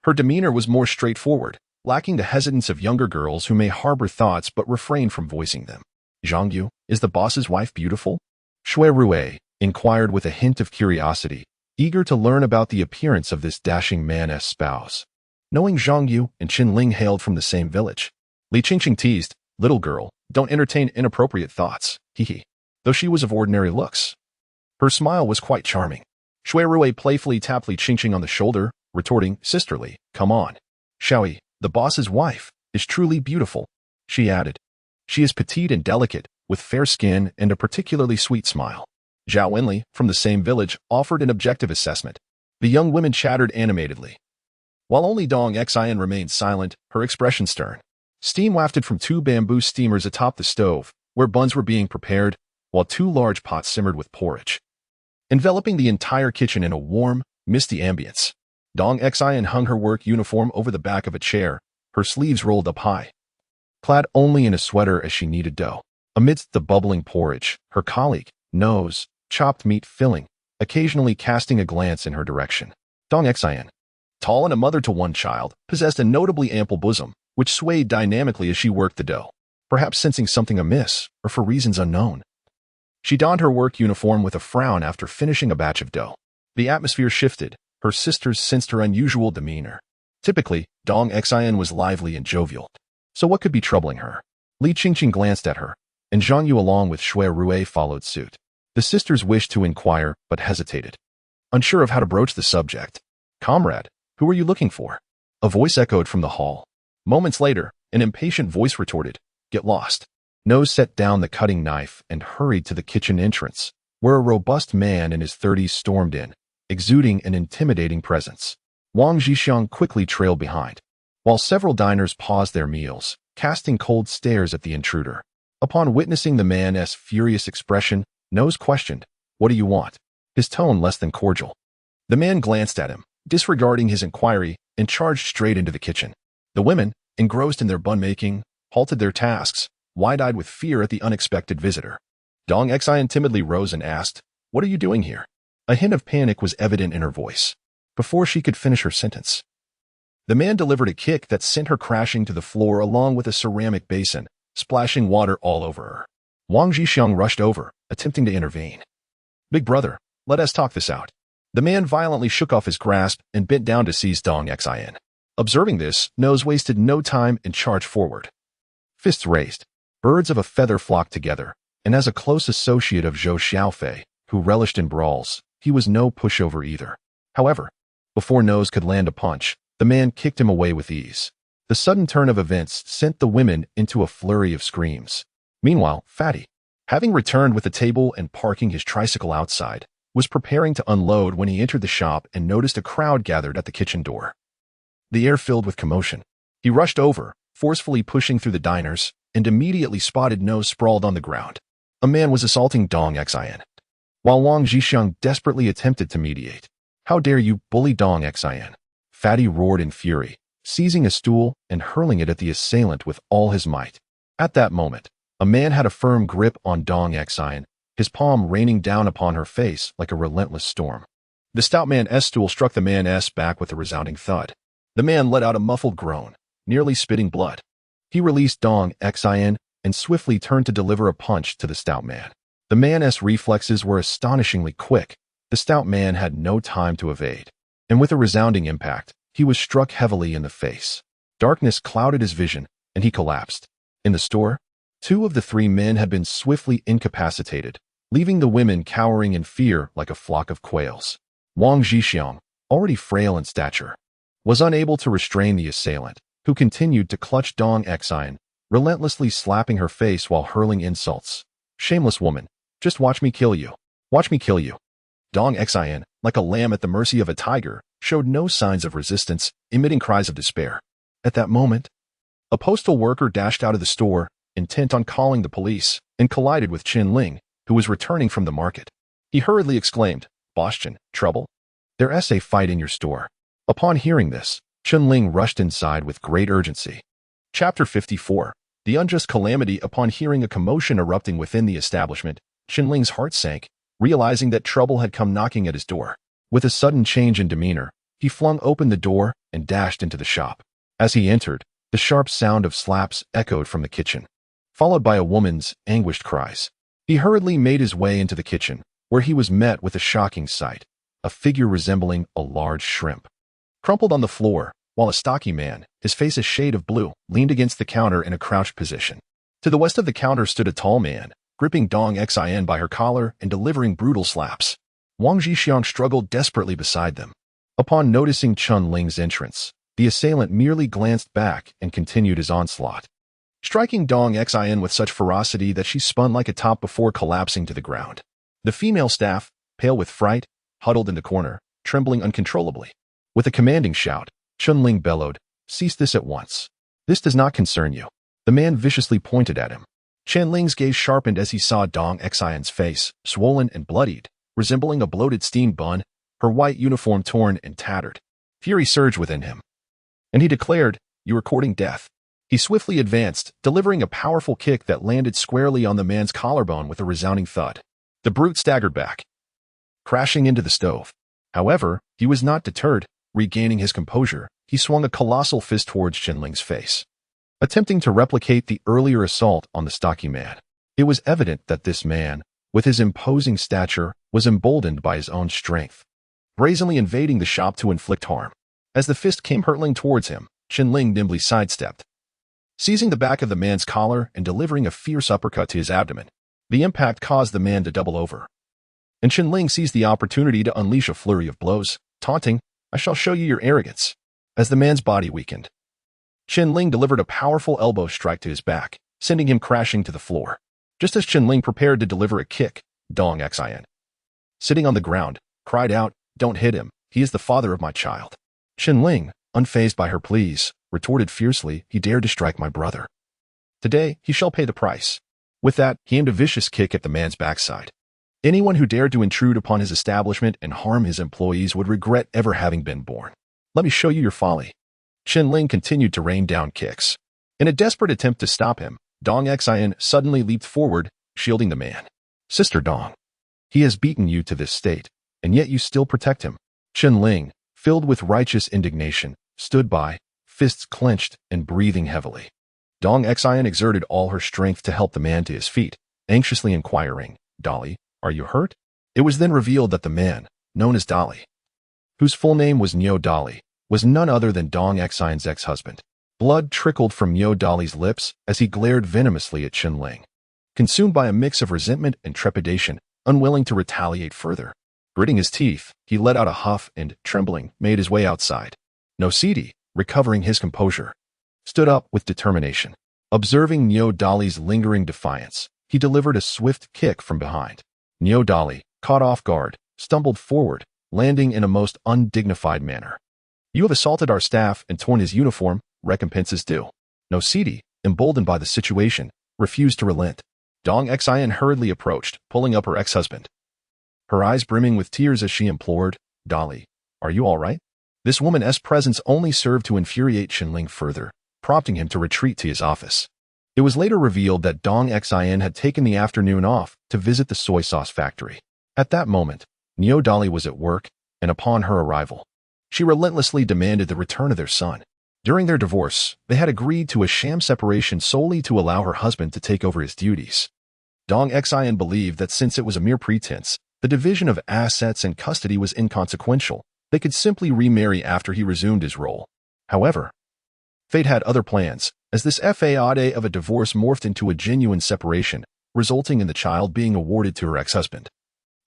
Her demeanor was more straightforward, lacking the hesitance of younger girls who may harbor thoughts but refrain from voicing them. Zhang Yu, is the boss's wife beautiful? Shui Rui inquired with a hint of curiosity, eager to learn about the appearance of this dashing man's spouse. Knowing Zhang Yu and Chen Ling hailed from the same village, Li Qingqing teased, "Little girl, don't entertain inappropriate thoughts." Though she was of ordinary looks, her smile was quite charming. Shui Rui playfully tapped Li Qingqing on the shoulder, retorting, "Sisterly, come on. Xiaoyi, the boss's wife, is truly beautiful," she added. She is petite and delicate, with fair skin and a particularly sweet smile. Zhao Wenli, from the same village, offered an objective assessment. The young women chattered animatedly, while only Dong Xian remained silent, her expression stern. Steam wafted from 2 bamboo steamers atop the stove, where buns were being prepared, while 2 large pots simmered with porridge, enveloping the entire kitchen in a warm, misty ambience. Dong Xian hung her work uniform over the back of a chair, her sleeves rolled up high, clad only in a sweater as she kneaded dough. Amidst the bubbling porridge, her colleague, Nose, chopped meat filling, occasionally casting a glance in her direction. Dong Xian, tall and a mother to 1 child, possessed a notably ample bosom, which swayed dynamically as she worked the dough, perhaps sensing something amiss, or for reasons unknown. She donned her work uniform with a frown after finishing a batch of dough. The atmosphere shifted. Her sisters sensed her unusual demeanor. Typically, Dong Xian was lively and jovial. So what could be troubling her? Li Qingqing glanced at her, and Zhang Yu along with Shui Rui followed suit. The sisters wished to inquire, but hesitated, unsure of how to broach the subject. "Comrade, who are you looking for?" A voice echoed from the hall. Moments later, an impatient voice retorted, "Get lost." Nose set down the cutting knife and hurried to the kitchen entrance, where a robust man in his 30s stormed in, exuding an intimidating presence. Wang Zhixiang quickly trailed behind, while several diners paused their meals, casting cold stares at the intruder. Upon witnessing the man's furious expression, Nose questioned, "What do you want?" His tone less than cordial. The man glanced at him, disregarding his inquiry, and charged straight into the kitchen. The women, engrossed in their bun-making, halted their tasks, wide-eyed with fear at the unexpected visitor. Dong Xian timidly rose and asked, "What are you doing here?" A hint of panic was evident in her voice. Before she could finish her sentence, the man delivered a kick that sent her crashing to the floor along with a ceramic basin, splashing water all over her. Wang Zhixiang rushed over, attempting to intervene. "Big brother, let us talk this out." The man violently shook off his grasp and bent down to seize Dong Xian. Observing this, Nose wasted no time and charged forward. Fists raised, birds of a feather flocked together, and as a close associate of Zhou Xiaoyi, who relished in brawls, he was no pushover either. However, before Nose could land a punch, the man kicked him away with ease. The sudden turn of events sent the women into a flurry of screams. Meanwhile, Fatty, having returned with the table and parking his tricycle outside, was preparing to unload when he entered the shop and noticed a crowd gathered at the kitchen door. The air filled with commotion. He rushed over, forcefully pushing through the diners, and immediately spotted Nose sprawled on the ground. A man was assaulting Dong Xian, while Wang Zhixiang desperately attempted to mediate. "How dare you bully Dong Xian?" Fatty roared in fury, seizing a stool and hurling it at the assailant with all his might. At that moment, a man had a firm grip on Dong Xian, his palm raining down upon her face like a relentless storm. The stout man's stool struck the man's back with a resounding thud. The man let out a muffled groan, nearly spitting blood. He released Dong Xian and swiftly turned to deliver a punch to the stout man. The man's reflexes were astonishingly quick. The stout man had no time to evade, and with a resounding impact, he was struck heavily in the face. Darkness clouded his vision, and he collapsed. In the store, 2 of the 3 men had been swiftly incapacitated, leaving the women cowering in fear like a flock of quails. Wang Zhixiang, already frail in stature, was unable to restrain the assailant, who continued to clutch Dong Xian, relentlessly slapping her face while hurling insults. "Shameless woman, just watch me kill you. Watch me kill you." Dong Xian, like a lamb at the mercy of a tiger, showed no signs of resistance, emitting cries of despair. At that moment, a postal worker dashed out of the store, intent on calling the police, and collided with Chen Ling, who was returning from the market. He hurriedly exclaimed, "Boss Chen, trouble? There's a fight in your store." Upon hearing this, Chen Ling rushed inside with great urgency. Chapter 54. The unjust calamity. Upon hearing a commotion erupting within the establishment, Chen Ling's heart sank, realizing that trouble had come knocking at his door. With a sudden change in demeanor, he flung open the door and dashed into the shop. As he entered, the sharp sound of slaps echoed from the kitchen, followed by a woman's anguished cries. He hurriedly made his way into the kitchen, where he was met with a shocking sight, a figure resembling a large shrimp, crumpled on the floor, while a stocky man, his face a shade of blue, leaned against the counter in a crouched position. To the west of the counter stood a tall man, gripping Dong Xian by her collar and delivering brutal slaps. Wang Zhixiang struggled desperately beside them. Upon noticing Chen Ling's entrance, the assailant merely glanced back and continued his onslaught, striking Dong Xian with such ferocity that she spun like a top before collapsing to the ground. The female staff, pale with fright, huddled in the corner, trembling uncontrollably. With a commanding shout, Chen Ling bellowed, "Cease this at once. This does not concern you." The man viciously pointed at him. Chen Ling's gaze sharpened as he saw Dong Xian's face, swollen and bloodied, resembling a bloated steamed bun, her white uniform torn and tattered. Fury surged within him, and he declared, "You are courting death." He swiftly advanced, delivering a powerful kick that landed squarely on the man's collarbone with a resounding thud. The brute staggered back, crashing into the stove. However, he was not deterred. Regaining his composure, he swung a colossal fist towards Chen Ling's face, attempting to replicate the earlier assault on the stocky man. It was evident that this man, with his imposing stature, was emboldened by his own strength, brazenly invading the shop to inflict harm. As the fist came hurtling towards him, Chen Ling nimbly sidestepped, seizing the back of the man's collar and delivering a fierce uppercut to his abdomen. The impact caused the man to double over, and Chen Ling seized the opportunity to unleash a flurry of blows, taunting, "I shall show you your arrogance." As the man's body weakened, Chen Ling delivered a powerful elbow strike to his back, sending him crashing to the floor. Just as Chen Ling prepared to deliver a kick, Dong Xian, sitting on the ground, cried out, "Don't hit him, he is the father of my child." Chen Ling, unfazed by her pleas, retorted fiercely, "He dared to strike my brother. Today, he shall pay the price." With that, he aimed a vicious kick at the man's backside. Anyone who dared to intrude upon his establishment and harm his employees would regret ever having been born. "Let me show you your folly." Chen Ling continued to rain down kicks. In a desperate attempt to stop him, Dong Xian suddenly leaped forward, shielding the man. "Sister Dong, he has beaten you to this state, and yet you still protect him." Chen Ling, filled with righteous indignation, stood by, fists clenched and breathing heavily. Dong Xian exerted all her strength to help the man to his feet, anxiously inquiring, "Dolly, are you hurt?" It was then revealed that the man, known as Dolly, whose full name was Niu Dolly, was none other than Dong Xian's ex-husband. Blood trickled from Niu Dolly's lips as he glared venomously at Chen Ling, consumed by a mix of resentment and trepidation, unwilling to retaliate further. Gritting his teeth, he let out a huff and, trembling, made his way outside. Nosidi, recovering his composure, stood up with determination. Observing Niu Dolly's lingering defiance, he delivered a swift kick from behind. Niu Dolly, caught off guard, stumbled forward, landing in a most undignified manner. "You have assaulted our staff and torn his uniform, recompense is due." Nosidi, emboldened by the situation, refused to relent. Dong Xian hurriedly approached, pulling up her ex-husband, her eyes brimming with tears as she implored, "Dolly, are you all right? This woman's presence only served to infuriate Chen Ling further, prompting him to retreat to his office. It was later revealed that Dong Xin had taken the afternoon off to visit the soy sauce factory. At that moment, Niu Dali was at work, and upon her arrival, she relentlessly demanded the return of their son. During their divorce, they had agreed to a sham separation solely to allow her husband to take over his duties. Dong Xin believed that since it was a mere pretense, the division of assets and custody was inconsequential. They could simply remarry after he resumed his role. However, fate had other plans, as this facade of a divorce morphed into a genuine separation, resulting in the child being awarded to her ex-husband.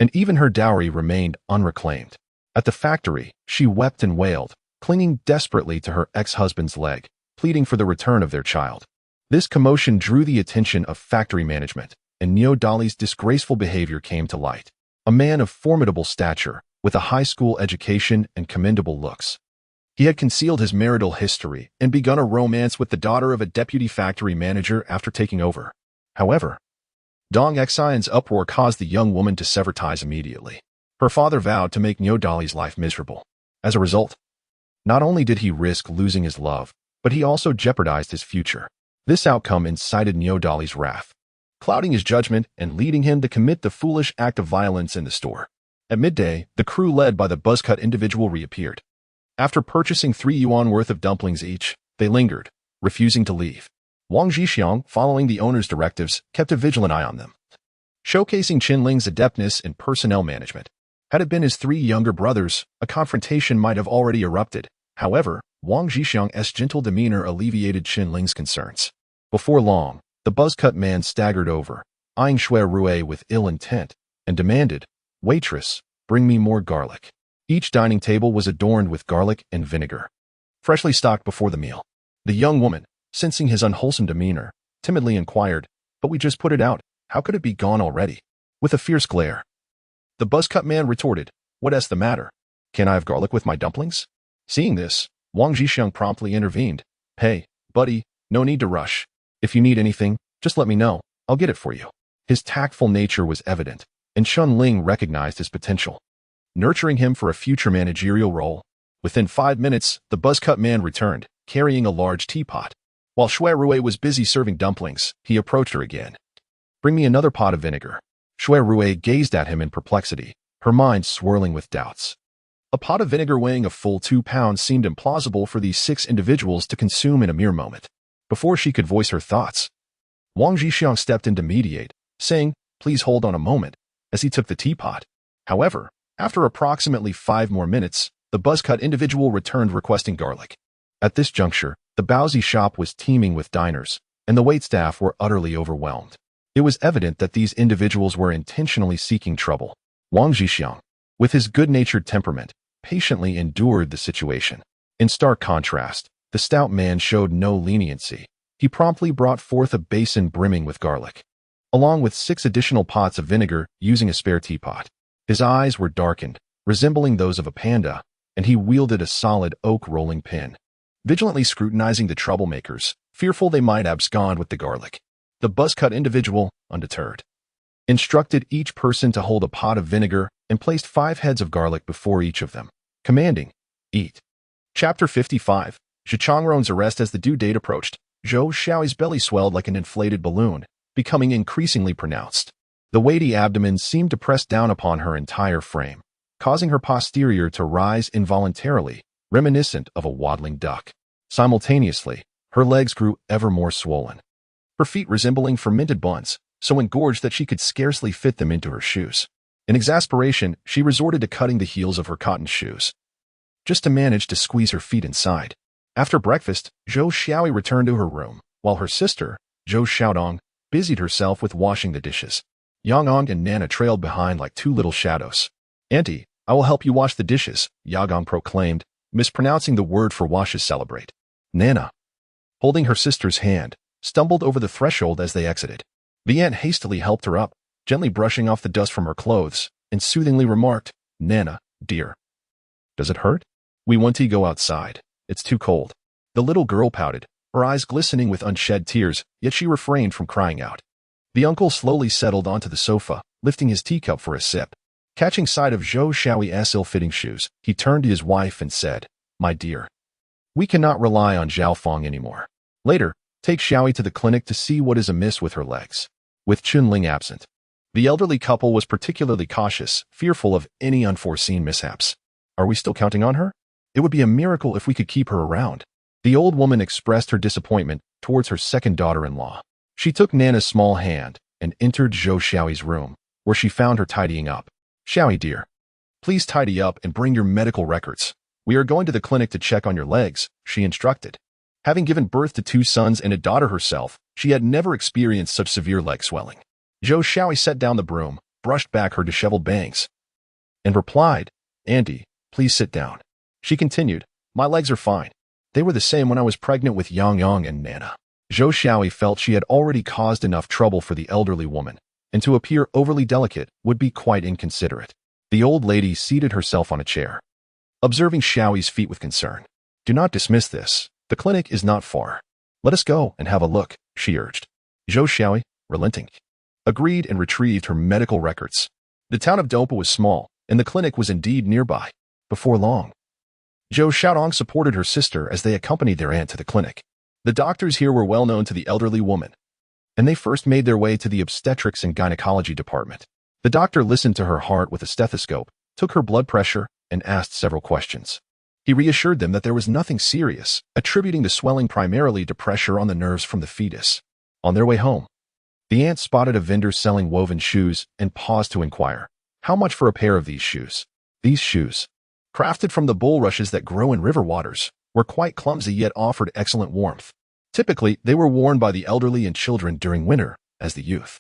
And even her dowry remained unreclaimed. At the factory, she wept and wailed, clinging desperately to her ex-husband's leg, pleading for the return of their child. This commotion drew the attention of factory management, and Niu Dali's disgraceful behavior came to light. A man of formidable stature, with a high school education and commendable looks. He had concealed his marital history and begun a romance with the daughter of a deputy factory manager after taking over. However, Dong Xion's uproar caused the young woman to sever ties immediately. Her father vowed to make Niu Dali's life miserable. As a result, not only did he risk losing his love, but he also jeopardized his future. This outcome incited Niu Dali's wrath, clouding his judgment and leading him to commit the foolish act of violence in the store. At midday, the crew led by the buzz-cut individual reappeared. After purchasing 3 yuan worth of dumplings each, they lingered, refusing to leave. Wang Zhixiang, following the owner's directives, kept a vigilant eye on them, showcasing Chen Ling's adeptness in personnel management. Had it been his 3 younger brothers, a confrontation might have already erupted. However, Wang Zhixiang's gentle demeanor alleviated Chen Ling's concerns. Before long, the buzz-cut man staggered over, eyeing Shui Rui with ill intent, and demanded, "Waitress, bring me more garlic." Each dining table was adorned with garlic and vinegar, freshly stocked before the meal. The young woman, sensing his unwholesome demeanor, timidly inquired, "But we just put it out. How could it be gone already?" With a fierce glare, the buzz-cut man retorted, "What's the matter? Can I have garlic with my dumplings?" Seeing this, Wang Zhixiang promptly intervened. "Hey, buddy, no need to rush. If you need anything, just let me know. I'll get it for you." His tactful nature was evident, and Chen Ling recognized his potential, nurturing him for a future managerial role. Within 5 minutes, the buzz-cut man returned, carrying a large teapot. While Shui Rui was busy serving dumplings, he approached her again. "Bring me another pot of vinegar." Shui Rui gazed at him in perplexity, her mind swirling with doubts. A pot of vinegar weighing a full 2 pounds seemed implausible for these 6 individuals to consume in a mere moment. Before she could voice her thoughts, Wang Zhixiang stepped in to mediate, saying, "Please hold on a moment," as he took the teapot. However, after approximately 5 more minutes, the buzz-cut individual returned requesting garlic. At this juncture, the Baozi shop was teeming with diners, and the waitstaff were utterly overwhelmed. It was evident that these individuals were intentionally seeking trouble. Wang Zhixiang, with his good-natured temperament, patiently endured the situation. In stark contrast, the stout man showed no leniency. He promptly brought forth a basin brimming with garlic, along with 6 additional pots of vinegar using a spare teapot. His eyes were darkened, resembling those of a panda, and he wielded a solid oak rolling pin, vigilantly scrutinizing the troublemakers, fearful they might abscond with the garlic. The buzz-cut individual, undeterred, instructed each person to hold a pot of vinegar and placed 5 heads of garlic before each of them, commanding, "Eat." Chapter 55. Zhi Changron's arrest. As the due date approached, Zhou Xiaoyi's belly swelled like an inflated balloon, becoming increasingly pronounced. The weighty abdomen seemed to press down upon her entire frame, causing her posterior to rise involuntarily, reminiscent of a waddling duck. Simultaneously, her legs grew ever more swollen, her feet resembling fermented buns, so engorged that she could scarcely fit them into her shoes. In exasperation, she resorted to cutting the heels of her cotton shoes, just to manage to squeeze her feet inside. After breakfast, Zhou Xiaoyi returned to her room, while her sister, Zhou Xiaodong, busied herself with washing the dishes. Yangong and Nana trailed behind like 2 little shadows. "Auntie, I will help you wash the dishes," Yagong proclaimed, mispronouncing the word for washes celebrate. Nana, holding her sister's hand, stumbled over the threshold as they exited. The aunt hastily helped her up, gently brushing off the dust from her clothes, and soothingly remarked, "Nana, dear, does it hurt? We want to go outside. It's too cold." The little girl pouted, her eyes glistening with unshed tears, yet she refrained from crying out. The uncle slowly settled onto the sofa, lifting his teacup for a sip. Catching sight of Zhou Xiaoyi's ill-fitting shoes, he turned to his wife and said, my dear. We cannot rely on Zhao Feng anymore. Later, take Xiaoyi to the clinic to see what is amiss with her legs. With Chen Ling absent, the elderly couple was particularly cautious, fearful of any unforeseen mishaps. Are we still counting on her? It would be a miracle if we could keep her around. The old woman expressed her disappointment towards her second daughter-in-law. She took Nana's small hand and entered Zhou Xiaoyi's room, where she found her tidying up. Xiaoyi dear, please tidy up and bring your medical records. We are going to the clinic to check on your legs, she instructed. Having given birth to 2 sons and a daughter herself, she had never experienced such severe leg swelling. Zhou Xiaoyi set down the broom, brushed back her disheveled bangs, and replied, Auntie, please sit down. She continued, my legs are fine. They were the same when I was pregnant with Yang Yang and Nana. Zhou Xiaoyi felt she had already caused enough trouble for the elderly woman, and to appear overly delicate would be quite inconsiderate. The old lady seated herself on a chair, observing Xiaoyi's feet with concern. Do not dismiss this. The clinic is not far. Let us go and have a look, she urged. Zhou Xiaoyi, relenting, agreed and retrieved her medical records. The town of Dopa was small, and the clinic was indeed nearby. Before long, Zhou Xiaodong supported her sister as they accompanied their aunt to the clinic. The doctors here were well known to the elderly woman, and they first made their way to the obstetrics and gynecology department. The doctor listened to her heart with a stethoscope, took her blood pressure, and asked several questions. He reassured them that there was nothing serious, attributing the swelling primarily to pressure on the nerves from the fetus. On their way home, the aunt spotted a vendor selling woven shoes and paused to inquire, how much for a pair of these shoes? These shoes, crafted from the bulrushes that grow in river waters, were quite clumsy yet offered excellent warmth. Typically, they were worn by the elderly and children during winter, as the youth,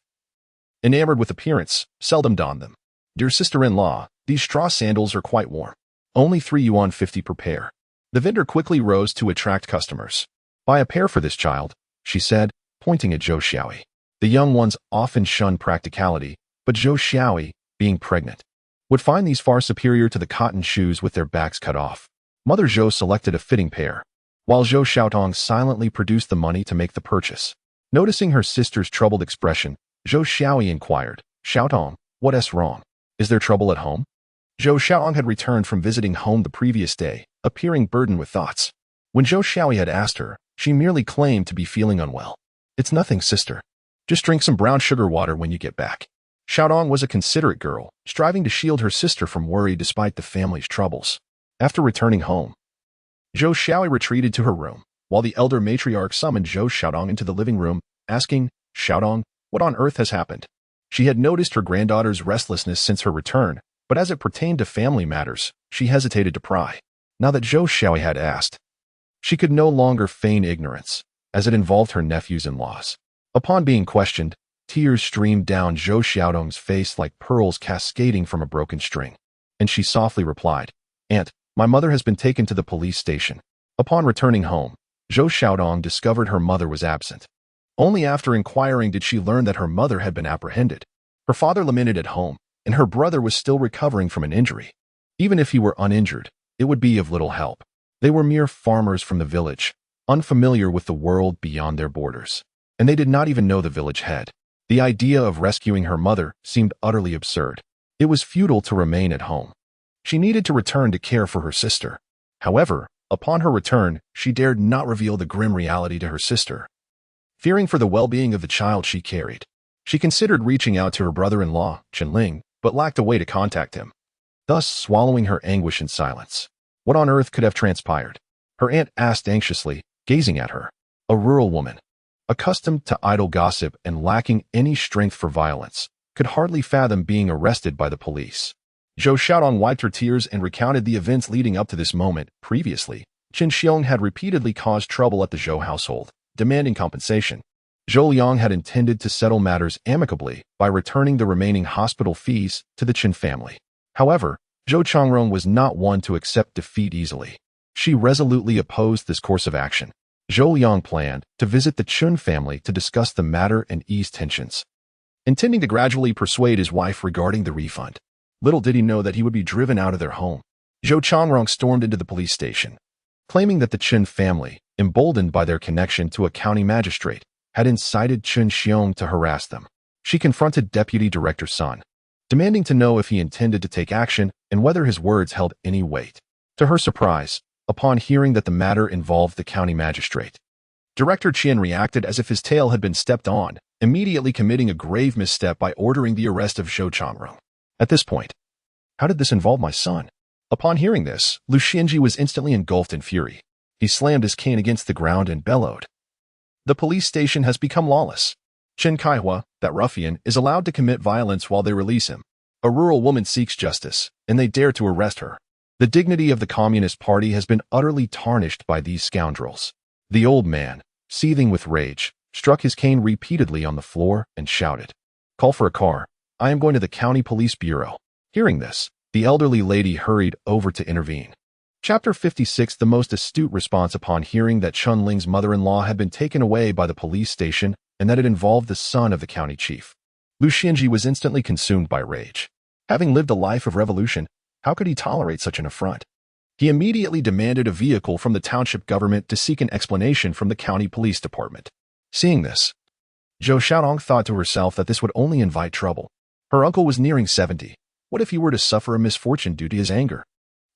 enamored with appearance, seldom donned them. Dear sister-in-law, these straw sandals are quite warm. Only 3 yuan 50 per pair. The vendor quickly rose to attract customers. Buy a pair for this child, she said, pointing at Zhou Xiaoyi. The young ones often shunned practicality, but Zhou Xiaoyi, being pregnant, would find these far superior to the cotton shoes with their backs cut off. Mother Zhou selected a fitting pair, while Zhou Xiaotong silently produced the money to make the purchase. Noticing her sister's troubled expression, Zhou Xiaoyi inquired, Xiaotong, what's wrong? Is there trouble at home? Zhou Xiaotong had returned from visiting home the previous day, appearing burdened with thoughts. When Zhou Xiaoyi had asked her, she merely claimed to be feeling unwell. It's nothing, sister. Just drink some brown sugar water when you get back. Xiaotong was a considerate girl, striving to shield her sister from worry despite the family's troubles. After returning home, Zhou Xiaoyi retreated to her room, while the elder matriarch summoned Zhou Xiaotong into the living room, asking, Xiaotong, what on earth has happened? She had noticed her granddaughter's restlessness since her return, but as it pertained to family matters, she hesitated to pry. Now that Zhou Xiaoyi had asked, she could no longer feign ignorance, as it involved her nephews-in-laws. Upon being questioned, tears streamed down Zhou Xiaotong's face like pearls cascading from a broken string, and she softly replied, Aunt, my mother has been taken to the police station. Upon returning home, Zhou Xiaotong discovered her mother was absent. Only after inquiring did she learn that her mother had been apprehended. Her father lamented at home, and her brother was still recovering from an injury. Even if he were uninjured, it would be of little help. They were mere farmers from the village, unfamiliar with the world beyond their borders, and they did not even know the village head. The idea of rescuing her mother seemed utterly absurd. It was futile to remain at home. She needed to return to care for her sister. However, upon her return, she dared not reveal the grim reality to her sister, fearing for the well-being of the child she carried. She considered reaching out to her brother-in-law, Chen Ling, but lacked a way to contact him, thus swallowing her anguish in silence. What on earth could have transpired? Her aunt asked anxiously, gazing at her. A rural woman, accustomed to idle gossip and lacking any strength for violence, could hardly fathom being arrested by the police. Zhou Xiaodong wiped her tears and recounted the events leading up to this moment. Previously, Chen Xiong had repeatedly caused trouble at the Zhou household, demanding compensation. Zhou Liang had intended to settle matters amicably by returning the remaining hospital fees to the Chen family. However, Zhou Changrong was not one to accept defeat easily. She resolutely opposed this course of action. Zhou Liang planned to visit the Chen family to discuss the matter and ease tensions, intending to gradually persuade his wife regarding the refund. Little did he know that he would be driven out of their home. Zhou Changrong stormed into the police station, claiming that the Chen family, emboldened by their connection to a county magistrate, had incited Chen Xiong to harass them. She confronted Deputy Director Sun, demanding to know if he intended to take action and whether his words held any weight. To her surprise, upon hearing that the matter involved the county magistrate. Director Chen reacted as if his tail had been stepped on, immediately committing a grave misstep by ordering the arrest of Zhou Xiaoyi. At this point, how did this involve my son? Upon hearing this, Lu Xianji was instantly engulfed in fury. He slammed his cane against the ground and bellowed. The police station has become lawless. Chen Kaihua, that ruffian, is allowed to commit violence while they release him. A rural woman seeks justice, and they dare to arrest her. The dignity of the Communist Party has been utterly tarnished by these scoundrels. The old man, seething with rage, struck his cane repeatedly on the floor and shouted, "Call for a car. I am going to the county police bureau." Hearing this, the elderly lady hurried over to intervene. Chapter 56. The most astute response upon hearing that Chen Ling's mother-in-law had been taken away by the police station and that it involved the son of the county chief. Lu Xianji was instantly consumed by rage. Having lived a life of revolution, how could he tolerate such an affront? He immediately demanded a vehicle from the township government to seek an explanation from the county police department. Seeing this, Zhou Xiaoyi thought to herself that this would only invite trouble. Her uncle was nearing 70. What if he were to suffer a misfortune due to his anger?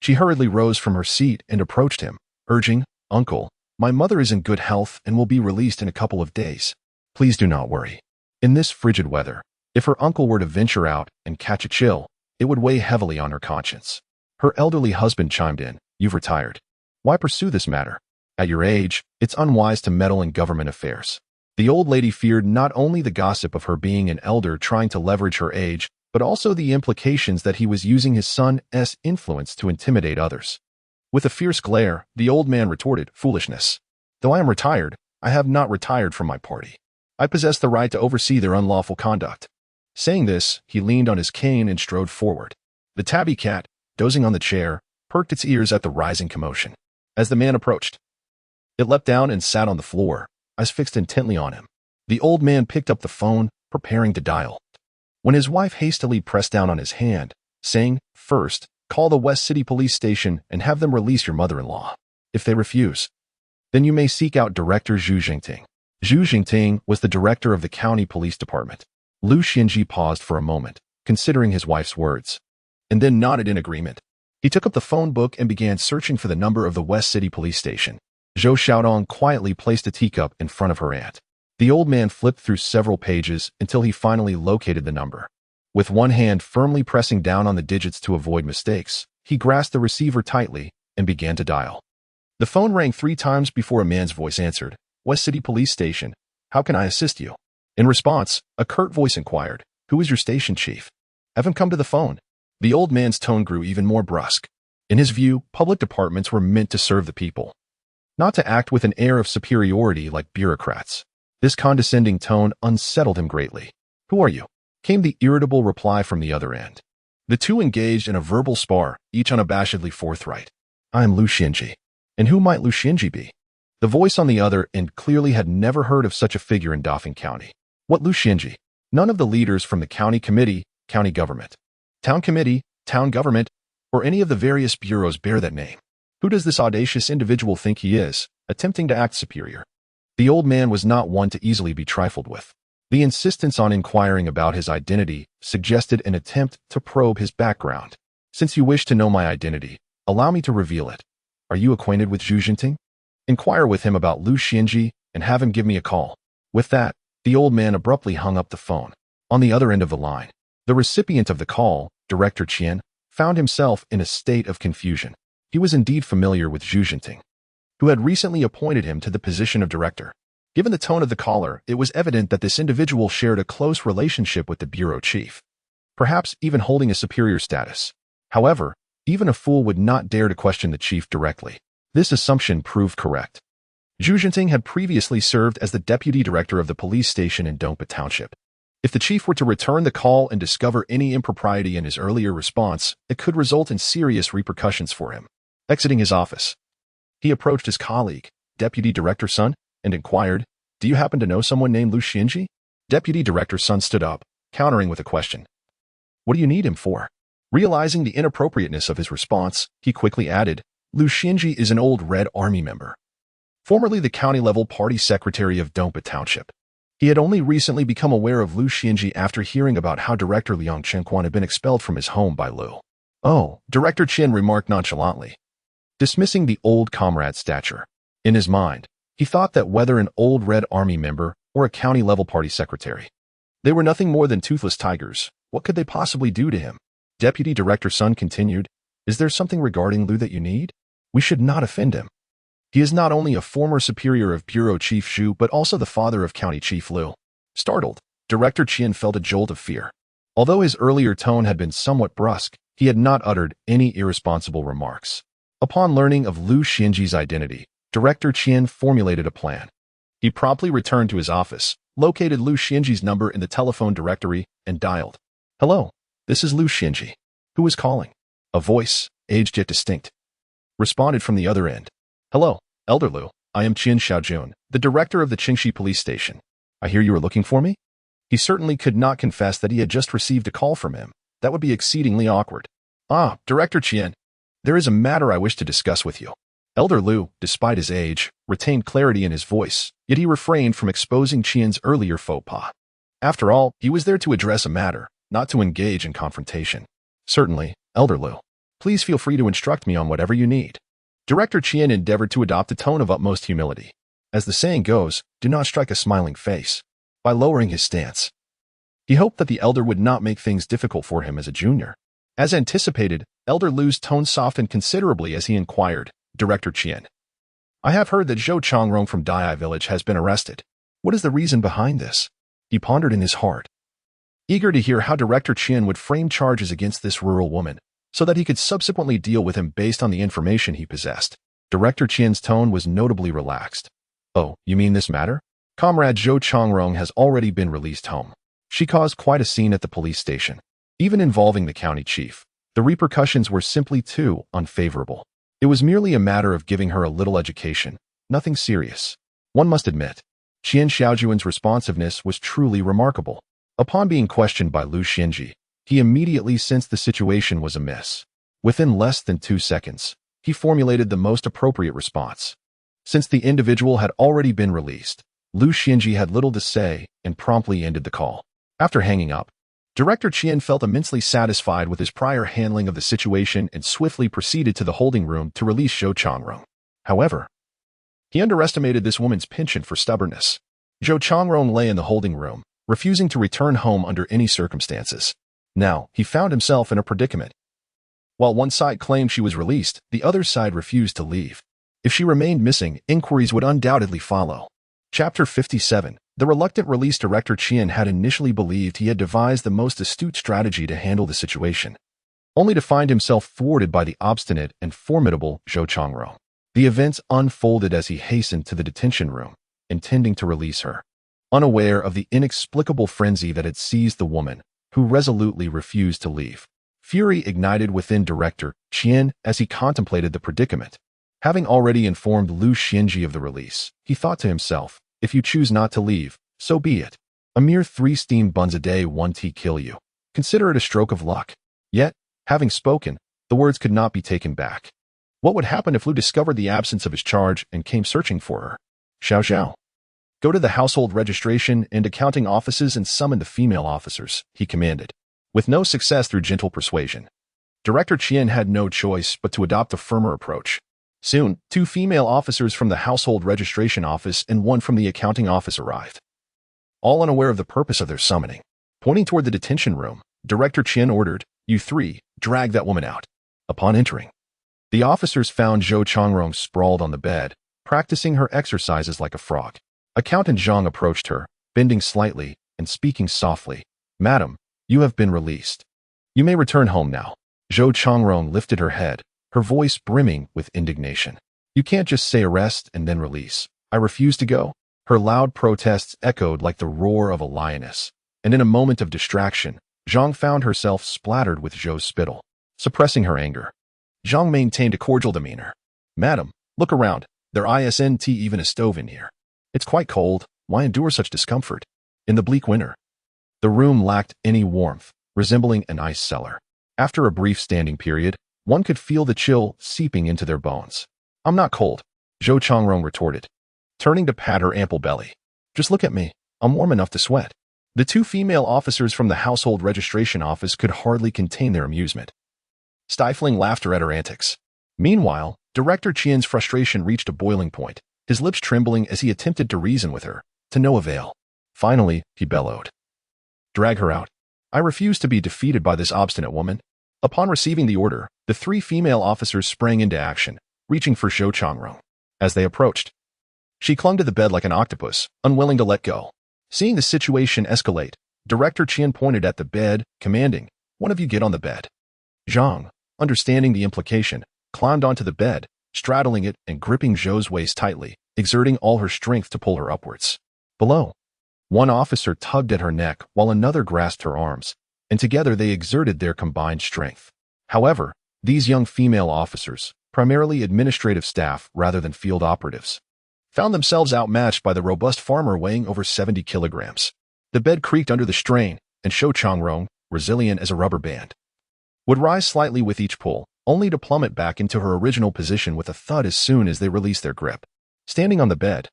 She hurriedly rose from her seat and approached him, urging, "Uncle, my mother is in good health and will be released in a couple of days. Please do not worry." In this frigid weather, if her uncle were to venture out and catch a chill, it would weigh heavily on her conscience. Her elderly husband chimed in, "You've retired. Why pursue this matter? At your age, it's unwise to meddle in government affairs." The old lady feared not only the gossip of her being an elder trying to leverage her age, but also the implications that he was using his son's influence to intimidate others. With a fierce glare, the old man retorted, "Foolishness. Though I am retired, I have not retired from my party. I possess the right to oversee their unlawful conduct." Saying this, he leaned on his cane and strode forward. The tabby cat, dozing on the chair, perked its ears at the rising commotion. As the man approached, it leapt down and sat on the floor, eyes fixed intently on him. The old man picked up the phone, preparing to dial, when his wife hastily pressed down on his hand, saying, "First, call the West City Police Station and have them release your mother-in-law. If they refuse, then you may seek out Director Zhu Jingting." Zhu Jingting was the director of the county police department. Lu Xianji paused for a moment, considering his wife's words, and then nodded in agreement. He took up the phone book and began searching for the number of the West City Police Station. Zhou Xiaoyi quietly placed a teacup in front of her aunt. The old man flipped through several pages until he finally located the number. With one hand firmly pressing down on the digits to avoid mistakes, he grasped the receiver tightly and began to dial. The phone rang 3 times before a man's voice answered, "West City Police Station. How can I assist you?" In response, a curt voice inquired, "Who is your station chief? Have him come to the phone." The old man's tone grew even more brusque. In his view, public departments were meant to serve the people, not to act with an air of superiority like bureaucrats. This condescending tone unsettled him greatly. "Who are you?" came the irritable reply from the other end. The two engaged in a verbal spar, each unabashedly forthright. "I am Lu Xianji." And who might Lu Xianji be? The voice on the other end clearly had never heard of such a figure in Dafeng County. What Lu Xianji? None of the leaders from the county committee, county government, town committee, town government, or any of the various bureaus bear that name. Who does this audacious individual think he is, attempting to act superior? The old man was not one to easily be trifled with. The insistence on inquiring about his identity suggested an attempt to probe his background. "Since you wish to know my identity, allow me to reveal it. Are you acquainted with Zhu Jingting? Inquire with him about Lu Xianji and have him give me a call." With that, the old man abruptly hung up the phone. On the other end of the line, the recipient of the call, Director Qian, found himself in a state of confusion. He was indeed familiar with Zhu Jingting, who had recently appointed him to the position of director. Given the tone of the caller, it was evident that this individual shared a close relationship with the bureau chief, perhaps even holding a superior status. However, even a fool would not dare to question the chief directly. This assumption proved correct. Zhu Jingting had previously served as the deputy director of the police station in Dongpa Township. If the chief were to return the call and discover any impropriety in his earlier response, it could result in serious repercussions for him. Exiting his office, he approached his colleague, Deputy Director Sun, and inquired, "Do you happen to know someone named Lu Xianji?" Deputy Director Sun stood up, countering with a question. "What do you need him for?" Realizing the inappropriateness of his response, he quickly added, "Lu Xianji is an old Red Army member, formerly the county-level party secretary of Dongpa Township. He had only recently become aware of Lu Xianji after hearing about how Director Liang Chenquan had been expelled from his home by Lu." "Oh," Director Chen remarked nonchalantly. dismissing the old comrade's stature. In his mind, he thought that whether an old Red Army member or a county-level party secretary, they were nothing more than toothless tigers. What could they possibly do to him? Deputy Director Sun continued, "Is there something regarding Liu that you need? We should not offend him. He is not only a former superior of Bureau Chief Zhu, but also the father of County Chief Liu." Startled, Director Qian felt a jolt of fear. Although his earlier tone had been somewhat brusque, he had not uttered any irresponsible remarks. Upon learning of Liu Xianji's identity, Director Qian formulated a plan. He promptly returned to his office, located Liu Xianji's number in the telephone directory, and dialed. "Hello, this is Liu Xianji. Who is calling?" A voice, aged yet distinct, responded from the other end. "Hello, Elder Liu. I am Qian Xiaojun, the director of the Qingxi police station. I hear you are looking for me?" He certainly could not confess that he had just received a call from him. That would be exceedingly awkward. "Ah, Director Qian. There is a matter I wish to discuss with you." Elder Liu, despite his age, retained clarity in his voice, yet he refrained from exposing Qian's earlier faux pas. After all, he was there to address a matter, not to engage in confrontation. "Certainly, Elder Liu. Please feel free to instruct me on whatever you need." Director Qian endeavored to adopt a tone of utmost humility. As the saying goes, do not strike a smiling face. By lowering his stance, he hoped that the elder would not make things difficult for him as a junior. As anticipated, Elder Liu's tone softened considerably as he inquired, "Director Qian, I have heard that Zhou Changrong from Dai village has been arrested. What is the reason behind this?" He pondered in his heart, eager to hear how Director Qian would frame charges against this rural woman, so that he could subsequently deal with him based on the information he possessed. Director Qian's tone was notably relaxed. "Oh, you mean this matter? Comrade Zhou Changrong has already been released home. She caused quite a scene at the police station, even involving the county chief. The repercussions were simply too unfavorable. It was merely a matter of giving her a little education, nothing serious." One must admit, Qian Xiaojuan's responsiveness was truly remarkable. Upon being questioned by Liu Xianji, he immediately sensed the situation was amiss. Within less than 2 seconds, he formulated the most appropriate response. Since the individual had already been released, Liu Xianji had little to say and promptly ended the call. After hanging up, Director Qian felt immensely satisfied with his prior handling of the situation and swiftly proceeded to the holding room to release Zhou Changrong. However, he underestimated this woman's penchant for stubbornness. Zhou Changrong lay in the holding room, refusing to return home under any circumstances. Now, he found himself in a predicament. While one side claimed she was released, the other side refused to leave. If she remained missing, inquiries would undoubtedly follow. Chapter 57. The reluctant release. Director Qian had initially believed he had devised the most astute strategy to handle the situation, only to find himself thwarted by the obstinate and formidable Zhou Changrong. The events unfolded as he hastened to the detention room, intending to release her, unaware of the inexplicable frenzy that had seized the woman, who resolutely refused to leave. Fury ignited within Director Qian as he contemplated the predicament. Having already informed Liu Xianji of the release, he thought to himself, "If you choose not to leave, so be it. A mere 3 steamed buns a day won't kill you. Consider it a stroke of luck." Yet, having spoken, the words could not be taken back. What would happen if Liu discovered the absence of his charge and came searching for her? "Xiao, go to the household registration and accounting offices and summon the female officers," he commanded. With no success through gentle persuasion, Director Qian had no choice but to adopt a firmer approach. Soon, 2 female officers from the household registration office and 1 from the accounting office arrived, all unaware of the purpose of their summoning. Pointing toward the detention room, Director Qian ordered, "You 3, drag that woman out." Upon entering, the officers found Zhou Changrong sprawled on the bed, practicing her exercises like a frog. Accountant Zhang approached her, bending slightly and speaking softly. "Madam, you have been released. You may return home now." Zhou Changrong lifted her head, her voice brimming with indignation. "You can't just say arrest and then release. I refuse to go." Her loud protests echoed like the roar of a lioness, and in a moment of distraction, Zhang found herself splattered with Zhou's spittle. Suppressing her anger, Zhang maintained a cordial demeanor. "Madam, look around. There isn't even a stove in here. It's quite cold. Why endure such discomfort? In the bleak winter." The room lacked any warmth, resembling an ice cellar. After a brief standing period, one could feel the chill seeping into their bones. "I'm not cold," Zhou Changrong retorted, turning to pat her ample belly. "Just look at me. I'm warm enough to sweat." The 2 female officers from the household registration office could hardly contain their amusement, stifling laughter at her antics. Meanwhile, Director Qian's frustration reached a boiling point, his lips trembling as he attempted to reason with her, to no avail. Finally, he bellowed. Drag her out. I refuse to be defeated by this obstinate woman. Upon receiving the order, the 3 female officers sprang into action, reaching for Zhou Xiaoyi. As they approached, she clung to the bed like an octopus, unwilling to let go. Seeing the situation escalate, Director Qian pointed at the bed, commanding, "One of you get on the bed." Zhang, understanding the implication, climbed onto the bed, straddling it and gripping Zhou's waist tightly, exerting all her strength to pull her upwards. Below, one officer tugged at her neck while another grasped her arms, and together they exerted their combined strength. However, these young female officers, primarily administrative staff rather than field operatives, found themselves outmatched by the robust farmer weighing over 70 kilograms. The bed creaked under the strain, and Zhou Xiaoyi, resilient as a rubber band, would rise slightly with each pull, only to plummet back into her original position with a thud as soon as they released their grip. Standing on the bed,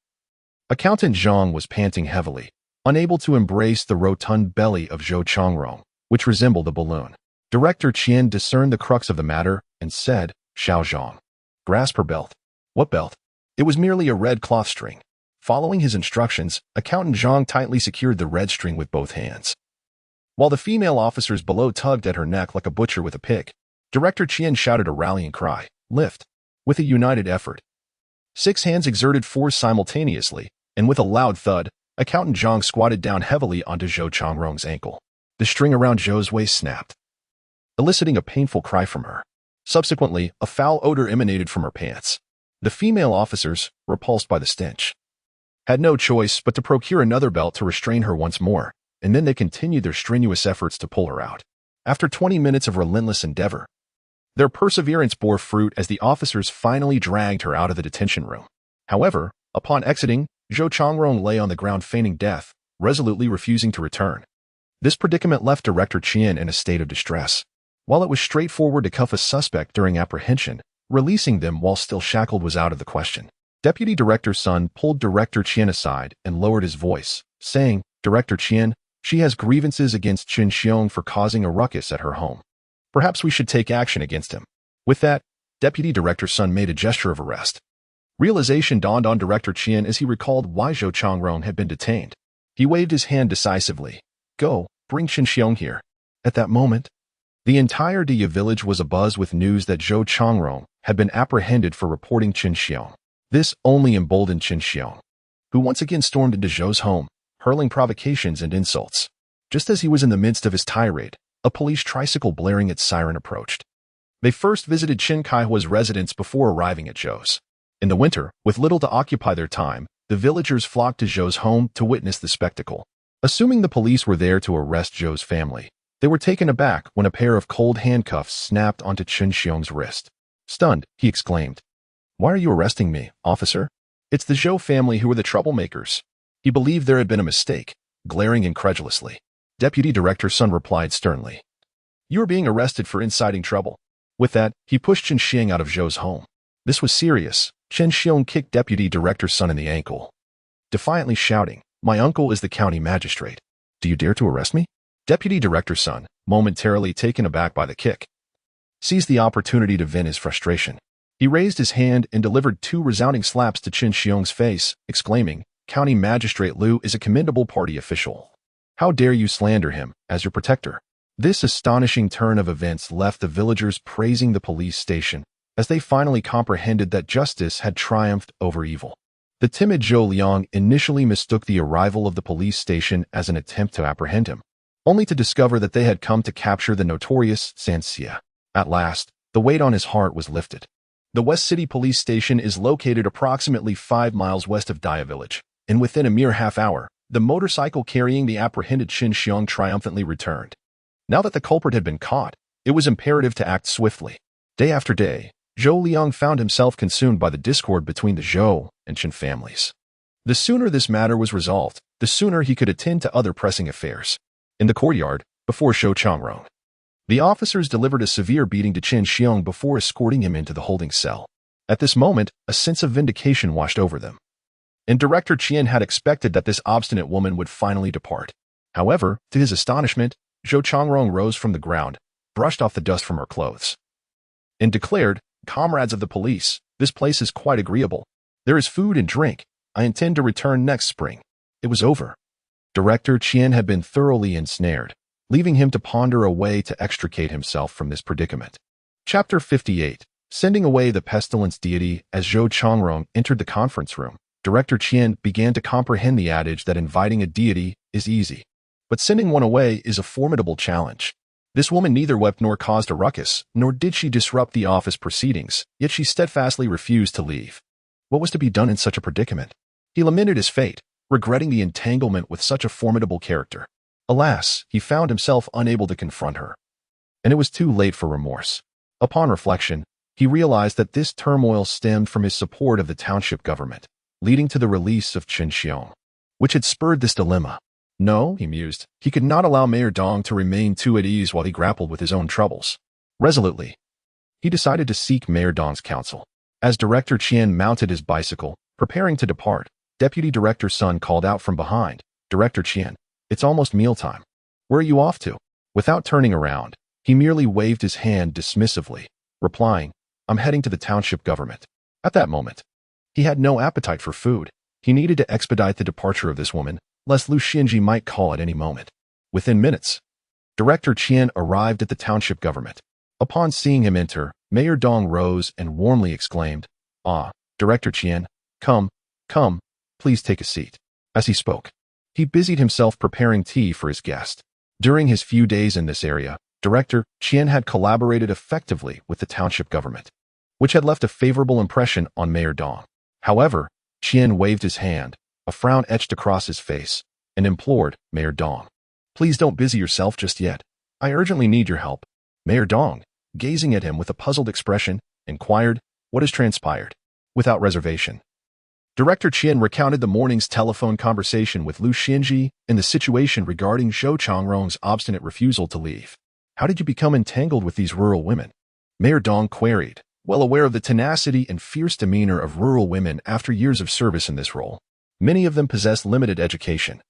Accountant Zhang was panting heavily, unable to embrace the rotund belly of Zhou Xiaoyi, which resembled a balloon. Director Qian discerned the crux of the matter and said, "Xiao Zhang, grasp her belt." What belt? It was merely a red cloth string. Following his instructions, Accountant Zhang tightly secured the red string with both hands. While the female officers below tugged at her neck like a butcher with a pick, Director Qian shouted a rallying cry, "Lift!" With a united effort. 6 hands exerted force simultaneously, and with a loud thud, Accountant Zhang squatted down heavily onto Zhou Qiaoyi's ankle. The string around Zhou's waist snapped, eliciting a painful cry from her. Subsequently, a foul odor emanated from her pants. The female officers, repulsed by the stench, had no choice but to procure another belt to restrain her once more, and then they continued their strenuous efforts to pull her out. After 20 minutes of relentless endeavor, their perseverance bore fruit as the officers finally dragged her out of the detention room. However, upon exiting, Zhou Qiaoyi lay on the ground feigning death, resolutely refusing to return. This predicament left Director Qian in a state of distress. While it was straightforward to cuff a suspect during apprehension, releasing them while still shackled was out of the question. Deputy Director Sun pulled Director Qian aside and lowered his voice, saying, "Director Qian, she has grievances against Chen Xiong for causing a ruckus at her home. Perhaps we should take action against him." With that, Deputy Director Sun made a gesture of arrest. Realization dawned on Director Qian as he recalled why Zhou Qiaoyi had been detained. He waved his hand decisively. "Go, bring Chen Xiong here." At that moment, the entire Dia village was abuzz with news that Zhou Qiaoyi had been apprehended for reporting Chen Xiong. This only emboldened Chen Xiong, who once again stormed into Zhou's home, hurling provocations and insults. Just as he was in the midst of his tirade, a police tricycle blaring its siren approached. They first visited Chen Kaihua's residence before arriving at Zhou's. In the winter, with little to occupy their time, the villagers flocked to Zhou's home to witness the spectacle. Assuming the police were there to arrest Zhou's family, they were taken aback when a pair of cold handcuffs snapped onto Chen Xiong's wrist. Stunned, he exclaimed, "Why are you arresting me, officer? It's the Zhou family who are the troublemakers." He believed there had been a mistake, glaring incredulously. Deputy Director Sun replied sternly, "You are being arrested for inciting trouble." With that, he pushed Chen Xiong out of Zhou's home. This was serious. Chen Xiong kicked Deputy Director Sun in the ankle, defiantly shouting, "My uncle is the county magistrate. Do you dare to arrest me?" Deputy Director Sun, momentarily taken aback by the kick, seized the opportunity to vent his frustration. He raised his hand and delivered 2 resounding slaps to Chen Xiong's face, exclaiming, "County Magistrate Liu is a commendable party official. How dare you slander him as your protector?" This astonishing turn of events left the villagers praising the police station, as they finally comprehended that justice had triumphed over evil. The timid Zhou Liang initially mistook the arrival of the police station as an attempt to apprehend him, only to discover that they had come to capture the notorious Sanxia. At last, the weight on his heart was lifted. The West City Police Station is located approximately 5 miles west of Dia Village, and within a mere half hour, the motorcycle carrying the apprehended Chen Xiong triumphantly returned. Now that the culprit had been caught, it was imperative to act swiftly. Day after day, Zhou Liang found himself consumed by the discord between the Zhou and Chen families. The sooner this matter was resolved, the sooner he could attend to other pressing affairs. In the courtyard, before Zhou Qiaoyi, the officers delivered a severe beating to Chen Xiong before escorting him into the holding cell. At this moment, a sense of vindication washed over them. And Director Qian had expected that this obstinate woman would finally depart. However, to his astonishment, Zhou Qiaoyi rose from the ground, brushed off the dust from her clothes, and declared, "Comrades of the police, This place is quite agreeable. There is food and drink. I intend to return next spring. It was over. Director Chen had been thoroughly ensnared, leaving him to ponder a way to extricate himself from this predicament. Chapter 58. Sending away the pestilence deity. As Zhou Xiaoyi entered the conference room, Director Chen began to comprehend the adage that inviting a deity is easy, but sending one away is a formidable challenge. This woman neither wept nor caused a ruckus, nor did she disrupt the office proceedings, yet she steadfastly refused to leave. What was to be done in such a predicament? He lamented his fate, regretting the entanglement with such a formidable character. Alas, he found himself unable to confront her. And it was too late for remorse. Upon reflection, he realized that this turmoil stemmed from his support of the township government, leading to the release of Chen Xiaoyi, which had spurred this dilemma. No, he mused, he could not allow Mayor Dong to remain too at ease while he grappled with his own troubles. Resolutely, he decided to seek Mayor Dong's counsel. As Director Chen mounted his bicycle, preparing to depart, Deputy Director Sun called out from behind, "Director Chen, it's almost mealtime. Where are you off to?" Without turning around, he merely waved his hand dismissively, replying, "I'm heading to the township government." At that moment, he had no appetite for food. He needed to expedite the departure of this woman, lest Lu Xinji might call at any moment. Within minutes, Director Chen arrived at the township government. Upon seeing him enter, Mayor Dong rose and warmly exclaimed, "Ah, Director Chen, come, please take a seat." As he spoke, he busied himself preparing tea for his guest. During his few days in this area, Director Chen had collaborated effectively with the township government, which had left a favorable impression on Mayor Dong. However, Chen waved his hand, a frown etched across his face, and implored Mayor Dong, "Please don't busy yourself just yet. I urgently need your help." Mayor Dong, gazing at him with a puzzled expression, inquired, "What has transpired?" Without reservation, Director Chen recounted the morning's telephone conversation with Lu Xinji and the situation regarding Zhou Xiaoyi's obstinate refusal to leave. "How did you become entangled with these rural women?" Mayor Dong queried, well aware of the tenacity and fierce demeanor of rural women after years of service in this role. Many of them possessed limited education.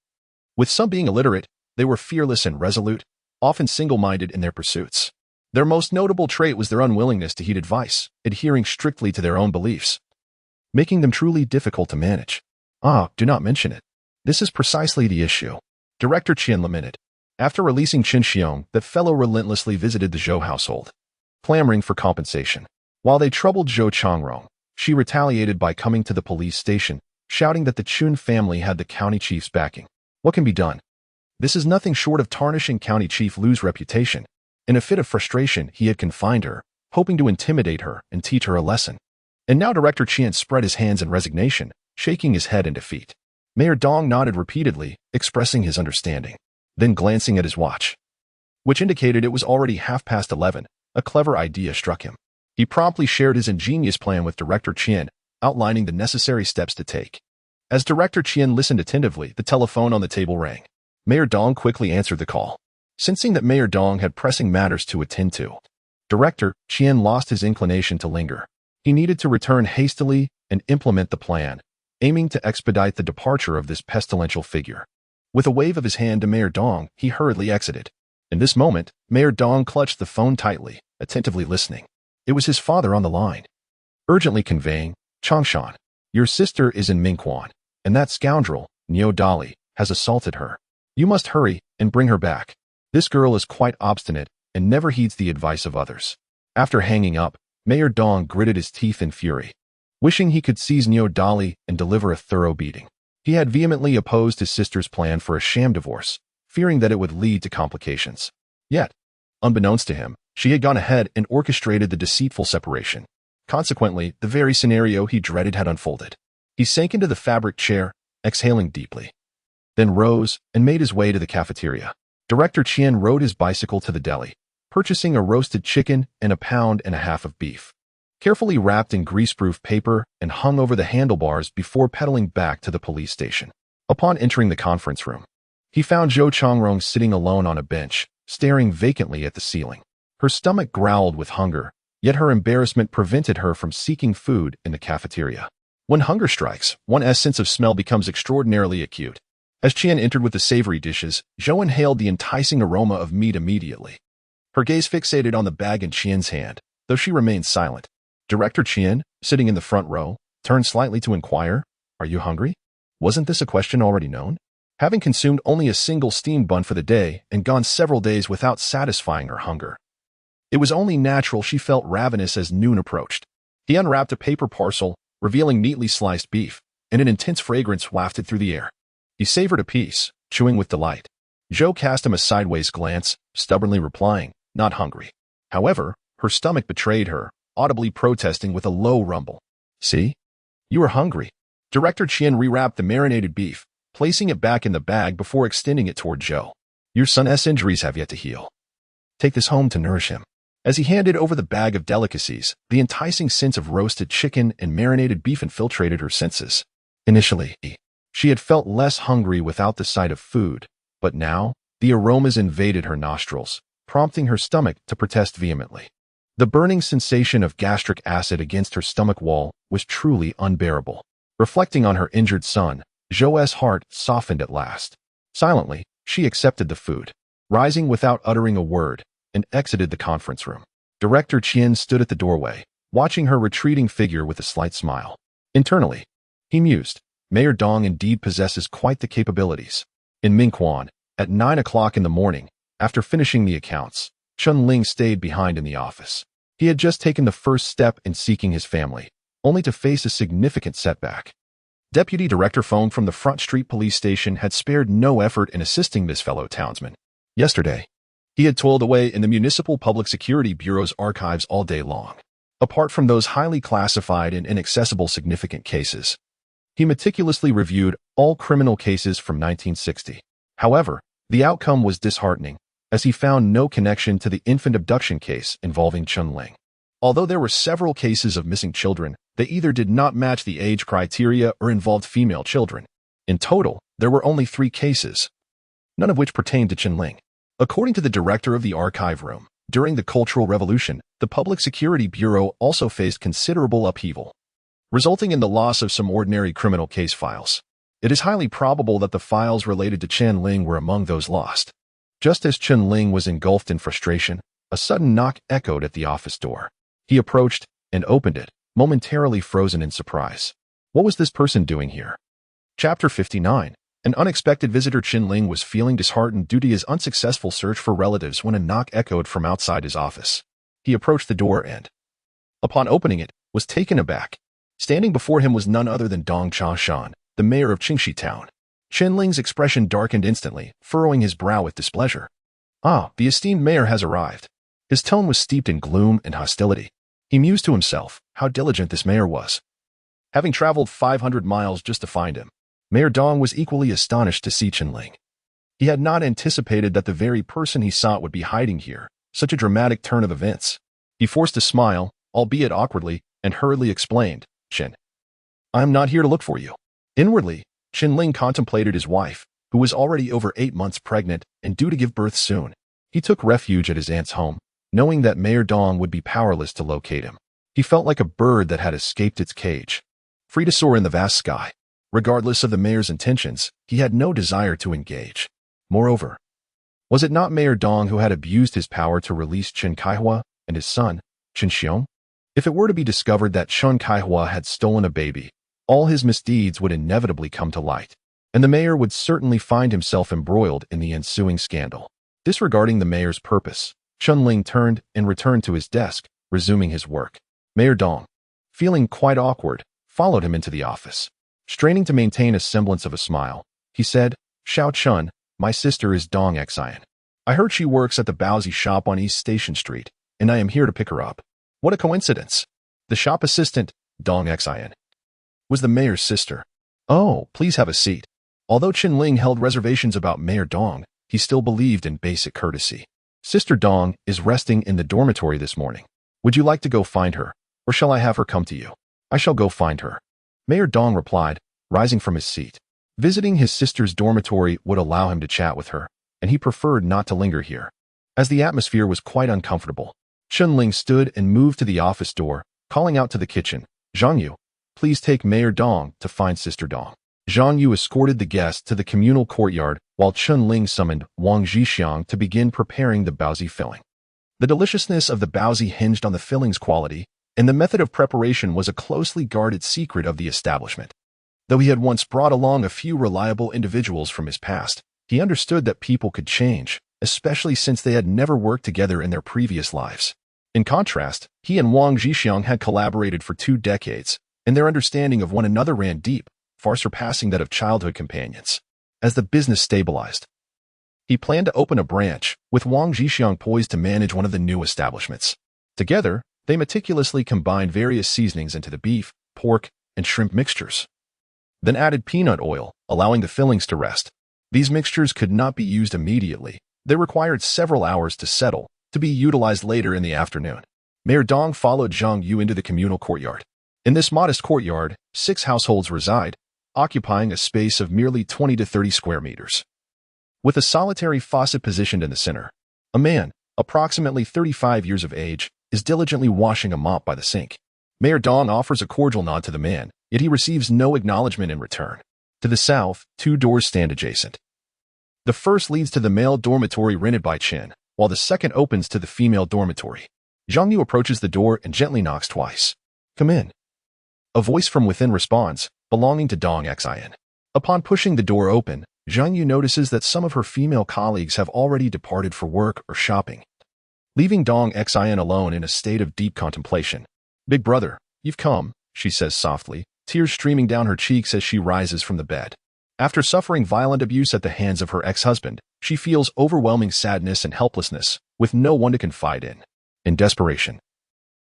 With some being illiterate, they were fearless and resolute, often single-minded in their pursuits. Their most notable trait was their unwillingness to heed advice, adhering strictly to their own beliefs, making them truly difficult to manage. "Ah, do not mention it. This is precisely the issue," Director Chen lamented. After releasing Chen Xiaoyi, that fellow relentlessly visited the Zhou household, clamoring for compensation. While they troubled Zhou Xiaoyi, she retaliated by coming to the police station, shouting that the Chun family had the county chief's backing. What can be done? This is nothing short of tarnishing County Chief Lu's reputation. In a fit of frustration, he had confined her, hoping to intimidate her and teach her a lesson. And now Director Chen spread his hands in resignation, shaking his head in defeat. Mayor Dong nodded repeatedly, expressing his understanding, then glancing at his watch, which indicated it was already 11:30, a clever idea struck him. He promptly shared his ingenious plan with Director Chen, outlining the necessary steps to take. As Director Chen listened attentively, the telephone on the table rang. Mayor Dong quickly answered the call. Sensing that Mayor Dong had pressing matters to attend to, Director Chen lost his inclination to linger. He needed to return hastily and implement the plan, aiming to expedite the departure of this pestilential figure. With a wave of his hand to Mayor Dong, he hurriedly exited. In this moment, Mayor Dong clutched the phone tightly, attentively listening. It was his father on the line, urgently conveying, "Changshan, your sister is in Mingquan, and that scoundrel, Niu Dali, has assaulted her. You must hurry and bring her back. This girl is quite obstinate and never heeds the advice of others." After hanging up, Mayor Dong gritted his teeth in fury, wishing he could seize Niu Dali and deliver a thorough beating. He had vehemently opposed his sister's plan for a sham divorce, fearing that it would lead to complications. Yet, unbeknownst to him, she had gone ahead and orchestrated the deceitful separation. Consequently, the very scenario he dreaded had unfolded. He sank into the fabric chair, exhaling deeply, then rose and made his way to the cafeteria. Director Chen rode his bicycle to the deli, purchasing a roasted chicken and 1.5 pounds of beef, carefully wrapped in greaseproof paper and hung over the handlebars before pedaling back to the police station. Upon entering the conference room, he found Zhou Xiaoyi sitting alone on a bench, staring vacantly at the ceiling. Her stomach growled with hunger, yet her embarrassment prevented her from seeking food in the cafeteria. When hunger strikes, one's sense of smell becomes extraordinarily acute. As Chen entered with the savory dishes, Zhou inhaled the enticing aroma of meat immediately. Her gaze fixated on the bag in Chen's hand, though she remained silent. Director Qian, sitting in the front row, turned slightly to inquire, "Are you hungry?" Wasn't this a question already known? Having consumed only a single steamed bun for the day and gone several days without satisfying her hunger, it was only natural she felt ravenous as noon approached. He unwrapped a paper parcel, revealing neatly sliced beef, and an intense fragrance wafted through the air. He savored a piece, chewing with delight. Zhou cast him a sideways glance, stubbornly replying, "Not hungry." However, her stomach betrayed her, audibly protesting with a low rumble. "See? You are hungry." Director Qian rewrapped the marinated beef, placing it back in the bag before extending it toward Zhou. "Your son's injuries have yet to heal. Take this home to nourish him." As he handed over the bag of delicacies, the enticing scent of roasted chicken and marinated beef infiltrated her senses. Initially, she had felt less hungry without the sight of food, but now, the aromas invaded her nostrils, prompting her stomach to protest vehemently. The burning sensation of gastric acid against her stomach wall was truly unbearable. Reflecting on her injured son, Zhou's heart softened at last. Silently, she accepted the food, rising without uttering a word, and exited the conference room. Director Qian stood at the doorway, watching her retreating figure with a slight smile. Internally, he mused, Mayor Dong indeed possesses quite the capabilities. In Mingquan, at 9 o'clock in the morning, after finishing the accounts, Chen Ling stayed behind in the office. He had just taken the first step in seeking his family, only to face a significant setback. Deputy Director Feng from the Front Street Police Station had spared no effort in assisting this fellow townsman. Yesterday, he had toiled away in the Municipal Public Security Bureau's archives all day long. Apart from those highly classified and inaccessible significant cases, he meticulously reviewed all criminal cases from 1960. However, the outcome was disheartening, as he found no connection to the infant abduction case involving Chen Ling. Although there were several cases of missing children, they either did not match the age criteria or involved female children. In total, there were only 3 cases, none of which pertained to Chen Ling. According to the director of the archive room, during the Cultural Revolution, the Public Security Bureau also faced considerable upheaval, resulting in the loss of some ordinary criminal case files. It is highly probable that the files related to Chen Ling were among those lost. Just as Chen Ling was engulfed in frustration, a sudden knock echoed at the office door. He approached and opened it, momentarily frozen in surprise. What was this person doing here? Chapter 59. An unexpected visitor. Chen Ling was feeling disheartened due to his unsuccessful search for relatives when a knock echoed from outside his office. He approached the door and, upon opening it, was taken aback. Standing before him was none other than Dong Chashan, the mayor of Qingxi Town. Chen Ling's expression darkened instantly, furrowing his brow with displeasure. "Ah, the esteemed mayor has arrived." His tone was steeped in gloom and hostility. He mused to himself how diligent this mayor was, having traveled 500 miles just to find him. Mayor Dong was equally astonished to see Chen Ling. He had not anticipated that the very person he sought would be hiding here, such a dramatic turn of events. He forced a smile, albeit awkwardly, and hurriedly explained, "Chen, I am not here to look for you." Inwardly, Chen Ling contemplated his wife, who was already over 8 months pregnant and due to give birth soon. He took refuge at his aunt's home, knowing that Mayor Dong would be powerless to locate him. He felt like a bird that had escaped its cage, free to soar in the vast sky. Regardless of the mayor's intentions, he had no desire to engage. Moreover, was it not Mayor Dong who had abused his power to release Chen Kaihua and his son, Chen Xiong? If it were to be discovered that Chen Kaihua had stolen a baby, all his misdeeds would inevitably come to light, and the mayor would certainly find himself embroiled in the ensuing scandal. Disregarding the mayor's purpose, Chen Ling turned and returned to his desk, resuming his work. Mayor Dong, feeling quite awkward, followed him into the office. Straining to maintain a semblance of a smile, he said, "Xiao Chun, my sister is Dong Xian. I heard she works at the Baozi shop on East Station Street, and I am here to pick her up." What a coincidence. The shop assistant, Dong Xian, was the mayor's sister. "Oh, please have a seat." Although Chen Ling held reservations about Mayor Dong, he still believed in basic courtesy. "Sister Dong is resting in the dormitory this morning. Would you like to go find her, or shall I have her come to you?" "I shall go find her," Mayor Dong replied, rising from his seat. Visiting his sister's dormitory would allow him to chat with her, and he preferred not to linger here, as the atmosphere was quite uncomfortable. Chen Ling stood and moved to the office door, calling out to the kitchen, "Zhang Yu, please take Mayor Dong to find Sister Dong." Zhang Yu escorted the guest to the communal courtyard, while Chen Ling summoned Wang Zhixiang to begin preparing the baozi filling. The deliciousness of the baozi hinged on the filling's quality, and the method of preparation was a closely guarded secret of the establishment. Though he had once brought along a few reliable individuals from his past, he understood that people could change, especially since they had never worked together in their previous lives. In contrast, he and Wang Zhixiang had collaborated for 2 decades, and their understanding of one another ran deep, far surpassing that of childhood companions. As the business stabilized, he planned to open a branch, with Wang Zhixiang poised to manage one of the new establishments. Together, they meticulously combined various seasonings into the beef, pork, and shrimp mixtures, then added peanut oil, allowing the fillings to rest. These mixtures could not be used immediately. They required several hours to settle, to be utilized later in the afternoon. Mayor Dong followed Zhang Yu into the communal courtyard. In this modest courtyard, 6 households reside, occupying a space of merely 20 to 30 square meters. With a solitary faucet positioned in the center, a man, approximately 35 years of age, is diligently washing a mop by the sink. Mayor Dong offers a cordial nod to the man, yet he receives no acknowledgement in return. To the south, 2 doors stand adjacent. The first leads to the male dormitory rented by Chen, while the second opens to the female dormitory. Zhang Yu approaches the door and gently knocks twice. "Come in." A voice from within responds, belonging to Dong Xian. Upon pushing the door open, Zhang Yu notices that some of her female colleagues have already departed for work or shopping, leaving Dong Xian alone in a state of deep contemplation. "Big brother, you've come," she says softly, tears streaming down her cheeks as she rises from the bed. After suffering violent abuse at the hands of her ex-husband, she feels overwhelming sadness and helplessness, with no one to confide in. In desperation,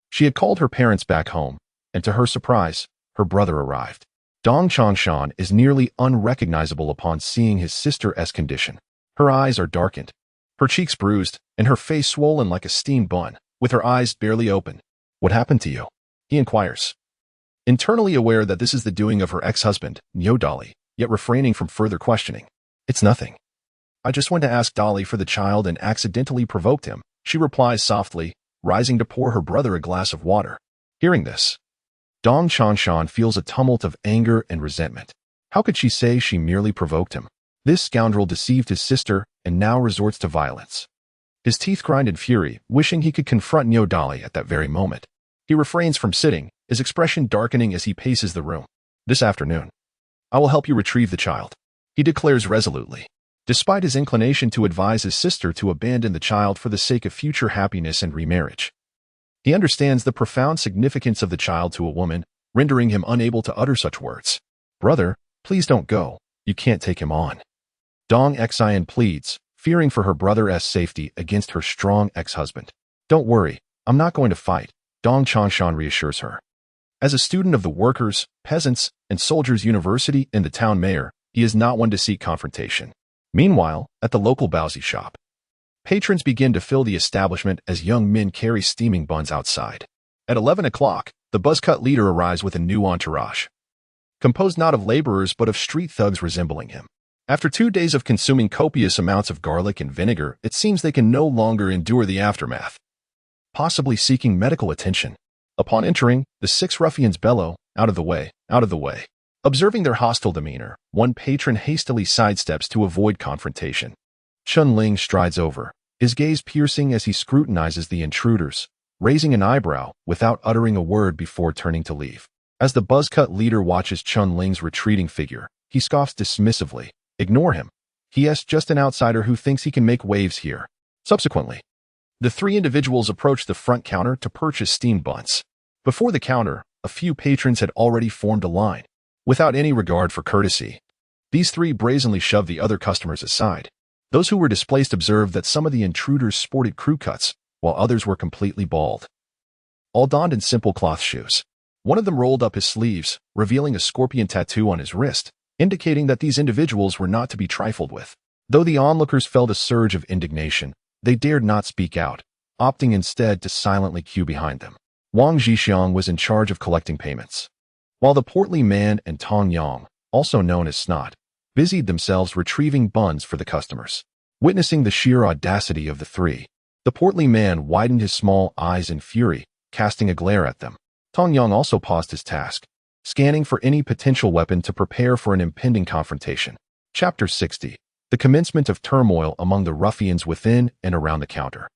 she had called her parents back home, and to her surprise, her brother arrived. Dong Changshan is nearly unrecognizable upon seeing his sister's condition. Her eyes are darkened, her cheeks bruised, and her face swollen like a steamed bun, with her eyes barely open. "What happened to you?" he inquires. Internally aware that this is the doing of her ex-husband, Niu Dali, yet refraining from further questioning. "It's nothing. I just went to ask Dali for the child and accidentally provoked him," she replies softly, rising to pour her brother a glass of water. Hearing this, Dong Changshan feels a tumult of anger and resentment. How could she say she merely provoked him? This scoundrel deceived his sister and now resorts to violence. His teeth grind in fury, wishing he could confront Niu Dali at that very moment. He refrains from sitting, his expression darkening as he paces the room. "This afternoon, I will help you retrieve the child," he declares resolutely. Despite his inclination to advise his sister to abandon the child for the sake of future happiness and remarriage, he understands the profound significance of the child to a woman, rendering him unable to utter such words. "Brother, please don't go. You can't take him on," Dong Xian pleads, fearing for her brother's safety against her strong ex-husband. "Don't worry, I'm not going to fight," Dong Changshan reassures her. As a student of the Workers', Peasants, and Soldiers' University and the town mayor, he is not one to seek confrontation. Meanwhile, at the local Baozi shop, patrons begin to fill the establishment as young men carry steaming buns outside. At 11 o'clock, the buzzcut leader arrives with a new entourage, composed not of laborers but of street thugs resembling him. After 2 days of consuming copious amounts of garlic and vinegar, it seems they can no longer endure the aftermath, possibly seeking medical attention. Upon entering, the 6 ruffians bellow, "Out of the way, out of the way." Observing their hostile demeanor, one patron hastily sidesteps to avoid confrontation. Chen Ling strides over, his gaze piercing as he scrutinizes the intruders, raising an eyebrow without uttering a word before turning to leave. As the buzzcut leader watches Chen Ling's retreating figure, he scoffs dismissively. "Ignore him. He is just an outsider who thinks he can make waves here." Subsequently, the 3 individuals approach the front counter to purchase steamed buns. Before the counter, a few patrons had already formed a line. Without any regard for courtesy, these 3 brazenly shoved the other customers aside. Those who were displaced observed that some of the intruders sported crew cuts, while others were completely bald, all donned in simple cloth shoes. One of them rolled up his sleeves, revealing a scorpion tattoo on his wrist, indicating that these individuals were not to be trifled with. Though the onlookers felt a surge of indignation, they dared not speak out, opting instead to silently queue behind them. Wang Zhixiang was in charge of collecting payments, while the portly man and Tong Yang, also known as Snot, busied themselves retrieving buns for the customers. Witnessing the sheer audacity of the 3, the portly man widened his small eyes in fury, casting a glare at them. Tong Yang also paused his task, scanning for any potential weapon to prepare for an impending confrontation. Chapter 60. The commencement of turmoil among the ruffians within and around the counter.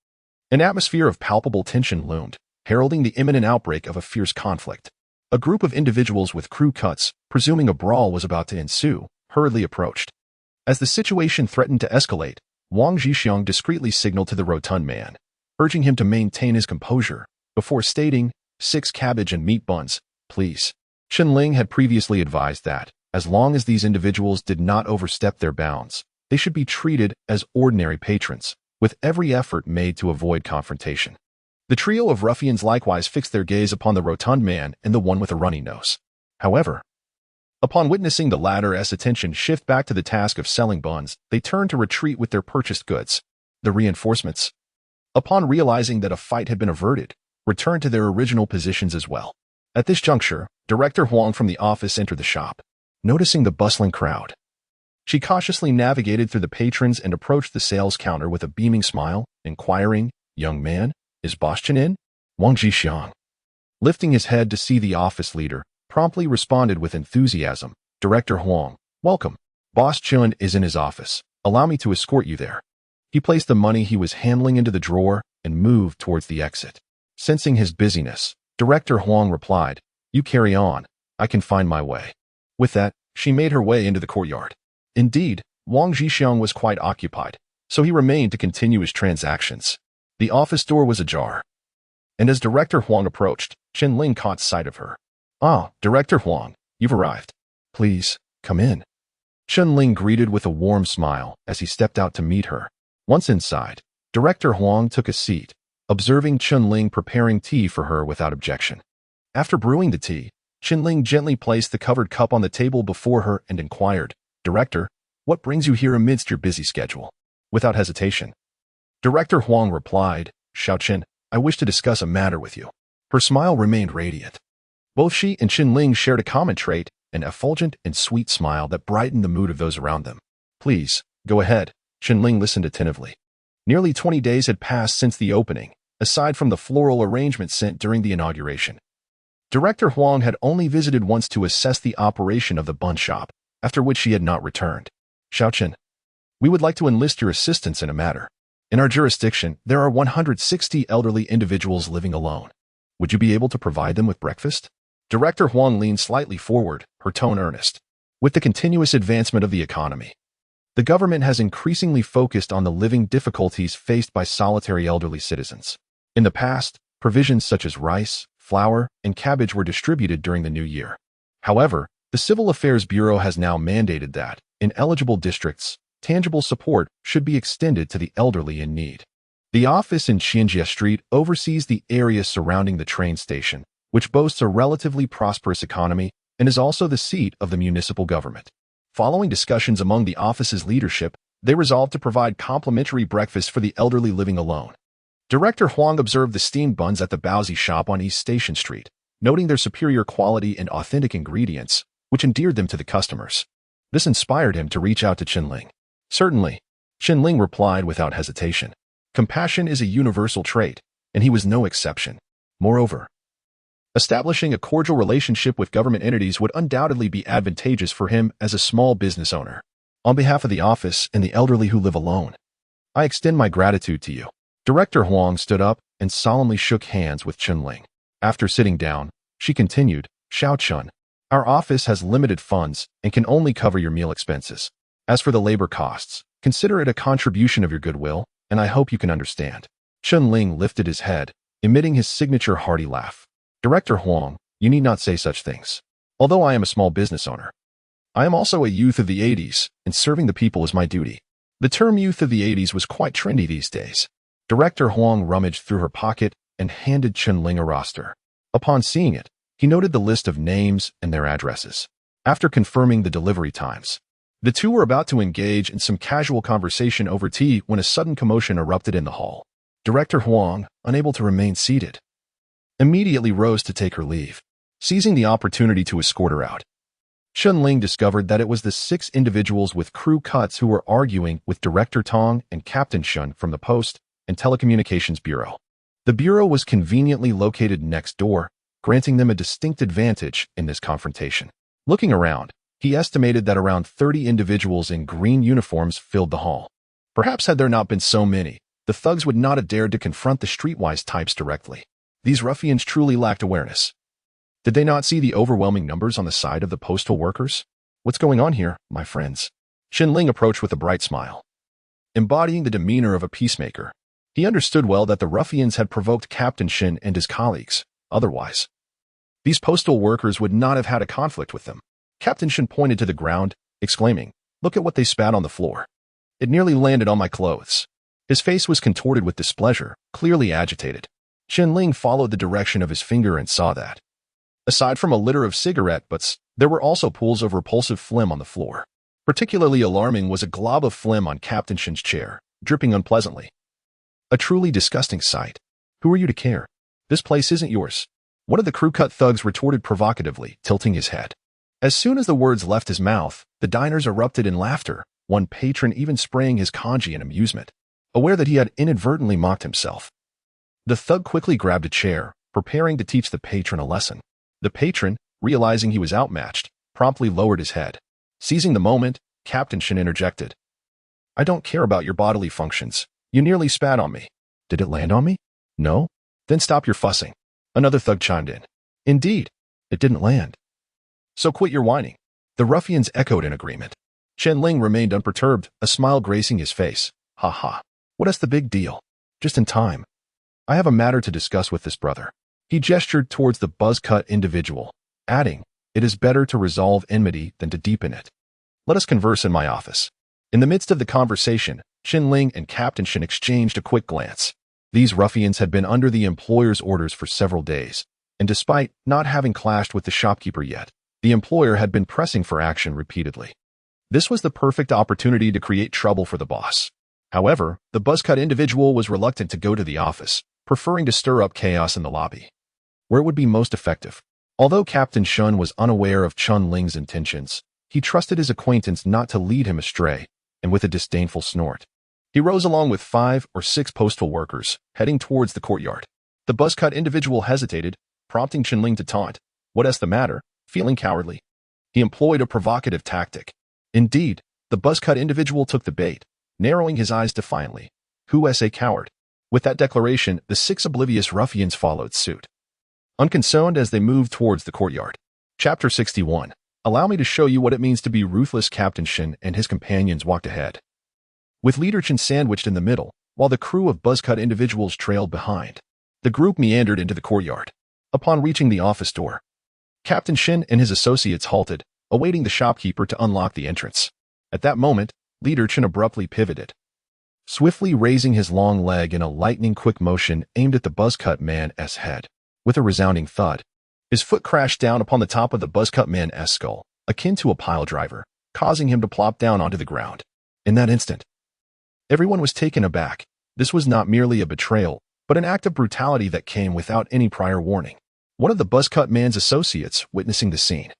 An atmosphere of palpable tension loomed. heralding the imminent outbreak of a fierce conflict. A group of individuals with crew cuts, presuming a brawl was about to ensue, hurriedly approached. As the situation threatened to escalate, Wang Zhixiang discreetly signaled to the rotund man, urging him to maintain his composure, before stating, 6 cabbage and meat buns, please. Chen Ling had previously advised that, as long as these individuals did not overstep their bounds, they should be treated as ordinary patrons, with every effort made to avoid confrontation. The trio of ruffians likewise fixed their gaze upon the rotund man and the one with a runny nose. However, upon witnessing the latter's attention shift back to the task of selling buns, they turned to retreat with their purchased goods. The reinforcements, upon realizing that a fight had been averted, returned to their original positions as well. At this juncture, Director Huang from the office entered the shop. Noticing the bustling crowd, she cautiously navigated through the patrons and approached the sales counter with a beaming smile, inquiring, "Young man, is Boss Chen in?" Wang Zhixiang, lifting his head to see the office leader, promptly responded with enthusiasm, "Director Huang, welcome. Boss Chen is in his office. Allow me to escort you there." He placed the money he was handling into the drawer and moved towards the exit. Sensing his busyness, Director Huang replied, "You carry on. I can find my way." With that, she made her way into the courtyard. Indeed, Wang Zhixiang was quite occupied, so he remained to continue his transactions. The office door was ajar, and as Director Huang approached, Chen Ling caught sight of her. "Ah, Director Huang, you've arrived. Please, come in." Chen Ling greeted with a warm smile as he stepped out to meet her. Once inside, Director Huang took a seat, observing Chen Ling preparing tea for her without objection. After brewing the tea, Chen Ling gently placed the covered cup on the table before her and inquired, "Director, what brings you here amidst your busy schedule?" Without hesitation, Director Huang replied, "Xiao Chen, I wish to discuss a matter with you." Her smile remained radiant. Both she and Chen Ling shared a common trait, an effulgent and sweet smile that brightened the mood of those around them. "Please, go ahead." Chen Ling listened attentively. Nearly 20 days had passed since the opening, aside from the floral arrangement sent during the inauguration. Director Huang had only visited once to assess the operation of the bun shop, after which she had not returned. "Xiao Chen, we would like to enlist your assistance in a matter. In our jurisdiction, there are 160 elderly individuals living alone. Would you be able to provide them with breakfast?" Director Huang leaned slightly forward, her tone earnest. With the continuous advancement of the economy, the government has increasingly focused on the living difficulties faced by solitary elderly citizens. In the past, provisions such as rice, flour, and cabbage were distributed during the new year. However, the Civil Affairs Bureau has now mandated that, in eligible districts, tangible support should be extended to the elderly in need. The office in Xianjia Street oversees the area surrounding the train station, which boasts a relatively prosperous economy and is also the seat of the municipal government. Following discussions among the office's leadership, they resolved to provide complimentary breakfast for the elderly living alone. Director Huang observed the steamed buns at the Baozi shop on East Station Street, noting their superior quality and authentic ingredients, which endeared them to the customers. This inspired him to reach out to Chen Ling. "Certainly," Chen Ling replied without hesitation. Compassion is a universal trait, and he was no exception. Moreover, establishing a cordial relationship with government entities would undoubtedly be advantageous for him as a small business owner. On behalf of the office and the elderly who live alone, I extend my gratitude to you. Director Huang stood up and solemnly shook hands with Chen Ling. After sitting down, she continued, "Xiao Chen, our office has limited funds and can only cover your meal expenses. As for the labor costs, consider it a contribution of your goodwill, and I hope you can understand." Chen Ling lifted his head, emitting his signature hearty laugh. "Director Huang, you need not say such things. Although I am a small business owner, I am also a youth of the 80s, and serving the people is my duty." The term youth of the 80s was quite trendy these days. Director Huang rummaged through her pocket and handed Chen Ling a roster. Upon seeing it, he noted the list of names and their addresses. After confirming the delivery times, the two were about to engage in some casual conversation over tea when a sudden commotion erupted in the hall. Director Huang, unable to remain seated, immediately rose to take her leave, seizing the opportunity to escort her out. Chen Ling discovered that it was the 6 individuals with crew cuts who were arguing with Director Tong and Captain Shun from the Post and Telecommunications Bureau. The bureau was conveniently located next door, granting them a distinct advantage in this confrontation. Looking around, he estimated that around 30 individuals in green uniforms filled the hall. Perhaps had there not been so many, the thugs would not have dared to confront the streetwise types directly. These ruffians truly lacked awareness. Did they not see the overwhelming numbers on the side of the postal workers? What's going on here, my friends? Chen Ling approached with a bright smile. Embodying the demeanor of a peacemaker, he understood well that the ruffians had provoked Captain Shen and his colleagues. Otherwise, these postal workers would not have had a conflict with them. Captain Shen pointed to the ground, exclaiming, "Look at what they spat on the floor. It nearly landed on my clothes." His face was contorted with displeasure, clearly agitated. Chen Ling followed the direction of his finger and saw that, aside from a litter of cigarette butts, there were also pools of repulsive phlegm on the floor. Particularly alarming was a glob of phlegm on Captain Shen's chair, dripping unpleasantly. A truly disgusting sight. Who are you to care? This place isn't yours. One of the crew-cut thugs retorted provocatively, tilting his head. As soon as the words left his mouth, the diners erupted in laughter, one patron even spraying his kanji in amusement, aware that he had inadvertently mocked himself. The thug quickly grabbed a chair, preparing to teach the patron a lesson. The patron, realizing he was outmatched, promptly lowered his head. Seizing the moment, Captain Shen interjected. "I don't care about your bodily functions. You nearly spat on me." "Did it land on me?" "No?" "Then stop your fussing." Another thug chimed in. "Indeed, it didn't land." "So quit your whining." The ruffians echoed in agreement. Chen Ling remained unperturbed, a smile gracing his face. "Ha ha. What is the big deal? Just in time. I have a matter to discuss with this brother." He gestured towards the buzz-cut individual, adding, "It is better to resolve enmity than to deepen it. Let us converse in my office." In the midst of the conversation, Chen Ling and Captain Shen exchanged a quick glance. These ruffians had been under the employer's orders for several days, and despite not having clashed with the shopkeeper yet, the employer had been pressing for action repeatedly. This was the perfect opportunity to create trouble for the boss. However, the buzz-cut individual was reluctant to go to the office, preferring to stir up chaos in the lobby, where it would be most effective. Although Captain Shen was unaware of Chen Ling's intentions, he trusted his acquaintance not to lead him astray, and with a disdainful snort, he rose along with 5 or 6 postal workers, heading towards the courtyard. The buzz-cut individual hesitated, prompting Chen Ling to taunt. "What is the matter?" Feeling cowardly, he employed a provocative tactic. Indeed, the buzz-cut individual took the bait, narrowing his eyes defiantly. "Who is a coward?" With that declaration, the 6 oblivious ruffians followed suit, unconcerned as they moved towards the courtyard. Chapter 61. Allow me to show you what it means to be ruthless. Captain Shen and his companions walked ahead, with Leader Chen sandwiched in the middle, while the crew of buzz-cut individuals trailed behind. The group meandered into the courtyard. Upon reaching the office door, Captain Shen and his associates halted, awaiting the shopkeeper to unlock the entrance. At that moment, Leader Chen abruptly pivoted, swiftly raising his long leg in a lightning-quick motion aimed at the buzz-cut man's head. With a resounding thud, his foot crashed down upon the top of the buzz-cut man's skull, akin to a pile driver, causing him to plop down onto the ground. In that instant, everyone was taken aback. This was not merely a betrayal, but an act of brutality that came without any prior warning. One of the buzz-cut man's associates, witnessing the scene,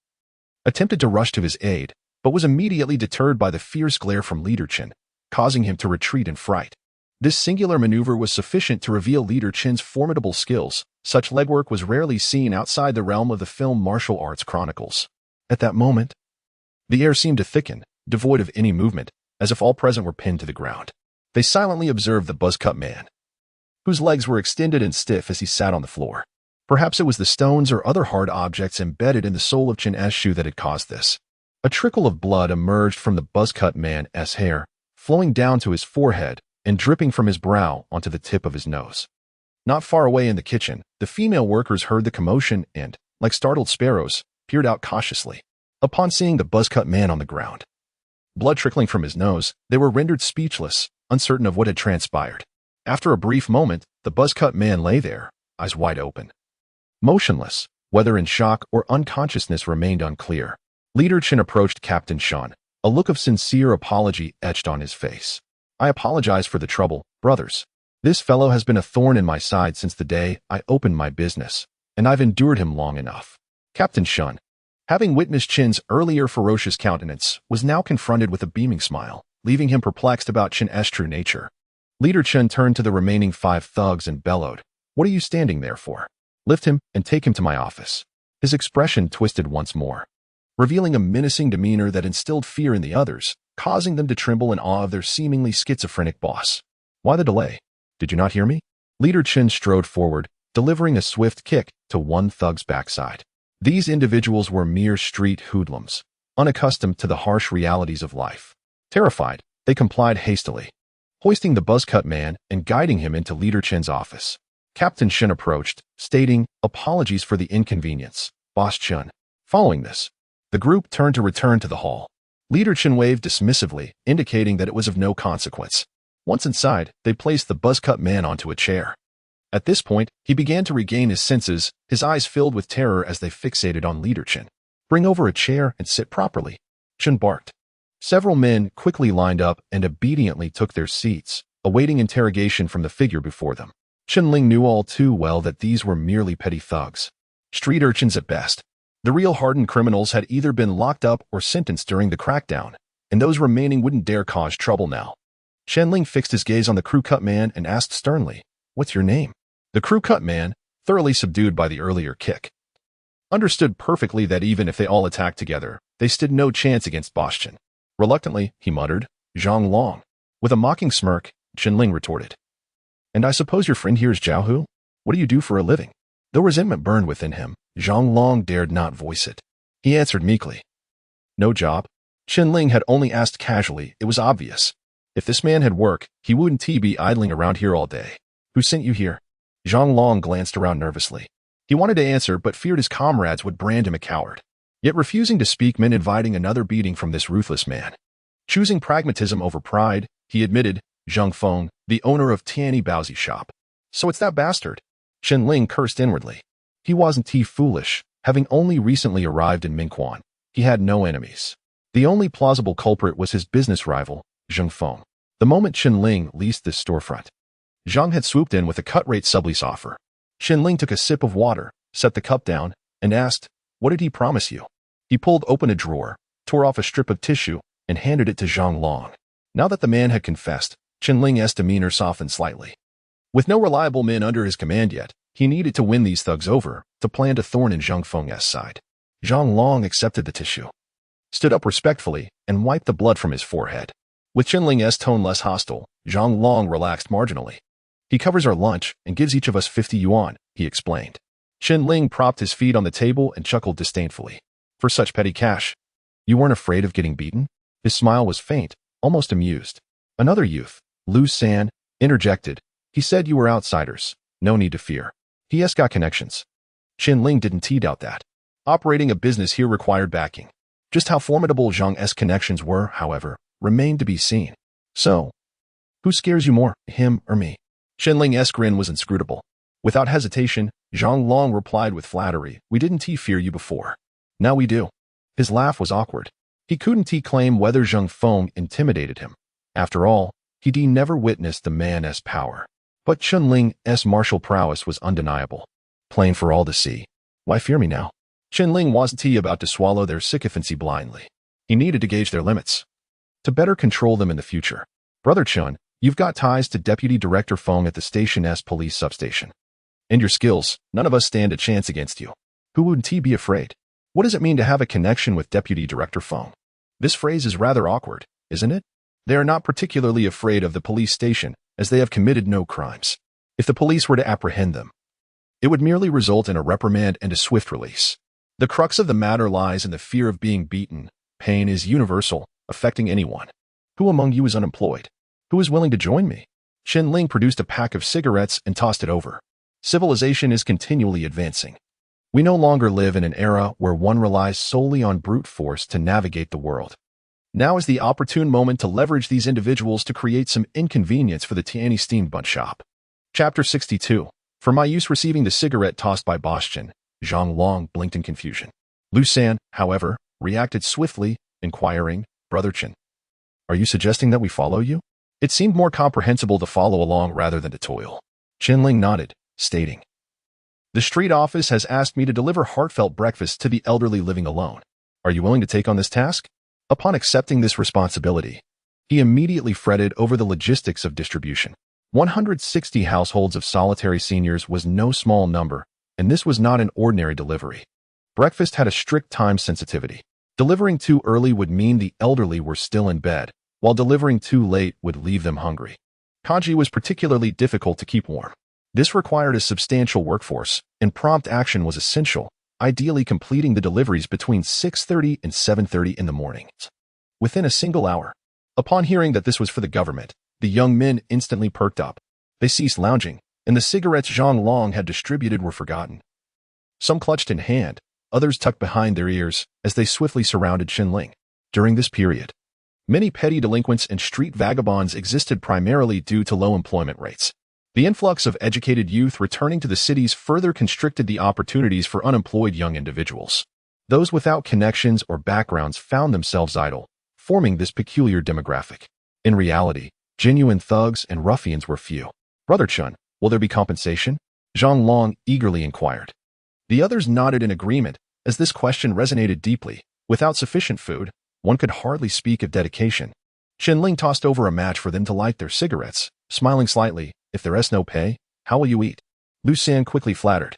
attempted to rush to his aid, but was immediately deterred by the fierce glare from Leader Chen, causing him to retreat in fright. This singular maneuver was sufficient to reveal Leader Chen's formidable skills. Such legwork was rarely seen outside the realm of the film martial arts chronicles. At that moment, the air seemed to thicken, devoid of any movement, as if all present were pinned to the ground. They silently observed the buzz-cut man, whose legs were extended and stiff as he sat on the floor. Perhaps it was the stones or other hard objects embedded in the sole of Chen's shoe that had caused this. A trickle of blood emerged from the buzz-cut man's hair, flowing down to his forehead and dripping from his brow onto the tip of his nose. Not far away in the kitchen, the female workers heard the commotion and, like startled sparrows, peered out cautiously. Upon seeing the buzz-cut man on the ground, blood trickling from his nose, they were rendered speechless, uncertain of what had transpired. After a brief moment, the buzz-cut man lay there, eyes wide open, motionless. Whether in shock or unconsciousness remained unclear. Leader Chen approached Captain Shen, a look of sincere apology etched on his face. "I apologize for the trouble, brothers. This fellow has been a thorn in my side since the day I opened my business, and I've endured him long enough." Captain Shen, having witnessed Chen's earlier ferocious countenance, was now confronted with a beaming smile, leaving him perplexed about Chen's true nature. Leader Chen turned to the remaining 5 thugs and bellowed, "What are you standing there for? Lift him and take him to my office." His expression twisted once more, revealing a menacing demeanor that instilled fear in the others, causing them to tremble in awe of their seemingly schizophrenic boss. "Why the delay? Did you not hear me?" Leader Chen strode forward, delivering a swift kick to one thug's backside. These individuals were mere street hoodlums, unaccustomed to the harsh realities of life. Terrified, they complied hastily, hoisting the buzzcut man and guiding him into Leader Chen's office. Captain Chen approached, stating, "Apologies for the inconvenience, Boss Chen." Following this, the group turned to return to the hall. Leader Chen waved dismissively, indicating that it was of no consequence. Once inside, they placed the buzzcut man onto a chair. At this point, he began to regain his senses, his eyes filled with terror as they fixated on Leader Chen. "Bring over a chair and sit properly," Chen barked. Several men quickly lined up and obediently took their seats, awaiting interrogation from the figure before them. Chen Ling knew all too well that these were merely petty thugs, street urchins at best. The real hardened criminals had either been locked up or sentenced during the crackdown, and those remaining wouldn't dare cause trouble now. Chen Ling fixed his gaze on the crew-cut man and asked sternly, "What's your name?" The crew-cut man, thoroughly subdued by the earlier kick, understood perfectly that even if they all attacked together, they stood no chance against Boss Chen. Reluctantly, he muttered, "Zhang Long." With a mocking smirk, Chen Ling retorted, "And I suppose your friend here is Jiaohu? What do you do for a living?" Though resentment burned within him, Zhang Long dared not voice it. He answered meekly, "No job." Chen Ling had only asked casually. It was obvious. If this man had work, he wouldn't be idling around here all day. "Who sent you here?" Zhang Long glanced around nervously. He wanted to answer but feared his comrades would brand him a coward. Yet refusing to speak meant inviting another beating from this ruthless man. Choosing pragmatism over pride, he admitted, "Zheng Feng, the owner of Tianyi Baozi's shop." "So it's that bastard." Chen Ling cursed inwardly. He wasn't foolish. Having only recently arrived in Mingquan, he had no enemies. The only plausible culprit was his business rival, Zheng Feng. The moment Chen Ling leased this storefront, Zhang had swooped in with a cut-rate sublease offer. Chen Ling took a sip of water, set the cup down, and asked, "What did he promise you?" He pulled open a drawer, tore off a strip of tissue, and handed it to Zhang Long. Now that the man had confessed, Chen Ling's demeanor softened slightly. With no reliable men under his command yet, he needed to win these thugs over, to plant a thorn in Zheng Feng's side. Zhang Long accepted the tissue, stood up respectfully, and wiped the blood from his forehead. With Chen Ling's tone less hostile, Zhang Long relaxed marginally. "He covers our lunch and gives each of us 50 yuan, he explained. Chen Ling propped his feet on the table and chuckled disdainfully. "For such petty cash, you weren't afraid of getting beaten?" His smile was faint, almost amused. Another youth, Lu San, interjected. "He said you were outsiders. No need to fear. He's got connections." Chen Ling didn't doubt that. Operating a business here required backing. Just how formidable Zhang's connections were, however, remained to be seen. "So, who scares you more, him or me?" Chen Ling's grin was inscrutable. Without hesitation, Zhang Long replied with flattery, "We didn't fear you before. Now we do." His laugh was awkward. He couldn't claim whether Zheng Feng intimidated him. After all, he'd never witnessed the man's power. But Chen Ling's martial prowess was undeniable. Plain for all to see. Why fear me now? Chen Ling wasn't about to swallow their sycophancy blindly. He needed to gauge their limits, to better control them in the future. "Brother Chen, you've got ties to Deputy Director Feng at the station's police substation. And your skills, none of us stand a chance against you. Who wouldn't be afraid? What does it mean to have a connection with Deputy Director Feng?" This phrase is rather awkward, isn't it? They are not particularly afraid of the police station, as they have committed no crimes. If the police were to apprehend them, it would merely result in a reprimand and a swift release. The crux of the matter lies in the fear of being beaten. Pain is universal, affecting anyone. "Who among you is unemployed? Who is willing to join me?" Chen Ling produced a pack of cigarettes and tossed it over. Civilization is continually advancing. We no longer live in an era where one relies solely on brute force to navigate the world. Now is the opportune moment to leverage these individuals to create some inconvenience for the Tianyi Steamboat shop. Chapter 62. For my use receiving the cigarette tossed by Boss Chen, Zhang Long blinked in confusion. Lu San, however, reacted swiftly, inquiring, "Brother Chen, are you suggesting that we follow you?" It seemed more comprehensible to follow along rather than to toil. Chen Ling nodded, stating, "The street office has asked me to deliver heartfelt breakfast to the elderly living alone. Are you willing to take on this task?" Upon accepting this responsibility, he immediately fretted over the logistics of distribution. 160 households of solitary seniors was no small number, and this was not an ordinary delivery. Breakfast had a strict time sensitivity. Delivering too early would mean the elderly were still in bed, while delivering too late would leave them hungry. Kanji was particularly difficult to keep warm. This required a substantial workforce, and prompt action was essential, ideally completing the deliveries between 6:30 and 7:30 in the morning. Within a single hour. Upon hearing that this was for the government, the young men instantly perked up. They ceased lounging, and the cigarettes Zhang Long had distributed were forgotten. Some clutched in hand, others tucked behind their ears as they swiftly surrounded Chen Ling. During this period, many petty delinquents and street vagabonds existed primarily due to low employment rates. The influx of educated youth returning to the cities further constricted the opportunities for unemployed young individuals. Those without connections or backgrounds found themselves idle, forming this peculiar demographic. In reality, genuine thugs and ruffians were few. "Brother Chen, will there be compensation?" Zhang Long eagerly inquired. The others nodded in agreement, as this question resonated deeply. Without sufficient food, one could hardly speak of dedication. Chen Ling tossed over a match for them to light their cigarettes, smiling slightly. "If there is no pay, how will you eat?" Lu San quickly flattered.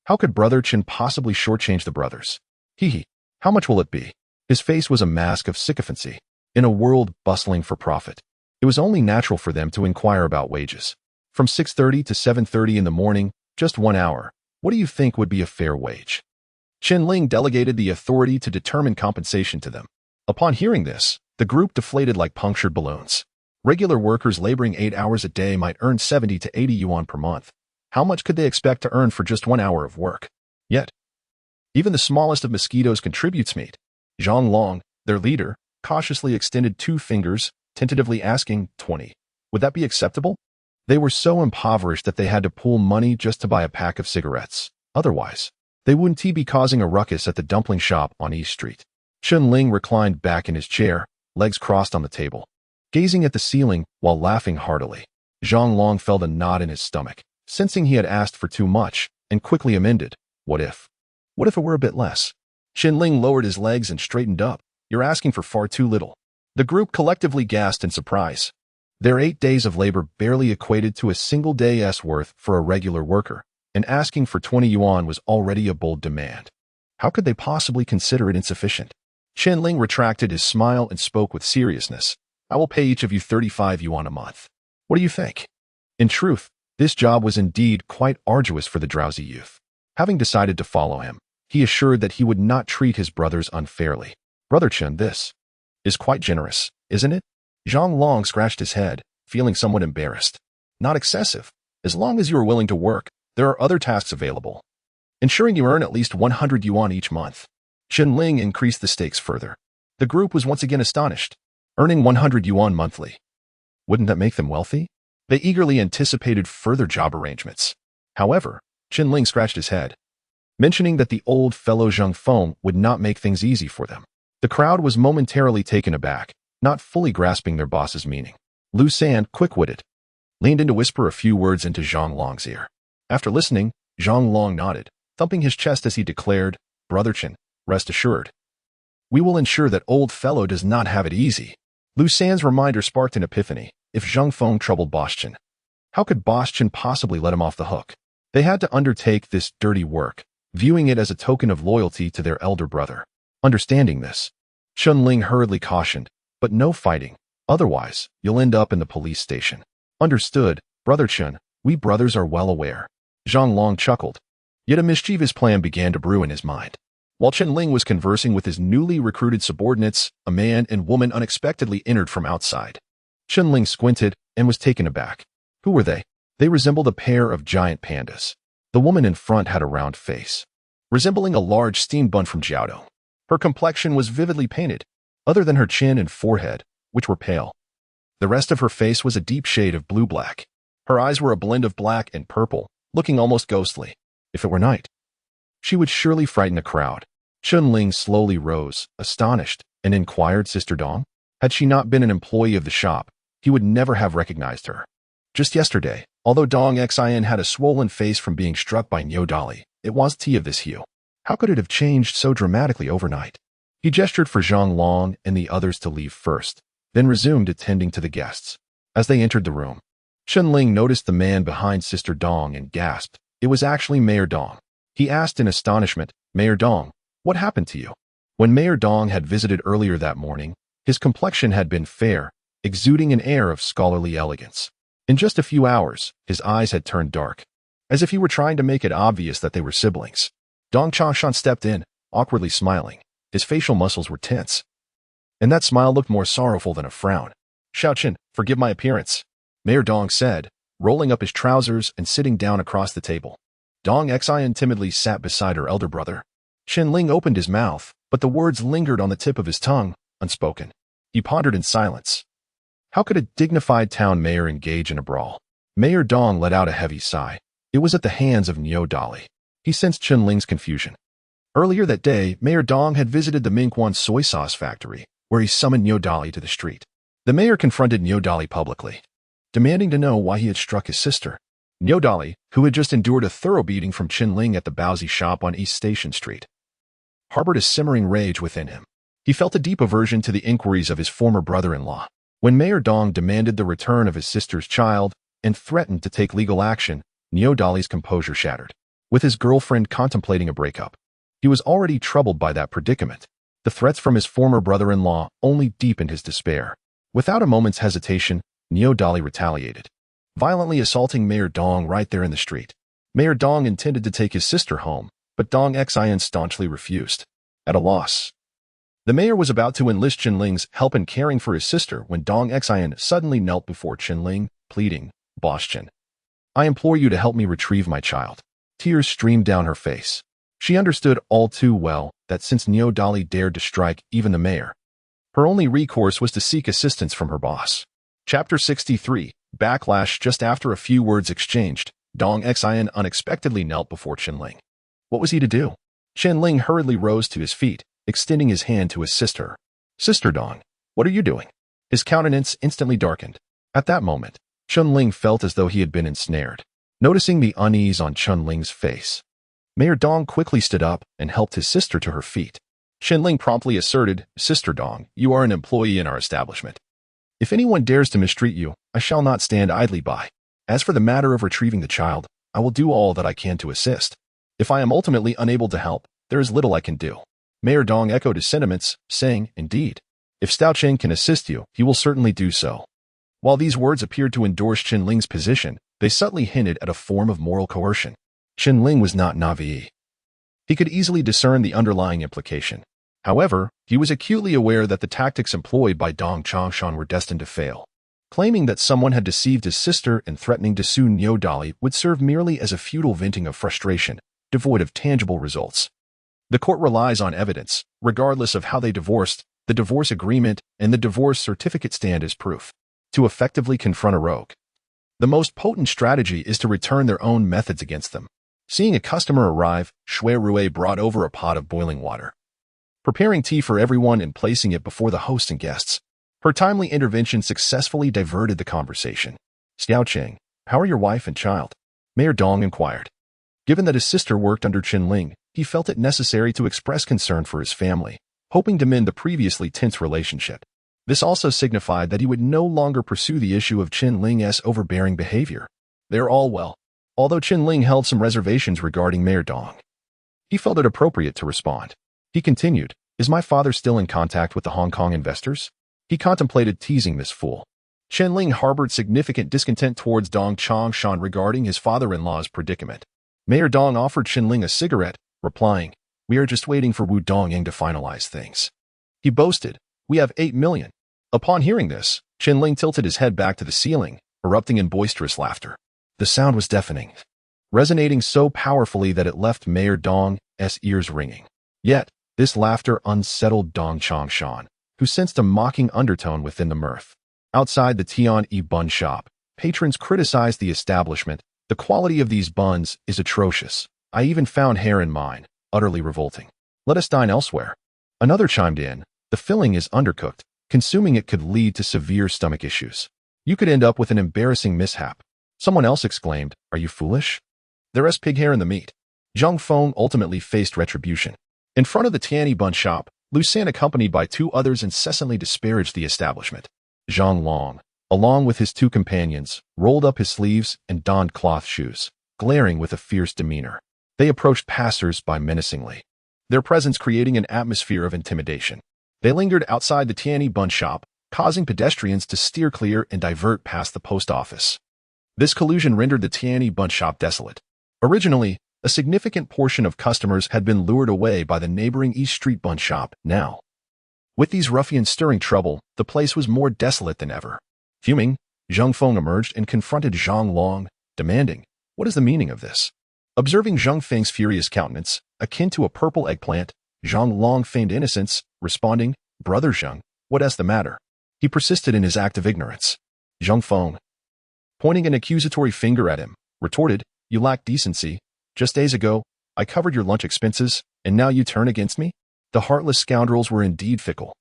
How could Brother Chen possibly shortchange the brothers? Hee. How much will it be? His face was a mask of sycophancy. In a world bustling for profit, it was only natural for them to inquire about wages. From 6:30 to 7:30 in the morning, just 1 hour. What do you think would be a fair wage? Chen Ling delegated the authority to determine compensation to them. Upon hearing this, the group deflated like punctured balloons. Regular workers laboring 8 hours a day might earn 70 to 80 yuan per month. How much could they expect to earn for just 1 hour of work? Yet, even the smallest of mosquitoes contributes meat. Zhang Long, their leader, cautiously extended 2 fingers, tentatively asking, 20. Would that be acceptable? They were so impoverished that they had to pool money just to buy a pack of cigarettes. Otherwise, they wouldn't be causing a ruckus at the dumpling shop on East Street. Chen Ling reclined back in his chair, legs crossed on the table, gazing at the ceiling while laughing heartily. Zhang Long felt a knot in his stomach, sensing he had asked for too much, and quickly amended, What if it were a bit less? Chen Ling lowered his legs and straightened up. "You're asking for far too little." The group collectively gasped in surprise. Their 8 days of labor barely equated to a single day's worth for a regular worker, and asking for 20 yuan was already a bold demand. How could they possibly consider it insufficient? Chen Ling retracted his smile and spoke with seriousness. "I will pay each of you 35 yuan a month. What do you think?" In truth, this job was indeed quite arduous for the drowsy youth. Having decided to follow him, he assured that he would not treat his brothers unfairly. "Brother Chen, this is quite generous, isn't it?" Zhang Long scratched his head, feeling somewhat embarrassed. "Not excessive. As long as you are willing to work, there are other tasks available. Ensuring you earn at least 100 yuan each month." Chen Ling increased the stakes further. The group was once again astonished. Earning 100 yuan monthly. Wouldn't that make them wealthy? They eagerly anticipated further job arrangements. However, Chen Ling scratched his head, mentioning that the old fellow Zhang Feng would not make things easy for them. The crowd was momentarily taken aback, not fully grasping their boss's meaning. Lu San, quick-witted, leaned in to whisper a few words into Zhang Long's ear. After listening, Zhang Long nodded, thumping his chest as he declared, "Brother Chen, rest assured. We will ensure that old fellow does not have it easy." Lu San's reminder sparked an epiphany. If Zhang Feng troubled Boss Chen, how could Boss Chen possibly let him off the hook? They had to undertake this dirty work, viewing it as a token of loyalty to their elder brother. Understanding this, Chen Ling hurriedly cautioned, "But no fighting, otherwise you'll end up in the police station." "Understood, Brother Chen, we brothers are well aware." Zhang Long chuckled. Yet a mischievous plan began to brew in his mind. While Chen Ling was conversing with his newly recruited subordinates, a man and woman unexpectedly entered from outside. Chen Ling squinted and was taken aback. Who were they? They resembled a pair of giant pandas. The woman in front had a round face, resembling a large steam bun from Jiaodong. Her complexion was vividly painted, other than her chin and forehead, which were pale. The rest of her face was a deep shade of blue-black. Her eyes were a blend of black and purple, looking almost ghostly. If it were night, she would surely frighten a crowd. Chen Ling slowly rose, astonished, and inquired, "Sister Dong?" Had she not been an employee of the shop, he would never have recognized her. Just yesterday, although Dong Xin had a swollen face from being struck by Niu Dali, it was tea of this hue. How could it have changed so dramatically overnight? He gestured for Zhang Long and the others to leave first, then resumed attending to the guests. As they entered the room, Chen Ling noticed the man behind Sister Dong and gasped. It was actually Mayor Dong. He asked in astonishment, "Mayor Dong, what happened to you?" When Mayor Dong had visited earlier that morning, his complexion had been fair, exuding an air of scholarly elegance. In just a few hours, his eyes had turned dark, as if he were trying to make it obvious that they were siblings. Dong Changshan stepped in, awkwardly smiling. His facial muscles were tense, and that smile looked more sorrowful than a frown. Xiaoqin, forgive my appearance, Mayor Dong said, rolling up his trousers and sitting down across the table. Dong Xian timidly sat beside her elder brother. Chen Ling opened his mouth, but the words lingered on the tip of his tongue, unspoken. He pondered in silence. How could a dignified town mayor engage in a brawl? Mayor Dong let out a heavy sigh. It was at the hands of Niu Dali. He sensed Chen Ling's confusion. Earlier that day, Mayor Dong had visited the Mingquan soy sauce factory, where he summoned Niu Dali to the street. The mayor confronted Niu Dali publicly, demanding to know why he had struck his sister. Niu Dali, who had just endured a thorough beating from Chen Ling at the Baozi shop on East Station Street, harbored a simmering rage within him. He felt a deep aversion to the inquiries of his former brother-in-law. When Mayor Dong demanded the return of his sister's child and threatened to take legal action, Niu Dali's composure shattered. With his girlfriend contemplating a breakup, he was already troubled by that predicament. The threats from his former brother-in-law only deepened his despair. Without a moment's hesitation, Niu Dali retaliated, violently assaulting Mayor Dong right there in the street. Mayor Dong intended to take his sister home, but Dong Xian staunchly refused. At a loss, the mayor was about to enlist Chen Ling's help in caring for his sister when Dong Xian suddenly knelt before Chen Ling, pleading, "Boss Chen, I implore you to help me retrieve my child." Tears streamed down her face. She understood all too well that since Niu Dali dared to strike even the mayor, her only recourse was to seek assistance from her boss. Chapter 63, Backlash. Just after a few words exchanged, Dong Xian unexpectedly knelt before Chen Ling. What was he to do? Chen Ling hurriedly rose to his feet, extending his hand to his sister. "Sister Dong, what are you doing?" His countenance instantly darkened. At that moment, Chen Ling felt as though he had been ensnared. Noticing the unease on Chen Ling's face, Mayor Dong quickly stood up and helped his sister to her feet. Chen Ling promptly asserted, "Sister Dong, you are an employee in our establishment. If anyone dares to mistreat you, I shall not stand idly by. As for the matter of retrieving the child, I will do all that I can to assist. If I am ultimately unable to help, there is little I can do." Mayor Dong echoed his sentiments, saying, "Indeed, if Stao Chen can assist you, he will certainly do so." While these words appeared to endorse Chen Ling's position, they subtly hinted at a form of moral coercion. Chen Ling was not naive. He could easily discern the underlying implication. However, he was acutely aware that the tactics employed by Dong Changshan were destined to fail. Claiming that someone had deceived his sister and threatening to sue Niu Dali would serve merely as a futile venting of frustration, devoid of tangible results. The court relies on evidence, regardless of how they divorced. The divorce agreement and the divorce certificate stand as proof. To effectively confront a rogue, the most potent strategy is to return their own methods against them. Seeing a customer arrive, Shui Rui brought over a pot of boiling water, preparing tea for everyone and placing it before the host and guests. Her timely intervention successfully diverted the conversation. "Xiao Cheng, how are your wife and child?" Mayor Dong inquired. Given that his sister worked under Chen Ling, he felt it necessary to express concern for his family, hoping to mend the previously tense relationship. This also signified that he would no longer pursue the issue of Chen Ling's overbearing behavior. "They're all well," although Chen Ling held some reservations regarding Mayor Dong. He felt it appropriate to respond. He continued, "Is my father still in contact with the Hong Kong investors?" He contemplated teasing this fool. Chen Ling harbored significant discontent towards Dong Changshan regarding his father-in-law's predicament. Mayor Dong offered Chen Ling a cigarette, replying, "We are just waiting for Wu Dongying to finalize things." He boasted, "We have 8 million. Upon hearing this, Chen Ling tilted his head back to the ceiling, erupting in boisterous laughter. The sound was deafening, resonating so powerfully that it left Mayor Dong's ears ringing. Yet, this laughter unsettled Dong Changshan, who sensed a mocking undertone within the mirth. Outside the Tian-E bun shop, patrons criticized the establishment. "The quality of these buns is atrocious. I even found hair in mine, utterly revolting. Let us dine elsewhere." Another chimed in, "The filling is undercooked. Consuming it could lead to severe stomach issues. You could end up with an embarrassing mishap." Someone else exclaimed, "Are you foolish? There's pig hair in the meat." Zhang Feng ultimately faced retribution. In front of the Tian-E bun shop, Lu San, accompanied by 2 others, incessantly disparaged the establishment. Zhang Long, along with his 2 companions, rolled up his sleeves and donned cloth shoes, glaring with a fierce demeanor. They approached passers-by menacingly, their presence creating an atmosphere of intimidation. They lingered outside the Tian-E bun shop, causing pedestrians to steer clear and divert past the post office. This collusion rendered the Tianyi bun shop desolate. Originally, a significant portion of customers had been lured away by the neighboring East Street bun shop. Now, with these ruffians stirring trouble, the place was more desolate than ever. Fuming, Zhang Feng emerged and confronted Zhang Long, demanding, "What is the meaning of this?" Observing Zhang Feng's furious countenance, akin to a purple eggplant, Zhang Long feigned innocence, responding, "Brother Zhang, what is the matter?" He persisted in his act of ignorance. Zhang Feng, pointing an accusatory finger at him, retorted, "You lack decency. Just days ago, I covered your lunch expenses, and now you turn against me?" The heartless scoundrels were indeed fickle,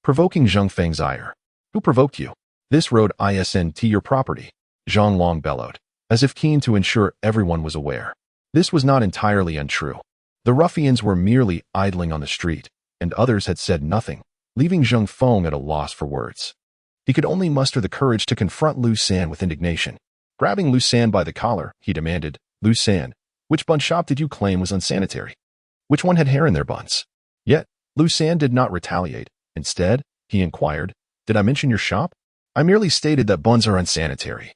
provoking Zhang Feng's ire. "Who provoked you? This road isn't your property," Zhang Long bellowed, as if keen to ensure everyone was aware. This was not entirely untrue. The ruffians were merely idling on the street, and others had said nothing, leaving Zhang Feng at a loss for words. He could only muster the courage to confront Lu San with indignation. Grabbing Lu San by the collar, he demanded, "Lu San, which bun shop did you claim was unsanitary? Which one had hair in their buns?" Yet, Lu San did not retaliate. Instead, he inquired, "Did I mention your shop? I merely stated that buns are unsanitary.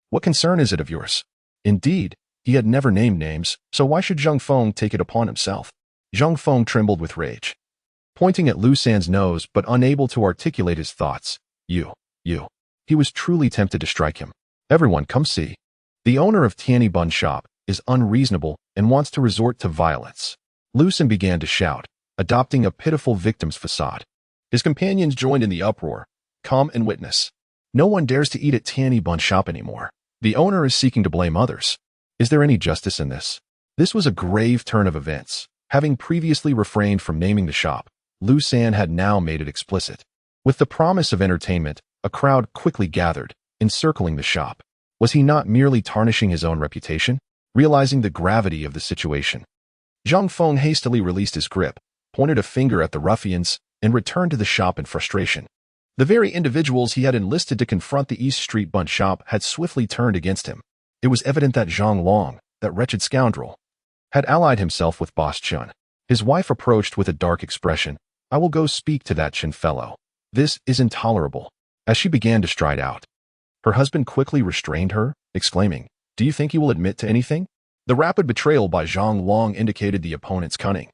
What concern is it of yours?" Indeed, he had never named names, so why should Zhang Feng take it upon himself? Zhang Feng trembled with rage, pointing at Lu San's nose but unable to articulate his thoughts. You. He was truly tempted to strike him. "Everyone, come see. The owner of Tianyi Bun Shop is unreasonable and wants to resort to violence." Lu San began to shout, adopting a pitiful victim's facade. His companions joined in the uproar. "Come and witness. No one dares to eat at Tianyi Bun Shop anymore. The owner is seeking to blame others. Is there any justice in this?" This was a grave turn of events. Having previously refrained from naming the shop, Lu San had now made it explicit. With the promise of entertainment, a crowd quickly gathered, encircling the shop. Was he not merely tarnishing his own reputation? Realizing the gravity of the situation, Zhang Feng hastily released his grip, pointed a finger at the ruffians, and returned to the shop in frustration. The very individuals he had enlisted to confront the East Street bun shop had swiftly turned against him. It was evident that Zhang Long, that wretched scoundrel, had allied himself with Boss Chen. His wife approached with a dark expression. "I will go speak to that Chen fellow. This is intolerable." As she began to stride out, her husband quickly restrained her, exclaiming, "Do you think he will admit to anything?" The rapid betrayal by Zhang Long indicated the opponent's cunning.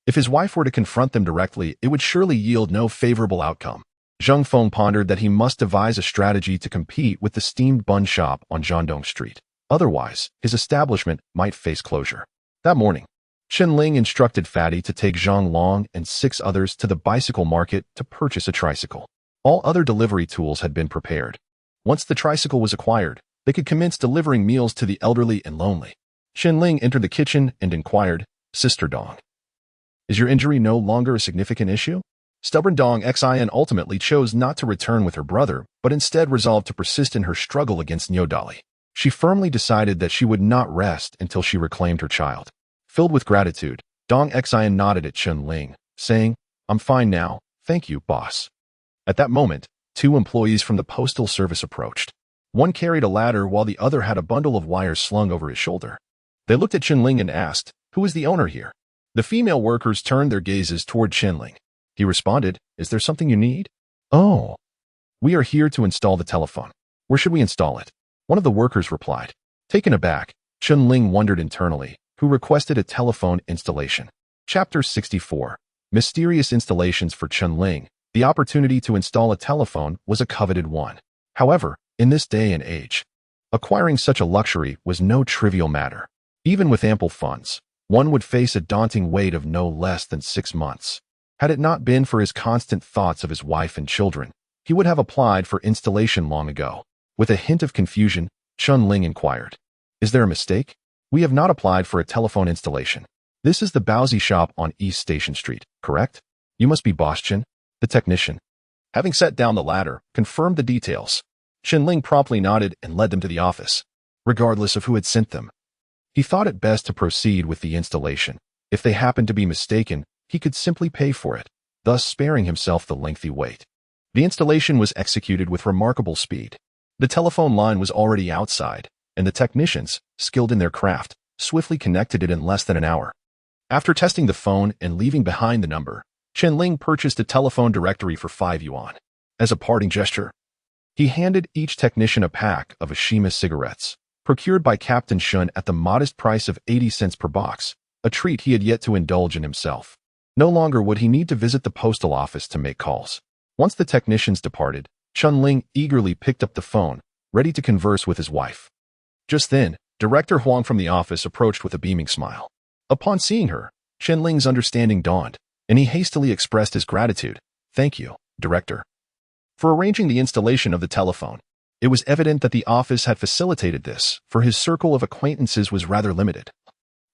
If his wife were to confront them directly, it would surely yield no favorable outcome. Zhang Feng pondered that he must devise a strategy to compete with the steamed bun shop on Jiandong Street. Otherwise, his establishment might face closure. That morning, Chen Ling instructed Fatty to take Zhang Long and 6 others to the bicycle market to purchase a tricycle. All other delivery tools had been prepared. Once the tricycle was acquired, they could commence delivering meals to the elderly and lonely. Chen Ling entered the kitchen and inquired, "Sister Dong, is your injury no longer a significant issue?" Stubborn Dong Xin ultimately chose not to return with her brother, but instead resolved to persist in her struggle against Niodali. She firmly decided that she would not rest until she reclaimed her child. Filled with gratitude, Dong Xin nodded at Chen Ling, saying, "I'm fine now, thank you, boss." At that moment, 2 employees from the postal service approached. One carried a ladder while the other had a bundle of wires slung over his shoulder. They looked at Chen Ling and asked, "Who is the owner here?" The female workers turned their gazes toward Chen Ling. He responded, "Is there something you need?" "Oh, we are here to install the telephone. Where should we install it?" One of the workers replied. Taken aback, Chen Ling wondered internally, who requested a telephone installation. Chapter 64. Mysterious installations for Chen Ling. The opportunity to install a telephone was a coveted one. However, in this day and age, acquiring such a luxury was no trivial matter. Even with ample funds, one would face a daunting wait of no less than 6 months. Had it not been for his constant thoughts of his wife and children, he would have applied for installation long ago. With a hint of confusion, Chen Ling inquired, "Is there a mistake? We have not applied for a telephone installation. This is the Baozi shop on East Station Street, correct? You must be Boss Chen." The technician, having set down the ladder, confirmed the details. Chen Ling promptly nodded and led them to the office. Regardless of who had sent them, he thought it best to proceed with the installation. If they happened to be mistaken, he could simply pay for it, thus sparing himself the lengthy wait. The installation was executed with remarkable speed. The telephone line was already outside, and the technicians, skilled in their craft, swiftly connected it in less than an hour. After testing the phone and leaving behind the number, Chen Ling purchased a telephone directory for 5 yuan. As a parting gesture, he handed each technician a pack of Ashima cigarettes. procured by Captain Shun at the modest price of 80 cents per box, a treat he had yet to indulge in himself. No longer would he need to visit the postal office to make calls. Once the technicians departed, Chen Ling eagerly picked up the phone, ready to converse with his wife. Just then, Director Huang from the office approached with a beaming smile. Upon seeing her, Chen Ling's understanding dawned, and he hastily expressed his gratitude. "Thank you, Director, for arranging the installation of the telephone." It was evident that the office had facilitated this, for his circle of acquaintances was rather limited,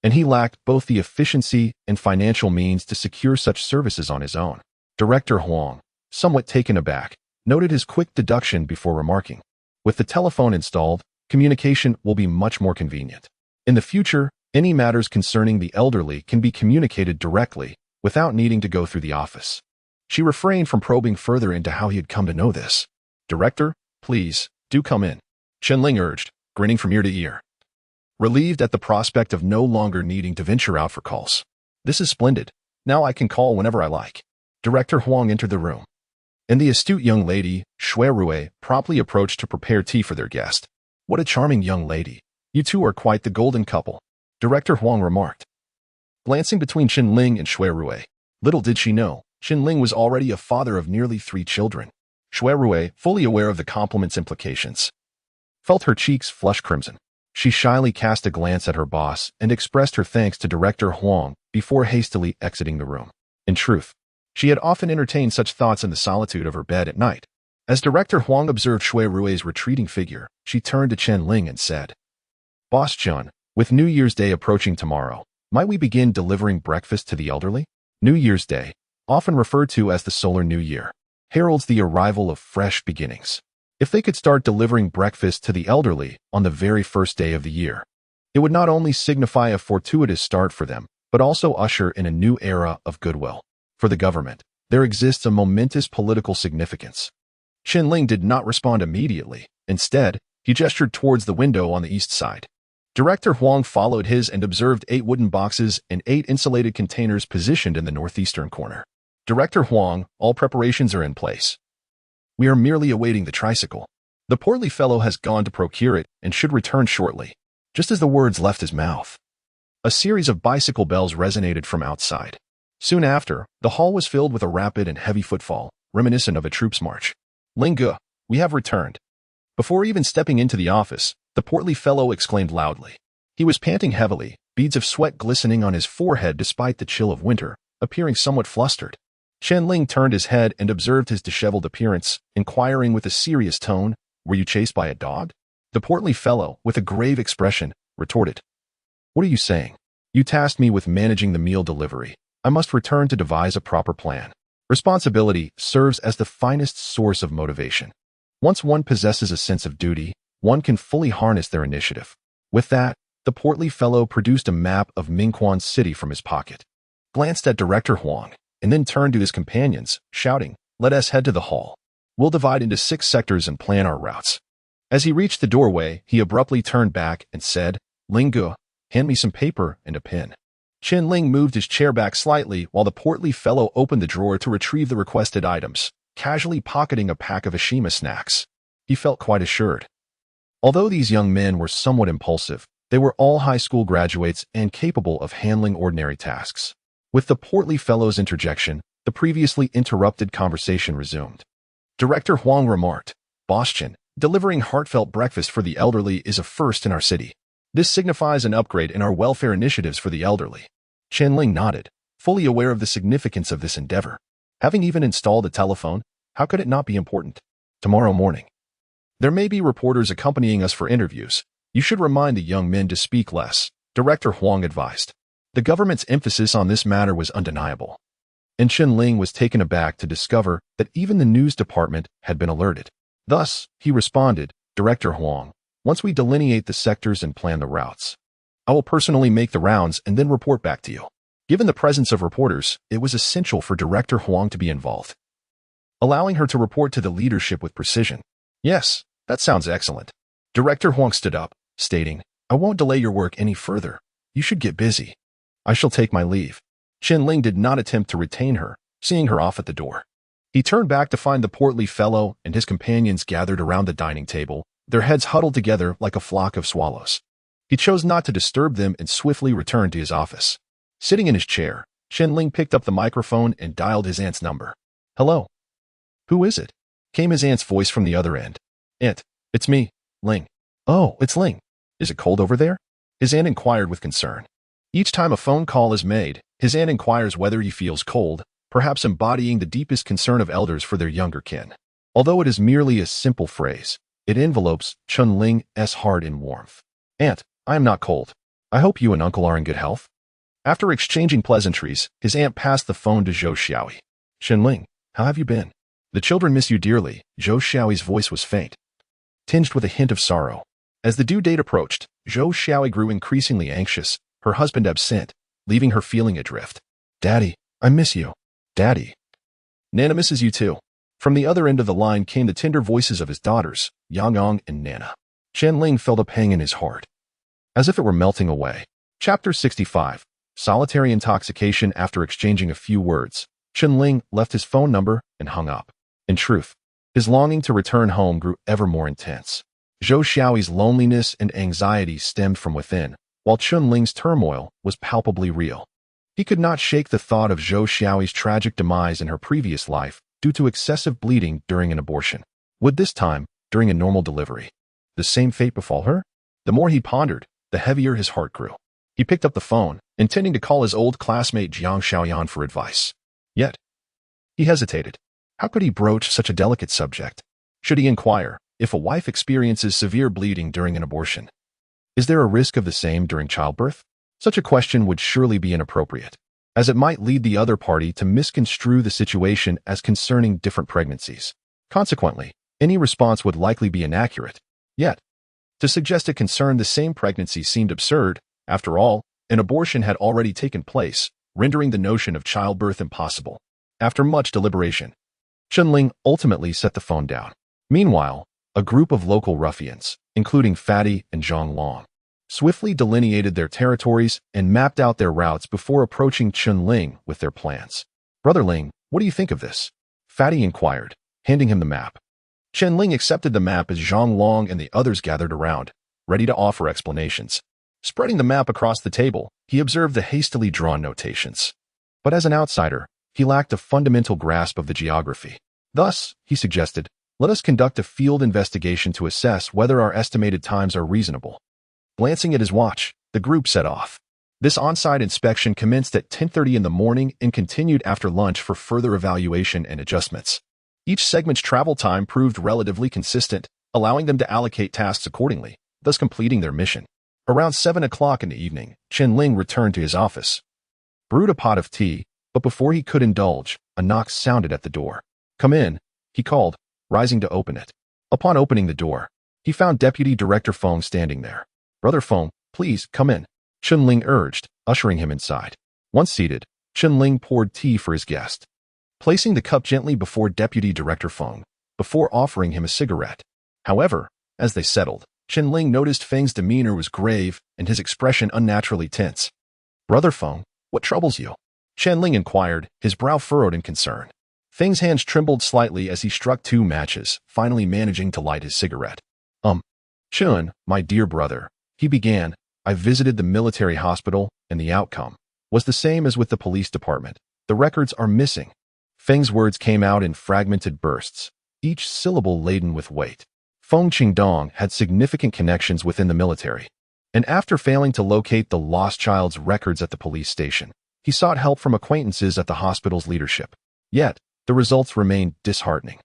and he lacked both the efficiency and financial means to secure such services on his own. Director Huang, somewhat taken aback, noted his quick deduction before remarking, "With the telephone installed, communication will be much more convenient. In the future, any matters concerning the elderly can be communicated directly, without needing to go through the office." She refrained from probing further into how he had come to know this. "Director, please, do come in," Chen Ling urged, grinning from ear to ear, relieved at the prospect of no longer needing to venture out for calls. "This is splendid. Now I can call whenever I like." Director Huang entered the room, and the astute young lady, Shui Rui, promptly approached to prepare tea for their guest. "What a charming young lady. You two are quite the golden couple," Director Huang remarked, glancing between Chen Ling and Shui Rui. Little did she know, Chen Ling was already a father of nearly 3 children. Shui Rui, fully aware of the compliment's implications, felt her cheeks flush crimson. She shyly cast a glance at her boss and expressed her thanks to Director Huang before hastily exiting the room. In truth, she had often entertained such thoughts in the solitude of her bed at night. As Director Huang observed Shui Rui's retreating figure, she turned to Chen Ling and said, "Boss Chun, with New Year's Day approaching tomorrow, might we begin delivering breakfast to the elderly?" New Year's Day, often referred to as the Solar New Year, heralds the arrival of fresh beginnings. If they could start delivering breakfast to the elderly on the very first day of the year, it would not only signify a fortuitous start for them, but also usher in a new era of goodwill. For the government, there exists a momentous political significance. Chen Ling did not respond immediately. Instead, he gestured towards the window on the east side. Director Huang followed his and observed 8 wooden boxes and 8 insulated containers positioned in the northeastern corner. "Director Huang, all preparations are in place. We are merely awaiting the tricycle. The portly fellow has gone to procure it and should return shortly." Just as the words left his mouth, a series of bicycle bells resonated from outside. Soon after, the hall was filled with a rapid and heavy footfall, reminiscent of a troops' march. "Linga, we have returned." Before even stepping into the office, the portly fellow exclaimed loudly. He was panting heavily, beads of sweat glistening on his forehead despite the chill of winter, appearing somewhat flustered. Chen Ling turned his head and observed his disheveled appearance, inquiring with a serious tone, "Were you chased by a dog?" The portly fellow, with a grave expression, retorted, "What are you saying? You tasked me with managing the meal delivery. I must return to devise a proper plan." Responsibility serves as the finest source of motivation. Once one possesses a sense of duty, one can fully harness their initiative. With that, the portly fellow produced a map of Mingquan City from his pocket, glanced at Director Huang, and then turned to his companions, shouting, "Let us head to the hall. We'll divide into 6 sectors and plan our routes." As he reached the doorway, he abruptly turned back and said, "Lingu, hand me some paper and a pen." Chen Ling moved his chair back slightly while the portly fellow opened the drawer to retrieve the requested items, casually pocketing a pack of Ashima snacks. He felt quite assured. Although these young men were somewhat impulsive, they were all high school graduates and capable of handling ordinary tasks. With the portly fellow's interjection, the previously interrupted conversation resumed. Director Huang remarked, "Boss Chen, delivering heartfelt breakfast for the elderly is a first in our city. This signifies an upgrade in our welfare initiatives for the elderly." Chen Ling nodded, fully aware of the significance of this endeavor. Having even installed a telephone, how could it not be important? "Tomorrow morning, there may be reporters accompanying us for interviews. You should remind the young men to speak less," Director Huang advised. The government's emphasis on this matter was undeniable, and Chen Ling was taken aback to discover that even the news department had been alerted. Thus, he responded, "Director Huang, once we delineate the sectors and plan the routes, I will personally make the rounds and then report back to you." Given the presence of reporters, it was essential for Director Huang to be involved, allowing her to report to the leadership with precision. "Yes, that sounds excellent." Director Huang stood up, stating, "I won't delay your work any further. You should get busy. I shall take my leave." Chen Ling did not attempt to retain her, seeing her off at the door. He turned back to find the portly fellow and his companions gathered around the dining table, their heads huddled together like a flock of swallows. He chose not to disturb them and swiftly returned to his office. Sitting in his chair, Chen Ling picked up the microphone and dialed his aunt's number. "Hello? Who is it?" came his aunt's voice from the other end. "Aunt, it's me, Ling." "Oh, it's Ling. Is it cold over there?" his aunt inquired with concern. Each time a phone call is made, his aunt inquires whether he feels cold, perhaps embodying the deepest concern of elders for their younger kin. Although it is merely a simple phrase, it envelopes Chen Ling's heart in warmth. "Aunt, I am not cold. I hope you and uncle are in good health." After exchanging pleasantries, his aunt passed the phone to Zhou Xiaoyi. "Chen Ling, how have you been?" "The children miss you dearly." Zhou Xiaoyi's voice was faint, tinged with a hint of sorrow. As the due date approached, Zhou Xiaoyi grew increasingly anxious, her husband absent, leaving her feeling adrift. "Daddy, I miss you." "Daddy, Nana misses you too." From the other end of the line came the tender voices of his daughters, Yang and Nana. Chen Ling felt a pang in his heart, as if it were melting away. Chapter 65. Solitary intoxication. After exchanging a few words, Chen Ling left his phone number and hung up. In truth, his longing to return home grew ever more intense. Zhou Xiaoyi's loneliness and anxiety stemmed from within, while Chen Ling's turmoil was palpably real. He could not shake the thought of Zhou Xiaoyi's tragic demise in her previous life due to excessive bleeding during an abortion. Would this time, during a normal delivery, the same fate befall her? The more he pondered, the heavier his heart grew. He picked up the phone, intending to call his old classmate Jiang Xiaoyan for advice. Yet, he hesitated. How could he broach such a delicate subject? Should he inquire if a wife experiences severe bleeding during an abortion? Is there a risk of the same during childbirth? Such a question would surely be inappropriate, as it might lead the other party to misconstrue the situation as concerning different pregnancies. Consequently, any response would likely be inaccurate. Yet, to suggest it concerned the same pregnancy seemed absurd. After all, an abortion had already taken place, rendering the notion of childbirth impossible. After much deliberation, Chen Ling ultimately set the phone down. Meanwhile, a group of local ruffians, including Fatty and Zhang Long, swiftly delineated their territories and mapped out their routes before approaching Chen Ling with their plans. "Brother Ling, what do you think of this?" Fatty inquired, handing him the map. Chen Ling accepted the map as Zhang Long and the others gathered around, ready to offer explanations. Spreading the map across the table, he observed the hastily drawn notations. But as an outsider, he lacked a fundamental grasp of the geography. Thus, he suggested, "Let us conduct a field investigation to assess whether our estimated times are reasonable." Glancing at his watch, the group set off. This on-site inspection commenced at 10:30 in the morning and continued after lunch for further evaluation and adjustments. Each segment's travel time proved relatively consistent, allowing them to allocate tasks accordingly, thus completing their mission. Around 7 o'clock in the evening, Chen Ling returned to his office, brewed a pot of tea, but before he could indulge, a knock sounded at the door. "Come in," he called, rising to open it. Upon opening the door, he found Deputy Director Feng standing there. "Brother Feng, please come in," Chen Ling urged, ushering him inside. Once seated, Chen Ling poured tea for his guest, placing the cup gently before Deputy Director Feng, before offering him a cigarette. However, as they settled, Chen Ling noticed Feng's demeanor was grave and his expression unnaturally tense. "Brother Feng, what troubles you?" Chen Ling inquired, his brow furrowed in concern. Feng's hands trembled slightly as he struck 2 matches, finally managing to light his cigarette. Chen, my dear brother," he began, "I visited the military hospital, and the outcome was the same as with the police department. The records are missing." Feng's words came out in fragmented bursts, each syllable laden with weight. Feng Qingdong had significant connections within the military, and after failing to locate the lost child's records at the police station, he sought help from acquaintances at the hospital's leadership. Yet, the results remained disheartening.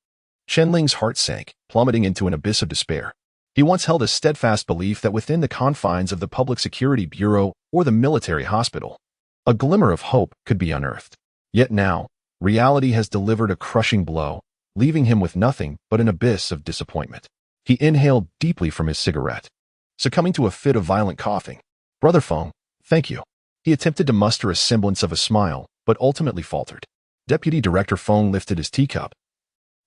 Chen Ling's heart sank, plummeting into an abyss of despair. He once held a steadfast belief that within the confines of the Public Security Bureau or the military hospital, a glimmer of hope could be unearthed. Yet now, reality has delivered a crushing blow, leaving him with nothing but an abyss of disappointment. He inhaled deeply from his cigarette, succumbing to a fit of violent coughing. "Brother Feng, thank you." He attempted to muster a semblance of a smile, but ultimately faltered. Deputy Director Feng lifted his teacup,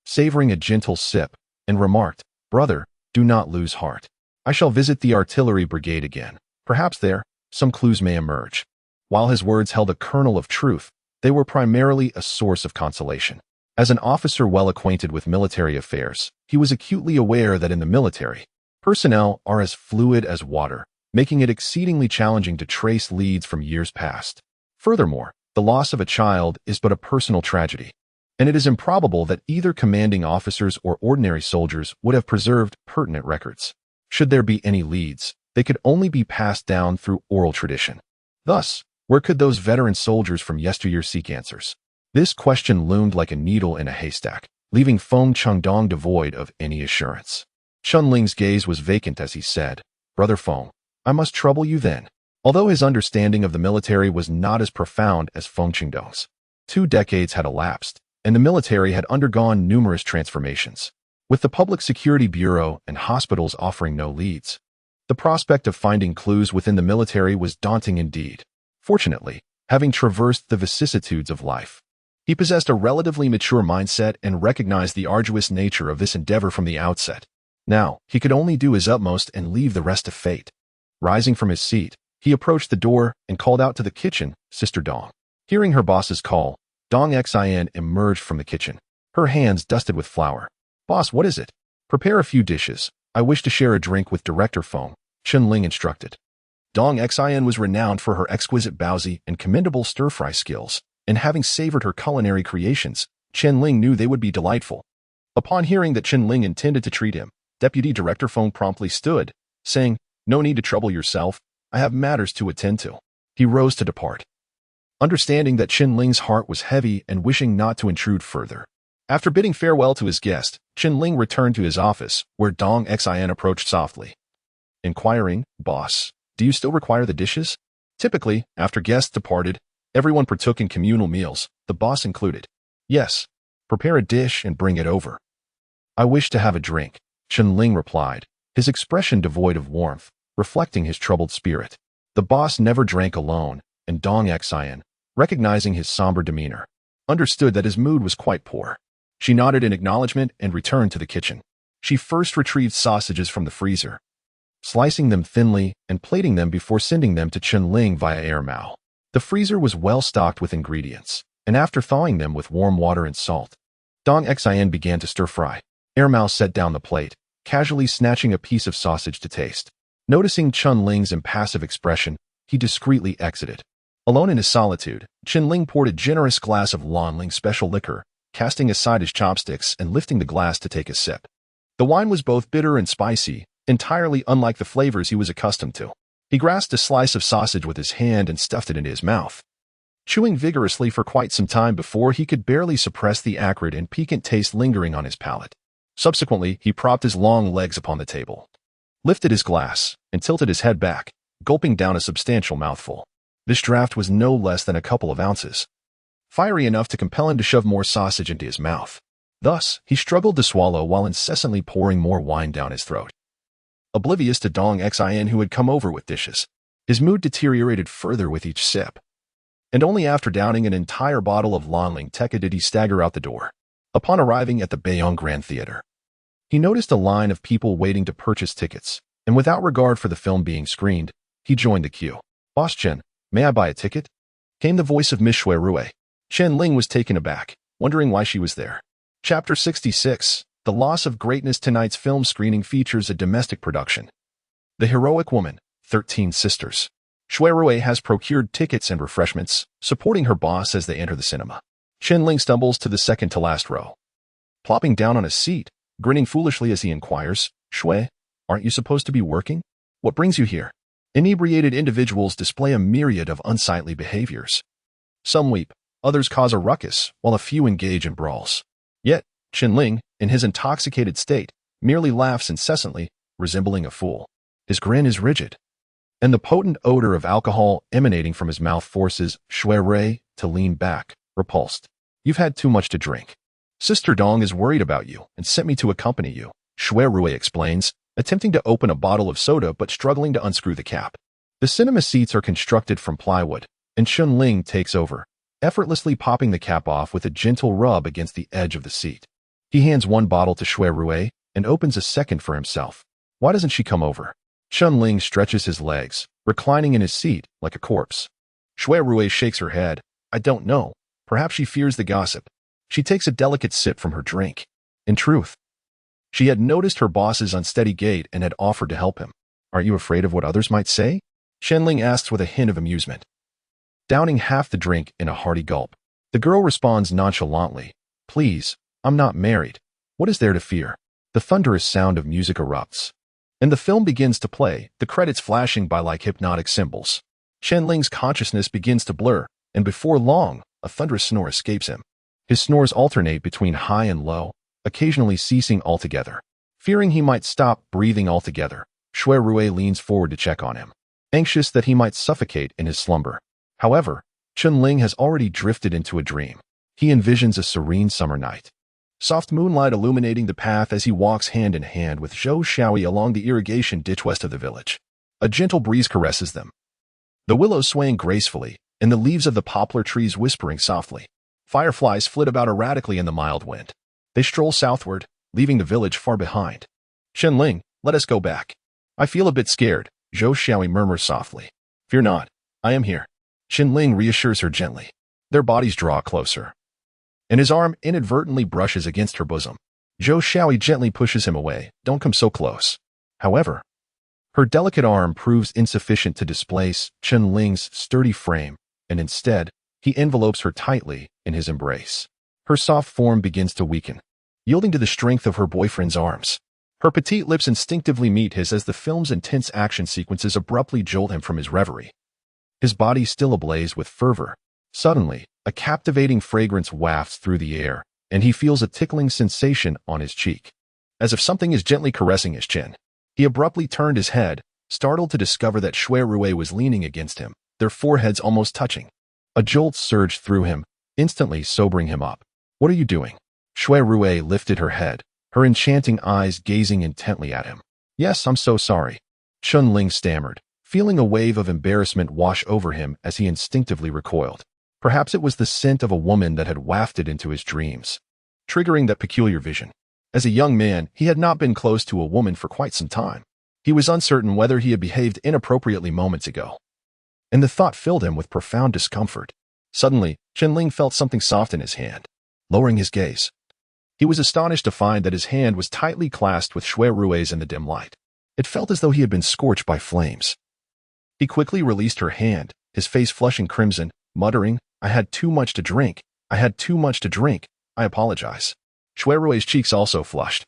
savoring a gentle sip, and remarked, "Brother, do not lose heart. I shall visit the artillery brigade again. Perhaps there, some clues may emerge." While his words held a kernel of truth, they were primarily a source of consolation. As an officer well acquainted with military affairs, he was acutely aware that in the military, Personnel are as fluid as water, making it exceedingly challenging to trace leads from years past. Furthermore, the loss of a child is but a personal tragedy, and it is improbable that either commanding officers or ordinary soldiers would have preserved pertinent records. Should there be any leads, they could only be passed down through oral tradition. Thus, where could those veteran soldiers from yesteryear seek answers? This question loomed like a needle in a haystack, leaving Feng Chengdong devoid of any assurance. Chen Ling's gaze was vacant as he said, "Brother Feng, I must trouble you then." Although his understanding of the military was not as profound as Feng Chengdong's, 2 decades had elapsed, and the military had undergone numerous transformations. With the Public Security Bureau and hospitals offering no leads, the prospect of finding clues within the military was daunting indeed. Fortunately, having traversed the vicissitudes of life, he possessed a relatively mature mindset and recognized the arduous nature of this endeavor from the outset. Now, he could only do his utmost and leave the rest to fate. Rising from his seat, he approached the door and called out to the kitchen, "Sister Dong." Hearing her boss's call, Dong Xin emerged from the kitchen, her hands dusted with flour. "Boss, what is it?" "Prepare a few dishes. I wish to share a drink with Director Feng," Chen Ling instructed. Dong Xin was renowned for her exquisite baozi and commendable stir-fry skills, and having savored her culinary creations, Chen Ling knew they would be delightful. Upon hearing that Chen Ling intended to treat him, Deputy Director Feng promptly stood, saying, "No need to trouble yourself. I have matters to attend to." He rose to depart, understanding that Chen Ling's heart was heavy and wishing not to intrude further. After bidding farewell to his guest, Chen Ling returned to his office, where Dong Xin approached softly, inquiring, "Boss, do you still require the dishes?" Typically, after guests departed, everyone partook in communal meals, the boss included. "Yes. Prepare a dish and bring it over." "I wish to have a drink," Chen Ling replied, his expression devoid of warmth, reflecting his troubled spirit. The boss never drank alone, and Dong Xin, recognizing his somber demeanor, understood that his mood was quite poor. She nodded in acknowledgement and returned to the kitchen. She first retrieved sausages from the freezer, slicing them thinly and plating them before sending them to Chen Ling via airmail. The freezer was well stocked with ingredients, and after thawing them with warm water and salt, Dong Xin began to stir-fry. Airmail set down the plate, casually snatching a piece of sausage to taste. Noticing Chen Ling's impassive expression, he discreetly exited. Alone in his solitude, Chen Ling poured a generous glass of Lanling special liquor, casting aside his chopsticks and lifting the glass to take a sip. The wine was both bitter and spicy, entirely unlike the flavors he was accustomed to. He grasped a slice of sausage with his hand and stuffed it into his mouth, chewing vigorously for quite some time before he could barely suppress the acrid and piquant taste lingering on his palate. Subsequently, he propped his long legs upon the table, lifted his glass, and tilted his head back, gulping down a substantial mouthful. This draught was no less than a couple of ounces, fiery enough to compel him to shove more sausage into his mouth. Thus, he struggled to swallow while incessantly pouring more wine down his throat. Oblivious to Dong Xin, who had come over with dishes, his mood deteriorated further with each sip, and only after downing an entire bottle of Lanling Tekka did he stagger out the door. Upon arriving at the Bayonne Grand Theater, he noticed a line of people waiting to purchase tickets, and without regard for the film being screened, he joined the queue. "Boss Chen, may I buy a ticket?" came the voice of Miss Shui. Chen Ling was taken aback, wondering why she was there. Chapter 66, The Loss of Greatness. Tonight's film screening features a domestic production. The Heroic Woman, 13 Sisters. Shui has procured tickets and refreshments, supporting her boss as they enter the cinema. Chen Ling stumbles to the second-to-last row, plopping down on a seat, grinning foolishly as he inquires, "Shui, aren't you supposed to be working? What brings you here?" Inebriated individuals display a myriad of unsightly behaviors. Some weep, others cause a ruckus, while a few engage in brawls. Yet, Chen Ling, in his intoxicated state, merely laughs incessantly, resembling a fool. His grin is rigid, and the potent odor of alcohol emanating from his mouth forces Shui to lean back, repulsed. "You've had too much to drink. Sister Dong is worried about you and sent me to accompany you," Shui explains, attempting to open a bottle of soda but struggling to unscrew the cap. The cinema seats are constructed from plywood, and Chen Ling takes over, effortlessly popping the cap off with a gentle rub against the edge of the seat. He hands one bottle to Shui and opens a second for himself. Why doesn't she come over? Chen Ling stretches his legs, reclining in his seat like a corpse. Shui shakes her head. "I don't know. Perhaps she fears the gossip." She takes a delicate sip from her drink. In truth, She had noticed her boss's unsteady gait and had offered to help him. "Aren't you afraid of what others might say?" Chen Ling asks with a hint of amusement. Downing half the drink in a hearty gulp, the girl responds nonchalantly, "Please, I'm not married. What is there to fear?" The thunderous sound of music erupts, and the film begins to play, the credits flashing by like hypnotic symbols. Chen Ling's consciousness begins to blur, and before long, a thunderous snore escapes him. His snores alternate between high and low, occasionally ceasing altogether. Fearing he might stop breathing altogether, Shui Rui leans forward to check on him, anxious that he might suffocate in his slumber. However, Chen Ling has already drifted into a dream. He envisions a serene summer night. Soft moonlight illuminating the path as he walks hand in hand with Zhou Xiaoyi along the irrigation ditch west of the village. A gentle breeze caresses them, the willows swaying gracefully, and the leaves of the poplar trees whispering softly. Fireflies flit about erratically in the mild wind. They stroll southward, leaving the village far behind. "Chen Ling, let us go back. I feel a bit scared," Zhou Xiaoyi murmurs softly. "Fear not, I am here." Chen Ling reassures her gently. Their bodies draw closer, and his arm inadvertently brushes against her bosom. Zhou Xiaoyi gently pushes him away. "Don't come so close." However, her delicate arm proves insufficient to displace Chen Ling's sturdy frame, and instead, he envelopes her tightly in his embrace. Her soft form begins to weaken, yielding to the strength of her boyfriend's arms. Her petite lips instinctively meet his as the film's intense action sequences abruptly jolt him from his reverie. His body still ablaze with fervor. Suddenly, a captivating fragrance wafts through the air, and he feels a tickling sensation on his cheek, as if something is gently caressing his chin. He abruptly turned his head, startled to discover that Shui Rui was leaning against him, their foreheads almost touching. A jolt surged through him, instantly sobering him up. "What are you doing?" Shui Rui lifted her head, her enchanting eyes gazing intently at him. "Yes, I'm so sorry," Chen Ling stammered, feeling a wave of embarrassment wash over him as he instinctively recoiled. Perhaps it was the scent of a woman that had wafted into his dreams, triggering that peculiar vision. As a young man, he had not been close to a woman for quite some time. He was uncertain whether he had behaved inappropriately moments ago, and the thought filled him with profound discomfort. Suddenly, Chen Ling felt something soft in his hand. Lowering his gaze, he was astonished to find that his hand was tightly clasped with Shui Rui's in the dim light. It felt as though he had been scorched by flames. He quickly released her hand, his face flushing crimson, muttering, "I had too much to drink. I had too much to drink. I apologize." Shui Rui's cheeks also flushed,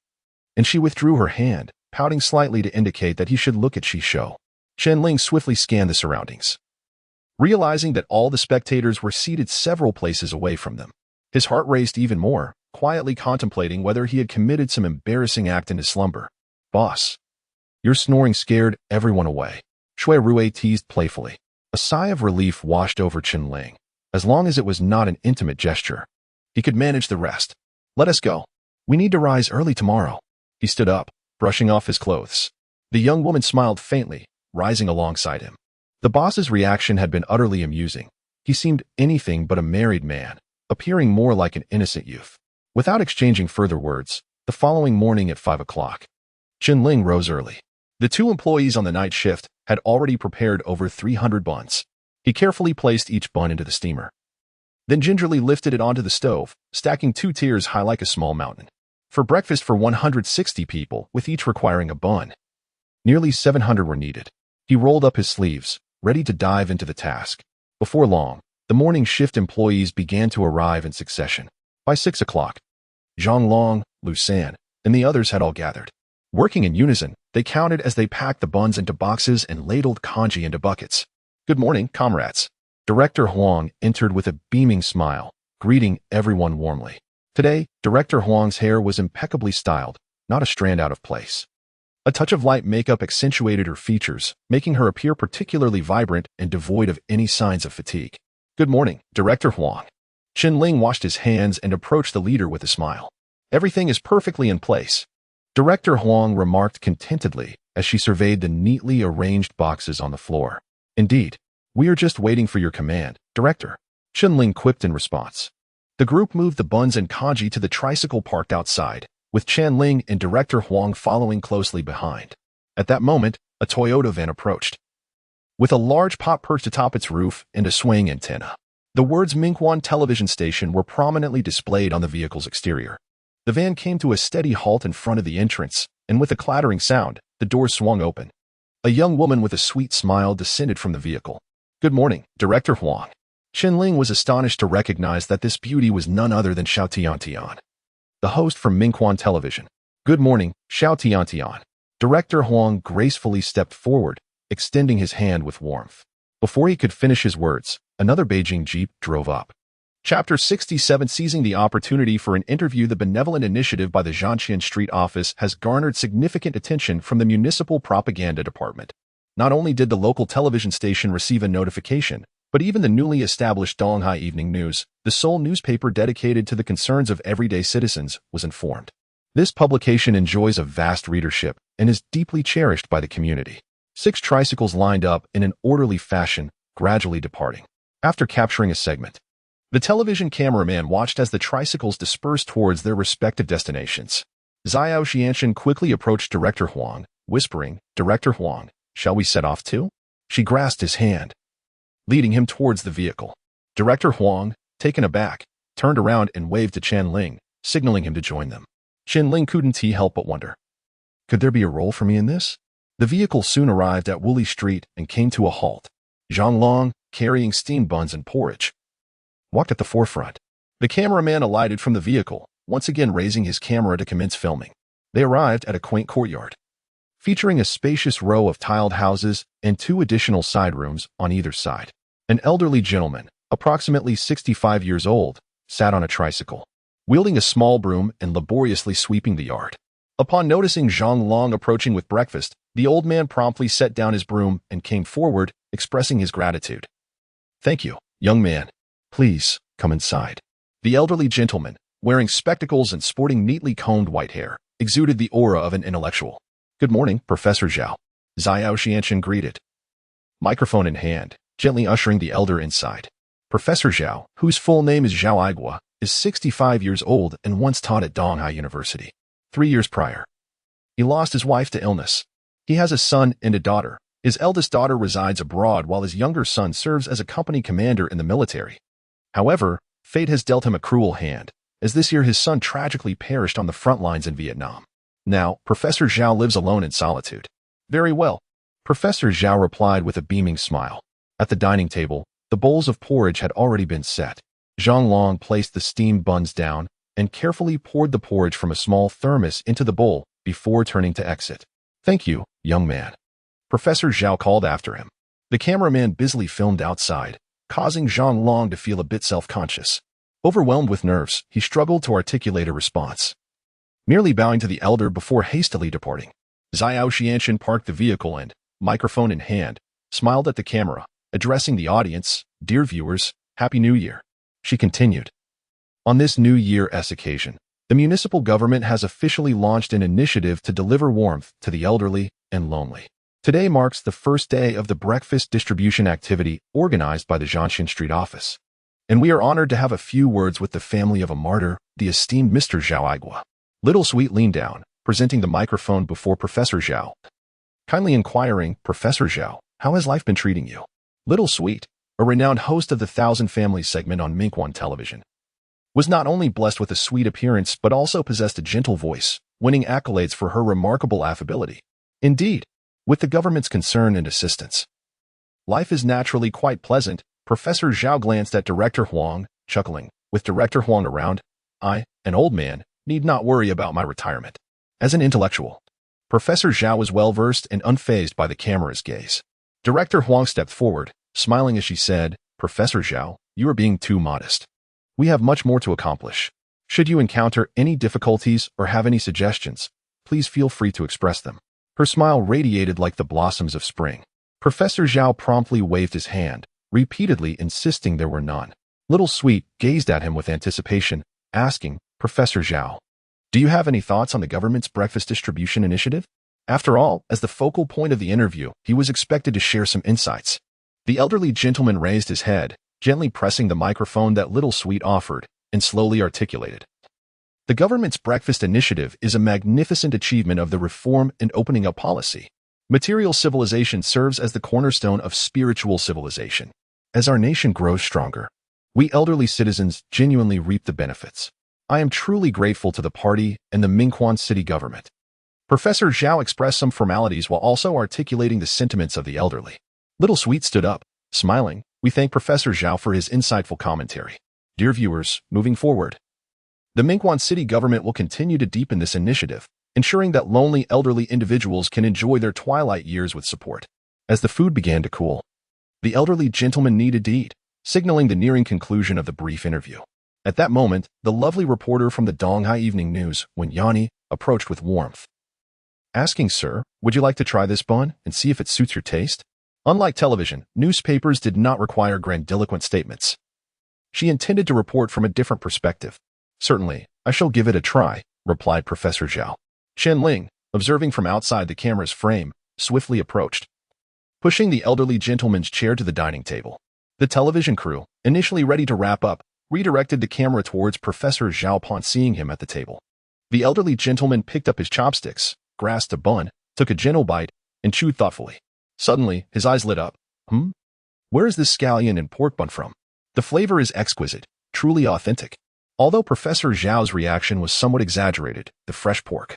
and she withdrew her hand, pouting slightly to indicate that he should look at Shisho. Chen Ling swiftly scanned the surroundings, realizing that all the spectators were seated several places away from them. His heart raced even more, quietly contemplating whether he had committed some embarrassing act in his slumber. "Boss, your snoring scared everyone away," Shui Rui teased playfully. A sigh of relief washed over Chen Ling. As long as it was not an intimate gesture, he could manage the rest. "Let us go. We need to rise early tomorrow." He stood up, brushing off his clothes. The young woman smiled faintly, rising alongside him. The boss's reaction had been utterly amusing. He seemed anything but a married man, appearing more like an innocent youth. Without exchanging further words, the following morning at 5 o'clock, Chen Ling rose early. The two employees on the night shift had already prepared over 300 buns. He carefully placed each bun into the steamer, then gingerly lifted it onto the stove, stacking 2 tiers high like a small mountain. For breakfast for 160 people, with each requiring a bun, nearly 700 were needed. He rolled up his sleeves, ready to dive into the task. Before long, the morning shift employees began to arrive in succession. By 6 o'clock, Zhang Long, Lu San, and the others had all gathered. Working in unison, they counted as they packed the buns into boxes and ladled congee into buckets. "Good morning, comrades." Director Huang entered with a beaming smile, greeting everyone warmly. Today, Director Huang's hair was impeccably styled, not a strand out of place. A touch of light makeup accentuated her features, making her appear particularly vibrant and devoid of any signs of fatigue. "Good morning, Director Huang." Chen Ling washed his hands and approached the leader with a smile. "Everything is perfectly in place," Director Huang remarked contentedly as she surveyed the neatly arranged boxes on the floor. "Indeed, we are just waiting for your command, Director," Chen Ling quipped in response. The group moved the buns and congee to the tricycle parked outside, with Chen Ling and Director Huang following closely behind. At that moment, a Toyota van approached, with a large pot perched atop its roof and a swaying antenna. The words Minghuan television station were prominently displayed on the vehicle's exterior. The van came to a steady halt in front of the entrance, and with a clattering sound, the doors swung open. A young woman with a sweet smile descended from the vehicle. "Good morning, Director Huang." Chen Ling was astonished to recognize that this beauty was none other than Xiao Tiantian, the host from Mingquan Television. "Good morning, Xiao Tiantian." Director Huang gracefully stepped forward, extending his hand with warmth. Before he could finish his words, another Beijing jeep drove up. Chapter 67. Seizing the opportunity for an interview. The benevolent initiative by the Zhangqian Street office has garnered significant attention from the municipal propaganda department. Not only did the local television station receive a notification, but even the newly established Donghai Evening News, the sole newspaper dedicated to the concerns of everyday citizens, was informed. This publication enjoys a vast readership and is deeply cherished by the community. 6 tricycles lined up in an orderly fashion, gradually departing. After capturing a segment, the television cameraman watched as the tricycles dispersed towards their respective destinations. Zhou Xiaoyi quickly approached Director Huang, whispering, "Director Huang, shall we set off too?" She grasped his hand, leading him towards the vehicle. Director Huang, taken aback, turned around and waved to Chen Ling, signaling him to join them. Chen Ling couldn't help but wonder, could there be a role for me in this? The vehicle soon arrived at Woolley Street and came to a halt. Zhang Long, carrying steamed buns and porridge, walked at the forefront. The cameraman alighted from the vehicle, once again raising his camera to commence filming. They arrived at a quaint courtyard, featuring a spacious row of tiled houses and 2 additional side rooms on either side. An elderly gentleman, approximately 65 years old, sat on a tricycle, wielding a small broom and laboriously sweeping the yard. Upon noticing Zhang Long approaching with breakfast, the old man promptly set down his broom and came forward, expressing his gratitude. "Thank you, young man. Please, come inside." The elderly gentleman, wearing spectacles and sporting neatly combed white hair, exuded the aura of an intellectual. "Good morning, Professor Zhao," Zhou Xiaoyi greeted, microphone in hand, gently ushering the elder inside. Professor Zhao, whose full name is Zhao Aigua, is 65 years old and once taught at Donghai University. 3 years prior, he lost his wife to illness. He has a son and a daughter. His eldest daughter resides abroad while his younger son serves as a company commander in the military. However, fate has dealt him a cruel hand, as this year his son tragically perished on the front lines in Vietnam. Now, Professor Zhao lives alone in solitude. "Very well," Professor Zhao replied with a beaming smile. At the dining table, the bowls of porridge had already been set. Zhang Long placed the steamed buns down and carefully poured the porridge from a small thermos into the bowl before turning to exit. "Thank you, young man," Professor Zhao called after him. The cameraman busily filmed outside, causing Zhang Long to feel a bit self-conscious. Overwhelmed with nerves, he struggled to articulate a response, merely bowing to the elder before hastily departing. Zhou Xiaoyi parked the vehicle and, microphone in hand, smiled at the camera, addressing the audience. "Dear viewers, Happy New Year." She continued, "On this New Year's occasion, the municipal government has officially launched an initiative to deliver warmth to the elderly and lonely. Today marks the first day of the breakfast distribution activity organized by the Zhangqian Street office, and we are honored to have a few words with the family of a martyr, the esteemed Mr. Zhao Aigua." Little Sweet leaned down, presenting the microphone before Professor Zhao, kindly inquiring, "Professor Zhao, how has life been treating you?" Little Sweet, a renowned host of the Thousand Families segment on Mingquan Television, was not only blessed with a sweet appearance but also possessed a gentle voice, winning accolades for her remarkable affability. Indeed, with the government's concern and assistance, life is naturally quite pleasant. Professor Zhao glanced at Director Huang, chuckling, "With Director Huang around, I, an old man, need not worry about my retirement." As an intellectual, Professor Zhao was well-versed and unfazed by the camera's gaze. Director Huang stepped forward, smiling as she said, "Professor Zhao, you are being too modest. We have much more to accomplish. Should you encounter any difficulties or have any suggestions, please feel free to express them." Her smile radiated like the blossoms of spring. Professor Zhao promptly waved his hand, repeatedly insisting there were none. Little Sweet gazed at him with anticipation, asking, "Professor Zhao, do you have any thoughts on the government's breakfast distribution initiative?" After all, as the focal point of the interview, he was expected to share some insights. The elderly gentleman raised his head, gently pressing the microphone that Little Sweet offered, and slowly articulated, "The government's breakfast initiative is a magnificent achievement of the reform and opening up policy. Material civilization serves as the cornerstone of spiritual civilization. As our nation grows stronger, we elderly citizens genuinely reap the benefits. I am truly grateful to the party and the Mingquan city government. Professor Zhao expressed some formalities while also articulating the sentiments of the elderly. Little Sweet stood up, smiling. We thank Professor Zhao for his insightful commentary. Dear viewers, moving forward, the Mingquan city government will continue to deepen this initiative, ensuring that lonely elderly individuals can enjoy their twilight years with support. As the food began to cool, the elderly gentleman needed to eat, signaling the nearing conclusion of the brief interview. At that moment, the lovely reporter from the Donghai Evening News, Wen Yani, approached with warmth, asking, "Sir, would you like to try this bun and see if it suits your taste?" Unlike television, newspapers did not require grandiloquent statements. She intended to report from a different perspective. "Certainly, I shall give it a try," replied Professor Zhao. Chen Ling, observing from outside the camera's frame, swiftly approached, pushing the elderly gentleman's chair to the dining table. The television crew, initially ready to wrap up, redirected the camera towards Professor Zhao upon seeing him at the table. The elderly gentleman picked up his chopsticks, grasped a bun, took a gentle bite, and chewed thoughtfully. Suddenly, his eyes lit up. Where is this scallion and pork bun from? The flavor is exquisite, truly authentic." Although Professor Zhao's reaction was somewhat exaggerated, the fresh pork,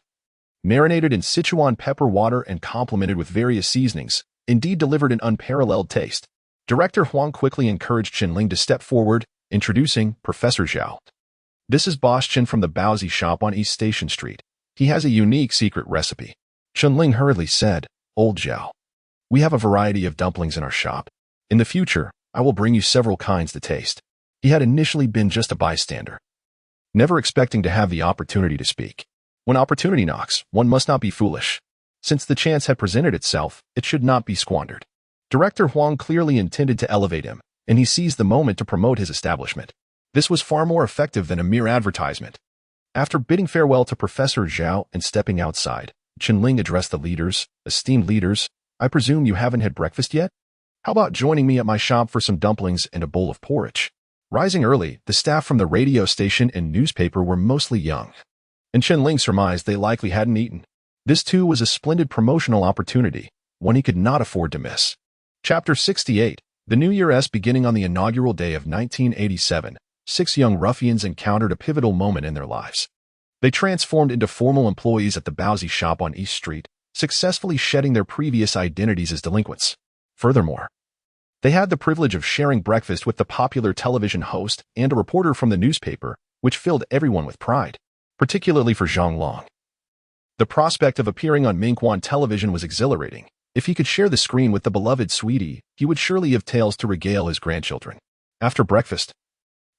marinated in Sichuan pepper water and complemented with various seasonings, indeed delivered an unparalleled taste. Director Huang quickly encouraged Chen Ling to step forward, introducing Professor Zhao. "This is Boss Chen from the Baozi shop on East Station Street. He has a unique secret recipe." Chen Ling hurriedly said, "Old Zhao, we have a variety of dumplings in our shop. In the future, I will bring you several kinds to taste." He had initially been just a bystander, never expecting to have the opportunity to speak. When opportunity knocks, one must not be foolish. Since the chance had presented itself, it should not be squandered. Director Huang clearly intended to elevate him, and he seized the moment to promote his establishment. This was far more effective than a mere advertisement. After bidding farewell to Professor Zhao and stepping outside, Chen Ling addressed the leaders. "Esteemed leaders, I presume you haven't had breakfast yet? How about joining me at my shop for some dumplings and a bowl of porridge?" Rising early, the staff from the radio station and newspaper were mostly young, and Chen Ling surmised they likely hadn't eaten. This too was a splendid promotional opportunity, one he could not afford to miss. Chapter 68. The New Year's beginning on the inaugural day of 1987, 6 young ruffians encountered a pivotal moment in their lives. They transformed into formal employees at the Baozi shop on East Street, successfully shedding their previous identities as delinquents. Furthermore, they had the privilege of sharing breakfast with the popular television host and a reporter from the newspaper, which filled everyone with pride, particularly for Zhang Long. The prospect of appearing on Mingquan television was exhilarating. If he could share the screen with the beloved sweetie, he would surely have tales to regale his grandchildren. After breakfast,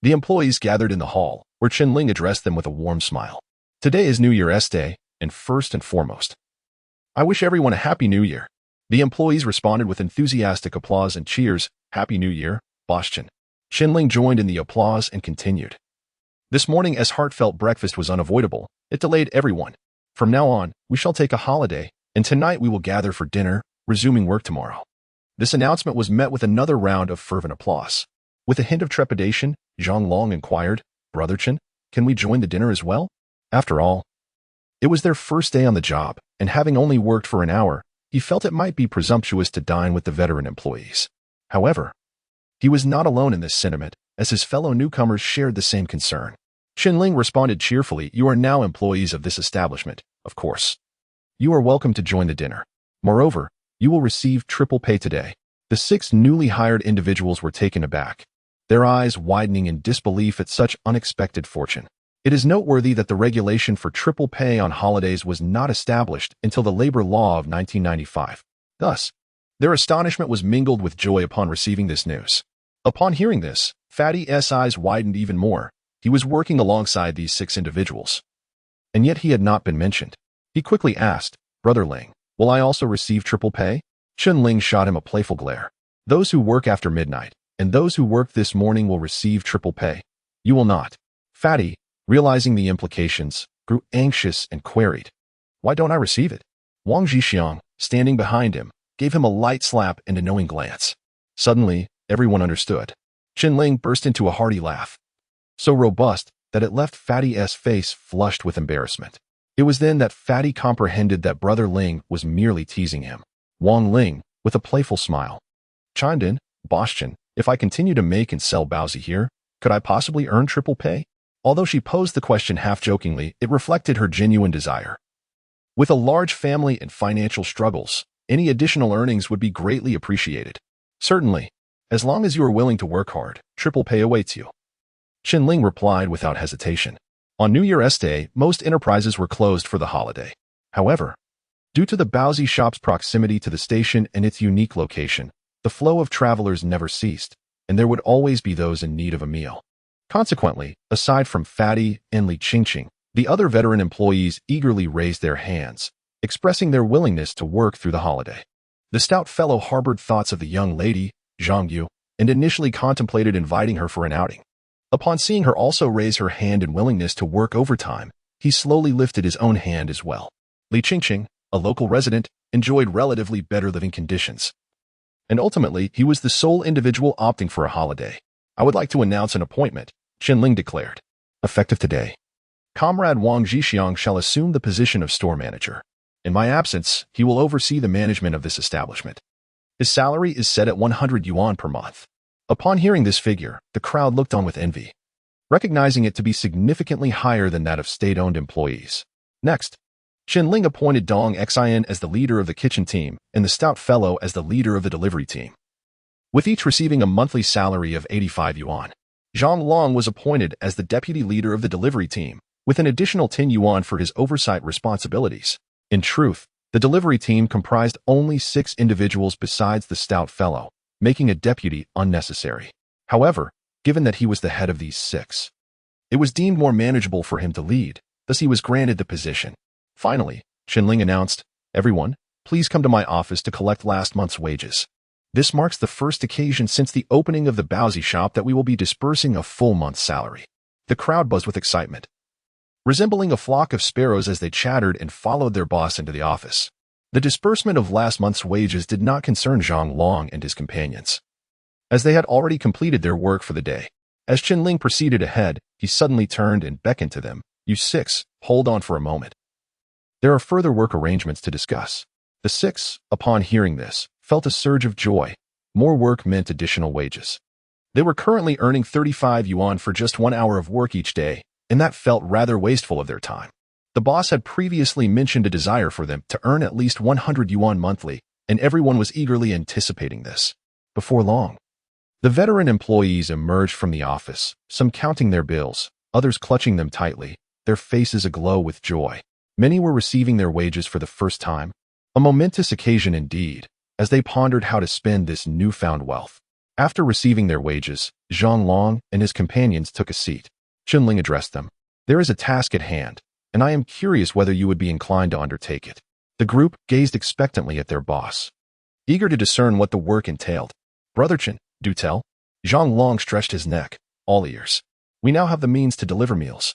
the employees gathered in the hall, where Chen Ling addressed them with a warm smile. "Today is New Year's Day, and first and foremost, I wish everyone a Happy New Year." The employees responded with enthusiastic applause and cheers. "Happy New Year, Boss Chen." Chen Ling joined in the applause and continued. "This morning, as heartfelt breakfast was unavoidable, it delayed everyone. From now on, we shall take a holiday, and tonight we will gather for dinner, resuming work tomorrow." This announcement was met with another round of fervent applause. With a hint of trepidation, Zhang Long inquired, "Brother Chen, can we join the dinner as well?" After all, it was their first day on the job, and having only worked for an hour, he felt it might be presumptuous to dine with the veteran employees. However, he was not alone in this sentiment, as his fellow newcomers shared the same concern. Chen Ling responded cheerfully, "You are now employees of this establishment, of course. You are welcome to join the dinner. Moreover, you will receive triple pay today." The 6 newly hired individuals were taken aback, their eyes widening in disbelief at such unexpected fortune. It is noteworthy that the regulation for triple pay on holidays was not established until the labor law of 1995. Thus, their astonishment was mingled with joy upon receiving this news. Upon hearing this, Fatty's eyes widened even more. He was working alongside these 6 individuals, and yet he had not been mentioned. He quickly asked, "Brother Ling, will I also receive triple pay?" Chen Ling shot him a playful glare. "Those who work after midnight, and those who work this morning will receive triple pay. You will not." Fatty, realizing the implications, grew anxious and queried, "Why don't I receive it?" Wang Zhixiang, standing behind him, gave him a light slap and a knowing glance. Suddenly, everyone understood. Chen Ling burst into a hearty laugh, so robust that it left Fatty's face flushed with embarrassment. It was then that Fatty comprehended that Brother Ling was merely teasing him. Wang Ling, with a playful smile, chimed in, "Boss Chen, if I continue to make and sell Baozi here, could I possibly earn triple pay?" Although she posed the question half-jokingly, it reflected her genuine desire. With a large family and financial struggles, any additional earnings would be greatly appreciated. Certainly, as long as you are willing to work hard, triple pay awaits you. Chen Ling replied without hesitation. On New Year's Day, most enterprises were closed for the holiday. However, due to the Baozi shop's proximity to the station and its unique location, the flow of travelers never ceased, and there would always be those in need of a meal. Consequently, aside from Fatty and Li Qingqing, the other veteran employees eagerly raised their hands, expressing their willingness to work through the holiday. The stout fellow harbored thoughts of the young lady, Zhang Yu, and initially contemplated inviting her for an outing. Upon seeing her also raise her hand in willingness to work overtime, he slowly lifted his own hand as well. Li Qingqing, a local resident, enjoyed relatively better living conditions. And ultimately, he was the sole individual opting for a holiday. I would like to announce an appointment, Chen Ling declared. Effective today, Comrade Wang Zhixiang shall assume the position of store manager. In my absence, he will oversee the management of this establishment. His salary is set at 100 yuan per month. Upon hearing this figure, the crowd looked on with envy, recognizing it to be significantly higher than that of state-owned employees. Next, Chen Ling appointed Dong Xian as the leader of the kitchen team and the stout fellow as the leader of the delivery team, with each receiving a monthly salary of 85 yuan. Zhang Long was appointed as the deputy leader of the delivery team, with an additional 10 yuan for his oversight responsibilities. In truth, the delivery team comprised only 6 individuals besides the stout fellow, making a deputy unnecessary. However, given that he was the head of these 6, it was deemed more manageable for him to lead, thus he was granted the position. Finally, Chen Ling announced, "Everyone, please come to my office to collect last month's wages. This marks the first occasion since the opening of the Baozi shop that we will be dispersing a full month's salary." The crowd buzzed with excitement, resembling a flock of sparrows as they chattered and followed their boss into the office. The disbursement of last month's wages did not concern Zhang Long and his companions, as they had already completed their work for the day. As Chen Ling proceeded ahead, he suddenly turned and beckoned to them. "You 6, hold on for a moment. There are further work arrangements to discuss." The 6, upon hearing this, felt a surge of joy. More work meant additional wages. They were currently earning 35 yuan for just 1 hour of work each day, and that felt rather wasteful of their time. The boss had previously mentioned a desire for them to earn at least 100 yuan monthly, and everyone was eagerly anticipating this. Before long, the veteran employees emerged from the office, some counting their bills, others clutching them tightly, their faces aglow with joy. Many were receiving their wages for the first time, a momentous occasion indeed, as they pondered how to spend this newfound wealth. After receiving their wages, Zhang Long and his companions took a seat. Chen Ling addressed them. "There is a task at hand, and I am curious whether you would be inclined to undertake it." The group gazed expectantly at their boss, eager to discern what the work entailed. "Brother Chen, do tell." Zhang Long stretched his neck, all ears. "We now have the means to deliver meals.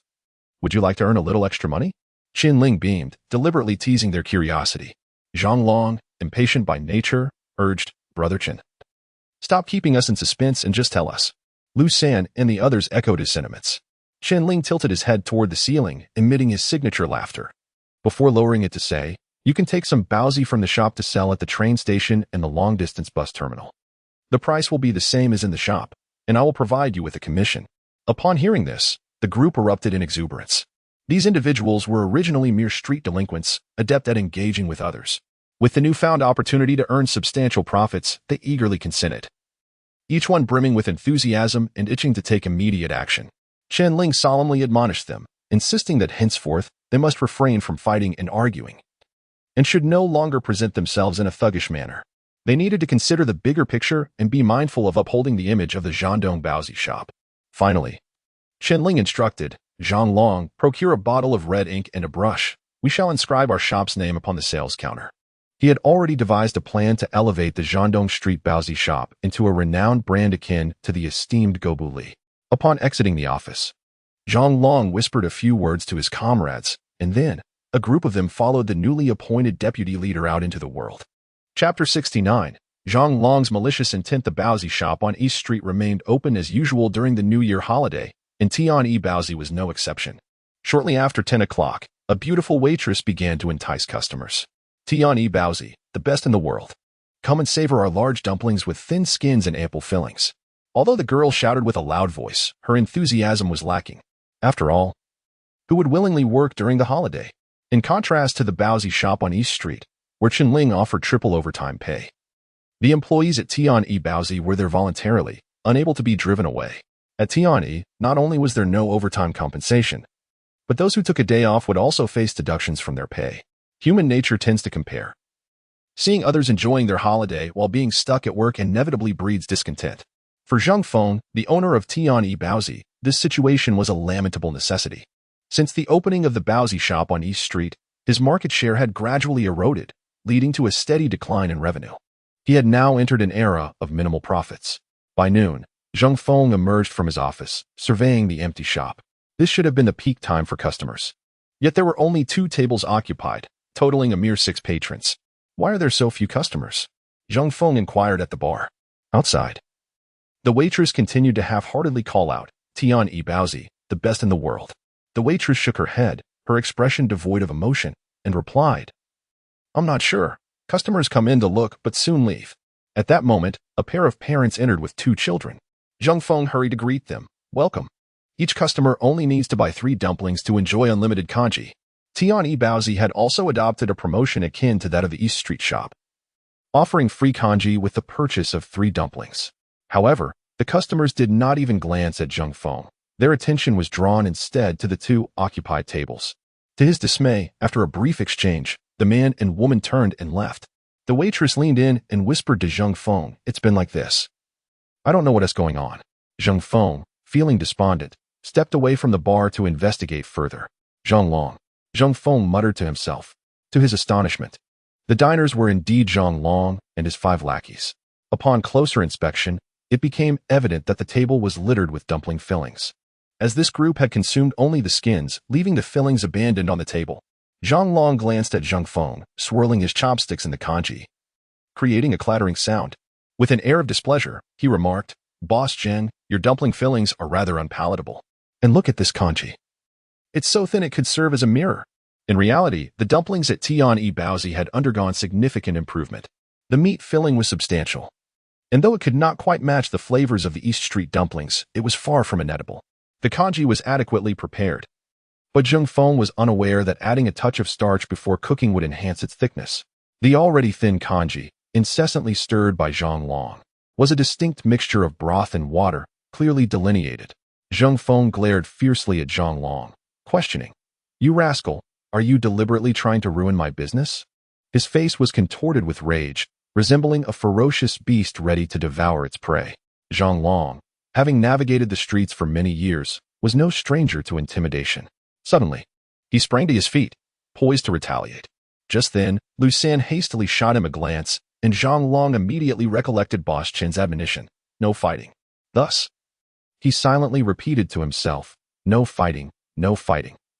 Would you like to earn a little extra money?" Chen Ling beamed, deliberately teasing their curiosity. Zhang Long, impatient by nature, urged, "Brother Chen, stop keeping us in suspense and just tell us." Lu San and the others echoed his sentiments. Chen Ling tilted his head toward the ceiling, emitting his signature laughter, before lowering it to say, "You can take some Baozi from the shop to sell at the train station and the long-distance bus terminal. The price will be the same as in the shop, and I will provide you with a commission." Upon hearing this, the group erupted in exuberance. These individuals were originally mere street delinquents, adept at engaging with others. With the newfound opportunity to earn substantial profits, they eagerly consented, each one brimming with enthusiasm and itching to take immediate action. Chen Ling solemnly admonished them, insisting that henceforth they must refrain from fighting and arguing, and should no longer present themselves in a thuggish manner. They needed to consider the bigger picture and be mindful of upholding the image of the Jiandong Baozi shop. Finally, Chen Ling instructed, "Zhang Long, procure a bottle of red ink and a brush. We shall inscribe our shop's name upon the sales counter." He had already devised a plan to elevate the Jiandong Street Baozi shop into a renowned brand akin to the esteemed Gobu Li. Upon exiting the office, Zhang Long whispered a few words to his comrades, and then a group of them followed the newly appointed deputy leader out into the world. Chapter 69. Zhang Long's malicious intent. The Baozi shop on East Street remained open as usual during the New Year holiday, and Tian-E Baozi was no exception. Shortly after 10 o'clock, a beautiful waitress began to entice customers. "Tian-E Baozi, the best in the world. Come and savor our large dumplings with thin skins and ample fillings." Although the girl shouted with a loud voice, her enthusiasm was lacking. After all, who would willingly work during the holiday? In contrast to the Baozi shop on East Street, where Chen Ling offered triple overtime pay. The employees at Tian-E Baozi were there voluntarily, unable to be driven away. At Tian-E, not only was there no overtime compensation, but those who took a day off would also face deductions from their pay. Human nature tends to compare. Seeing others enjoying their holiday while being stuck at work inevitably breeds discontent. For Zhang Feng, the owner of Tian-E Baozi, this situation was a lamentable necessity. Since the opening of the Baozi shop on East Street, his market share had gradually eroded, leading to a steady decline in revenue. He had now entered an era of minimal profits. By noon, Zhang Feng emerged from his office, surveying the empty shop. This should have been the peak time for customers. Yet there were only 2 tables occupied, totaling a mere 6 patrons. Why are there so few customers? Zhang Feng inquired at the bar. Outside, the waitress continued to half-heartedly call out, Tian-E Baozi, the best in the world. The waitress shook her head, her expression devoid of emotion, and replied, I'm not sure. Customers come in to look but soon leave. At that moment, a pair of parents entered with 2 children. Zhang Feng hurried to greet them. Welcome. Each customer only needs to buy 3 dumplings to enjoy unlimited kanji. Tian-E Baozi had also adopted a promotion akin to that of the East Street shop, offering free kanji with the purchase of 3 dumplings. However, the customers did not even glance at Zhang Feng. Their attention was drawn instead to the 2 occupied tables. To his dismay, after a brief exchange, the man and woman turned and left. The waitress leaned in and whispered to Zhang Feng, It's been like this. I don't know what is going on. Zhang Feng, feeling despondent, stepped away from the bar to investigate further. Zhang Feng muttered to himself. To his astonishment, the diners were indeed Zhang Long and his 5 lackeys. Upon closer inspection, it became evident that the table was littered with dumpling fillings. As this group had consumed only the skins, leaving the fillings abandoned on the table, Zhang Long glanced at Zhang Feng, swirling his chopsticks in the kanji, creating a clattering sound. With an air of displeasure, he remarked, Boss Zheng, your dumpling fillings are rather unpalatable. And look at this kanji. It's so thin it could serve as a mirror. In reality, the dumplings at Tian-E Baozi had undergone significant improvement. The meat filling was substantial, and though it could not quite match the flavors of the East Street dumplings, it was far from inedible. The kanji was adequately prepared, but Zhang Feng was unaware that adding a touch of starch before cooking would enhance its thickness. The already thin kanji, incessantly stirred by Zhang Long, was a distinct mixture of broth and water, clearly delineated. Zhang Feng glared fiercely at Zhang Long, questioning, You rascal, are you deliberately trying to ruin my business? His face was contorted with rage, resembling a ferocious beast ready to devour its prey. Zhang Long, having navigated the streets for many years, was no stranger to intimidation. Suddenly, he sprang to his feet, poised to retaliate. Just then, Lu San hastily shot him a glance, and Zhang Long immediately recollected Boss Chen's admonition, no fighting. Thus, he silently repeated to himself, no fighting,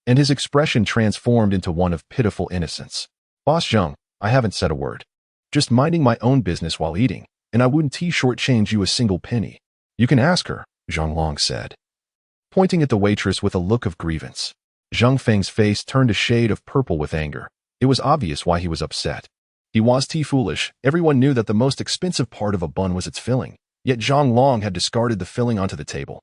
and his expression transformed into one of pitiful innocence. Boss Zheng, I haven't said a word. Just minding my own business while eating, and I wouldn't shortchange you a single penny. You can ask her, Zhang Long said, pointing at the waitress with a look of grievance. Zhang Feng's face turned a shade of purple with anger. It was obvious why he was upset. He was foolish. Everyone knew that the most expensive part of a bun was its filling, yet Zhang Long had discarded the filling onto the table.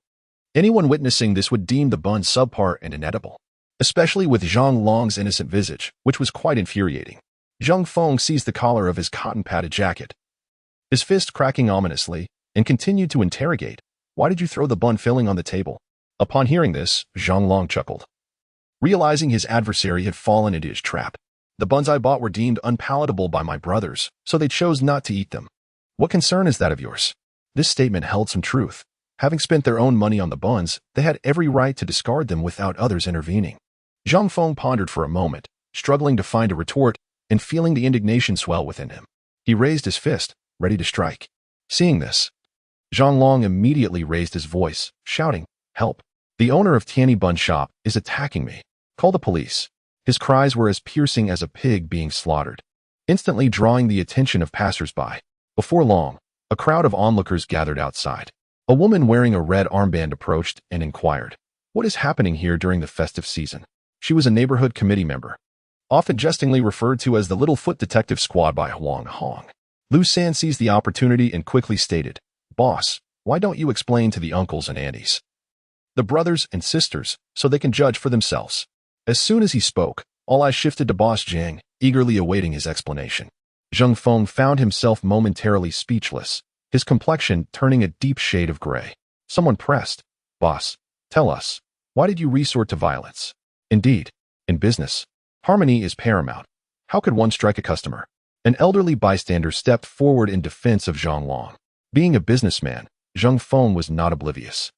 Anyone witnessing this would deem the bun subpar and inedible, especially with Zhang Long's innocent visage, which was quite infuriating. Zhang Feng seized the collar of his cotton-padded jacket, his fist cracking ominously, and continued to interrogate, Why did you throw the bun filling on the table? Upon hearing this, Zhang Long chuckled, realizing his adversary had fallen into his trap. The buns I bought were deemed unpalatable by my brothers, so they chose not to eat them. What concern is that of yours? This statement held some truth. Having spent their own money on the buns, they had every right to discard them without others intervening. Zhang Feng pondered for a moment, struggling to find a retort, and feeling the indignation swell within him. He raised his fist, ready to strike. Seeing this, Zhang Long immediately raised his voice, shouting, Help! The owner of Tian-E Bun Shop is attacking me. Call the police. His cries were as piercing as a pig being slaughtered, instantly drawing the attention of passers-by. Before long, a crowd of onlookers gathered outside. A woman wearing a red armband approached and inquired, What is happening here during the festive season? She was a neighborhood committee member, often jestingly referred to as the Little Foot Detective Squad by Huang Hong. Lu San seized the opportunity and quickly stated, Boss, why don't you explain to the uncles and aunties? the brothers and sisters, so they can judge for themselves. As soon as he spoke, all eyes shifted to Boss Jiang, eagerly awaiting his explanation. Zheng Feng found himself momentarily speechless, his complexion turning a deep shade of gray. Someone pressed, "Boss, tell us, why did you resort to violence?" "Indeed, in business, harmony is paramount. How could one strike a customer?" An elderly bystander stepped forward in defense of Zhang Long. Being a businessman, Zheng Feng was not oblivious.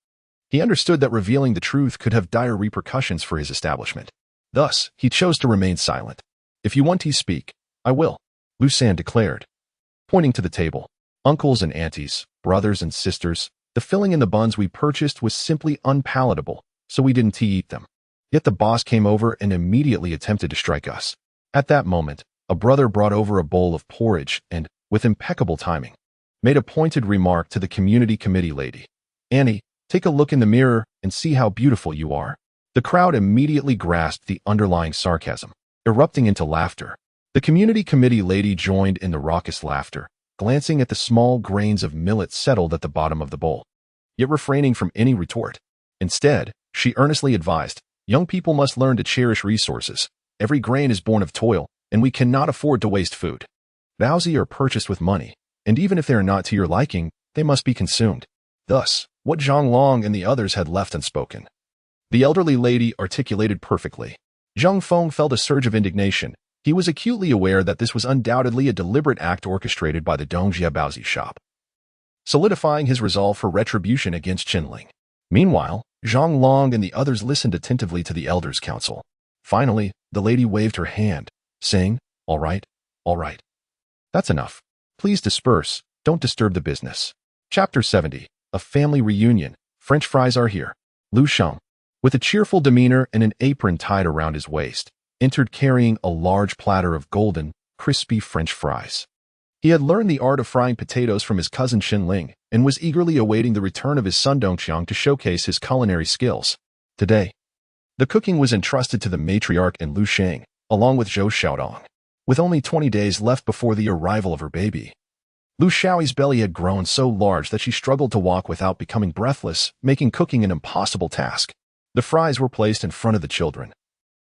He understood that revealing the truth could have dire repercussions for his establishment. Thus, he chose to remain silent. "If you want to speak, I will," Lu San declared. Pointing to the table, "Uncles and aunties, brothers and sisters, the filling in the buns we purchased was simply unpalatable, so we didn't eat them. Yet the boss came over and immediately attempted to strike us. At that moment, a brother brought over a bowl of porridge and, with impeccable timing, made a pointed remark to the community committee lady. 'Annie, take a look in the mirror and see how beautiful you are.' The crowd immediately grasped the underlying sarcasm, erupting into laughter. The community committee lady joined in the raucous laughter, glancing at the small grains of millet settled at the bottom of the bowl, yet refraining from any retort. Instead, she earnestly advised, 'Young people must learn to cherish resources. Every grain is born of toil, and we cannot afford to waste food. Vows are purchased with money, and even if they are not to your liking, they must be consumed.' Thus, what Zhang Long and the others had left unspoken, the elderly lady articulated perfectly. Zheng Feng felt a surge of indignation. He was acutely aware that this was undoubtedly a deliberate act orchestrated by the Dongjia Baozi shop, solidifying his resolve for retribution against Chen Ling. Meanwhile, Zhang Long and the others listened attentively to the elders' counsel. Finally, the lady waved her hand, saying, all right. That's enough. Please disperse, don't disturb the business." Chapter 70, A Family Reunion. French fries are here. Lu Sheng, with a cheerful demeanor and an apron tied around his waist, entered carrying a large platter of golden, crispy French fries. He had learned the art of frying potatoes from his cousin Chen Ling and was eagerly awaiting the return of his son Dongqiang to showcase his culinary skills. Today, the cooking was entrusted to the matriarch and Lu Sheng, along with Zhou Xiaoyi. With only 20 days left before the arrival of her baby, Lu Xiaoyi's belly had grown so large that she struggled to walk without becoming breathless, making cooking an impossible task. The fries were placed in front of the children,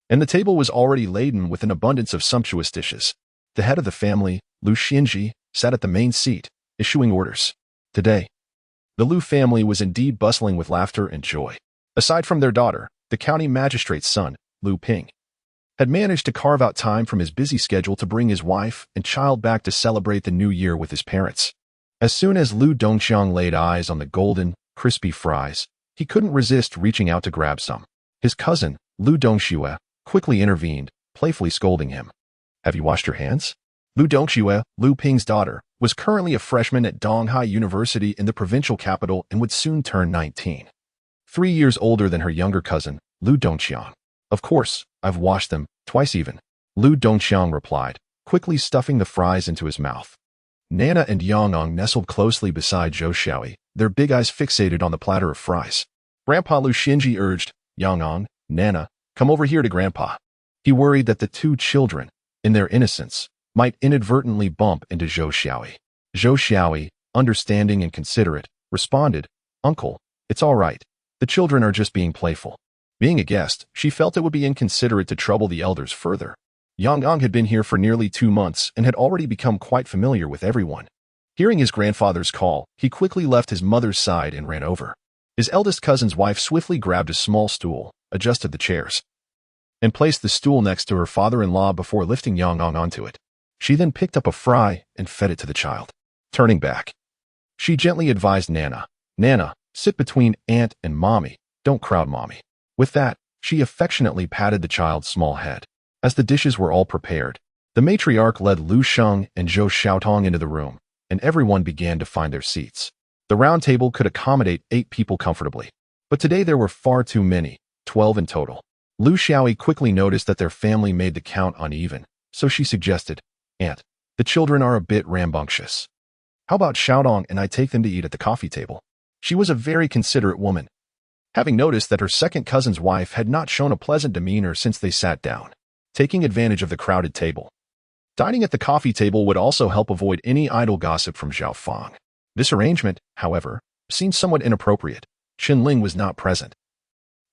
and the table was already laden with an abundance of sumptuous dishes. The head of the family, Lu Xinji, sat at the main seat, issuing orders. Today, the Lu family was indeed bustling with laughter and joy. Aside from their daughter, the county magistrate's son, Lu Ping, had managed to carve out time from his busy schedule to bring his wife and child back to celebrate the new year with his parents. As soon as Lu Dongqiang laid eyes on the golden, crispy fries, he couldn't resist reaching out to grab some. His cousin, Lu Dongxue, quickly intervened, playfully scolding him. "Have you washed your hands?" Lu Dongxue, Lu Ping's daughter, was currently a freshman at Donghai University in the provincial capital and would soon turn 19. 3 years older than her younger cousin, Lu Dongqiang. "Of course, I've washed them, twice even," Lu Dongqiang replied, quickly stuffing the fries into his mouth. Nana and Yangong nestled closely beside Zhou Xiaoyi, their big eyes fixated on the platter of fries. Grandpa Lu Xinji urged, "Yangong, Nana, come over here to Grandpa." He worried that the two children, in their innocence, might inadvertently bump into Zhou Xiaoyi. Zhou Xiaoyi, understanding and considerate, responded, "Uncle, it's all right. The children are just being playful." Being a guest, she felt it would be inconsiderate to trouble the elders further. Yangong had been here for nearly 2 months and had already become quite familiar with everyone. Hearing his grandfather's call, he quickly left his mother's side and ran over. His eldest cousin's wife swiftly grabbed a small stool, adjusted the chairs, and placed the stool next to her father-in-law before lifting Yangong onto it. She then picked up a fry and fed it to the child. Turning back, she gently advised Nana, "Nana, sit between Aunt and Mommy, don't crowd Mommy." With that, she affectionately patted the child's small head. As the dishes were all prepared, the matriarch led Lu Sheng and Zhou Xiaotong into the room, and everyone began to find their seats. The round table could accommodate 8 people comfortably, but today there were far too many, 12 in total. Lu Xiaoyi quickly noticed that their family made the count uneven, so she suggested, "Aunt, the children are a bit rambunctious. How about Xiaodong and I take them to eat at the coffee table?" She was a very considerate woman, having noticed that her second cousin's wife had not shown a pleasant demeanor since they sat down, taking advantage of the crowded table. Dining at the coffee table would also help avoid any idle gossip from Zhao Fang. This arrangement, however, seemed somewhat inappropriate. Chen Ling was not present,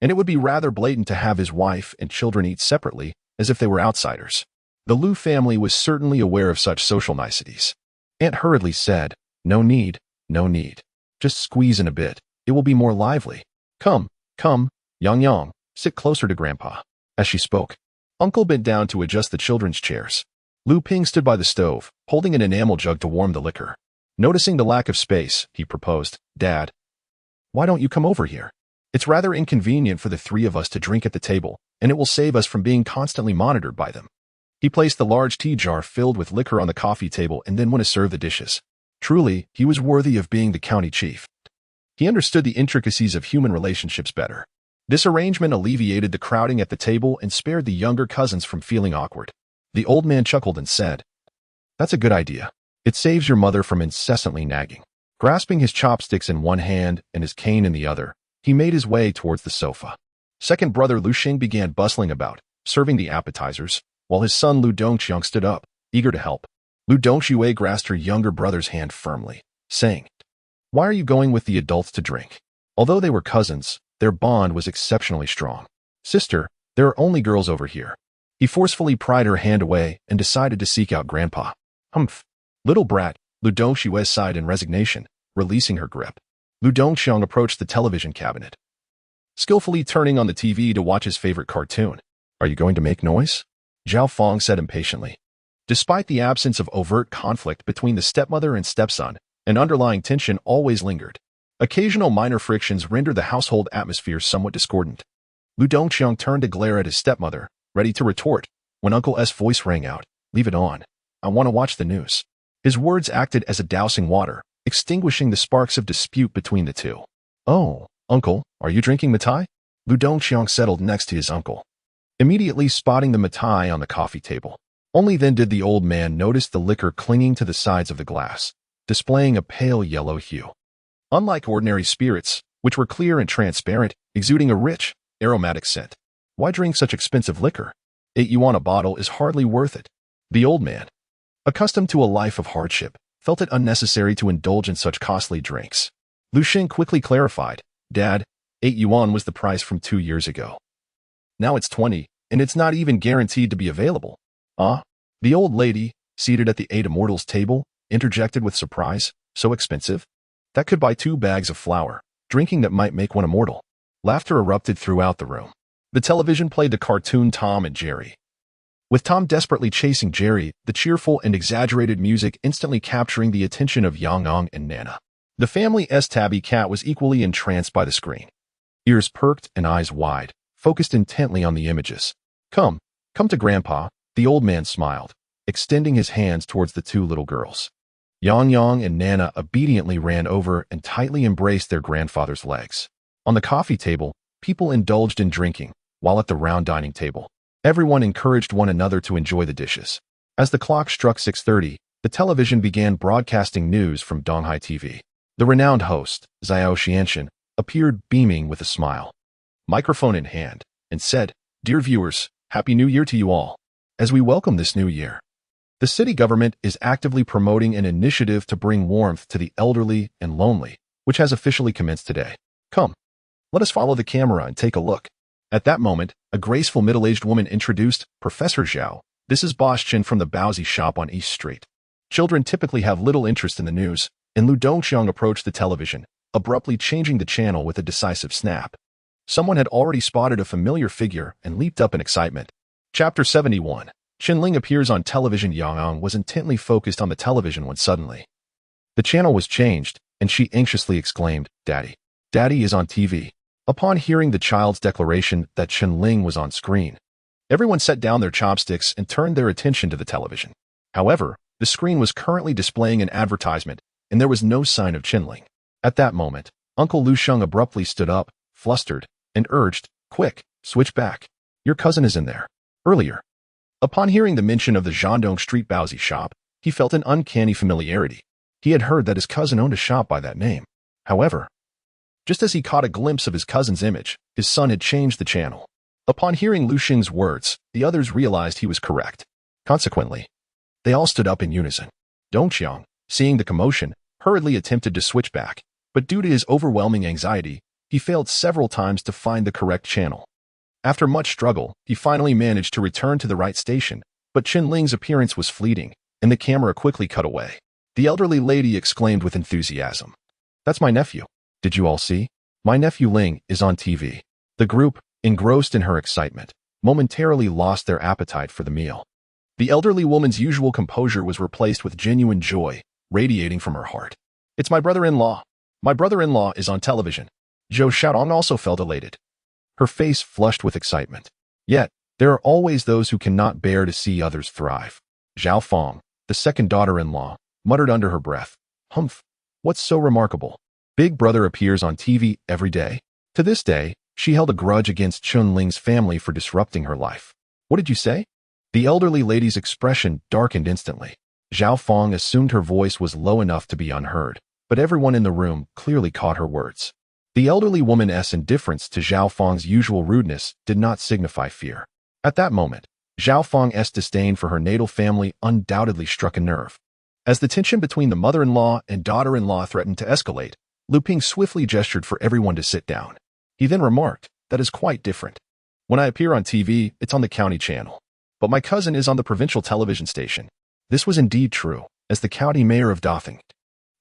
and it would be rather blatant to have his wife and children eat separately, as if they were outsiders. The Liu family was certainly aware of such social niceties. Aunt hurriedly said, "No need, no need. Just squeeze in a bit. It will be more lively. Come, come, Yang, sit closer to Grandpa." As she spoke, Uncle bent down to adjust the children's chairs. Liu Ping stood by the stove, holding an enamel jug to warm the liquor. Noticing the lack of space, he proposed, "Dad, why don't you come over here? It's rather inconvenient for the three of us to drink at the table, and it will save us from being constantly monitored by them." He placed the large tea jar filled with liquor on the coffee table and then went to serve the dishes. Truly, he was worthy of being the county chief. He understood the intricacies of human relationships better. This arrangement alleviated the crowding at the table and spared the younger cousins from feeling awkward. The old man chuckled and said, "That's a good idea. It saves your mother from incessantly nagging." Grasping his chopsticks in one hand and his cane in the other, he made his way towards the sofa. Second brother Lu Xing began bustling about, serving the appetizers, while his son Lu Dongqiang stood up, eager to help. Lu Dongxiuwei grasped her younger brother's hand firmly, saying, "Why are you going with the adults to drink?" Although they were cousins, their bond was exceptionally strong. "Sister, there are only girls over here." He forcefully pried her hand away and decided to seek out Grandpa. "Humph. Little brat," Lu Dongxiuwei sighed in resignation, releasing her grip. Lu Dongqiang approached the television cabinet, skillfully turning on the TV to watch his favorite cartoon. "Are you going to make noise?" Zhao Fong said impatiently. Despite the absence of overt conflict between the stepmother and stepson, an underlying tension always lingered. Occasional minor frictions rendered the household atmosphere somewhat discordant. Lu Dongqiang turned to glare at his stepmother, ready to retort, when Uncle S' voice rang out, "Leave it on. I want to watch the news." His words acted as a dousing water, extinguishing the sparks of dispute between the two. "Oh, Uncle, are you drinking Matai?" Lu Dongqiang settled next to his uncle, immediately spotting the Matai on the coffee table. Only then did the old man notice the liquor clinging to the sides of the glass, displaying a pale yellow hue. Unlike ordinary spirits, which were clear and transparent, exuding a rich, aromatic scent. Why drink such expensive liquor? 8 yuan a bottle is hardly worth it. The old man, accustomed to a life of hardship, felt it unnecessary to indulge in such costly drinks. Lu Xing quickly clarified, "Dad, 8 yuan was the price from 2 years ago. Now it's 20, and it's not even guaranteed to be available." "Ah?" The old lady, seated at the 8 Immortals table, interjected with surprise, "So expensive? That could buy 2 bags of flour. Drinking that might make one immortal." Laughter erupted throughout the room. The television played the cartoon Tom and Jerry. With Tom desperately chasing Jerry, the cheerful and exaggerated music instantly capturing the attention of Yang and Nana. The family's tabby cat was equally entranced by the screen. Ears perked and eyes wide, focused intently on the images. Come to Grandpa," the old man smiled, extending his hands towards the 2 little girls. Yang and Nana obediently ran over and tightly embraced their grandfather's legs. On the coffee table, people indulged in drinking, while at the round dining table, everyone encouraged one another to enjoy the dishes. As the clock struck 6:30, the television began broadcasting news from Donghai TV. The renowned host, Zhou Xiaoyi, appeared beaming with a smile, microphone in hand, and said, "Dear viewers, Happy New Year to you all. As we welcome this new year, the city government is actively promoting an initiative to bring warmth to the elderly and lonely, which has officially commenced today. Come, let us follow the camera and take a look." At that moment, a graceful middle-aged woman introduced, "Professor Zhao, this is Boss Chen from the Baozi shop on East Street." Children typically have little interest in the news, and Lu Dongqiang approached the television, abruptly changing the channel with a decisive snap. Someone had already spotted a familiar figure and leaped up in excitement. Chapter 71. Chen Ling appears on television. Yang was intently focused on the television when suddenly the channel was changed, and she anxiously exclaimed, "Daddy! Daddy is on TV." Upon hearing the child's declaration that Chen Ling was on screen, everyone set down their chopsticks and turned their attention to the television. However, the screen was currently displaying an advertisement, and there was no sign of Chen Ling. At that moment, Uncle Lu Sheng abruptly stood up, flustered, and urged, "Quick, switch back. Your cousin is in there." Earlier, upon hearing the mention of the Jiandong Street Baozi shop, he felt an uncanny familiarity. He had heard that his cousin owned a shop by that name. However, just as he caught a glimpse of his cousin's image, his son had changed the channel. Upon hearing Lu Xing's words, the others realized he was correct. Consequently, they all stood up in unison. Dongqiang, seeing the commotion, hurriedly attempted to switch back, but due to his overwhelming anxiety, He failed several times to find the correct channel. After much struggle, he finally managed to return to the right station, but Chen Ling's appearance was fleeting, and the camera quickly cut away. The elderly lady exclaimed with enthusiasm, "That's my nephew. Did you all see? My nephew Ling is on TV." The group, engrossed in her excitement, momentarily lost their appetite for the meal. The elderly woman's usual composure was replaced with genuine joy, radiating from her heart. "It's my brother-in-law. My brother-in-law is on television." Zhou Xiaoyi also felt elated. Her face flushed with excitement. Yet, there are always those who cannot bear to see others thrive. Zhao Fong, the second daughter-in-law, muttered under her breath, "Humph, what's so remarkable? Big Brother appears on TV every day." To this day, she held a grudge against Chen Ling's family for disrupting her life. "What did you say?" The elderly lady's expression darkened instantly. Zhao Fong assumed her voice was low enough to be unheard, but everyone in the room clearly caught her words. The elderly woman's indifference to Zhao Fong's usual rudeness did not signify fear. At that moment, Zhao Fong's disdain for her natal family undoubtedly struck a nerve. As the tension between the mother-in-law and daughter-in-law threatened to escalate, Lu Ping swiftly gestured for everyone to sit down. He then remarked, "That is quite different. When I appear on TV, it's on the county channel. But my cousin is on the provincial television station." This was indeed true, as the county mayor of Dothing.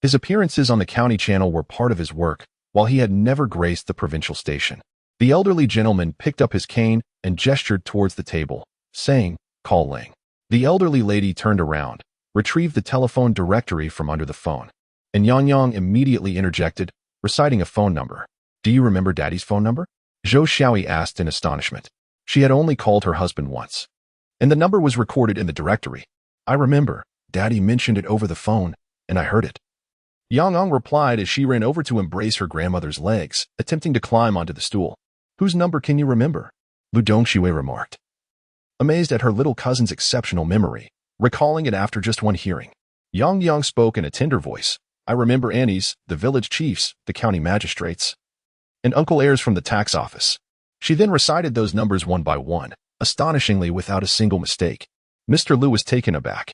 His appearances on the county channel were part of his work, while he had never graced the provincial station. The elderly gentleman picked up his cane and gestured towards the table, saying, "Call Ling." The elderly lady turned around, retrieved the telephone directory from under the phone, and Yang immediately interjected, reciting a phone number. "Do you remember Daddy's phone number?" Zhou Xiaoyi asked in astonishment. She had only called her husband once, and the number was recorded in the directory. "I remember. Daddy mentioned it over the phone, and I heard it." Yang replied as she ran over to embrace her grandmother's legs, attempting to climb onto the stool. "Whose number can you remember?" Lu Dongshui remarked, amazed at her little cousin's exceptional memory, recalling it after just one hearing. Yang spoke in a tender voice. "I remember Annie's, the village chiefs, the county magistrates, and Uncle Ayres from the tax office." She then recited those numbers one by one, astonishingly without a single mistake. Mr. Lu was taken aback.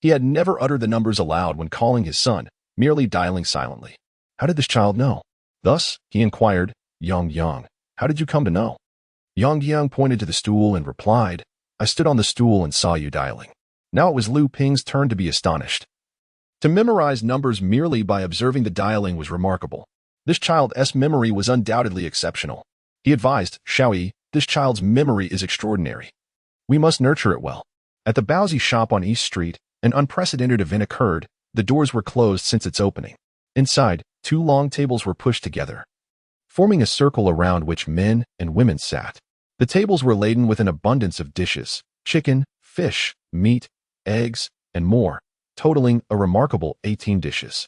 He had never uttered the numbers aloud when calling his son, merely dialing silently. How did this child know? Thus, he inquired, "Yang, how did you come to know?" Yang pointed to the stool and replied, "I stood on the stool and saw you dialing." Now it was Lu Ping's turn to be astonished. To memorize numbers merely by observing the dialing was remarkable. This child's memory was undoubtedly exceptional. He advised, "Xiaoyi, this child's memory is extraordinary. We must nurture it well." At the Baozi shop on East Street, an unprecedented event occurred. The doors were closed since its opening. Inside, 2 long tables were pushed together, forming a circle around which men and women sat. The tables were laden with an abundance of dishes, chicken, fish, meat, eggs, and more, totaling a remarkable 18 dishes.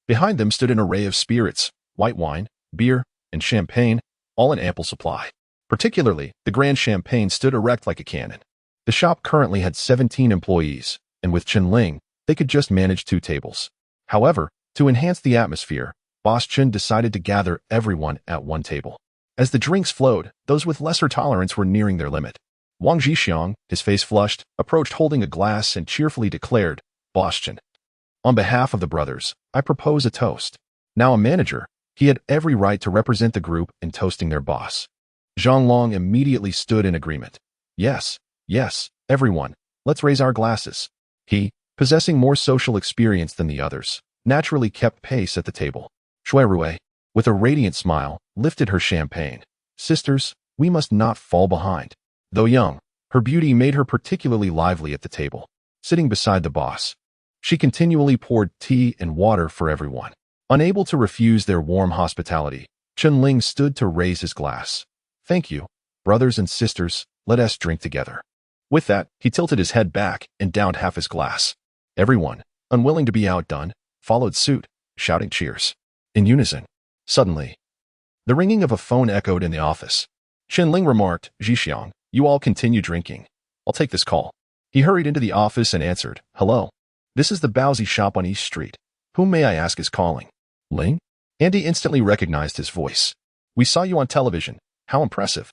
Behind them stood an array of spirits, white wine, beer, and champagne, all in ample supply. Particularly, the Grand Champagne stood erect like a cannon. The shop currently had 17 employees, and with Chen Ling, they could just manage 2 tables. However, to enhance the atmosphere, Boss Chen decided to gather everyone at one table. As the drinks flowed, those with lesser tolerance were nearing their limit. Wang Zhixiang, his face flushed, approached holding a glass and cheerfully declared, "Boss Chen, on behalf of the brothers, I propose a toast." Now a manager, he had every right to represent the group in toasting their boss. Zhang Long immediately stood in agreement. Yes, everyone, let's raise our glasses." He, possessing more social experience than the others, naturally kept pace at the table. Shui Rui, with a radiant smile, lifted her champagne. "Sisters, we must not fall behind." Though young, her beauty made her particularly lively at the table. Sitting beside the boss, she continually poured tea and water for everyone. Unable to refuse their warm hospitality, Chen Ling stood to raise his glass. "Thank you, brothers and sisters, let us drink together." With that, he tilted his head back and downed half his glass. Everyone, unwilling to be outdone, followed suit, shouting cheers. In unison. Suddenly, the ringing of a phone echoed in the office. Chen Ling remarked, "Zhixiang, you all continue drinking. I'll take this call." He hurried into the office and answered, "Hello. This is the Baozi shop on East Street. Whom may I ask is calling?" "Ling?" Andy instantly recognized his voice. "We saw you on television. How impressive.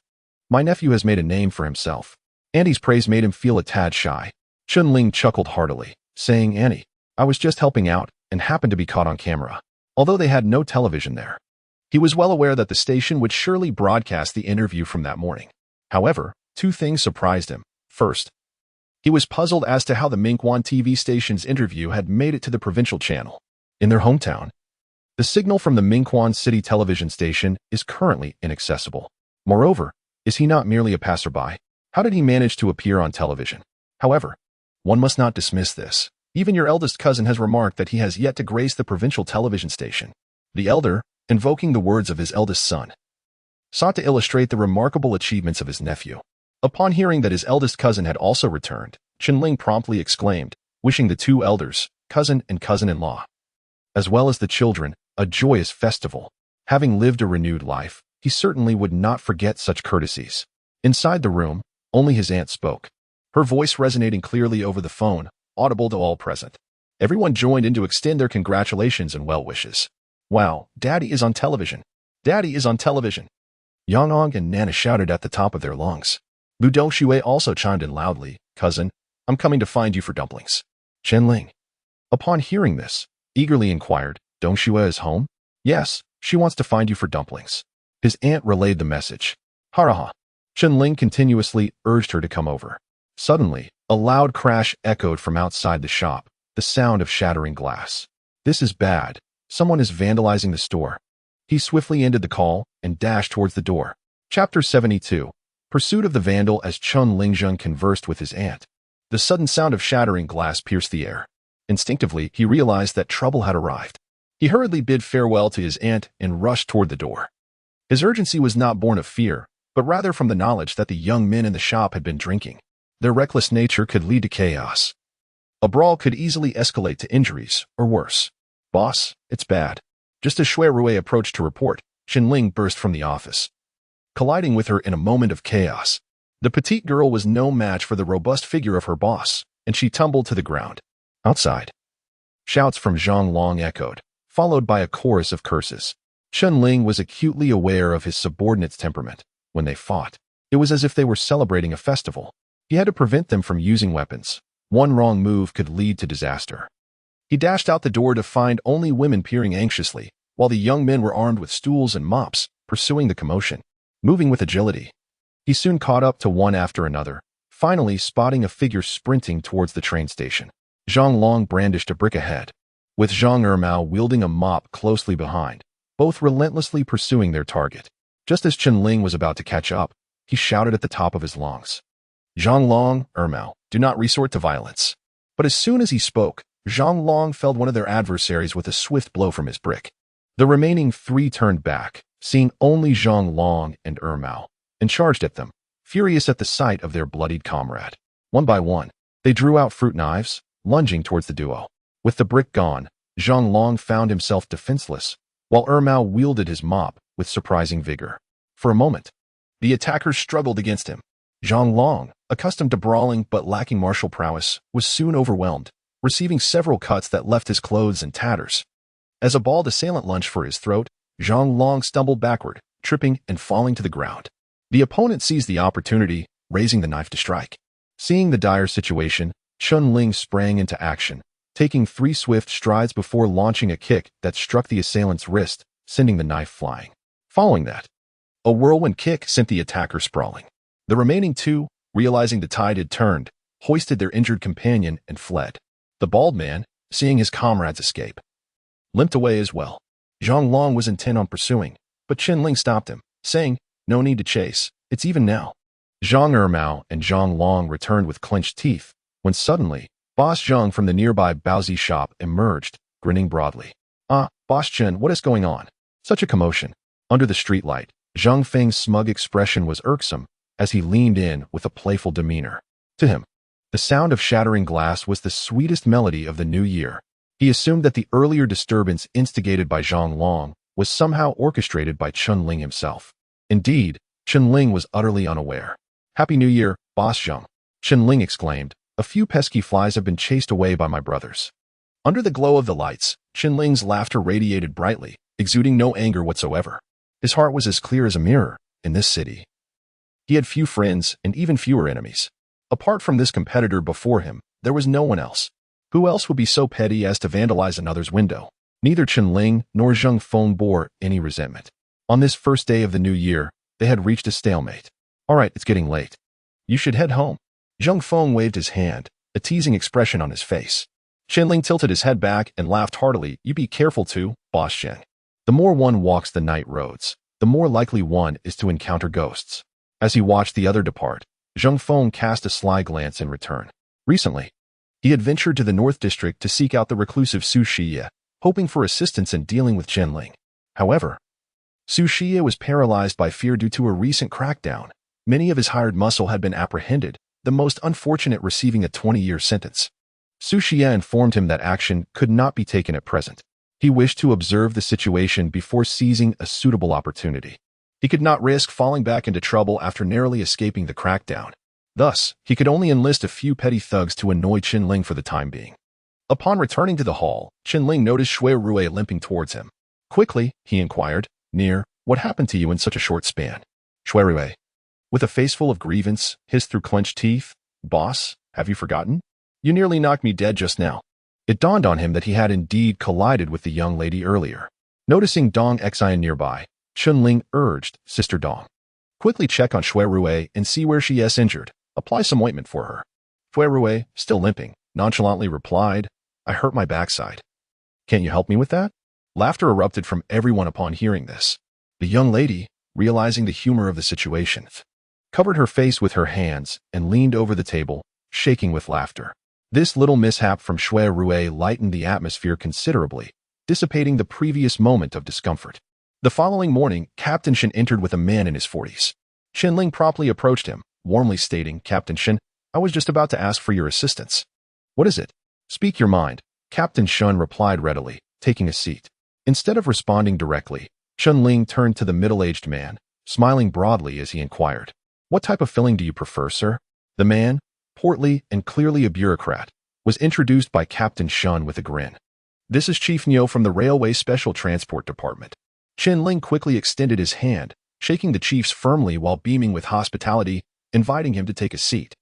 My nephew has made a name for himself." Andy's praise made him feel a tad shy. Chen Ling chuckled heartily, saying, "Annie, I was just helping out and happened to be caught on camera." Although they had no television there, He was well aware that the station would surely broadcast the interview from that morning. However, two things surprised him. First, he was puzzled as to how the Mingquan TV station's interview had made it to the provincial channel. In their hometown, the signal from the Mingquan City television station is currently inaccessible. Moreover, is he not merely a passerby? How did he manage to appear on television? However, one must not dismiss this. Even your eldest cousin has remarked that he has yet to grace the provincial television station. The elder, invoking the words of his eldest son, sought to illustrate the remarkable achievements of his nephew. Upon hearing that his eldest cousin had also returned, Chen Ling promptly exclaimed, wishing the two elders, cousin and cousin-in-law, as well as the children, a joyous festival. Having lived a renewed life, he certainly would not forget such courtesies. Inside the room, only his aunt spoke, her voice resonating clearly over the phone, audible to all present. Everyone joined in to extend their congratulations and well wishes. Wow, Daddy is on television. Daddy is on television. Yang and Nana shouted at the top of their lungs. Zhou Xiaoyi also chimed in loudly, cousin, I'm coming to find you for dumplings. Chen Ling, upon hearing this, eagerly inquired, Zhou Xiaoyi is home? Yes, she wants to find you for dumplings. His aunt relayed the message. Haraha. Chen Ling continuously urged her to come over. Suddenly, a loud crash echoed from outside the shop, the sound of shattering glass. This is bad. Someone is vandalizing the store. He swiftly ended the call and dashed towards the door. Chapter 72. Pursuit of the vandal. As Chen Lingjun conversed with his aunt, the sudden sound of shattering glass pierced the air. Instinctively, he realized that trouble had arrived. He hurriedly bid farewell to his aunt and rushed toward the door. His urgency was not born of fear, but rather from the knowledge that the young men in the shop had been drinking. Their reckless nature could lead to chaos. A brawl could easily escalate to injuries, or worse. Boss, it's bad. Just as Shui Rui approached to report, Chen Ling burst from the office, colliding with her in a moment of chaos. The petite girl was no match for the robust figure of her boss, and she tumbled to the ground. Outside, shouts from Zhang Long echoed, followed by a chorus of curses. Chen Ling was acutely aware of his subordinates' temperament. When they fought, it was as if they were celebrating a festival. He had to prevent them from using weapons. One wrong move could lead to disaster. He dashed out the door to find only women peering anxiously, while the young men were armed with stools and mops, pursuing the commotion. Moving with agility, he soon caught up to one after another, finally spotting a figure sprinting towards the train station. Zhang Long brandished a brick ahead, with Zhang Ermao wielding a mop closely behind, both relentlessly pursuing their target. Just as Chen Ling was about to catch up, he shouted at the top of his lungs, Zhang Long, Ermao, do not resort to violence. But as soon as he spoke, Zhang Long felled one of their adversaries with a swift blow from his brick. The remaining three turned back, seeing only Zhang Long and Ermao, and charged at them, furious at the sight of their bloodied comrade. One by one, they drew out fruit knives, lunging towards the duo. With the brick gone, Zhang Long found himself defenseless, while Ermao wielded his mop with surprising vigor. For a moment, the attackers struggled against him. Zhang Long, accustomed to brawling but lacking martial prowess, was soon overwhelmed, receiving several cuts that left his clothes in tatters. As a bald assailant lunged for his throat, Zhang Long stumbled backward, tripping and falling to the ground. The opponent seized the opportunity, raising the knife to strike. Seeing the dire situation, Chen Ling sprang into action, taking 3 swift strides before launching a kick that struck the assailant's wrist, sending the knife flying. Following that, a whirlwind kick sent the attacker sprawling. The remaining 2, realizing the tide had turned, hoisted their injured companion and fled. The bald man, seeing his comrades escape, limped away as well. Zhang Long was intent on pursuing, but Chen Ling stopped him, saying, no need to chase, it's even now. Zhang Ermao and Zhang Long returned with clenched teeth, when suddenly, Boss Zhang from the nearby Baozi shop emerged, grinning broadly. Ah, Boss Chen, what is going on? Such a commotion. Under the streetlight, Zhang Feng's smug expression was irksome, as he leaned in with a playful demeanor. To him, the sound of shattering glass was the sweetest melody of the new year. He assumed that the earlier disturbance instigated by Zhang Long was somehow orchestrated by Chen Ling himself. Indeed, Chen Ling was utterly unaware. Happy New Year, Boss Zhang, Chen Ling exclaimed. A few pesky flies have been chased away by my brothers. Under the glow of the lights, Chen Ling's laughter radiated brightly, exuding no anger whatsoever. His heart was as clear as a mirror. In this city, he had few friends and even fewer enemies. Apart from this competitor before him, there was no one else. Who else would be so petty as to vandalize another's window? Neither Chen Ling nor Zhang Feng bore any resentment. On this first day of the new year, they had reached a stalemate. All right, it's getting late. You should head home. Zhang Feng waved his hand, a teasing expression on his face. Chen Ling tilted his head back and laughed heartily. You be careful too, Boss Chen. The more one walks the night roads, the more likely one is to encounter ghosts. As he watched the other depart, Zhang Feng cast a sly glance in return. Recently, he had ventured to the North District to seek out the reclusive Zhou Xiaoyi, hoping for assistance in dealing with Chen Ling. However, Zhou Xiaoyi was paralyzed by fear due to a recent crackdown. Many of his hired muscle had been apprehended, the most unfortunate receiving a 20-year sentence. Zhou Xiaoyi informed him that action could not be taken at present. He wished to observe the situation before seizing a suitable opportunity. He could not risk falling back into trouble after narrowly escaping the crackdown. Thus, he could only enlist a few petty thugs to annoy Chen Ling for the time being. Upon returning to the hall, Chen Ling noticed Shui Rui limping towards him. Quickly, he inquired, what happened to you in such a short span? Shui Rui, with a face full of grievance, hissed through clenched teeth, Boss, have you forgotten? You nearly knocked me dead just now. It dawned on him that he had indeed collided with the young lady earlier. Noticing Dong Xian nearby, Chen Ling urged, Sister Dong, quickly check on Shui Rui and see where she is injured. Apply some ointment for her. Shui Rui, still limping, nonchalantly replied, I hurt my backside. Can't you help me with that? Laughter erupted from everyone upon hearing this. The young lady, realizing the humor of the situation, covered her face with her hands and leaned over the table, shaking with laughter. This little mishap from Shui Rui lightened the atmosphere considerably, dissipating the previous moment of discomfort. The following morning, Captain Shen entered with a man in his 40s. Chen Ling promptly approached him, warmly stating, Captain Shen, I was just about to ask for your assistance. What is it? Speak your mind, Captain Shen replied readily, taking a seat. Instead of responding directly, Chen Ling turned to the middle-aged man, smiling broadly as he inquired, What type of filling do you prefer, sir? The man, portly and clearly a bureaucrat, was introduced by Captain Shen with a grin. This is Chief Niu from the Railway Special Transport Department. Chen Ling quickly extended his hand, shaking the chief's firmly while beaming with hospitality, inviting him to take a seat.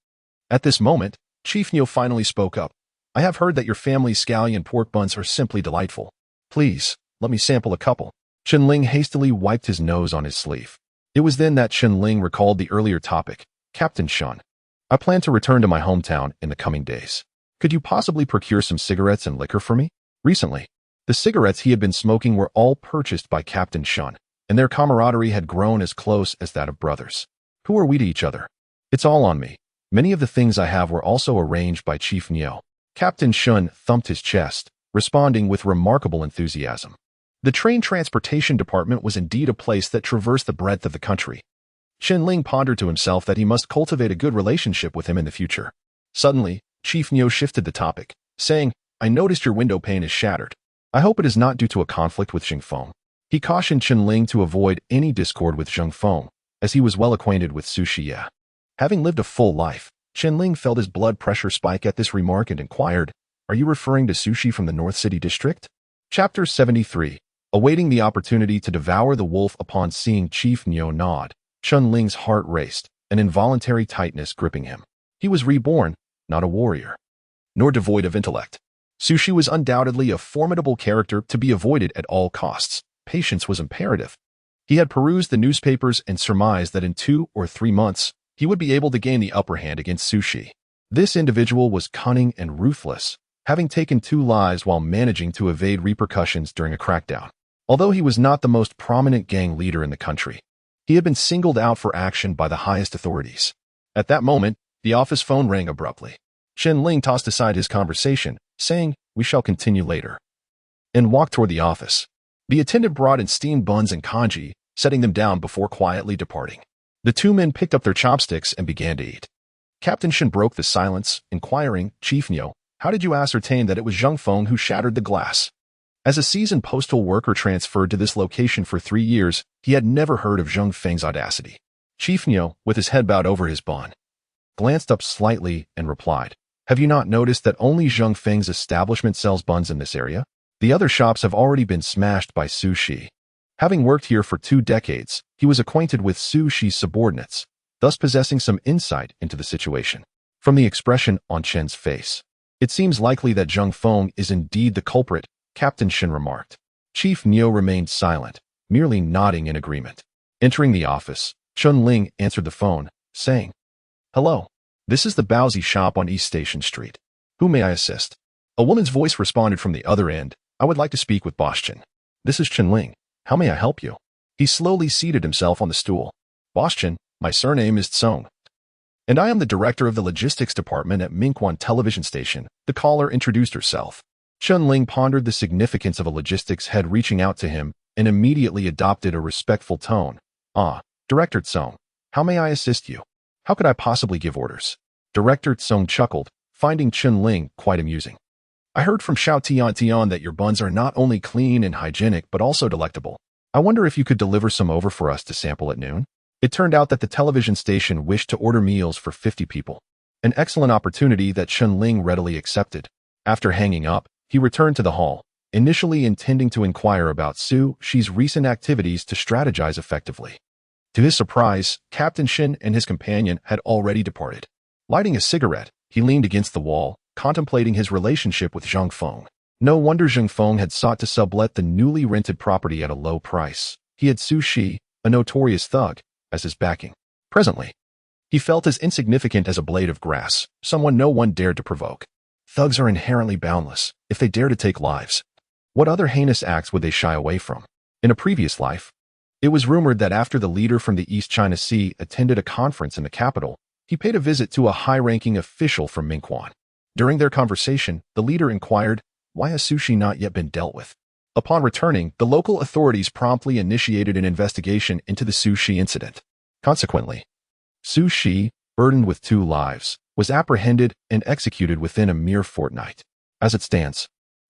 At this moment, Chief Niu finally spoke up. I have heard that your family's scallion pork buns are simply delightful. Please, let me sample a couple. Chen Ling hastily wiped his nose on his sleeve. It was then that Chen Ling recalled the earlier topic. Captain Shen, I plan to return to my hometown in the coming days. Could you possibly procure some cigarettes and liquor for me? Recently, the cigarettes he had been smoking were all purchased by Captain Shen, and their camaraderie had grown as close as that of brothers. Who are we to each other? It's all on me. Many of the things I have were also arranged by Chief Niu. Captain Shen thumped his chest, responding with remarkable enthusiasm. The train transportation department was indeed a place that traversed the breadth of the country. Chen Ling pondered to himself that he must cultivate a good relationship with him in the future. Suddenly, Chief Niu shifted the topic, saying, I noticed your window pane is shattered. I hope it is not due to a conflict with Zhang Feng. He cautioned Chen Ling to avoid any discord with Zhang Feng, as he was well acquainted with Zhou Xiaoyi. Having lived a full life, Chen Ling felt his blood pressure spike at this remark and inquired, Are you referring to Sushi from the North City District? Chapter 73. Awaiting the opportunity to devour the wolf upon seeing Chief Niu nod, Chen Ling's heart raced, an involuntary tightness gripping him. He was reborn, not a warrior, nor devoid of intellect. Sushi was undoubtedly a formidable character to be avoided at all costs. Patience was imperative. He had perused the newspapers and surmised that in 2 or 3 months, he would be able to gain the upper hand against Sushi. This individual was cunning and ruthless, having taken 2 lives while managing to evade repercussions during a crackdown. Although he was not the most prominent gang leader in the country, he had been singled out for action by the highest authorities. At that moment, the office phone rang abruptly. Chen Ling tossed aside his conversation, saying, We shall continue later, and walked toward the office. The attendant brought in steamed buns and congee, setting them down before quietly departing. The 2 men picked up their chopsticks and began to eat. Captain Shen broke the silence, inquiring, Chief Niu, how did you ascertain that it was Zhang Feng who shattered the glass? As a seasoned postal worker transferred to this location for 3 years, he had never heard of Zhang Feng's audacity. Chief Niu, with his head bowed over his bun, glanced up slightly and replied, Have you not noticed that only Zhang Feng's establishment sells buns in this area? The other shops have already been smashed by Sushi. Having worked here for 2 decades, he was acquainted with Sushi's subordinates, thus possessing some insight into the situation. From the expression on Chen's face, it seems likely that Zhang Feng is indeed the culprit, Captain Shen remarked. Chief Niu remained silent, merely nodding in agreement. Entering the office, Chen Ling answered the phone, saying, "Hello. This is the Bowsy shop on East Station Street. Who may I assist?" A woman's voice responded from the other end. "I would like to speak with Boss Chen. This is Chen Ling. How may I help you?" He slowly seated himself on the stool. "Boss Chen, my surname is Tsong, and I am the director of the logistics department at Minquan television station." The caller introduced herself. Chen Ling pondered the significance of a logistics head reaching out to him and immediately adopted a respectful tone. "Ah, Director Tsong, how may I assist you? How could I possibly give orders?" Director Tsong chuckled, finding Chen Ling quite amusing. "I heard from Xiao Tian that your buns are not only clean and hygienic but also delectable. I wonder if you could deliver some over for us to sample at noon?" It turned out that the television station wished to order meals for 50 people. An excellent opportunity that Chen Ling readily accepted. After hanging up, he returned to the hall, initially intending to inquire about Zhou Xiaoyi's recent activities to strategize effectively. To his surprise, Captain Shin and his companion had already departed. Lighting a cigarette, he leaned against the wall, contemplating his relationship with Zhang Feng. No wonder Zhang Feng had sought to sublet the newly rented property at a low price. He had Zhou Xiaoyi, a notorious thug, as his backing. Presently, he felt as insignificant as a blade of grass, someone no one dared to provoke. Thugs are inherently boundless. If they dare to take lives, what other heinous acts would they shy away from? In a previous life, it was rumored that after the leader from the East China Sea attended a conference in the capital, he paid a visit to a high-ranking official from Minquan. During their conversation, the leader inquired, "Why has Zhou Xiaoyi not yet been dealt with?" Upon returning, the local authorities promptly initiated an investigation into the Zhou Xiaoyi incident. Consequently, Zhou Xiaoyi, burdened with 2 lives, was apprehended and executed within a mere fortnight. As it stands,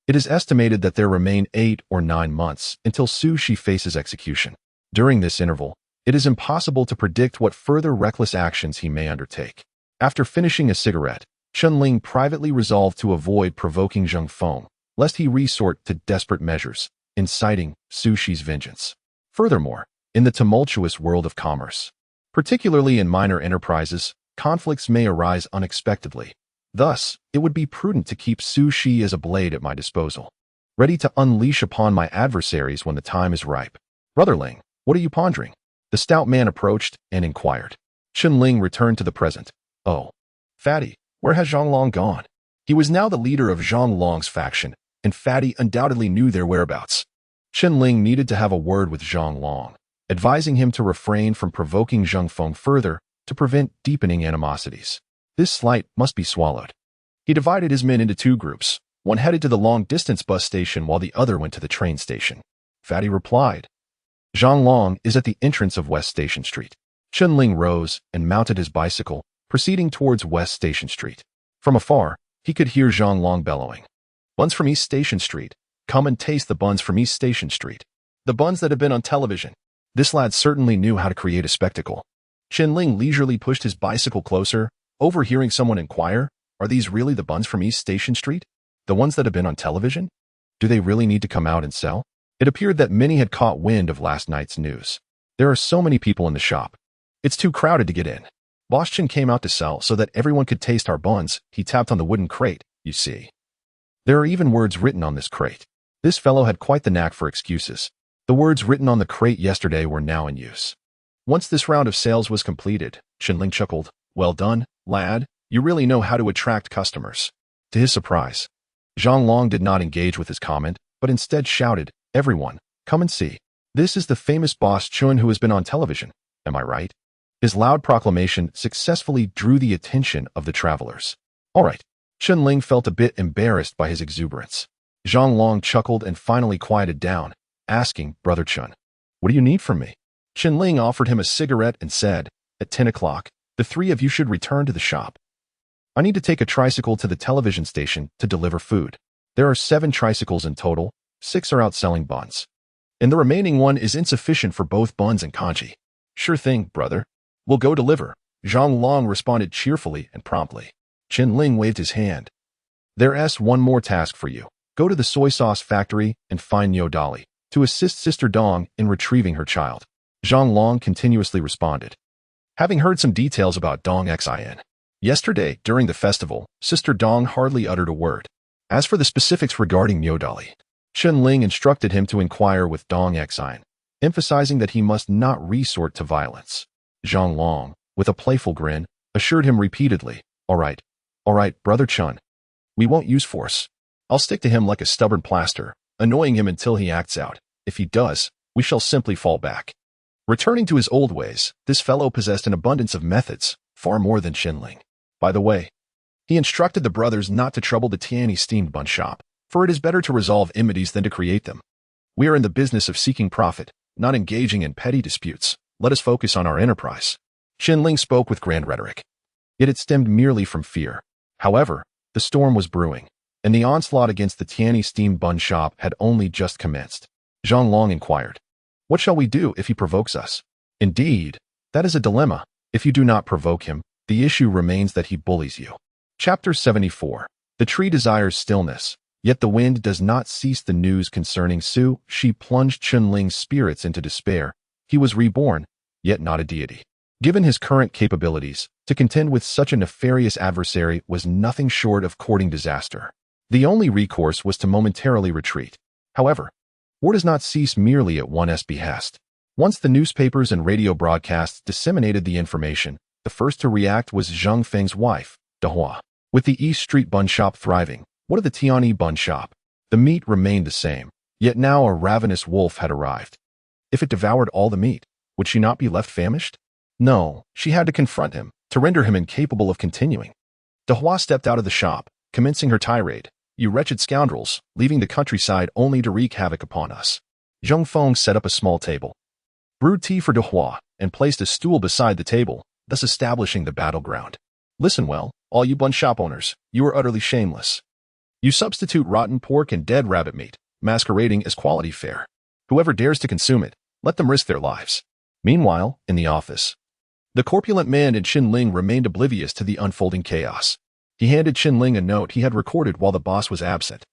it is estimated that there remain 8 or 9 months until Zhou Xiaoyi faces execution. During this interval, it is impossible to predict what further reckless actions he may undertake. After finishing a cigarette, Chen Ling privately resolved to avoid provoking Zhang Feng, lest he resort to desperate measures, inciting Zhou Xiaoyi's vengeance. Furthermore, in the tumultuous world of commerce, particularly in minor enterprises, conflicts may arise unexpectedly. Thus, it would be prudent to keep Zhou Xiaoyi as a blade at my disposal, ready to unleash upon my adversaries when the time is ripe. "Brother Ling, what are you pondering?" The stout man approached and inquired. Chen Ling returned to the present. "Oh, Fatty, where has Zhang Long gone?" He was now the leader of Zhang Long's faction, and Fatty undoubtedly knew their whereabouts. Chen Ling needed to have a word with Zhang Long, advising him to refrain from provoking Zhang Feng further to prevent deepening animosities. This slight must be swallowed. He divided his men into 2 groups. One headed to the long-distance bus station while the other went to the train station. Fatty replied, "Zhang Long is at the entrance of West Station Street." Chen Ling rose and mounted his bicycle, proceeding towards West Station Street. From afar, he could hear Zhang Long bellowing, "Buns from East Station Street. Come and taste the buns from East Station Street. The buns that have been on television." This lad certainly knew how to create a spectacle. Chen Ling leisurely pushed his bicycle closer, overhearing someone inquire, "Are these really the buns from East Station Street? The ones that have been on television? Do they really need to come out and sell?" It appeared that many had caught wind of last night's news. "There are so many people in the shop. It's too crowded to get in. Boss Chen came out to sell so that everyone could taste our buns." He tapped on the wooden crate, "You see. There are even words written on this crate." This fellow had quite the knack for excuses. The words written on the crate yesterday were now in use. Once this round of sales was completed, Chen Ling chuckled, "Well done, lad. You really know how to attract customers." To his surprise, Zhang Long did not engage with his comment, but instead shouted, "Everyone, come and see. This is the famous Boss Chen who has been on television. Am I right?" His loud proclamation successfully drew the attention of the travelers. "All right." Chen Ling felt a bit embarrassed by his exuberance. Zhang Long chuckled and finally quieted down, asking, "Brother Chen, what do you need from me?" Chen Ling offered him a cigarette and said, "At 10 o'clock, the 3 of you should return to the shop. I need to take a tricycle to the television station to deliver food. There are 7 tricycles in total, 6 are out selling buns, and the remaining one is insufficient for both buns and kanji." "Sure thing, brother. We'll go deliver." Zhang Long responded cheerfully and promptly. Chen Ling waved his hand. "There's one more task for you. Go to the soy sauce factory and find Niu Dali to assist Sister Dong in retrieving her child." Zhang Long continuously responded, having heard some details about Dong Xin. Yesterday, during the festival, Sister Dong hardly uttered a word. As for the specifics regarding Niu Dali, Chen Ling instructed him to inquire with Dong Xin. emphasizing that he must not resort to violence. Zhang Long, with a playful grin, assured him repeatedly, all right, Brother Chen. We won't use force. I'll stick to him like a stubborn plaster, annoying him until he acts out. If he does, we shall simply fall back. Returning to his old ways, this fellow possessed an abundance of methods, far more than Chen Ling. By the way, he instructed the brothers not to trouble the Tianyi steamed bun shop, for it is better to resolve enmities than to create them. We are in the business of seeking profit, not engaging in petty disputes. Let us focus on our enterprise. Chen Ling spoke with grand rhetoric. Yet it stemmed merely from fear. However, the storm was brewing, and the onslaught against the Tianyi steamed bun shop had only just commenced. Zhang Long inquired, what shall we do if he provokes us? Indeed, that is a dilemma. If you do not provoke him, the issue remains that he bullies you. Chapter 74. The tree desires stillness, yet the wind does not cease. The news concerning Su Shi plunged Chen Ling's spirits into despair. He was reborn, yet not a deity. Given his current capabilities, to contend with such a nefarious adversary was nothing short of courting disaster. The only recourse was to momentarily retreat. However, war does not cease merely at one's behest. Once the newspapers and radio broadcasts disseminated the information, the first to react was Zhang Feng's wife, Dehua. With the East Street bun shop thriving, what of the Tianyi bun shop? The meat remained the same, yet now a ravenous wolf had arrived. If it devoured all the meat, would she not be left famished? No, she had to confront him, to render him incapable of continuing. Dehua stepped out of the shop, commencing her tirade. You wretched scoundrels, leaving the countryside only to wreak havoc upon us. Zhang Feng set up a small table, brewed tea for Dehua, and placed a stool beside the table, thus establishing the battleground. Listen well, all you bun shop owners, you are utterly shameless. You substitute rotten pork and dead rabbit meat, masquerading as quality fare. Whoever dares to consume it, let them risk their lives. Meanwhile, in the office, the corpulent man and Chen Ling remained oblivious to the unfolding chaos. He handed Chen Ling a note he had recorded while the boss was absent.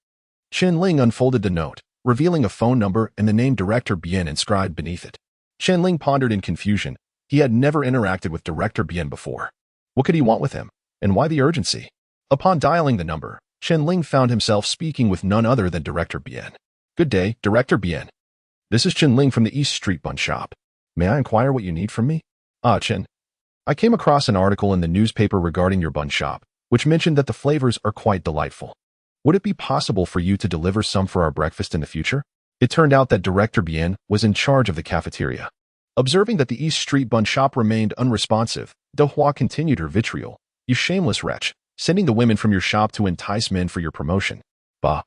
Chen Ling unfolded the note, revealing a phone number and the name Director Bien inscribed beneath it. Chen Ling pondered in confusion. He had never interacted with Director Bien before. What could he want with him? And why the urgency? Upon dialing the number, Chen Ling found himself speaking with none other than Director Bien. Good day, Director Bien. This is Chen Ling from the East Street Bun Shop. May I inquire what you need from me? Ah, Chen. I came across an article in the newspaper regarding your bun shop, which mentioned that the flavors are quite delightful. Would it be possible for you to deliver some for our breakfast in the future? It turned out that Director Bien was in charge of the cafeteria. Observing that the East Street Bun Shop remained unresponsive, Dehua continued her vitriol. You shameless wretch, sending the women from your shop to entice men for your promotion. Bah.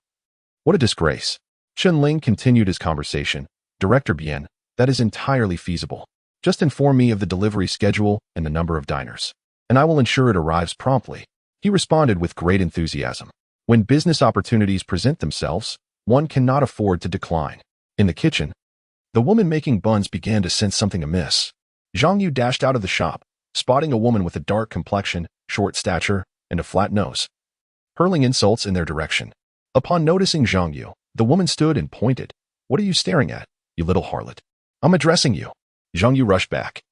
What a disgrace. Chen Ling continued his conversation. Director Bien, that is entirely feasible. Just inform me of the delivery schedule and the number of diners, and I will ensure it arrives promptly. He responded with great enthusiasm. When business opportunities present themselves, one cannot afford to decline. In the kitchen, the woman making buns began to sense something amiss. Zhang Yu dashed out of the shop, spotting a woman with a dark complexion, short stature, and a flat nose, hurling insults in their direction. Upon noticing Zhang Yu, the woman stood and pointed. What are you staring at, you little harlot? I'm addressing you. Zhang Yu rushed back,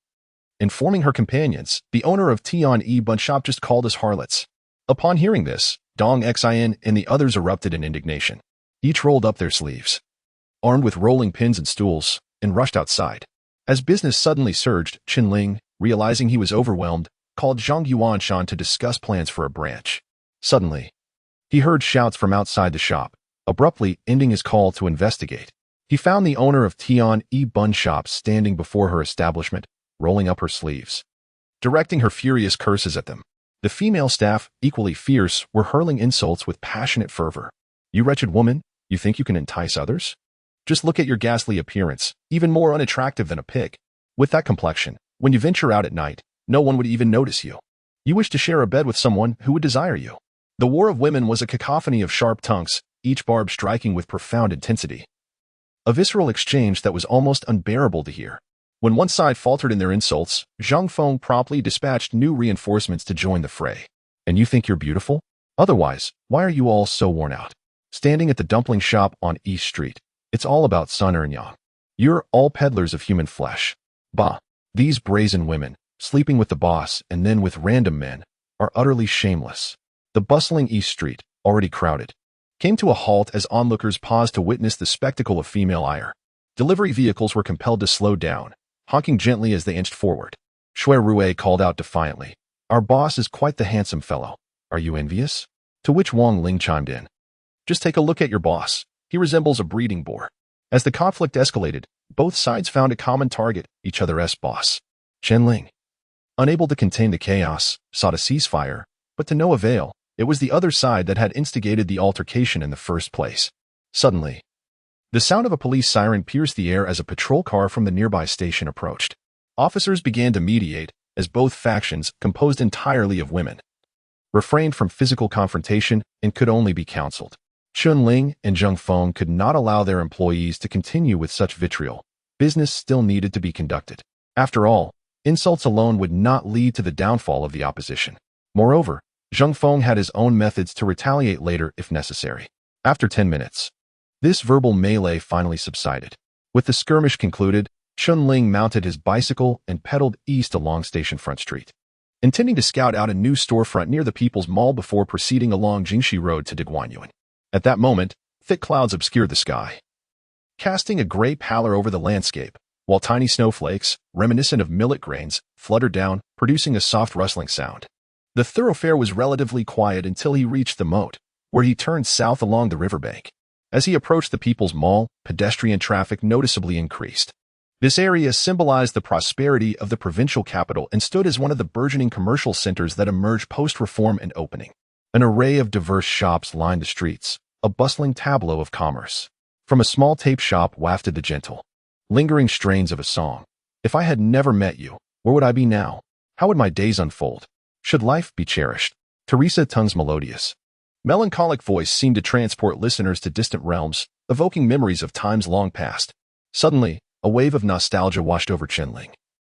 informing her companions, the owner of Tianyi Bun Shop just called us harlots. Upon hearing this, Dong Xin and the others erupted in indignation. Each rolled up their sleeves, armed with rolling pins and stools, and rushed outside. As business suddenly surged, Chen Ling, realizing he was overwhelmed, called Zhang Yuanshan to discuss plans for a branch. Suddenly, he heard shouts from outside the shop, abruptly ending his call to investigate. He found the owner of Tianyi Bun Shop standing before her establishment, rolling up her sleeves, directing her furious curses at them. The female staff, equally fierce, were hurling insults with passionate fervor. You wretched woman, you think you can entice others? Just look at your ghastly appearance, even more unattractive than a pig. With that complexion, when you venture out at night, no one would even notice you. You wish to share a bed with someone who would desire you. The war of women was a cacophony of sharp tongues, each barb striking with profound intensity. A visceral exchange that was almost unbearable to hear. When one side faltered in their insults, Zhang Feng promptly dispatched new reinforcements to join the fray. And you think you're beautiful? Otherwise, why are you all so worn out? Standing at the dumpling shop on East Street, it's all about sun and yang. You're all peddlers of human flesh. Bah, these brazen women, sleeping with the boss and then with random men, are utterly shameless. The bustling East Street, already crowded, came to a halt as onlookers paused to witness the spectacle of female ire. Delivery vehicles were compelled to slow down, honking gently as they inched forward. Shui Rue called out defiantly, "Our boss is quite the handsome fellow. Are you envious?" To which Wang Ling chimed in, "Just take a look at your boss. He resembles a breeding boar." As the conflict escalated, both sides found a common target, each other's boss. Chen Ling, unable to contain the chaos, sought a ceasefire, but to no avail. It was the other side that had instigated the altercation in the first place. Suddenly, the sound of a police siren pierced the air as a patrol car from the nearby station approached. Officers began to mediate, as both factions, composed entirely of women, refrained from physical confrontation and could only be counseled. Chen Ling and Zheng Feng could not allow their employees to continue with such vitriol. Business still needed to be conducted. After all, insults alone would not lead to the downfall of the opposition. Moreover, Zheng Feng had his own methods to retaliate later if necessary. After 10 minutes, this verbal melee finally subsided. With the skirmish concluded, Chen Ling mounted his bicycle and pedaled east along Station Front Street, intending to scout out a new storefront near the People's Mall before proceeding along Jingxi Road to Diguanyuan. At that moment, thick clouds obscured the sky, casting a gray pallor over the landscape, while tiny snowflakes, reminiscent of millet grains, fluttered down, producing a soft rustling sound. The thoroughfare was relatively quiet until he reached the moat, where he turned south along the riverbank. As he approached the People's Mall, pedestrian traffic noticeably increased. This area symbolized the prosperity of the provincial capital and stood as one of the burgeoning commercial centers that emerged post-reform and opening. An array of diverse shops lined the streets, a bustling tableau of commerce. From a small tape shop wafted the gentle, lingering strains of a song. If I had never met you, where would I be now? How would my days unfold? Should life be cherished? Teresa Tung's melodious, melancholic voice seemed to transport listeners to distant realms, evoking memories of times long past. Suddenly, a wave of nostalgia washed over Chen Ling.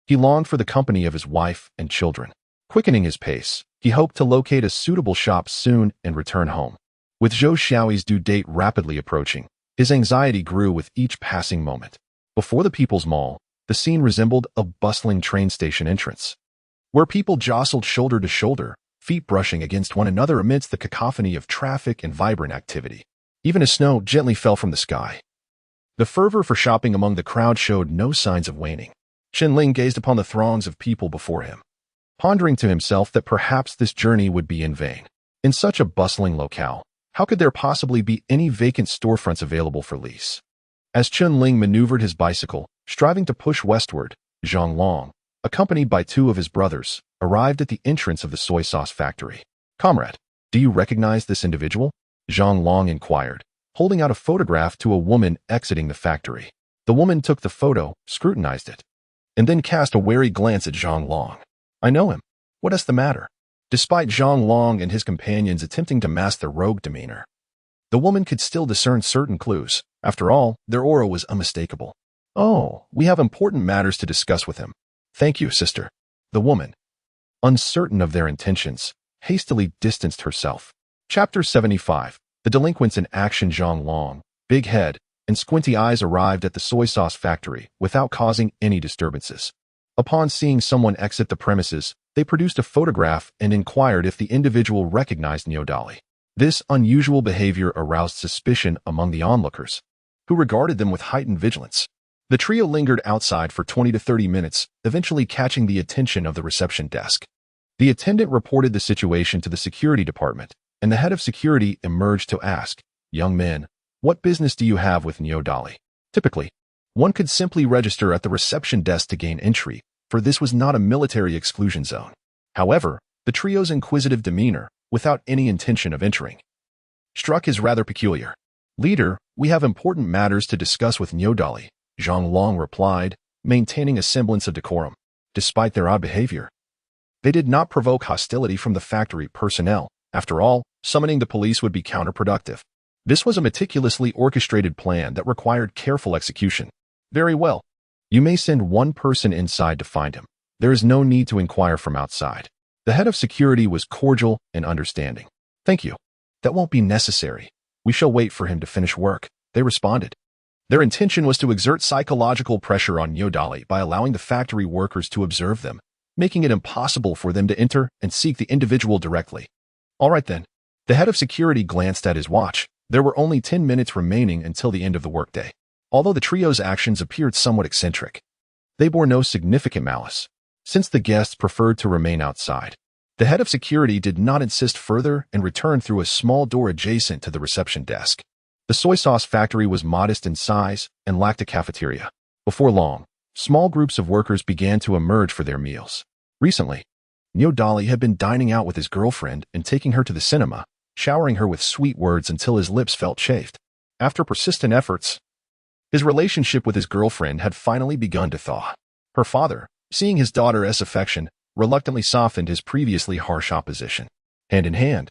He longed for the company of his wife and children. Quickening his pace, he hoped to locate a suitable shop soon and return home. With Zhou Xiaoyi's due date rapidly approaching, his anxiety grew with each passing moment. Before the People's Mall, the scene resembled a bustling train station entrance, where people jostled shoulder to shoulder, feet brushing against one another amidst the cacophony of traffic and vibrant activity. Even as snow gently fell from the sky, the fervor for shopping among the crowd showed no signs of waning. Chen Ling gazed upon the throngs of people before him, pondering to himself that perhaps this journey would be in vain. In such a bustling locale, how could there possibly be any vacant storefronts available for lease? As Chen Ling maneuvered his bicycle, striving to push westward, Zhang Long, accompanied by two of his brothers, arrived at the entrance of the soy sauce factory. "Comrade, do you recognize this individual?" Zhang Long inquired, holding out a photograph to a woman exiting the factory. The woman took the photo, scrutinized it, and then cast a wary glance at Zhang Long. "I know him. What is the matter?" Despite Zhang Long and his companions attempting to mask their rogue demeanor, the woman could still discern certain clues. After all, their aura was unmistakable. "Oh, we have important matters to discuss with him." "Thank you, sister." The woman, uncertain of their intentions, hastily distanced herself. Chapter 75. The delinquents in action. Zhang Long, big head, and squinty eyes arrived at the soy sauce factory without causing any disturbances. Upon seeing someone exit the premises, they produced a photograph and inquired if the individual recognized Niodali. This unusual behavior aroused suspicion among the onlookers, who regarded them with heightened vigilance. The trio lingered outside for 20 to 30 minutes, eventually catching the attention of the reception desk. The attendant reported the situation to the security department, and the head of security emerged to ask, "Young men, what business do you have with Niodali?" Typically, one could simply register at the reception desk to gain entry, for this was not a military exclusion zone. However, the trio's inquisitive demeanor, without any intention of entering, struck as rather peculiar. "Leader, we have important matters to discuss with Niodali," Zhang Long replied, maintaining a semblance of decorum. Despite their odd behavior, they did not provoke hostility from the factory personnel. After all, summoning the police would be counterproductive. This was a meticulously orchestrated plan that required careful execution. "Very well. You may send one person inside to find him. There is no need to inquire from outside." The head of security was cordial and understanding. "Thank you. That won't be necessary. We shall wait for him to finish work," they responded. Their intention was to exert psychological pressure on Niodali by allowing the factory workers to observe them, making it impossible for them to enter and seek the individual directly. "All right then." The head of security glanced at his watch. There were only 10 minutes remaining until the end of the workday. Although the trio's actions appeared somewhat eccentric, they bore no significant malice, since the guests preferred to remain outside. The head of security did not insist further and returned through a small door adjacent to the reception desk. The soy sauce factory was modest in size and lacked a cafeteria. Before long, small groups of workers began to emerge for their meals. Recently, Niu Dali had been dining out with his girlfriend and taking her to the cinema, showering her with sweet words until his lips felt chafed. After persistent efforts, his relationship with his girlfriend had finally begun to thaw. Her father, seeing his daughter's affection, reluctantly softened his previously harsh opposition. Hand in hand,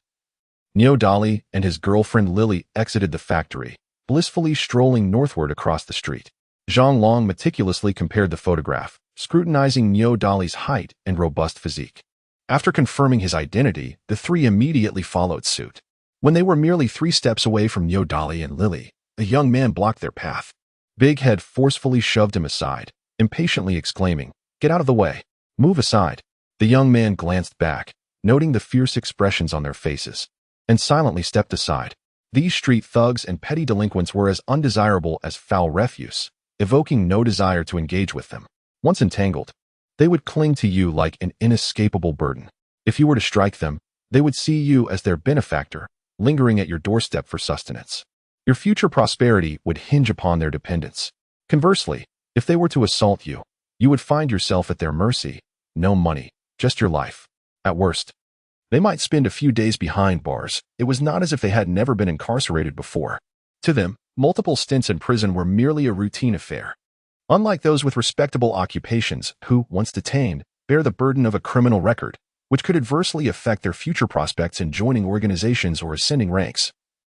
Niu Dali and his girlfriend Lily exited the factory, blissfully strolling northward across the street. Zhang Long meticulously compared the photograph, scrutinizing Niu Dali's height and robust physique. After confirming his identity, the three immediately followed suit. When they were merely 3 steps away from Niu Dali and Lily, a young man blocked their path. Big Head forcefully shoved him aside, impatiently exclaiming, "Get out of the way. Move aside." The young man glanced back, noting the fierce expressions on their faces, and silently stepped aside. These street thugs and petty delinquents were as undesirable as foul refuse, evoking no desire to engage with them. Once entangled, they would cling to you like an inescapable burden. If you were to strike them, they would see you as their benefactor, lingering at your doorstep for sustenance. Your future prosperity would hinge upon their dependence. Conversely, if they were to assault you, you would find yourself at their mercy. No money, just your life. At worst, they might spend a few days behind bars. It was not as if they had never been incarcerated before. To them, multiple stints in prison were merely a routine affair. Unlike those with respectable occupations who, once detained, bear the burden of a criminal record, which could adversely affect their future prospects in joining organizations or ascending ranks,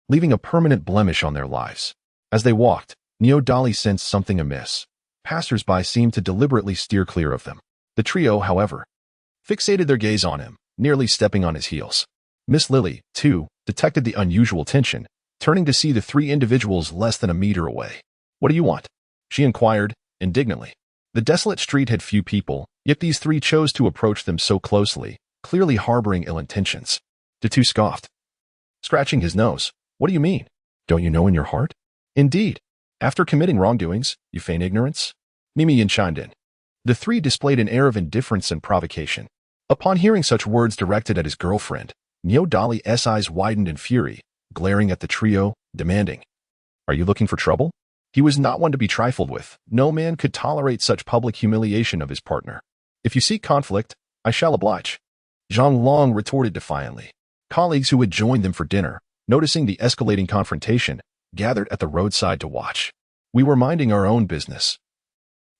leaving a permanent blemish on their lives. As they walked, Niu Dali sensed something amiss. Passers-by seemed to deliberately steer clear of them. The trio, however, fixated their gaze on him, nearly stepping on his heels. Miss Lily, too, detected the unusual tension, turning to see the 3 individuals less than a meter away. "What do you want?" she inquired, indignantly. The desolate street had few people, yet these 3 chose to approach them so closely, clearly harboring ill intentions. The 2 scoffed, scratching his nose. "What do you mean? Don't you know in your heart? Indeed, after committing wrongdoings, you feign ignorance?" Mimi Yin chimed in. The 3 displayed an air of indifference and provocation. Upon hearing such words directed at his girlfriend, Niu Dali's eyes widened in fury, glaring at the trio, demanding, "Are you looking for trouble?" He was not one to be trifled with. No man could tolerate such public humiliation of his partner. "If you seek conflict, I shall oblige," Zhang Long retorted defiantly. Colleagues who had joined them for dinner, noticing the escalating confrontation, gathered at the roadside to watch. "We were minding our own business.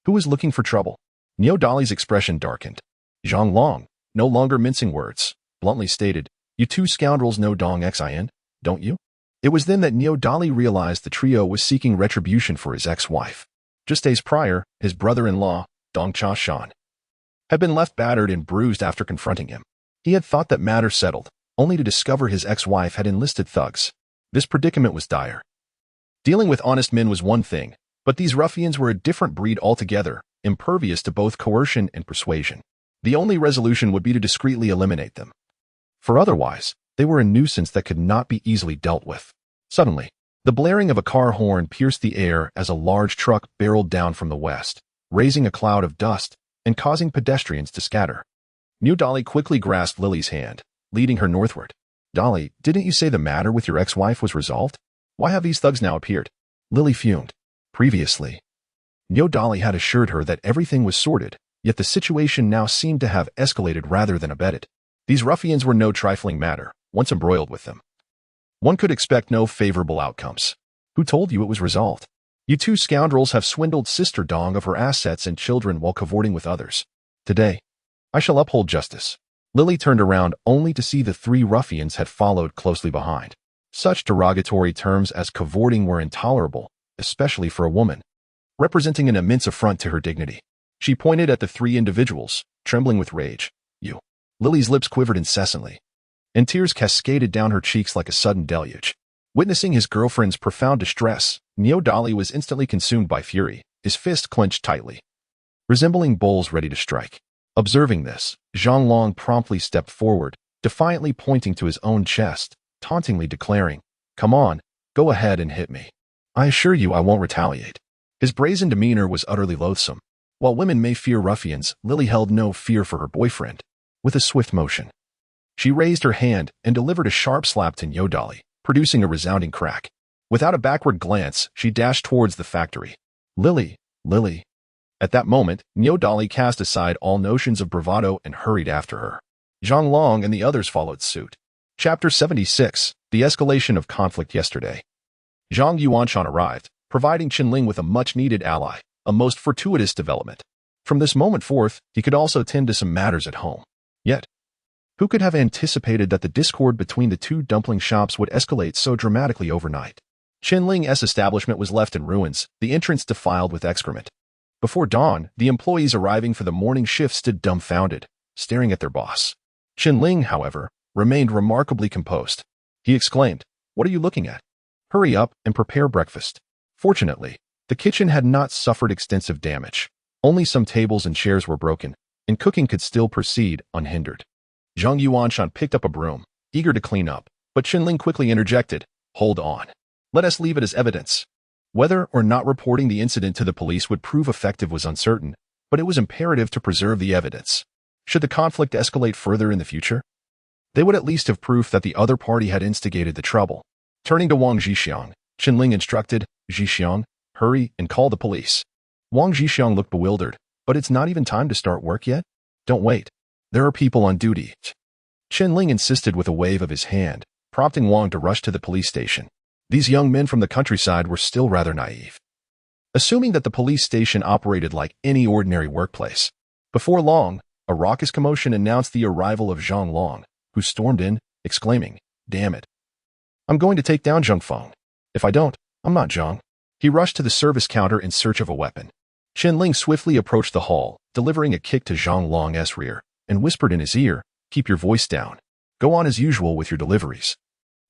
Who is looking for trouble?" Niu Dali's expression darkened. Zhang Long, no longer mincing words, bluntly stated, "You 2 scoundrels know Dong Xin, don't you?" It was then that Niu Dali realized the trio was seeking retribution for his ex-wife. Just days prior, his brother-in-law, Dong Cha Shan, had been left battered and bruised after confronting him. He had thought that matter settled, only to discover his ex-wife had enlisted thugs. This predicament was dire. Dealing with honest men was one thing, but these ruffians were a different breed altogether, impervious to both coercion and persuasion. The only resolution would be to discreetly eliminate them. For otherwise, they were a nuisance that could not be easily dealt with. Suddenly, the blaring of a car horn pierced the air as a large truck barreled down from the west, raising a cloud of dust and causing pedestrians to scatter. Niu Dali quickly grasped Lily's hand, leading her northward. "Dali, didn't you say the matter with your ex-wife was resolved? Why have these thugs now appeared?" Lily fumed. Previously, Niu Dali had assured her that everything was sorted, yet the situation now seemed to have escalated rather than abated. These ruffians were no trifling matter. Once embroiled with them, one could expect no favorable outcomes. "Who told you it was resolved? You 2 scoundrels have swindled Sister Dong of her assets and children while cavorting with others. Today, I shall uphold justice." Lily turned around only to see the 3 ruffians had followed closely behind. Such derogatory terms as cavorting were intolerable, especially for a woman, representing an immense affront to her dignity. She pointed at the 3 individuals, trembling with rage. "You." Lily's lips quivered incessantly, and tears cascaded down her cheeks like a sudden deluge. Witnessing his girlfriend's profound distress, Niu Dali was instantly consumed by fury, his fist clenched tightly, resembling bulls ready to strike. Observing this, Zhang Long promptly stepped forward, defiantly pointing to his own chest, tauntingly declaring, "Come on, go ahead and hit me. I assure you I won't retaliate." His brazen demeanor was utterly loathsome. While women may fear ruffians, Lily held no fear for her boyfriend. With a swift motion, she raised her hand and delivered a sharp slap to Nyodali, producing a resounding crack. Without a backward glance, she dashed towards the factory. Lily, Lily. At that moment, Nyodali cast aside all notions of bravado and hurried after her. Zhang Long and the others followed suit. Chapter 76, The Escalation of Conflict Yesterday. Zhang Yuanshan arrived, providing Chen Ling with a much-needed ally, a most fortuitous development. From this moment forth, he could also tend to some matters at home. Yet, who could have anticipated that the discord between the two dumpling shops would escalate so dramatically overnight? Chen Ling's establishment was left in ruins, the entrance defiled with excrement. Before dawn, the employees arriving for the morning shift stood dumbfounded, staring at their boss. Chen Ling, however, remained remarkably composed. He exclaimed, "What are you looking at? Hurry up and prepare breakfast." Fortunately, the kitchen had not suffered extensive damage. Only some tables and chairs were broken, and cooking could still proceed unhindered. Zhang Yuanshan picked up a broom, eager to clean up, but Chen Ling quickly interjected, "Hold on. Let us leave it as evidence." Whether or not reporting the incident to the police would prove effective was uncertain, but it was imperative to preserve the evidence. Should the conflict escalate further in the future, they would at least have proof that the other party had instigated the trouble. Turning to Wang Zhixiang, Chen Ling instructed, "Zhixiang, hurry and call the police." Wang Zhixiang looked bewildered, "But it's not even time to start work yet?" "Don't wait. There are people on duty." Chen Ling insisted with a wave of his hand, prompting Wang to rush to the police station. These young men from the countryside were still rather naive, assuming that the police station operated like any ordinary workplace. Before long, a raucous commotion announced the arrival of Zhang Long, who stormed in, exclaiming, "Damn it. I'm going to take down Zhang Feng. If I don't, I'm not Zhang." He rushed to the service counter in search of a weapon. Chen Ling swiftly approached the hall, delivering a kick to Zhang Long's rear, and whispered in his ear, "Keep your voice down. Go on as usual with your deliveries.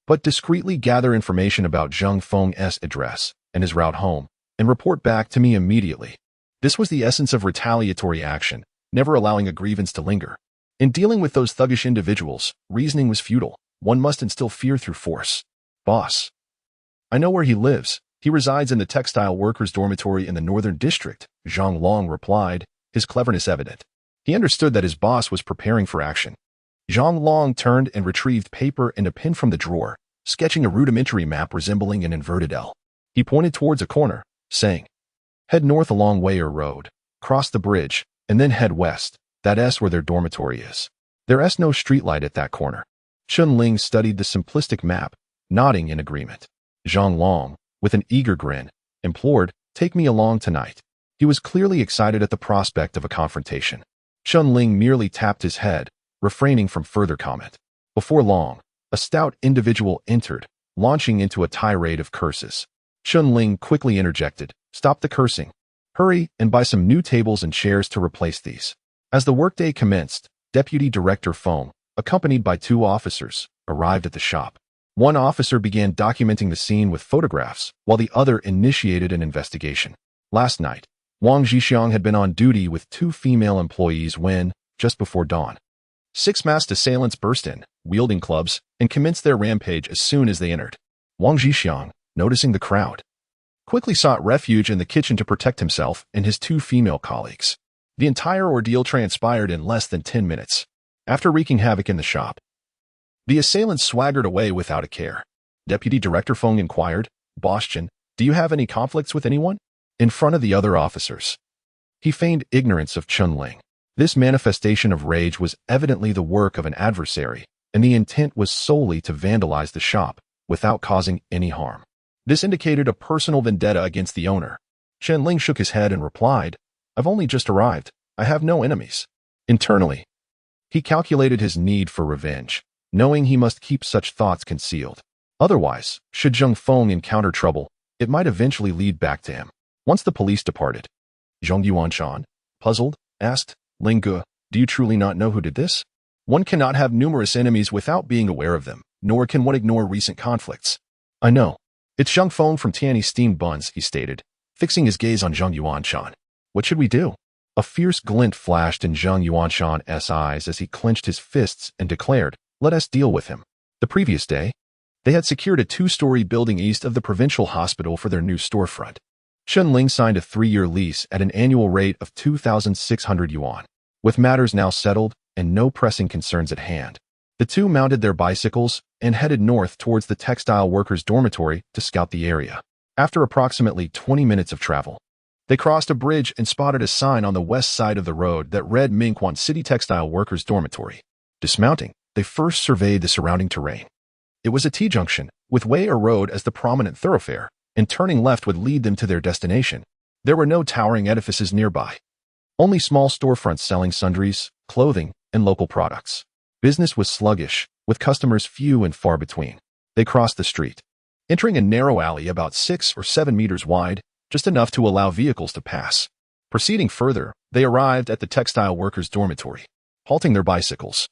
But discreetly gather information about Zhang Feng's address and his route home, and report back to me immediately." This was the essence of retaliatory action, never allowing a grievance to linger. In dealing with those thuggish individuals, reasoning was futile. One must instill fear through force. "Boss, I know where he lives. He resides in the textile workers' dormitory in the northern district," Zhang Long replied, his cleverness evident. He understood that his boss was preparing for action. Zhang Long turned and retrieved paper and a pen from the drawer, sketching a rudimentary map resembling an inverted L. He pointed towards a corner, saying, "Head north along Weyer Road, cross the bridge, and then head west. That's where their dormitory is. There's no streetlight at that corner." Chen Ling studied the simplistic map, nodding in agreement. Zhang Long, with an eager grin, implored, "Take me along tonight." He was clearly excited at the prospect of a confrontation. Chen Ling merely tapped his head, refraining from further comment. Before long, a stout individual entered, launching into a tirade of curses. Chen Ling quickly interjected, "Stop the cursing. Hurry and buy some new tables and chairs to replace these." As the workday commenced, Deputy Director Feng, accompanied by 2 officers, arrived at the shop. One officer began documenting the scene with photographs, while the other initiated an investigation. Last night, Wang Zhixiang had been on duty with 2 female employees when, just before dawn, 6 masked assailants burst in, wielding clubs, and commenced their rampage as soon as they entered. Wang Zhixiang, noticing the crowd, quickly sought refuge in the kitchen to protect himself and his 2 female colleagues. The entire ordeal transpired in less than 10 minutes. After wreaking havoc in the shop, the assailants swaggered away without a care. Deputy Director Feng inquired, "Boss Chen, do you have any conflicts with anyone?" In front of the other officers, he feigned ignorance of Chen Ling. This manifestation of rage was evidently the work of an adversary, and the intent was solely to vandalize the shop, without causing any harm. This indicated a personal vendetta against the owner. Chen Ling shook his head and replied, "I've only just arrived. I have no enemies." Internally, he calculated his need for revenge, knowing he must keep such thoughts concealed. Otherwise, should Zhang Feng encounter trouble, it might eventually lead back to him. Once the police departed, Zhang Yuanshan, puzzled, asked, "Linge, do you truly not know who did this?" "One cannot have numerous enemies without being aware of them, nor can one ignore recent conflicts." "I know. It's Zhang Feng from Tianyi Steamed Buns," he stated, fixing his gaze on Zhang Yuanshan. "What should we do?" A fierce glint flashed in Zhang Yuanshan's eyes as he clenched his fists and declared, "Let us deal with him." The previous day, they had secured a 2-story building east of the provincial hospital for their new storefront. Chen Ling signed a 3-year lease at an annual rate of 2,600 yuan. With matters now settled and no pressing concerns at hand, the two mounted their bicycles and headed north towards the textile workers' dormitory to scout the area. After approximately 20 minutes of travel, they crossed a bridge and spotted a sign on the west side of the road that read Minquan City Textile Workers' Dormitory. Dismounting, they first surveyed the surrounding terrain. It was a T-junction, with way or road as the prominent thoroughfare, and turning left would lead them to their destination. There were no towering edifices nearby, only small storefronts selling sundries, clothing, and local products. Business was sluggish, with customers few and far between. They crossed the street, entering a narrow alley about 6 or 7 meters wide, just enough to allow vehicles to pass. Proceeding further, they arrived at the textile workers' dormitory. Halting their bicycles,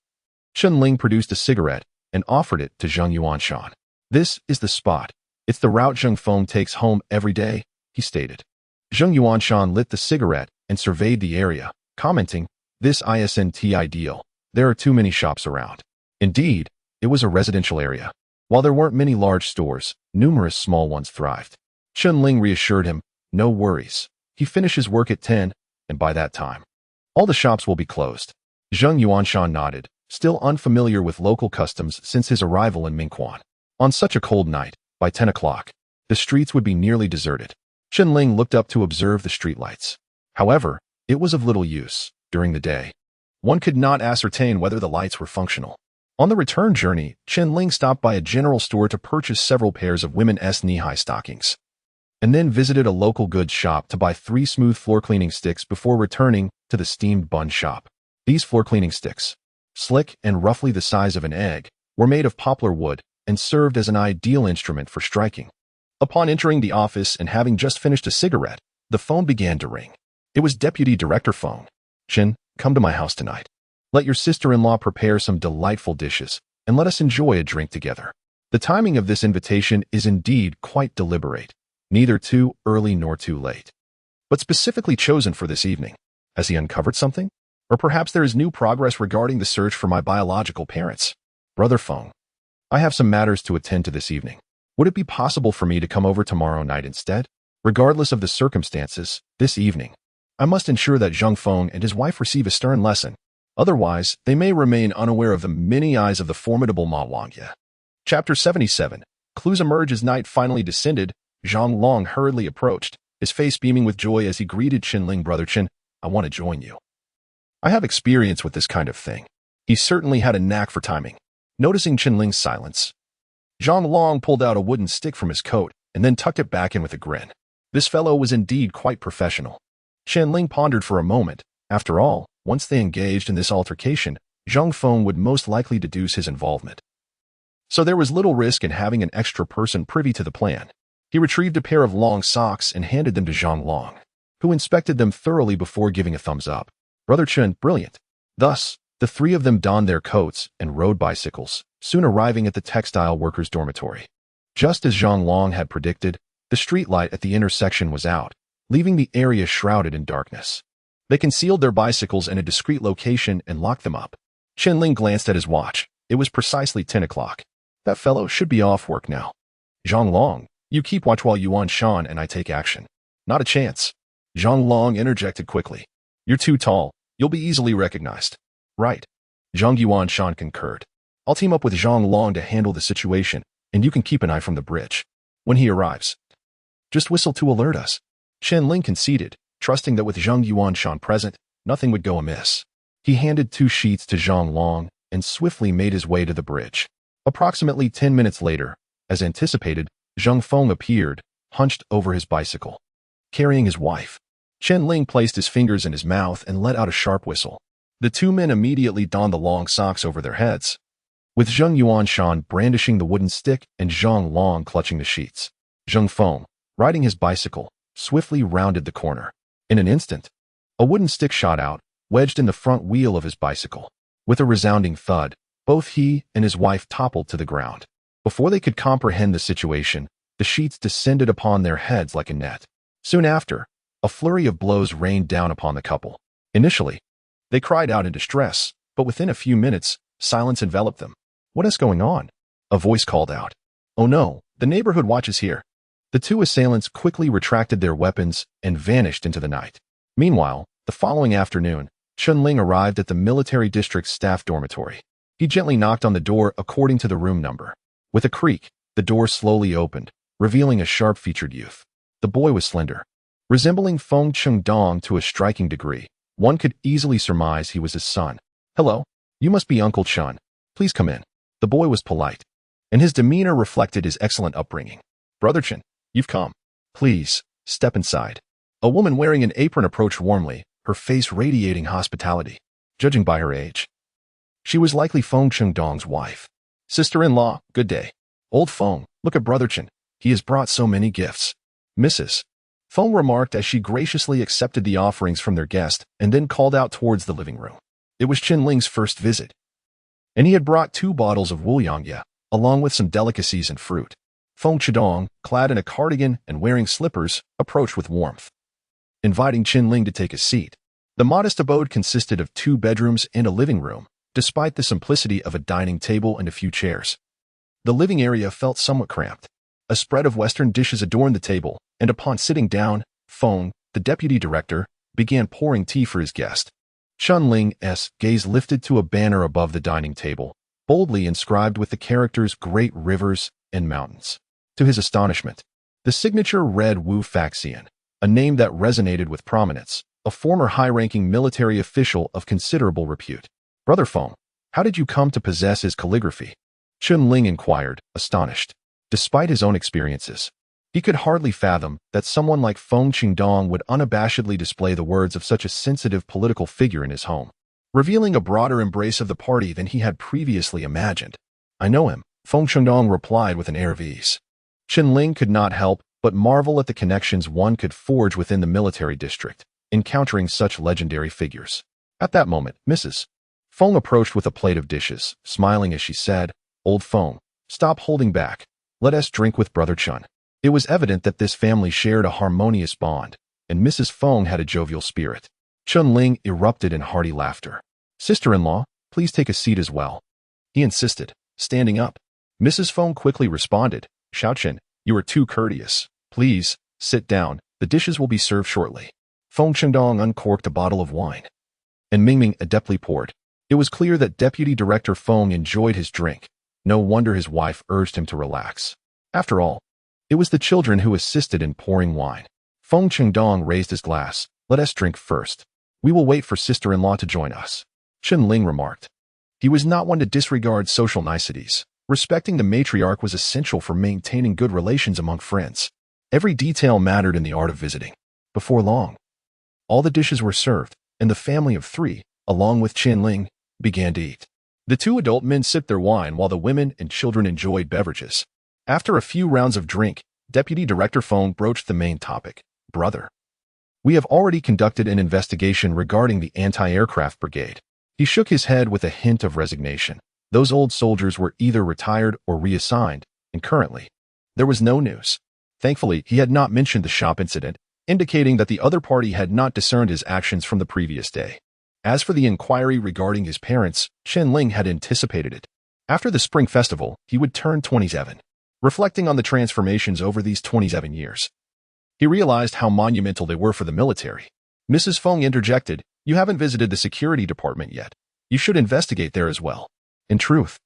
Chen Ling produced a cigarette and offered it to Zhang Yuanshan. "This is the spot. It's the route Zhang Feng takes home every day," he stated. Zhang Yuanshan lit the cigarette and surveyed the area, commenting, "This isn't ideal. There are too many shops around." Indeed, it was a residential area. While there weren't many large stores, numerous small ones thrived. Chen Ling reassured him, "No worries. He finishes work at 10, and by that time, all the shops will be closed." Zhang Yuanshan nodded, still unfamiliar with local customs since his arrival in Minquan. On such a cold night, by 10 o'clock, the streets would be nearly deserted. Chen Ling looked up to observe the streetlights. However, it was of little use. During the day, one could not ascertain whether the lights were functional. On the return journey, Chen Ling stopped by a general store to purchase several pairs of women's knee-high stockings, and then visited a local goods shop to buy 3 smooth floor cleaning sticks before returning to the steamed bun shop. These floor cleaning sticks, slick and roughly the size of an egg, were made of poplar wood and served as an ideal instrument for striking. Upon entering the office and having just finished a cigarette, the phone began to ring. It was Deputy Director Feng. "Chen, come to my house tonight. Let your sister-in-law prepare some delightful dishes, and let us enjoy a drink together." The timing of this invitation is indeed quite deliberate, neither too early nor too late, but specifically chosen for this evening. Has he uncovered something? Or perhaps there is new progress regarding the search for my biological parents? "Brother Feng, I have some matters to attend to this evening. Would it be possible for me to come over tomorrow night instead? Regardless of the circumstances, this evening, I must ensure that Zhang Feng and his wife receive a stern lesson. Otherwise, they may remain unaware of the many eyes of the formidable Ma Wangye." Chapter 77. Clues emerge as night finally descended. Zhang Long hurriedly approached, his face beaming with joy as he greeted Chen Ling. "Brother Chen, I want to join you. I have experience with this kind of thing." He certainly had a knack for timing. Noticing Chen Ling's silence, Zhang Long pulled out a wooden stick from his coat and then tucked it back in with a grin. This fellow was indeed quite professional. Chen Ling pondered for a moment. After all, once they engaged in this altercation, Zhang Feng would most likely deduce his involvement. So there was little risk in having an extra person privy to the plan. He retrieved a pair of long socks and handed them to Zhang Long, who inspected them thoroughly before giving a thumbs up. "Brother Chen, brilliant." Thus, the 3 of them donned their coats and rode bicycles, soon arriving at the textile workers' dormitory. Just as Zhang Long had predicted, the streetlight at the intersection was out, leaving the area shrouded in darkness. They concealed their bicycles in a discreet location and locked them up. Chen Ling glanced at his watch. It was precisely 10 o'clock. That fellow should be off work now. "Zhang Long, you keep watch while Yuan Shan and I take action." "Not a chance." Zhang Long interjected quickly. "You're too tall. You'll be easily recognized." "Right." Zhang Yuanshan concurred. "I'll team up with Zhang Long to handle the situation, and you can keep an eye from the bridge. When he arrives, just whistle to alert us." Chen Ling conceded, trusting that with Zhang Yuanshan present, nothing would go amiss. He handed 2 sheets to Zhang Long and swiftly made his way to the bridge. Approximately 10 minutes later, as anticipated, Zhang Feng appeared, hunched over his bicycle, carrying his wife. Chen Ling placed his fingers in his mouth and let out a sharp whistle. The 2 men immediately donned the long socks over their heads, with Zhang Yuanshan brandishing the wooden stick and Zhang Long clutching the sheets. Zhang Feng, riding his bicycle, swiftly rounded the corner. In an instant, a wooden stick shot out, wedged in the front wheel of his bicycle. With a resounding thud, both he and his wife toppled to the ground. Before they could comprehend the situation, the sheets descended upon their heads like a net. Soon after, a flurry of blows rained down upon the couple. Initially, they cried out in distress, but within a few minutes, silence enveloped them. "What is going on?" a voice called out. "Oh no, the neighborhood watch is here." The two assailants quickly retracted their weapons and vanished into the night. Meanwhile, the following afternoon, Chen Ling arrived at the military district's staff dormitory. He gently knocked on the door according to the room number. With a creak, the door slowly opened, revealing a sharp-featured youth. The boy was slender. Resembling Feng Chengdong to a striking degree, one could easily surmise he was his son. "Hello, you must be Uncle Chen. Please come in." The boy was polite, and his demeanor reflected his excellent upbringing. "Brother Chen, you've come. Please, step inside." A woman wearing an apron approached warmly, her face radiating hospitality. Judging by her age, she was likely Feng Chengdong's wife. "Sister-in-law, good day." "Old Feng, look at Brother Chen. He has brought so many gifts." "Mrs. Feng remarked as she graciously accepted the offerings from their guest and then called out towards the living room. It was Chen Ling's first visit, and he had brought 2 bottles of Wuliangye, along with some delicacies and fruit. Feng Chedong, clad in a cardigan and wearing slippers, approached with warmth, inviting Chen Ling to take a seat. The modest abode consisted of 2 bedrooms and a living room, despite the simplicity of a dining table and a few chairs. The living area felt somewhat cramped. A spread of Western dishes adorned the table, and upon sitting down, Feng, the deputy director, began pouring tea for his guest. Chen Ling's gaze lifted to a banner above the dining table, boldly inscribed with the characters "Great Rivers and Mountains." To his astonishment, the signature read Wu Faxian, a name that resonated with prominence, a former high-ranking military official of considerable repute. "Brother Feng, how did you come to possess his calligraphy?" Chen Ling inquired, astonished. Despite his own experiences, he could hardly fathom that someone like Feng Qingdong would unabashedly display the words of such a sensitive political figure in his home, revealing a broader embrace of the party than he had previously imagined. "I know him," Feng Qingdong replied with an air of ease. Chen Ling could not help but marvel at the connections one could forge within the military district, encountering such legendary figures. At that moment, Mrs. Feng approached with a plate of dishes, smiling as she said, "Old Feng, stop holding back. Let us drink with Brother Chen." It was evident that this family shared a harmonious bond, and Mrs. Feng had a jovial spirit. Chen Ling erupted in hearty laughter. "Sister-in-law, please take a seat as well," he insisted, standing up. Mrs. Feng quickly responded, "Xiaochen, you are too courteous. Please, sit down. The dishes will be served shortly." Feng Chendong uncorked a bottle of wine, and Mingming adeptly poured. It was clear that Deputy Director Feng enjoyed his drink. No wonder his wife urged him to relax. After all, it was the children who assisted in pouring wine. Feng Chengdong raised his glass. "Let us drink first. We will wait for sister-in-law to join us," Chen Ling remarked. He was not one to disregard social niceties. Respecting the matriarch was essential for maintaining good relations among friends. Every detail mattered in the art of visiting. Before long, all the dishes were served, and the family of 3, along with Chen Ling, began to eat. The 2 adult men sipped their wine while the women and children enjoyed beverages. After a few rounds of drink, Deputy Director Feng broached the main topic. "Brother, we have already conducted an investigation regarding the anti-aircraft brigade." He shook his head with a hint of resignation. Those old soldiers were either retired or reassigned, and currently, there was no news. Thankfully, he had not mentioned the shop incident, indicating that the other party had not discerned his actions from the previous day. As for the inquiry regarding his parents, Chen Ling had anticipated it. After the Spring Festival, he would turn 27. Reflecting on the transformations over these 27 years, he realized how monumental they were for the military. Mrs. Feng interjected, "You haven't visited the security department yet. You should investigate there as well." In truth,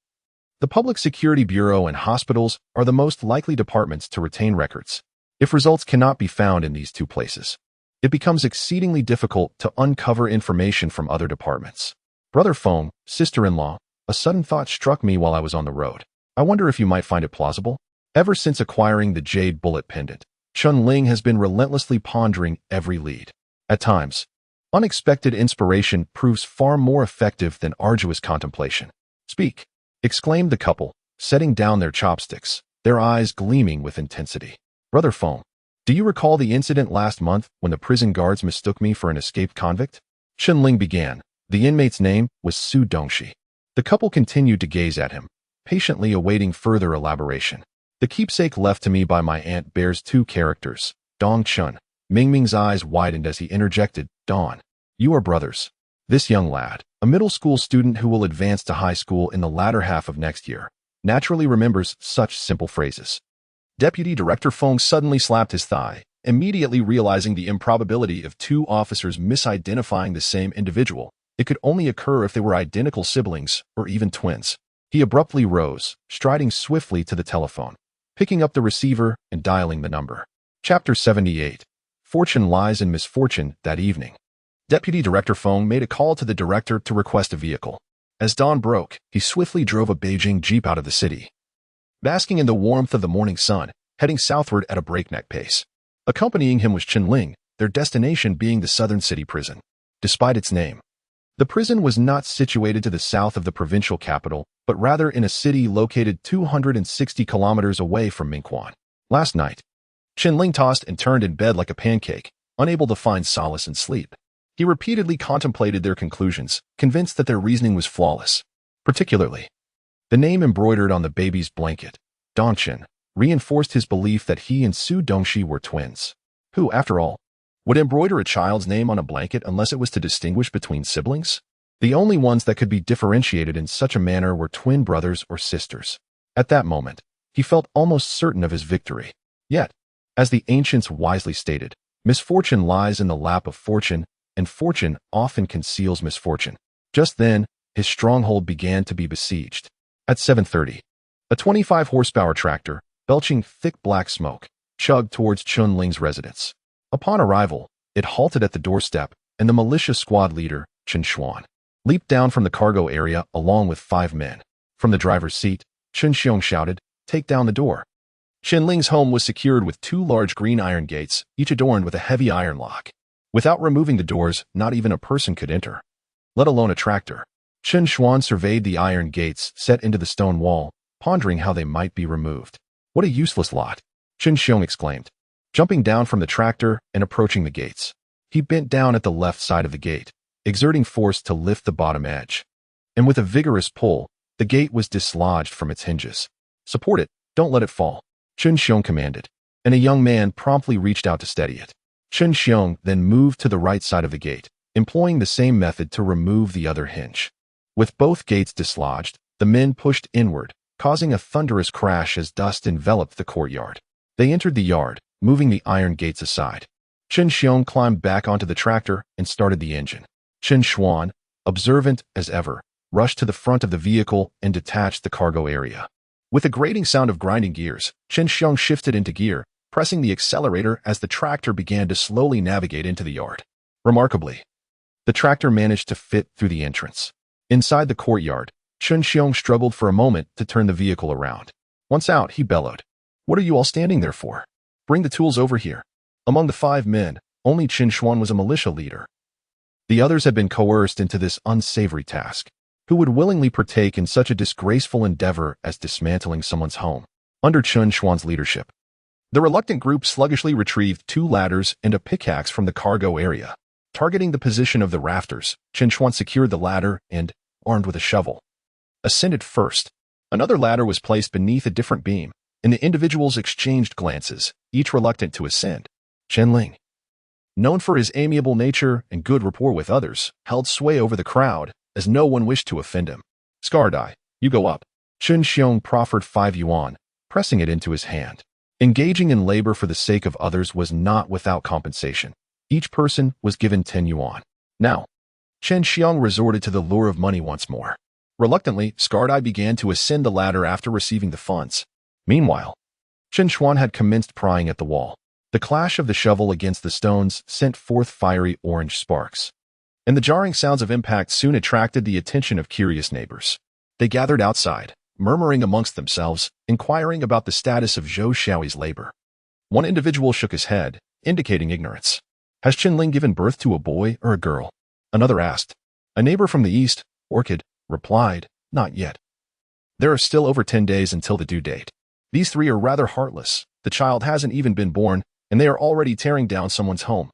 the Public Security Bureau and hospitals are the most likely departments to retain records. If results cannot be found in these 2 places, it becomes exceedingly difficult to uncover information from other departments. "Brother Feng, sister-in-law, a sudden thought struck me while I was on the road. I wonder if you might find it plausible?" Ever since acquiring the jade bullet pendant, Chen Ling has been relentlessly pondering every lead. At times, unexpected inspiration proves far more effective than arduous contemplation. "Speak," exclaimed the couple, setting down their chopsticks, their eyes gleaming with intensity. "Brother Feng, do you recall the incident last month when the prison guards mistook me for an escaped convict?" Chen Ling began. The inmate's name was Su Dongxi. The couple continued to gaze at him, patiently awaiting further elaboration. "The keepsake left to me by my aunt bears 2 characters, Dong Chun." Mingming's eyes widened as he interjected, "Dawn, you are brothers." This young lad, a middle school student who will advance to high school in the latter half of next year, naturally remembers such simple phrases. Deputy Director Feng suddenly slapped his thigh, immediately realizing the improbability of two officers misidentifying the same individual. It could only occur if they were identical siblings or even twins. He abruptly rose, striding swiftly to the telephone, picking up the receiver and dialing the number. Chapter 78. Fortune lies in misfortune. That evening, Deputy Director Feng made a call to the director to request a vehicle. As dawn broke, he swiftly drove a Beijing Jeep out of the city, basking in the warmth of the morning sun, heading southward at a breakneck pace. Accompanying him was Chen Ling, their destination being the southern city prison. Despite its name, the prison was not situated to the south of the provincial capital, but rather in a city located 260 kilometers away from Minquan. Last night, Chen Ling tossed and turned in bed like a pancake, unable to find solace in sleep. He repeatedly contemplated their conclusions, convinced that their reasoning was flawless. Particularly, the name embroidered on the baby's blanket, Dongchen, reinforced his belief that he and Su Dongxi were twins. Who, after all, would embroider a child's name on a blanket unless it was to distinguish between siblings? The only ones that could be differentiated in such a manner were twin brothers or sisters. At that moment, he felt almost certain of his victory. Yet, as the ancients wisely stated, misfortune lies in the lap of fortune, and fortune often conceals misfortune. Just then, his stronghold began to be besieged. At 7:30, a 25-horsepower tractor, belching thick black smoke, chugged towards Chen Ling's residence. Upon arrival, it halted at the doorstep, and the militia squad leader, Chen Xuan, leaped down from the cargo area along with 5 men. From the driver's seat, Chen Xiong shouted, "Take down the door." Chen Ling's home was secured with 2 large green iron gates, each adorned with a heavy iron lock. Without removing the doors, not even a person could enter, let alone a tractor. Chen Xuan surveyed the iron gates set into the stone wall, pondering how they might be removed. "What a useless lot," Chen Xiong exclaimed, jumping down from the tractor and approaching the gates. He bent down at the left side of the gate, exerting force to lift the bottom edge. And with a vigorous pull, the gate was dislodged from its hinges. "Support it, don't let it fall," Chen Xiong commanded, and a young man promptly reached out to steady it. Chen Xiong then moved to the right side of the gate, employing the same method to remove the other hinge. With both gates dislodged, the men pushed inward, causing a thunderous crash as dust enveloped the courtyard. They entered the yard, moving the iron gates aside. Chen Xiong climbed back onto the tractor and started the engine. Chen Xuan, observant as ever, rushed to the front of the vehicle and detached the cargo area. With a grating sound of grinding gears, Chen Xiong shifted into gear, pressing the accelerator as the tractor began to slowly navigate into the yard. Remarkably, the tractor managed to fit through the entrance. Inside the courtyard, Chen Xiong struggled for a moment to turn the vehicle around. Once out, he bellowed, "What are you all standing there for? Bring the tools over here." Among the 5 men, only Chen Xuan was a militia leader. The others had been coerced into this unsavory task. Who would willingly partake in such a disgraceful endeavor as dismantling someone's home? Under Chen Xuan's leadership, the reluctant group sluggishly retrieved 2 ladders and a pickaxe from the cargo area. Targeting the position of the rafters, Chen Xuan secured the ladder and, armed with a shovel, ascended first. Another ladder was placed beneath a different beam, and the individuals exchanged glances, each reluctant to ascend. Chen Ling, known for his amiable nature and good rapport with others, held sway over the crowd, as no one wished to offend him. "Scarred Eye, you go up." Chen Xiong proffered 5 yuan, pressing it into his hand. Engaging in labor for the sake of others was not without compensation. Each person was given 10 yuan. Now, Chen Xiong resorted to the lure of money once more. Reluctantly, Scarred Eye began to ascend the ladder after receiving the funds. Meanwhile, Chen Xuan had commenced prying at the wall. The clash of the shovel against the stones sent forth fiery orange sparks, and the jarring sounds of impact soon attracted the attention of curious neighbors. They gathered outside, murmuring amongst themselves, inquiring about the status of Zhou Xiaoyi's labor. One individual shook his head, indicating ignorance. "Has Chen Ling given birth to a boy or a girl?" Another asked. A neighbor from the east, Orchid, replied, "Not yet. There are still over 10 days until the due date. These 3 are rather heartless. The child hasn't even been born, and they are already tearing down someone's home.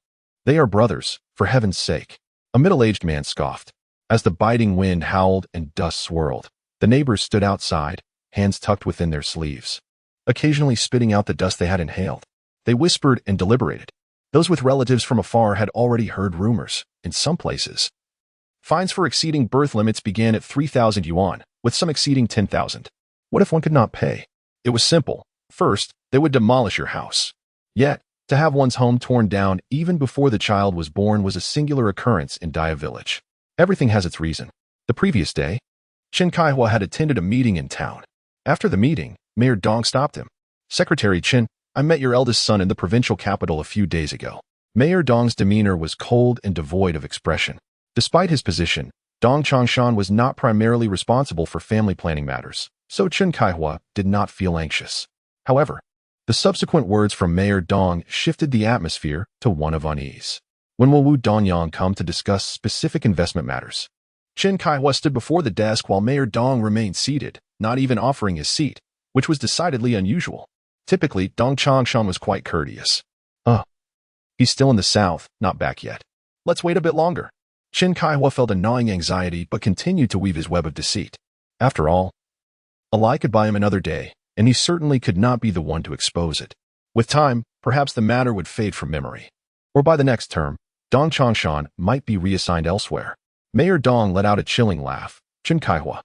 They are brothers, for heaven's sake." A middle-aged man scoffed. As the biting wind howled and dust swirled, the neighbors stood outside, hands tucked within their sleeves, occasionally spitting out the dust they had inhaled. They whispered and deliberated. Those with relatives from afar had already heard rumors. In some places, fines for exceeding birth limits began at 3,000 yuan, with some exceeding 10,000. What if one could not pay? It was simple. First, they would demolish your house. Yet, to have one's home torn down even before the child was born was a singular occurrence in Dia Village. Everything has its reason. The previous day, Chen Kaihua had attended a meeting in town. After the meeting, Mayor Dong stopped him. "Secretary Chen, I met your eldest son in the provincial capital a few days ago." Mayor Dong's demeanor was cold and devoid of expression. Despite his position, Dong Changshan was not primarily responsible for family planning matters, so Chen Kaihua did not feel anxious. However, the subsequent words from Mayor Dong shifted the atmosphere to one of unease. "When will Wu Dongyang come to discuss specific investment matters?" Chen Kaihua stood before the desk while Mayor Dong remained seated, not even offering his seat, which was decidedly unusual. Typically, Dong Changshan was quite courteous. He's still in the south, not back yet. Let's wait a bit longer." Chen Kaihua felt a gnawing anxiety but continued to weave his web of deceit. After all, a lie could buy him another day, and he certainly could not be the one to expose it. With time, perhaps the matter would fade from memory. Or by the next term, Dong Changshan might be reassigned elsewhere. Mayor Dong let out a chilling laugh. "Chen Kaihua,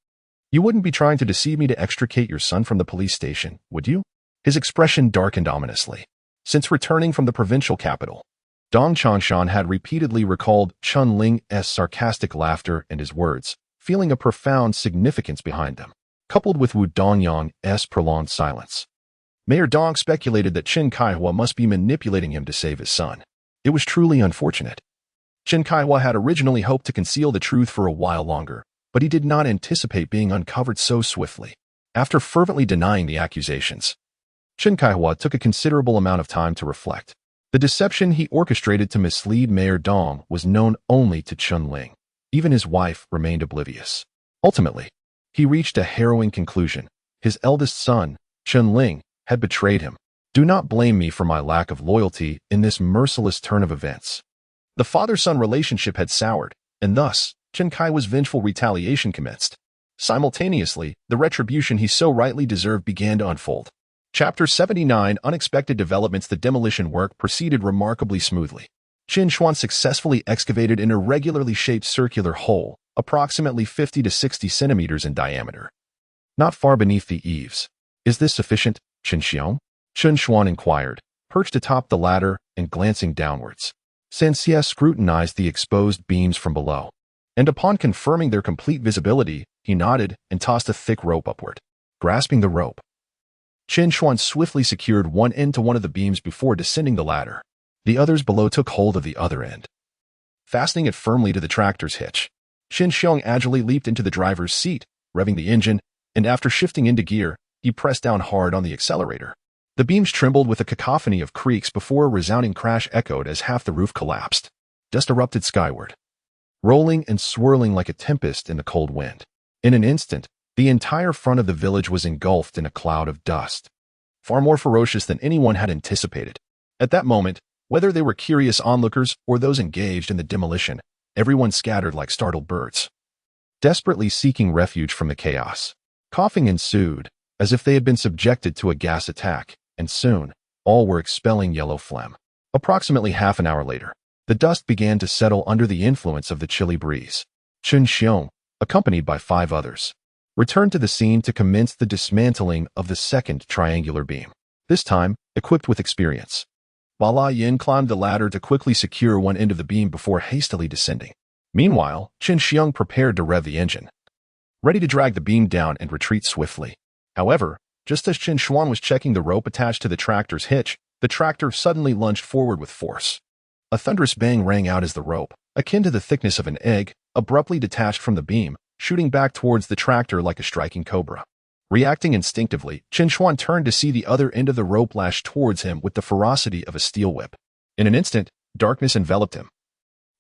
you wouldn't be trying to deceive me to extricate your son from the police station, would you?" His expression darkened ominously. Since returning from the provincial capital, Dong Changshan had repeatedly recalled Chen Ling's sarcastic laughter and his words, feeling a profound significance behind them, coupled with Wu Dongyang's prolonged silence. Mayor Dong speculated that Chen Kaihua must be manipulating him to save his son. It was truly unfortunate. Chen Kaihua had originally hoped to conceal the truth for a while longer, but he did not anticipate being uncovered so swiftly. After fervently denying the accusations, Chen Kaihua took a considerable amount of time to reflect. The deception he orchestrated to mislead Mayor Dong was known only to Chen Ling. Even his wife remained oblivious. Ultimately, he reached a harrowing conclusion. His eldest son, Chen Ling, had betrayed him. "Do not blame me for my lack of loyalty in this merciless turn of events." The father-son relationship had soured, and thus, Chen Kaihua's vengeful retaliation commenced. Simultaneously, the retribution he so rightly deserved began to unfold. Chapter 79, Unexpected Developments. The demolition work proceeded remarkably smoothly. Qin Xuan successfully excavated an irregularly shaped circular hole, approximately 50 to 60 centimeters in diameter, not far beneath the eaves. "Is this sufficient, Qin Xiong?" Chen Xuan inquired, perched atop the ladder and glancing downwards. Sanxia scrutinized the exposed beams from below, and upon confirming their complete visibility, he nodded and tossed a thick rope upward. Grasping the rope, Chen Xuan swiftly secured one end to one of the beams before descending the ladder. The others below took hold of the other end, fastening it firmly to the tractor's hitch. Chen Xiong agilely leaped into the driver's seat, revving the engine, and after shifting into gear, he pressed down hard on the accelerator. The beams trembled with a cacophony of creaks before a resounding crash echoed as half the roof collapsed. Dust erupted skyward, rolling and swirling like a tempest in the cold wind. In an instant, the entire front of the village was engulfed in a cloud of dust, far more ferocious than anyone had anticipated. At that moment, whether they were curious onlookers or those engaged in the demolition, everyone scattered like startled birds, desperately seeking refuge from the chaos. Coughing ensued, as if they had been subjected to a gas attack, and soon, all were expelling yellow phlegm. Approximately half an hour later, the dust began to settle under the influence of the chilly breeze. Chen Xiong, accompanied by 5 others, returned to the scene to commence the dismantling of the second triangular beam, this time equipped with experience. Bala Yin climbed the ladder to quickly secure one end of the beam before hastily descending. Meanwhile, Chen Xiong prepared to rev the engine, ready to drag the beam down and retreat swiftly. However, just as Chen Xuan was checking the rope attached to the tractor's hitch, the tractor suddenly lunged forward with force. A thunderous bang rang out as the rope, akin to the thickness of an egg, abruptly detached from the beam, shooting back towards the tractor like a striking cobra. Reacting instinctively, Chen Xuan turned to see the other end of the rope lash towards him with the ferocity of a steel whip. In an instant, darkness enveloped him,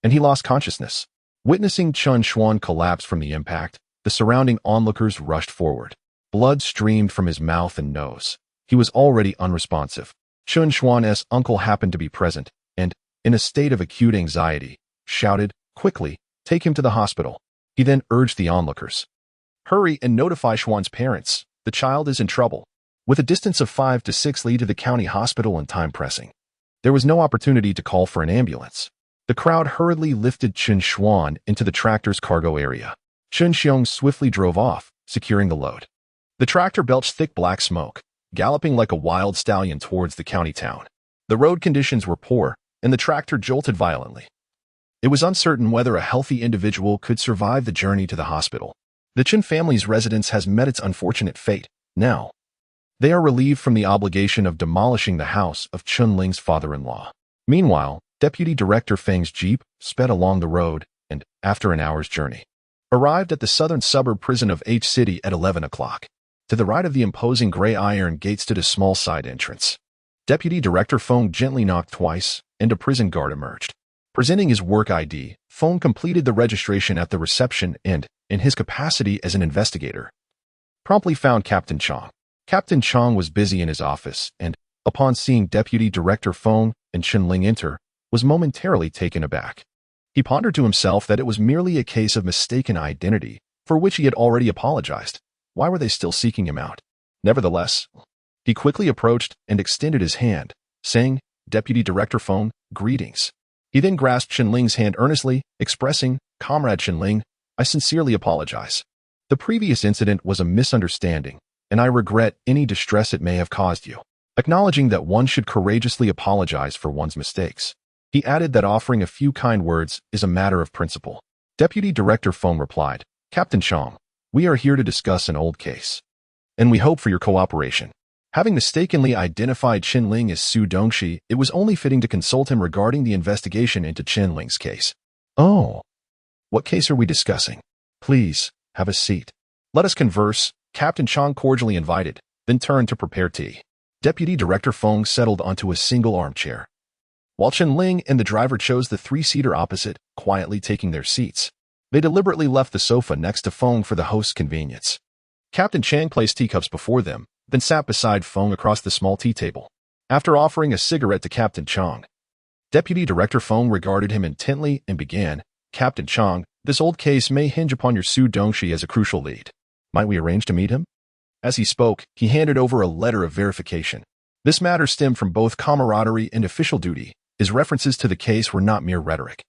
and he lost consciousness. Witnessing Chen Xuan collapse from the impact, the surrounding onlookers rushed forward. Blood streamed from his mouth and nose. He was already unresponsive. Chen Xuan's uncle happened to be present, and, in a state of acute anxiety, shouted, "Quickly, take him to the hospital." He then urged the onlookers, "Hurry and notify Xuan's parents. The child is in trouble." With a distance of 5 to 6 li to the county hospital and time pressing, there was no opportunity to call for an ambulance. The crowd hurriedly lifted Chen Xuan into the tractor's cargo area. Chen Xiong swiftly drove off, securing the load. The tractor belched thick black smoke, galloping like a wild stallion towards the county town. The road conditions were poor, and the tractor jolted violently. It was uncertain whether a healthy individual could survive the journey to the hospital. The Chen family's residence has met its unfortunate fate. Now, they are relieved from the obligation of demolishing the house of Chen Ling's father-in-law. Meanwhile, Deputy Director Feng's jeep sped along the road and, after an hour's journey, arrived at the southern suburb prison of H City at 11 o'clock. To the right of the imposing gray iron gate stood a small side entrance. Deputy Director Feng gently knocked twice, and a prison guard emerged. Presenting his work ID, Feng completed the registration at the reception and, in his capacity as an investigator, promptly found Captain Chong. Captain Chong was busy in his office and, upon seeing Deputy Director Feng and Chen Ling enter, was momentarily taken aback. He pondered to himself that it was merely a case of mistaken identity, for which he had already apologized. Why were they still seeking him out? Nevertheless, he quickly approached and extended his hand, saying, "Deputy Director Feng, greetings." He then grasped Chen Ling's hand earnestly, expressing, "Comrade Chen Ling, I sincerely apologize. The previous incident was a misunderstanding, and I regret any distress it may have caused you." Acknowledging that one should courageously apologize for one's mistakes, he added that offering a few kind words is a matter of principle. Deputy Director Feng replied, "Captain Chong, we are here to discuss an old case, and we hope for your cooperation." Having mistakenly identified Chen Ling as Su Dongxi, it was only fitting to consult him regarding the investigation into Chen Ling's case. "Oh, what case are we discussing? Please, have a seat. Let us converse," Captain Chong cordially invited, then turned to prepare tea. Deputy Director Feng settled onto a single armchair, while Chen Ling and the driver chose the three-seater opposite, quietly taking their seats. They deliberately left the sofa next to Feng for the host's convenience. Captain Chang placed teacups before them, then sat beside Feng across the small tea table. After offering a cigarette to Captain Chong, Deputy Director Feng regarded him intently and began, "Captain Chong, this old case may hinge upon your Su Dongxi as a crucial lead. Might we arrange to meet him?" As he spoke, he handed over a letter of verification. This matter stemmed from both camaraderie and official duty. His references to the case were not mere rhetoric,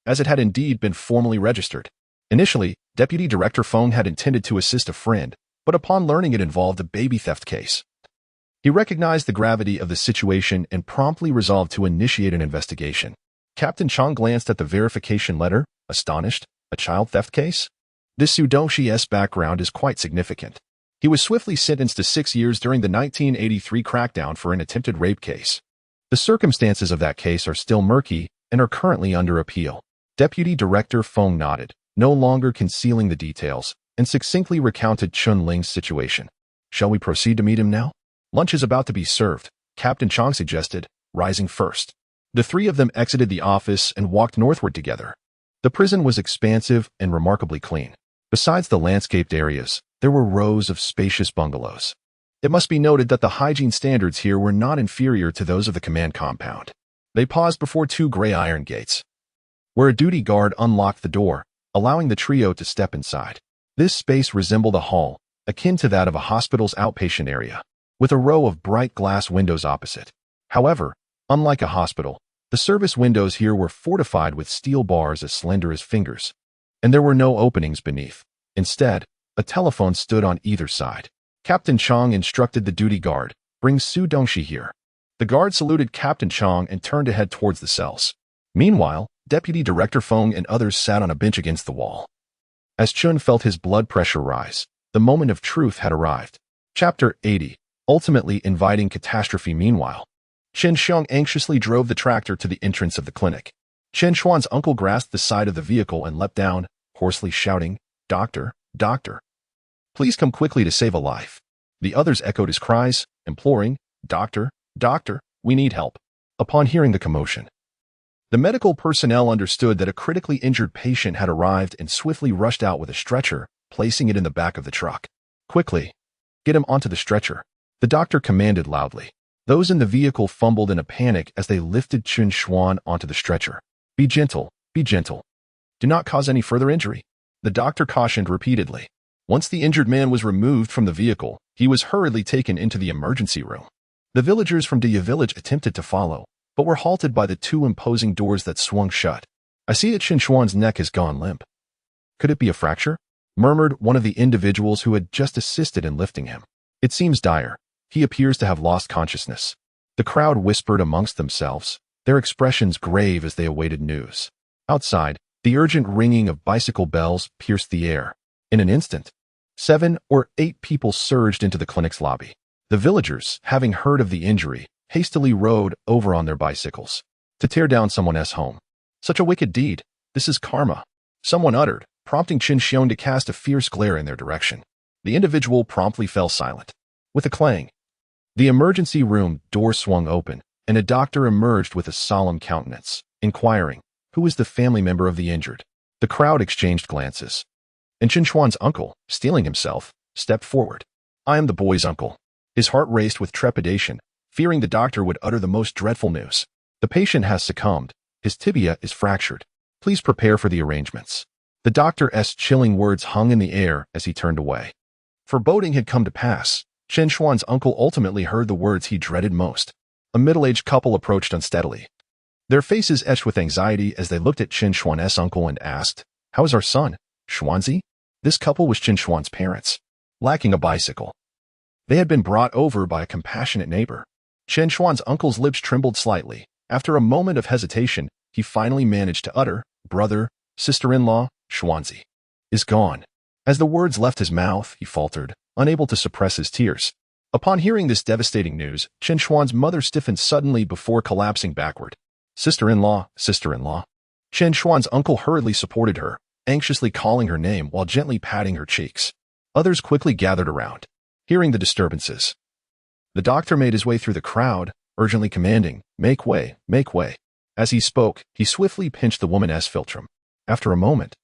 as it had indeed been formally registered. Initially, Deputy Director Feng had intended to assist a friend, but upon learning it involved a baby theft case, he recognized the gravity of the situation and promptly resolved to initiate an investigation. Captain Chong glanced at the verification letter, astonished. A child theft case? This Su Dongxi's background is quite significant. He was swiftly sentenced to 6 years during the 1983 crackdown for an attempted rape case. The circumstances of that case are still murky and are currently under appeal. Deputy Director Feng nodded, no longer concealing the details, and succinctly recounted Chen Ling's situation. "Shall we proceed to meet him now? Lunch is about to be served," Captain Chong suggested, rising first. The three of them exited the office and walked northward together. The prison was expansive and remarkably clean. Besides the landscaped areas, there were rows of spacious bungalows. It must be noted that the hygiene standards here were not inferior to those of the command compound. They paused before two gray iron gates, where a duty guard unlocked the door, allowing the trio to step inside. This space resembled a hall, akin to that of a hospital's outpatient area, with a row of bright glass windows opposite. However, unlike a hospital, the service windows here were fortified with steel bars as slender as fingers, and there were no openings beneath. Instead, a telephone stood on either side. Captain Chong instructed the duty guard, "Bring Su Dongxi here." The guard saluted Captain Chong and turned to head towards the cells. Meanwhile, Deputy Director Feng and others sat on a bench against the wall. As Chun felt his blood pressure rise, the moment of truth had arrived. Chapter 80, ultimately inviting catastrophe. Meanwhile, Chen Xiang anxiously drove the tractor to the entrance of the clinic. Chen Xuan's uncle grasped the side of the vehicle and leapt down, hoarsely shouting, "Doctor, doctor, please come quickly to save a life." The others echoed his cries, imploring, "Doctor, doctor, we need help." Upon hearing the commotion, the medical personnel understood that a critically injured patient had arrived and swiftly rushed out with a stretcher, placing it in the back of the truck. "Quickly, get him onto the stretcher," the doctor commanded loudly. Those in the vehicle fumbled in a panic as they lifted Chen Xuan onto the stretcher. Be gentle, be gentle. Do not cause any further injury," the doctor cautioned repeatedly. Once the injured man was removed from the vehicle, he was hurriedly taken into the emergency room. The villagers from Dia village attempted to follow, but were halted by the two imposing doors that swung shut. "I see that Chen Xuan's neck has gone limp. Could it be a fracture?" murmured one of the individuals who had just assisted in lifting him. "It seems dire. He appears to have lost consciousness. The crowd whispered amongst themselves, their expressions grave as they awaited news. Outside, the urgent ringing of bicycle bells pierced the air. In an instant, 7 or 8 people surged into the clinic's lobby. The villagers, having heard of the injury, hastily rode over on their bicycles to tear down someone's home. Such a wicked deed. This is karma, someone uttered, prompting Chen Xiaoyi to cast a fierce glare in their direction. The individual promptly fell silent. With a clang, the emergency room door swung open, and a doctor emerged with a solemn countenance, inquiring, who is the family member of the injured? The crowd exchanged glances. And Chen Xuan's uncle, steeling himself, stepped forward. I am the boy's uncle. His heart raced with trepidation, fearing the doctor would utter the most dreadful news. The patient has succumbed. His tibia is fractured. Please prepare for the arrangements. The doctor's chilling words hung in the air as he turned away. Foreboding had come to pass. Chen Xuan's uncle ultimately heard the words he dreaded most. A middle-aged couple approached unsteadily. Their faces etched with anxiety as they looked at Chen Xuan's uncle and asked, How is our son, Xuanzi? This couple was Chen Xuan's parents, lacking a bicycle. They had been brought over by a compassionate neighbor. Chen Xuan's uncle's lips trembled slightly. After a moment of hesitation, he finally managed to utter, Brother, sister-in-law, Xuanzi, is gone. As the words left his mouth, he faltered, unable to suppress his tears. Upon hearing this devastating news, Chen Xuan's mother stiffened suddenly before collapsing backward. Sister-in-law, sister-in-law. Chen Xuan's uncle hurriedly supported her, anxiously calling her name while gently patting her cheeks. Others quickly gathered around, hearing the disturbances. The doctor made his way through the crowd, urgently commanding, Make way, make way. As he spoke, he swiftly pinched the woman's philtrum. After a moment,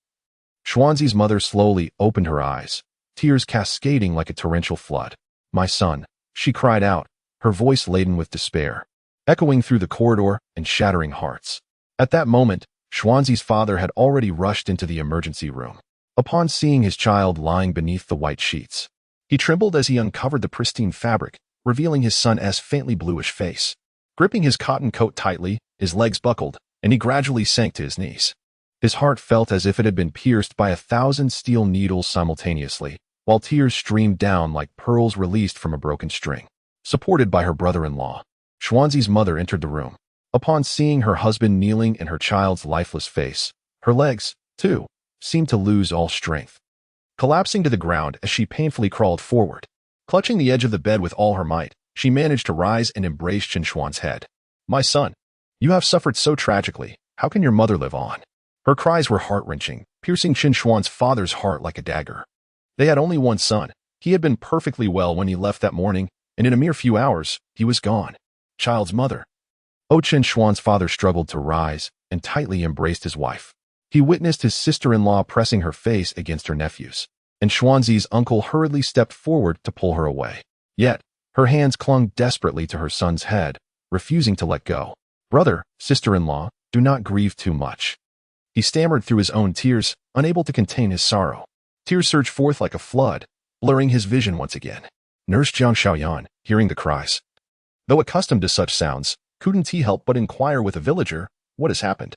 Xuanzi's mother slowly opened her eyes, tears cascading like a torrential flood. My son, she cried out, her voice laden with despair, echoing through the corridor and shattering hearts. At that moment, Xuanzi's father had already rushed into the emergency room. Upon seeing his child lying beneath the white sheets, he trembled as he uncovered the pristine fabric, revealing his son's faintly bluish face. Gripping his cotton coat tightly, his legs buckled, and he gradually sank to his knees. His heart felt as if it had been pierced by 1,000 steel needles simultaneously, while tears streamed down like pearls released from a broken string. Supported by her brother-in-law, Xuanzi's mother entered the room. Upon seeing her husband kneeling in her child's lifeless face, her legs, too, seemed to lose all strength. Collapsing to the ground as she painfully crawled forward, clutching the edge of the bed with all her might, she managed to rise and embrace Chen Xuan's head. My son, you have suffered so tragically. How can your mother live on? Her cries were heart-wrenching, piercing Chen Xuan's father's heart like a dagger. They had only one son. He had been perfectly well when he left that morning, and in a mere few hours, he was gone. Child's mother. Chen Xuan's father struggled to rise and tightly embraced his wife. He witnessed his sister-in-law pressing her face against her nephew's, and Xuanzi's uncle hurriedly stepped forward to pull her away. Yet, her hands clung desperately to her son's head, refusing to let go. Brother, sister-in-law, do not grieve too much. He stammered through his own tears, unable to contain his sorrow. Tears surged forth like a flood, blurring his vision once again. Nurse Zhou Xiaoyi, hearing the cries, though accustomed to such sounds, couldn't he help but inquire with a villager, what has happened?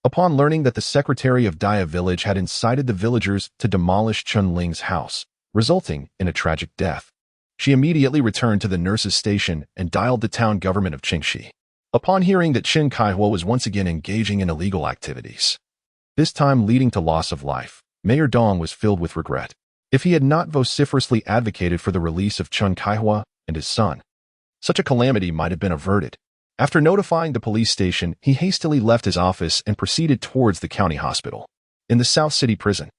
Upon learning that the secretary of Dia village had incited the villagers to demolish Chen Ling's house, resulting in a tragic death, she immediately returned to the nurse's station and dialed the town government of Qingxi. Upon hearing that Chen Kaihua was once again engaging in illegal activities, this time leading to loss of life, Mayor Dong was filled with regret. If he had not vociferously advocated for the release of Chen Kaihua and his son, such a calamity might have been averted. After notifying the police station, he hastily left his office and proceeded towards the county hospital. In the South City prison,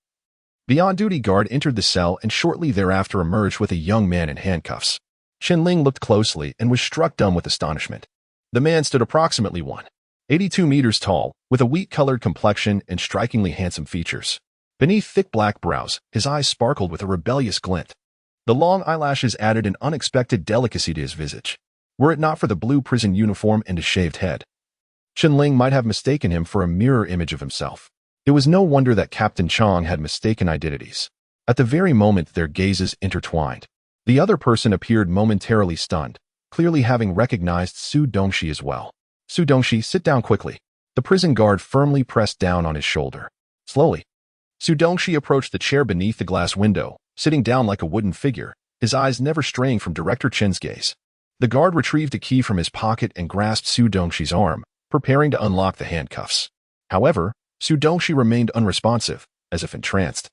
the on-duty guard entered the cell and shortly thereafter emerged with a young man in handcuffs. Chen Ling looked closely and was struck dumb with astonishment. The man stood approximately 182 meters tall, with a wheat-colored complexion and strikingly handsome features. Beneath thick black brows, his eyes sparkled with a rebellious glint. The long eyelashes added an unexpected delicacy to his visage. Were it not for the blue prison uniform and a shaved head, Chen Ling might have mistaken him for a mirror image of himself. It was no wonder that Captain Chong had mistaken identities. At the very moment their gazes intertwined, the other person appeared momentarily stunned, clearly having recognized Su Dongxi as well. Su Dongxi, sit down quickly. The prison guard firmly pressed down on his shoulder. Slowly, Su Dongxi approached the chair beneath the glass window, sitting down like a wooden figure, his eyes never straying from Director Chen's gaze. The guard retrieved a key from his pocket and grasped Su Dongxi's arm, preparing to unlock the handcuffs. However, Su Dongxi remained unresponsive, as if entranced.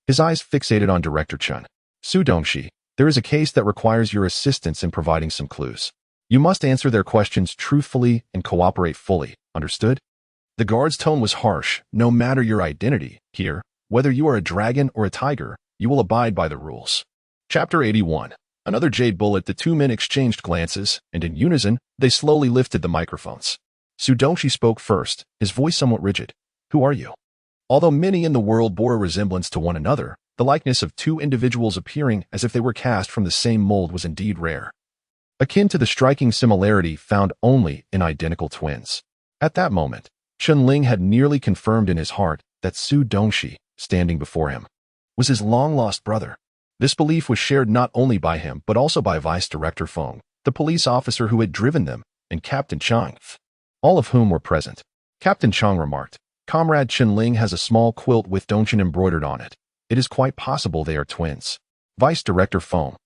His eyes fixated on Director Chen. Su Dongxi, there is a case that requires your assistance in providing some clues. You must answer their questions truthfully and cooperate fully, understood? The guard's tone was harsh. No matter your identity, here, whether you are a dragon or a tiger, you will abide by the rules. Chapter 81. Another jade bullet. The two men exchanged glances, and in unison, they slowly lifted the microphones. Su Dongxi spoke first, his voice somewhat rigid. Who are you? Although many in the world bore a resemblance to one another, the likeness of two individuals appearing as if they were cast from the same mold was indeed rare, akin to the striking similarity found only in identical twins. At that moment, Chen Ling had nearly confirmed in his heart that Su Dongxi, standing before him, was his long-lost brother. This belief was shared not only by him but also by Vice Director Feng, the police officer who had driven them, and Captain Chang, all of whom were present. Captain Chang remarked, "Comrade Chen Ling has a small quilt with Dongxian embroidered on it. It is quite possible they are twins." Vice Director Feng,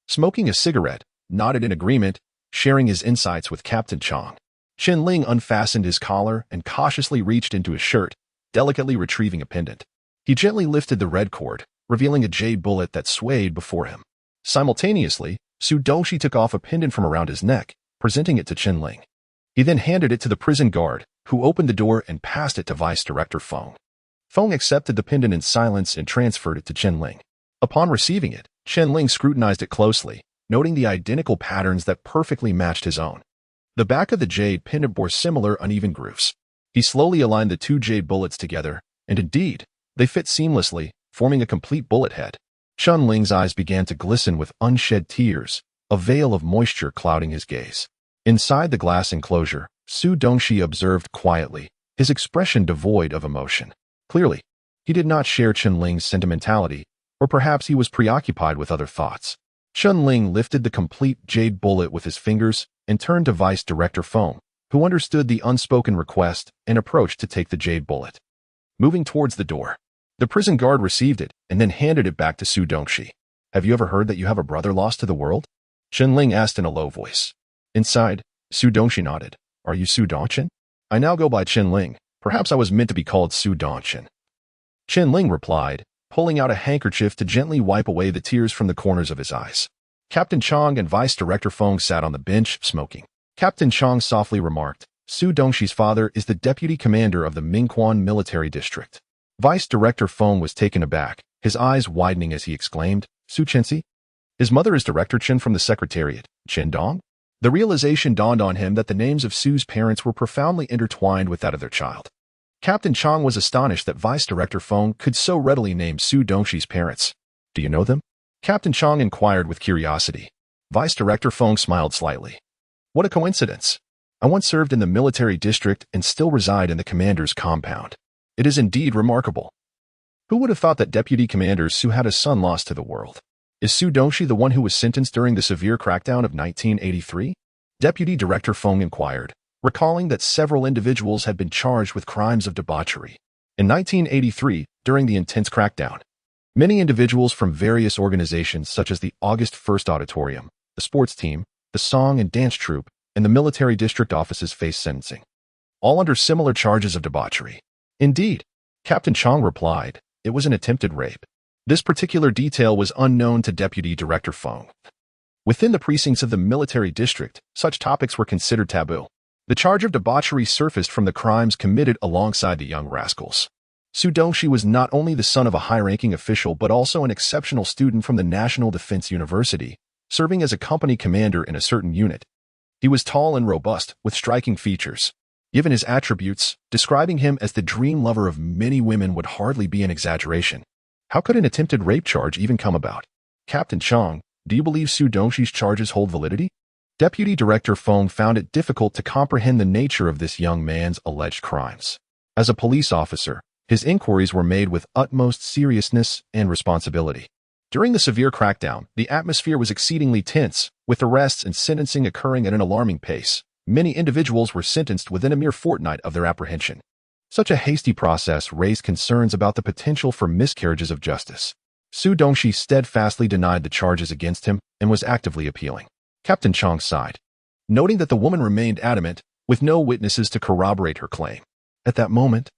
smoking a cigarette, nodded in agreement, sharing his insights with Captain Chang. Chen Ling unfastened his collar and cautiously reached into his shirt, delicately retrieving a pendant. He gently lifted the red cord, revealing a jade bullet that swayed before him. Simultaneously, Su Dongxi took off a pendant from around his neck, presenting it to Chen Ling. He then handed it to the prison guard, who opened the door and passed it to Vice Director Feng. Feng accepted the pendant in silence and transferred it to Chen Ling. Upon receiving it, Chen Ling scrutinized it closely, noting the identical patterns that perfectly matched his own. The back of the jade pendant bore similar uneven grooves. He slowly aligned the two jade bullets together, and indeed, they fit seamlessly, forming a complete bullet head. Chen Ling's eyes began to glisten with unshed tears, a veil of moisture clouding his gaze. Inside the glass enclosure, Su Dongxi observed quietly, his expression devoid of emotion. Clearly, he did not share Chen Ling's sentimentality, or perhaps he was preoccupied with other thoughts. Chen Ling lifted the complete jade bullet with his fingers and turned to Vice Director Feng, who understood the unspoken request and approached to take the jade bullet. Moving towards the door, the prison guard received it and then handed it back to Su Dongxi. "Have you ever heard that you have a brother lost to the world?" Chen Ling asked in a low voice. Inside, Su Dongxi nodded. "Are you Su Dongchen?" "I now go by Chen Ling. Perhaps I was meant to be called Su Dongchen." Chen Ling replied, pulling out a handkerchief to gently wipe away the tears from the corners of his eyes. Captain Chang and Vice Director Feng sat on the bench, smoking. Captain Chang softly remarked, "Su Dongxi's father is the deputy commander of the Mingquan military district." Vice Director Feng was taken aback, his eyes widening as he exclaimed, "Su Chenxi? His mother is Director Chen from the Secretariat, Chen Dong?" The realization dawned on him that the names of Su's parents were profoundly intertwined with that of their child. Captain Chang was astonished that Vice Director Feng could so readily name Su Dongxi's parents. "Do you know them?" Captain Chang inquired with curiosity. Vice Director Feng smiled slightly. "What a coincidence. I once served in the military district and still reside in the commander's compound. It is indeed remarkable. Who would have thought that Deputy Commander Su had a son lost to the world? Is Su Dongxi the one who was sentenced during the severe crackdown of 1983? Deputy Director Feng inquired, recalling that several individuals had been charged with crimes of debauchery. In 1983, during the intense crackdown, many individuals from various organizations such as the August 1st Auditorium, the sports team, the song and dance troupe, and the military district offices faced sentencing, all under similar charges of debauchery. Indeed, Captain Chang replied, it was an attempted rape. This particular detail was unknown to Deputy Director Feng. Within the precincts of the military district, such topics were considered taboo. The charge of debauchery surfaced from the crimes committed alongside the young rascals. Su Dongxi was not only the son of a high-ranking official but also an exceptional student from the National Defense University, serving as a company commander in a certain unit. He was tall and robust, with striking features. Given his attributes, describing him as the dream lover of many women would hardly be an exaggeration. How could an attempted rape charge even come about? Captain Chang, do you believe Su Dongxi's charges hold validity? Deputy Director Feng found it difficult to comprehend the nature of this young man's alleged crimes. As a police officer, his inquiries were made with utmost seriousness and responsibility. During the severe crackdown, the atmosphere was exceedingly tense, with arrests and sentencing occurring at an alarming pace. Many individuals were sentenced within a mere fortnight of their apprehension. Such a hasty process raised concerns about the potential for miscarriages of justice. Su Dongxi steadfastly denied the charges against him and was actively appealing. Captain Chong sighed, noting that the woman remained adamant, with no witnesses to corroborate her claim. At that moment,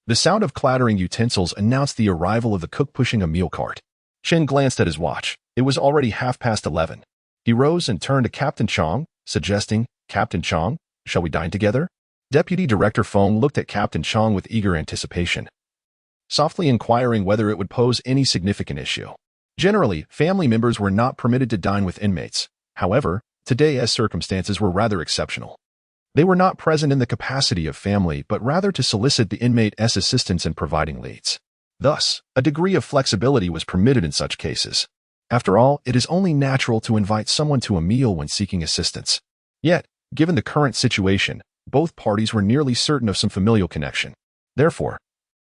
the sound of clattering utensils announced the arrival of the cook pushing a meal cart. Chen glanced at his watch. It was already 11:30. He rose and turned to Captain Chong, suggesting, "Captain Chong, shall we dine together?" Deputy Director Feng looked at Captain Chong with eager anticipation, softly inquiring whether it would pose any significant issue. Generally, family members were not permitted to dine with inmates. However, today as circumstances were rather exceptional. They were not present in the capacity of family, but rather to solicit the inmate's assistance in providing leads. Thus, a degree of flexibility was permitted in such cases. After all, it is only natural to invite someone to a meal when seeking assistance. Yet, given the current situation, both parties were nearly certain of some familial connection. Therefore,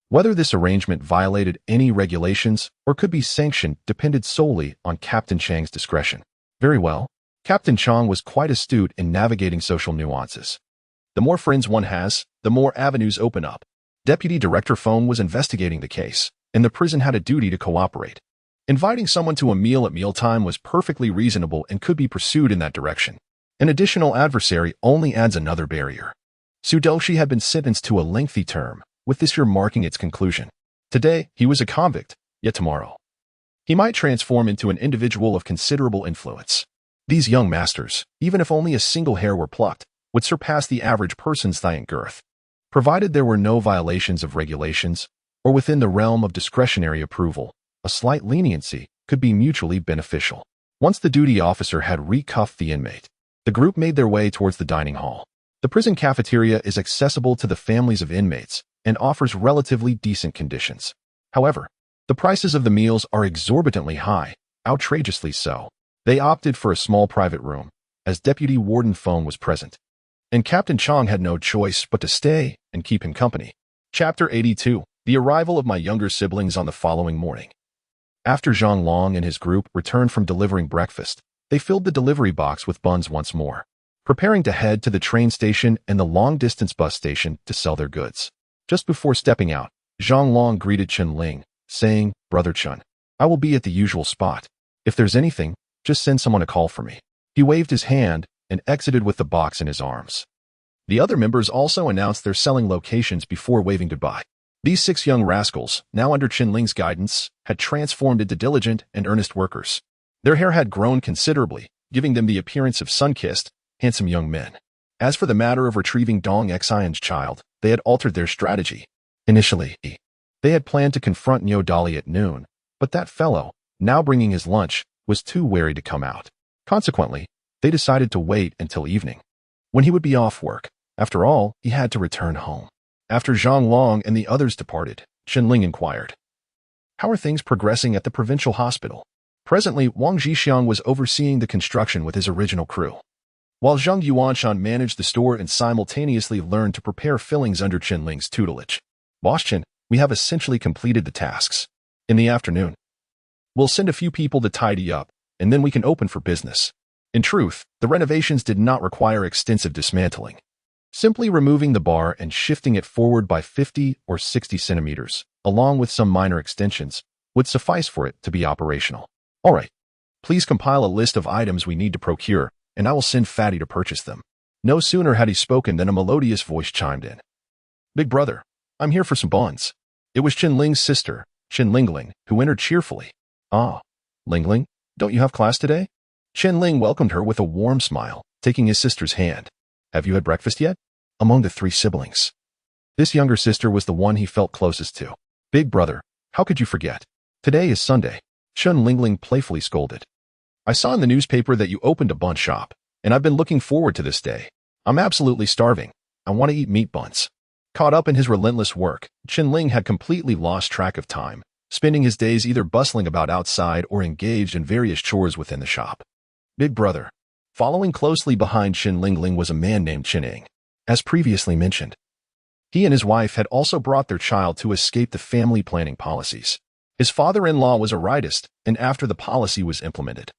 whether this arrangement violated any regulations or could be sanctioned depended solely on Captain Chang's discretion. Very well. Captain Chong was quite astute in navigating social nuances. The more friends one has, the more avenues open up. Deputy Director Feng was investigating the case, and the prison had a duty to cooperate. Inviting someone to a meal at mealtime was perfectly reasonable and could be pursued in that direction. An additional adversary only adds another barrier. Sudoshi had been sentenced to a lengthy term, with this year marking its conclusion. Today, he was a convict, yet tomorrow, he might transform into an individual of considerable influence. These young masters, even if only a single hair were plucked, would surpass the average person's thigh in girth. Provided there were no violations of regulations, or within the realm of discretionary approval, a slight leniency could be mutually beneficial. Once the duty officer had recuffed the inmate, the group made their way towards the dining hall. The prison cafeteria is accessible to the families of inmates and offers relatively decent conditions. However, the prices of the meals are exorbitantly high, outrageously so. They opted for a small private room, as Deputy Warden Feng was present, and Captain Chong had no choice but to stay and keep him company. Chapter 82. The arrival of my younger siblings on the following morning. After Zhang Long and his group returned from delivering breakfast, they filled the delivery box with buns once more, preparing to head to the train station and the long-distance bus station to sell their goods. Just before stepping out, Zhang Long greeted Chen Ling, saying, "Brother Chen, I will be at the usual spot. If there's anything, just send someone a call for me." He waved his hand and exited with the box in his arms. The other members also announced their selling locations before waving goodbye. These 6 young rascals, now under Chen Ling's guidance, had transformed into diligent and earnest workers. Their hair had grown considerably, giving them the appearance of sun-kissed, handsome young men. As for the matter of retrieving Dong Xian's child, they had altered their strategy. Initially, they had planned to confront Niu Dali at noon, but that fellow, now bringing his lunch, was too wary to come out. Consequently, they decided to wait until evening, when he would be off work. After all, he had to return home. After Zhang Long and the others departed, Chen Ling inquired, "How are things progressing at the provincial hospital?" Presently, Wang Zhixiang was overseeing the construction with his original crew, while Zhang Yuanshan managed the store and simultaneously learned to prepare fillings under Chen Ling's tutelage. "Boss Chen, we have essentially completed the tasks. In the afternoon, we'll send a few people to tidy up, and then we can open for business." In truth, the renovations did not require extensive dismantling. Simply removing the bar and shifting it forward by 50 or 60 centimeters, along with some minor extensions, would suffice for it to be operational. "All right, please compile a list of items we need to procure, and I will send Fatty to purchase them." No sooner had he spoken than a melodious voice chimed in. "Big brother, I'm here for some buns." It was Chen Ling's sister, Chen Lingling, who entered cheerfully. "Ah, Lingling, don't you have class today?" Chen Ling welcomed her with a warm smile, taking his sister's hand. "Have you had breakfast yet?" Among the 3 siblings, this younger sister was the one he felt closest to. "Big brother, how could you forget? Today is Sunday," Chen Lingling playfully scolded. "I saw in the newspaper that you opened a bun shop, and I've been looking forward to this day. I'm absolutely starving. I want to eat meat buns." Caught up in his relentless work, Chen Ling had completely lost track of time, spending his days either bustling about outside or engaged in various chores within the shop. "Big brother." Following closely behind Chen Lingling was a man named Chen Ing. As previously mentioned, he and his wife had also brought their child to escape the family planning policies. His father-in-law was a rightist, and after the policy was implemented,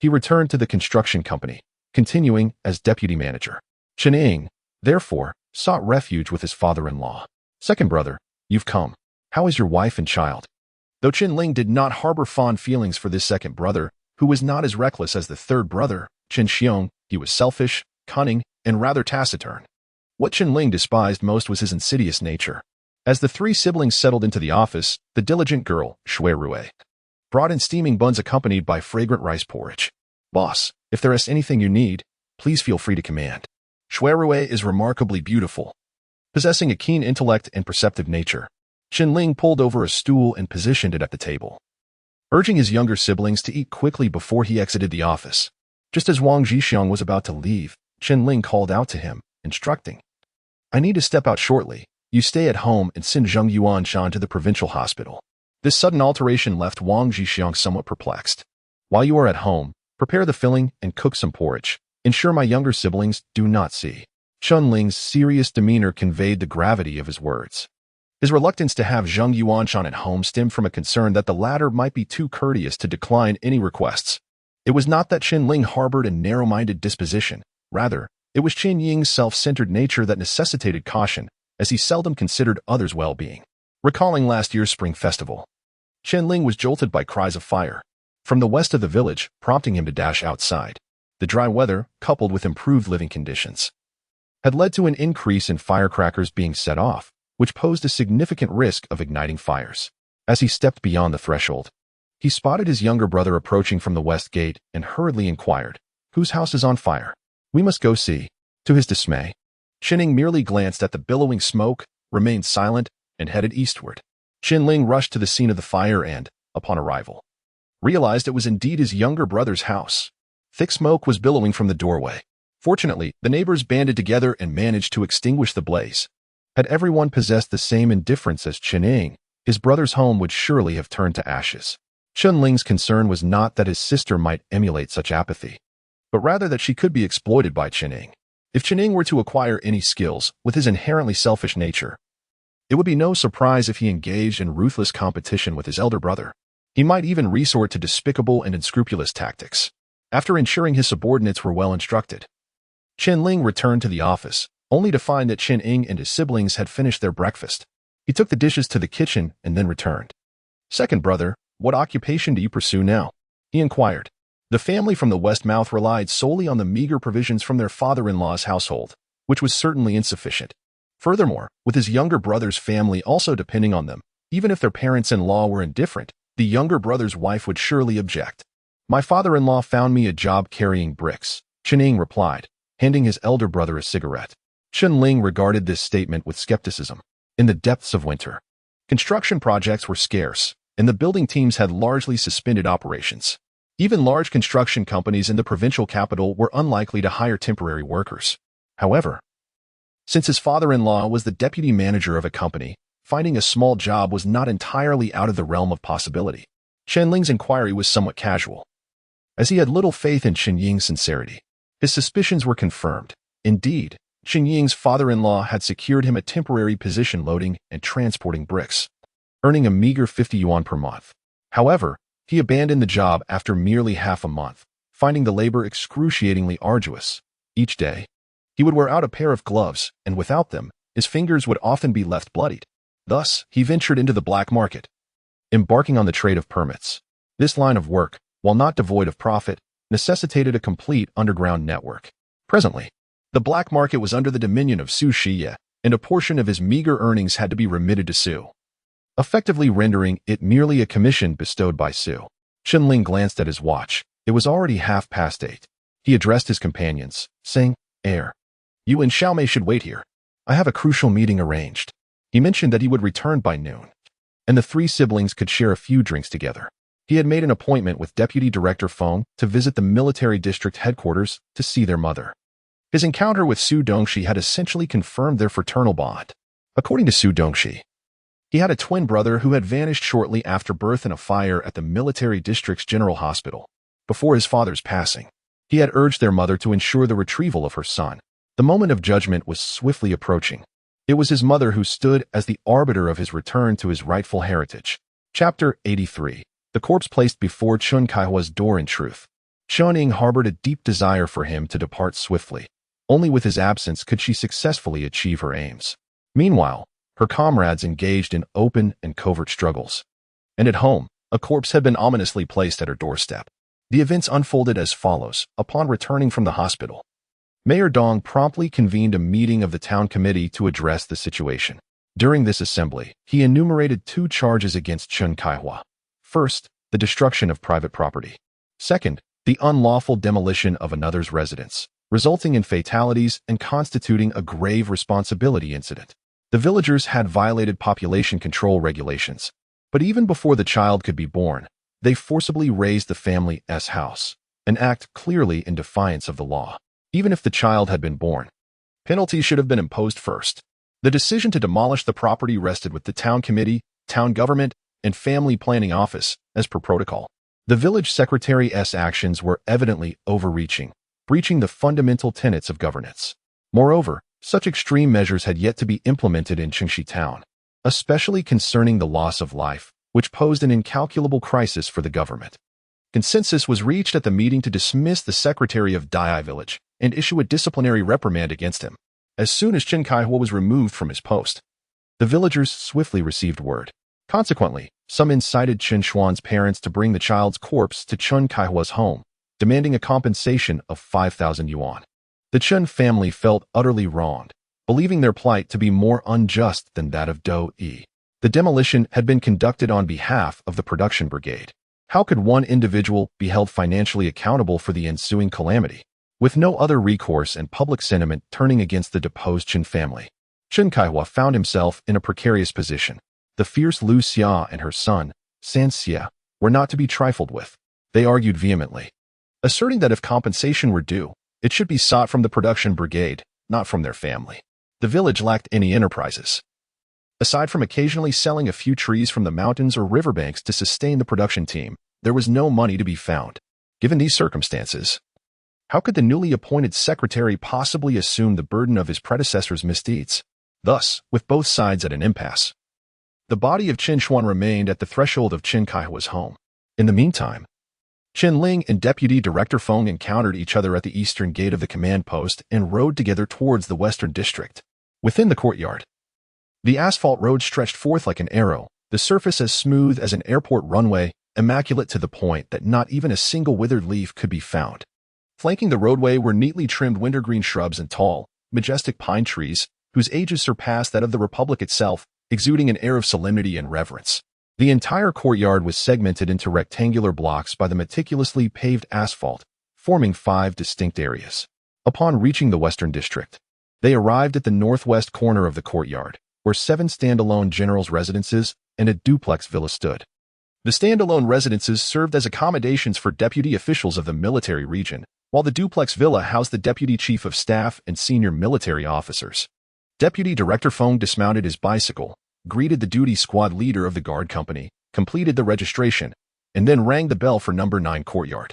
he returned to the construction company, continuing as deputy manager. Chen Ing, therefore, sought refuge with his father-in-law. "Second brother, you've come. How is your wife and child?" Though Chen Ling did not harbor fond feelings for this second brother, who was not as reckless as the third brother, Chen Xiong. He was selfish, cunning, and rather taciturn. What Chen Ling despised most was his insidious nature. As the three siblings settled into the office, the diligent girl, Shui Rui, brought in steaming buns accompanied by fragrant rice porridge. "Boss, if there is anything you need, please feel free to command." Shui Rui is remarkably beautiful, possessing a keen intellect and perceptive nature. Chen Ling pulled over a stool and positioned it at the table, urging his younger siblings to eat quickly before he exited the office. Just as Wang Zhixiang was about to leave, Chen Ling called out to him, instructing, "I need to step out shortly. You stay at home and send Zheng Yuanshan to the provincial hospital." This sudden alteration left Wang Zhixiang somewhat perplexed. "While you are at home, prepare the filling and cook some porridge. Ensure my younger siblings do not see." Chen Ling's serious demeanor conveyed the gravity of his words. His reluctance to have Zheng Yuanshan at home stemmed from a concern that the latter might be too courteous to decline any requests. It was not that Chen Ling harbored a narrow-minded disposition. Rather, it was Chen Ying's self-centered nature that necessitated caution, as he seldom considered others' well-being. Recalling last year's spring festival, Chen Ling was jolted by cries of fire from the west of the village, prompting him to dash outside. The dry weather, coupled with improved living conditions, had led to an increase in firecrackers being set off, which posed a significant risk of igniting fires. As he stepped beyond the threshold, he spotted his younger brother approaching from the west gate and hurriedly inquired, "Whose house is on fire? We must go see." To his dismay, Chen Ling merely glanced at the billowing smoke, remained silent, and headed eastward. Chen Ling rushed to the scene of the fire and, upon arrival, realized it was indeed his younger brother's house. Thick smoke was billowing from the doorway. Fortunately, the neighbors banded together and managed to extinguish the blaze. Had everyone possessed the same indifference as Chen Ling, his brother's home would surely have turned to ashes. Chen Ling's concern was not that his sister might emulate such apathy, but rather that she could be exploited by Chen Ling. If Chen Ling were to acquire any skills with his inherently selfish nature, it would be no surprise if he engaged in ruthless competition with his elder brother. He might even resort to despicable and unscrupulous tactics. After ensuring his subordinates were well instructed, Chen Ling returned to the office, only to find that Chen Ling and his siblings had finished their breakfast. He took the dishes to the kitchen and then returned. "Second brother, what occupation do you pursue now?" he inquired. The family from the West Mouth relied solely on the meager provisions from their father-in-law's household, which was certainly insufficient. Furthermore, with his younger brother's family also depending on them, even if their parents-in-law were indifferent, the younger brother's wife would surely object. "My father-in-law found me a job carrying bricks," Chen Ling replied, handing his elder brother a cigarette. Chen Ling regarded this statement with skepticism. In the depths of winter, construction projects were scarce, and the building teams had largely suspended operations. Even large construction companies in the provincial capital were unlikely to hire temporary workers. However, since his father-in-law was the deputy manager of a company, finding a small job was not entirely out of the realm of possibility. Chen Ling's inquiry was somewhat casual. As he had little faith in Chen Ying's sincerity, his suspicions were confirmed. Indeed, Chen Ying's father-in-law had secured him a temporary position loading and transporting bricks, earning a meager 50 yuan per month. However, he abandoned the job after merely half a month, finding the labor excruciatingly arduous. Each day, he would wear out a pair of gloves, and without them, his fingers would often be left bloodied. Thus, he ventured into the black market, embarking on the trade of permits. This line of work, while not devoid of profit, necessitated a complete underground network. Presently, the black market was under the dominion of Su Shiye, and a portion of his meager earnings had to be remitted to Su, effectively rendering it merely a commission bestowed by Su. Chen Ling glanced at his watch. It was already 8:30. He addressed his companions, saying, "You and Xiaomei should wait here. I have a crucial meeting arranged." He mentioned that he would return by noon, and the three siblings could share a few drinks together. He had made an appointment with Deputy Director Feng to visit the military district headquarters to see their mother. His encounter with Su Dongxi had essentially confirmed their fraternal bond. According to Su Dongxi, he had a twin brother who had vanished shortly after birth in a fire at the military district's general hospital. Before his father's passing, he had urged their mother to ensure the retrieval of her son. The moment of judgment was swiftly approaching. It was his mother who stood as the arbiter of his return to his rightful heritage. Chapter 83. The corpse placed before Chen Kaihua's door. In truth, Chen Ling harbored a deep desire for him to depart swiftly. Only with his absence could she successfully achieve her aims. Meanwhile, her comrades engaged in open and covert struggles. And at home, a corpse had been ominously placed at her doorstep. The events unfolded as follows. Upon returning from the hospital, Mayor Dong promptly convened a meeting of the town committee to address the situation. During this assembly, he enumerated 2 charges against Chen Kaihua. First, the destruction of private property. Second, the unlawful demolition of another's residence, resulting in fatalities and constituting a grave responsibility incident. The villagers had violated population control regulations, but even before the child could be born, they forcibly razed the family's house, an act clearly in defiance of the law. Even if the child had been born, penalties should have been imposed first. The decision to demolish the property rested with the town committee, town government, and family planning office, as per protocol. The village secretary's actions were evidently overreaching, breaching the fundamental tenets of governance. Moreover, such extreme measures had yet to be implemented in Chengxi town, especially concerning the loss of life, which posed an incalculable crisis for the government. Consensus was reached at the meeting to dismiss the secretary of Dai village and issue a disciplinary reprimand against him. As soon as Chen Kaihua was removed from his post, the villagers swiftly received word. Consequently, some incited Chen Xuan's parents to bring the child's corpse to Chen Kaihua's home, demanding a compensation of 5,000 yuan. The Chen family felt utterly wronged, believing their plight to be more unjust than that of Dou Yi. The demolition had been conducted on behalf of the production brigade. How could one individual be held financially accountable for the ensuing calamity? With no other recourse and public sentiment turning against the deposed Chen family, Chen Kaihua found himself in a precarious position. The fierce Lu Xia and her son, San Xia, were not to be trifled with. They argued vehemently, asserting that if compensation were due, it should be sought from the production brigade, not from their family. The village lacked any enterprises. Aside from occasionally selling a few trees from the mountains or riverbanks to sustain the production team, there was no money to be found. Given these circumstances, how could the newly appointed secretary possibly assume the burden of his predecessor's misdeeds? Thus, with both sides at an impasse, the body of Chen Xuan remained at the threshold of Chen Kaihua's home. In the meantime, Chen Ling and Deputy Director Feng encountered each other at the eastern gate of the command post and rode together towards the western district. Within the courtyard, the asphalt road stretched forth like an arrow, the surface as smooth as an airport runway, immaculate to the point that not even a single withered leaf could be found. Flanking the roadway were neatly trimmed wintergreen shrubs and tall, majestic pine trees, whose ages surpassed that of the Republic itself, exuding an air of solemnity and reverence. The entire courtyard was segmented into rectangular blocks by the meticulously paved asphalt, forming 5 distinct areas. Upon reaching the western district, they arrived at the northwest corner of the courtyard, where 7 standalone generals' residences and a duplex villa stood. The standalone residences served as accommodations for deputy officials of the military region, while the duplex villa housed the deputy chief of staff and senior military officers. Deputy Director Feng dismounted his bicycle, greeted the duty squad leader of the guard company, completed the registration, and then rang the bell for number 9 courtyard.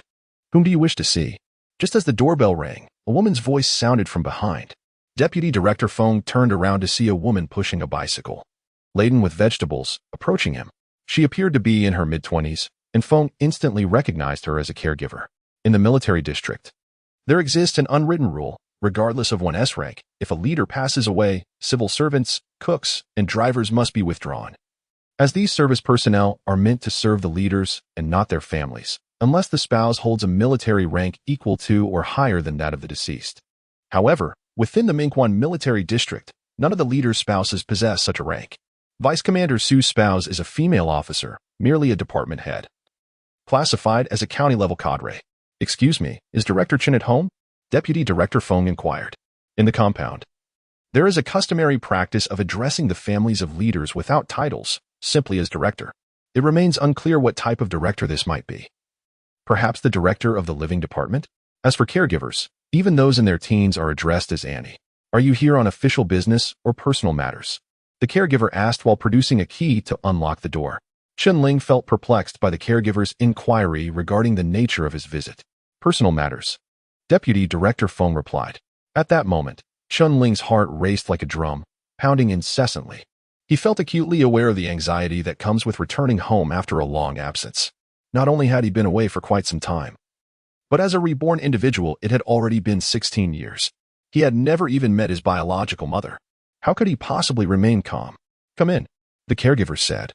"Whom do you wish to see?" Just as the doorbell rang, a woman's voice sounded from behind. Deputy Director Feng turned around to see a woman pushing a bicycle, laden with vegetables, approaching him. She appeared to be in her mid-20s, and Feng instantly recognized her as a caregiver. In the military district, there exists an unwritten rule: regardless of one's rank, if a leader passes away, civil servants, cooks, and drivers must be withdrawn, as these service personnel are meant to serve the leaders and not their families, unless the spouse holds a military rank equal to or higher than that of the deceased. However, within the Mingquan military district, none of the leader's spouses possess such a rank. Vice Commander Su's spouse is a female officer, merely a department head, classified as a county-level cadre. "Excuse me, is Director Chen at home?" Deputy Director Feng inquired. In the compound, there is a customary practice of addressing the families of leaders without titles, simply as director. It remains unclear what type of director this might be. Perhaps the director of the living department? As for caregivers, even those in their teens are addressed as Annie. "Are you here on official business or personal matters?" the caregiver asked while producing a key to unlock the door. Chen Ling felt perplexed by the caregiver's inquiry regarding the nature of his visit. "Personal matters," Deputy Director Feng replied. At that moment, Chen Ling's heart raced like a drum, pounding incessantly. He felt acutely aware of the anxiety that comes with returning home after a long absence. Not only had he been away for quite some time, but as a reborn individual, it had already been 16 years. He had never even met his biological mother. How could he possibly remain calm? "Come in," the caregiver said,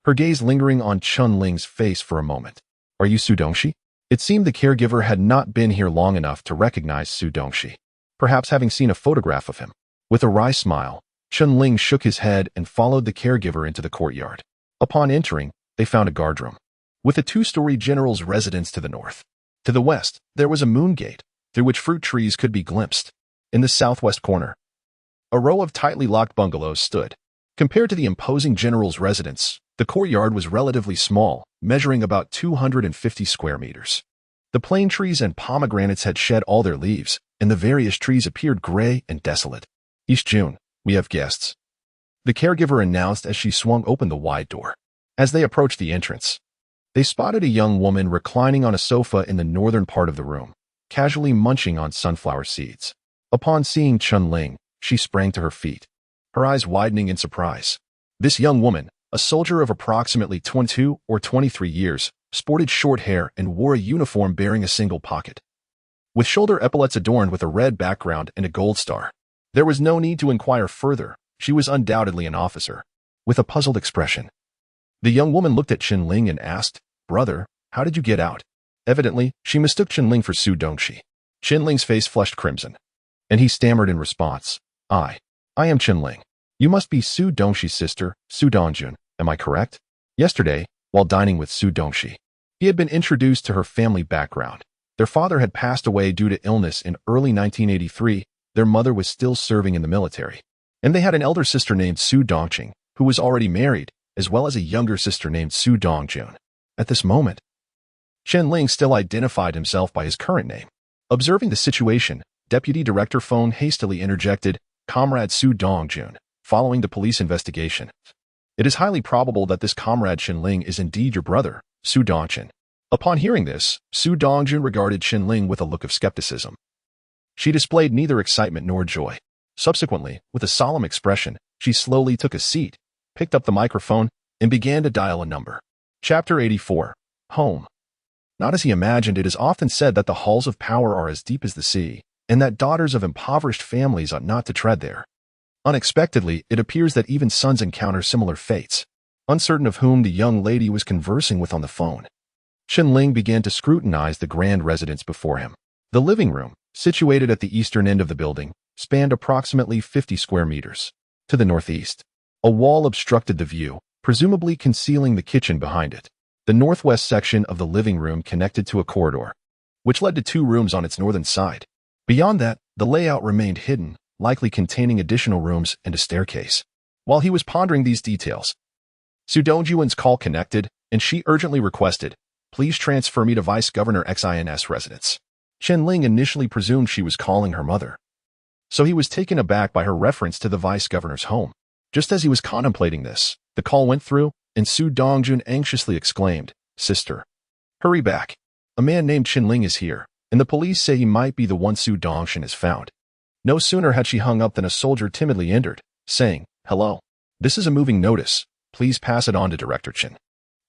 her gaze lingering on Chen Ling's face for a moment. "Are you Su Dongxi?" It seemed the caregiver had not been here long enough to recognize Su Dongxi, perhaps having seen a photograph of him. With a wry smile, Chen Ling shook his head and followed the caregiver into the courtyard. Upon entering, they found a guardroom, with a two-story general's residence to the north. To the west, there was a moon gate, through which fruit trees could be glimpsed. In the southwest corner, a row of tightly locked bungalows stood. Compared to the imposing general's residence, the courtyard was relatively small, measuring about 250 square meters. The plane trees and pomegranates had shed all their leaves, and the various trees appeared gray and desolate. "East June, we have guests," the caregiver announced as she swung open the wide door. As they approached the entrance, they spotted a young woman reclining on a sofa in the northern part of the room, casually munching on sunflower seeds. Upon seeing Chen Ling, she sprang to her feet, her eyes widening in surprise. This young woman, a soldier of approximately 22 or 23 years, sported short hair and wore a uniform bearing a single pocket, with shoulder epaulets adorned with a red background and a gold star. There was no need to inquire further. She was undoubtedly an officer. With a puzzled expression, the young woman looked at Chen Ling and asked, "Brother, how did you get out?" Evidently, she mistook Chen Ling for Su Dongxi. Chen Ling's face flushed crimson, and he stammered in response, I am Chen Ling. You must be Su Dongxi's sister, Su Dongjun, am I correct?" Yesterday, while dining with Su Dongxi, he had been introduced to her family background. Their father had passed away due to illness in early 1983. Their mother was still serving in the military, and they had an elder sister named Su Dongqing, who was already married, as well as a younger sister named Su Dongjun. At this moment, Chen Ling still identified himself by his current name. Observing the situation, Deputy Director Feng hastily interjected, "Comrade Su Dongjun, following the police investigation, it is highly probable that this comrade Chen Ling is indeed your brother, Su Dongqing." Upon hearing this, Su Dongjun regarded Chen Ling with a look of skepticism. She displayed neither excitement nor joy. Subsequently, with a solemn expression, she slowly took a seat, picked up the microphone, and began to dial a number. Chapter 84. Home. Not as he imagined, it is often said that the halls of power are as deep as the sea, and that daughters of impoverished families ought not to tread there. Unexpectedly, it appears that even sons encounter similar fates. Uncertain of whom the young lady was conversing with on the phone, Chen Ling began to scrutinize the grand residence before him. The living room, situated at the eastern end of the building, spanned approximately 50 square meters. To the northeast, a wall obstructed the view, presumably concealing the kitchen behind it. The northwest section of the living room connected to a corridor, which led to two rooms on its northern side. Beyond that, the layout remained hidden, likely containing additional rooms and a staircase. While he was pondering these details, Su Dongjun's call connected, and she urgently requested, "Please transfer me to Vice Governor Xin's residence." Chen Ling initially presumed she was calling her mother, so he was taken aback by her reference to the vice governor's home. Just as he was contemplating this, the call went through, and Su Dongjun anxiously exclaimed, "Sister, hurry back. A man named Chen Ling is here, and the police say he might be the one Su Dongxin has found." No sooner had she hung up than a soldier timidly entered, saying, "Hello. This is a moving notice. Please pass it on to Director Chen.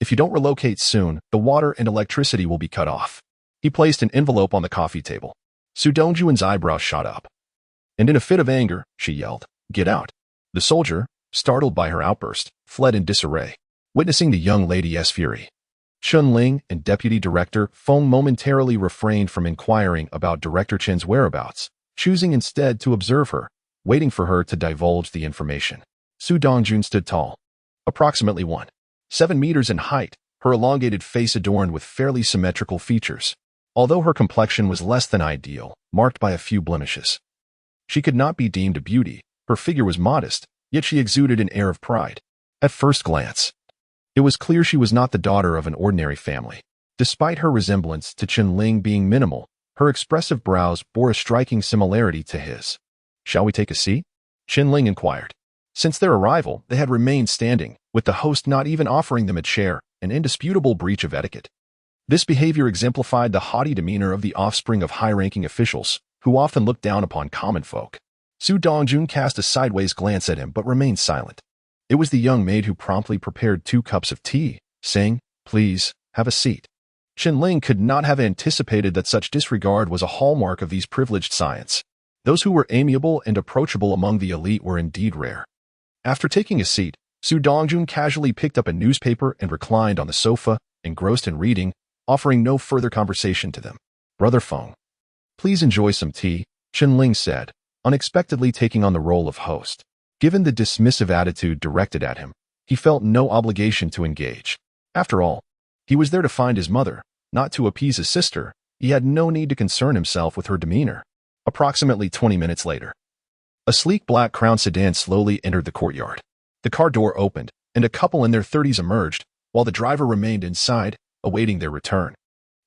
If you don't relocate soon, the water and electricity will be cut off." He placed an envelope on the coffee table. Su Dongjun's eyebrows shot up, and in a fit of anger, she yelled, "Get out." The soldier, startled by her outburst, fled in disarray. Witnessing the young lady's fury, Chen Ling and Deputy Director Feng momentarily refrained from inquiring about Director Chen's whereabouts, choosing instead to observe her, waiting for her to divulge the information. Su Dongjun stood tall, approximately 1.7 meters in height, her elongated face adorned with fairly symmetrical features. Although her complexion was less than ideal, marked by a few blemishes, she could not be deemed a beauty. Her figure was modest, yet she exuded an air of pride. At first glance, it was clear she was not the daughter of an ordinary family. Despite her resemblance to Chen Ling being minimal, her expressive brows bore a striking similarity to his. "Shall we take a seat?" Chen Ling inquired. Since their arrival, they had remained standing, with the host not even offering them a chair, an indisputable breach of etiquette. This behavior exemplified the haughty demeanor of the offspring of high-ranking officials, who often looked down upon common folk. Su Dongjun cast a sideways glance at him but remained silent. It was the young maid who promptly prepared 2 cups of tea, saying, "Please, have a seat." Chen Ling could not have anticipated that such disregard was a hallmark of these privileged scions. Those who were amiable and approachable among the elite were indeed rare. After taking a seat, Su Dongjun casually picked up a newspaper and reclined on the sofa, engrossed in reading. offering no further conversation to them. "Brother Feng, please enjoy some tea," Chen Ling said, unexpectedly taking on the role of host. Given the dismissive attitude directed at him, he felt no obligation to engage. After all, he was there to find his mother, not to appease his sister. He had no need to concern himself with her demeanor. Approximately 20 minutes later, a sleek black Crown sedan slowly entered the courtyard. The car door opened, and a couple in their 30s emerged, while the driver remained inside, awaiting their return.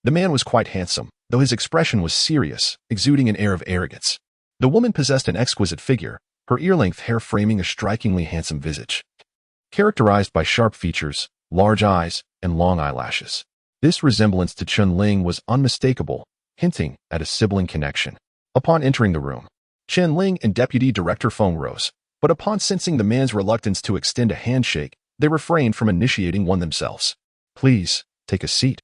The man was quite handsome, though his expression was serious, exuding an air of arrogance. The woman possessed an exquisite figure, her ear-length hair framing a strikingly handsome visage, characterized by sharp features, large eyes, and long eyelashes. This resemblance to Chen Ling was unmistakable, hinting at a sibling connection. Upon entering the room, Chen Ling and Deputy Director Feng rose, but upon sensing the man's reluctance to extend a handshake, they refrained from initiating one themselves. "Please, take a seat,"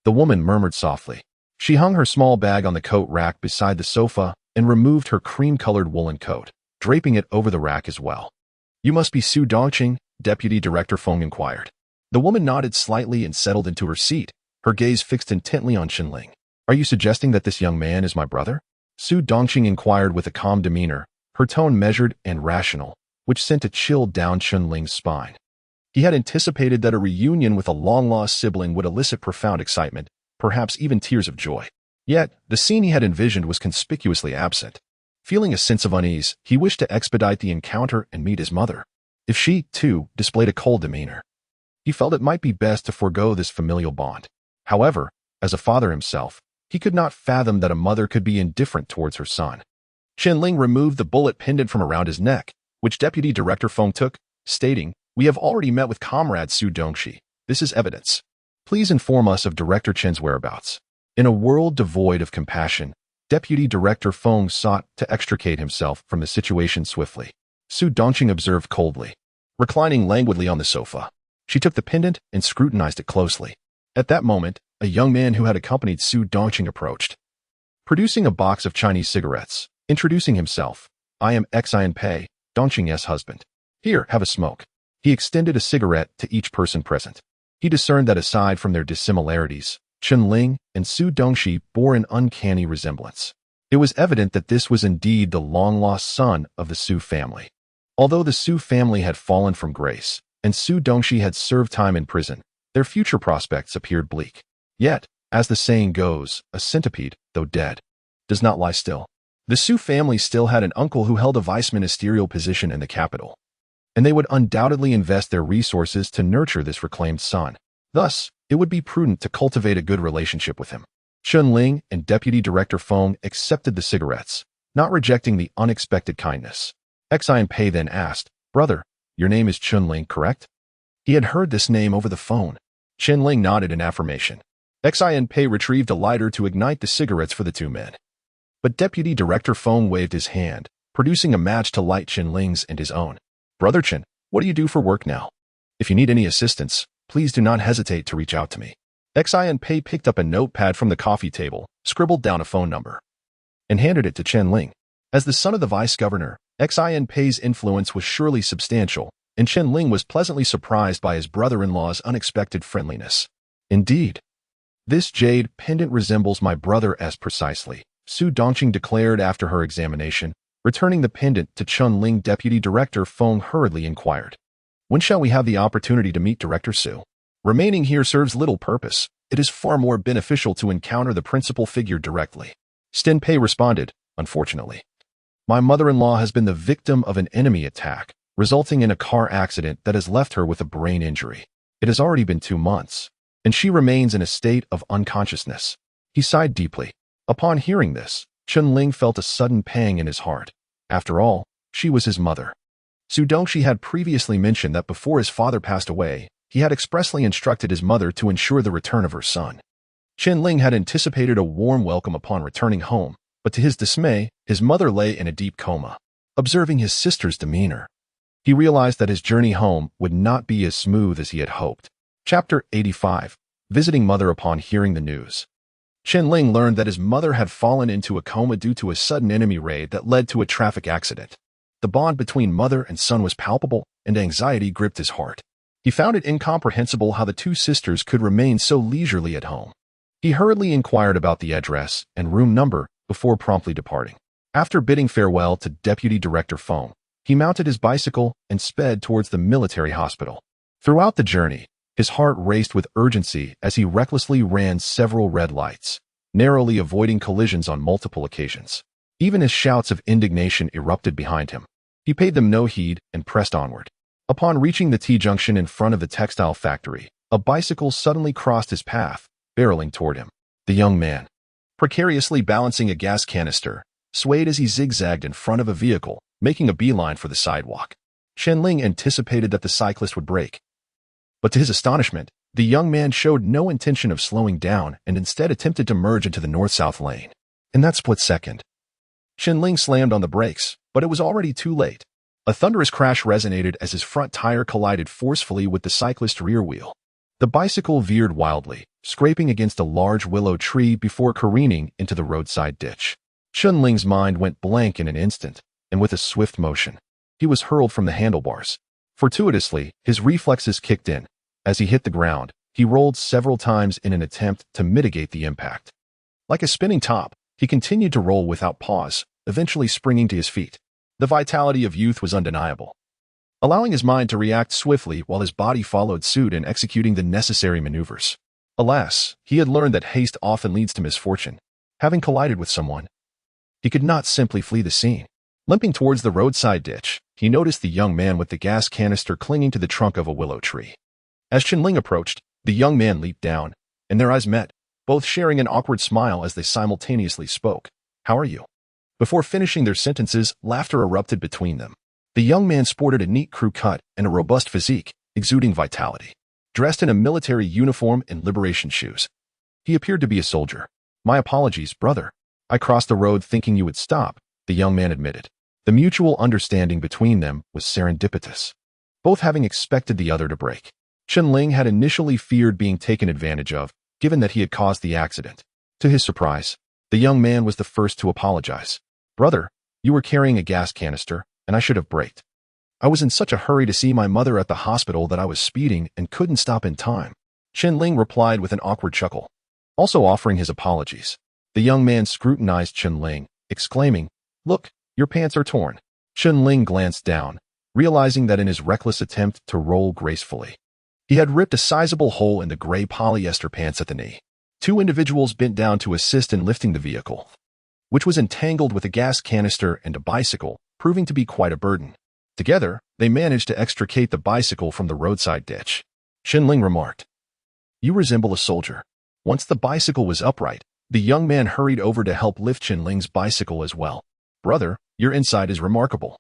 the woman murmured softly. She hung her small bag on the coat rack beside the sofa and removed her cream-colored woolen coat, draping it over the rack as well. "You must be Zhou Xiaoyi," Deputy Director Feng inquired. The woman nodded slightly and settled into her seat, her gaze fixed intently on Chen Ling. "Are you suggesting that this young man is my brother?" Zhou Xiaoyi inquired with a calm demeanor, her tone measured and rational, which sent a chill down Chen Ling's spine. He had anticipated that a reunion with a long-lost sibling would elicit profound excitement, perhaps even tears of joy. Yet, the scene he had envisioned was conspicuously absent. Feeling a sense of unease, he wished to expedite the encounter and meet his mother. If she, too, displayed a cold demeanor, he felt it might be best to forego this familial bond. However, as a father himself, he could not fathom that a mother could be indifferent towards her son. Chen Ling removed the bullet pendant from around his neck, which Deputy Director Feng took, stating, "We have already met with Comrade Zhou Xiaoyi. This is evidence. Please inform us of Director Chen's whereabouts." In a world devoid of compassion, Deputy Director Feng sought to extricate himself from the situation swiftly. Zhou Xiaoyi observed coldly, reclining languidly on the sofa. She took the pendant and scrutinized it closely. At that moment, a young man who had accompanied Zhou Xiaoyi approached, producing a box of Chinese cigarettes. Introducing himself, "I am Xianpei, Dongqing's husband. Here, have a smoke." He extended a cigarette to each person present. He discerned that aside from their dissimilarities, Chen Ling and Zhou Xiaoyi bore an uncanny resemblance. It was evident that this was indeed the long-lost son of the Zhou family. Although the Zhou family had fallen from grace, and Zhou Xiaoyi had served time in prison, their future prospects appeared bleak. Yet, as the saying goes, a centipede, though dead, does not lie still. The Zhou family still had an uncle who held a vice-ministerial position in the capital, and they would undoubtedly invest their resources to nurture this reclaimed son. Thus, it would be prudent to cultivate a good relationship with him. Chen Ling and Deputy Director Feng accepted the cigarettes, not rejecting the unexpected kindness. Xianpei then asked, "Brother, your name is Chen Ling, correct?" He had heard this name over the phone. Chen Ling nodded in affirmation. Xianpei retrieved a lighter to ignite the cigarettes for the two men. But Deputy Director Feng waved his hand, producing a match to light Chen Ling's and his own. "Brother Chen, what do you do for work now? If you need any assistance, please do not hesitate to reach out to me." Xianpei picked up a notepad from the coffee table, scribbled down a phone number, and handed it to Chen Ling. As the son of the vice-governor, Xianpei's influence was surely substantial, and Chen Ling was pleasantly surprised by his brother-in-law's unexpected friendliness. "Indeed, this jade pendant resembles my brother as precisely," Zhou Xiaoyi declared after her examination. Returning the pendant to Chen Ling, Deputy Director Feng hurriedly inquired, "When shall we have the opportunity to meet Director Zhou? Remaining here serves little purpose. It is far more beneficial to encounter the principal figure directly." Xianpei responded, "Unfortunately, my mother-in-law has been the victim of an enemy attack, resulting in a car accident that has left her with a brain injury. It has already been 2 months, and she remains in a state of unconsciousness." He sighed deeply. Upon hearing this, Chen Ling felt a sudden pang in his heart. After all, she was his mother. Zhou Xiaoyi had previously mentioned that before his father passed away, he had expressly instructed his mother to ensure the return of her son. Chen Ling had anticipated a warm welcome upon returning home, but to his dismay, his mother lay in a deep coma. Observing his sister's demeanor, he realized that his journey home would not be as smooth as he had hoped. Chapter 85. Visiting Mother. Upon hearing the news, Chen Ling learned that his mother had fallen into a coma due to a sudden enemy raid that led to a traffic accident. The bond between mother and son was palpable, and anxiety gripped his heart. He found it incomprehensible how the two sisters could remain so leisurely at home. He hurriedly inquired about the address and room number before promptly departing. After bidding farewell to Deputy Director Feng, he mounted his bicycle and sped towards the military hospital. Throughout the journey, his heart raced with urgency as he recklessly ran several red lights, narrowly avoiding collisions on multiple occasions. Even as shouts of indignation erupted behind him, he paid them no heed and pressed onward. Upon reaching the T-junction in front of the textile factory, a bicycle suddenly crossed his path, barreling toward him. The young man, precariously balancing a gas canister, swayed as he zigzagged in front of a vehicle, making a beeline for the sidewalk. Chen Ling anticipated that the cyclist would brake. But to his astonishment, the young man showed no intention of slowing down and instead attempted to merge into the north-south lane. In that split second, Chen Ling slammed on the brakes, but it was already too late. A thunderous crash resonated as his front tire collided forcefully with the cyclist's rear wheel. The bicycle veered wildly, scraping against a large willow tree before careening into the roadside ditch. Chen Ling's mind went blank in an instant, and with a swift motion, he was hurled from the handlebars. Fortuitously, his reflexes kicked in. As he hit the ground, he rolled several times in an attempt to mitigate the impact. Like a spinning top, he continued to roll without pause, eventually springing to his feet. The vitality of youth was undeniable, allowing his mind to react swiftly while his body followed suit in executing the necessary maneuvers. Alas, he had learned that haste often leads to misfortune. Having collided with someone, he could not simply flee the scene. Limping towards the roadside ditch, he noticed the young man with the gas canister clinging to the trunk of a willow tree. As Chen Ling approached, the young man leaped down, and their eyes met, both sharing an awkward smile as they simultaneously spoke. "How are you?" Before finishing their sentences, laughter erupted between them. The young man sported a neat crew cut and a robust physique, exuding vitality. Dressed in a military uniform and liberation shoes, he appeared to be a soldier. "My apologies, brother. I crossed the road thinking you would stop," the young man admitted. The mutual understanding between them was serendipitous, both having expected the other to brake. Chen Ling had initially feared being taken advantage of, given that he had caused the accident. To his surprise, the young man was the first to apologize. "Brother, you were carrying a gas canister, and I should have braked. I was in such a hurry to see my mother at the hospital that I was speeding and couldn't stop in time." Chen Ling replied with an awkward chuckle, also offering his apologies. The young man scrutinized Chen Ling, exclaiming, "Look, your pants are torn." Chen Ling glanced down, realizing that in his reckless attempt to roll gracefully, he had ripped a sizable hole in the gray polyester pants at the knee. Two individuals bent down to assist in lifting the vehicle, which was entangled with a gas canister and a bicycle, proving to be quite a burden. Together, they managed to extricate the bicycle from the roadside ditch. Chen Ling remarked, "You resemble a soldier." Once the bicycle was upright, the young man hurried over to help lift Chen Ling's bicycle as well. "Brother, your insight is remarkable.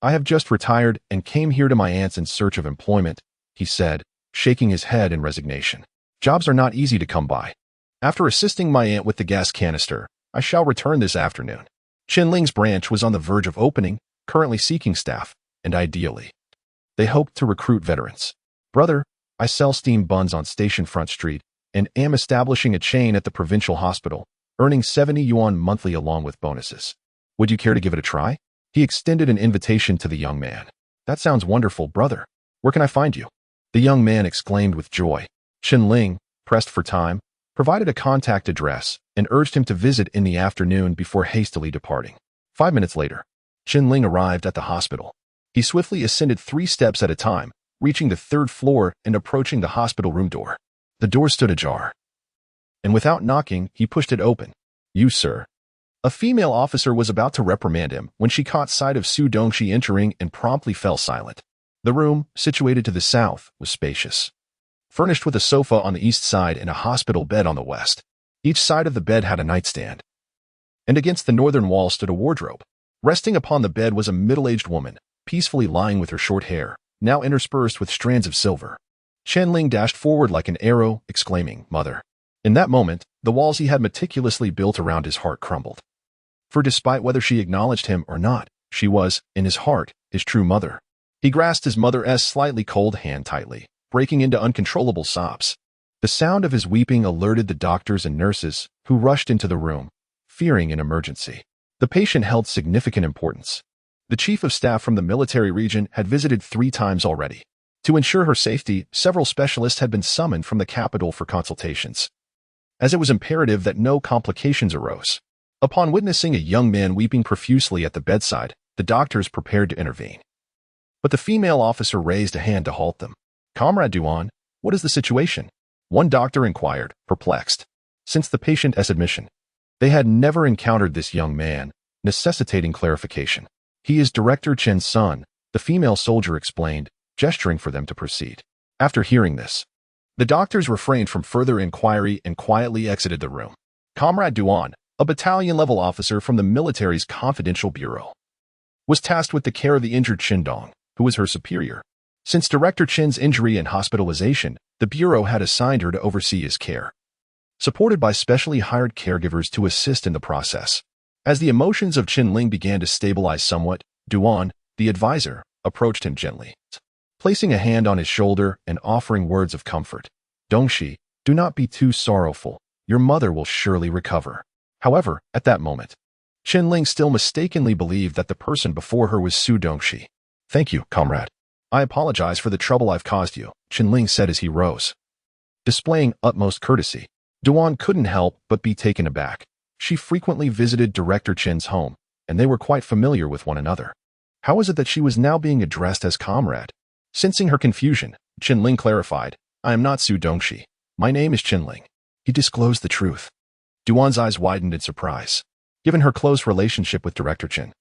I have just retired and came here to my aunt's in search of employment," he said, shaking his head in resignation. "Jobs are not easy to come by. After assisting my aunt with the gas canister, I shall return this afternoon." Chen Ling's branch was on the verge of opening, currently seeking staff, and ideally, they hoped to recruit veterans. "Brother, I sell steam buns on Station Front Street and am establishing a chain at the provincial hospital, earning 70 yuan monthly along with bonuses. Would you care to give it a try?" He extended an invitation to the young man. "That sounds wonderful, brother. Where can I find you?" The young man exclaimed with joy. Chen Ling, pressed for time, provided a contact address and urged him to visit in the afternoon before hastily departing. 5 minutes later, Chen Ling arrived at the hospital. He swiftly ascended 3 steps at a time, reaching the 3rd floor and approaching the hospital room door. The door stood ajar, and without knocking, he pushed it open. "You, sir." A female officer was about to reprimand him when she caught sight of Su Dongxi entering and promptly fell silent. The room, situated to the south, was spacious, furnished with a sofa on the east side and a hospital bed on the west. Each side of the bed had a nightstand, and against the northern wall stood a wardrobe. Resting upon the bed was a middle-aged woman, peacefully lying with her short hair, now interspersed with strands of silver. Chen Ling dashed forward like an arrow, exclaiming, "Mother." In that moment, the walls he had meticulously built around his heart crumbled. For despite whether she acknowledged him or not, she was, in his heart, his true mother. He grasped his mother's slightly cold hand tightly, breaking into uncontrollable sobs. The sound of his weeping alerted the doctors and nurses, who rushed into the room, fearing an emergency. The patient held significant importance. The chief of staff from the military region had visited 3 times already. To ensure her safety, several specialists had been summoned from the capital for consultations, as it was imperative that no complications arose. Upon witnessing a young man weeping profusely at the bedside, the doctors prepared to intervene. But the female officer raised a hand to halt them. "Comrade Duan, what is the situation?" one doctor inquired, perplexed. Since the patient's admission, they had never encountered this young man, necessitating clarification. "He is Director Chen's son," the female soldier explained, gesturing for them to proceed. After hearing this, the doctors refrained from further inquiry and quietly exited the room. Comrade Duan, a battalion-level officer from the military's confidential bureau, was tasked with the care of the injured Chen Dong, who was her superior. Since Director Chen's injury and hospitalization, the bureau had assigned her to oversee his care, supported by specially hired caregivers to assist in the process. As the emotions of Chen Ling began to stabilize somewhat, Duan, the advisor, approached him gently, placing a hand on his shoulder and offering words of comfort. "Dongxi, do not be too sorrowful. Your mother will surely recover." However, at that moment, Chen Ling still mistakenly believed that the person before her was Su Dongxi. "Thank you, comrade. I apologize for the trouble I've caused you," Chen Ling said as he rose. Displaying utmost courtesy, Duan couldn't help but be taken aback. She frequently visited Director Chen's home, and they were quite familiar with one another. How was it that she was now being addressed as comrade? Sensing her confusion, Chen Ling clarified, "I am not Su Dongxi. My name is Chen Ling." He disclosed the truth. Duan's eyes widened in surprise. Given her close relationship with Director Chen,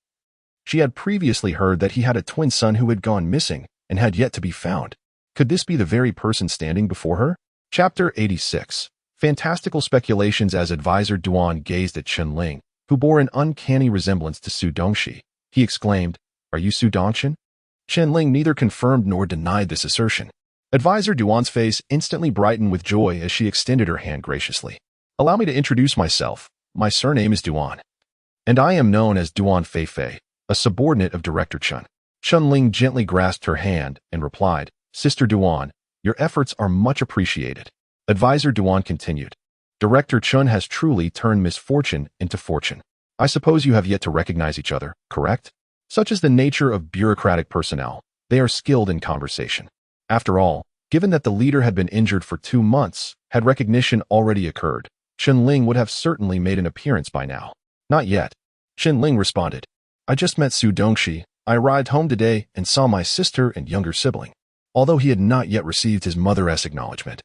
she had previously heard that he had a twin son who had gone missing and had yet to be found. Could this be the very person standing before her? Chapter 86. Fantastical speculations. As advisor Duan gazed at Chen Ling, who bore an uncanny resemblance to Su Dongxi, he exclaimed, "Are you Su Dongxin?" Chen Ling neither confirmed nor denied this assertion. Advisor Duan's face instantly brightened with joy as she extended her hand graciously. "Allow me to introduce myself. My surname is Duan, and I am known as Duan Feifei, a subordinate of Director Chen." Chen Ling gently grasped her hand and replied, "Sister Duan, your efforts are much appreciated." Advisor Duan continued, "Director Chen has truly turned misfortune into fortune. I suppose you have yet to recognize each other, correct? Such is the nature of bureaucratic personnel. They are skilled in conversation. After all, given that the leader had been injured for 2 months, had recognition already occurred, Chen Ling would have certainly made an appearance by now." "Not yet," Chen Ling responded. "I just met Su Dongxi. I arrived home today and saw my sister and younger sibling, although he had not yet received his mother's acknowledgement.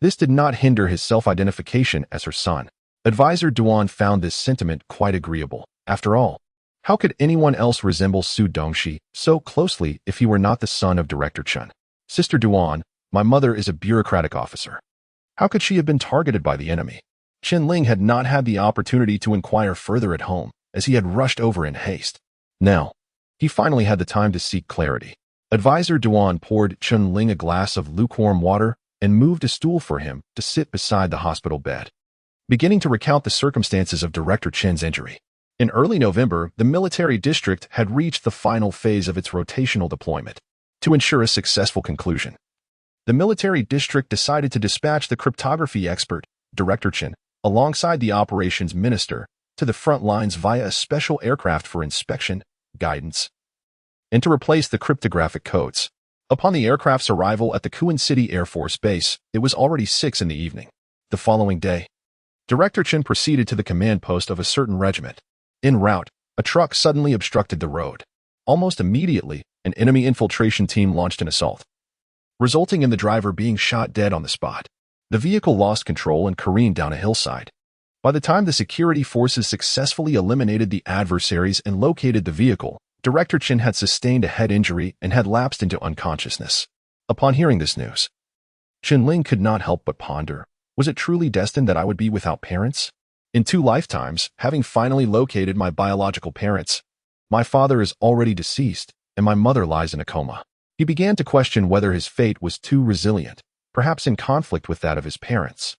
This did not hinder his self-identification as her son." Advisor Duan found this sentiment quite agreeable. After all, how could anyone else resemble Su Dongxi so closely if he were not the son of Director Chen? "Sister Duan, my mother is a bureaucratic officer. How could she have been targeted by the enemy?" Chen Ling had not had the opportunity to inquire further at home, as he had rushed over in haste. Now, he finally had the time to seek clarity. Advisor Duan poured Chen Ling a glass of lukewarm water and moved a stool for him to sit beside the hospital bed, beginning to recount the circumstances of Director Chen's injury. In early November, the military district had reached the final phase of its rotational deployment. To ensure a successful conclusion, the military district decided to dispatch the cryptography expert, Director Chen, alongside the operations minister, to the front lines via a special aircraft for inspection, guidance, and to replace the cryptographic codes. Upon the aircraft's arrival at the Kuan City Air Force Base, it was already 6 in the evening. The following day, Director Chen proceeded to the command post of a certain regiment. En route, a truck suddenly obstructed the road. Almost immediately, an enemy infiltration team launched an assault, resulting in the driver being shot dead on the spot. The vehicle lost control and careened down a hillside. By the time the security forces successfully eliminated the adversaries and located the vehicle, Director Chen had sustained a head injury and had lapsed into unconsciousness. Upon hearing this news, Chen Ling could not help but ponder, was it truly destined that I would be without parents? In 2 lifetimes, having finally located my biological parents, my father is already deceased and my mother lies in a coma. He began to question whether his fate was too resilient, perhaps in conflict with that of his parents.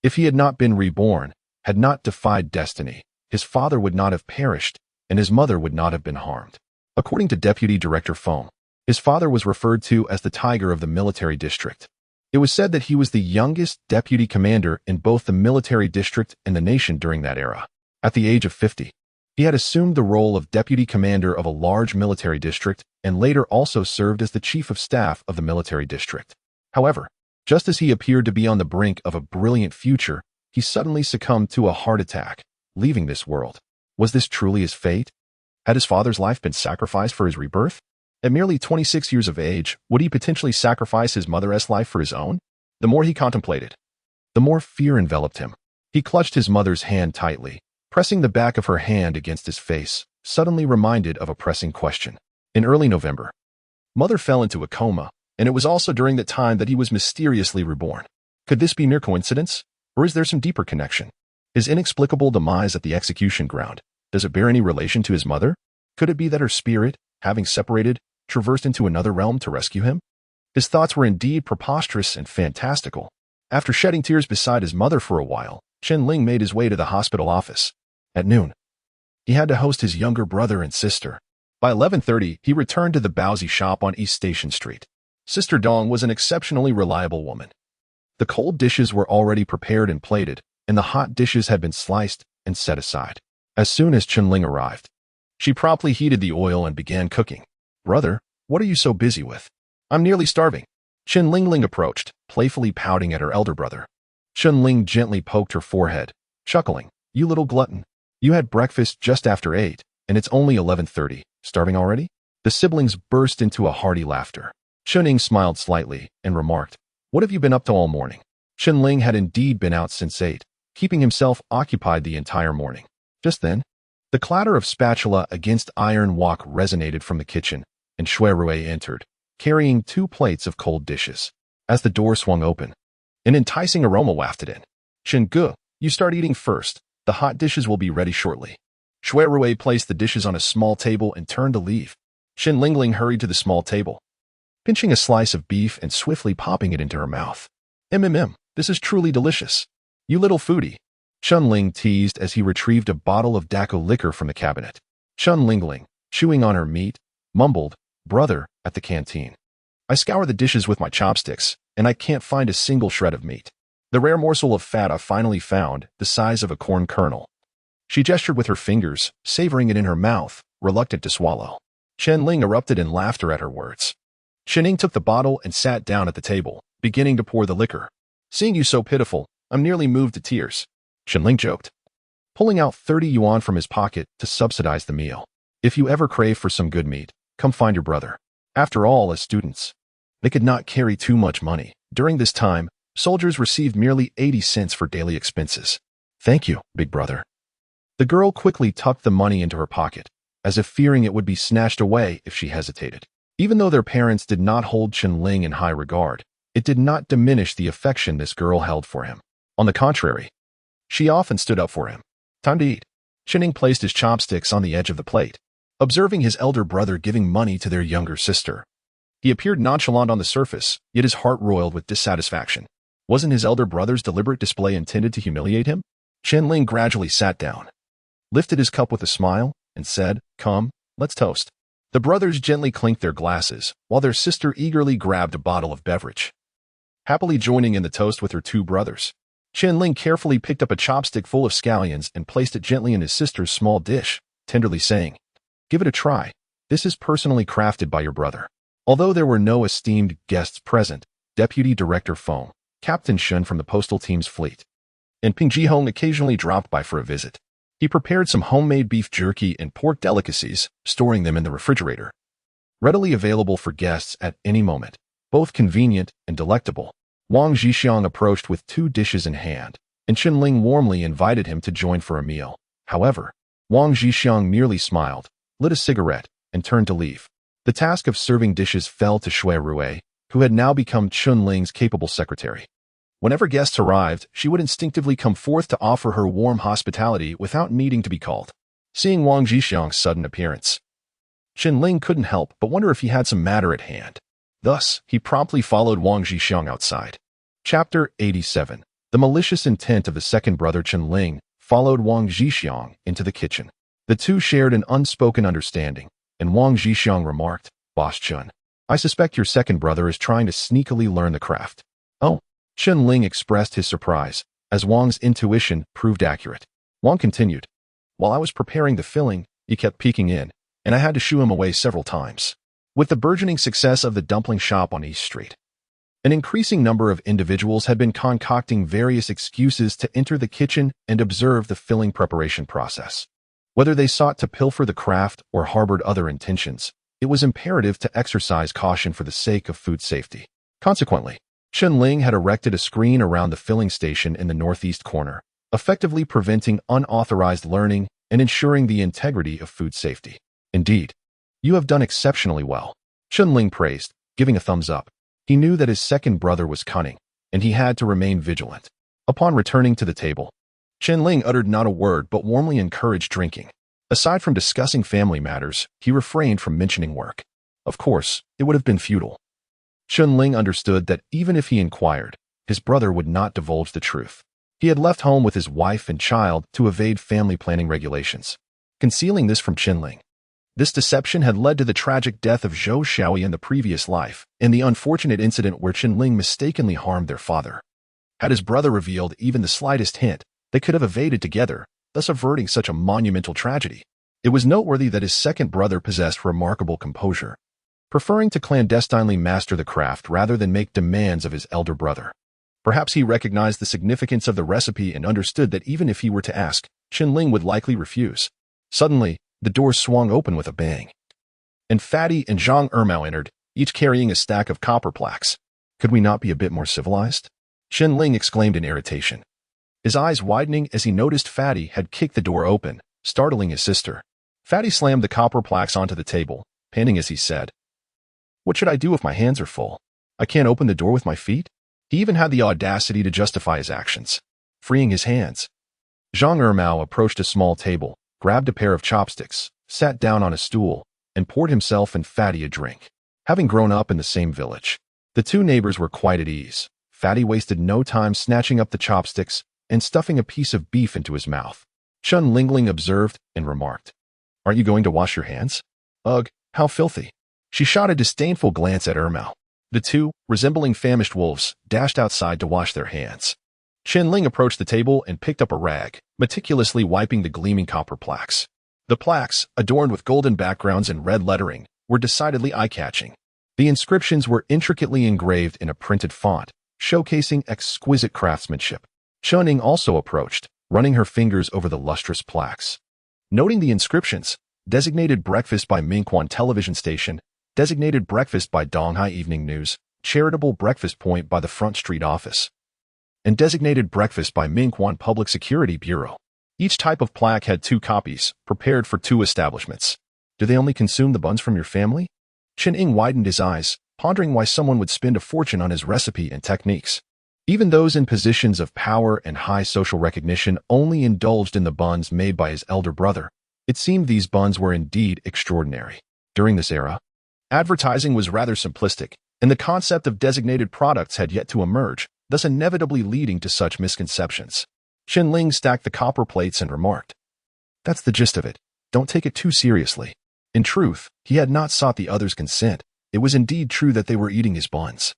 If he had not been reborn, had not defied destiny, his father would not have perished and his mother would not have been harmed. According to Deputy Director Feng, his father was referred to as the Tiger of the military district. It was said that he was the youngest deputy commander in both the military district and the nation during that era. At the age of 50, He had assumed the role of deputy commander of a large military district and later also served as the chief of staff of the military district. However, just as he appeared to be on the brink of a brilliant future, he suddenly succumbed to a heart attack, leaving this world. Was this truly his fate? Had his father's life been sacrificed for his rebirth? At merely 26 years of age, would he potentially sacrifice his mother's life for his own? The more he contemplated, the more fear enveloped him. He clutched his mother's hand tightly, pressing the back of her hand against his face, suddenly reminded of a pressing question. In early November, Mother fell into a coma, and it was also during that time that he was mysteriously reborn. Could this be mere coincidence, or is there some deeper connection? His inexplicable demise at the execution ground, does it bear any relation to his mother? Could it be that her spirit, having separated, traversed into another realm to rescue him? His thoughts were indeed preposterous and fantastical. After shedding tears beside his mother for a while, Chen Ling made his way to the hospital office. At noon, he had to host his younger brother and sister. By 11:30, he returned to the Baozi shop on East Station Street. Sister Dong was an exceptionally reliable woman. The cold dishes were already prepared and plated, and the hot dishes had been sliced and set aside. As soon as Chen Ling arrived, she promptly heated the oil and began cooking. "Brother, what are you so busy with? I'm nearly starving." Chen Ling approached, playfully pouting at her elder brother. Chen Ling gently poked her forehead, chuckling, "You little glutton. You had breakfast just after 8, and it's only 11:30. Starving already?" The siblings burst into a hearty laughter. Chen Ling smiled slightly and remarked, "What have you been up to all morning?" Chen Ling had indeed been out since 8, keeping himself occupied the entire morning. Just then, the clatter of spatula against iron wok resonated from the kitchen, and Shui Rui entered, carrying 2 plates of cold dishes. As the door swung open, an enticing aroma wafted in. "Chen Ge, you start eating first. The hot dishes will be ready shortly." Shui Rui placed the dishes on a small table and turned to leave. Chen Ling hurried to the small table, pinching a slice of beef and swiftly popping it into her mouth. This is truly delicious. You little foodie." Chen Ling teased as he retrieved a bottle of Daco liquor from the cabinet. Chen Ling, chewing on her meat, mumbled, "Brother," at the canteen. "I scour the dishes with my chopsticks, and I can't find a single shred of meat. The rare morsel of fat I finally found, the size of a corn kernel." She gestured with her fingers, savoring it in her mouth, reluctant to swallow. Chen Ling erupted in laughter at her words. Chen Ning took the bottle and sat down at the table, beginning to pour the liquor. "Seeing you so pitiful, I'm nearly moved to tears," Chen Ling joked, pulling out 30 yuan from his pocket to subsidize the meal. "If you ever crave for some good meat, come find your brother." After all, as students, they could not carry too much money. During this time, soldiers received merely 80 cents for daily expenses. "Thank you, big brother." The girl quickly tucked the money into her pocket, as if fearing it would be snatched away if she hesitated. Even though their parents did not hold Chen Ling in high regard, it did not diminish the affection this girl held for him. On the contrary, she often stood up for him. "Time to eat." Chen Ling placed his chopsticks on the edge of the plate, observing his elder brother giving money to their younger sister. He appeared nonchalant on the surface, yet his heart roiled with dissatisfaction. Wasn't his elder brother's deliberate display intended to humiliate him? Chen Ling gradually sat down, lifted his cup with a smile, and said, "Come, let's toast." The brothers gently clinked their glasses, while their sister eagerly grabbed a bottle of beverage. Happily joining in the toast with her 2 brothers, Chen Ling carefully picked up a chopstick full of scallions and placed it gently in his sister's small dish, tenderly saying, "Give it a try. This is personally crafted by your brother." Although there were no esteemed guests present, Deputy Director Feng, Captain Shen from the postal team's fleet, and Ping Jihong occasionally dropped by for a visit. He prepared some homemade beef jerky and pork delicacies, storing them in the refrigerator, readily available for guests at any moment, both convenient and delectable. Wang Zhixiang approached with 2 dishes in hand, and Chen Ling warmly invited him to join for a meal. However, Wang Zhixiang merely smiled, lit a cigarette, and turned to leave. The task of serving dishes fell to Shui Rui, who had now become Chen Ling's capable secretary. Whenever guests arrived, she would instinctively come forth to offer her warm hospitality without needing to be called. Seeing Wang Zhixiang's sudden appearance, Chen Ling couldn't help but wonder if he had some matter at hand. Thus, he promptly followed Wang Zhixiang outside. Chapter 87. The malicious intent of the second brother Chen Ling followed Wang Zhixiang into the kitchen. The two shared an unspoken understanding, and Wang Zhixiang remarked, "Boss Chen, I suspect your second brother is trying to sneakily learn the craft." "Oh." Chen Ling expressed his surprise, as Wang's intuition proved accurate. Wang continued, While I was preparing the filling, he kept peeking in, and I had to shoo him away several times. With the burgeoning success of the dumpling shop on East Street, an increasing number of individuals had been concocting various excuses to enter the kitchen and observe the filling preparation process. Whether they sought to pilfer the craft or harbored other intentions, it was imperative to exercise caution for the sake of food safety. Consequently, Chen Ling had erected a screen around the filling station in the northeast corner, effectively preventing unauthorized learning and ensuring the integrity of food safety. Indeed, you have done exceptionally well, Chen Ling praised, giving a thumbs up. He knew that his second brother was cunning, and he had to remain vigilant. Upon returning to the table, Chen Ling uttered not a word but warmly encouraged drinking. Aside from discussing family matters, he refrained from mentioning work. Of course, it would have been futile. Chen Ling understood that even if he inquired, his brother would not divulge the truth. He had left home with his wife and child to evade family planning regulations, concealing this from Chen Ling. This deception had led to the tragic death of Zhou Xiaoyi in the previous life, and the unfortunate incident where Chen Ling mistakenly harmed their father. Had his brother revealed even the slightest hint, they could have evaded together, thus averting such a monumental tragedy. It was noteworthy that his second brother possessed remarkable composure, preferring to clandestinely master the craft rather than make demands of his elder brother. Perhaps he recognized the significance of the recipe and understood that even if he were to ask, Chen Ling would likely refuse. Suddenly, the door swung open with a bang, and Fatty and Zhang Ermao entered, each carrying a stack of copper plaques. Could we not be a bit more civilized? Chen Ling exclaimed in irritation, his eyes widening as he noticed Fatty had kicked the door open, startling his sister. Fatty slammed the copper plaques onto the table, panting as he said, "What should I do if my hands are full? I can't open the door with my feet?" He even had the audacity to justify his actions, freeing his hands. Zhang Ermao approached a small table, grabbed a pair of chopsticks, sat down on a stool, and poured himself and Fatty a drink. Having grown up in the same village, the two neighbors were quite at ease. Fatty wasted no time snatching up the chopsticks and stuffing a piece of beef into his mouth. Chen Ling observed and remarked, "Aren't you going to wash your hands? Ugh, how filthy." She shot a disdainful glance at Ermao. The two, resembling famished wolves, dashed outside to wash their hands. Chen Ling approached the table and picked up a rag, meticulously wiping the gleaming copper plaques. The plaques, adorned with golden backgrounds and red lettering, were decidedly eye-catching. The inscriptions were intricately engraved in a printed font, showcasing exquisite craftsmanship. Chen Ling also approached, running her fingers over the lustrous plaques. Noting the inscriptions, designated breakfast by Mingquan television station, designated breakfast by Donghai Evening News, charitable breakfast point by the Front Street office, and designated breakfast by Mingquan Public Security Bureau. Each type of plaque had 2 copies, prepared for 2 establishments. Do they only consume the buns from your family? Chen Ling widened his eyes, pondering why someone would spend a fortune on his recipe and techniques. Even those in positions of power and high social recognition only indulged in the buns made by his elder brother. It seemed these buns were indeed extraordinary. During this era, advertising was rather simplistic, and the concept of designated products had yet to emerge, thus inevitably leading to such misconceptions. Chen Ling stacked the copper plates and remarked, "That's the gist of it. Don't take it too seriously." In truth, he had not sought the others' consent. It was indeed true that they were eating his buns.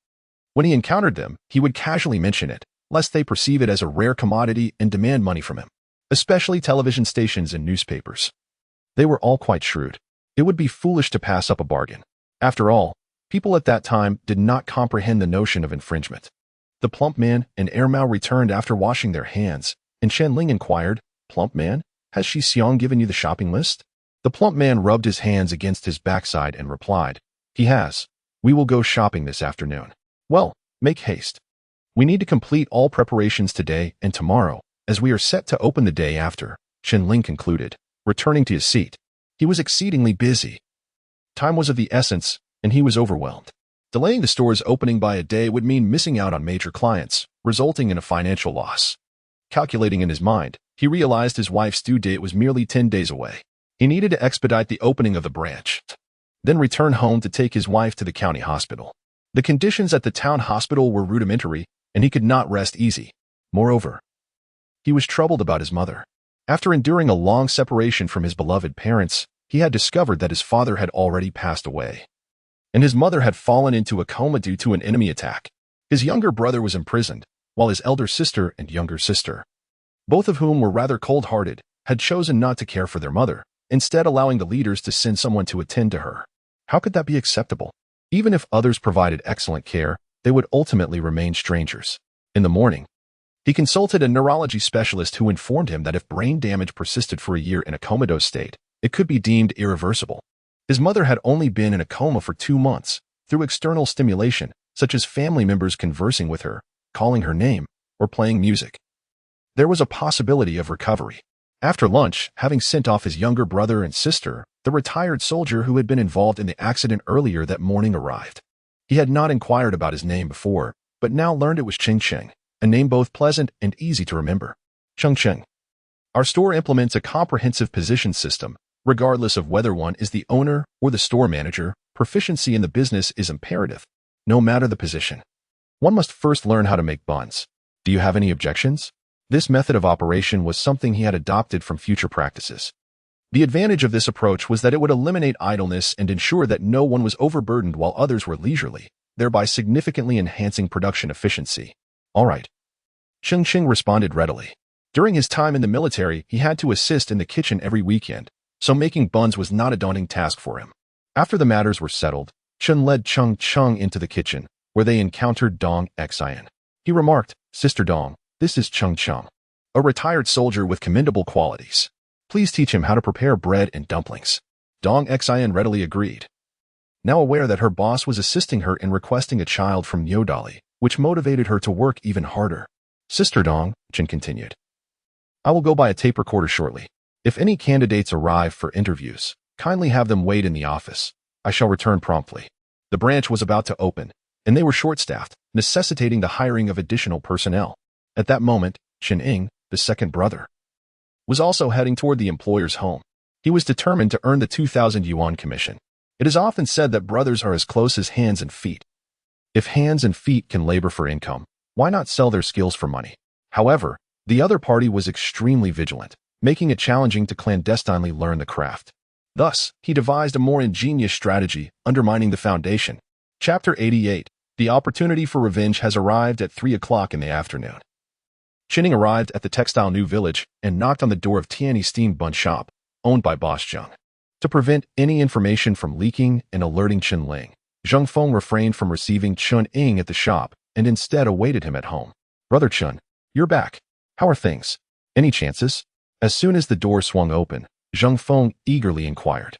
When he encountered them, he would casually mention it, lest they perceive it as a rare commodity and demand money from him, especially television stations and newspapers. They were all quite shrewd. It would be foolish to pass up a bargain. After all, people at that time did not comprehend the notion of infringement. The plump man and Ermao returned after washing their hands, and Chen Ling inquired, "Plump man, has Shi Xiong given you the shopping list?" The plump man rubbed his hands against his backside and replied, "He has. We will go shopping this afternoon." "Well, make haste. We need to complete all preparations today and tomorrow, as we are set to open the day after," Chen Ling concluded, returning to his seat. He was exceedingly busy. Time was of the essence, and he was overwhelmed. Delaying the store's opening by a day would mean missing out on major clients, resulting in a financial loss. Calculating in his mind, he realized his wife's due date was merely 10 days away. He needed to expedite the opening of the branch, then return home to take his wife to the county hospital. The conditions at the town hospital were rudimentary, and he could not rest easy. Moreover, he was troubled about his mother. After enduring a long separation from his beloved parents, he had discovered that his father had already passed away, and his mother had fallen into a coma due to an enemy attack. His younger brother was imprisoned, while his elder sister and younger sister, both of whom were rather cold-hearted, had chosen not to care for their mother, instead allowing the leaders to send someone to attend to her. How could that be acceptable? Even if others provided excellent care, they would ultimately remain strangers. In the morning, he consulted a neurology specialist who informed him that if brain damage persisted for a year in a comatose state, it could be deemed irreversible. His mother had only been in a coma for 2 months. Through external stimulation, such as family members conversing with her, calling her name, or playing music, there was a possibility of recovery. After lunch, having sent off his younger brother and sister, the retired soldier who had been involved in the accident earlier that morning arrived. He had not inquired about his name before, but now learned it was Cheng Cheng, a name both pleasant and easy to remember. Cheng Cheng. Our store implements a comprehensive position system. Regardless of whether one is the owner or the store manager, proficiency in the business is imperative, no matter the position. One must first learn how to make buns. Do you have any objections? This method of operation was something he had adopted from future practices. The advantage of this approach was that it would eliminate idleness and ensure that no one was overburdened while others were leisurely, thereby significantly enhancing production efficiency. All right. Cheng Cheng responded readily. During his time in the military, he had to assist in the kitchen every weekend, so making buns was not a daunting task for him. After the matters were settled, Chen led Cheng Cheng into the kitchen, where they encountered Dong Xian. He remarked, "Sister Dong, this is Cheng Cheng, a retired soldier with commendable qualities. Please teach him how to prepare bread and dumplings." Dong Xian readily agreed. Now aware that her boss was assisting her in requesting a child from Yodali, which motivated her to work even harder. "Sister Dong," Chen continued, "I will go buy a tape recorder shortly. If any candidates arrive for interviews, kindly have them wait in the office. I shall return promptly." The branch was about to open, and they were short-staffed, necessitating the hiring of additional personnel. At that moment, Chen Ling, the second brother, was also heading toward the employer's home. He was determined to earn the 2,000 yuan commission. It is often said that brothers are as close as hands and feet. If hands and feet can labor for income, why not sell their skills for money? However, the other party was extremely vigilant, making it challenging to clandestinely learn the craft. Thus, he devised a more ingenious strategy, undermining the foundation. Chapter 88. The opportunity for revenge has arrived at 3 o'clock in the afternoon. Chen Ling arrived at the Textile New Village and knocked on the door of Tianyi Steam Bun Shop, owned by Boss Zheng. To prevent any information from leaking and alerting Chen Ling, Zheng Feng refrained from receiving Chen Ling at the shop and instead awaited him at home. "Brother Chen, you're back. How are things? Any chances?" As soon as the door swung open, Zheng Feng eagerly inquired.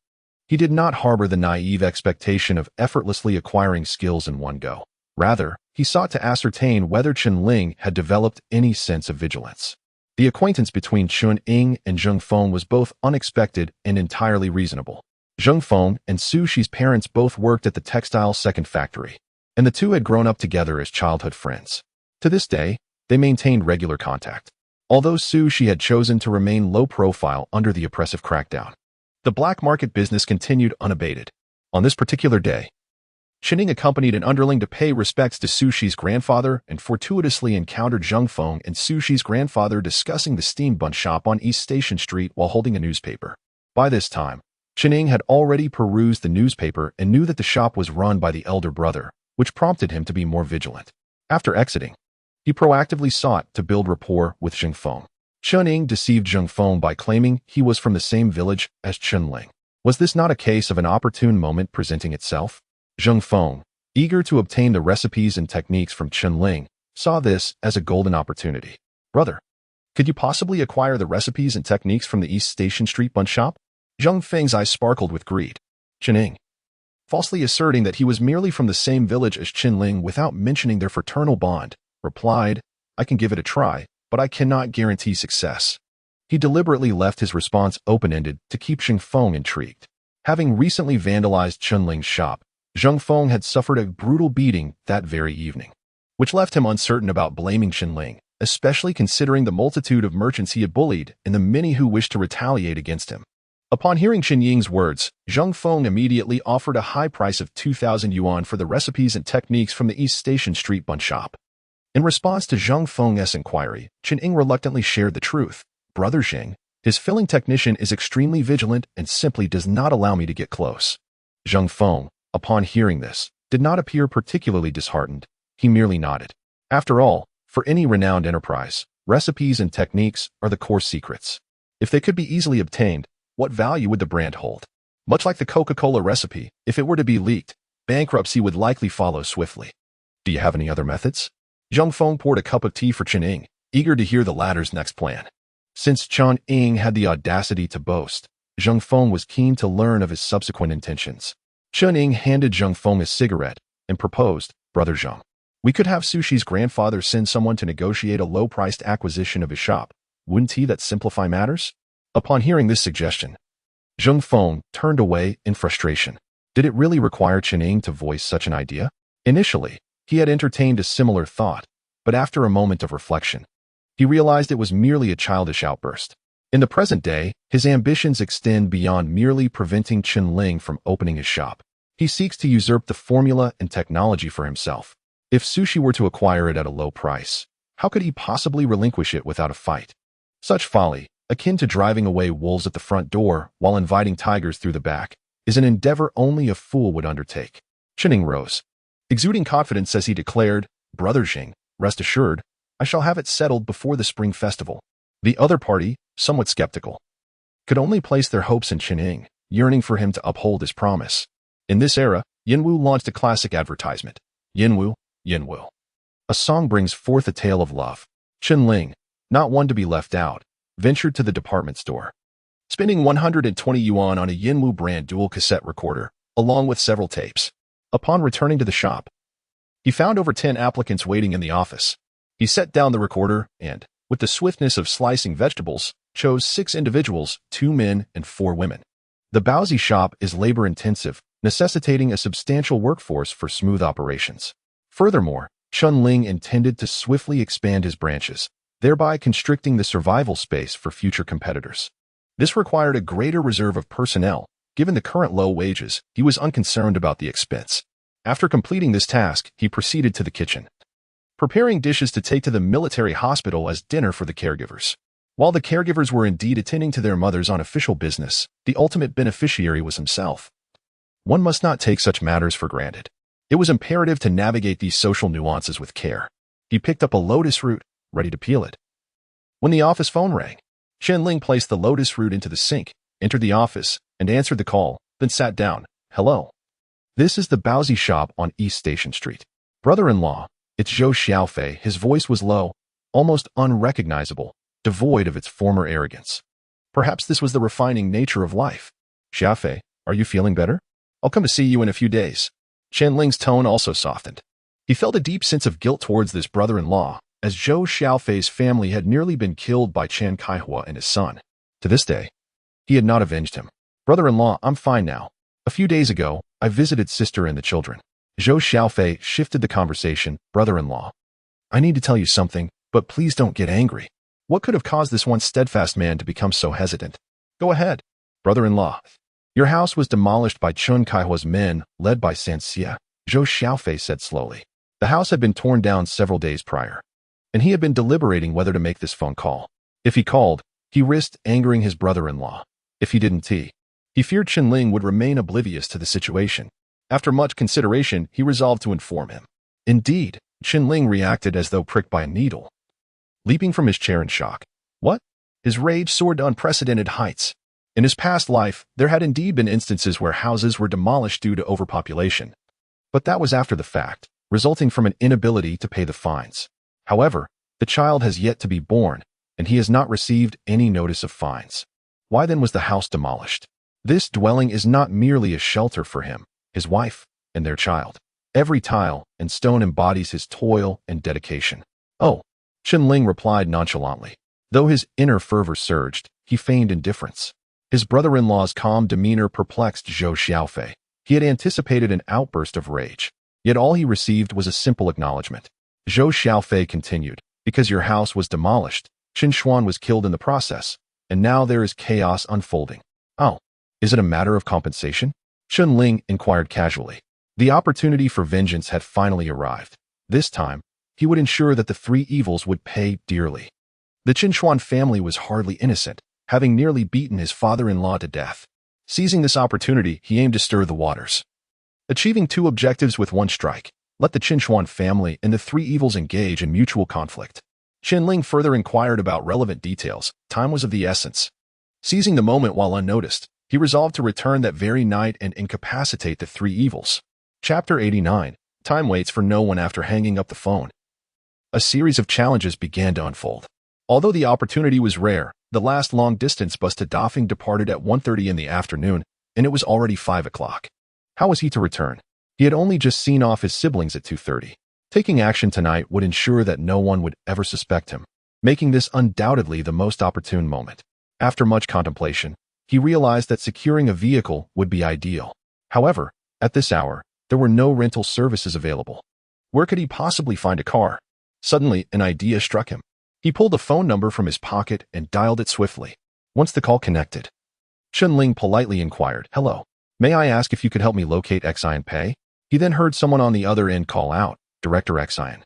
He did not harbor the naive expectation of effortlessly acquiring skills in one go. Rather, he sought to ascertain whether Chen Ling had developed any sense of vigilance. The acquaintance between Chen Ling and Zheng Feng was both unexpected and entirely reasonable. Zheng Feng and Su Shi's parents both worked at the textile second factory, and the two had grown up together as childhood friends. To this day, they maintained regular contact. Although Su Shi had chosen to remain low profile under the oppressive crackdown, the black market business continued unabated. On this particular day, Chen Ling accompanied an underling to pay respects to Su Shi's grandfather and fortuitously encountered Zheng Feng and Su Shi's grandfather discussing the steam bun shop on East Station Street while holding a newspaper. By this time, Chen Ling had already perused the newspaper and knew that the shop was run by the elder brother, which prompted him to be more vigilant. After exiting, he proactively sought to build rapport with Zheng Feng. Chen Ling deceived Zheng Feng by claiming he was from the same village as Chen Ling. Was this not a case of an opportune moment presenting itself? Zheng Feng, eager to obtain the recipes and techniques from Chen Ling, saw this as a golden opportunity. "Brother, could you possibly acquire the recipes and techniques from the East Station Street bun shop?" Zheng Feng's eyes sparkled with greed. Chen Ling, falsely asserting that he was merely from the same village as Chen Ling without mentioning their fraternal bond, replied, "I can give it a try, but I cannot guarantee success." He deliberately left his response open-ended to keep Zheng Feng intrigued. Having recently vandalized Chen Ling's shop, Zheng Feng had suffered a brutal beating that very evening, which left him uncertain about blaming Chen Ling, especially considering the multitude of merchants he had bullied and the many who wished to retaliate against him. Upon hearing Chen Ying's words, Zheng Feng immediately offered a high price of 2,000 yuan for the recipes and techniques from the East Station Street bun shop. In response to Zheng Feng's inquiry, Chen Ying reluctantly shared the truth. "Brother Zheng, his filling technician is extremely vigilant and simply does not allow me to get close." Zheng Feng, upon hearing this, did not appear particularly disheartened. He merely nodded. After all, for any renowned enterprise, recipes and techniques are the core secrets. If they could be easily obtained, what value would the brand hold? Much like the Coca-Cola recipe, if it were to be leaked, bankruptcy would likely follow swiftly. Do you have any other methods? Zhang Feng poured a cup of tea for Chen Ling, eager to hear the latter's next plan. Since Chen Ling had the audacity to boast, Zhang Feng was keen to learn of his subsequent intentions. Chen Ling handed Zhang Feng a cigarette and proposed, "Brother Zhang, we could have Sushi's grandfather send someone to negotiate a low-priced acquisition of his shop. Wouldn't that simplify matters?" Upon hearing this suggestion, Zhang Feng turned away in frustration. Did it really require Chen Ling to voice such an idea? Initially, he had entertained a similar thought, but after a moment of reflection, he realized it was merely a childish outburst. In the present day, his ambitions extend beyond merely preventing Chen Ling from opening his shop. He seeks to usurp the formula and technology for himself. If Sushi were to acquire it at a low price, how could he possibly relinquish it without a fight? Such folly, akin to driving away wolves at the front door while inviting tigers through the back, is an endeavor only a fool would undertake. Chen Ling rose. Exuding confidence as he declared, "Brother Xing, rest assured, I shall have it settled before the Spring Festival." The other party, somewhat skeptical, could only place their hopes in Chen Ling, yearning for him to uphold his promise. In this era, Yinwu launched a classic advertisement. Yinwu, Yinwu. A song brings forth a tale of love. Chen Ling, not one to be left out, ventured to the department store. Spending 120 yuan on a Yinwu brand dual cassette recorder, along with several tapes. Upon returning to the shop, he found over 10 applicants waiting in the office. He set down the recorder and, with the swiftness of slicing vegetables, chose 6 individuals, 2 men and 4 women. The Baozi shop is labor-intensive, necessitating a substantial workforce for smooth operations. Furthermore, Chen Ling intended to swiftly expand his branches, thereby constricting the survival space for future competitors. This required a greater reserve of personnel. Given the current low wages, he was unconcerned about the expense. After completing this task, he proceeded to the kitchen, preparing dishes to take to the military hospital as dinner for the caregivers. While the caregivers were indeed attending to their mothers on official business, the ultimate beneficiary was himself. One must not take such matters for granted. It was imperative to navigate these social nuances with care. He picked up a lotus root, ready to peel it. When the office phone rang, Chen Ling placed the lotus root into the sink, entered the office, and answered the call, then sat down. "Hello. This is the Baozi shop on East Station Street. Brother-in-law, it's Zhou Xiaoyi." His voice was low, almost unrecognizable, devoid of its former arrogance. Perhaps this was the refining nature of life. "Xiaofei, are you feeling better? I'll come to see you in a few days." Chen Ling's tone also softened. He felt a deep sense of guilt towards this brother-in-law, as Zhou Xiaofei's family had nearly been killed by Chen Kaihua and his son. To this day, he had not avenged him. "Brother-in-law, I'm fine now. A few days ago, I visited sister and the children." Zhou Xiaofei shifted the conversation. "Brother-in-law, I need to tell you something, but please don't get angry. What could have caused this once steadfast man to become so hesitant?" "Go ahead." "Brother-in-law, your house was demolished by Chen Kaihua's men, led by Sanxia," Zhou Xiaofei said slowly. The house had been torn down several days prior, and he had been deliberating whether to make this phone call. If he called, he risked angering his brother-in-law. If he didn't, he feared Chen Ling would remain oblivious to the situation. After much consideration, he resolved to inform him. Indeed, Chen Ling reacted as though pricked by a needle, leaping from his chair in shock. What? His rage soared to unprecedented heights. In his past life, there had indeed been instances where houses were demolished due to overpopulation. But that was after the fact, resulting from an inability to pay the fines. However, the child has yet to be born, and he has not received any notice of fines. Why then was the house demolished? This dwelling is not merely a shelter for him, his wife, and their child. Every tile and stone embodies his toil and dedication. "Oh," Chen Ling replied nonchalantly. Though his inner fervor surged, he feigned indifference. His brother-in-law's calm demeanor perplexed Zhou Xiaofei. He had anticipated an outburst of rage, yet all he received was a simple acknowledgement. Zhou Xiaofei continued, "Because your house was demolished, Chen Xuan was killed in the process, and now there is chaos unfolding." "Oh, is it a matter of compensation?" Chen Ling inquired casually. The opportunity for vengeance had finally arrived. This time, he would ensure that the 3 evils would pay dearly. The Chen Xuan family was hardly innocent, having nearly beaten his father-in-law to death. Seizing this opportunity, he aimed to stir the waters. Achieving 2 objectives with 1 strike, let the Chen Xuan family and the 3 evils engage in mutual conflict. Chen Ling further inquired about relevant details. Time was of the essence. Seizing the moment while unnoticed, he resolved to return that very night and incapacitate the three evils. Chapter 89. Time waits for no one after hanging up the phone. A series of challenges began to unfold. Although the opportunity was rare, the last long-distance bus to Dafeng departed at 1:30 in the afternoon, and it was already 5 o'clock. How was he to return? He had only just seen off his siblings at 2:30. Taking action tonight would ensure that no one would ever suspect him, making this undoubtedly the most opportune moment. After much contemplation, he realized that securing a vehicle would be ideal. However, at this hour, there were no rental services available. Where could he possibly find a car? Suddenly, an idea struck him. He pulled a phone number from his pocket and dialed it swiftly. Once the call connected, Chen Ling politely inquired, "Hello, may I ask if you could help me locate Xian Pei?" He then heard someone on the other end call out, "Director Xian.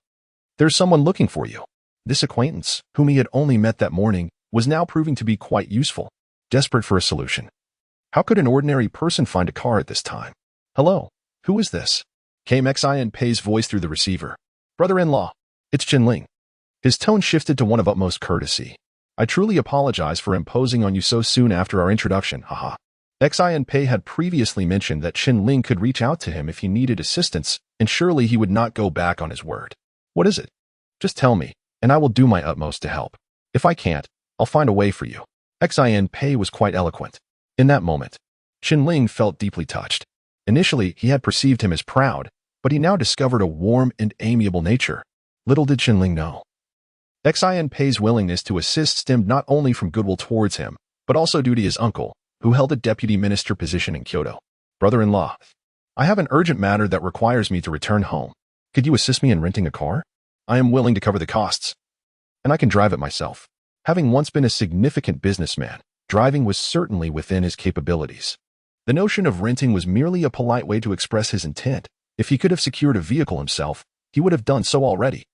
There's someone looking for you." This acquaintance, whom he had only met that morning, was now proving to be quite useful. Desperate for a solution. How could an ordinary person find a car at this time? "Hello, who is this?" came Xian Pei's voice through the receiver. "Brother-in-law, it's Chen Ling." His tone shifted to one of utmost courtesy. "I truly apologize for imposing on you so soon after our introduction, haha." Xian Pei had previously mentioned that Chen Ling could reach out to him if he needed assistance, and surely he would not go back on his word. "What is it? Just tell me, and I will do my utmost to help. If I can't, I'll find a way for you." Xian Pei was quite eloquent. In that moment, Chen Ling felt deeply touched. Initially, he had perceived him as proud, but he now discovered a warm and amiable nature. Little did Chen Ling know. Xian Pei's willingness to assist stemmed not only from goodwill towards him, but also due to his uncle, who held a deputy minister position in Kyoto. "Brother-in-law, I have an urgent matter that requires me to return home. Could you assist me in renting a car? I am willing to cover the costs, and I can drive it myself." Having once been a significant businessman, driving was certainly within his capabilities. The notion of renting was merely a polite way to express his intent. If he could have secured a vehicle himself, he would have done so already.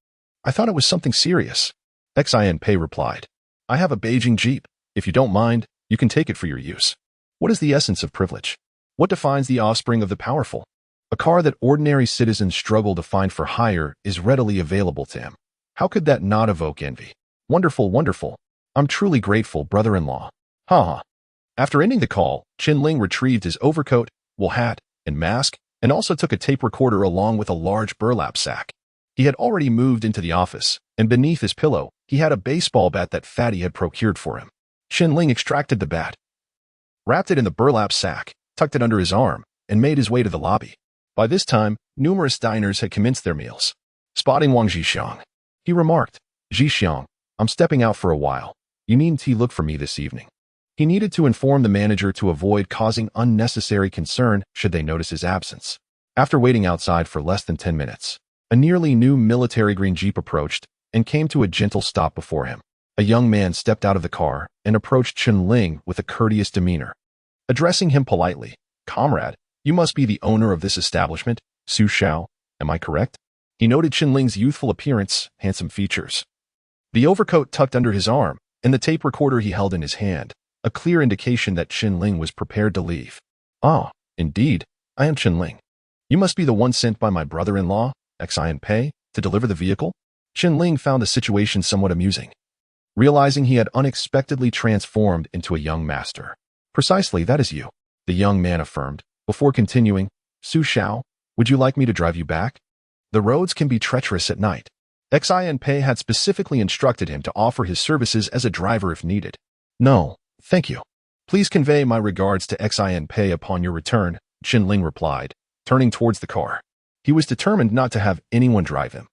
"I thought it was something serious," Xian Pei replied. "I have a Beijing Jeep. If you don't mind, you can take it for your use." What is the essence of privilege? What defines the offspring of the powerful? A car that ordinary citizens struggle to find for hire is readily available to him. How could that not evoke envy? "Wonderful, wonderful. I'm truly grateful, brother-in-law." Ha. After ending the call, Chen Ling retrieved his overcoat, wool hat, and mask, and also took a tape recorder along with a large burlap sack. He had already moved into the office, and beneath his pillow, he had a baseball bat that Fatty had procured for him. Chen Ling extracted the bat, wrapped it in the burlap sack, tucked it under his arm, and made his way to the lobby. By this time, numerous diners had commenced their meals. Spotting Wang Zhixiang, he remarked, "Zhixiang, I'm stepping out for a while. You needn't look for me this evening." He needed to inform the manager to avoid causing unnecessary concern should they notice his absence. After waiting outside for less than 10 minutes, a nearly new military green Jeep approached and came to a gentle stop before him. A young man stepped out of the car and approached Chen Ling with a courteous demeanor. Addressing him politely, "Comrade, you must be the owner of this establishment, Su Xiao, am I correct?" He noted Chen Ling's youthful appearance, handsome features, the overcoat tucked under his arm, and the tape recorder he held in his hand, a clear indication that Chen Ling was prepared to leave. "Ah, indeed, I am Chen Ling. You must be the one sent by my brother-in-law, Xian Pei, to deliver the vehicle?" Chen Ling found the situation somewhat amusing, realizing he had unexpectedly transformed into a young master. "Precisely, that is you," the young man affirmed, before continuing, "Su Xiao, would you like me to drive you back? The roads can be treacherous at night." Xian Pei had specifically instructed him to offer his services as a driver if needed. "No, thank you. Please convey my regards to Xian Pei upon your return," Chen Ling replied, turning towards the car. He was determined not to have anyone drive him.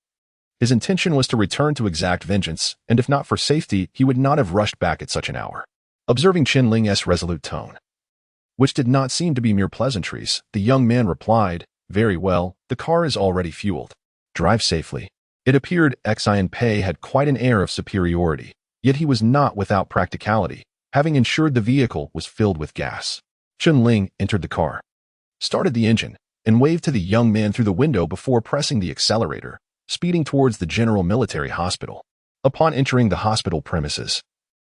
His intention was to return to exact vengeance, and if not for safety, he would not have rushed back at such an hour. Observing Chen Ling's resolute tone, which did not seem to be mere pleasantries, the young man replied, "Very well, the car is already fueled. Drive safely." It appeared Xian Pei had quite an air of superiority, yet he was not without practicality, having ensured the vehicle was filled with gas. Chen Ling entered the car, started the engine, and waved to the young man through the window before pressing the accelerator, speeding towards the General Military Hospital. Upon entering the hospital premises,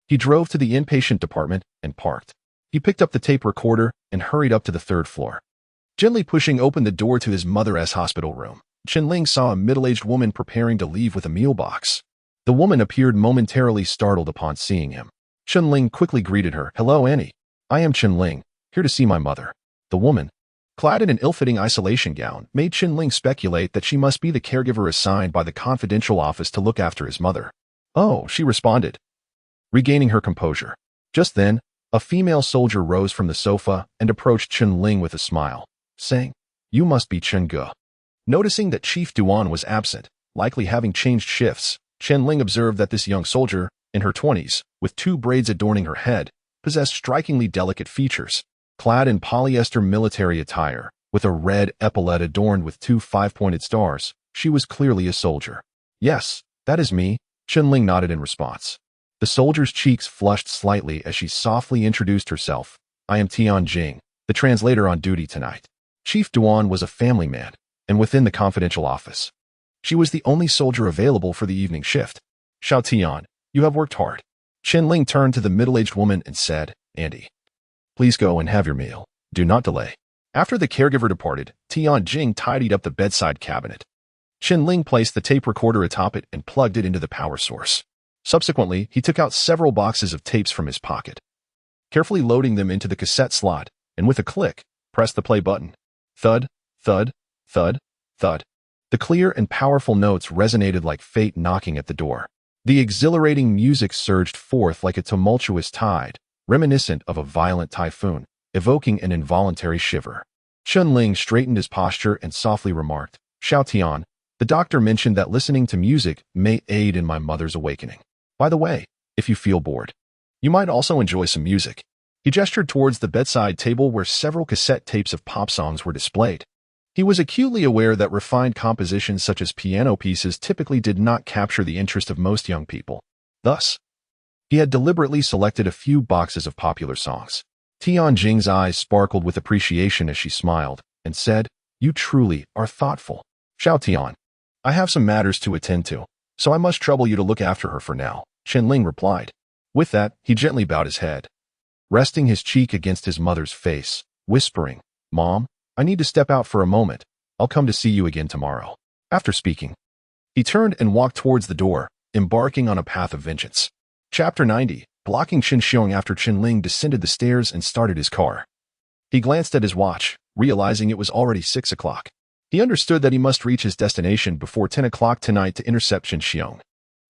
he drove to the inpatient department and parked. He picked up the tape recorder and hurried up to the 3rd floor. Gently pushing open the door to his mother's hospital room, Chen Ling saw a middle-aged woman preparing to leave with a meal box. The woman appeared momentarily startled upon seeing him. Chen Ling quickly greeted her. "Hello, Annie. I am Chen Ling, here to see my mother." The woman, clad in an ill-fitting isolation gown, made Chen Ling speculate that she must be the caregiver assigned by the confidential office to look after his mother. "Oh," she responded, regaining her composure. Just then, a female soldier rose from the sofa and approached Chen Ling with a smile, saying, "You must be Chen Ge." Noticing that Chief Duan was absent, likely having changed shifts, Chen Ling observed that this young soldier, in her 20s, with 2 braids adorning her head, possessed strikingly delicate features. Clad in polyester military attire, with a red epaulette adorned with 2 5-pointed stars, she was clearly a soldier. "Yes, that is me," Chen Ling nodded in response. The soldier's cheeks flushed slightly as she softly introduced herself. "I am Tian Jing, the translator on duty tonight." Chief Duan was a family man, and within the confidential office, she was the only soldier available for the evening shift. "Xiao Tian, you have worked hard." Chen Ling turned to the middle-aged woman and said, "Andy, please go and have your meal. Do not delay." After the caregiver departed, Tian Jing tidied up the bedside cabinet. Chen Ling placed the tape recorder atop it and plugged it into the power source. Subsequently, he took out several boxes of tapes from his pocket, carefully loading them into the cassette slot, and with a click, pressed the play button. Thud, thud, thud, thud. The clear and powerful notes resonated like fate knocking at the door. The exhilarating music surged forth like a tumultuous tide, reminiscent of a violent typhoon, evoking an involuntary shiver. Chen Ling straightened his posture and softly remarked, "Xiao Tian, the doctor mentioned that listening to music may aid in my mother's awakening. By the way, if you feel bored, you might also enjoy some music." He gestured towards the bedside table where several cassette tapes of pop songs were displayed. He was acutely aware that refined compositions such as piano pieces typically did not capture the interest of most young people. Thus, he had deliberately selected a few boxes of popular songs. Tian Jing's eyes sparkled with appreciation as she smiled and said, "You truly are thoughtful. Xiao Tian, I have some matters to attend to, so I must trouble you to look after her for now," Chen Ling replied. With that, he gently bowed his head, resting his cheek against his mother's face, whispering, "Mom, I need to step out for a moment. I'll come to see you again tomorrow." After speaking, he turned and walked towards the door, embarking on a path of vengeance. Chapter 90, blocking Chen Xiong. After Chen Ling descended the stairs and started his car, he glanced at his watch, realizing it was already 6 o'clock. He understood that he must reach his destination before 10 o'clock tonight to intercept Chen Xiong.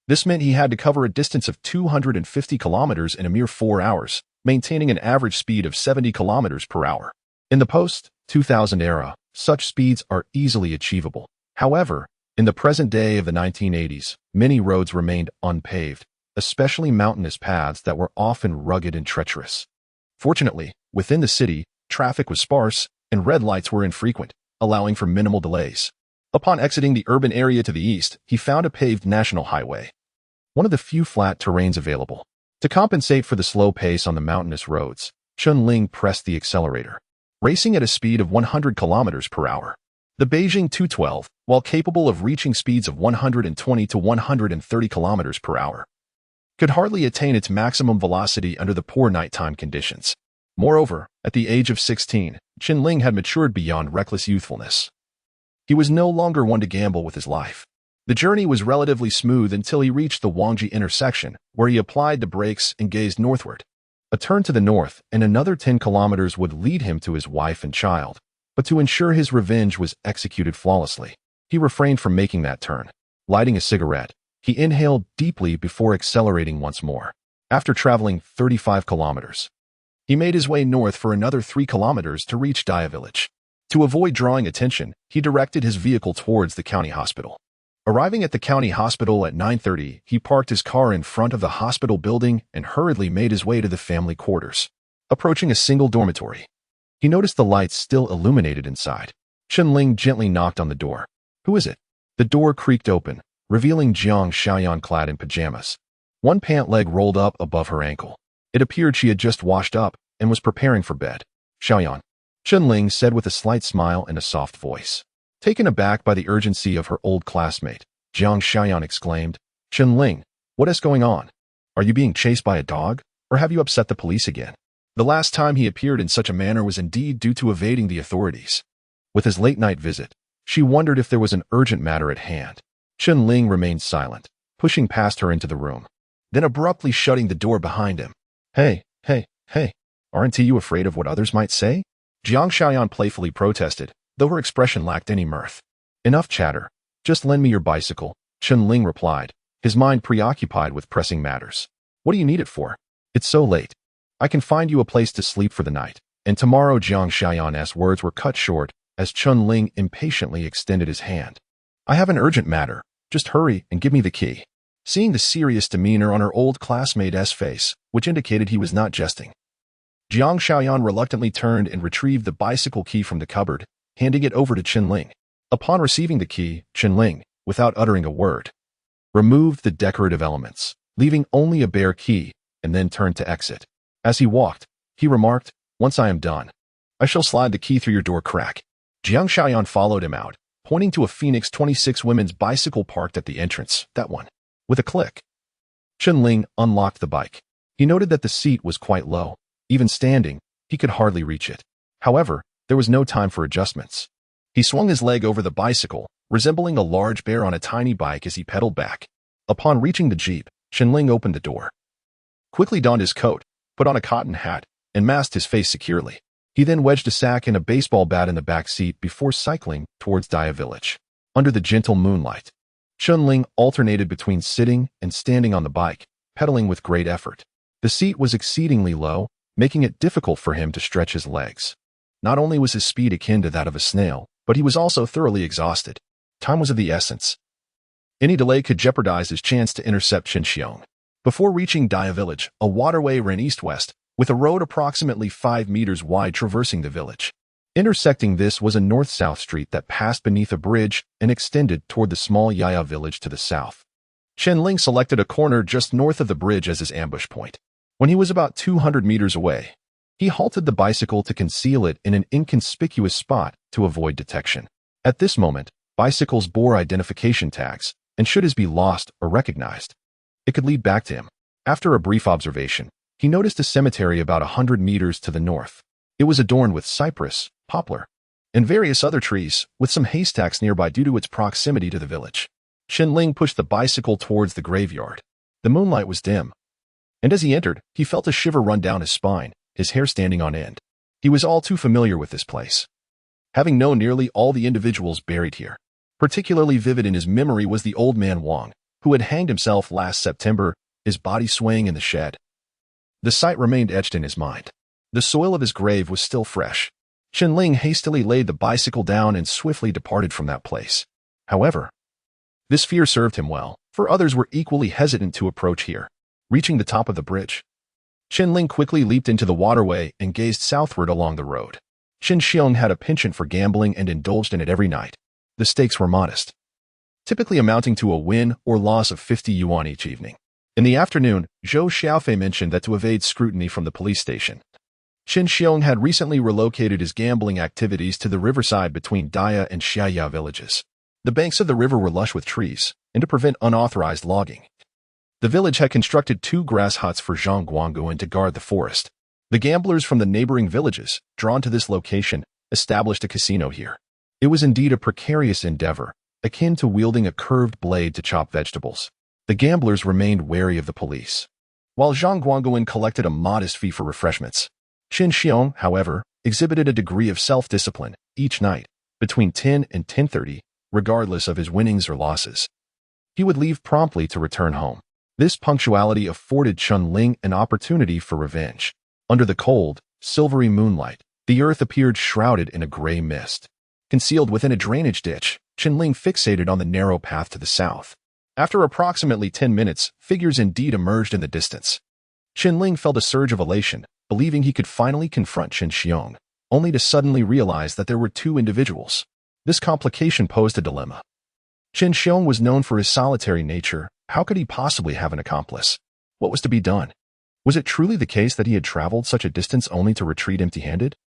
This meant he had to cover a distance of 250 kilometers in a mere 4 hours, maintaining an average speed of 70 kilometers per hour. In the post-2000 era, such speeds are easily achievable. However, in the present day of the 1980s, many roads remained unpaved, especially mountainous paths that were often rugged and treacherous. Fortunately, within the city, traffic was sparse and red lights were infrequent, allowing for minimal delays. Upon exiting the urban area to the east, he found a paved national highway, one of the few flat terrains available. To compensate for the slow pace on the mountainous roads, Chen Ling pressed the accelerator, racing at a speed of 100 kilometers per hour. The Beijing 212, while capable of reaching speeds of 120 to 130 kilometers per hour, could hardly attain its maximum velocity under the poor nighttime conditions. Moreover, at the age of 16, Chen Ling had matured beyond reckless youthfulness. He was no longer one to gamble with his life. The journey was relatively smooth until he reached the Wangji intersection, where he applied the brakes and gazed northward. A turn to the north and another 10 kilometers would lead him to his wife and child, but to ensure his revenge was executed flawlessly, he refrained from making that turn. Lighting a cigarette, he inhaled deeply before accelerating once more. After traveling 35 kilometers, he made his way north for another 3 kilometers to reach Dia Village. To avoid drawing attention, he directed his vehicle towards the county hospital. Arriving at the county hospital at 9:30, he parked his car in front of the hospital building and hurriedly made his way to the family quarters. Approaching a single dormitory, he noticed the lights still illuminated inside. Chen Ling gently knocked on the door. "Who is it?" The door creaked open, revealing Jiang Xiaoyan clad in pajamas. One pant leg rolled up above her ankle. It appeared she had just washed up and was preparing for bed. "Xiaoyan," Chen Ling said with a slight smile and a soft voice. Taken aback by the urgency of her old classmate, Jiang Xiaoyan exclaimed, "Chen Ling, what is going on? Are you being chased by a dog, or have you upset the police again?" The last time he appeared in such a manner was indeed due to evading the authorities. With his late-night visit, she wondered if there was an urgent matter at hand. Chen Ling remained silent, pushing past her into the room, then abruptly shutting the door behind him. Hey, aren't you afraid of what others might say? Jiang Xiaoyan playfully protested, though her expression lacked any mirth. Enough chatter. Just lend me your bicycle, Chen Ling replied, his mind preoccupied with pressing matters. What do you need it for? It's so late. I can find you a place to sleep for the night. And tomorrow Jiang Xiaoyan's words were cut short as Chen Ling impatiently extended his hand. I have an urgent matter. Just hurry and give me the key. Seeing the serious demeanor on her old classmate's face, which indicated he was not jesting, Jiang Xiaoyan reluctantly turned and retrieved the bicycle key from the cupboard, handing it over to Chen Ling. Upon receiving the key, Chen Ling, without uttering a word, removed the decorative elements, leaving only a bare key, and then turned to exit. As he walked, he remarked, "Once I am done, I shall slide the key through your door crack." Jiang Xiaoyan followed him out, pointing to a Phoenix 26 women's bicycle parked at the entrance, that one. With a click, Chen Ling unlocked the bike. He noted that the seat was quite low. Even standing, he could hardly reach it. However, there was no time for adjustments. He swung his leg over the bicycle, resembling a large bear on a tiny bike as he pedaled back. Upon reaching the Jeep, Chen Ling opened the door, quickly donned his coat, put on a cotton hat, and masked his face securely. He then wedged a sack and a baseball bat in the back seat before cycling towards Daya Village. Under the gentle moonlight, Chen Ling alternated between sitting and standing on the bike, pedaling with great effort. The seat was exceedingly low, making it difficult for him to stretch his legs. Not only was his speed akin to that of a snail, but he was also thoroughly exhausted. Time was of the essence. Any delay could jeopardize his chance to intercept Chen Xiong. Before reaching Daya Village, a waterway ran east-west, with a road approximately 5 meters wide traversing the village. Intersecting this was a north-south street that passed beneath a bridge and extended toward the small Yaya village to the south. Chen Ling selected a corner just north of the bridge as his ambush point. When he was about 200 meters away, he halted the bicycle to conceal it in an inconspicuous spot to avoid detection. At this moment, bicycles bore identification tags, and should his be lost or recognized, it could lead back to him. After a brief observation, he noticed a cemetery about 100 meters to the north. It was adorned with cypress, poplar, and various other trees, with some haystacks nearby due to its proximity to the village. Chen Ling pushed the bicycle towards the graveyard. The moonlight was dim, and as he entered, he felt a shiver run down his spine, his hair standing on end. He was all too familiar with this place, having known nearly all the individuals buried here. Particularly vivid in his memory was the old man Wang, who had hanged himself last September, his body swaying in the shed. The sight remained etched in his mind. The soil of his grave was still fresh. Chen Ling hastily laid the bicycle down and swiftly departed from that place. However, this fear served him well, for others were equally hesitant to approach here. Reaching the top of the bridge, Chen Ling quickly leaped into the waterway and gazed southward along the road. Chen Xiong had a penchant for gambling and indulged in it every night. The stakes were modest, typically amounting to a win or loss of 50 yuan each evening. In the afternoon, Zhou Xiaoyi mentioned that to evade scrutiny from the police station, Chen Xiong had recently relocated his gambling activities to the riverside between Daya and Xiaya villages. The banks of the river were lush with trees, and to prevent unauthorized logging, the village had constructed 2 grass huts for Zhang Guangguan to guard the forest. The gamblers from the neighboring villages, drawn to this location, established a casino here. It was indeed a precarious endeavor, akin to wielding a curved blade to chop vegetables. The gamblers remained wary of the police, while Zhang Guangguan collected a modest fee for refreshments. Chen Xiong, however, exhibited a degree of self-discipline each night, between 10 and 10:30, regardless of his winnings or losses. He would leave promptly to return home. This punctuality afforded Chen Ling an opportunity for revenge. Under the cold, silvery moonlight, the earth appeared shrouded in a gray mist. Concealed within a drainage ditch, Chen Ling fixated on the narrow path to the south. After approximately 10 minutes, figures indeed emerged in the distance. Chen Ling felt a surge of elation, believing he could finally confront Chen Xiong, only to suddenly realize that there were 2 individuals. This complication posed a dilemma. Chen Xiong was known for his solitary nature. How could he possibly have an accomplice? What was to be done? Was it truly the case that he had traveled such a distance only to retreat empty-handed?